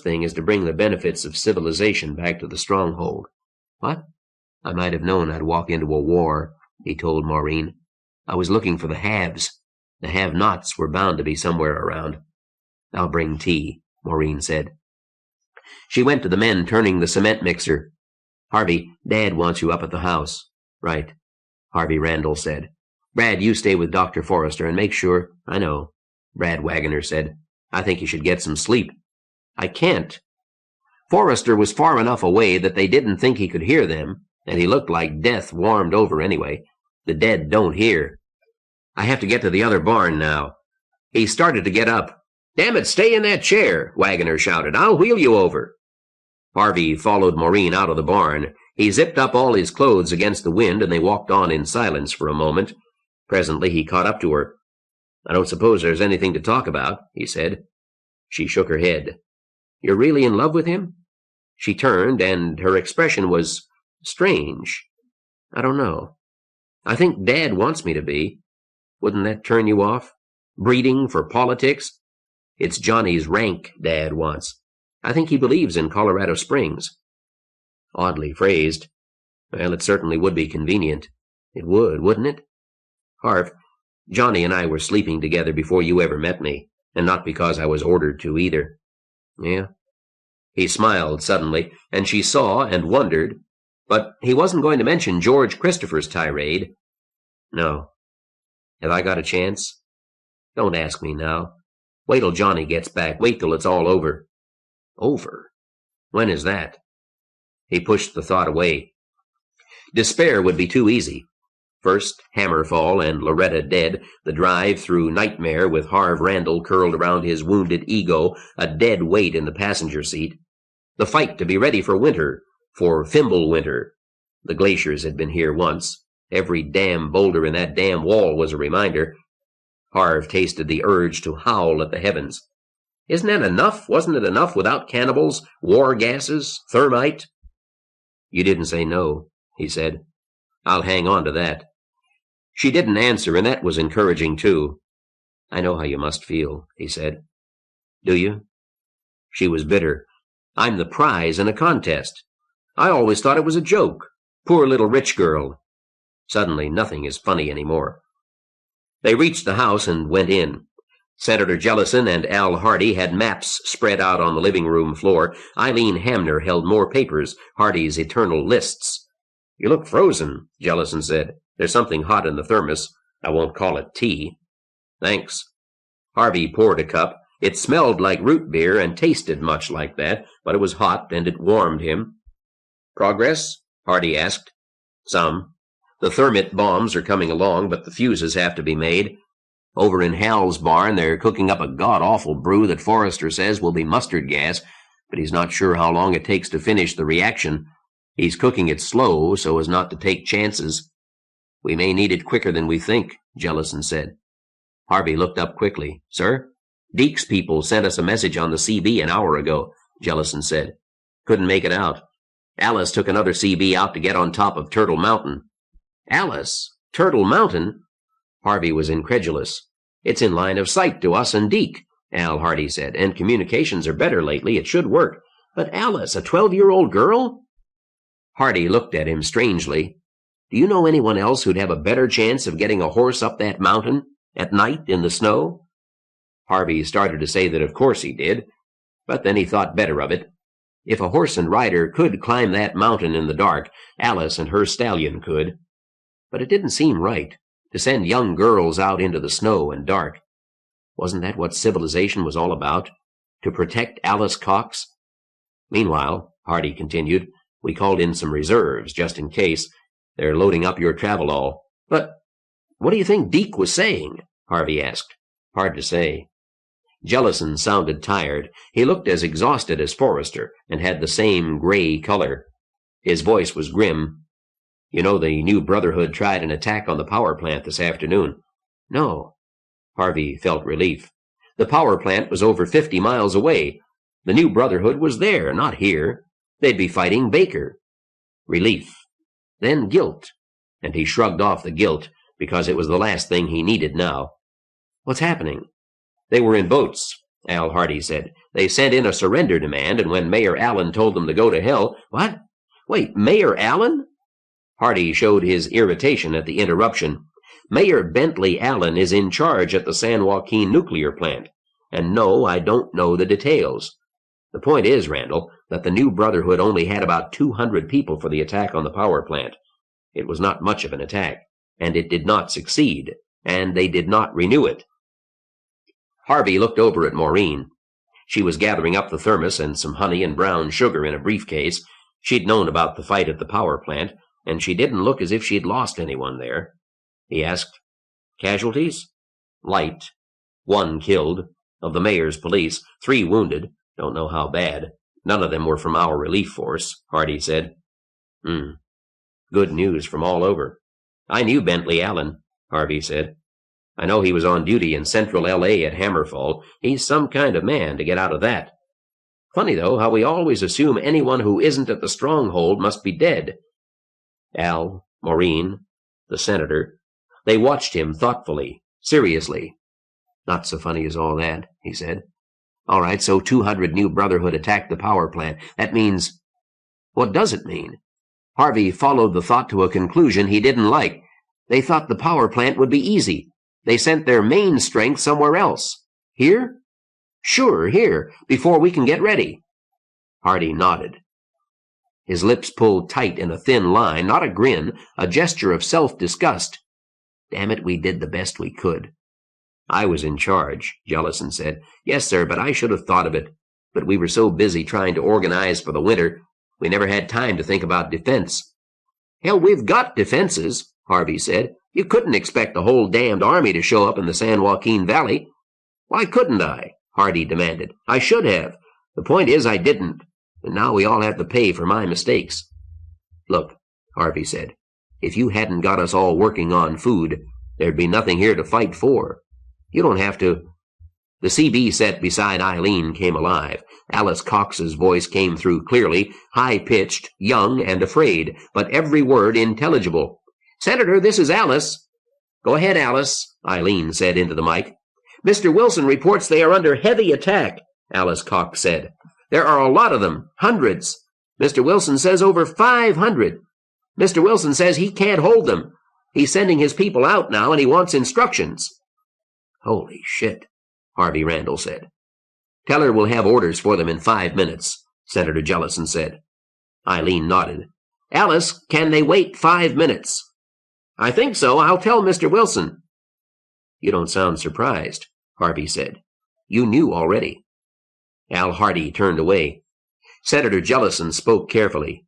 thing is to bring the benefits of civilization back to the Stronghold." "What?" "I might have known I'd walk into a war," he told Maureen. "I was looking for the haves. The have-nots were bound to be somewhere around." "I'll bring tea," Maureen said. She went to the men turning the cement mixer. "Harvey, Dad wants you up at the house." "Right," Harvey Randall said. "Brad, you stay with Dr. Forrester and make sure—" "I know," Brad Wagoner said. "I think you should get some sleep." "I can't." Forrester was far enough away that they didn't think he could hear them, and he looked like death warmed over anyway. The dead don't hear. "I have to get to the other barn now." He started to get up. "Damn it, stay in that chair," Wagoner shouted. "I'll wheel you over." Harvey followed Maureen out of the barn. He zipped up all his clothes against the wind, and they walked on in silence for a moment. Presently he caught up to her. "I don't suppose there's anything to talk about," he said. She shook her head. "You're really in love with him?" She turned, and her expression was strange. "I don't know. I think Dad wants me to be. Wouldn't that turn you off? Breeding for politics? It's Johnny's rank Dad wants. I think he believes in Colorado Springs." Oddly phrased. Well, it certainly would be convenient. It would, wouldn't it? "Harv, Johnny and I were sleeping together before you ever met me, and not because I was ordered to either." "Yeah?" He smiled suddenly, and she saw and wondered. But he wasn't going to mention George Christopher's tirade. "No." "Have I got a chance?" "Don't ask me now. Wait till Johnny gets back. Wait till it's all over." "Over? When is that?" He pushed the thought away. Despair would be too easy. First, Hammerfall and Loretta dead, the drive through nightmare with Harv Randall curled around his wounded ego, a dead weight in the passenger seat. The fight to be ready for winter, for Fimble winter. The glaciers had been here once. Every damn boulder in that damn wall was a reminder. Harv tasted the urge to howl at the heavens. Isn't that enough? Wasn't it enough without cannibals, war gases, thermite? "You didn't say no," he said. "I'll hang on to that." She didn't answer, and that was encouraging too. "I know how you must feel," he said. "Do you?" She was bitter. "I'm the prize in a contest. I always thought it was a joke. Poor little rich girl. Suddenly nothing is funny anymore." They reached the house and went in. Senator Jellison and Al Hardy had maps spread out on the living room floor. Eileen Hamner held more papers, Hardy's eternal lists. "You look frozen," Jellison said. "There's something hot in the thermos. I won't call it tea." "Thanks." Harvey poured a cup. It smelled like root beer and tasted much like that, but it was hot and it warmed him. "Progress?" Hardy asked. "Some. The thermite bombs are coming along, but the fuses have to be made. Over in Hal's barn, they're cooking up a god-awful brew that Forrester says will be mustard gas, but he's not sure how long it takes to finish the reaction. He's cooking it slow so as not to take chances." "We may need it quicker than we think," Jellison said. Harvey looked up quickly. "Sir?" "Deke's people sent us a message on the CB an hour ago," Jellison said. "Couldn't make it out. Alice took another CB out to get on top of Turtle Mountain." "Alice? Turtle Mountain?" Harvey was incredulous. "It's in line of sight to us and Deke," Al Hardy said, "and communications are better lately. It should work. But Alice, a 12-year-old girl?" Hardy looked at him strangely. "Do you know anyone else who'd have a better chance of getting a horse up that mountain at night in the snow?" Harvey started to say that of course he did, but then he thought better of it. If a horse and rider could climb that mountain in the dark, Alice and her stallion could. But it didn't seem right to send young girls out into the snow and dark. Wasn't that what civilization was all about? To protect Alice Cox? Meanwhile, Hardy continued, we called in some reserves, just in case. They're loading up your travelall. But what do you think Deke was saying? Harvey asked. Hard to say. Jellison sounded tired. He looked as exhausted as Forrester, and had the same gray color. His voice was grim. You know the new Brotherhood tried an attack on the power plant this afternoon. No. Harvey felt relief. The power plant was over 50 miles away. The new Brotherhood was there, not here. They'd be fighting Baker. Relief. Then guilt. And he shrugged off the guilt, because it was the last thing he needed now. What's happening? They were in boats, Al Hardy said. They sent in a surrender demand, and when Mayor Allen told them to go to hell— What? Wait, Mayor Allen? Hardy showed his irritation at the interruption. Mayor Bentley Allen is in charge at the San Joaquin nuclear plant. And no, I don't know the details. The point is, Randall, that the new Brotherhood only had about 200 people for the attack on the power plant. It was not much of an attack, and it did not succeed, and they did not renew it. Harvey looked over at Maureen. She was gathering up the thermos and some honey and brown sugar in a briefcase. She'd known about the fight at the power plant, and she didn't look as if she'd lost anyone there. He asked, Casualties? Light. 1 killed. Of the mayor's police, 3 wounded. Don't know how bad. None of them were from our relief force, Hardy said. Good news from all over. I knew Bentley Allen, Harvey said. I know he was on duty in central L.A. at Hammerfall. He's some kind of man to get out of that. Funny, though, how we always assume anyone who isn't at the Stronghold must be dead. Al, Maureen, the senator, they watched him thoughtfully, seriously. Not so funny as all that, he said. All right, so 200 new Brotherhood attacked the power plant. That means— What does it mean? Harvey followed the thought to a conclusion he didn't like. They thought the power plant would be easy. They sent their main strength somewhere else. Here? Sure, here, before we can get ready. Hardy nodded. His lips pulled tight in a thin line, not a grin, a gesture of self-disgust. Damn it, we did the best we could. I was in charge, Jellison said. Yes, sir, but I should have thought of it. But we were so busy trying to organize for the winter, we never had time to think about defense. Hell, we've got defenses, Harvey said. You couldn't expect the whole damned army to show up in the San Joaquin Valley. Why couldn't I? Hardy demanded. I should have. The point is I didn't, and now we all have to pay for my mistakes. Look, Harvey said, if you hadn't got us all working on food, there'd be nothing here to fight for. You don't have to— The CB set beside Eileen came alive. Alice Cox's voice came through clearly, high-pitched, young, and afraid, but every word intelligible. Senator, this is Alice. Go ahead, Alice, Eileen said into the mic. Mr. Wilson reports they are under heavy attack, Alice Cox said. There are a lot of them, hundreds. Mr. Wilson says over 500. Mr. Wilson says he can't hold them. He's sending his people out now, and he wants instructions. Holy shit, Harvey Randall said. Tell her we'll have orders for them in 5 minutes, Senator Jellison said. Eileen nodded. Alice, can they wait 5 minutes? I think so. I'll tell Mr. Wilson. You don't sound surprised, Harvey said. You knew already. Al Hardy turned away. Senator Jellison spoke carefully.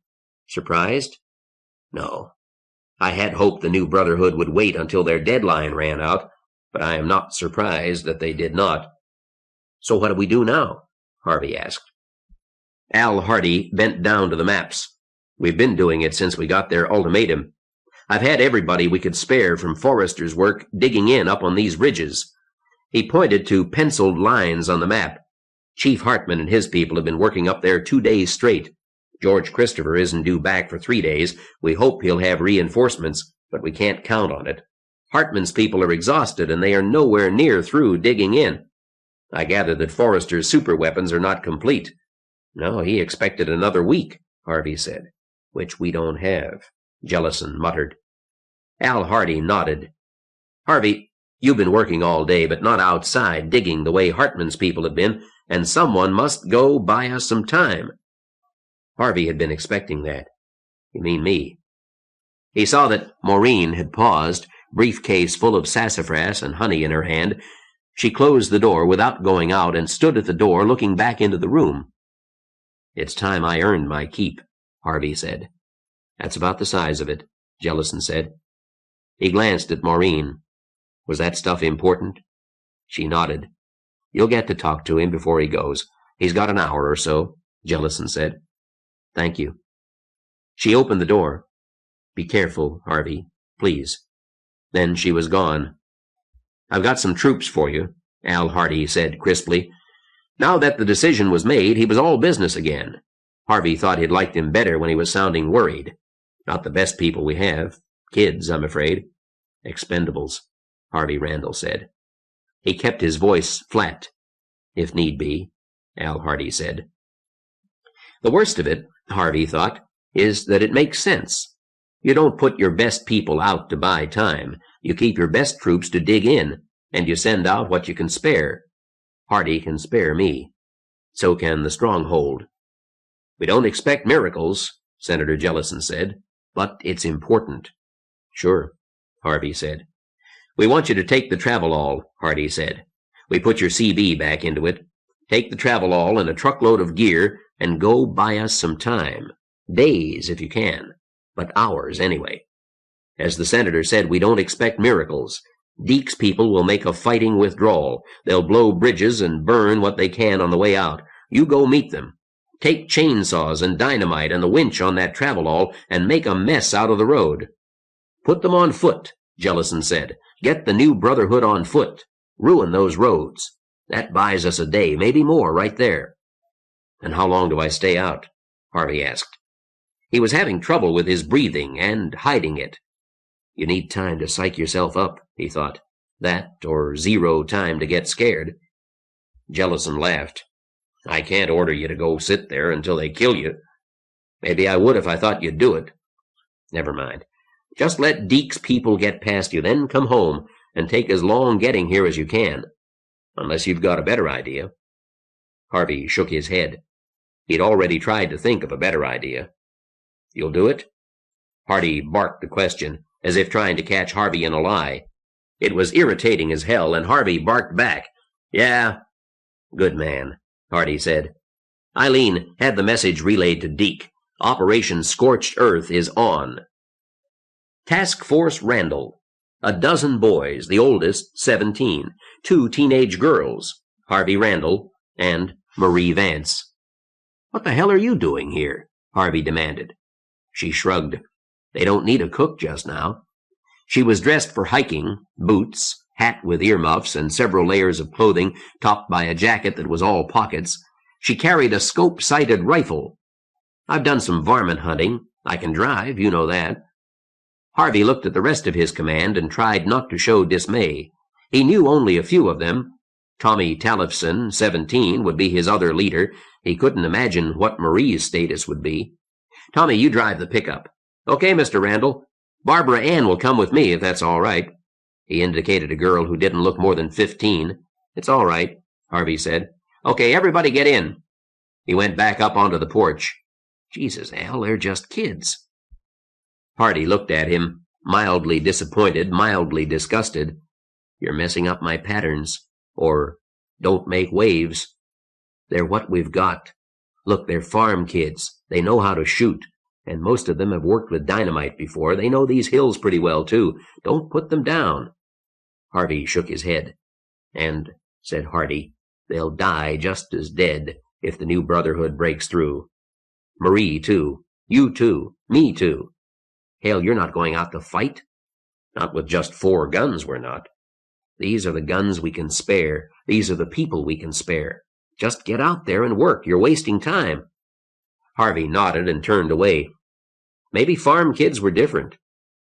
Surprised? No. I had hoped the new Brotherhood would wait until their deadline ran out, but I am not surprised that they did not. So what do we do now? Harvey asked. Al Hardy bent down to the maps. We've been doing it since we got their ultimatum. I've had everybody we could spare from Forrester's work digging in up on these ridges. He pointed to penciled lines on the map. Chief Hartman and his people have been working up there 2 days straight. George Christopher isn't due back for 3 days. We hope he'll have reinforcements, but we can't count on it. Hartman's people are exhausted, and they are nowhere near through digging in. I gather that Forrester's superweapons are not complete. No, he expected another week, Harvey said. Which we don't have, Jellison muttered. Al Hardy nodded. Harvey, you've been working all day, but not outside digging the way Hartman's people have been, and someone must go buy us some time. Harvey had been expecting that. You mean me? He saw that Maureen had paused, briefcase full of sassafras and honey in her hand. She closed the door without going out and stood at the door looking back into the room. "It's time I earned my keep," Harvey said. "That's about the size of it," Jellison said. He glanced at Maureen. "Was that stuff important?" She nodded. "You'll get to talk to him before he goes. He's got an hour or so," Jellison said. "Thank you." She opened the door. "Be careful, Harvey, please." Then she was gone. "I've got some troops for you," Al Hardy said crisply. Now that the decision was made, he was all business again. Harvey thought he'd liked him better when he was sounding worried. "Not the best people we have. Kids, I'm afraid." "Expendables," Harvey Randall said. He kept his voice flat. "If need be," Al Hardy said. The worst of it, Harvey thought, is that it makes sense. You don't put your best people out to buy time. You keep your best troops to dig in, and you send out what you can spare. Hardy can spare me. So can the Stronghold. "We don't expect miracles," Senator Jellison said, "but it's important." "Sure," Harvey said. "We want you to take the Travelall," Hardy said. "We put your CB back into it. Take the Travelall and a truckload of gear and go buy us some time. Days, if you can, but hours anyway. As the senator said, we don't expect miracles. Deke's people will make a fighting withdrawal. They'll blow bridges and burn what they can on the way out. You go meet them. Take chainsaws and dynamite and the winch on that Travelall and make a mess out of the road." "Put them on foot," Jellison said. "Get the new Brotherhood on foot. Ruin those roads. That buys us a day, maybe more, right there." "And how long do I stay out?" Harvey asked. He was having trouble with his breathing and hiding it. "You need time to psych yourself up," he thought. "That, or zero time to get scared." Jellison laughed. "I can't order you to go sit there until they kill you. Maybe I would if I thought you'd do it. Never mind. Just let Deke's people get past you, then come home and take as long getting here as you can. Unless you've got a better idea." Harvey shook his head. He'd already tried to think of a better idea. "You'll do it?" Hardy barked the question, as if trying to catch Harvey in a lie. It was irritating as hell, and Harvey barked back. "Yeah." "Good man," Hardy said. "Eileen, had the message relayed to Deke. Operation Scorched Earth is on. Task Force Randall. A dozen boys, the oldest 17, 2 teenage girls, Harvey Randall and Marie Vance." "What the hell are you doing here?" Harvey demanded. She shrugged. "They don't need a cook just now." She was dressed for hiking, boots, hat with earmuffs, and several layers of clothing topped by a jacket that was all pockets. She carried a scope-sighted rifle. "I've done some varmint hunting. I can drive, you know that." Harvey looked at the rest of his command and tried not to show dismay. He knew only a few of them. Tommy Tallefson, 17, would be his other leader. He couldn't imagine what Marie's status would be. "Tommy, you drive the pickup." "Okay, Mr. Randall. Barbara Ann will come with me, if that's all right." He indicated a girl who didn't look more than 15. "It's all right," Harvey said. "Okay, everybody get in." He went back up onto the porch. "Jesus, Al, they're just kids." Hardy looked at him, mildly disappointed, mildly disgusted. "You're messing up my patterns. Or, don't make waves. They're what we've got. Look, they're farm kids. They know how to shoot. And most of them have worked with dynamite before. They know these hills pretty well, too. Don't put them down." Harvey shook his head. "And," said Hardy, "they'll die just as dead if the new Brotherhood breaks through. Marie, too. You, too. Me, too. Hell, you're not going out to fight." "Not with just 4 guns, we're not." "These are the guns we can spare. These are the people we can spare. Just get out there and work. You're wasting time." Harvey nodded and turned away. Maybe farm kids were different.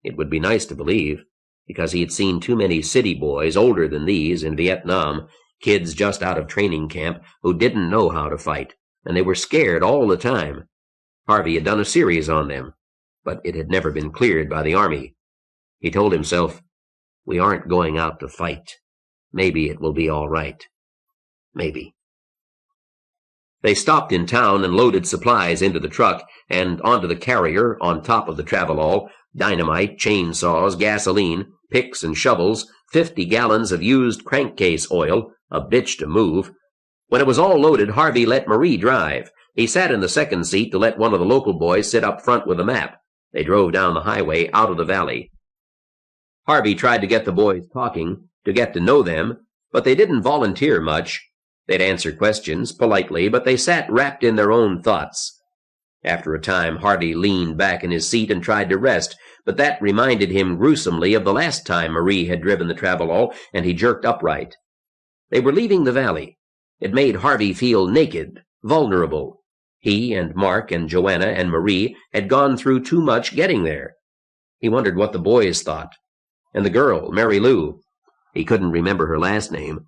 It would be nice to believe, because he had seen too many city boys older than these in Vietnam, kids just out of training camp who didn't know how to fight, and they were scared all the time. Harvey had done a series on them, but it had never been cleared by the Army. He told himself, "We aren't going out to fight. Maybe it will be all right. Maybe." They stopped in town and loaded supplies into the truck and onto the carrier on top of the Travelall, dynamite, chainsaws, gasoline, picks and shovels, 50 gallons of used crankcase oil, a bitch to move. When it was all loaded, Harvey let Marie drive. He sat in the second seat to let one of the local boys sit up front with a map. They drove down the highway out of the valley. Harvey tried to get the boys talking, to get to know them, but they didn't volunteer much. They'd answer questions politely, but they sat wrapped in their own thoughts. After a time, Harvey leaned back in his seat and tried to rest, but that reminded him gruesomely of the last time Marie had driven the travelall, and he jerked upright. They were leaving the valley. It made Harvey feel naked, vulnerable. He and Mark and Joanna and Marie had gone through too much getting there. He wondered what the boys thought. And the girl, Mary Lou. He couldn't remember her last name.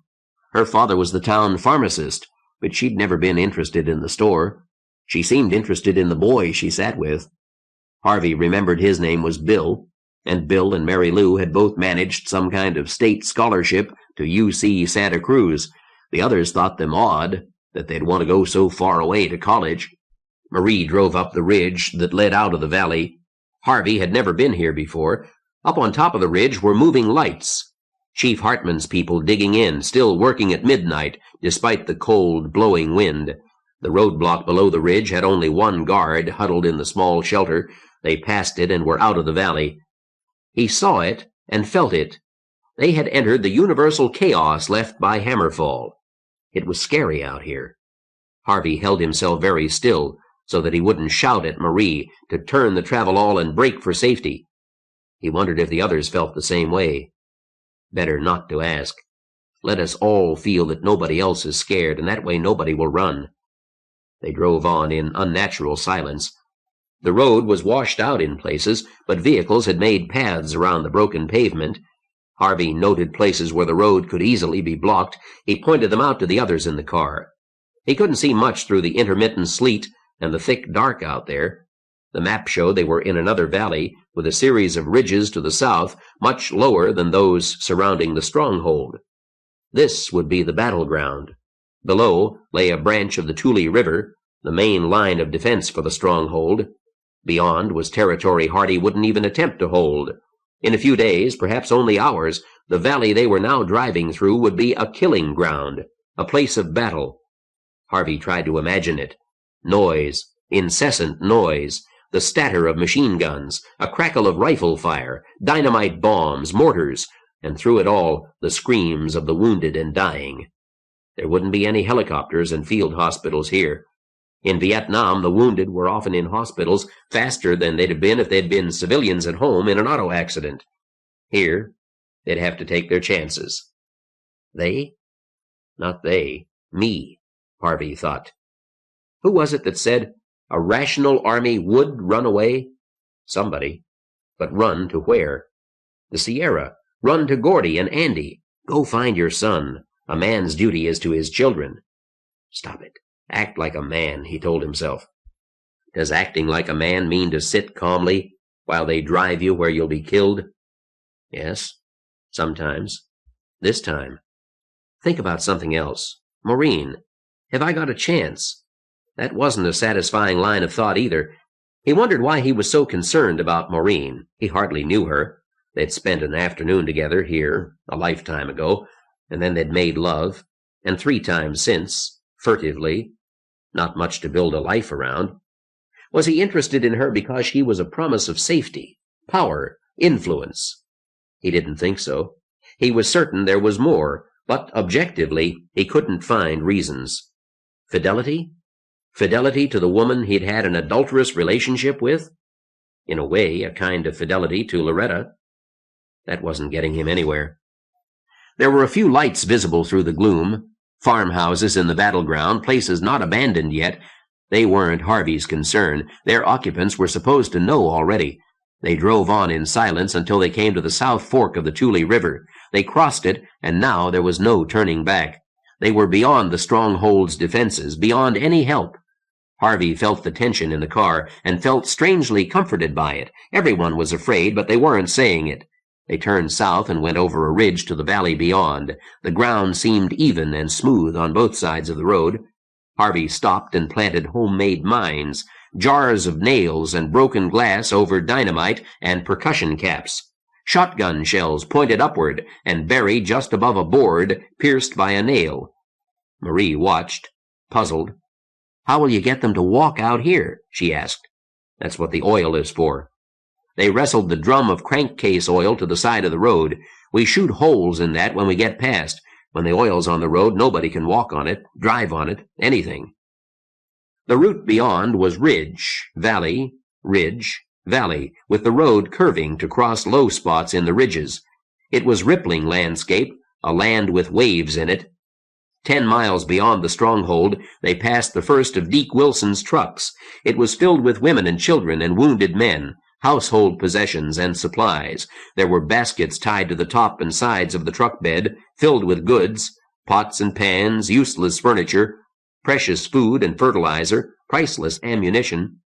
Her father was the town pharmacist, but she'd never been interested in the store. She seemed interested in the boy she sat with. Harvey remembered his name was Bill, and Bill and Mary Lou had both managed some kind of state scholarship to UC Santa Cruz. The others thought them odd, that they'd want to go so far away to college. Marie drove up the ridge that led out of the valley. Harvey had never been here before. Up on top of the ridge were moving lights. Chief Hartman's people digging in, still working at midnight, despite the cold, blowing wind. The roadblock below the ridge had only one guard huddled in the small shelter. They passed it and were out of the valley. He saw it and felt it. They had entered the universal chaos left by Hammerfall. It was scary out here. Harvey held himself very still so that he wouldn't shout at Marie to turn the travelall and brake for safety. He wondered if the others felt the same way. Better not to ask. Let us all feel that nobody else is scared, and that way nobody will run. They drove on in unnatural silence. The road was washed out in places, but vehicles had made paths around the broken pavement. Harvey noted places where the road could easily be blocked. He pointed them out to the others in the car. He couldn't see much through the intermittent sleet and the thick dark out there. The map showed they were in another valley, with a series of ridges to the south, much lower than those surrounding the Stronghold. This would be the battleground. Below lay a branch of the Tule River, the main line of defense for the Stronghold. Beyond was territory Harvey wouldn't even attempt to hold. In a few days, perhaps only hours, the valley they were now driving through would be a killing ground, a place of battle. Harvey tried to imagine it. Noise, incessant noise, the statter of machine guns, a crackle of rifle fire, dynamite bombs, mortars, and through it all, the screams of the wounded and dying. There wouldn't be any helicopters and field hospitals here. In Vietnam, the wounded were often in hospitals faster than they'd have been if they'd been civilians at home in an auto accident. Here, they'd have to take their chances. They? Not they. Me, Harvey thought. Who was it that said a rational army would run away? Somebody. But run to where? The Sierra. Run to Gordy and Andy. Go find your son. A man's duty is to his children. Stop it. Act like a man, he told himself. Does acting like a man mean to sit calmly while they drive you where you'll be killed? Yes, sometimes. This time. Think about something else. Maureen. Have I got a chance? That wasn't a satisfying line of thought either. He wondered why he was so concerned about Maureen. He hardly knew her. They'd spent an afternoon together here, a lifetime ago, and then they'd made love, and 3 times since, furtively. Not much to build a life around. Was he interested in her because she was a promise of safety, power, influence? He didn't think so. He was certain there was more, but objectively he couldn't find reasons. Fidelity? Fidelity to the woman he'd had an adulterous relationship with? In a way, a kind of fidelity to Loretta. That wasn't getting him anywhere. There were a few lights visible through the gloom. Farmhouses in the battleground, places not abandoned yet. They weren't Harvey's concern. Their occupants were supposed to know already. They drove on in silence until they came to the south fork of the Tule River. They crossed it, and now there was no turning back. They were beyond the Stronghold's defenses, beyond any help. Harvey felt the tension in the car, and felt strangely comforted by it. Everyone was afraid, but they weren't saying it. They turned south and went over a ridge to the valley beyond. The ground seemed even and smooth on both sides of the road. Harvey stopped and planted homemade mines, jars of nails and broken glass over dynamite and percussion caps. Shotgun shells pointed upward and buried just above a board pierced by a nail. Marie watched, puzzled. "How will you get them to walk out here?" she asked. "That's what the oil is for." They wrestled the drum of crankcase oil to the side of the road. "We shoot holes in that when we get past. When the oil's on the road, nobody can walk on it, drive on it, anything." The route beyond was ridge, valley, with the road curving to cross low spots in the ridges. It was rippling landscape, a land with waves in it. 10 miles beyond the Stronghold, they passed the first of Deke Wilson's trucks. It was filled with women and children and wounded men, household possessions and supplies. There were baskets tied to the top and sides of the truck bed, filled with goods, pots and pans, useless furniture, precious food and fertilizer, priceless ammunition.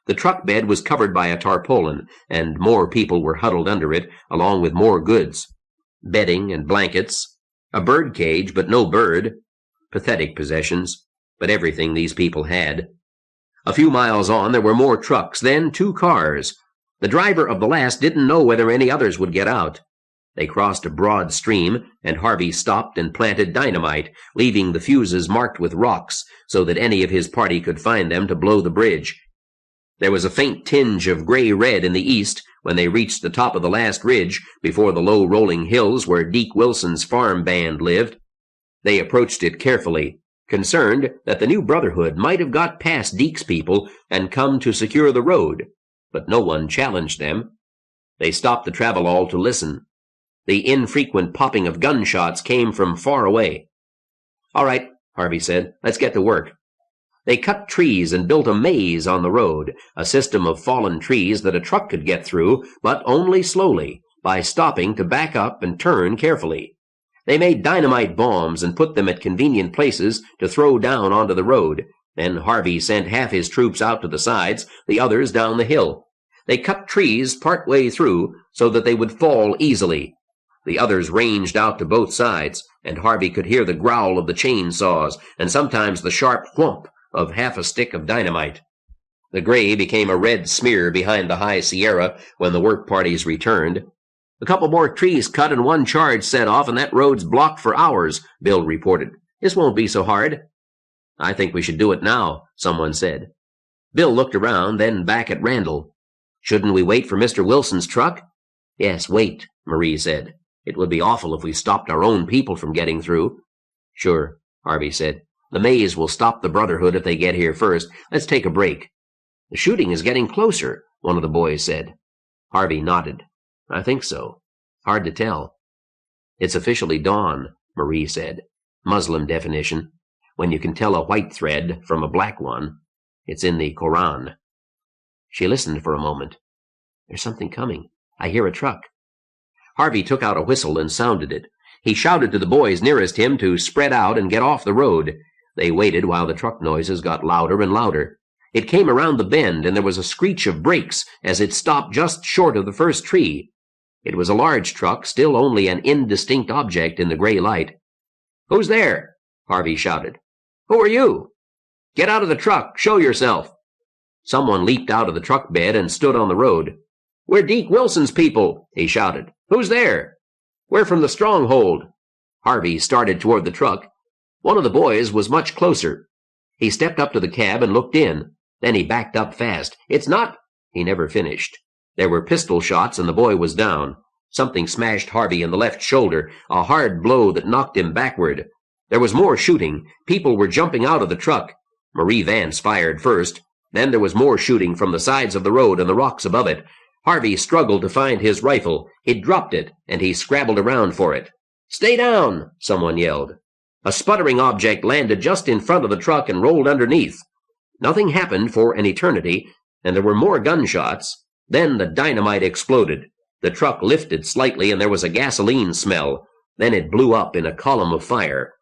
The truck bed was covered by a tarpaulin, and more people were huddled under it, along with more goods. Bedding and blankets, a bird cage, but no bird. Pathetic possessions, but everything these people had. A few miles on, there were more trucks, then 2 cars. The driver of the last didn't know whether any others would get out. They crossed a broad stream, and Harvey stopped and planted dynamite, leaving the fuses marked with rocks so that any of his party could find them to blow the bridge. There was a faint tinge of gray-red in the east when they reached the top of the last ridge before the low rolling hills where Deke Wilson's farm band lived. They approached it carefully, concerned that the new brotherhood might have got past Deke's people and come to secure the road, but no one challenged them. They stopped the travelall to listen. The infrequent popping of gunshots came from far away. "All right," Harvey said, "let's get to work." They cut trees and built a maze on the road, a system of fallen trees that a truck could get through, but only slowly, by stopping to back up and turn carefully. They made dynamite bombs and put them at convenient places to throw down onto the road. Then Harvey sent half his troops out to the sides, the others down the hill. They cut trees part way through so that they would fall easily. The others ranged out to both sides, and Harvey could hear the growl of the chainsaws and sometimes the sharp whump of half a stick of dynamite. The gray became a red smear behind the high Sierra when the work parties returned. "A couple more trees cut and 1 charge set off, and that road's blocked for hours," Bill reported. "This won't be so hard." "I think we should do it now," someone said. Bill looked around, then back at Randall. "Shouldn't we wait for Mr. Wilson's truck?" "Yes, wait," Marie said. "It would be awful if we stopped our own people from getting through." "Sure," Harvey said. "The maze will stop the Brotherhood if they get here first. Let's take a break." "The shooting is getting closer," one of the boys said. Harvey nodded. "I think so. Hard to tell." "It's officially dawn," Marie said. "Muslim definition. When you can tell a white thread from a black one. It's in the Koran." She listened for a moment. "There's something coming. I hear a truck." Harvey took out a whistle and sounded it. He shouted to the boys nearest him to spread out and get off the road. They waited while the truck noises got louder and louder. It came around the bend, and there was a screech of brakes as it stopped just short of the first tree. It was a large truck, still only an indistinct object in the gray light. "Who's there?" Harvey shouted. "Who are you?" "Get out of the truck. Show yourself." Someone leaped out of the truck bed and stood on the road. "We're Deke Wilson's people," he shouted. "Who's there?" "We're from the Stronghold." Harvey started toward the truck. One of the boys was much closer. He stepped up to the cab and looked in. Then he backed up fast. "It's not—" He never finished. There were pistol shots and the boy was down. Something smashed Harvey in the left shoulder, a hard blow that knocked him backward. There was more shooting. People were jumping out of the truck. Marie Vance fired first. Then there was more shooting from the sides of the road and the rocks above it. Harvey struggled to find his rifle. He'd dropped it, and he scrabbled around for it. "Stay down!" someone yelled. A sputtering object landed just in front of the truck and rolled underneath. Nothing happened for an eternity, and there were more gunshots. Then the dynamite exploded. The truck lifted slightly, and there was a gasoline smell. Then it blew up in a column of fire.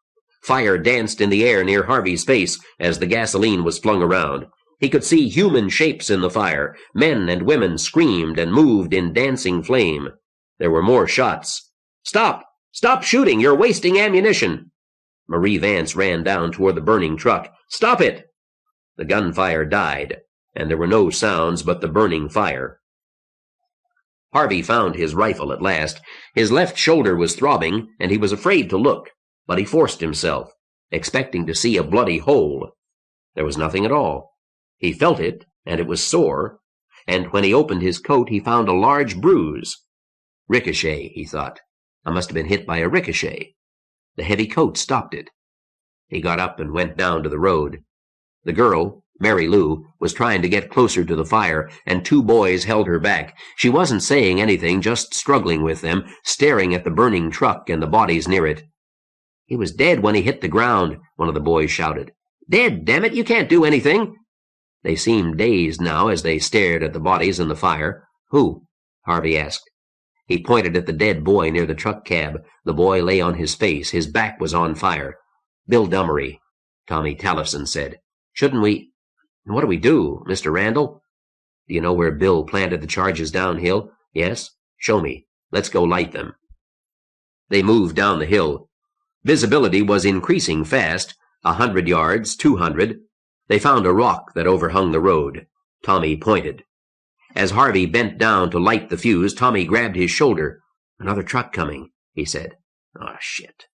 Fire danced in the air near Harvey's face as the gasoline was flung around. He could see human shapes in the fire. Men and women screamed and moved in dancing flame. There were more shots. "Stop! Stop shooting! You're wasting ammunition!" Marie Vance ran down toward the burning truck. "Stop it!" The gunfire died, and there were no sounds but the burning fire. Harvey found his rifle at last. His left shoulder was throbbing, and he was afraid to look, but he forced himself, expecting to see a bloody hole. There was nothing at all. He felt it, and it was sore, and when he opened his coat he found a large bruise. Ricochet, he thought. I must have been hit by a ricochet. The heavy coat stopped it. He got up and went down to the road. The girl, Mary Lou, was trying to get closer to the fire, and two boys held her back. She wasn't saying anything, just struggling with them, staring at the burning truck and the bodies near it. "He was dead when he hit the ground," one of the boys shouted. "Dead, damn it, you can't do anything." They seemed dazed now as they stared at the bodies in the fire. "Who?" Harvey asked. He pointed at the dead boy near the truck cab. The boy lay on his face. His back was on fire. "Bill Dummery," Tommy Tallefson said. "Shouldn't we— What do we do, Mr. Randall?" "Do you know where Bill planted the charges downhill?" "Yes." "Show me. Let's go light them." They moved down the hill. Visibility was increasing fast. 100 yards, 200. They found a rock that overhung the road. Tommy pointed. As Harvey bent down to light the fuse, Tommy grabbed his shoulder. "Another truck coming," he said. "Oh, shit."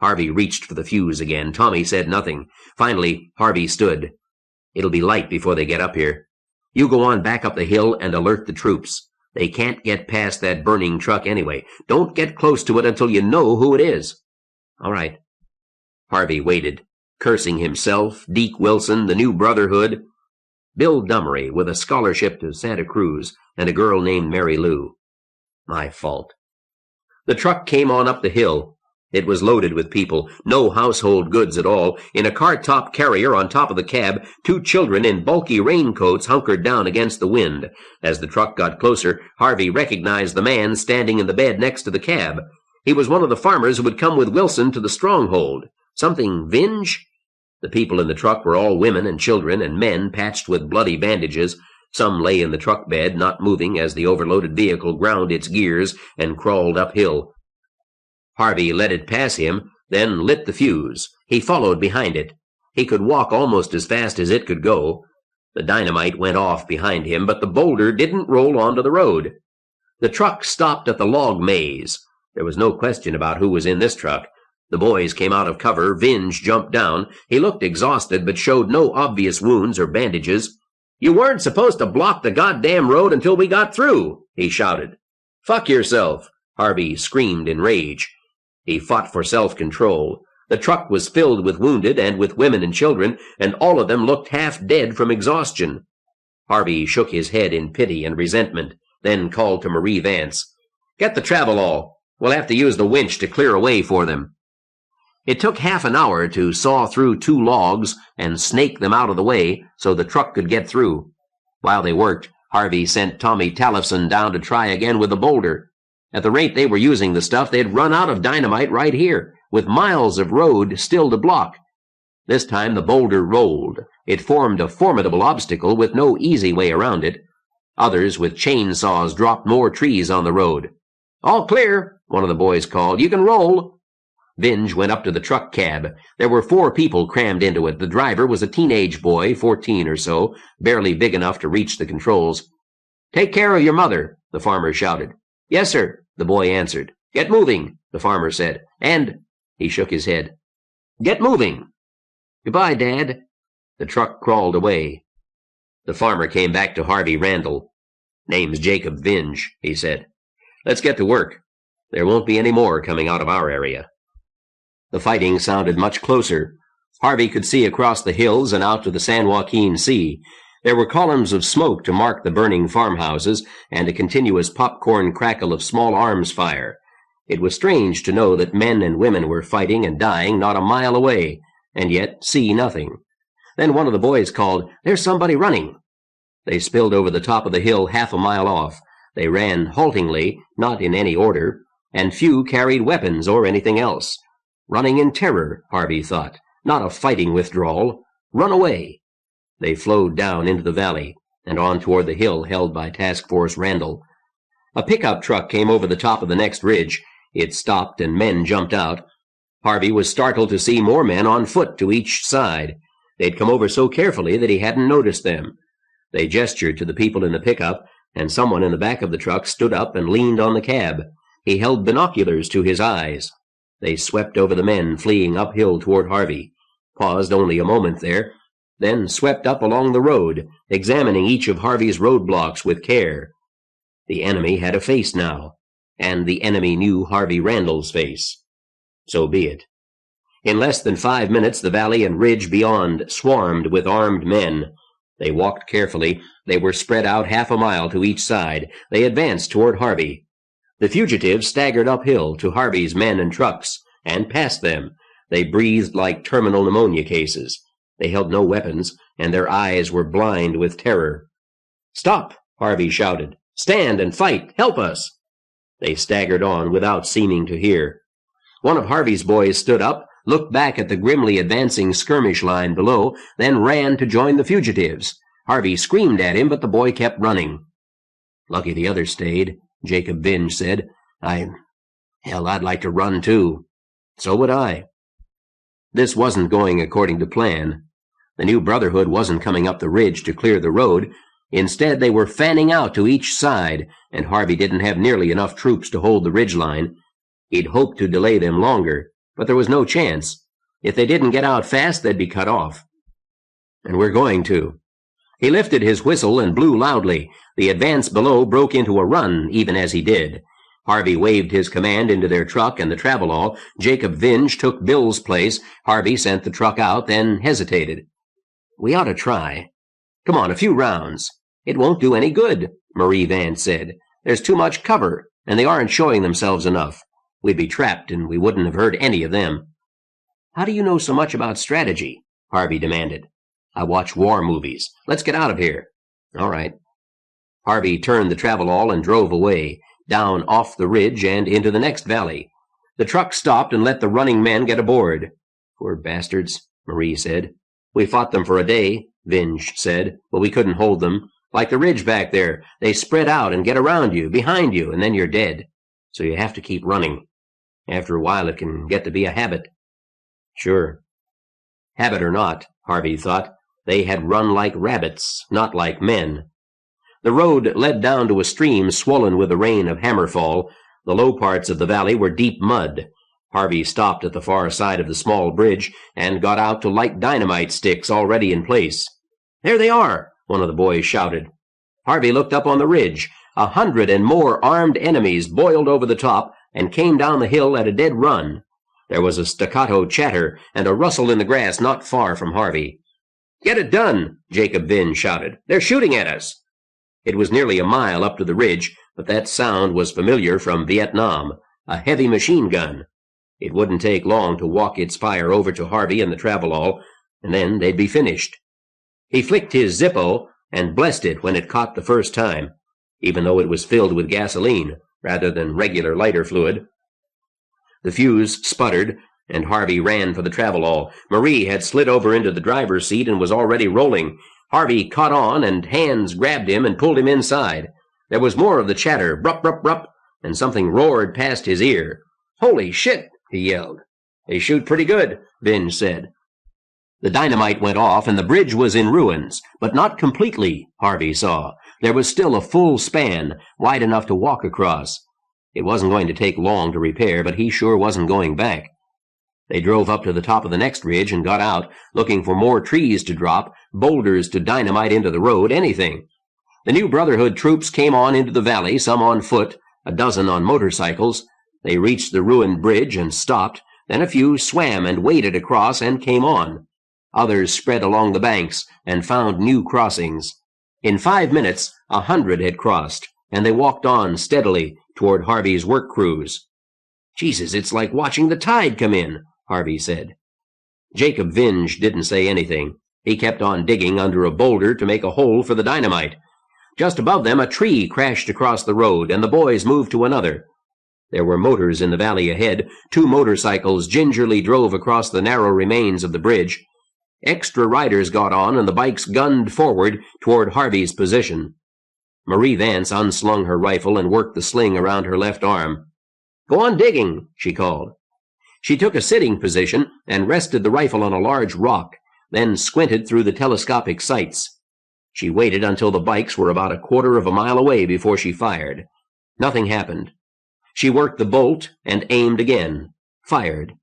Harvey reached for the fuse again. Tommy said nothing. Finally, Harvey stood. "It'll be light before they get up here. You go on back up the hill and alert the troops. They can't get past that burning truck anyway. Don't get close to it until you know who it is." "All right." Harvey waited, cursing himself, Deke Wilson, the new Brotherhood. Bill Dummery, with a scholarship to Santa Cruz, and a girl named Mary Lou. My fault. The truck came on up the hill. It was loaded with people, no household goods at all. In a car-top carrier on top of the cab, two children in bulky raincoats hunkered down against the wind. As the truck got closer, Harvey recognized the man standing in the bed next to the cab. He was one of the farmers who had come with Wilson to the Stronghold. Something Vinge? The people in the truck were all women and children and men patched with bloody bandages. Some lay in the truck bed, not moving as the overloaded vehicle ground its gears and crawled uphill. Harvey let it pass him, then lit the fuse. He followed behind it. He could walk almost as fast as it could go. The dynamite went off behind him, but the boulder didn't roll onto the road. The truck stopped at the log maze. There was no question about who was in this truck. The boys came out of cover. Vinge jumped down. He looked exhausted, but showed no obvious wounds or bandages. "You weren't supposed to block the goddamn road until we got through," he shouted. "Fuck yourself," Harvey screamed in rage. He fought for self-control. The truck was filled with wounded and with women and children, and all of them looked half dead from exhaustion. Harvey shook his head in pity and resentment, then called to Marie Vance. "Get the travelall. We'll have to use the winch to clear a way for them." It took half an hour to saw through two logs and snake them out of the way so the truck could get through. While they worked, Harvey sent Tommy Tallefson down to try again with the boulder. At the rate they were using the stuff, they'd run out of dynamite right here, with miles of road still to block. This time the boulder rolled. It formed a formidable obstacle with no easy way around it. Others with chainsaws dropped more trees on the road. "All clear," one of the boys called. "You can roll." Vinge went up to the truck cab. There were 4 people crammed into it. The driver was a teenage boy, 14 or so, barely big enough to reach the controls. "Take care of your mother," the farmer shouted. "Yes, sir," the boy answered. "Get moving," the farmer said. "And—" he shook his head. "Get moving." "Goodbye, Dad." The truck crawled away. The farmer came back to Harvey Randall. "Name's Jacob Vinge," he said. "Let's get to work. There won't be any more coming out of our area." The fighting sounded much closer. Harvey could see across the hills and out to the San Joaquin Sea. There were columns of smoke to mark the burning farmhouses, and a continuous popcorn crackle of small arms fire. It was strange to know that men and women were fighting and dying not a mile away, and yet see nothing. Then one of the boys called, "There's somebody running." They spilled over the top of the hill half a mile off. They ran haltingly, not in any order, and few carried weapons or anything else. Running in terror, Harvey thought, not a fighting withdrawal. Run away. They flowed down into the valley and on toward the hill held by Task Force Randall. A pickup truck came over the top of the next ridge. It stopped and men jumped out. Harvey was startled to see more men on foot to each side. They'd come over so carefully that he hadn't noticed them. They gestured to the people in the pickup. and someone in the back of the truck stood up and leaned on the cab. He held binoculars to his eyes. They swept over the men fleeing uphill toward Harvey, paused only a moment there, then swept up along the road, examining each of Harvey's roadblocks with care. The enemy had a face now, and the enemy knew Harvey Randall's face. So be it. In less than 5 minutes, the valley and ridge beyond swarmed with armed men. They walked carefully. They were spread out half a mile to each side. They advanced toward Harvey. The fugitives staggered uphill to Harvey's men and trucks, and past them. They breathed like terminal pneumonia cases. They held no weapons, and their eyes were blind with terror. "Stop!" Harvey shouted. "Stand and fight! Help us!" They staggered on without seeming to hear. One of Harvey's boys stood up, looked back at the grimly advancing skirmish line below, then ran to join the fugitives. Harvey screamed at him, but the boy kept running. "Lucky the others stayed," Jacob Vinge said. I'd like to run too." "So would I." This wasn't going according to plan. The new Brotherhood wasn't coming up the ridge to clear the road. Instead, they were fanning out to each side, and Harvey didn't have nearly enough troops to hold the ridgeline. He'd hoped to delay them longer, but there was no chance. If they didn't get out fast, they'd be cut off. "And we're going to." He lifted his whistle and blew loudly. The advance below broke into a run even as he did. Harvey waved his command into their truck and the travelall. Jacob Vinge took Bill's place. Harvey sent the truck out, then hesitated. "We ought to try. Come on, a few rounds." "It won't do any good," Marie Vance said. "There's too much cover, and they aren't showing themselves enough. We'd be trapped, and we wouldn't have heard any of them." "How do you know so much about strategy?" Harvey demanded. "I watch war movies. Let's get out of here." "All right." Harvey turned the travelall and drove away, down off the ridge and into the next valley. The truck stopped and let the running men get aboard. "Poor bastards," Marie said. "We fought them for a day," Vinge said, "but we couldn't hold them. Like the ridge back there, they spread out and get around you, behind you, and then you're dead. So you have to keep running. After a while, it can get to be a habit." "Sure." Habit or not, Harvey thought, they had run like rabbits, not like men. The road led down to a stream swollen with the rain of hammerfall. The low parts of the valley were deep mud. Harvey stopped at the far side of the small bridge and got out to light dynamite sticks already in place. "There they are!" one of the boys shouted. Harvey looked up on the ridge. 100 and more armed enemies boiled over the top and came down the hill at a dead run. There was a staccato chatter and a rustle in the grass not far from Harvey. "Get it done!" Jacob Vinge shouted. "They're shooting at us!" It was nearly a mile up to the ridge, but that sound was familiar from Vietnam, a heavy machine gun. It wouldn't take long to walk its fire over to Harvey and the travelall, and then they'd be finished. He flicked his Zippo and blessed it when it caught the first time, even though it was filled with gasoline rather than regular lighter fluid. The fuse sputtered, and Harvey ran for the travelall. Marie had slid over into the driver's seat and was already rolling. Harvey caught on, and hands grabbed him and pulled him inside. There was more of the chatter, brup, brup, brup, and something roared past his ear. "Holy shit!" he yelled. "They shoot pretty good," Vinge said. The dynamite went off, and the bridge was in ruins, but not completely, Harvey saw. There was still a full span, wide enough to walk across. It wasn't going to take long to repair, but he sure wasn't going back. They drove up to the top of the next ridge and got out, looking for more trees to drop, boulders to dynamite into the road, anything. The new Brotherhood troops came on into the valley, some on foot, a dozen on motorcycles. They reached the ruined bridge and stopped. Then a few swam and waded across and came on. Others spread along the banks and found new crossings. In 5 minutes, 100 had crossed, and they walked on steadily toward Harvey's work crews. "Jesus, it's like watching the tide come in," Harvey said. Jacob Vinge didn't say anything. He kept on digging under a boulder to make a hole for the dynamite. Just above them, a tree crashed across the road, and the boys moved to another. There were motors in the valley ahead. 2 motorcycles gingerly drove across the narrow remains of the bridge. Extra riders got on, and the bikes gunned forward toward Harvey's position. Marie Vance unslung her rifle and worked the sling around her left arm. "Go on digging," she called. She took a sitting position and rested the rifle on a large rock, then squinted through the telescopic sights. She waited until the bikes were about a quarter of a mile away before she fired. Nothing happened. She worked the bolt and aimed again. Fired.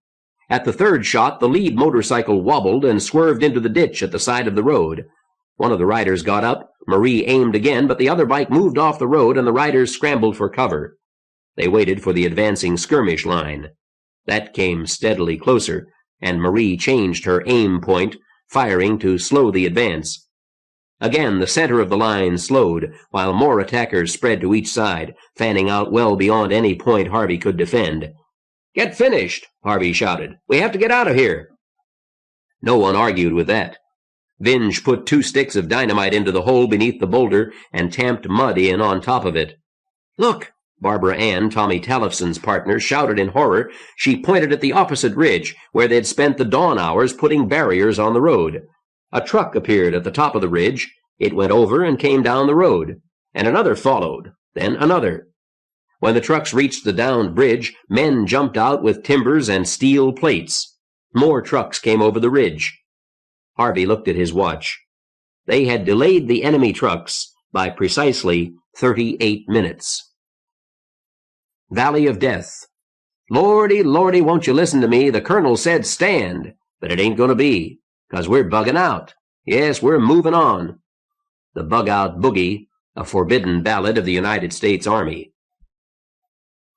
At the third shot, the lead motorcycle wobbled and swerved into the ditch at the side of the road. One of the riders got up. Marie aimed again, but the other bike moved off the road and the riders scrambled for cover. They waited for the advancing skirmish line. That came steadily closer, and Marie changed her aim point, firing to slow the advance. Again, the center of the line slowed, while more attackers spread to each side, fanning out well beyond any point Harvey could defend. "Get finished!" Harvey shouted. "We have to get out of here!" No one argued with that. Vinge put 2 sticks of dynamite into the hole beneath the boulder and tamped mud in on top of it. "Look!" Barbara Ann, Tommy Tallefson's partner, shouted in horror. She pointed at the opposite ridge, where they'd spent the dawn hours putting barriers on the road. A truck appeared at the top of the ridge. It went over and came down the road, and another followed, then another. When the trucks reached the downed bridge, men jumped out with timbers and steel plates. More trucks came over the ridge. Harvey looked at his watch. They had delayed the enemy trucks by precisely 38 minutes. Valley of Death. "Lordy, Lordy, won't you listen to me? The colonel said stand, but it ain't going to be, 'cause we're bugging out. Yes, we're moving on." The Bug-Out Boogie, a forbidden ballad of the United States Army.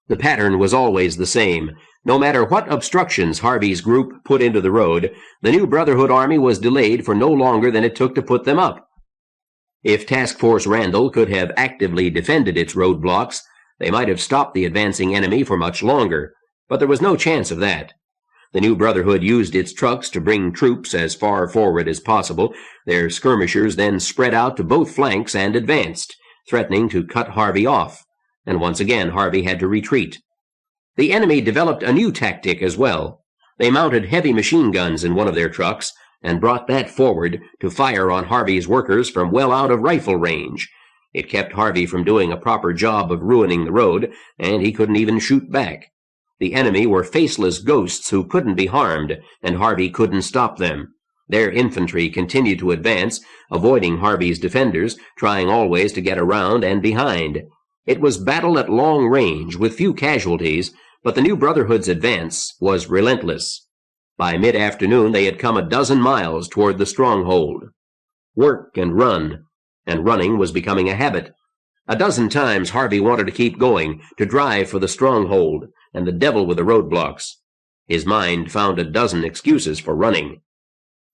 The pattern was always the same. No matter what obstructions Harvey's group put into the road, the new Brotherhood Army was delayed for no longer than it took to put them up. If Task Force Randall could have actively defended its roadblocks, they might have stopped the advancing enemy for much longer, but there was no chance of that. The new Brotherhood used its trucks to bring troops as far forward as possible. Their skirmishers then spread out to both flanks and advanced, threatening to cut Harvey off, and once again Harvey had to retreat. The enemy developed a new tactic as well. They mounted heavy machine guns in one of their trucks and brought that forward to fire on Harvey's workers from well out of rifle range. It kept Harvey from doing a proper job of ruining the road, and he couldn't even shoot back. The enemy were faceless ghosts who couldn't be harmed, and Harvey couldn't stop them. Their infantry continued to advance, avoiding Harvey's defenders, trying always to get around and behind. It was battle at long range, with few casualties, but the new Brotherhood's advance was relentless. By mid-afternoon they had come a dozen miles toward the Stronghold. Work and running was becoming a habit. A dozen times Harvey wanted to keep going, to drive for the Stronghold, and the devil with the roadblocks. His mind found a dozen excuses for running.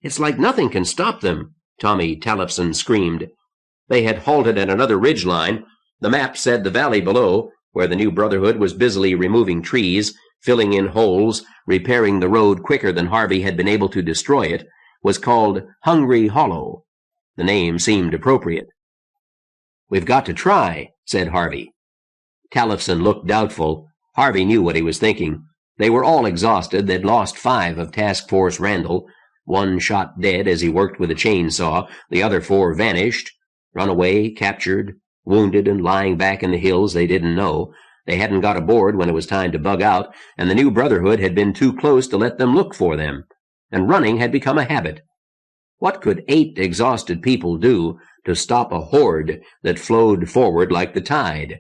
"It's like nothing can stop them," Tommy Tallefson screamed. They had halted at another ridgeline. The map said the valley below, where the new Brotherhood was busily removing trees, filling in holes, repairing the road quicker than Harvey had been able to destroy it, was called Hungry Hollow. The name seemed appropriate. "We've got to try," said Harvey. Tallefson looked doubtful. Harvey knew what he was thinking. They were all exhausted. They'd lost 5 of Task Force Randall. 1 shot dead as he worked with a chainsaw. The other 4 vanished, run away, captured, wounded, and lying back in the hills they didn't know. They hadn't got aboard when it was time to bug out, and the new Brotherhood had been too close to let them look for them. And running had become a habit. What could 8 exhausted people do to stop a horde that flowed forward like the tide?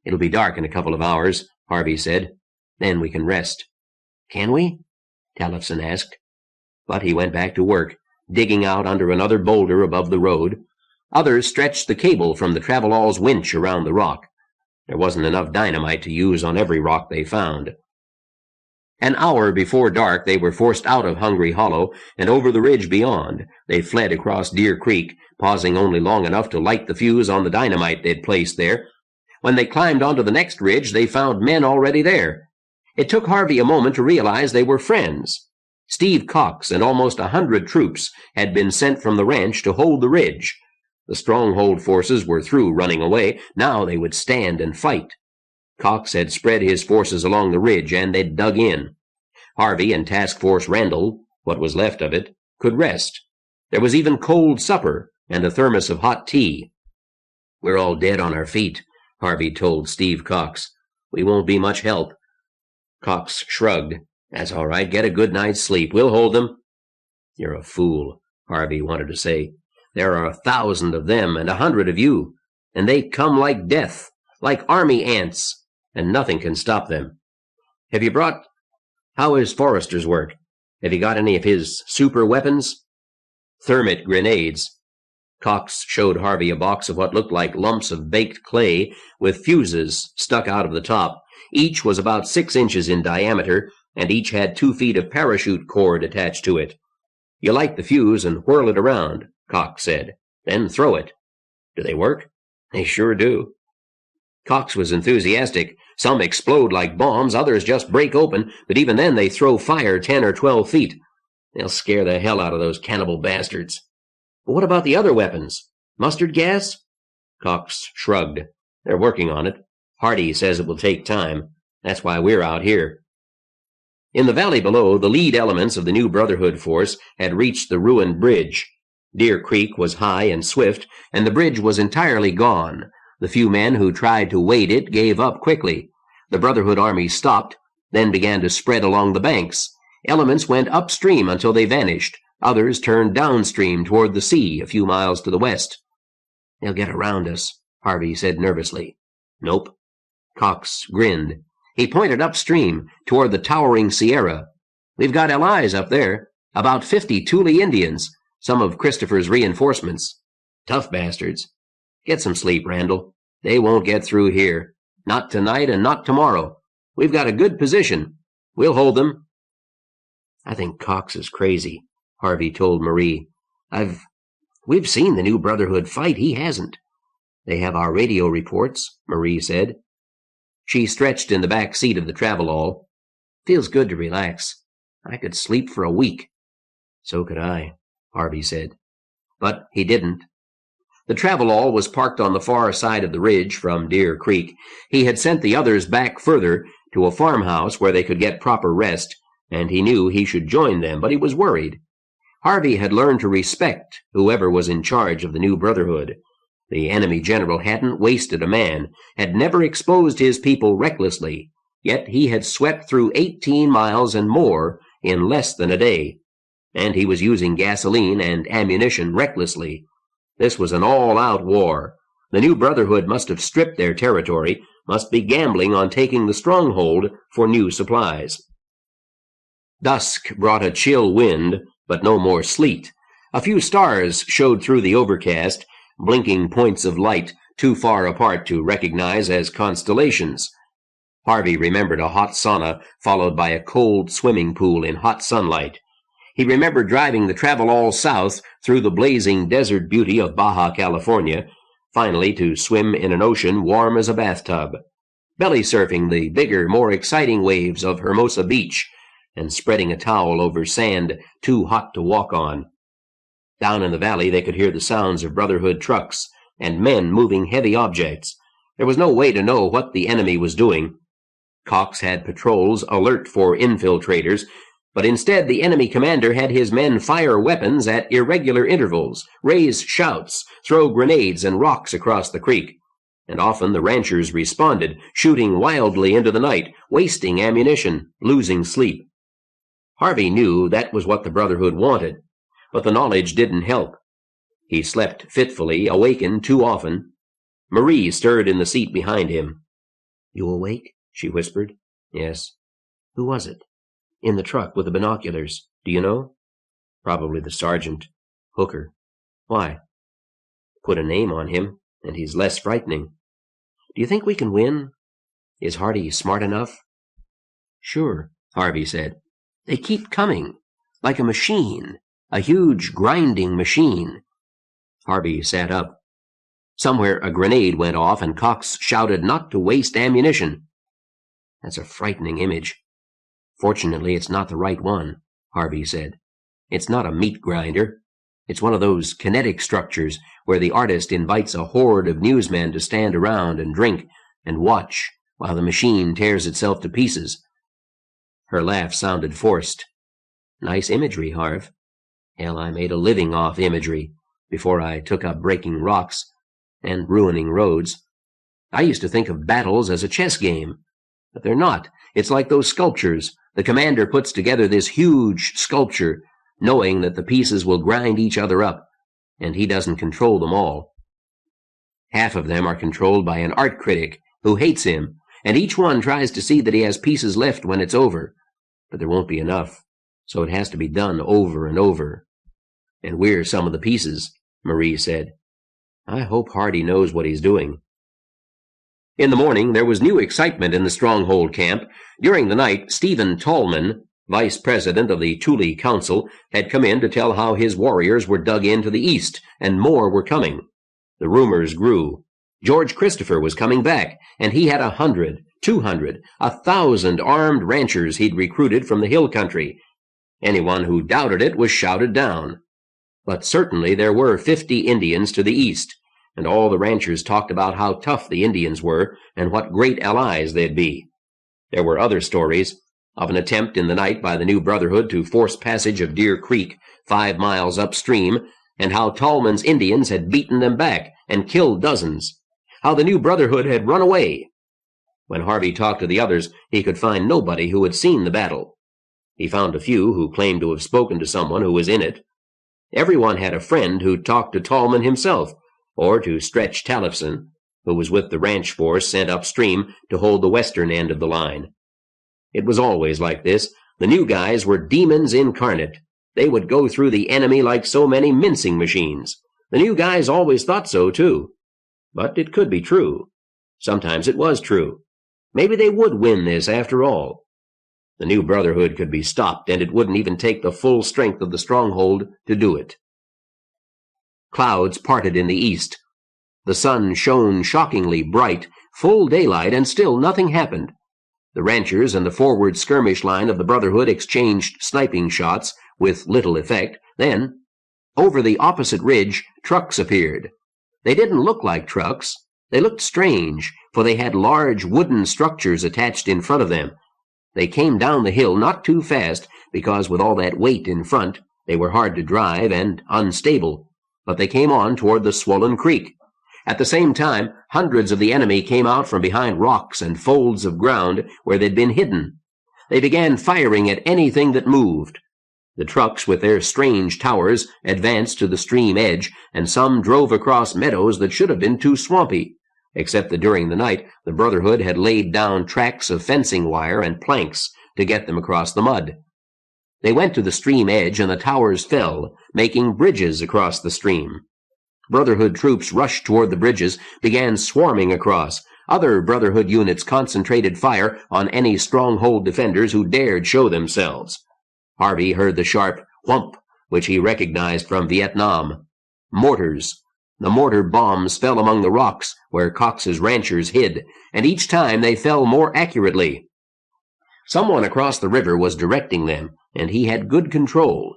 "It'll be dark in a couple of hours," Harvey said. "Then we can rest." "Can we?" Tallefson asked. But he went back to work, digging out under another boulder above the road. Others stretched the cable from the Travelall's winch around the rock. There wasn't enough dynamite to use on every rock they found. An hour before dark, they were forced out of Hungry Hollow and over the ridge beyond. They fled across Deer Creek, pausing only long enough to light the fuse on the dynamite they'd placed there. When they climbed onto the next ridge, they found men already there. It took Harvey a moment to realize they were friends. Steve Cox and almost 100 troops had been sent from the ranch to hold the ridge. The Stronghold forces were through running away. Now they would stand and fight. Cox had spread his forces along the ridge, and they'd dug in. Harvey and Task Force Randall, what was left of it, could rest. There was even cold supper and a thermos of hot tea. "We're all dead on our feet," Harvey told Steve Cox. "We won't be much help." Cox shrugged. "That's all right. Get a good night's sleep. We'll hold them." "You're a fool," Harvey wanted to say. There are 1,000 of them and 100 of you, and they come like death, like army ants, and nothing can stop them. How is Forrester's work? Have you got any of his super weapons? Thermite grenades. Cox showed Harvey a box of what looked like lumps of baked clay with fuses stuck out of the top. Each was about 6 inches in diameter, and each had 2 feet of parachute cord attached to it. You light the fuse and whirl it around, Cox said. Then throw it. Do they work? They sure do. Cox was enthusiastic. Some explode like bombs, others just break open, but even then they throw fire 10 or 12 feet. They'll scare the hell out of those cannibal bastards. But what about the other weapons? Mustard gas? Cox shrugged. They're working on it. Hardy says it will take time. That's why we're out here. In the valley below, the lead elements of the new Brotherhood force had reached the ruined bridge. Deer Creek was high and swift, and the bridge was entirely gone. The few men who tried to wade it gave up quickly. The Brotherhood army stopped, then began to spread along the banks. Elements went upstream until they vanished. Others turned downstream toward the sea a few miles to the west. They'll get around us, Harvey said nervously. Nope. Cox grinned. He pointed upstream toward the towering Sierra. We've got allies up there, about 50 Thule Indians, some of Christopher's reinforcements. Tough bastards. Get some sleep, Randall. They won't get through here. Not tonight and not tomorrow. We've got a good position. We'll hold them. I think Cox is crazy, Harvey told Marie. We've seen the new Brotherhood fight. He hasn't. They have our radio reports, Marie said. She stretched in the back seat of the Travelall. Feels good to relax. I could sleep for a week. So could I, Harvey said. But he didn't. The Travelall was parked on the far side of the ridge from Deer Creek. He had sent the others back further to a farmhouse where they could get proper rest, and he knew he should join them, but he was worried. Harvey had learned to respect whoever was in charge of the new Brotherhood. The enemy general hadn't wasted a man, had never exposed his people recklessly, yet he had swept through 18 miles and more in less than a day, and he was using gasoline and ammunition recklessly. This was an all-out war. The new Brotherhood must have stripped their territory, must be gambling on taking the Stronghold for new supplies. Dusk brought a chill wind, but no more sleet. A few stars showed through the overcast, blinking points of light too far apart to recognize as constellations. Harvey remembered a hot sauna followed by a cold swimming pool in hot sunlight. He remembered driving the Travelall south through the blazing desert beauty of Baja California, finally to swim in an ocean warm as a bathtub, belly surfing the bigger, more exciting waves of Hermosa Beach, and spreading a towel over sand too hot to walk on. Down in the valley they could hear the sounds of Brotherhood trucks and men moving heavy objects. There was no way to know what the enemy was doing. Cox had patrols alert for infiltrators, but instead the enemy commander had his men fire weapons at irregular intervals, raise shouts, throw grenades and rocks across the creek. And often the ranchers responded, shooting wildly into the night, wasting ammunition, losing sleep. Harvey knew that was what the Brotherhood wanted, but the knowledge didn't help. He slept fitfully, awakened too often. Marie stirred in the seat behind him. "You awake?" she whispered. "Yes." "Who was it? In the truck with the binoculars. Do you know?" "Probably the sergeant. Hooker." "Why?" "Put a name on him, and he's less frightening." "Do you think we can win? Is Hardy smart enough?" "Sure," Harvey said. "They keep coming, like a machine, a huge grinding machine." Harvey sat up. Somewhere a grenade went off, and Cox shouted not to waste ammunition. "That's a frightening image." "Fortunately, it's not the right one," Harvey said. "It's not a meat grinder. It's one of those kinetic structures where the artist invites a horde of newsmen to stand around and drink and watch while the machine tears itself to pieces." Her laugh sounded forced. "Nice imagery, Harv. Hell, I made a living off imagery before I took up breaking rocks and ruining roads. I used to think of battles as a chess game, but they're not. It's like those sculptures. The commander puts together this huge sculpture, knowing that the pieces will grind each other up. and he doesn't control them all. Half of them are controlled by an art critic who hates him, and each one tries to see that he has pieces left when it's over. But there won't be enough, so it has to be done over and over. And we're some of the pieces, Marie said. I hope Hardy knows what he's doing. In the morning, there was new excitement in the Stronghold camp. During the night, Stephen Tallman, vice president of the Thule Council, had come in to tell how his warriors were dug in to the east, and more were coming. The rumors grew. George Christopher was coming back, and he had 100, 200, 1,000 armed ranchers he'd recruited from the hill country. Anyone who doubted it was shouted down. But certainly there were 50 Indians to the east, and all the ranchers talked about how tough the Indians were and what great allies they'd be. There were other stories of an attempt in the night by the new Brotherhood to force passage of Deer Creek 5 miles upstream, and how Tallman's Indians had beaten them back and killed dozens, how the new Brotherhood had run away. When Harvey talked to the others, he could find nobody who had seen the battle. He found a few who claimed to have spoken to someone who was in it. Everyone had a friend who talked to Tallman himself, or to Stretch Tallefson, who was with the ranch force sent upstream to hold the western end of the line. It was always like this. The new guys were demons incarnate. They would go through the enemy like so many mincing machines. The new guys always thought so, too. But it could be true. Sometimes it was true. Maybe they would win this after all. The new Brotherhood could be stopped, and it wouldn't even take the full strength of the Stronghold to do it. Clouds parted in the east. The sun shone shockingly bright, full daylight, and still nothing happened. The ranchers and the forward skirmish line of the Brotherhood exchanged sniping shots with little effect. Then, over the opposite ridge, trucks appeared. They didn't look like trucks. They looked strange, for they had large wooden structures attached in front of them. They came down the hill not too fast, because with all that weight in front, they were hard to drive and unstable. But they came on toward the swollen creek. At the same time, hundreds of the enemy came out from behind rocks and folds of ground where they'd been hidden. They began firing at anything that moved. The trucks with their strange towers advanced to the stream edge, and some drove across meadows that should have been too swampy, except that during the night the Brotherhood had laid down tracks of fencing wire and planks to get them across the mud. They went to the stream edge, and the towers fell, making bridges across the stream. Brotherhood troops rushed toward the bridges, began swarming across. Other Brotherhood units concentrated fire on any Stronghold defenders who dared show themselves. Harvey heard the sharp whump, which he recognized from Vietnam. Mortars. The mortar bombs fell among the rocks where Cox's ranchers hid, and each time they fell more accurately. Someone across the river was directing them, and he had good control.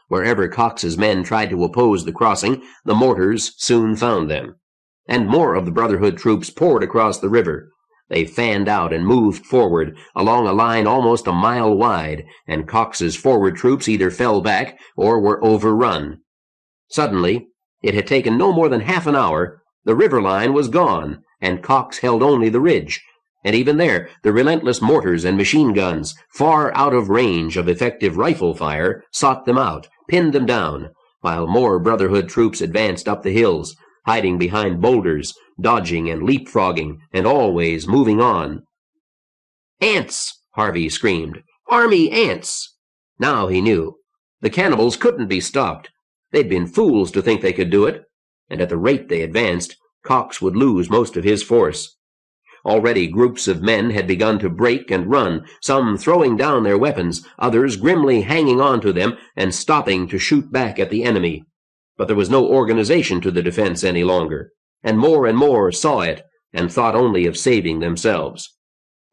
Wherever Cox's men tried to oppose the crossing, the mortars soon found them. And more of the Brotherhood troops poured across the river. They fanned out and moved forward along a line almost a mile wide, and Cox's forward troops either fell back or were overrun. Suddenly, it had taken no more than half an hour, the river line was gone, and Cox held only the ridge. And even there, the relentless mortars and machine guns, far out of range of effective rifle fire, sought them out, pinned them down, while more Brotherhood troops advanced up the hills, hiding behind boulders, dodging and leapfrogging, and always moving on. "Ants!" Harvey screamed. "Army ants!" Now he knew. The cannibals couldn't be stopped. They'd been fools to think they could do it, and at the rate they advanced, Cox would lose most of his force. Already groups of men had begun to break and run, some throwing down their weapons, others grimly hanging on to them and stopping to shoot back at the enemy. But there was no organization to the defense any longer, and more saw it and thought only of saving themselves.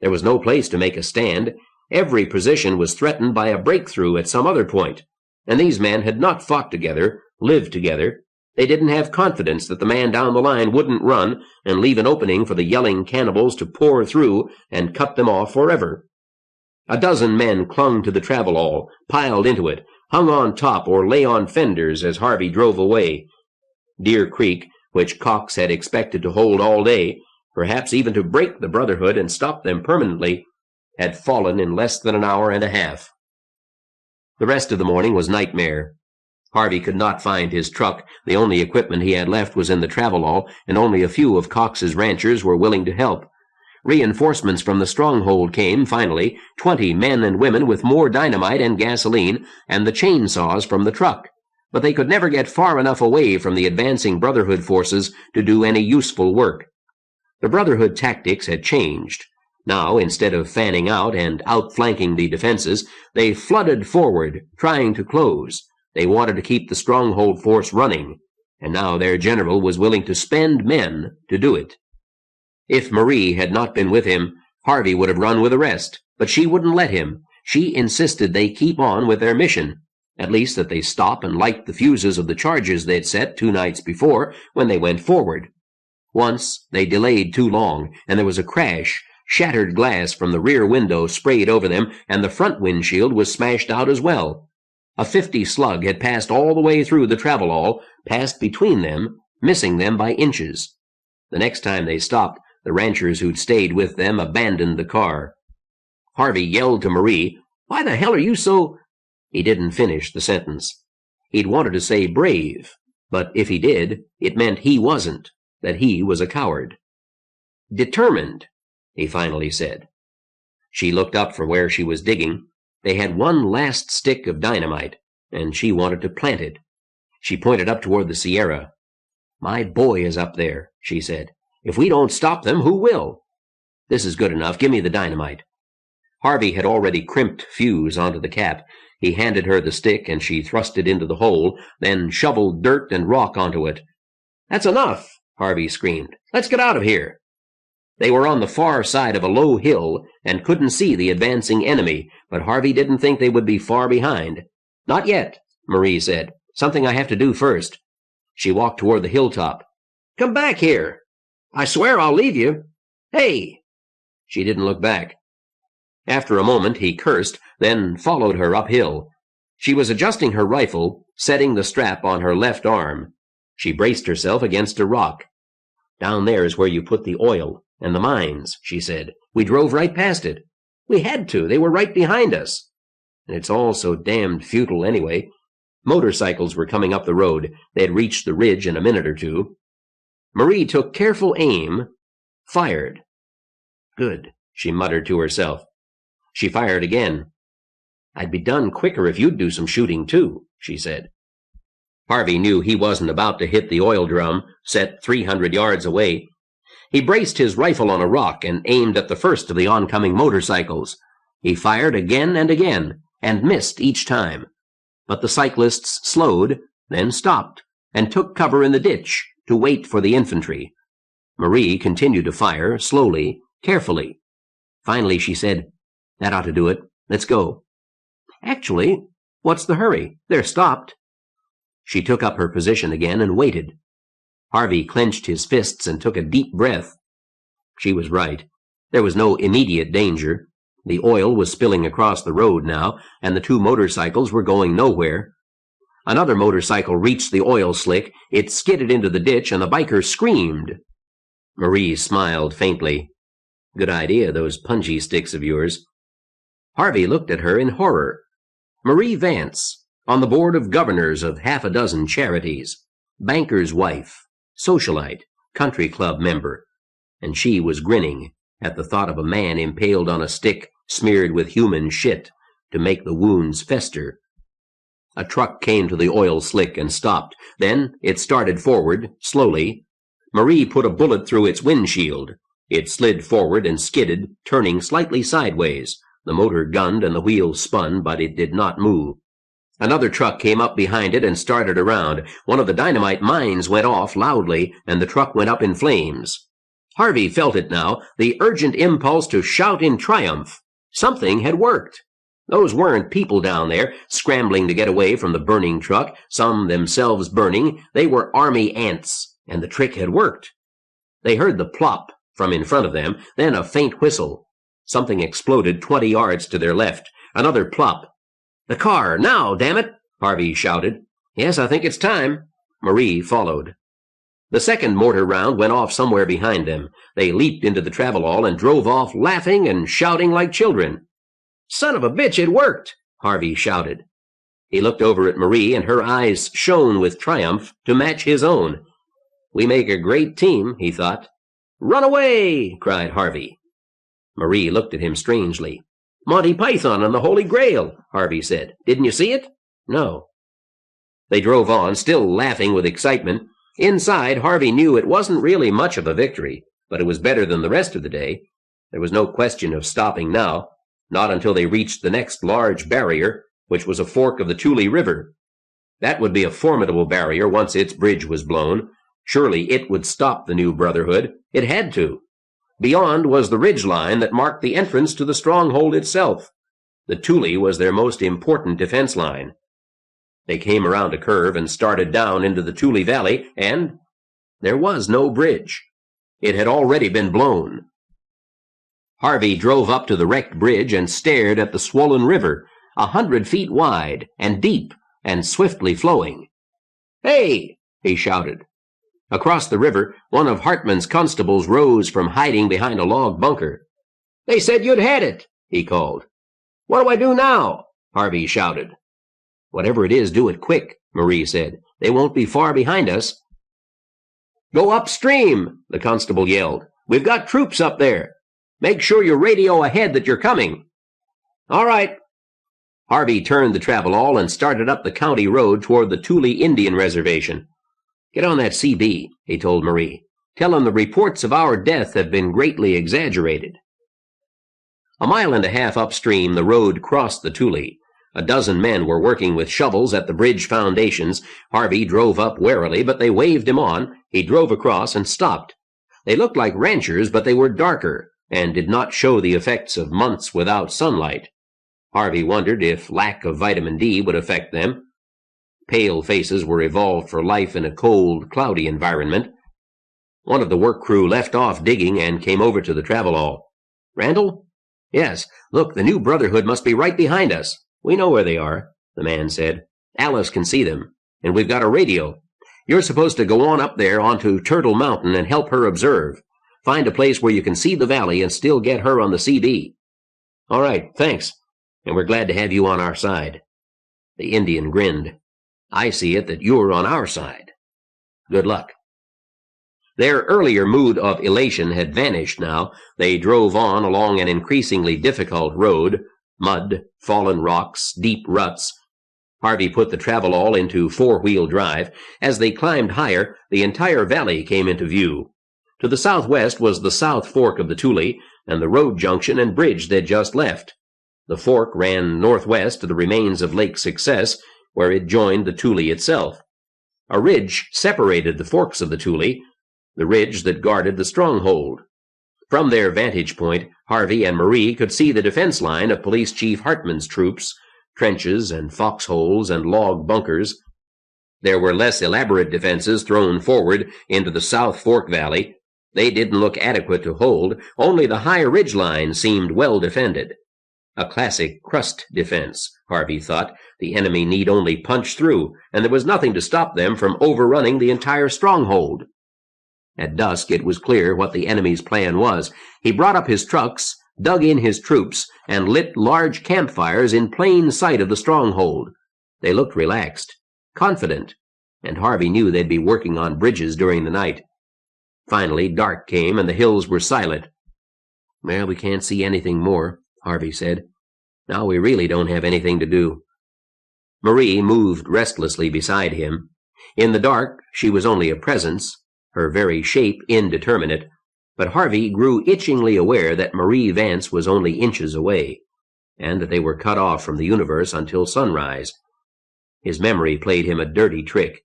There was no place to make a stand. Every position was threatened by a breakthrough at some other point, and these men had not fought together, lived together. They didn't have confidence that the man down the line wouldn't run and leave an opening for the yelling cannibals to pour through and cut them off forever. A dozen men clung to the travelall, piled into it, hung on top or lay on fenders as Harvey drove away. Deer Creek, which Cox had expected to hold all day, perhaps even to break the Brotherhood and stop them permanently, had fallen in less than an hour and a half. The rest of the morning was nightmare. Harvey could not find his truck. The only equipment he had left was in the travelall, and only a few of Cox's ranchers were willing to help. Reinforcements from the Stronghold came, finally, 20 men and women with more dynamite and gasoline, and the chainsaws from the truck. But they could never get far enough away from the advancing Brotherhood forces to do any useful work. The Brotherhood tactics had changed. Now, instead of fanning out and outflanking the defenses, they flooded forward, trying to close. They wanted to keep the Stronghold force running, and now their general was willing to spend men to do it. If Marie had not been with him, Harvey would have run with the rest, but she wouldn't let him. She insisted they keep on with their mission, at least that they stop and light the fuses of the charges they'd set 2 nights before when they went forward. Once they delayed too long, and there was a crash. Shattered glass from the rear window sprayed over them, and the front windshield was smashed out as well. A .50 slug had passed all the way through the travelall, passed between them, missing them by inches. The next time they stopped, the ranchers who'd stayed with them abandoned the car. Harvey yelled to Marie, "Why the hell are you so—" He didn't finish the sentence. He'd wanted to say brave, but if he did, it meant he wasn't, that he was a coward. "Determined," he finally said. She looked up from where she was digging. They had one last stick of dynamite, and she wanted to plant it. She pointed up toward the Sierra. "My boy is up there," she said. "If we don't stop them, who will?" "This is good enough. Give me the dynamite." Harvey had already crimped fuse onto the cap. He handed her the stick, and she thrust it into the hole, then shoveled dirt and rock onto it. "That's enough!" Harvey screamed. "Let's get out of here." They were on the far side of a low hill and couldn't see the advancing enemy, but Harvey didn't think they would be far behind. "Not yet," Marie said. "Something I have to do first." She walked toward the hilltop. "Come back here. I swear I'll leave you. Hey!" She didn't look back. After a moment, he cursed, then followed her uphill. She was adjusting her rifle, setting the strap on her left arm. She braced herself against a rock. "Down there is where you put the oil and the mines," she said. "We drove right past it. We had to. They were right behind us. And it's all so damned futile anyway." Motorcycles were coming up the road. They had reached the ridge in a minute or two. Marie took careful aim, fired. "Good," she muttered to herself. She fired again. "I'd be done quicker if you'd do some shooting too," she said. Harvey knew he wasn't about to hit the oil drum, set 300 yards away. He braced his rifle on a rock and aimed at the first of the oncoming motorcycles. He fired again and missed each time. But the cyclists slowed, then stopped, and took cover in the ditch to wait for the infantry. Marie continued to fire, slowly, carefully. Finally she said, "That ought to do it. Let's go." "Actually, what's the hurry? They're stopped." She took up her position again and waited. Harvey clenched his fists and took a deep breath. She was right. There was no immediate danger. The oil was spilling across the road now, and the 2 motorcycles were going nowhere. Another motorcycle reached the oil slick. It skidded into the ditch, and the biker screamed. Marie smiled faintly. "Good idea, those punji sticks of yours." Harvey looked at her in horror. Marie Vance, on the board of governors of 6 charities, banker's wife, socialite, country club member, and she was grinning at the thought of a man impaled on a stick smeared with human shit to make the wounds fester. A truck came to the oil slick and stopped. Then it started forward, slowly. Marie put a bullet through its windshield. It slid forward and skidded, turning slightly sideways. The motor gunned and the wheels spun, but it did not move. Another truck came up behind it and started around. One of the dynamite mines went off loudly, and the truck went up in flames. Harvey felt it now, the urgent impulse to shout in triumph. Something had worked. Those weren't people down there, scrambling to get away from the burning truck, some themselves burning. They were army ants, and the trick had worked. They heard the plop from in front of them, then a faint whistle. Something exploded 20 yards to their left. Another plop. "The car, now, damn it!" Harvey shouted. "Yes, I think it's time." Marie followed. The second mortar round went off somewhere behind them. They leaped into the travelall and drove off laughing and shouting like children. "Son of a bitch, it worked!" Harvey shouted. He looked over at Marie, and her eyes shone with triumph to match his own. "We make a great team," he thought. "Run away!" cried Harvey. Marie looked at him strangely. "Monty Python and the Holy Grail," Harvey said. "Didn't you see it?" "No." They drove on, still laughing with excitement. Inside, Harvey knew it wasn't really much of a victory, but it was better than the rest of the day. There was no question of stopping now, not until they reached the next large barrier, which was a fork of the Tule River. That would be a formidable barrier once its bridge was blown. Surely it would stop the new Brotherhood. It had to. Beyond was the ridge line that marked the entrance to the Stronghold itself. The Tule was their most important defense line. They came around a curve and started down into the Tule Valley, and there was no bridge. It had already been blown. Harvey drove up to the wrecked bridge and stared at the swollen river, 100 feet wide and deep and swiftly flowing. "Hey!" he shouted. Across the river, one of Hartman's constables rose from hiding behind a log bunker. "They said you'd had it," he called. "What do I do now?" Harvey shouted. "Whatever it is, do it quick," Marie said. "They won't be far behind us." "Go upstream," the constable yelled. "We've got troops up there. Make sure you radio ahead that you're coming." "All right." Harvey turned the travelall and started up the county road toward the Tule Indian Reservation. "Get on that CB," he told Marie. "Tell them the reports of our death have been greatly exaggerated." A mile and a half upstream, the road crossed the Tule. A dozen men were working with shovels at the bridge foundations. Harvey drove up warily, but they waved him on. He drove across and stopped. They looked like ranchers, but they were darker and did not show the effects of months without sunlight. Harvey wondered if lack of vitamin D would affect them. Pale faces were evolved for life in a cold, cloudy environment. One of the work crew left off digging and came over to the travelall. "Randall?" "Yes. Look, the new Brotherhood must be right behind us." "We know where they are," the man said. "Alice can see them, and we've got a radio. You're supposed to go on up there onto Turtle Mountain and help her observe. Find a place where you can see the valley and still get her on the CB." "All right, thanks, and we're glad to have you on our side." The Indian grinned. "I see it that you're on our side. Good luck." Their earlier mood of elation had vanished now. They drove on along an increasingly difficult road. Mud, fallen rocks, deep ruts. Harvey put the travelall into four-wheel drive. As they climbed higher, the entire valley came into view. To the southwest was the South Fork of the Tule, and the road junction and bridge they'd just left. The fork ran northwest to the remains of Lake Success, where it joined the Tule itself. A ridge separated the forks of the Tule, the ridge that guarded the Stronghold. From their vantage point, Harvey and Marie could see the defense line of Police Chief Hartman's troops, trenches and foxholes and log bunkers. There were less elaborate defenses thrown forward into the South Fork Valley. They didn't look adequate to hold. Only the high ridge line seemed well defended. A classic crust defense, Harvey thought. The enemy need only punch through, and there was nothing to stop them from overrunning the entire stronghold. At dusk, it was clear what the enemy's plan was. He brought up his trucks, dug in his troops, and lit large campfires in plain sight of the stronghold. They looked relaxed, confident, and Harvey knew they'd be working on bridges during the night. Finally, dark came, and the hills were silent. "Well, we can't see anything more," Harvey said. "Now we really don't have anything to do." Marie moved restlessly beside him. In the dark, she was only a presence, her very shape indeterminate, but Harvey grew itchingly aware that Marie Vance was only inches away, and that they were cut off from the universe until sunrise. His memory played him a dirty trick.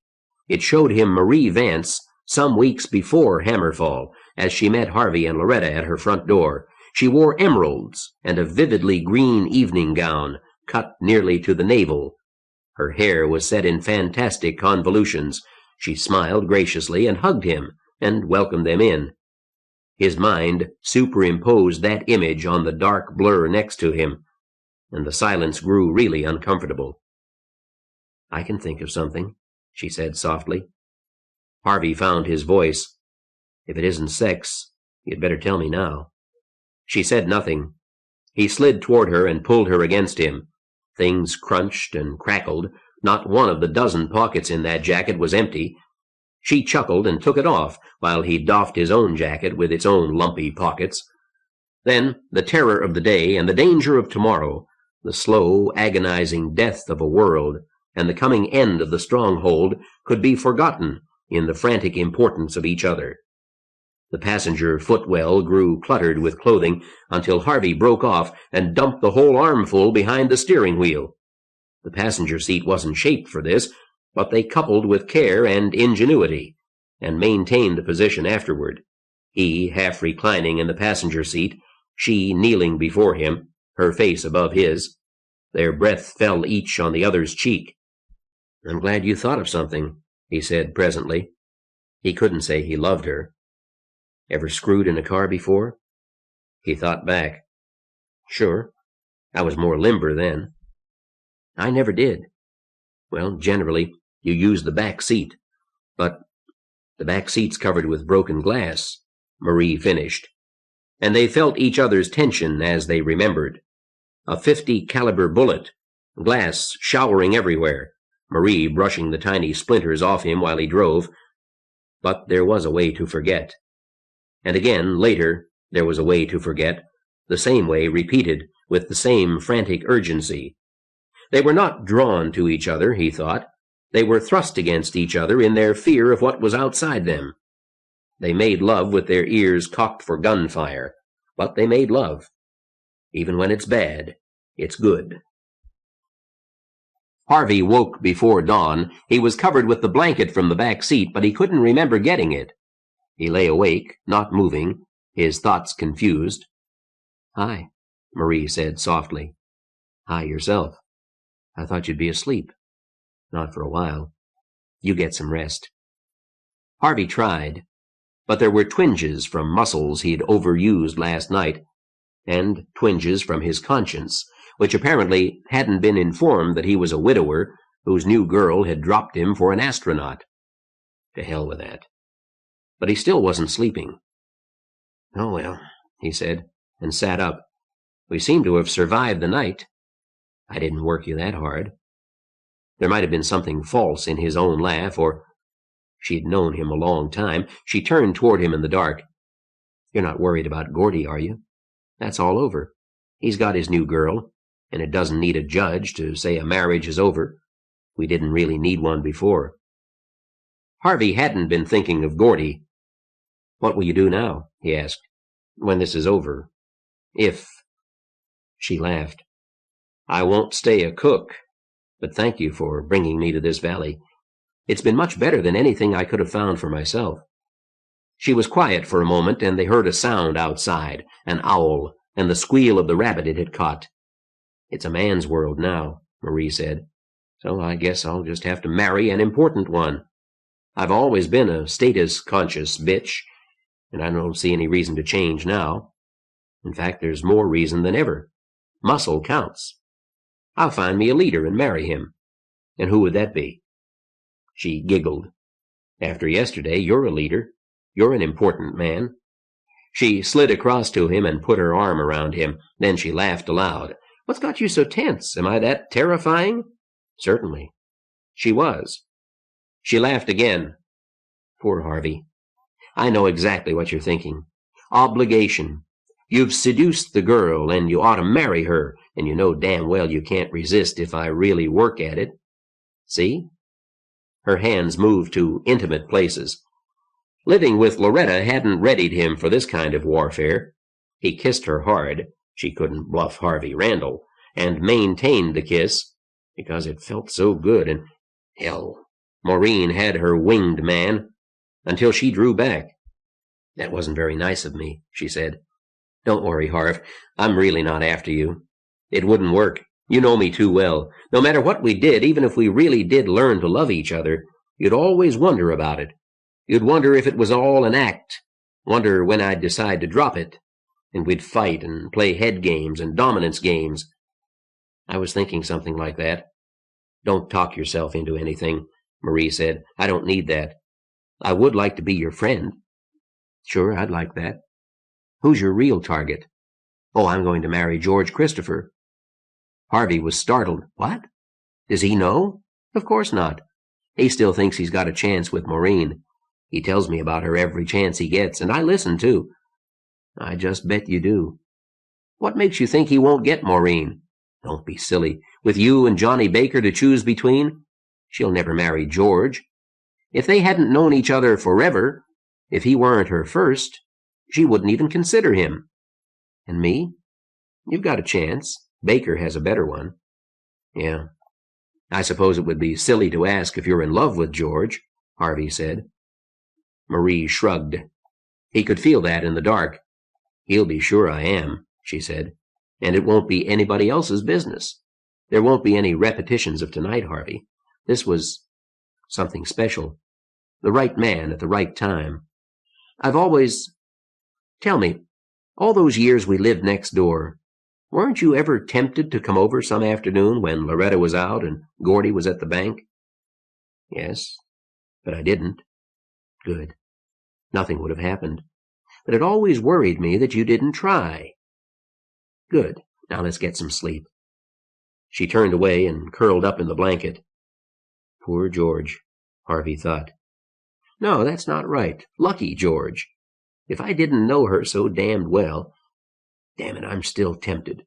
It showed him Marie Vance some weeks before Hammerfall, as she met Harvey and Loretta at her front door. She wore emeralds and a vividly green evening gown, cut nearly to the navel. Her hair was set in fantastic convolutions. She smiled graciously and hugged him and welcomed them in. His mind superimposed that image on the dark blur next to him, and the silence grew really uncomfortable. "I can think of something," she said softly. Harvey found his voice. "If it isn't sex, you'd better tell me now." She said nothing. He slid toward her and pulled her against him. Things crunched and crackled. Not one of the dozen pockets in that jacket was empty. She chuckled and took it off, while he doffed his own jacket with its own lumpy pockets. Then the terror of the day and the danger of tomorrow, the slow, agonizing death of a world, and the coming end of the Stronghold could be forgotten in the frantic importance of each other. The passenger footwell grew cluttered with clothing until Harvey broke off and dumped the whole armful behind the steering wheel. The passenger seat wasn't shaped for this, but they coupled with care and ingenuity, and maintained the position afterward. He half reclining in the passenger seat, she kneeling before him, her face above his. Their breath fell each on the other's cheek. "I'm glad you thought of something," he said presently. He couldn't say he loved her. "Ever screwed in a car before?" He thought back. "Sure. I was more limber then." "I never did." "Well, generally, you use the back seat. But the back seat's covered with broken glass," Marie finished. And they felt each other's tension as they remembered. A .50 caliber bullet, glass showering everywhere, Marie brushing the tiny splinters off him while he drove. But there was a way to forget. And again, later, there was a way to forget, the same way repeated, with the same frantic urgency. They were not drawn to each other, he thought. They were thrust against each other in their fear of what was outside them. They made love with their ears cocked for gunfire, but they made love. Even when it's bad, it's good. Harvey woke before dawn. He was covered with the blanket from the back seat, but he couldn't remember getting it. He lay awake, not moving, his thoughts confused. "Hi," Marie said softly. "Hi yourself. I thought you'd be asleep." "Not for a while. You get some rest." Harvey tried, but there were twinges from muscles he'd overused last night, and twinges from his conscience, which apparently hadn't been informed that he was a widower whose new girl had dropped him for an astronaut. To hell with that. But he still wasn't sleeping. "Oh, well," he said, and sat up. "We seem to have survived the night. I didn't work you that hard." There might have been something false in his own laugh, or she'd known him a long time. She turned toward him in the dark. "You're not worried about Gordy, are you? That's all over. He's got his new girl, and it doesn't need a judge to say a marriage is over. We didn't really need one before." Harvey hadn't been thinking of Gordy. "What will you do now?" he asked. "When this is over? If—" She laughed. "I won't stay a cook, but thank you for bringing me to this valley. It's been much better than anything I could have found for myself." She was quiet for a moment, and they heard a sound outside, an owl, and the squeal of the rabbit it had caught. "It's a man's world now," Marie said. "So I guess I'll just have to marry an important one. I've always been a status-conscious bitch, and I don't see any reason to change now. In fact, there's more reason than ever. Muscle counts. I'll find me a leader and marry him. And who would that be?" She giggled. "After yesterday, you're a leader. You're an important man." She slid across to him and put her arm around him. Then she laughed aloud. "What's got you so tense? Am I that terrifying?" "Certainly." She was. She laughed again. "Poor Harvey. I know exactly what you're thinking. Obligation. You've seduced the girl, and you ought to marry her, and you know damn well you can't resist if I really work at it. See?" Her hands moved to intimate places. Living with Loretta hadn't readied him for this kind of warfare. He kissed her hard. She couldn't bluff Harvey Randall, and maintained the kiss, because it felt so good, and hell, Maureen had her winged man, until she drew back. "That wasn't very nice of me," she said. "Don't worry, Harv. I'm really not after you. It wouldn't work. You know me too well. No matter what we did, even if we really did learn to love each other, you'd always wonder about it. You'd wonder if it was all an act, wonder when I'd decide to drop it, and we'd fight and play head games and dominance games." "I was thinking something like that." "Don't talk yourself into anything," Marie said. "I don't need that. I would like to be your friend." "Sure, I'd like that. Who's your real target?" "Oh, I'm going to marry George Christopher." Harvey was startled. What? Does he know? Of course not. He still thinks he's got a chance with Maureen. He tells me about her every chance he gets, and I listen, too. I just bet you do. What makes you think he won't get Maureen? Don't be silly. With you and Johnny Baker to choose between, she'll never marry George. If they hadn't known each other forever, if he weren't her first, she wouldn't even consider him. And me? You've got a chance. Baker has a better one. Yeah. I suppose it would be silly to ask if you're in love with George, Harvey said. Marie shrugged. He could feel that in the dark. He'll be sure I am, she said. And it won't be anybody else's business. There won't be any repetitions of tonight, Harvey. This was something special. The right man at the right time. I've always... Tell me, all those years we lived next door, weren't you ever tempted to come over some afternoon when Loretta was out and Gordy was at the bank? Yes, but I didn't. Good. Nothing would have happened. But it always worried me that you didn't try. Good. Now let's get some sleep. She turned away and curled up in the blanket. Poor George, Harvey thought. No, that's not right. Lucky George. If I didn't know her so damned well, damn it, I'm still tempted.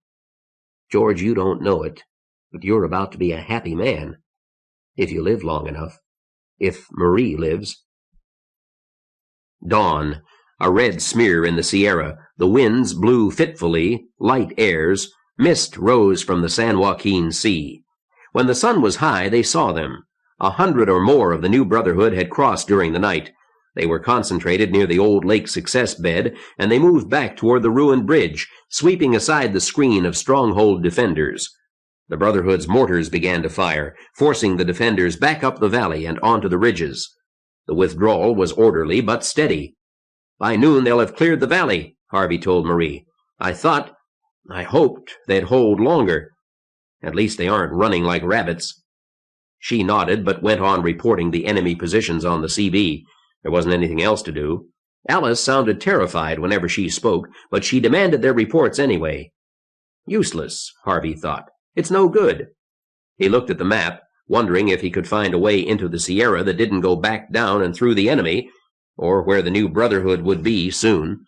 George, you don't know it, but you're about to be a happy man. If you live long enough. If Marie lives. Dawn. A red smear in the Sierra. The winds blew fitfully, light airs. Mist rose from the San Joaquin Sea. When the sun was high, they saw them. 100 or more of the new Brotherhood had crossed during the night. They were concentrated near the old Lake Success bed, and they moved back toward the ruined bridge, sweeping aside the screen of Stronghold defenders. The Brotherhood's mortars began to fire, forcing the defenders back up the valley and onto the ridges. The withdrawal was orderly but steady. By noon they'll have cleared the valley, Harvey told Marie. I hoped they'd hold longer. At least they aren't running like rabbits. She nodded, but went on reporting the enemy positions on the CB. There wasn't anything else to do. Alice sounded terrified whenever she spoke, but she demanded their reports anyway. Useless, Harvey thought. It's no good. He looked at the map, wondering if he could find a way into the Sierra that didn't go back down and through the enemy, or where the new Brotherhood would be soon.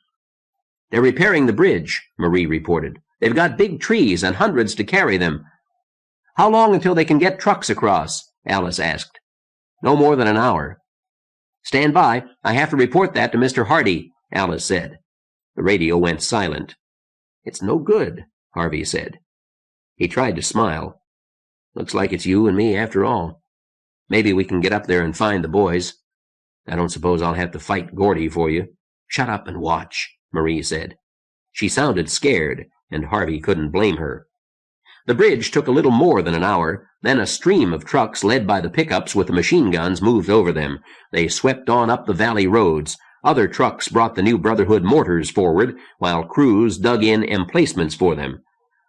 They're repairing the bridge, Marie reported. They've got big trees and hundreds to carry them. How long until they can get trucks across? Alice asked. No more than an hour. Stand by. I have to report that to Mr. Hardy, Alice said. The radio went silent. It's no good, Harvey said. He tried to smile. Looks like it's you and me after all. Maybe we can get up there and find the boys. I don't suppose I'll have to fight Gordy for you. Shut up and watch, Marie said. She sounded scared, and Harvey couldn't blame her. The bridge took a little more than an hour. Then a stream of trucks led by the pickups with the machine guns moved over them. They swept on up the valley roads. Other trucks brought the new Brotherhood mortars forward, while crews dug in emplacements for them.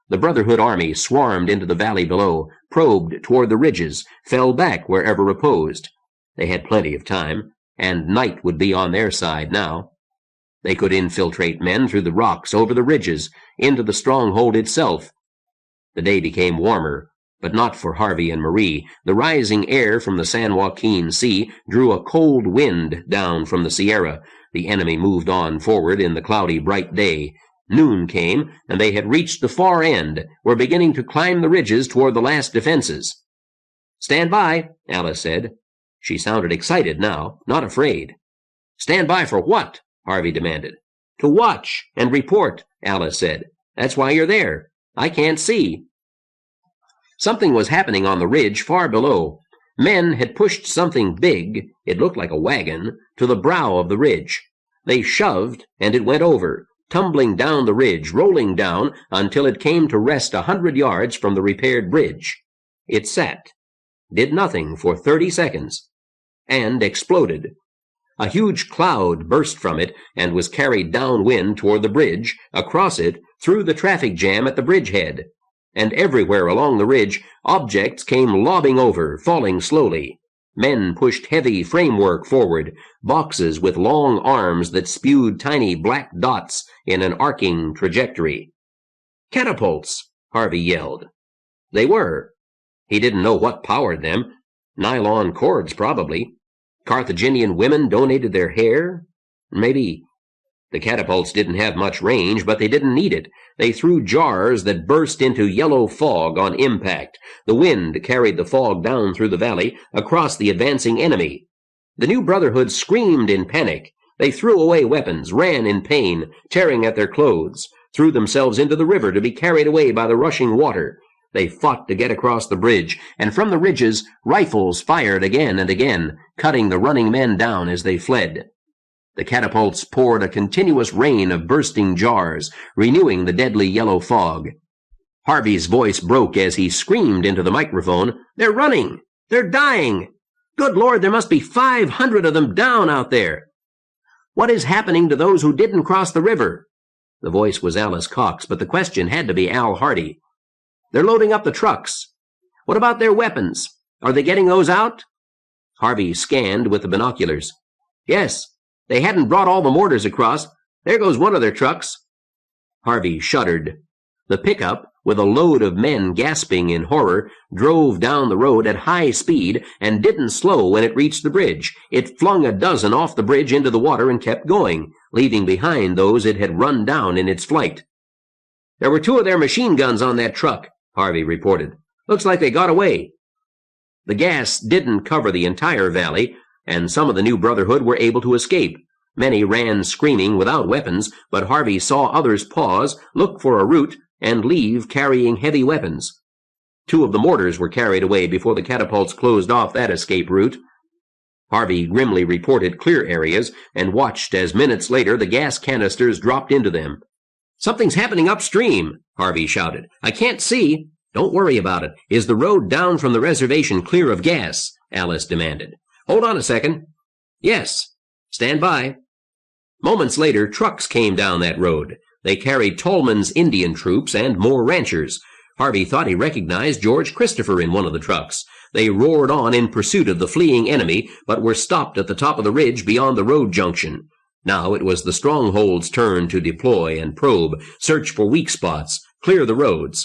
The Brotherhood army swarmed into the valley below, probed toward the ridges, fell back wherever opposed. They had plenty of time, and night would be on their side now. They could infiltrate men through the rocks over the ridges, into the stronghold itself. The day became warmer, but not for Harvey and Marie. The rising air from the San Joaquin Sea drew a cold wind down from the Sierra. The enemy moved on forward in the cloudy, bright day. Noon came, and they had reached the far end, were beginning to climb the ridges toward the last defenses. Stand by, Alice said. She sounded excited now, not afraid. Stand by for what? Harvey demanded. To watch and report, Alice said. That's why you're there. I can't see. Something was happening on the ridge far below. Men had pushed something big, it looked like a wagon, to the brow of the ridge. They shoved, and it went over, tumbling down the ridge, rolling down until it came to rest 100 yards from the repaired bridge. It sat, did nothing for 30 seconds, and exploded. A huge cloud burst from it and was carried downwind toward the bridge, across it, through the traffic jam at the bridgehead. And everywhere along the ridge, objects came lobbing over, falling slowly. Men pushed heavy framework forward, boxes with long arms that spewed tiny black dots in an arcing trajectory. Catapults, Harvey yelled. They were. He didn't know what powered them. Nylon cords, probably. Carthaginian women donated their hair? Maybe. The catapults didn't have much range, but they didn't need it. They threw jars that burst into yellow fog on impact. The wind carried the fog down through the valley, across the advancing enemy. The new Brotherhood screamed in panic. They threw away weapons, ran in pain, tearing at their clothes, threw themselves into the river to be carried away by the rushing water. They fought to get across the bridge, and from the ridges, rifles fired again and again, cutting the running men down as they fled. The catapults poured a continuous rain of bursting jars, renewing the deadly yellow fog. Harvey's voice broke as he screamed into the microphone, "They're running! They're dying! Good Lord, there must be 500 of them down out there! What is happening to those who didn't cross the river?" The voice was Alice Cox, but the question had to be Al Hardy. "They're loading up the trucks. What about their weapons? Are they getting those out?" Harvey scanned with the binoculars. "Yes. They hadn't brought all the mortars across. There goes one of their trucks." Harvey shuddered. The pickup, with a load of men gasping in horror, drove down the road at high speed and didn't slow when it reached the bridge. It flung a dozen off the bridge into the water and kept going, leaving behind those it had run down in its flight. "There were 2 of their machine guns on that truck," Harvey reported. "Looks like they got away." The gas didn't cover the entire valley, and some of the new Brotherhood were able to escape. Many ran screaming without weapons, but Harvey saw others pause, look for a route, and leave carrying heavy weapons. 2 of the mortars were carried away before the catapults closed off that escape route. Harvey grimly reported clear areas and watched as minutes later the gas canisters dropped into them. "Something's happening upstream," Harvey shouted. "I can't see." "Don't worry about it. Is the road down from the reservation clear of gas?" Alice demanded. "Hold on a second." "Yes. Stand by." Moments later, trucks came down that road. They carried Tolman's Indian troops and more ranchers. Harvey thought he recognized George Christopher in one of the trucks. They roared on in pursuit of the fleeing enemy, but were stopped at the top of the ridge beyond the road junction. Now it was the Stronghold's turn to deploy and probe, search for weak spots, clear the roads.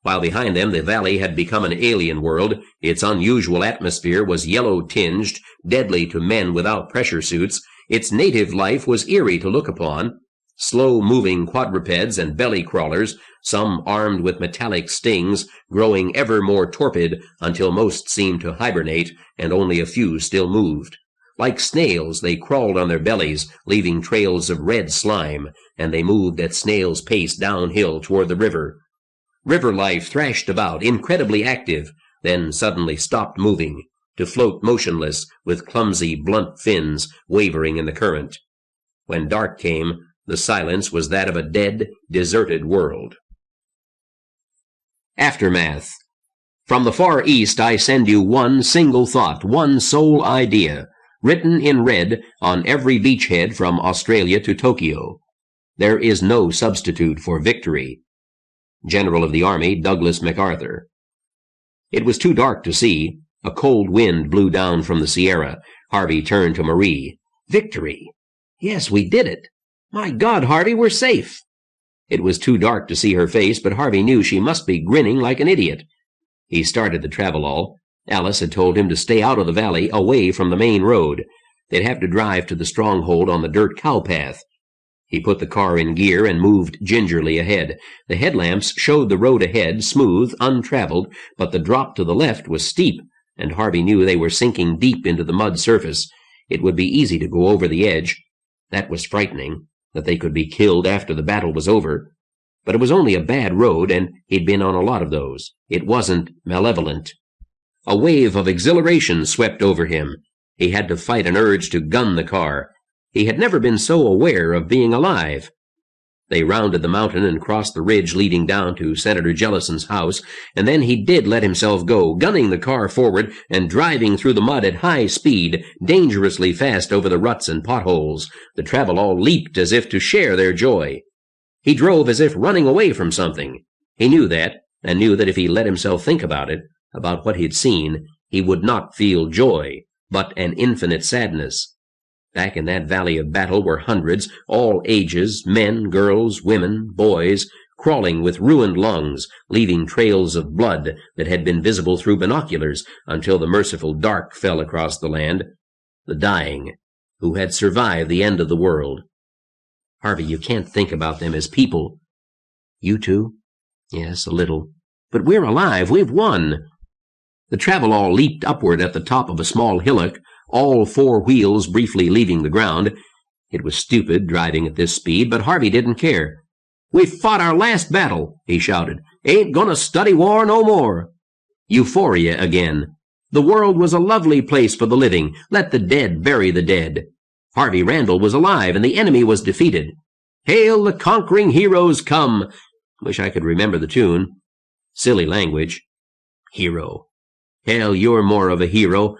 While behind them the valley had become an alien world, its unusual atmosphere was yellow-tinged, deadly to men without pressure suits. Its native life was eerie to look upon. Slow-moving quadrupeds and belly-crawlers, some armed with metallic stings, growing ever more torpid until most seemed to hibernate and only a few still moved. Like snails, they crawled on their bellies, leaving trails of red slime, and they moved at snail's pace downhill toward the river. River life thrashed about, incredibly active, then suddenly stopped moving, to float motionless with clumsy, blunt fins wavering in the current. When dark came, the silence was that of a dead, deserted world. Aftermath. From the Far East I send you one single thought, one sole idea, written in red on every beachhead from Australia to Tokyo. There is no substitute for victory. General of the Army, Douglas MacArthur. It was too dark to see. A cold wind blew down from the Sierra. Harvey turned to Marie. "Victory! Yes, we did it. My God, Harvey, we're safe." It was too dark to see her face, but Harvey knew she must be grinning like an idiot. He started the travelall. Alice had told him to stay out of the valley, away from the main road. They'd have to drive to the Stronghold on the dirt cow path. He put the car in gear and moved gingerly ahead. The headlamps showed the road ahead, smooth, untraveled, but the drop to the left was steep, and Harvey knew they were sinking deep into the mud surface. It would be easy to go over the edge. That was frightening, that they could be killed after the battle was over. But it was only a bad road, and he'd been on a lot of those. It wasn't malevolent. A wave of exhilaration swept over him. He had to fight an urge to gun the car. He had never been so aware of being alive. They rounded the mountain and crossed the ridge leading down to Senator Jellison's house, and then he did let himself go, gunning the car forward and driving through the mud at high speed, dangerously fast over the ruts and potholes. The travelall leaped as if to share their joy. He drove as if running away from something. He knew that, and knew that if he let himself think about it, about what he'd seen, he would not feel joy, but an infinite sadness. Back in that valley of battle were hundreds, all ages, men, girls, women, boys, crawling with ruined lungs, leaving trails of blood that had been visible through binoculars until the merciful dark fell across the land. The dying, who had survived the end of the world. Harvey, you can't think about them as people. You too? Yes, a little. But we're alive. We've won. The travelall leaped upward at the top of a small hillock, all four wheels briefly leaving the ground. It was stupid driving at this speed, but Harvey didn't care. "We've fought our last battle," he shouted. "Ain't gonna study war no more." Euphoria again. The world was a lovely place for the living. Let the dead bury the dead. Harvey Randall was alive, and the enemy was defeated. "Hail the conquering heroes come!" Wish I could remember the tune. Silly language. Hero. Hell, you're more of a hero,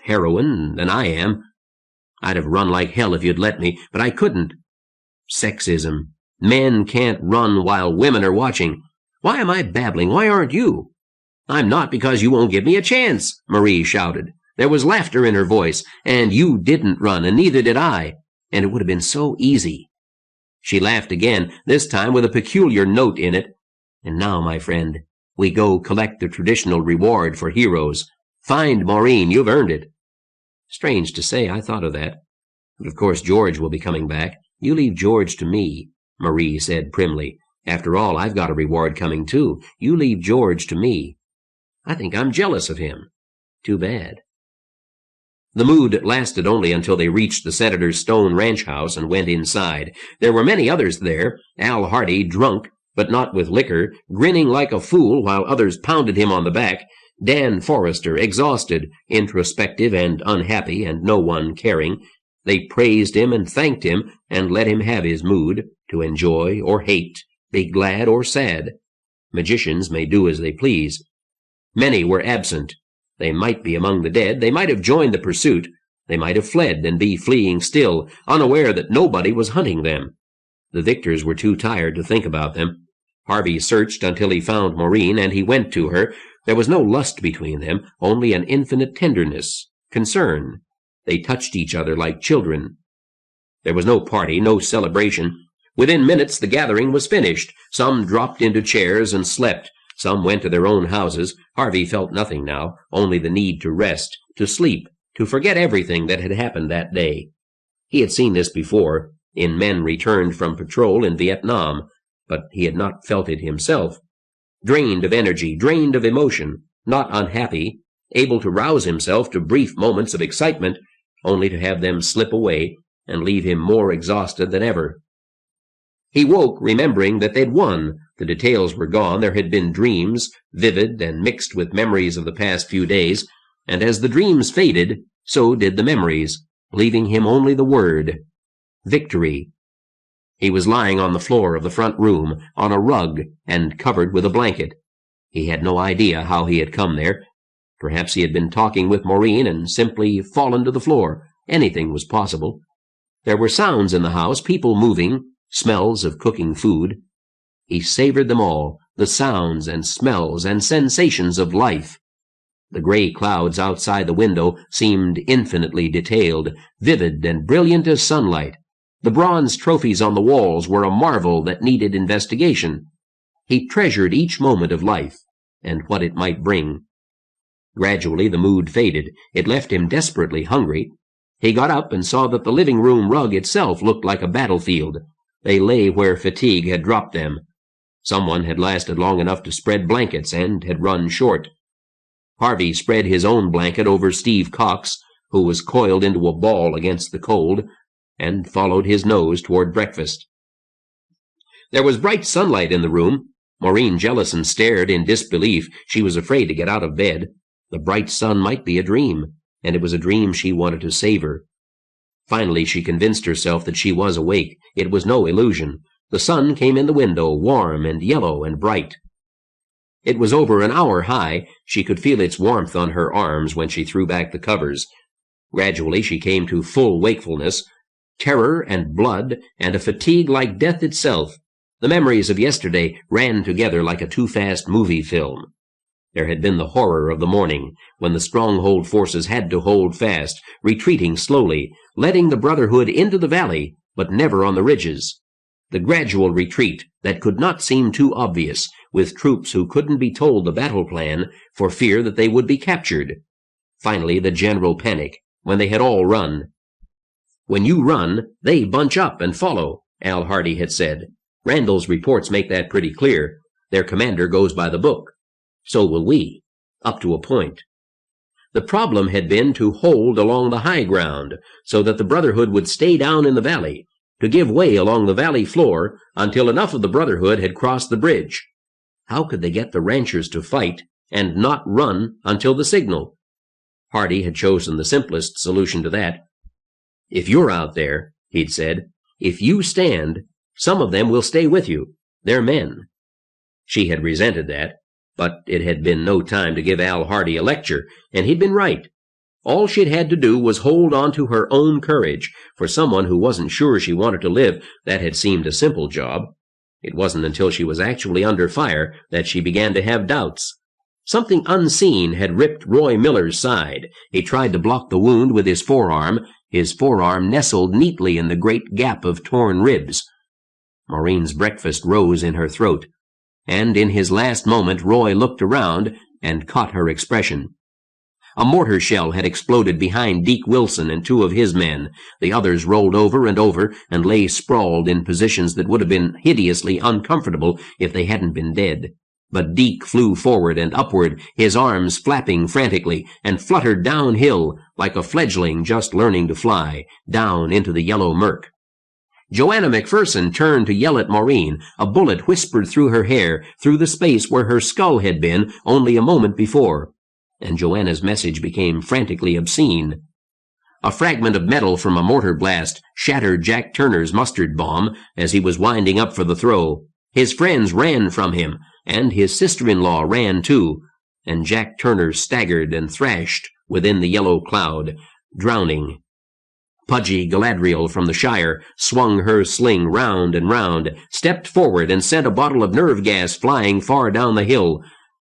heroine, than I am. I'd have run like hell if you'd let me, but I couldn't. Sexism. Men can't run while women are watching. Why am I babbling? Why aren't you? I'm not, because you won't give me a chance, Marie shouted. There was laughter in her voice, and you didn't run, and neither did I, and it would have been so easy. She laughed again, this time with a peculiar note in it. And now, my friend, we go collect the traditional reward for heroes. Find Maureen, you've earned it. Strange to say, I thought of that. But of course George will be coming back. You leave George to me, Marie said primly. After all, I've got a reward coming too. You leave George to me. I think I'm jealous of him. Too bad. The mood lasted only until they reached the senator's stone ranch house and went inside. There were many others there, Al Hardy, drunk, but not with liquor, grinning like a fool while others pounded him on the back, Dan Forrester, exhausted, introspective and unhappy, and no one caring. They praised him and thanked him and let him have his mood, to enjoy or hate, be glad or sad. Magicians may do as they please. Many were absent. They might be among the dead. They might have joined the pursuit. They might have fled and be fleeing still, unaware that nobody was hunting them. The victors were too tired to think about them. Harvey searched until he found Maureen, and he went to her. There was no lust between them, only an infinite tenderness, concern. They touched each other like children. There was no party, no celebration. Within minutes the gathering was finished. Some dropped into chairs and slept. Some went to their own houses. Harvey felt nothing now, only the need to rest, to sleep, to forget everything that had happened that day. He had seen this before, in men returned from patrol in Vietnam, but he had not felt it himself. Drained of energy, drained of emotion, not unhappy, able to rouse himself to brief moments of excitement, only to have them slip away and leave him more exhausted than ever. He woke, remembering that they'd won. The details were gone. There had been dreams, vivid and mixed with memories of the past few days, and as the dreams faded, so did the memories, leaving him only the word, victory. He was lying on the floor of the front room, on a rug, and covered with a blanket. He had no idea how he had come there. Perhaps he had been talking with Maureen and simply fallen to the floor. Anything was possible. There were sounds in the house, people moving, smells of cooking food. He savored them all, the sounds and smells and sensations of life. The gray clouds outside the window seemed infinitely detailed, vivid and brilliant as sunlight. The bronze trophies on the walls were a marvel that needed investigation. He treasured each moment of life and what it might bring. Gradually the mood faded. It left him desperately hungry. He got up and saw that the living room rug itself looked like a battlefield. They lay where fatigue had dropped them. Someone had lasted long enough to spread blankets and had run short. Harvey spread his own blanket over Steve Cox, who was coiled into a ball against the cold, and followed his nose toward breakfast. There was bright sunlight in the room. Maureen Jellison stared in disbelief. She was afraid to get out of bed. The bright sun might be a dream, and it was a dream she wanted to savor. Finally, she convinced herself that she was awake. It was no illusion. The sun came in the window, warm and yellow and bright. It was over an hour high. She could feel its warmth on her arms when she threw back the covers. Gradually, she came to full wakefulness. Terror and blood and a fatigue like death itself. The memories of yesterday ran together like a too-fast movie film. There had been the horror of the morning, when the Stronghold forces had to hold fast, retreating slowly, letting the Brotherhood into the valley, but never on the ridges. The gradual retreat that could not seem too obvious, with troops who couldn't be told the battle plan for fear that they would be captured. Finally, the general panic, when they had all run. "When you run, they bunch up and follow," Al Hardy had said. "Randall's reports make that pretty clear. Their commander goes by the book. So will we, up to a point." The problem had been to hold along the high ground, so that the Brotherhood would stay down in the valley, to give way along the valley floor until enough of the Brotherhood had crossed the bridge. How could they get the ranchers to fight and not run until the signal? Hardy had chosen the simplest solution to that. "If you're out there," he'd said, "if you stand, some of them will stay with you. They're men." She had resented that, but it had been no time to give Al Hardy a lecture, and he'd been right. All she'd had to do was hold on to her own courage. For someone who wasn't sure she wanted to live, that had seemed a simple job. It wasn't until she was actually under fire that she began to have doubts. Something unseen had ripped Roy Miller's side. He tried to block the wound with his forearm. His forearm nestled neatly in the great gap of torn ribs. Maureen's breakfast rose in her throat, and in his last moment Roy looked around and caught her expression. A mortar shell had exploded behind Deke Wilson and two of his men. The others rolled over and lay sprawled in positions that would have been hideously uncomfortable if they hadn't been dead. But Deke flew forward and upward, his arms flapping frantically, and fluttered downhill like a fledgling just learning to fly, down into the yellow murk. Joanna McPherson turned to yell at Maureen. A bullet whispered through her hair, through the space where her skull had been only a moment before, and Joanna's message became frantically obscene. A fragment of metal from a mortar blast shattered Jack Turner's mustard bomb as he was winding up for the throw. His friends ran from him, and his sister-in-law ran too, and Jack Turner staggered and thrashed within the yellow cloud, drowning. Pudgy Galadriel from the Shire swung her sling round and round, stepped forward and sent a bottle of nerve gas flying far down the hill.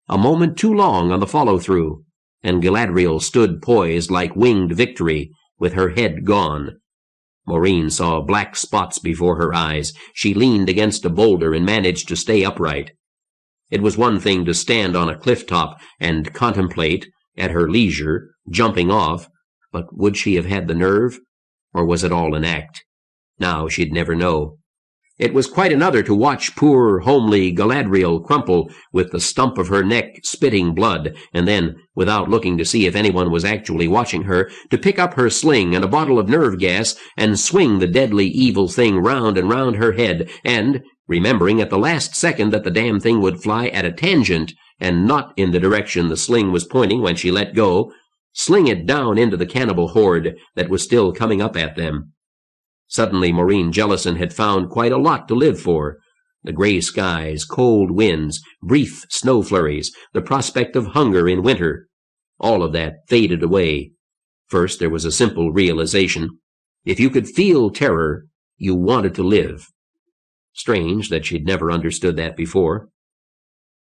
A moment too long on the follow-through, and Galadriel stood poised like winged victory, with her head gone. Maureen saw black spots before her eyes. She leaned against a boulder and managed to stay upright. It was one thing to stand on a cliff top and contemplate, at her leisure, jumping off, but would she have had the nerve? Or was it all an act? Now she'd never know. It was quite another to watch poor, homely Galadriel crumple with the stump of her neck spitting blood, and then, without looking to see if anyone was actually watching her, to pick up her sling and a bottle of nerve gas and swing the deadly evil thing round and round her head, and, remembering at the last second that the damn thing would fly at a tangent and not in the direction the sling was pointing when she let go, sling it down into the cannibal horde that was still coming up at them. Suddenly Maureen Jellison had found quite a lot to live for. The gray skies, cold winds, brief snow flurries, the prospect of hunger in winter. All of that faded away. First there was a simple realization. If you could feel terror, you wanted to live. Strange that she'd never understood that before.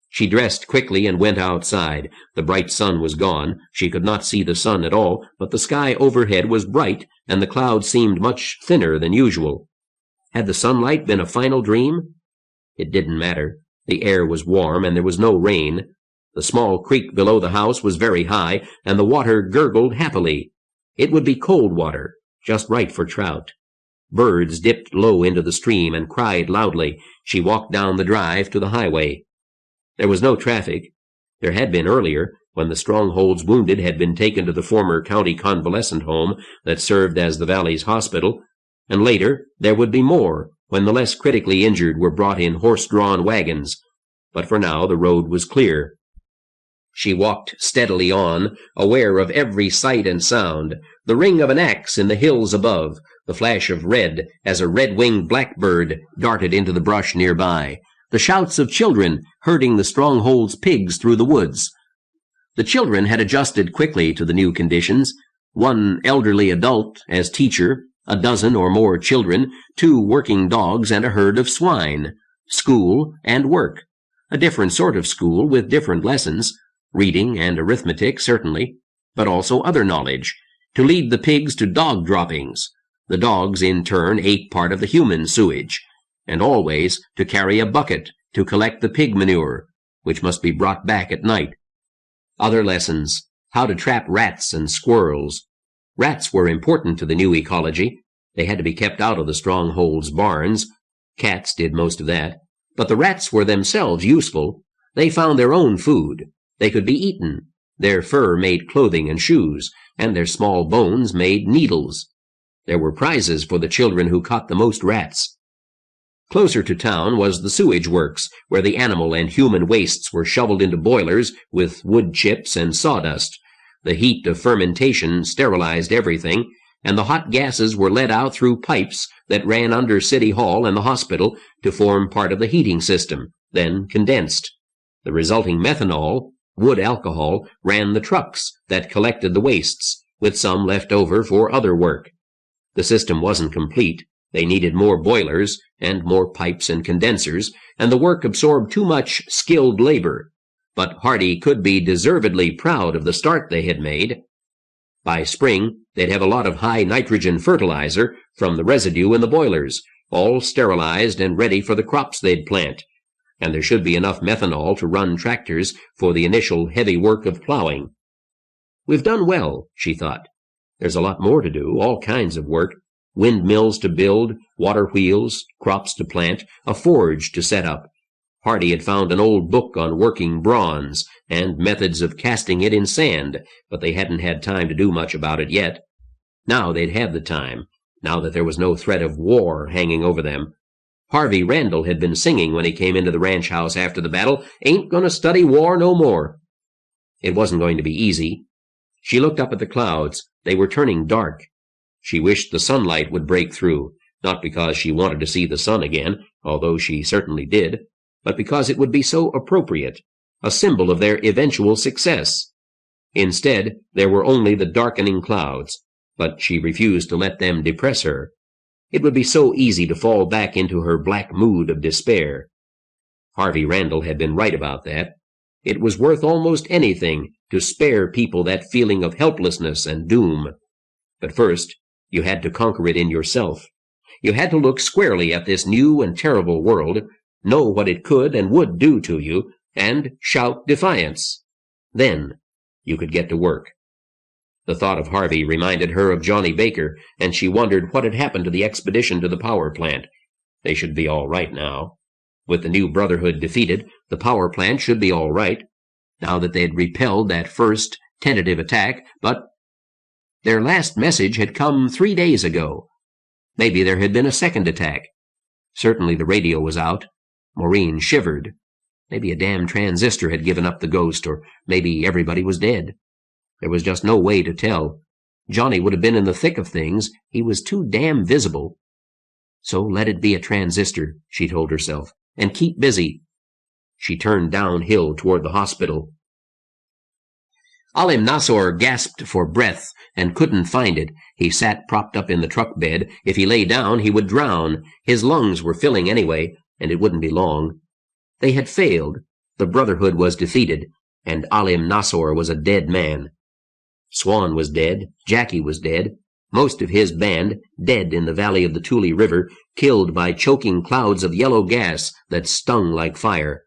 She dressed quickly and went outside. The bright sun was gone. She could not see the sun at all, but the sky overhead was bright, and the clouds seemed much thinner than usual. Had the sunlight been a final dream? It didn't matter. The air was warm, and there was no rain. The small creek below the house was very high, and the water gurgled happily. It would be cold water, just right for trout. Birds dipped low into the stream and cried loudly. She walked down the drive to the highway. There was no traffic. There had been earlier, when the Stronghold's wounded had been taken to the former county convalescent home that served as the valley's hospital, and later there would be more, when the less critically injured were brought in horse-drawn wagons. But for now the road was clear. She walked steadily on, aware of every sight and sound, the ring of an axe in the hills above, the flash of red as a red-winged blackbird darted into the brush nearby, the shouts of children herding the Stronghold's pigs through the woods. The children had adjusted quickly to the new conditions. One elderly adult as teacher, a dozen or more children, 2 working dogs, and a herd of swine. School and work. A different sort of school with different lessons. Reading and arithmetic, certainly, but also other knowledge. To lead the pigs to dog droppings. The dogs, in turn, ate part of the human sewage. and always to carry a bucket to collect the pig manure, which must be brought back at night. Other lessons: how to trap rats and squirrels. Rats were important to the new ecology. They had to be kept out of the Stronghold's barns. Cats did most of that. But the rats were themselves useful. They found their own food. They could be eaten. Their fur made clothing and shoes, and their small bones made needles. There were prizes for the children who caught the most rats. Closer to town was the sewage works, where the animal and human wastes were shoveled into boilers with wood chips and sawdust. The heat of fermentation sterilized everything, and the hot gases were let out through pipes that ran under City Hall and the hospital to form part of the heating system, then condensed. The resulting methanol, wood alcohol, ran the trucks that collected the wastes, with some left over for other work. The system wasn't complete. They needed more boilers and more pipes and condensers, and the work absorbed too much skilled labor. But Hardy could be deservedly proud of the start they had made. By spring, they'd have a lot of high nitrogen fertilizer from the residue in the boilers, all sterilized and ready for the crops they'd plant. And there should be enough methanol to run tractors for the initial heavy work of plowing. We've done well, she thought. There's a lot more to do, all kinds of work. Windmills to build, water wheels, crops to plant, a forge to set up. Hardy had found an old book on working bronze and methods of casting it in sand, but they hadn't had time to do much about it yet. Now they'd have the time, now that there was no threat of war hanging over them. Harvey Randall had been singing when he came into the ranch house after the battle, "Ain't gonna study war no more." It wasn't going to be easy. She looked up at the clouds. They were turning dark. She wished the sunlight would break through, not because she wanted to see the sun again, although she certainly did, but because it would be so appropriate, a symbol of their eventual success. Instead, there were only the darkening clouds, but she refused to let them depress her. It would be so easy to fall back into her black mood of despair. Harvey Randall had been right about that. It was worth almost anything to spare people that feeling of helplessness and doom. But first, you had to conquer it in yourself. You had to look squarely at this new and terrible world, know what it could and would do to you, and shout defiance. Then you could get to work. The thought of Harvey reminded her of Johnny Baker, and she wondered what had happened to the expedition to the power plant. They should be all right now. With the new Brotherhood defeated, the power plant should be all right, now that they had repelled that first tentative attack, but their last message had come 3 days ago. Maybe there had been a second attack. Certainly the radio was out. Maureen shivered. Maybe a damn transistor had given up the ghost, or maybe everybody was dead. There was just no way to tell. Johnny would have been in the thick of things. He was too damn visible. So let it be a transistor, she told herself, and keep busy. She turned downhill toward the hospital. Alim Nasor gasped for breath and couldn't find it. He sat propped up in the truck bed. If he lay down, he would drown. His lungs were filling anyway, and it wouldn't be long. They had failed. The Brotherhood was defeated, and Alim Nasor was a dead man. Swan was dead. Jackie was dead. Most of his band dead in the valley of the Tule River, killed by choking clouds of yellow gas that stung like fire.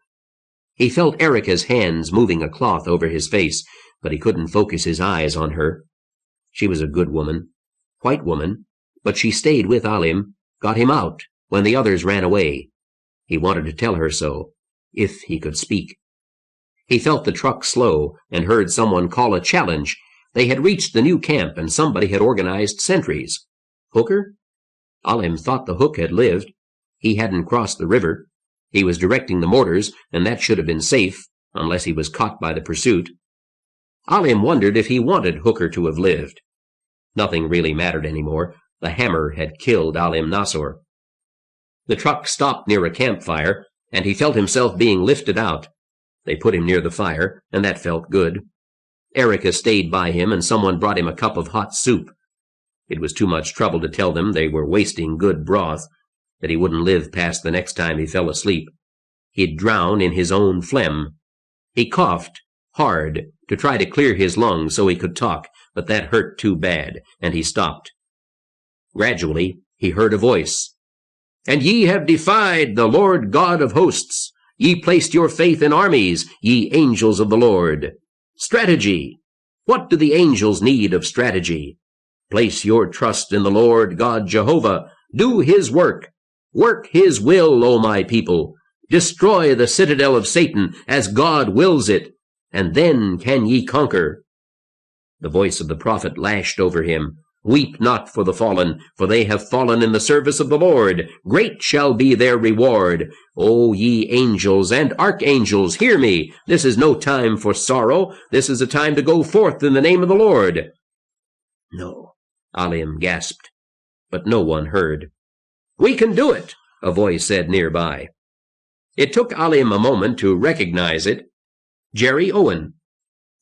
He felt Erica's hands moving a cloth over his face, but he couldn't focus his eyes on her. She was a good woman, white woman, but she stayed with Alim, got him out when the others ran away. He wanted to tell her so, if he could speak. He felt the truck slow and heard someone call a challenge. They had reached the new camp and somebody had organized sentries. Hooker? Alim thought the Hook had lived. He hadn't crossed the river. He was directing the mortars, and that should have been safe, unless he was caught by the pursuit. Alim wondered if he wanted Hooker to have lived. Nothing really mattered anymore. The hammer had killed Alim Nasor. The truck stopped near a campfire, and he felt himself being lifted out. They put him near the fire, and that felt good. Erica stayed by him, and someone brought him a cup of hot soup. It was too much trouble to tell them they were wasting good broth, that he wouldn't live past the next time he fell asleep. He'd drown in his own phlegm. He coughed hard to try to clear his lungs so he could talk, but that hurt too bad, and he stopped. Gradually, he heard a voice. And ye have defied the Lord God of hosts. Ye placed your faith in armies, ye angels of the Lord. Strategy. What do the angels need of strategy? Place your trust in the Lord God Jehovah. Do his work. Work his will, O my people. Destroy the citadel of Satan as God wills it, and then can ye conquer. The voice of the prophet lashed over him. Weep not for the fallen, for they have fallen in the service of the Lord. Great shall be their reward. O ye angels and archangels, hear me. This is no time for sorrow. This is a time to go forth in the name of the Lord. No, Alim gasped, but no one heard. We can do it, a voice said nearby. It took Alim a moment to recognize it. Jerry Owen.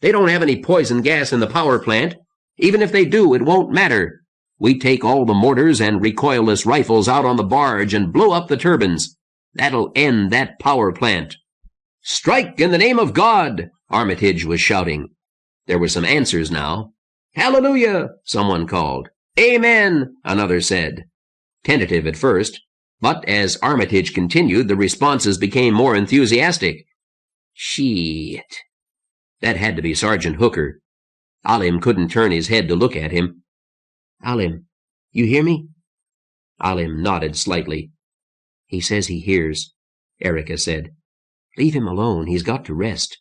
They don't have any poison gas in the power plant. Even if they do, it won't matter. We take all the mortars and recoilless rifles out on the barge and blow up the turbines. That'll end that power plant. Strike in the name of God, Armitage was shouting. There were some answers now. Hallelujah, someone called. Amen, another said. Tentative at first, but as Armitage continued, the responses became more enthusiastic. Shit. That had to be Sergeant Hooker. Alim couldn't turn his head to look at him. Alim, you hear me? Alim nodded slightly. He says he hears, Erica said. Leave him alone. He's got to rest.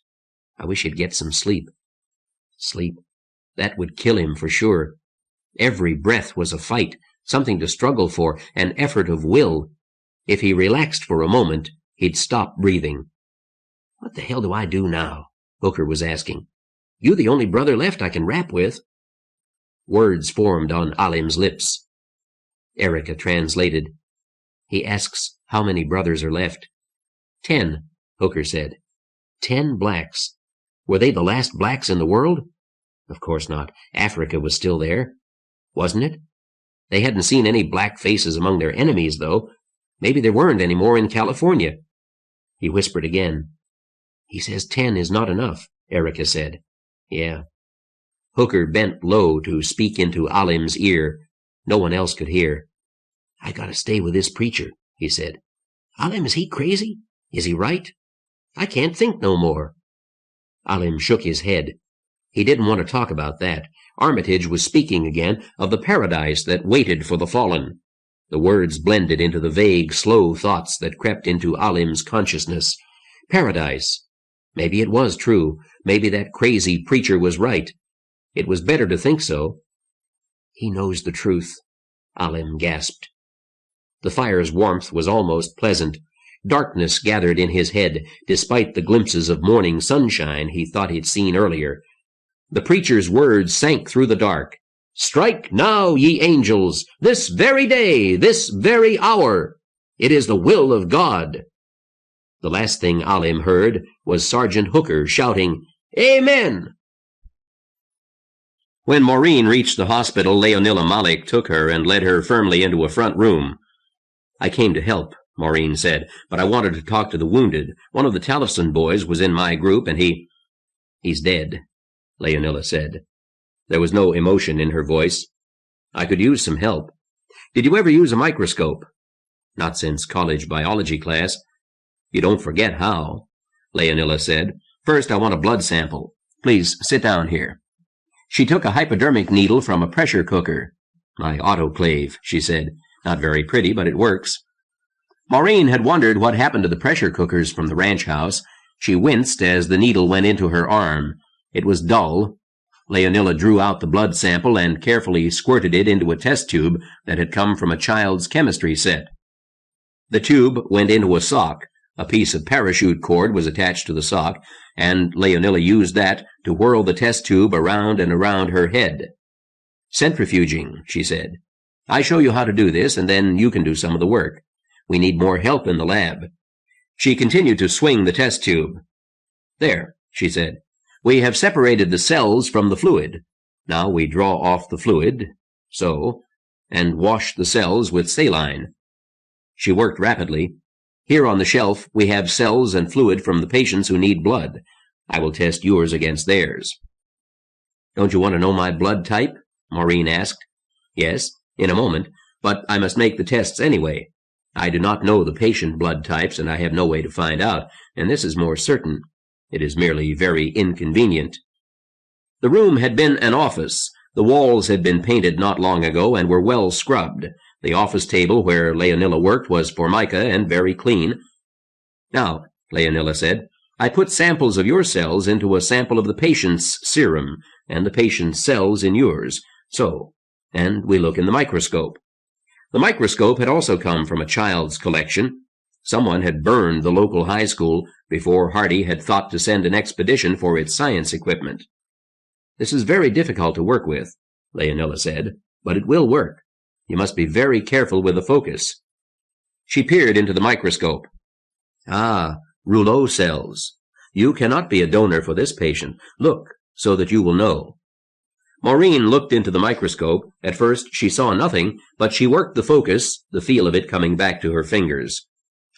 I wish he'd get some sleep. Sleep. That would kill him for sure. Every breath was a fight, something to struggle for, an effort of will. If he relaxed for a moment, he'd stop breathing. What the hell do I do now? Hooker was asking. You the only brother left I can rap with. Words formed on Alim's lips. Erica translated. He asks how many brothers are left. 10, Hooker said. 10 blacks. Were they the last blacks in the world? Of course not. Africa was still there. Wasn't it? They hadn't seen any black faces among their enemies, though. Maybe there weren't any more in California. He whispered again. He says 10 is not enough, Erica said. Yeah. Hooker bent low to speak into Alim's ear. No one else could hear. I gotta stay with this preacher, he said. Alim, is he crazy? Is he right? I can't think no more. Alim shook his head. He didn't want to talk about that. Armitage was speaking again of the paradise that waited for the fallen. The words blended into the vague, slow thoughts that crept into Alim's consciousness. Paradise. Maybe it was true. Maybe that crazy preacher was right. It was better to think so. He knows the truth, Alim gasped. The fire's warmth was almost pleasant. Darkness gathered in his head, despite the glimpses of morning sunshine he thought he'd seen earlier. The preacher's words sank through the dark. Strike now, ye angels, this very day, this very hour. It is the will of God. The last thing Alim heard was Sergeant Hooker shouting, Amen! When Maureen reached the hospital, Leonilla Malik took her and led her firmly into a front room. I came to help, Maureen said, but I wanted to talk to the wounded. One of the Tallifson boys was in my group, and he's dead, Leonilla said. There was no emotion in her voice. I could use some help. Did you ever use a microscope? Not since college biology class. You don't forget how, Leonilla said. First, I want a blood sample. Please, sit down here. She took a hypodermic needle from a pressure cooker. My autoclave, she said. Not very pretty, but it works. Maureen had wondered what happened to the pressure cookers from the ranch house. She winced as the needle went into her arm. It was dull. Leonilla drew out the blood sample and carefully squirted it into a test tube that had come from a child's chemistry set. The tube went into a sock. A piece of parachute cord was attached to the sock, and Leonilla used that to whirl the test tube around and around her head. Centrifuging, she said. I show you how to do this, and then you can do some of the work. We need more help in the lab. She continued to swing the test tube. There, she said. We have separated the cells from the fluid. Now we draw off the fluid, so, and wash the cells with saline. She worked rapidly. Here on the shelf we have cells and fluid from the patients who need blood. I will test yours against theirs. Don't you want to know my blood type? Maureen asked. Yes, in a moment, but I must make the tests anyway. I do not know the patient blood types, and I have no way to find out, and this is more certain. It is merely very inconvenient. The room had been an office. The walls had been painted not long ago and were well scrubbed. The office table where Leonilla worked was formica and very clean. Now, Leonilla said, I put samples of your cells into a sample of the patient's serum, and the patient's cells in yours. So, and we look in the microscope. The microscope had also come from a child's collection. Someone had burned the local high school before Hardy had thought to send an expedition for its science equipment. This is very difficult to work with, Leonilla said, but it will work. You must be very careful with the focus. She peered into the microscope. Ah, rouleau cells. You cannot be a donor for this patient. Look, so that you will know. Maureen looked into the microscope. At first she saw nothing, but she worked the focus, the feel of it coming back to her fingers.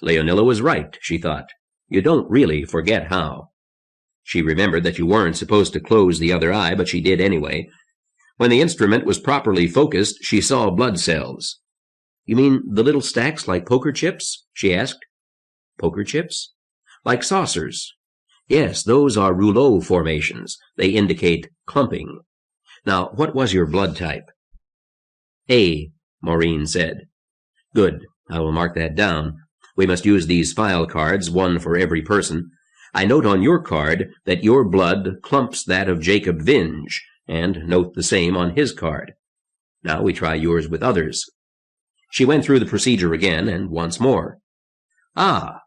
Leonilla was right, she thought. You don't really forget how. She remembered that you weren't supposed to close the other eye, but she did anyway. When the instrument was properly focused, she saw blood cells. You mean the little stacks like poker chips? She asked. Poker chips? Like saucers. Yes, those are rouleau formations. They indicate clumping. Now, what was your blood type? A, Maureen said. Good. I will mark that down. We must use these file cards, one for every person. I note on your card that your blood clumps that of Jacob Vinge, and note the same on his card. Now we try yours with others. She went through the procedure again, and once more. Ah,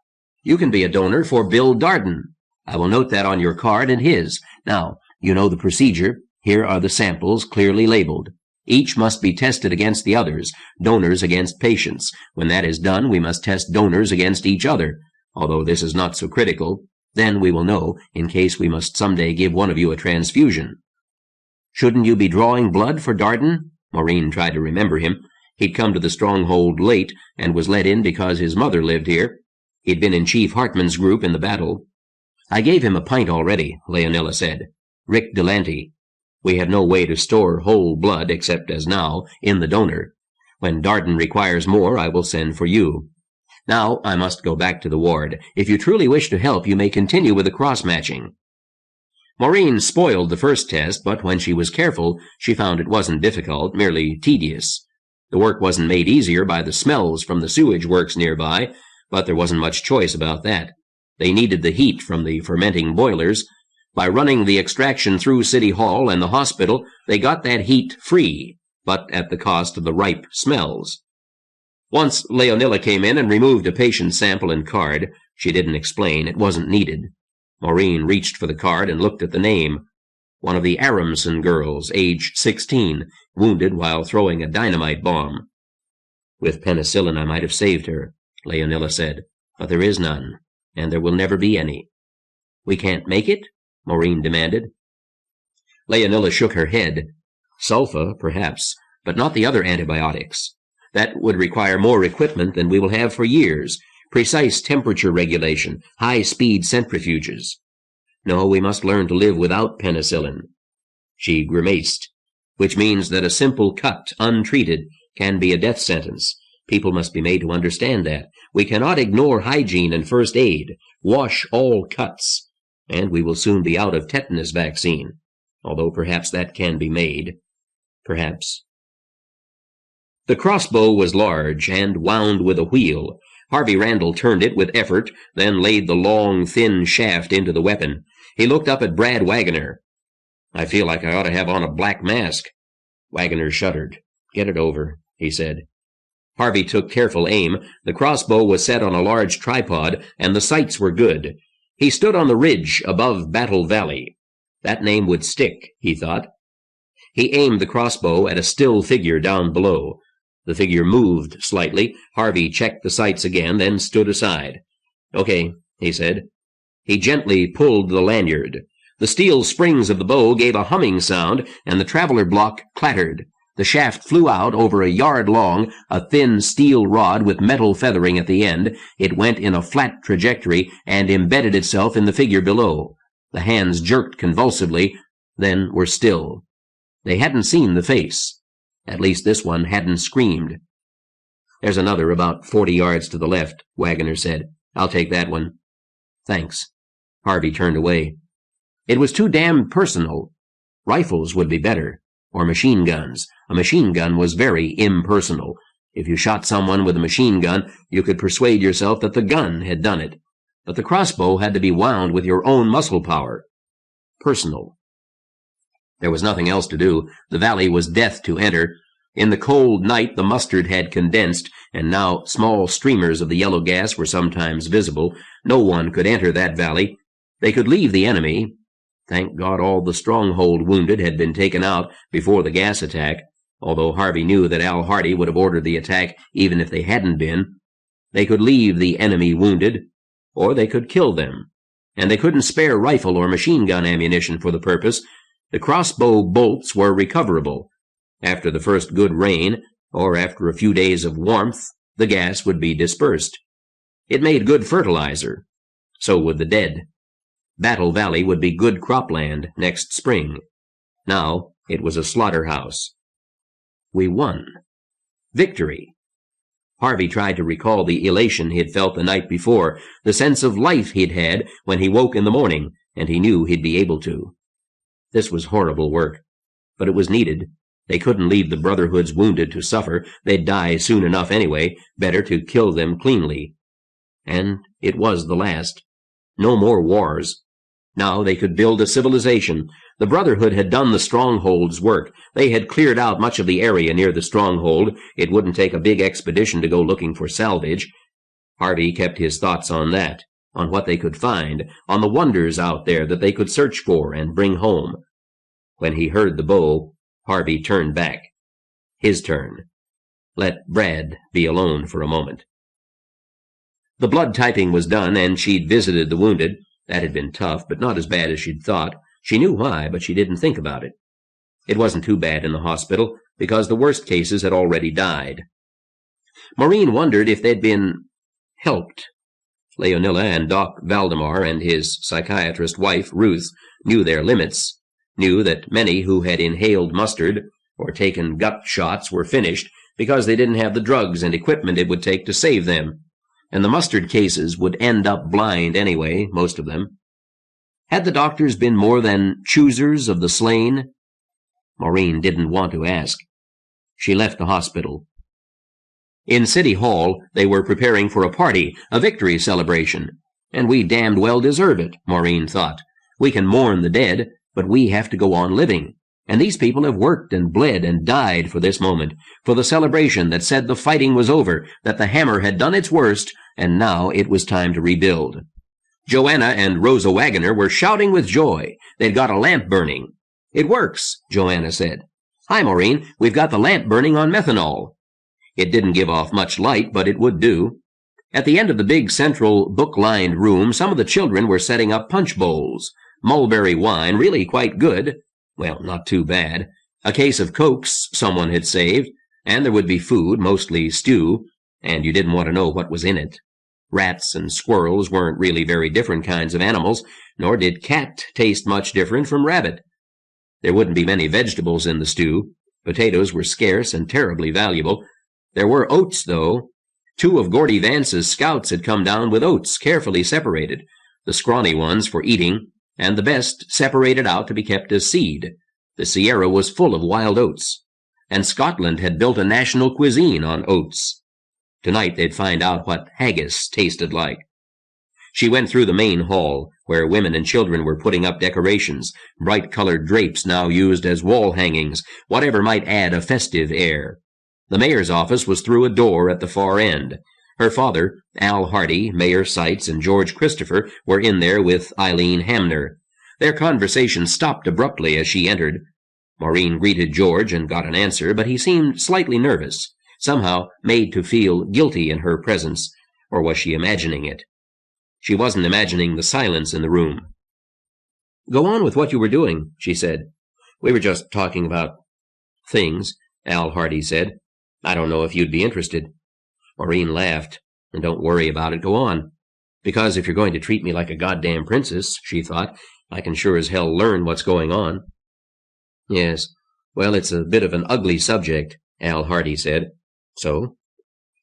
you can be a donor for Bill Darden. I will note that on your card and his. Now, you know the procedure. Here are the samples clearly labeled. Each must be tested against the others, donors against patients. When that is done, we must test donors against each other. Although this is not so critical, then we will know, in case we must someday give one of you a transfusion. Shouldn't you be drawing blood for Darden? Maureen tried to remember him. He'd come to the Stronghold late, and was let in because his mother lived here. He'd been in Chief Hartman's group in the battle. I gave him a pint already, Leonilla said. Rick Delanty. We have no way to store whole blood, except as now, in the donor. When Darden requires more, I will send for you. Now I must go back to the ward. If you truly wish to help, you may continue with the cross-matching. Maureen spoiled the first test, but when she was careful, she found it wasn't difficult, merely tedious. The work wasn't made easier by the smells from the sewage works nearby, but there wasn't much choice about that. They needed the heat from the fermenting boilers. By running the extraction through City Hall and the hospital, they got that heat free, but at the cost of the ripe smells. Once Leonilla came in and removed a patient's sample and card. She didn't explain. It wasn't needed. Maureen reached for the card and looked at the name. One of the Aramson girls, age 16, wounded while throwing a dynamite bomb. With penicillin I might have saved her, Leonilla said, but there is none, and there will never be any. We can't make it? Maureen demanded. Leonilla shook her head. Sulfa, perhaps, but not the other antibiotics. That would require more equipment than we will have for years. Precise temperature regulation, high-speed centrifuges. No, we must learn to live without penicillin. She grimaced. Which means that a simple cut, untreated, can be a death sentence. People must be made to understand that. We cannot ignore hygiene and first aid. Wash all cuts. And we will soon be out of tetanus vaccine. Although perhaps that can be made. Perhaps. The crossbow was large and wound with a wheel. Harvey Randall turned it with effort, then laid the long, thin shaft into the weapon. He looked up at Brad Wagoner. I feel like I ought to have on a black mask. Wagoner shuddered. Get it over, he said. Harvey took careful aim. The crossbow was set on a large tripod, and the sights were good. He stood on the ridge above Battle Valley. That name would stick, he thought. He aimed the crossbow at a still figure down below. The figure moved slightly. Harvey checked the sights again, then stood aside. Okay, he said. He gently pulled the lanyard. The steel springs of the bow gave a humming sound, and the traveler block clattered. The shaft flew out over a yard long, a thin steel rod with metal feathering at the end. It went in a flat trajectory and embedded itself in the figure below. The hands jerked convulsively, then were still. They hadn't seen the face. At least this one hadn't screamed. There's another about 40 yards to the left, Wagoner said. I'll take that one. Thanks. Harvey turned away. It was too damn personal. Rifles would be better. Or machine guns. A machine gun was very impersonal. If you shot someone with a machine gun, you could persuade yourself that the gun had done it. But the crossbow had to be wound with your own muscle power. Personal. There was nothing else to do. The valley was death to enter. In the cold night the mustard had condensed, and now small streamers of the yellow gas were sometimes visible. No one could enter that valley. They could leave the enemy. Thank God all the Stronghold wounded had been taken out before the gas attack, although Harvey knew that Al Hardy would have ordered the attack even if they hadn't been. They could leave the enemy wounded, or they could kill them. And they couldn't spare rifle or machine gun ammunition for the purpose. The crossbow bolts were recoverable. After the first good rain, or after a few days of warmth, the gas would be dispersed. It made good fertilizer. So would the dead. Battle Valley would be good cropland next spring. Now it was a slaughterhouse. We won. Victory. Harvey tried to recall the elation he had felt the night before, the sense of life he'd had when he woke in the morning, and he knew he'd be able to. This was horrible work, but it was needed. They couldn't leave the Brotherhood's wounded to suffer. They'd die soon enough anyway. Better to kill them cleanly. And it was the last. No more wars. Now they could build a civilization. The Brotherhood had done the Stronghold's work. They had cleared out much of the area near the Stronghold. It wouldn't take a big expedition to go looking for salvage. Harvey kept his thoughts on that, on what they could find, on the wonders out there that they could search for and bring home. When he heard the bow, Harvey turned back. His turn. Let Brad be alone for a moment. The blood typing was done, and she'd visited the wounded. That had been tough, but not as bad as she'd thought. She knew why, but she didn't think about it. It wasn't too bad in the hospital, because the worst cases had already died. Maureen wondered if they'd been helped. Leonilla and Doc Valdemar and his psychiatrist wife, Ruth, knew their limits, knew that many who had inhaled mustard or taken gut shots were finished because they didn't have the drugs and equipment it would take to save them. And the mustard cases would end up blind anyway, most of them. Had the doctors been more than choosers of the slain? Maureen didn't want to ask. She left the hospital. In City Hall, they were preparing for a party, a victory celebration. And we damned well deserve it, Maureen thought. We can mourn the dead, but we have to go on living. And these people have worked and bled and died for this moment, for the celebration that said the fighting was over, that the hammer had done its worst, and now it was time to rebuild. Joanna and Rosa Wagoner were shouting with joy. They'd got a lamp burning. It works, Joanna said. Hi, Maureen, we've got the lamp burning on methanol. It didn't give off much light, but it would do. At the end of the big central book-lined room, some of the children were setting up punch bowls. Mulberry wine, really quite good. Well, not too bad. A case of Cokes someone had saved, and there would be food, mostly stew, and you didn't want to know what was in it. Rats and squirrels weren't really very different kinds of animals, nor did cat taste much different from rabbit. There wouldn't be many vegetables in the stew. Potatoes were scarce and terribly valuable. There were oats, though. 2 of Gordy Vance's scouts had come down with oats, carefully separated, the scrawny ones for eating, and the best separated out to be kept as seed. The Sierra was full of wild oats, and Scotland had built a national cuisine on oats. Tonight they'd find out what haggis tasted like. She went through the main hall, where women and children were putting up decorations, bright-colored drapes now used as wall hangings, whatever might add a festive air. The mayor's office was through a door at the far end. Her father, Al Hardy, Mayor Seitz, and George Christopher were in there with Eileen Hamner. Their conversation stopped abruptly as she entered. Maureen greeted George and got an answer, but he seemed slightly nervous, somehow made to feel guilty in her presence, or was she imagining it? She wasn't imagining the silence in the room. "Go on with what you were doing," she said. "We were just talking about things," Al Hardy said. "I don't know if you'd be interested." Maureen laughed. "And don't worry about it. Go on. Because if you're going to treat me like a goddamn princess," she thought, "I can sure as hell learn what's going on." "Yes. Well, it's a bit of an ugly subject," Al Hardy said. "So?"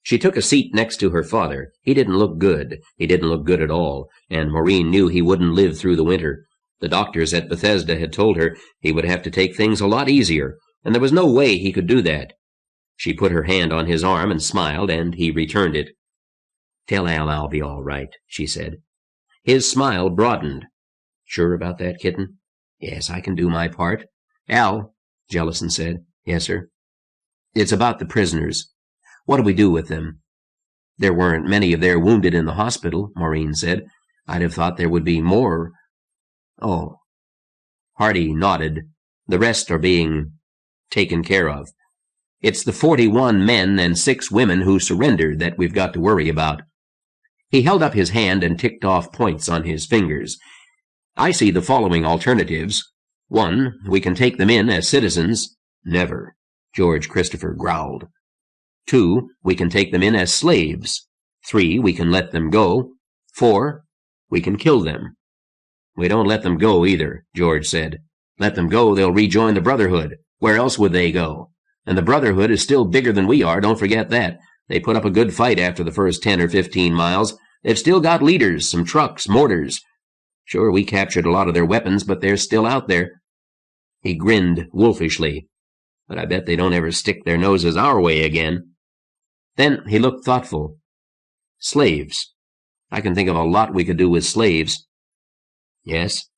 She took a seat next to her father. He didn't look good. He didn't look good at all, and Maureen knew he wouldn't live through the winter. The doctors at Bethesda had told her he would have to take things a lot easier, and there was no way he could do that. She put her hand on his arm and smiled, and he returned it. "Tell Al I'll be all right," she said. His smile broadened. "Sure about that, kitten?" "Yes, I can do my part." "Al," Jellison said. "Yes, sir?" "It's about the prisoners. What do we do with them?" "There weren't many of their wounded in the hospital," Maureen said. "I'd have thought there would be more." "Oh." Hardy nodded. "The rest are being taken care of. It's the 41 men and 6 women who surrendered that we've got to worry about." He held up his hand and ticked off points on his fingers. "I see the following alternatives. 1, we can take them in as citizens." "Never," George Christopher growled. 2, we can take them in as slaves. 3, we can let them go. 4, we can kill them. "We don't let them go either," George said. "Let them go, they'll rejoin the Brotherhood. Where else would they go? And the Brotherhood is still bigger than we are, don't forget that. They put up a good fight after the first 10 or 15 miles. They've still got leaders, some trucks, mortars. Sure, we captured a lot of their weapons, but they're still out there." He grinned wolfishly. "But I bet they don't ever stick their noses our way again." Then he looked thoughtful. "Slaves. I can think of a lot we could do with slaves." "Yes?"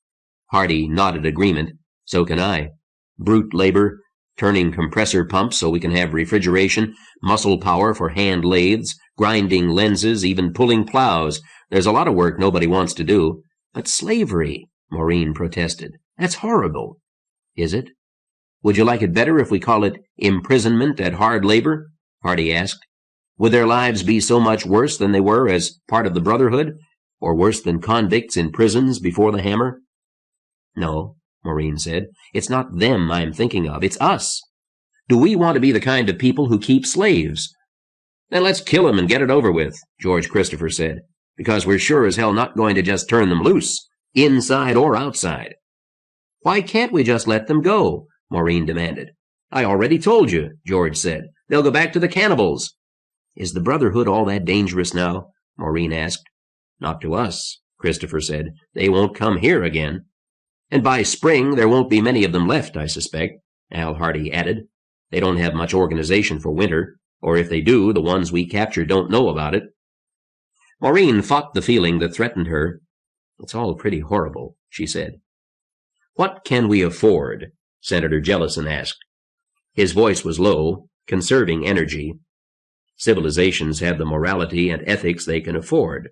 Hardy nodded agreement. "So can I. Brute labor, turning compressor pumps so we can have refrigeration, muscle power for hand lathes, grinding lenses, even pulling plows. There's a lot of work nobody wants to do." "But slavery," Maureen protested. "That's horrible." "Is it? Would you like it better if we call it imprisonment at hard labor?" Hardy asked. "Would their lives be so much worse than they were as part of the Brotherhood? Or worse than convicts in prisons before the hammer?" "No," Maureen said. "It's not them I'm thinking of. It's us. Do we want to be the kind of people who keep slaves?" "Then let's kill them and get it over with," George Christopher said, "because we're sure as hell not going to just turn them loose, inside or outside." "Why can't we just let them go?" Maureen demanded. "I already told you," George said. "They'll go back to the cannibals." "Is the Brotherhood all that dangerous now?" Maureen asked. "Not to us," Christopher said. "They won't come here again." "And by spring there won't be many of them left, I suspect," Al Hardy added. "They don't have much organization for winter, or if they do, the ones we capture don't know about it." Maureen fought the feeling that threatened her. "It's all pretty horrible," she said. "What can we afford?" Senator Jellison asked. His voice was low, conserving energy. "Civilizations have the morality and ethics they can afford.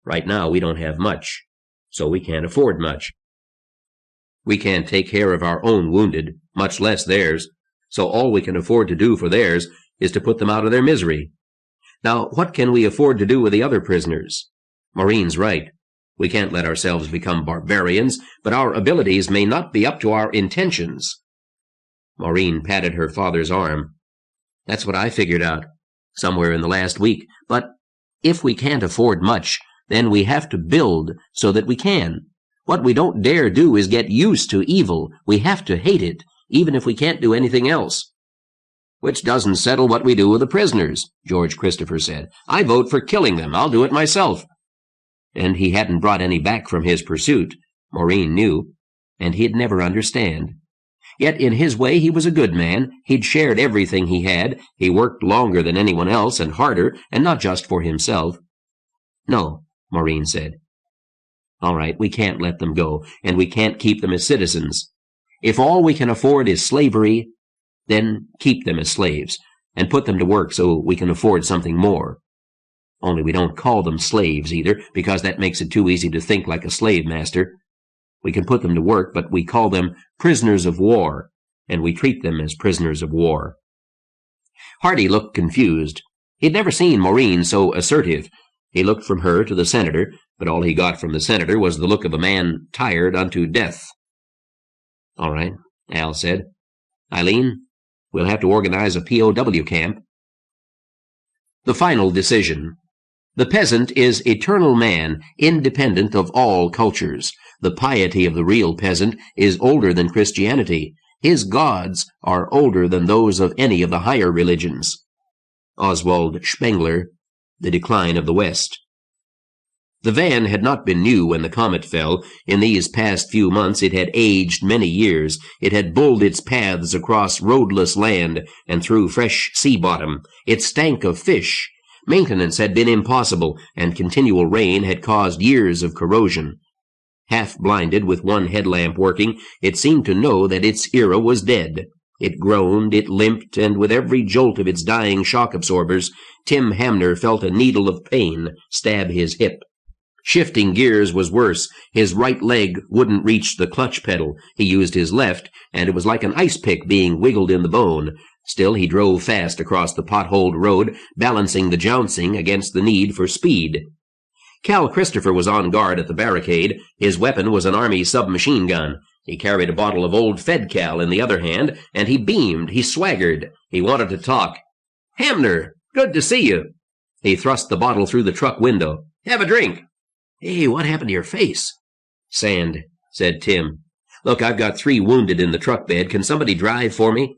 Right now we don't have much, so we can't afford much. We can't take care of our own wounded, much less theirs, so all we can afford to do for theirs is to put them out of their misery. Now, what can we afford to do with the other prisoners? Maureen's right. We can't let ourselves become barbarians, but our abilities may not be up to our intentions." Maureen patted her father's arm. "That's what I figured out, somewhere in the last week. But if we can't afford much, then we have to build so that we can. What we don't dare do is get used to evil. We have to hate it, even if we can't do anything else." "Which doesn't settle what we do with the prisoners," George Christopher said. "I vote for killing them. I'll do it myself." And he hadn't brought any back from his pursuit, Maureen knew, and he'd never understand. Yet in his way he was a good man. He'd shared everything he had. He worked longer than anyone else and harder, and not just for himself. "No," Maureen said. "All right, we can't let them go, and we can't keep them as citizens. If all we can afford is slavery, then keep them as slaves, and put them to work so we can afford something more. Only we don't call them slaves either, because that makes it too easy to think like a slave master. We can put them to work, but we call them prisoners of war, and we treat them as prisoners of war." Hardy looked confused. He'd never seen Maureen so assertive. He looked from her to the senator, but all he got from the senator was the look of a man tired unto death. "All right," Al said. "Eileen, we'll have to organize a POW camp." The final decision. The peasant is eternal man, independent of all cultures. The piety of the real peasant is older than Christianity. His gods are older than those of any of the higher religions. Oswald Spengler, The Decline of the West. The van had not been new when the comet fell. In these past few months it had aged many years. It had bulled its paths across roadless land and through fresh sea bottom. It stank of fish. Maintenance had been impossible, and continual rain had caused years of corrosion. Half-blinded, with one headlamp working, it seemed to know that its era was dead. It groaned, it limped, and with every jolt of its dying shock absorbers, Tim Hamner felt a needle of pain stab his hip. Shifting gears was worse. His right leg wouldn't reach the clutch pedal. He used his left, and it was like an ice pick being wiggled in the bone. Still, he drove fast across the potholed road, balancing the jouncing against the need for speed. Cal Christopher was on guard at the barricade. His weapon was an Army submachine gun. He carried a bottle of old Fed-Cal in the other hand, and he beamed, he swaggered. He wanted to talk. "Hamner, good to see you." He thrust the bottle through the truck window. "Have a drink." "Hey, what happened to your face?" "Sand," said Tim. "Look, I've got 3 wounded in the truck bed. Can somebody drive for me?"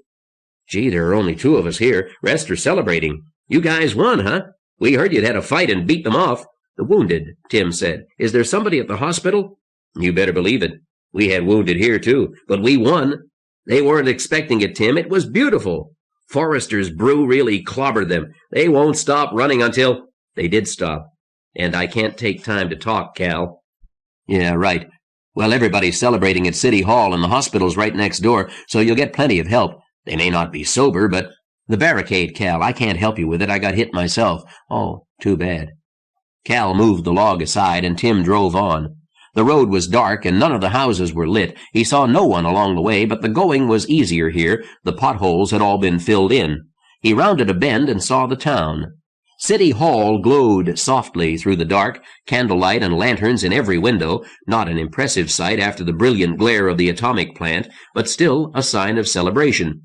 "Gee, there are only 2 of us here. Rest are celebrating." "You guys won, huh? We heard you'd had a fight and beat them off." "The wounded," Tim said. "Is there somebody at the hospital?" "You better believe it. We had wounded here, too. But we won." "They weren't expecting it, Tim. It was beautiful. Forrester's brew really clobbered them. They won't stop running until—" "They did stop. And I can't take time to talk, Cal." "Yeah, right. Well, everybody's celebrating at City Hall, and the hospital's right next door, so you'll get plenty of help. They may not be sober, but—" "The barricade, Cal. I can't help you with it. I got hit myself." "Oh, too bad." Cal moved the log aside, and Tim drove on. The road was dark, and none of the houses were lit. He saw no one along the way, but the going was easier here. The potholes had all been filled in. He rounded a bend and saw the town. City Hall glowed softly through the dark, candlelight and lanterns in every window, not an impressive sight after the brilliant glare of the atomic plant, but still a sign of celebration.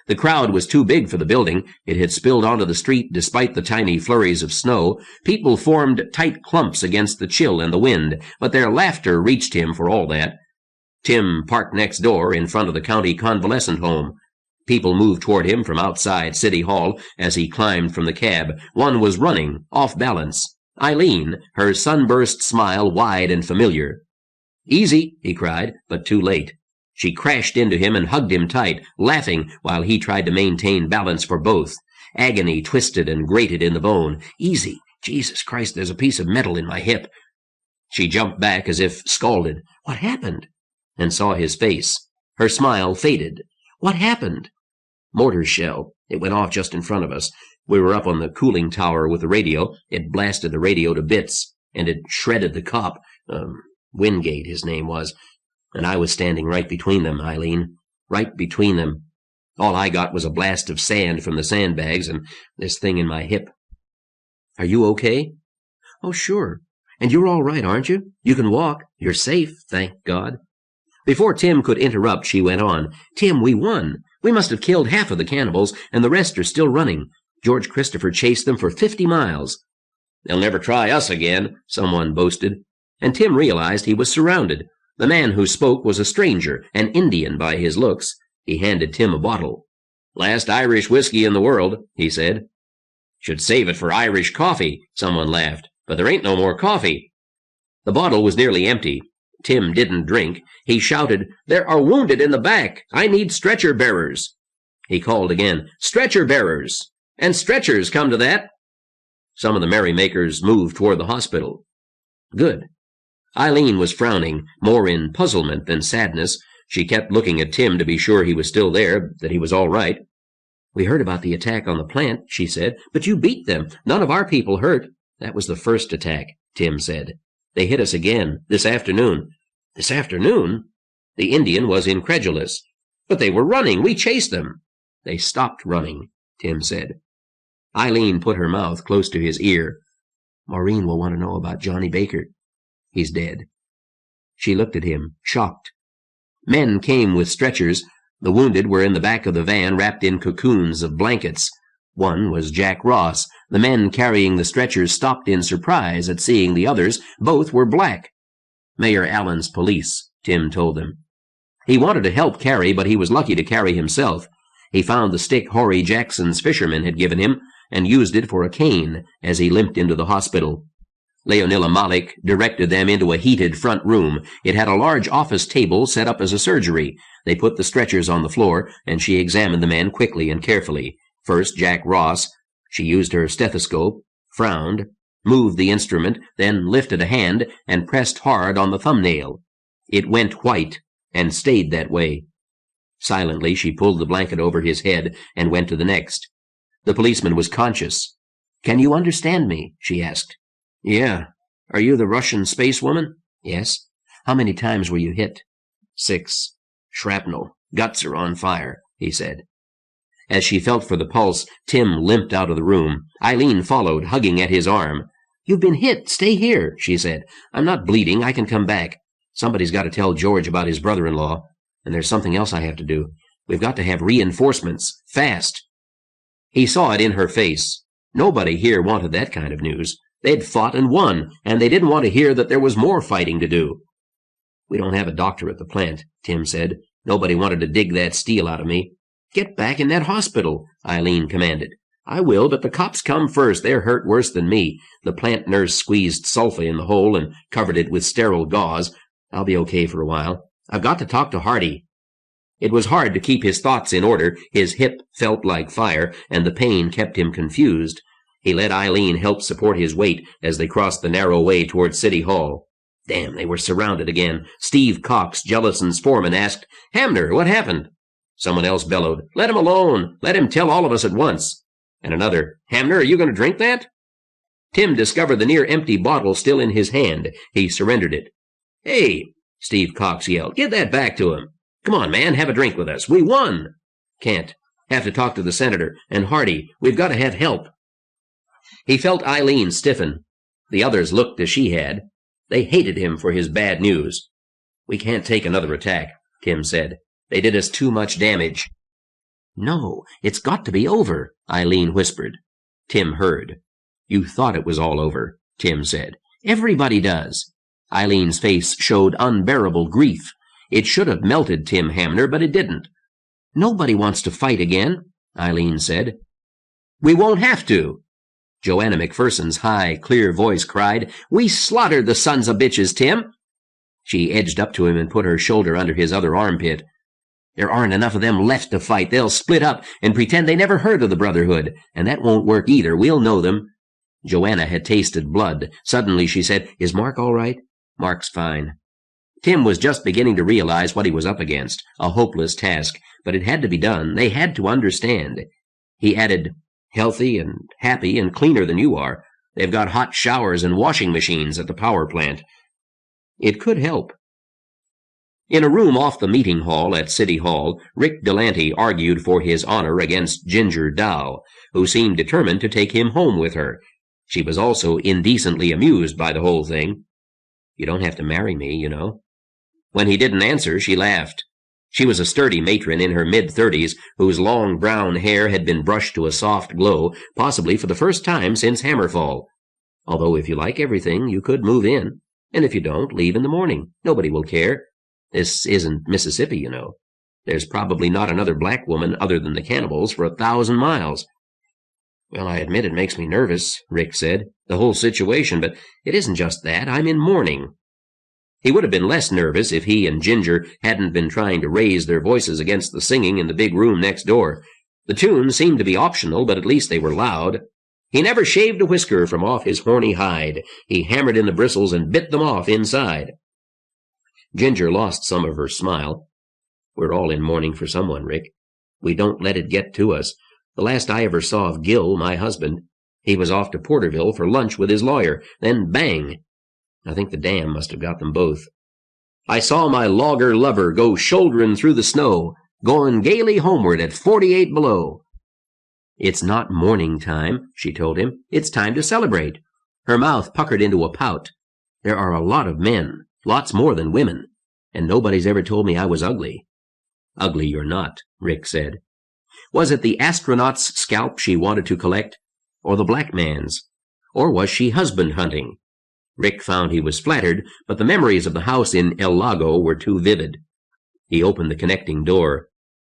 The crowd was too big for the building. It had spilled onto the street despite the tiny flurries of snow. People formed tight clumps against the chill and the wind, but their laughter reached him for all that. Tim parked next door in front of the county convalescent home. People moved toward him from outside City Hall as he climbed from the cab. One was running, off balance. Eileen, her sunburst smile wide and familiar. "Easy," he cried, but too late. She crashed into him and hugged him tight, laughing while he tried to maintain balance for both. Agony twisted and grated in the bone. "Easy. Jesus Christ, there's a piece of metal in my hip." She jumped back as if scalded. "What happened?" and saw his face. Her smile faded. "What happened?" "Mortar shell. It went off just in front of us. We were up on the cooling tower with the radio. It blasted the radio to bits, and it shredded the cop. Wingate, his name was. And I was standing right between them, Eileen. Right between them. All I got was a blast of sand from the sandbags and this thing in my hip." "Are you okay?" "Oh, sure. And you're all right, aren't you? You can walk. You're safe, thank God." Before Tim could interrupt, she went on. "Tim, we won. We must have killed half of the cannibals, and the rest are still running. George Christopher chased them for 50 miles. "They'll never try us again," someone boasted. And Tim realized he was surrounded. The man who spoke was a stranger, an Indian by his looks. He handed Tim a bottle. "Last Irish whiskey in the world," he said. "Should save it for Irish coffee," someone laughed. "But there ain't no more coffee." The bottle was nearly empty. Tim didn't drink. He shouted, "There are wounded in the back. I need stretcher bearers." He called again, "Stretcher bearers! And stretchers come to that." Some of the merrymakers moved toward the hospital. Good. Eileen was frowning, more in puzzlement than sadness. She kept looking at Tim to be sure he was still there, that he was all right. "We heard about the attack on the plant," she said, "but you beat them. None of our people hurt." "That was the first attack," Tim said. "They hit us again, this afternoon." "This afternoon?" The Indian was incredulous. "But they were running. We chased them." "They stopped running," Tim said. Eileen put her mouth close to his ear. "Maureen will want to know about Johnny Baker. He's dead." She looked at him, shocked. Men came with stretchers. The wounded were in the back of the van, wrapped in cocoons of blankets. One was Jack Ross. The men carrying the stretchers stopped in surprise at seeing the others. Both were black. "Mayor Allen's police," Tim told them. He wanted to help carry, but he was lucky to carry himself. He found the stick Horry Jackson's fisherman had given him, and used it for a cane as he limped into the hospital. Leonilla Malik directed them into a heated front room. It had a large office table set up as a surgery. They put the stretchers on the floor, and she examined the men quickly and carefully. First, Jack Ross. She used her stethoscope, frowned, moved the instrument, then lifted a hand and pressed hard on the thumbnail. It went white and stayed that way. Silently, she pulled the blanket over his head and went to the next. The policeman was conscious. "Can you understand me?" she asked. "Yeah. Are you the Russian space woman?" "Yes." "How many times were you hit?" "6. Shrapnel. Guts are on fire," he said. As she felt for the pulse, Tim limped out of the room. Eileen followed, hugging at his arm. "You've been hit. Stay here," she said. "I'm not bleeding. I can come back. Somebody's got to tell George about his brother-in-law. And there's something else I have to do. We've got to have reinforcements. Fast." He saw it in her face. Nobody here wanted that kind of news. They'd fought and won, and they didn't want to hear that there was more fighting to do. "We don't have a doctor at the plant," Tim said. "Nobody wanted to dig that steel out of me." "Get back in that hospital," Eileen commanded. "I will, but the cops come first. They're hurt worse than me." The plant nurse squeezed sulfa in the hole and covered it with sterile gauze. "I'll be okay for a while. I've got to talk to Hardy." It was hard to keep his thoughts in order. His hip felt like fire, and the pain kept him confused. He let Eileen help support his weight as they crossed the narrow way toward City Hall. Damn, they were surrounded again. Steve Cox, Jellison's foreman, asked, "Hamner, what happened?" Someone else bellowed, "Let him alone. Let him tell all of us at once." And another, "Hamner, are you going to drink that?" Tim discovered the near-empty bottle still in his hand. He surrendered it. "Hey," Steve Cox yelled, "give that back to him. Come on, man, have a drink with us. We won." "Can't. Have to talk to the senator. And Hardy. We've got to have help." He felt Eileen stiffen. The others looked as she had. They hated him for his bad news. "We can't take another attack," Tim said. "They did us too much damage." "No, it's got to be over," Eileen whispered. Tim heard. "You thought it was all over," Tim said. "Everybody does." Eileen's face showed unbearable grief. It should have melted Tim Hamner, but it didn't. "Nobody wants to fight again," Eileen said. "We won't have to." Joanna McPherson's high, clear voice cried, "We slaughtered the sons of bitches, Tim." She edged up to him and put her shoulder under his other armpit. "There aren't enough of them left to fight. They'll split up and pretend they never heard of the Brotherhood. And that won't work either. We'll know them." Joanna had tasted blood. Suddenly she said, "Is Mark all right?" "Mark's fine." Tim was just beginning to realize what he was up against. A hopeless task. But it had to be done. They had to understand. He added, "Healthy and happy and cleaner than you are. They've got hot showers and washing machines at the power plant." It could help. In a room off the meeting hall at City Hall, Rick Delante argued for his honor against Ginger Dow, who seemed determined to take him home with her. She was also indecently amused by the whole thing. "You don't have to marry me, you know." When he didn't answer, she laughed. She was a sturdy matron in her mid-30s, whose long brown hair had been brushed to a soft glow, possibly for the first time since Hammerfall. "Although if you like everything, you could move in. And if you don't, leave in the morning. Nobody will care. This isn't Mississippi, you know. There's probably not another black woman other than the cannibals for 1,000 miles. "Well, I admit it makes me nervous," Rick said, "the whole situation, but it isn't just that. I'm in mourning." He would have been less nervous if he and Ginger hadn't been trying to raise their voices against the singing in the big room next door. The tunes seemed to be optional, but at least they were loud. He never shaved a whisker from off his horny hide. He hammered in the bristles and bit them off inside. Ginger lost some of her smile. "We're all in mourning for someone, Rick. We don't let it get to us. The last I ever saw of Gil, my husband, he was off to Porterville for lunch with his lawyer. Then bang! I think the dam must have got them both. I saw my logger lover go shouldering through the snow, going gaily homeward at 48 below. "It's not mourning time," she told him. "It's time to celebrate." Her mouth puckered into a pout. "There are a lot of men, lots more than women, and nobody's ever told me I was ugly." "Ugly you're not," Rick said. Was it the astronaut's scalp she wanted to collect, or the black man's? Or was she husband hunting? Rick found he was flattered, but the memories of the house in El Lago were too vivid. He opened the connecting door.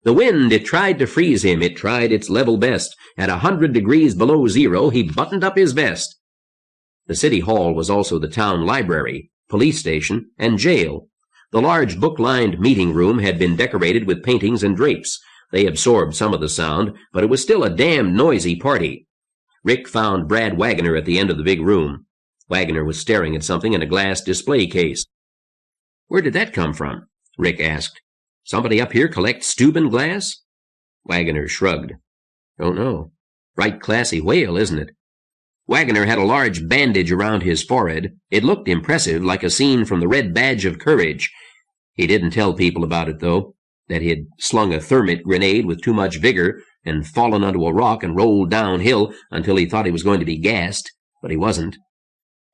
The wind, it tried to freeze him. It tried its level best. At 100 degrees below zero, he buttoned up his vest. The city hall was also the town library, police station, and jail. The large book-lined meeting room had been decorated with paintings and drapes. They absorbed some of the sound, but it was still a damned noisy party. Rick found Brad Wagoner at the end of the big room. Wagoner was staring at something in a glass display case. "Where did that come from?" Rick asked. "Somebody up here collect Steuben glass?" Wagoner shrugged. "Don't know. Right classy whale, isn't it?" Wagoner had a large bandage around his forehead. It looked impressive, like a scene from the Red Badge of Courage. He didn't tell people about it, though, that he had slung a thermite grenade with too much vigor and fallen onto a rock and rolled downhill until he thought he was going to be gassed, but he wasn't.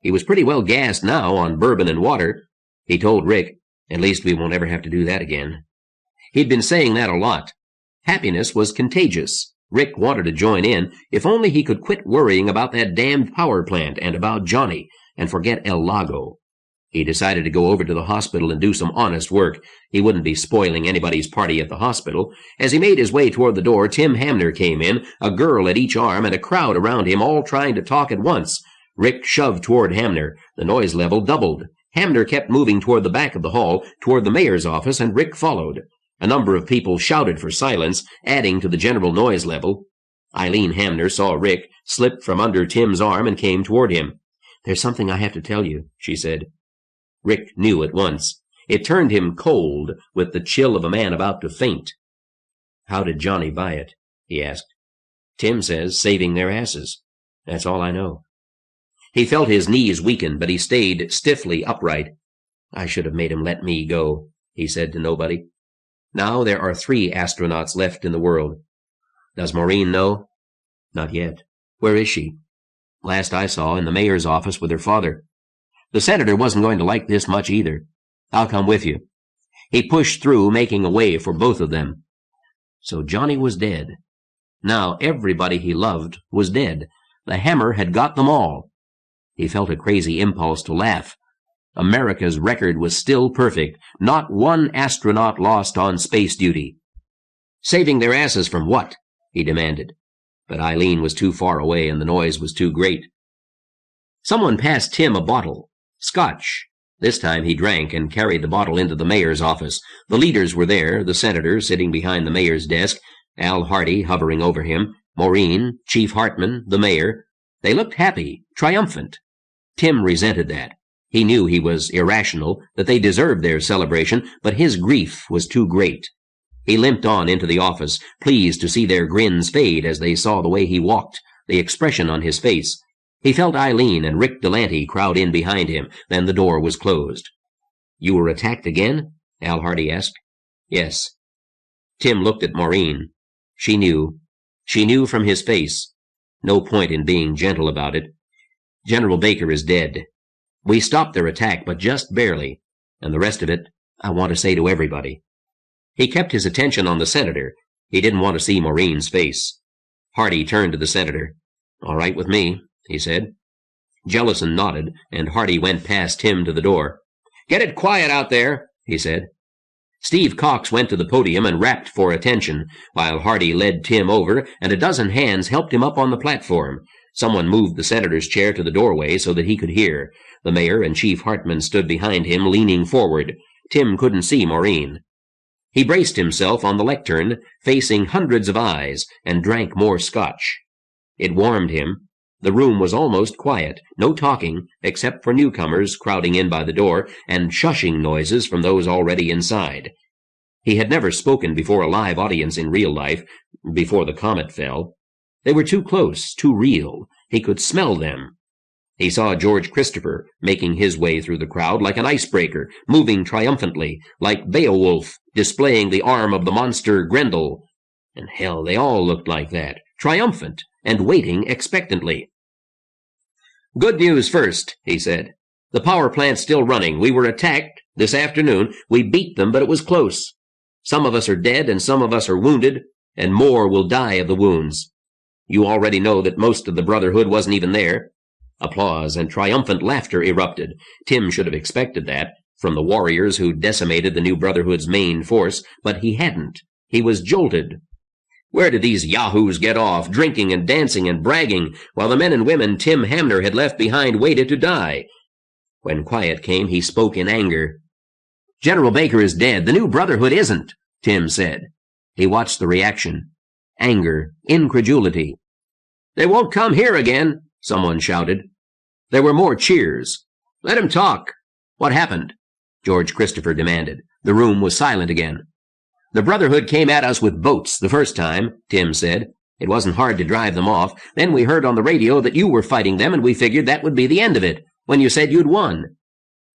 He was pretty well gassed now on bourbon and water. He told Rick, "At least we won't ever have to do that again." He'd been saying that a lot. Happiness was contagious. Rick wanted to join in, if only he could quit worrying about that damned power plant and about Johnny, and forget El Lago. He decided to go over to the hospital and do some honest work. He wouldn't be spoiling anybody's party at the hospital. As he made his way toward the door, Tim Hamner came in, a girl at each arm and a crowd around him, all trying to talk at once. Rick shoved toward Hamner. The noise level doubled. Hamner kept moving toward the back of the hall, toward the mayor's office, and Rick followed. A number of people shouted for silence, adding to the general noise level. Eileen Hamner saw Rick, slipped from under Tim's arm, and came toward him. "There's something I have to tell you," she said. Rick knew at once. It turned him cold, with the chill of a man about to faint. "How did Johnny buy it?" he asked. "Tim says saving their asses. That's all I know." He felt his knees weaken, but he stayed stiffly upright. "I should have made him let me go," he said to nobody. "Now there are 3 astronauts left in the world." "Does Maureen know?" "Not yet." "Where is she?" "Last I saw, in the mayor's office with her father." The senator wasn't going to like this much either. "I'll come with you." He pushed through, making a way for both of them. So Johnny was dead. Now everybody he loved was dead. The hammer had got them all. He felt a crazy impulse to laugh. America's record was still perfect. Not one astronaut lost on space duty. "Saving their asses from what?" he demanded. But Eileen was too far away and the noise was too great. Someone passed Tim a bottle. Scotch. This time he drank and carried the bottle into the mayor's office. The leaders were there, the senator sitting behind the mayor's desk, Al Hardy hovering over him, Maureen, Chief Hartman, the mayor. They looked happy, triumphant. Tim resented that. He knew he was irrational, that they deserved their celebration, but his grief was too great. He limped on into the office, pleased to see their grins fade as they saw the way he walked, the expression on his face. He felt Eileen and Rick Delanty crowd in behind him. Then the door was closed. "You were attacked again?" Al Hardy asked. "Yes." Tim looked at Maureen. She knew. She knew from his face. No point in being gentle about it. "General Baker is dead. We stopped their attack, but just barely. And the rest of it, I want to say to everybody." He kept his attention on the senator. He didn't want to see Maureen's face. Hardy turned to the senator. "All right with me," he said. Jellison nodded, and Hardy went past him to the door. "Get it quiet out there," he said. Steve Cox went to the podium and rapped for attention, while Hardy led Tim over, and a dozen hands helped him up on the platform. Someone moved the senator's chair to the doorway so that he could hear. The mayor and Chief Hartman stood behind him, leaning forward. Tim couldn't see Maureen. He braced himself on the lectern, facing hundreds of eyes, and drank more scotch. It warmed him. The room was almost quiet, no talking, except for newcomers crowding in by the door, and shushing noises from those already inside. He had never spoken before a live audience in real life, before the comet fell. They were too close, too real. He could smell them. He saw George Christopher making his way through the crowd like an icebreaker, moving triumphantly, like Beowulf displaying the arm of the monster Grendel. And hell, they all looked like that, triumphant, and waiting expectantly. "Good news first," he said. "The power plant's still running. We were attacked this afternoon. We beat them, but it was close. Some of us are dead, and some of us are wounded, and more will die of the wounds. You already know that most of the Brotherhood wasn't even there." Applause and triumphant laughter erupted. Tim should have expected that, from the warriors who decimated the new Brotherhood's main force, but he hadn't. He was jolted. Where did these yahoos get off, drinking and dancing and bragging, while the men and women Tim Hamner had left behind waited to die? When quiet came, he spoke in anger. "General Baker is dead. The new Brotherhood isn't," Tim said. He watched the reaction. Anger, incredulity. "They won't come here again," someone shouted. There were more cheers. "Let him talk." "What happened?" George Christopher demanded. The room was silent again. "The Brotherhood came at us with boats the first time," Tim said. "It wasn't hard to drive them off. Then we heard on the radio that you were fighting them, and we figured that would be the end of it, when you said you'd won."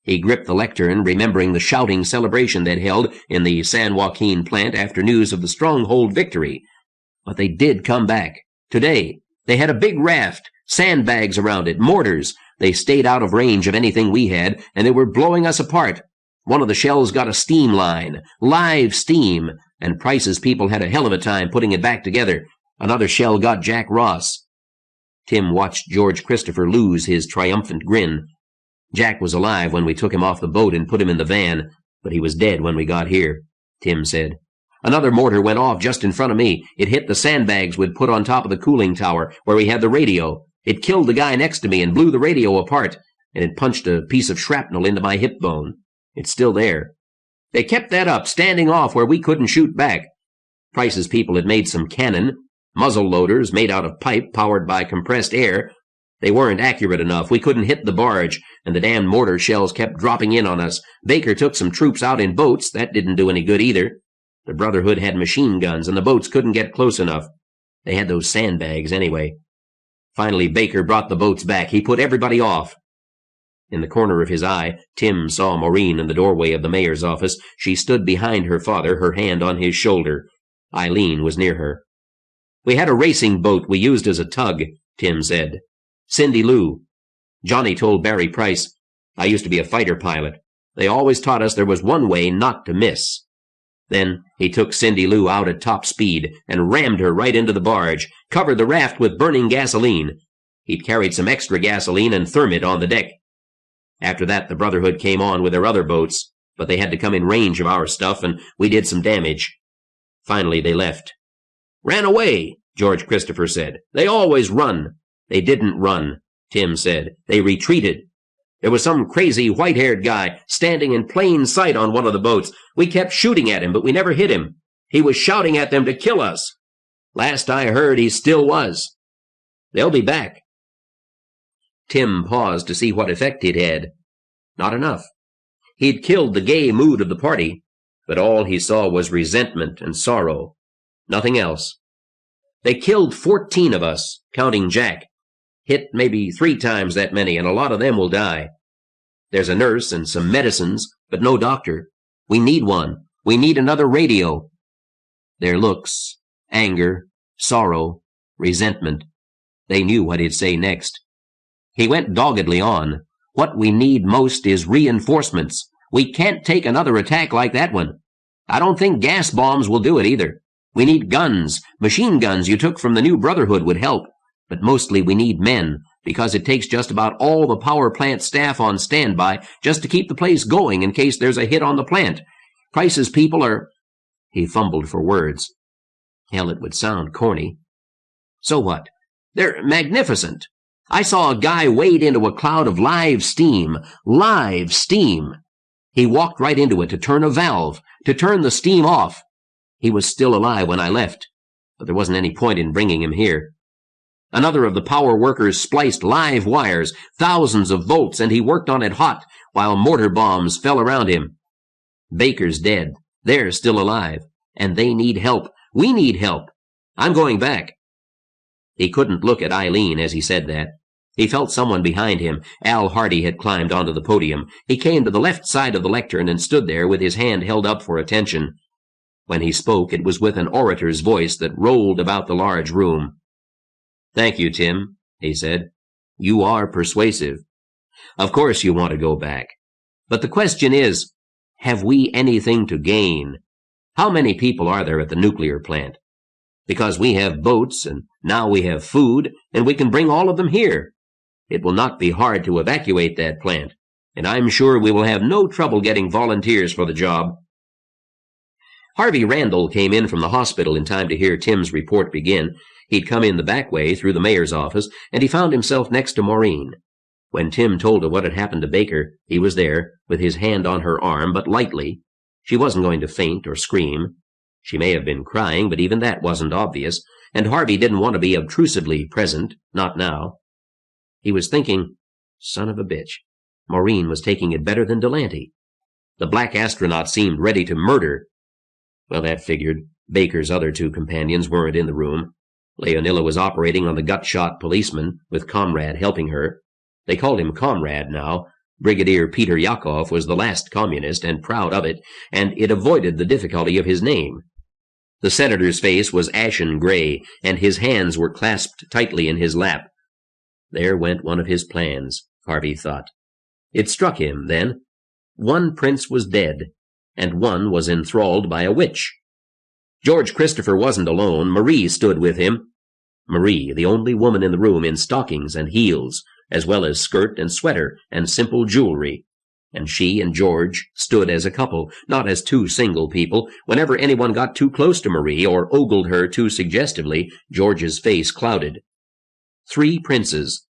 He gripped the lectern, remembering the shouting celebration they'd held in the San Joaquin plant after news of the Stronghold victory. But they did come back. Today, they had a big raft, sandbags around it, mortars. They stayed out of range of anything we had, and they were blowing us apart. One of the shells got a steam line, live steam, and Price's people had a hell of a time putting it back together. Another shell got Jack Ross. Tim watched George Christopher lose his triumphant grin. Jack was alive when we took him off the boat and put him in the van, but he was dead when we got here, Tim said. Another mortar went off just in front of me. It hit the sandbags we'd put on top of the cooling tower, where we had the radio. It killed the guy next to me and blew the radio apart, and it punched a piece of shrapnel into my hip bone. It's still there. They kept that up, standing off where we couldn't shoot back. Price's people had made some cannon, muzzle loaders made out of pipe powered by compressed air. They weren't accurate enough. We couldn't hit the barge, and the damn mortar shells kept dropping in on us. Baker took some troops out in boats. That didn't do any good either. The Brotherhood had machine guns, and the boats couldn't get close enough. They had those sandbags anyway. Finally, Baker brought the boats back. He put everybody off. In the corner of his eye, Tim saw Maureen in the doorway of the mayor's office. She stood behind her father, her hand on his shoulder. Eileen was near her. "We had a racing boat we used as a tug," Tim said. "Cindy Lou. Johnny told Barry Price, I used to be a fighter pilot. They always taught us there was one way not to miss." Then he took Cindy Lou out at top speed and rammed her right into the barge, covered the raft with burning gasoline. He'd carried some extra gasoline and thermit on the deck. After that, the Brotherhood came on with their other boats, but they had to come in range of our stuff, and we did some damage. Finally, they left. "Ran away," George Christopher said. "They always run." "They didn't run," Tim said. "They retreated. There was some crazy white-haired guy standing in plain sight on one of the boats. We kept shooting at him, but we never hit him. He was shouting at them to kill us. Last I heard, he still was. They'll be back." Tim paused to see what effect he'd had. Not enough. He'd killed the gay mood of the party, but all he saw was resentment and sorrow. Nothing else. "They killed 14 of us, counting Jack. Hit maybe 3 times that many, and a lot of them will die. There's a nurse and some medicines, but no doctor. We need one. We need another radio." Their looks, anger, sorrow, resentment. They knew what he'd say next. He went doggedly on. "What we need most is reinforcements. We can't take another attack like that one. I don't think gas bombs will do it either. We need guns. Machine guns you took from the new Brotherhood would help. But mostly we need men, because it takes just about all the power plant staff on standby just to keep the place going in case there's a hit on the plant. Price's people are—" He fumbled for words. Hell, it would sound corny. "So what? They're magnificent. I saw a guy wade into a cloud of live steam. Live steam. He walked right into it to turn a valve, to turn the steam off. He was still alive when I left, but there wasn't any point in bringing him here. Another of the power workers spliced live wires, thousands of volts, and he worked on it hot while mortar bombs fell around him. Baker's dead. They're still alive, and they need help. We need help. I'm going back." He couldn't look at Eileen as he said that. He felt someone behind him. Al Hardy had climbed onto the podium. He came to the left side of the lectern and stood there with his hand held up for attention. When he spoke, it was with an orator's voice that rolled about the large room. "Thank you, Tim," he said. "You are persuasive. Of course you want to go back. But the question is, have we anything to gain? How many people are there at the nuclear plant? Because we have boats, and now we have food, and we can bring all of them here. It will not be hard to evacuate that plant, and I'm sure we will have no trouble getting volunteers for the job." Harvey Randall came in from the hospital in time to hear Tim's report begin. He'd come in the back way through the mayor's office, and he found himself next to Maureen. When Tim told her what had happened to Baker, he was there, with his hand on her arm, but lightly. She wasn't going to faint or scream. She may have been crying, but even that wasn't obvious, and Harvey didn't want to be obtrusively present, not now. He was thinking, son of a bitch, Maureen was taking it better than Delante. The black astronaut seemed ready to murder. Well, that figured. Baker's other two companions weren't in the room. Leonilla was operating on the gut-shot policeman, with Comrade helping her. They called him Comrade now. Brigadier Peter Yakov was the last communist, and proud of it, and it avoided the difficulty of his name. The senator's face was ashen gray, and his hands were clasped tightly in his lap. There went one of his plans, Harvey thought. It struck him, then. One prince was dead, and one was enthralled by a witch. George Christopher wasn't alone. Marie stood with him. Marie, the only woman in the room in stockings and heels, as well as skirt and sweater and simple jewelry. And she and George stood as a couple, not as two single people. Whenever anyone got too close to Marie or ogled her too suggestively, George's face clouded. 3 princes.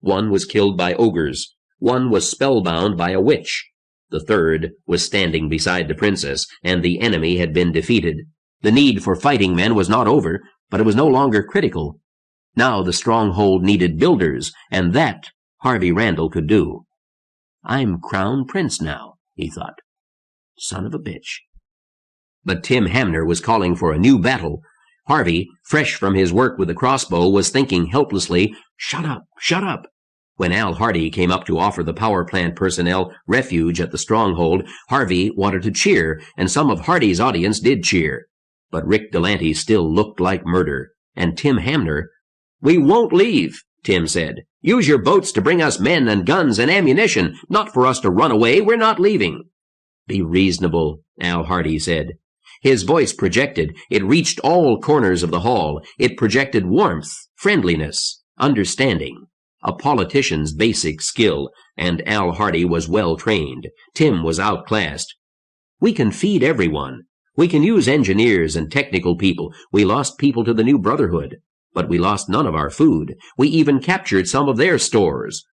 One was killed by ogres. One was spellbound by a witch. The third was standing beside the princess, and the enemy had been defeated. The need for fighting men was not over, but it was no longer critical. Now the Stronghold needed builders, and that Harvey Randall could do. I'm Crown Prince now, he thought. Son of a bitch. But Tim Hamner was calling for a new battle. Harvey, fresh from his work with the crossbow, was thinking helplessly, shut up, shut up. When Al Hardy came up to offer the power plant personnel refuge at the Stronghold, Harvey wanted to cheer, and some of Hardy's audience did cheer. But Rick Delante still looked like murder, and Tim Hamner, we won't leave, Tim said. Use your boats to bring us men and guns and ammunition, not for us to run away. We're not leaving. Be reasonable, Al Hardy said. His voice projected. It reached all corners of the hall. It projected warmth, friendliness, understanding. A politician's basic skill, and Al Hardy was well trained. Tim was outclassed. We can feed everyone. We can use engineers and technical people. We lost people to the New Brotherhood, but we lost none of our food. We even captured some of their stores.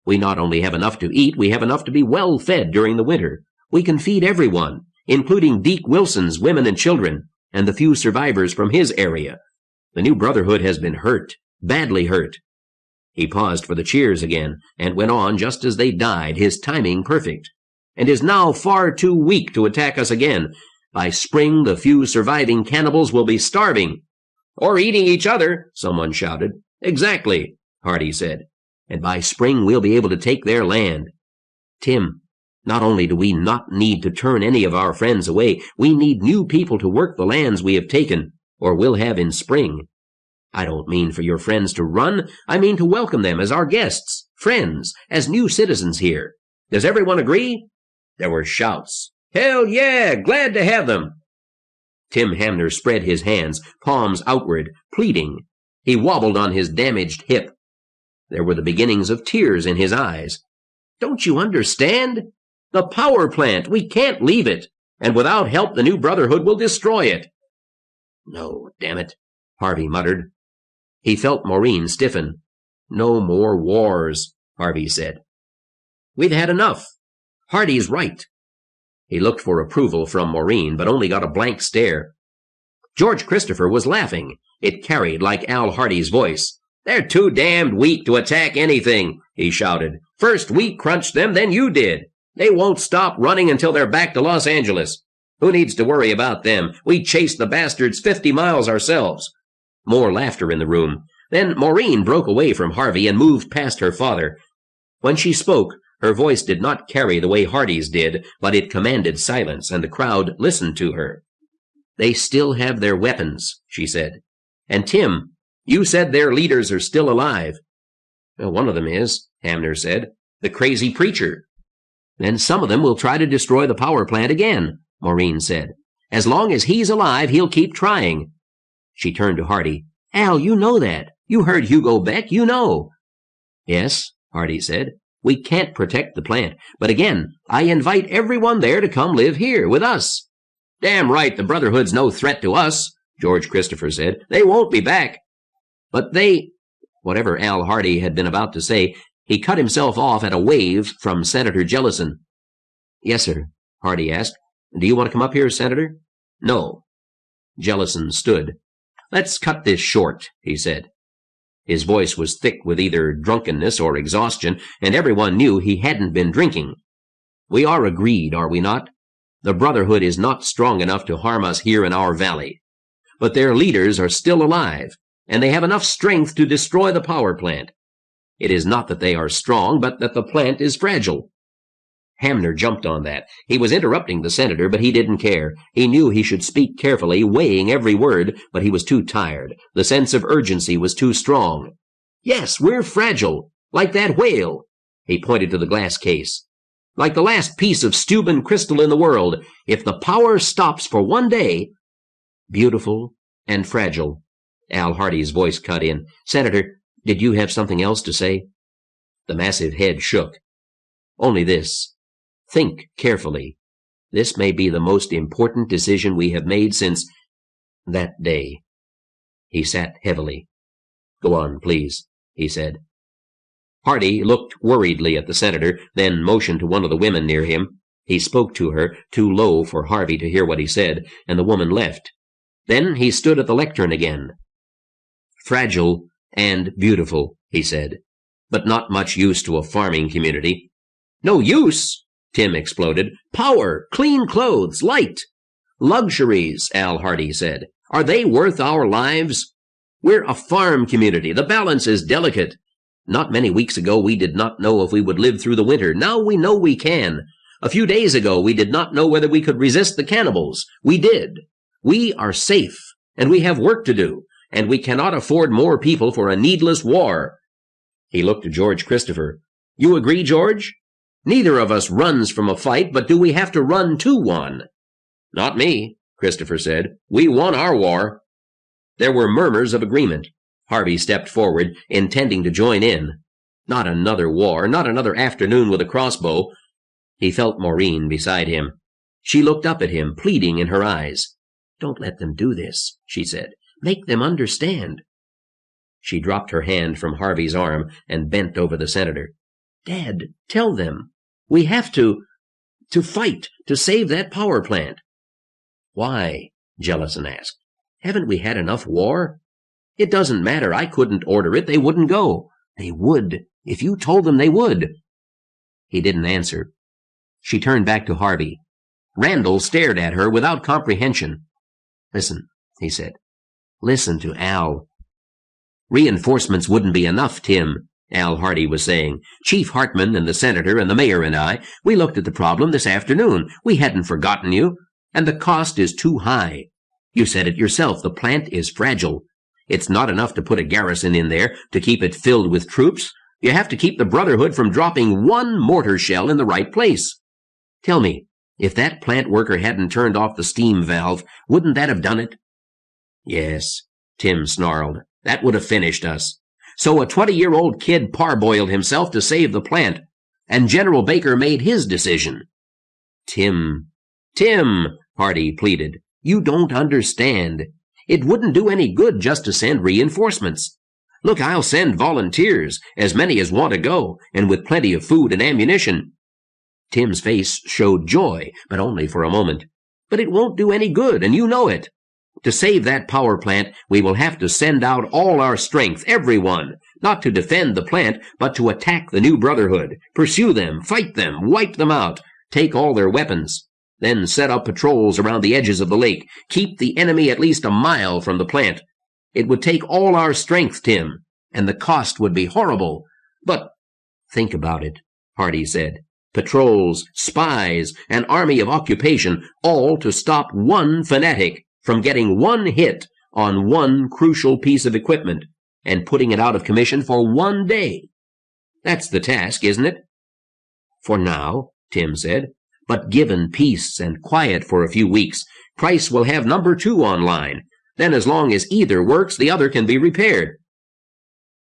We not only have enough to eat, we have enough to be well fed during the winter. We can feed everyone, including Deke Wilson's women and children, and the few survivors from his area. The New Brotherhood has been hurt, badly hurt. He paused for the cheers again, and went on just as they died, his timing perfect, and is now far too weak to attack us again. By spring, the few surviving cannibals will be starving. Or eating each other, someone shouted. Exactly, Hardy said. And by spring, we'll be able to take their land. Tim, not only do we not need to turn any of our friends away, we need new people to work the lands we have taken, or will have in spring. I don't mean for your friends to run. I mean to welcome them as our guests, friends, as new citizens here. Does everyone agree? There were shouts. Hell yeah, glad to have them. Tim Hamner spread his hands, palms outward, pleading. He wobbled on his damaged hip. There were the beginnings of tears in his eyes. Don't you understand? The power plant, we can't leave it. And without help, the New Brotherhood will destroy it. No, damn it, Harvey muttered. He felt Maureen stiffen. No more wars, Harvey said. We've had enough. Hardy's right. He looked for approval from Maureen, but only got a blank stare. George Christopher was laughing. It carried like Al Hardy's voice. They're too damned weak to attack anything, he shouted. First we crunched them, then you did. They won't stop running until they're back to Los Angeles. Who needs to worry about them? We chased the bastards 50 miles ourselves. More laughter in the room. Then Maureen broke away from Harvey and moved past her father. When she spoke, her voice did not carry the way Hardy's did, but it commanded silence, and the crowd listened to her. They still have their weapons, she said. And Tim, you said their leaders are still alive. Well, one of them is, Hamner said. The crazy preacher. Then some of them will try to destroy the power plant again, Maureen said. As long as he's alive, he'll keep trying. She turned to Hardy. Al, you know that. You heard Hugo Beck, you know. Yes, Hardy said. We can't protect the plant. But again, I invite everyone there to come live here with us. "Damn right, the Brotherhood's no threat to us," George Christopher said. "They won't be back." "But they—" Whatever Al Hardy had been about to say, he cut himself off at a wave from Senator Jellison. "Yes, sir," Hardy asked. "Do you want to come up here, Senator?" "No." Jellison stood. "Let's cut this short," he said. His voice was thick with either drunkenness or exhaustion, and everyone knew he hadn't been drinking. "We are agreed, are we not? The Brotherhood is not strong enough to harm us here in our valley. But their leaders are still alive, and they have enough strength to destroy the power plant. It is not that they are strong, but that the plant is fragile." Hamner jumped on that. He was interrupting the senator, but he didn't care. He knew he should speak carefully, weighing every word, but he was too tired. The sense of urgency was too strong. "Yes, we're fragile, like that whale." He pointed to the glass case. "Like the last piece of Steuben crystal in the world. If the power stops for one day—" "Beautiful and fragile," Al Hardy's voice cut in. "Senator, did you have something else to say?" The massive head shook. "Only this. Think carefully. This may be the most important decision we have made since that day." He sat heavily. "Go on, please," he said. Hardy looked worriedly at the senator, then motioned to one of the women near him. He spoke to her, too low for Harvey to hear what he said, and the woman left. Then he stood at the lectern again. "Fragile and beautiful," he said, "but not much use to a farming community." "No use!" Tim exploded. "Power, clean clothes, light." "Luxuries," Al Hardy said. "Are they worth our lives? We're a farm community. The balance is delicate. Not many weeks ago we did not know if we would live through the winter. Now we know we can. A few days ago we did not know whether we could resist the cannibals. We did. We are safe, and we have work to do, and we cannot afford more people for a needless war." He looked to George Christopher. "You agree, George? Neither of us runs from a fight, but do we have to run to one?" "Not me," Christopher said. "We won our war." There were murmurs of agreement. Harvey stepped forward, intending to join in. Not another war, not another afternoon with a crossbow. He felt Maureen beside him. She looked up at him, pleading in her eyes. "Don't let them do this," she said. "Make them understand." She dropped her hand from Harvey's arm and bent over the senator. "Dad, tell them. We have to fight, to save that power plant." "Why?" Jellison asked. "Haven't we had enough war?" "It doesn't matter. I couldn't order it. They wouldn't go." "They would. If you told them, they would." He didn't answer. She turned back to Harvey. Randall stared at her without comprehension. "Listen," he said. "Listen to Al." "Reinforcements wouldn't be enough, Tim," Al Hardy was saying. "Chief Hartman and the senator and the mayor and I, we looked at the problem this afternoon. We hadn't forgotten you. And the cost is too high. You said it yourself. The plant is fragile. It's not enough to put a garrison in there to keep it filled with troops. You have to keep the Brotherhood from dropping one mortar shell in the right place. Tell me, if that plant worker hadn't turned off the steam valve, wouldn't that have done it?" "Yes," Tim snarled. "That would have finished us. So a 20-year-old kid parboiled himself to save the plant, and General Baker made his decision." Tim, Hardy pleaded. "You don't understand. It wouldn't do any good just to send reinforcements. Look, I'll send volunteers, as many as want to go, and with plenty of food and ammunition." Tim's face showed joy, but only for a moment. "But it won't do any good, and you know it. To save that power plant, we will have to send out all our strength, everyone, not to defend the plant, but to attack the new Brotherhood, pursue them, fight them, wipe them out, take all their weapons. Then set up patrols around the edges of the lake, keep the enemy at least a mile from the plant. It would take all our strength, Tim, and the cost would be horrible. But think about it," Hardy said. "Patrols, spies, an army of occupation, all to stop one fanatic from getting one hit on one crucial piece of equipment and putting it out of commission for one day. That's the task, isn't it?" "For now," Tim said. "But given peace and quiet for a few weeks, Price will have number 2 online. Then as long as either works, the other can be repaired."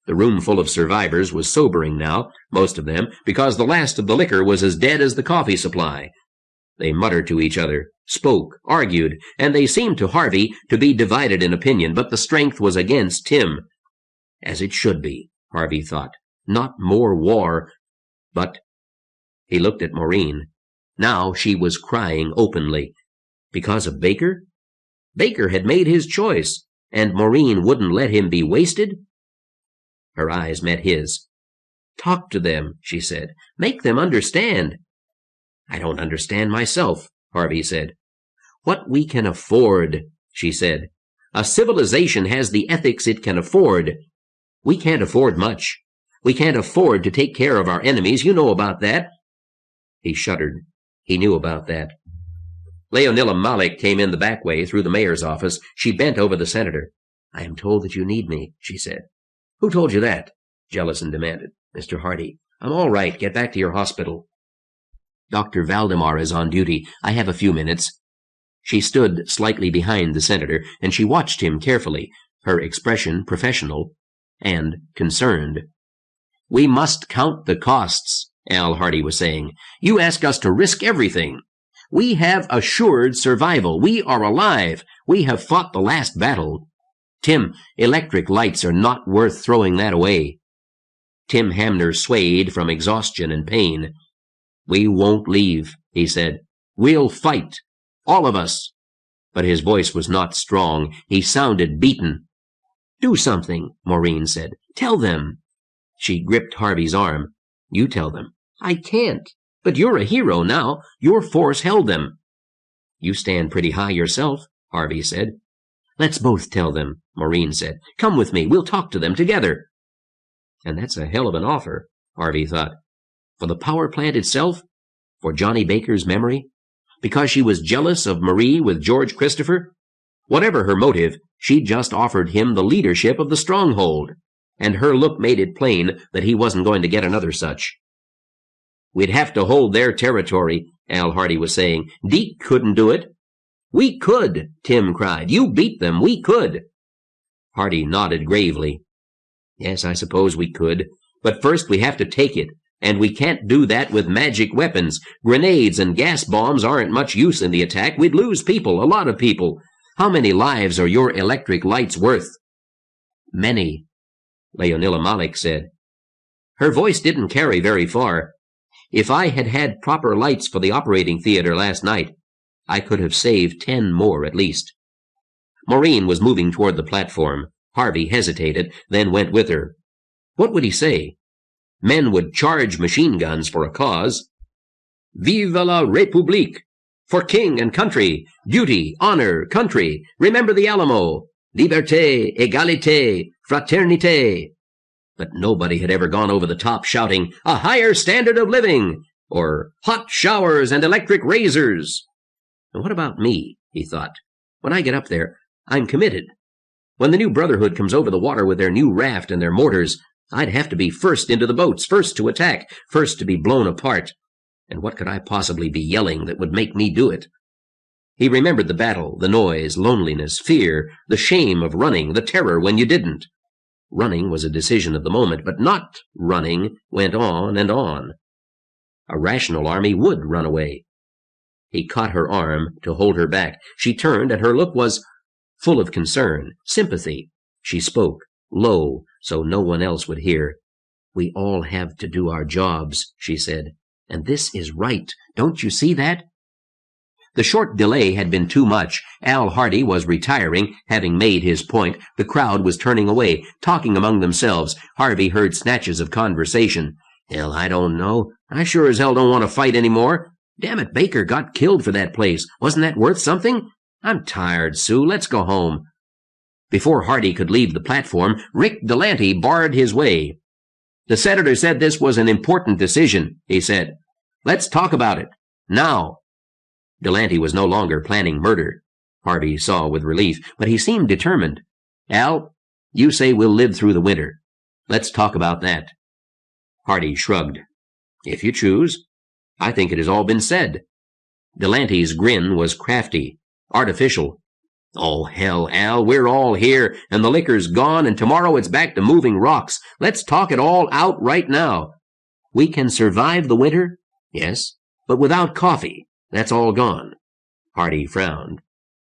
The room full of survivors was sobering now, most of them, because the last of the liquor was as dead as the coffee supply. They muttered to each other, spoke, argued, and they seemed to Harvey to be divided in opinion, but the strength was against Tim. As it should be, Harvey thought. Not more war, but... He looked at Maureen. Now she was crying openly. Because of Baker? Baker had made his choice, and Maureen wouldn't let him be wasted? Her eyes met his. "Talk to them," she said. "Make them understand." "I don't understand myself," Harvey said. "What we can afford," she said. "A civilization has the ethics it can afford. We can't afford much. We can't afford to take care of our enemies. You know about that." He shuddered. He knew about that. Leonilla Malik came in the back way through the mayor's office. She bent over the senator. "I am told that you need me," she said. "Who told you that?" Jellison demanded. "Mr. Hardy." "I'm all right. Get back to your hospital." "Dr. Valdemar is on duty. I have a few minutes." She stood slightly behind the senator, and she watched him carefully, her expression professional and concerned. "We must count the costs," Al Hardy was saying. "You ask us to risk everything. We have assured survival. We are alive. We have fought the last battle. Tim, electric lights are not worth throwing that away." Tim Hamner swayed from exhaustion and pain. "We won't leave," he said. "We'll fight. All of us." But his voice was not strong. He sounded beaten. "Do something," Maureen said. "Tell them." She gripped Harvey's arm. "You tell them." "I can't. But you're a hero now. Your force held them." "You stand pretty high yourself," Harvey said. "Let's both tell them," Maureen said. "Come with me. We'll talk to them together." And that's a hell of an offer, Harvey thought. For the power plant itself? For Johnny Baker's memory? Because she was jealous of Marie with George Christopher? Whatever her motive, she just offered him the leadership of the Stronghold, and her look made it plain that he wasn't going to get another such. "We'd have to hold their territory," Al Hardy was saying. "Deke couldn't do it." "We could," Tim cried. "You beat them. We could." Hardy nodded gravely. "Yes, I suppose we could. But first we have to take it, and we can't do that with magic weapons. Grenades and gas bombs aren't much use in the attack. We'd lose people, a lot of people. How many lives are your electric lights worth?" "Many," Leonilla Malik said. Her voice didn't carry very far. "If I had had proper lights for the operating theater last night, I could have saved 10 more at least." Maureen was moving toward the platform. Harvey hesitated, then went with her. What would he say? Men would charge machine guns for a cause. "Vive la République! For king and country! Duty, honor, country! Remember the Alamo! Liberté, égalité, fraternité!" But nobody had ever gone over the top shouting, "A higher standard of living!" or "hot showers and electric razors." And what about me, he thought. When I get up there, I'm committed. When the new Brotherhood comes over the water with their new raft and their mortars, I'd have to be first into the boats, first to attack, first to be blown apart. And what could I possibly be yelling that would make me do it? He remembered the battle, the noise, loneliness, fear, the shame of running, the terror when you didn't. Running was a decision of the moment, but not running went on and on. A rational army would run away. He caught her arm to hold her back. She turned, and her look was full of concern, sympathy. She spoke, low, so no one else would hear. "We all have to do our jobs," she said. "And this is right. Don't you see that?" The short delay had been too much. Al Hardy was retiring, having made his point. The crowd was turning away, talking among themselves. Harvey heard snatches of conversation. "Hell, I don't know. I sure as hell don't want to fight anymore. Damn it, Baker got killed for that place. Wasn't that worth something? I'm tired, Sue. Let's go home." Before Hardy could leave the platform, Rick Delante barred his way. "The senator said this was an important decision," he said. "Let's talk about it. Now." Delante was no longer planning murder, Harvey saw with relief, but he seemed determined. "Al, you say we'll live through the winter. Let's talk about that." Hardy shrugged. "If you choose. I think it has all been said." Delante's grin was crafty, artificial. "Oh, hell, Al, we're all here, and the liquor's gone, and tomorrow it's back to moving rocks. Let's talk it all out right now. We can survive the winter, yes, but without coffee. That's all gone. Hardy frowned.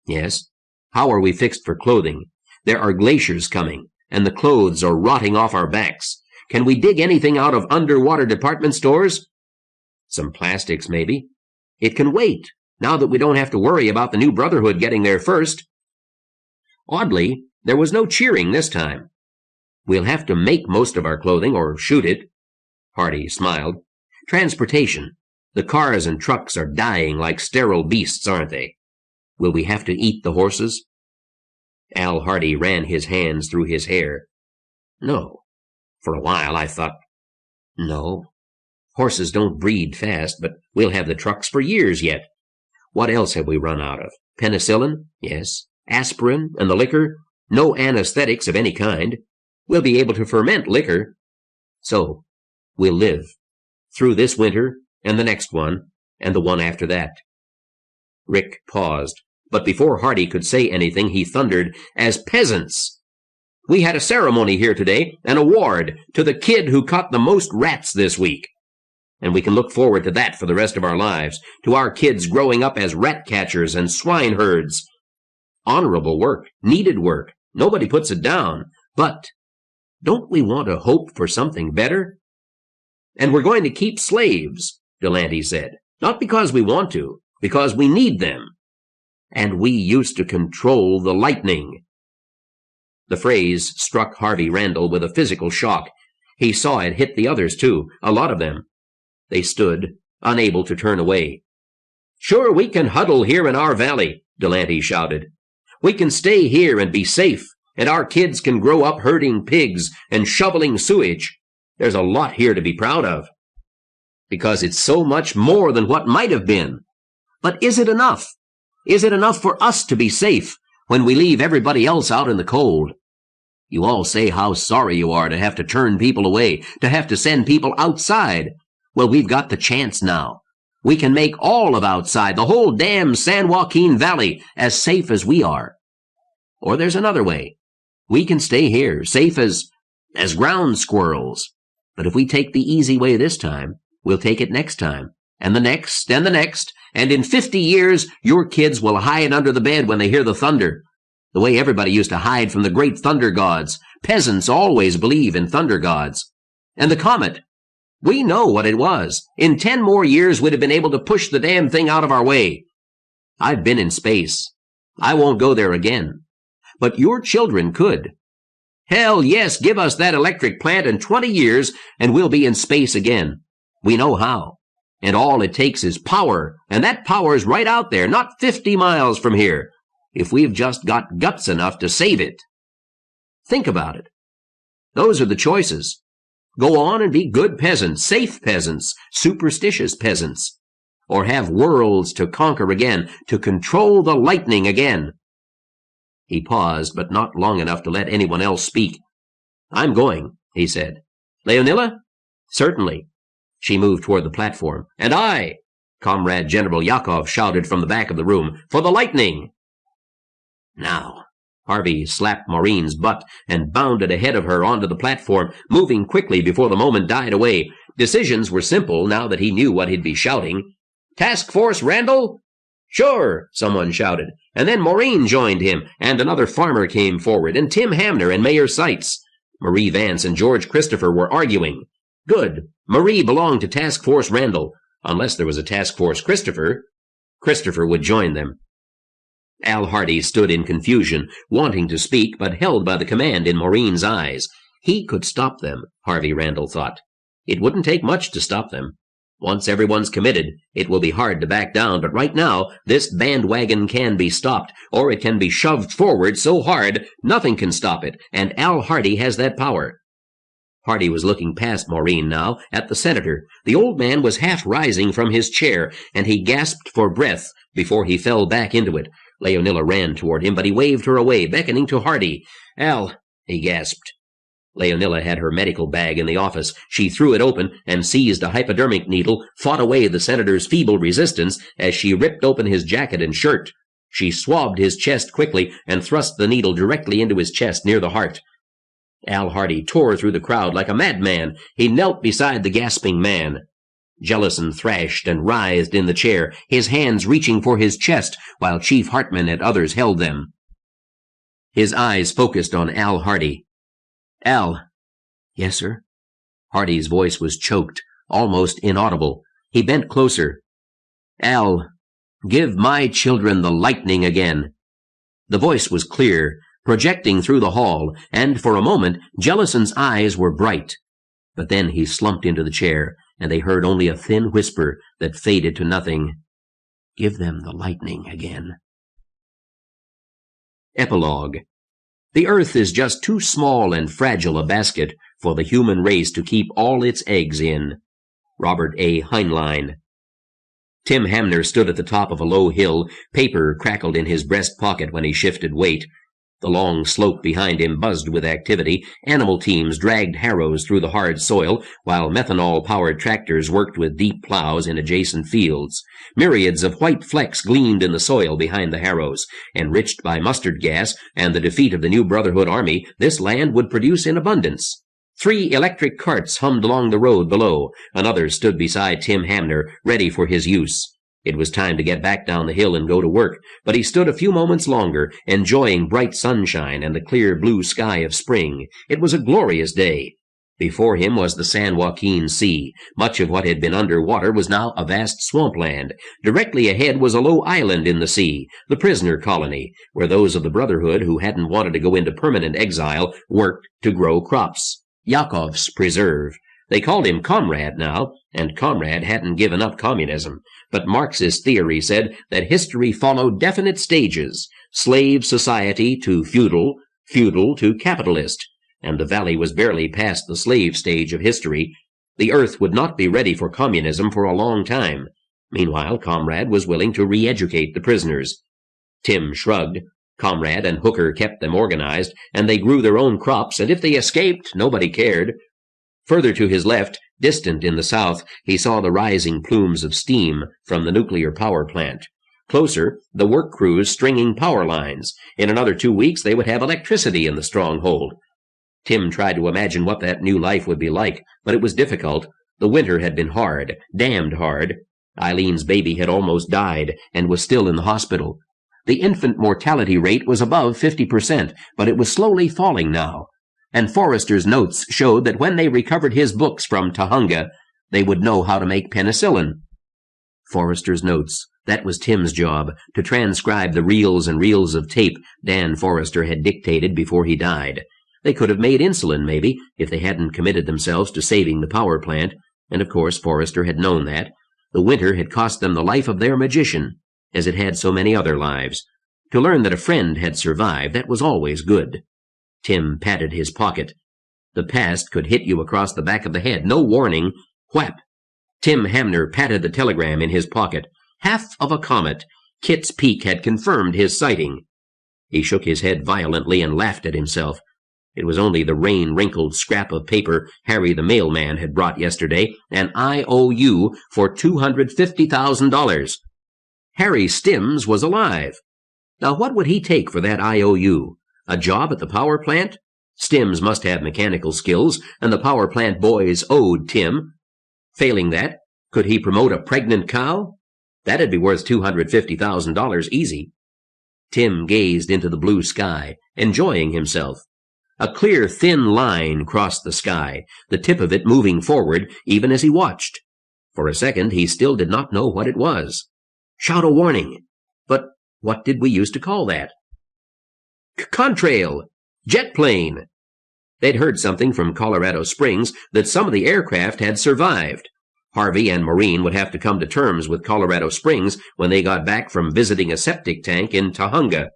Yes. How are we fixed for clothing? There are glaciers coming, and the clothes are rotting off our backs. Can we dig anything out of underwater department stores? Some plastics, maybe. It can wait, now that we don't have to worry about the new Brotherhood getting there first. Oddly, there was no cheering this time. We'll have to make most of our clothing, or shoot it. Hardy smiled. Transportation. The cars and trucks are dying like sterile beasts, aren't they? Will we have to eat the horses? Al Hardy ran his hands through his hair. No. For a while I thought, no. Horses don't breed fast, but we'll have the trucks for years yet. What else have we run out of? Penicillin? Yes. Aspirin and the liquor? No anesthetics of any kind. We'll be able to ferment liquor. So, we'll live. Through this winter, and the next one, and the one after that. Rick paused, but before Hardy could say anything, he thundered, as peasants! We had a ceremony here today, an award to the kid who caught the most rats this week. And we can look forward to that for the rest of our lives, to our kids growing up as rat catchers and swineherds. Honorable work, needed work, nobody puts it down, but don't we want to hope for something better? And we're going to keep slaves, Delante said, not because we want to, because we need them. And we used to control the lightning. The phrase struck Harvey Randall with a physical shock. He saw it hit the others, too, a lot of them. They stood, unable to turn away. Sure, we can huddle here in our valley, Delante shouted. We can stay here and be safe, and our kids can grow up herding pigs and shoveling sewage. There's a lot here to be proud of. Because it's so much more than what might have been. But is it enough? Is it enough for us to be safe when we leave everybody else out in the cold? You all say how sorry you are to have to turn people away, to have to send people outside. Well, we've got the chance now. We can make all of outside, the whole damn San Joaquin Valley, as safe as we are. Or there's another way. We can stay here, safe as ground squirrels. But if we take the easy way this time, we'll take it next time, and the next, and in 50 years, your kids will hide under the bed when they hear the thunder. The way everybody used to hide from the great thunder gods. Peasants always believe in thunder gods. And the comet. We know what it was. In 10 more years, we'd have been able to push the damn thing out of our way. I've been in space. I won't go there again. But your children could. Hell yes, give us that electric plant in 20 years, and we'll be in space again. We know how. And all it takes is power, and that power's right out there, not 50 miles from here, if we've just got guts enough to save it. Think about it. Those are the choices. Go on and be good peasants, safe peasants, superstitious peasants. Or have worlds to conquer again, to control the lightning again. He paused, but not long enough to let anyone else speak. I'm going, he said. Leonilla? Certainly. She moved toward the platform. And I, Comrade General Yakov shouted from the back of the room, for the lightning. Now, Harvey slapped Maureen's butt and bounded ahead of her onto the platform, moving quickly before the moment died away. Decisions were simple now that he knew what he'd be shouting. Task Force Randall? Sure, someone shouted. And then Maureen joined him, and another farmer came forward, and Tim Hamner and Mayor Seitz. Marie Vance and George Christopher were arguing. Good. Marie belonged to Task Force Randall. Unless there was a Task Force Christopher. Christopher would join them. Al Hardy stood in confusion, wanting to speak, but held by the command in Maureen's eyes. He could stop them, Harvey Randall thought. It wouldn't take much to stop them. Once everyone's committed, it will be hard to back down, but right now, this bandwagon can be stopped, or it can be shoved forward so hard, nothing can stop it, and Al Hardy has that power. Hardy was looking past Maureen now, at the senator. The old man was half rising from his chair, and he gasped for breath before he fell back into it. Leonilla ran toward him, but he waved her away, beckoning to Hardy. Al, he gasped. Leonilla had her medical bag in the office. She threw it open and seized a hypodermic needle, fought away the senator's feeble resistance as she ripped open his jacket and shirt. She swabbed his chest quickly and thrust the needle directly into his chest near the heart. Al Hardy tore through the crowd like a madman. He knelt beside the gasping man. Jellison thrashed and writhed in the chair, his hands reaching for his chest, while Chief Hartman and others held them. His eyes focused on Al Hardy. "Al." "Yes, sir?" Hardy's voice was choked, almost inaudible. He bent closer. "Al, give my children the lightning again." The voice was clear, projecting through the hall, and for a moment Jellison's eyes were bright. But then he slumped into the chair, and they heard only a thin whisper that faded to nothing. "Give them the lightning again." Epilogue. The earth is just too small and fragile a basket for the human race to keep all its eggs in. Robert A. Heinlein. Tim Hamner stood at the top of a low hill. Paper crackled in his breast pocket when he shifted weight. The long slope behind him buzzed with activity. Animal teams dragged harrows through the hard soil, while methanol-powered tractors worked with deep plows in adjacent fields. Myriads of white flecks gleamed in the soil behind the harrows. Enriched by mustard gas and the defeat of the new Brotherhood Army, this land would produce in abundance. 3 electric carts hummed along the road below. Another stood beside Tim Hamner, ready for his use. It was time to get back down the hill and go to work, but he stood a few moments longer, enjoying bright sunshine and the clear blue sky of spring. It was a glorious day. Before him was the San Joaquin Sea. Much of what had been under water was now a vast swampland. Directly ahead was a low island in the sea, the prisoner colony, where those of the Brotherhood who hadn't wanted to go into permanent exile worked to grow crops. Yakov's preserve. They called him Comrade now, and Comrade hadn't given up communism. But Marxist theory said that history followed definite stages, slave society to feudal, feudal to capitalist, and the valley was barely past the slave stage of history. The earth would not be ready for communism for a long time. Meanwhile, Comrade was willing to re-educate the prisoners. Tim shrugged. Comrade and Hooker kept them organized, and they grew their own crops, and if they escaped, nobody cared. Further to his left, distant in the south, he saw the rising plumes of steam from the nuclear power plant. Closer, the work crews stringing power lines. In another 2 weeks, they would have electricity in the Stronghold. Tim tried to imagine what that new life would be like, but it was difficult. The winter had been hard, damned hard. Eileen's baby had almost died and was still in the hospital. The infant mortality rate was above 50%, but it was slowly falling now. And Forrester's notes showed that when they recovered his books from Tahunga, they would know how to make penicillin. Forrester's notes. That was Tim's job, to transcribe the reels and reels of tape Dan Forrester had dictated before he died. They could have made insulin, maybe, if they hadn't committed themselves to saving the power plant, and of course Forrester had known that. The winter had cost them the life of their magician, as it had so many other lives. To learn that a friend had survived, that was always good. Tim patted his pocket. The past could hit you across the back of the head. No warning. Whap! Tim Hamner patted the telegram in his pocket. Half of a comet. Kit's Peak had confirmed his sighting. He shook his head violently and laughed at himself. It was only the rain-wrinkled scrap of paper Harry the mailman had brought yesterday, an IOU for $250,000. Harry Stimms was alive. Now what would he take for that IOU? A job at the power plant? Stimms must have mechanical skills, and the power plant boys owed Tim. Failing that, could he promote a pregnant cow? That'd be worth $250,000 easy. Tim gazed into the blue sky, enjoying himself. A clear, thin line crossed the sky, the tip of it moving forward even as he watched. For a second, he still did not know what it was. Shout a warning. But what did we used to call that? Contrail! Jet plane! They'd heard something from Colorado Springs that some of the aircraft had survived. Harvey and Maureen would have to come to terms with Colorado Springs when they got back from visiting a septic tank in Tahunga.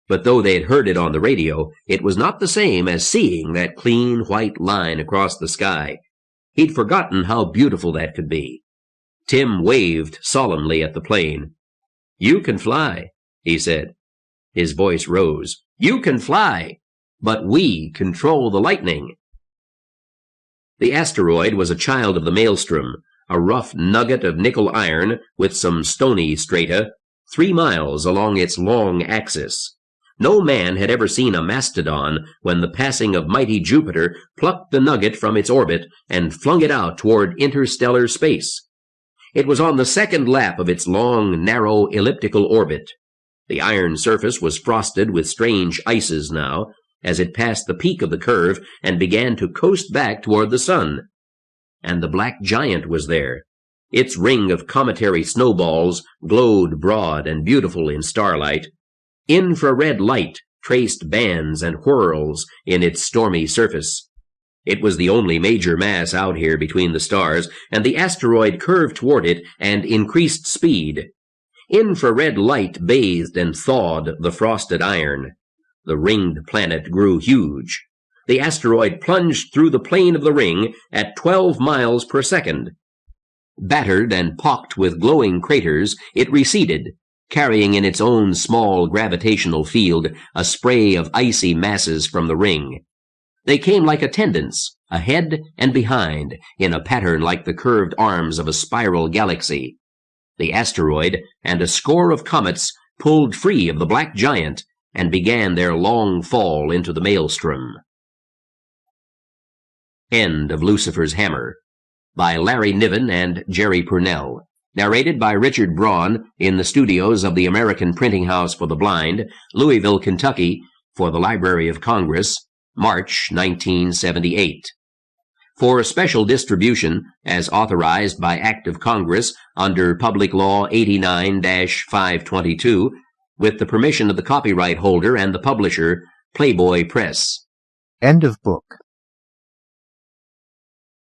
But though they'd heard it on the radio, it was not the same as seeing that clean white line across the sky. He'd forgotten how beautiful that could be. Tim waved solemnly at the plane. "You can fly," he said. His voice rose. "You can fly, but we control the lightning." The asteroid was a child of the maelstrom, a rough nugget of nickel iron with some stony strata, 3 miles along its long axis. No man had ever seen a mastodon when the passing of mighty Jupiter plucked the nugget from its orbit and flung it out toward interstellar space. It was on the second lap of its long, narrow, elliptical orbit. The iron surface was frosted with strange ices now, as it passed the peak of the curve and began to coast back toward the sun. And the black giant was there. Its ring of cometary snowballs glowed broad and beautiful in starlight. Infrared light traced bands and whirls in its stormy surface. It was the only major mass out here between the stars, and the asteroid curved toward it and increased speed. Infrared light bathed and thawed the frosted iron. The ringed planet grew huge. The asteroid plunged through the plane of the ring at 12 miles per second. Battered and pocked with glowing craters, it receded, carrying in its own small gravitational field a spray of icy masses from the ring. They came like attendants, ahead and behind, in a pattern like the curved arms of a spiral galaxy. The asteroid and a score of comets pulled free of the black giant and began their long fall into the maelstrom. End of Lucifer's Hammer, by Larry Niven and Jerry Pournelle. Narrated by Richard Braun in the studios of the American Printing House for the Blind, Louisville, Kentucky, for the Library of Congress, March 1978. For special distribution, as authorized by Act of Congress under Public Law 89-522, with the permission of the copyright holder and the publisher, Playboy Press. End of book.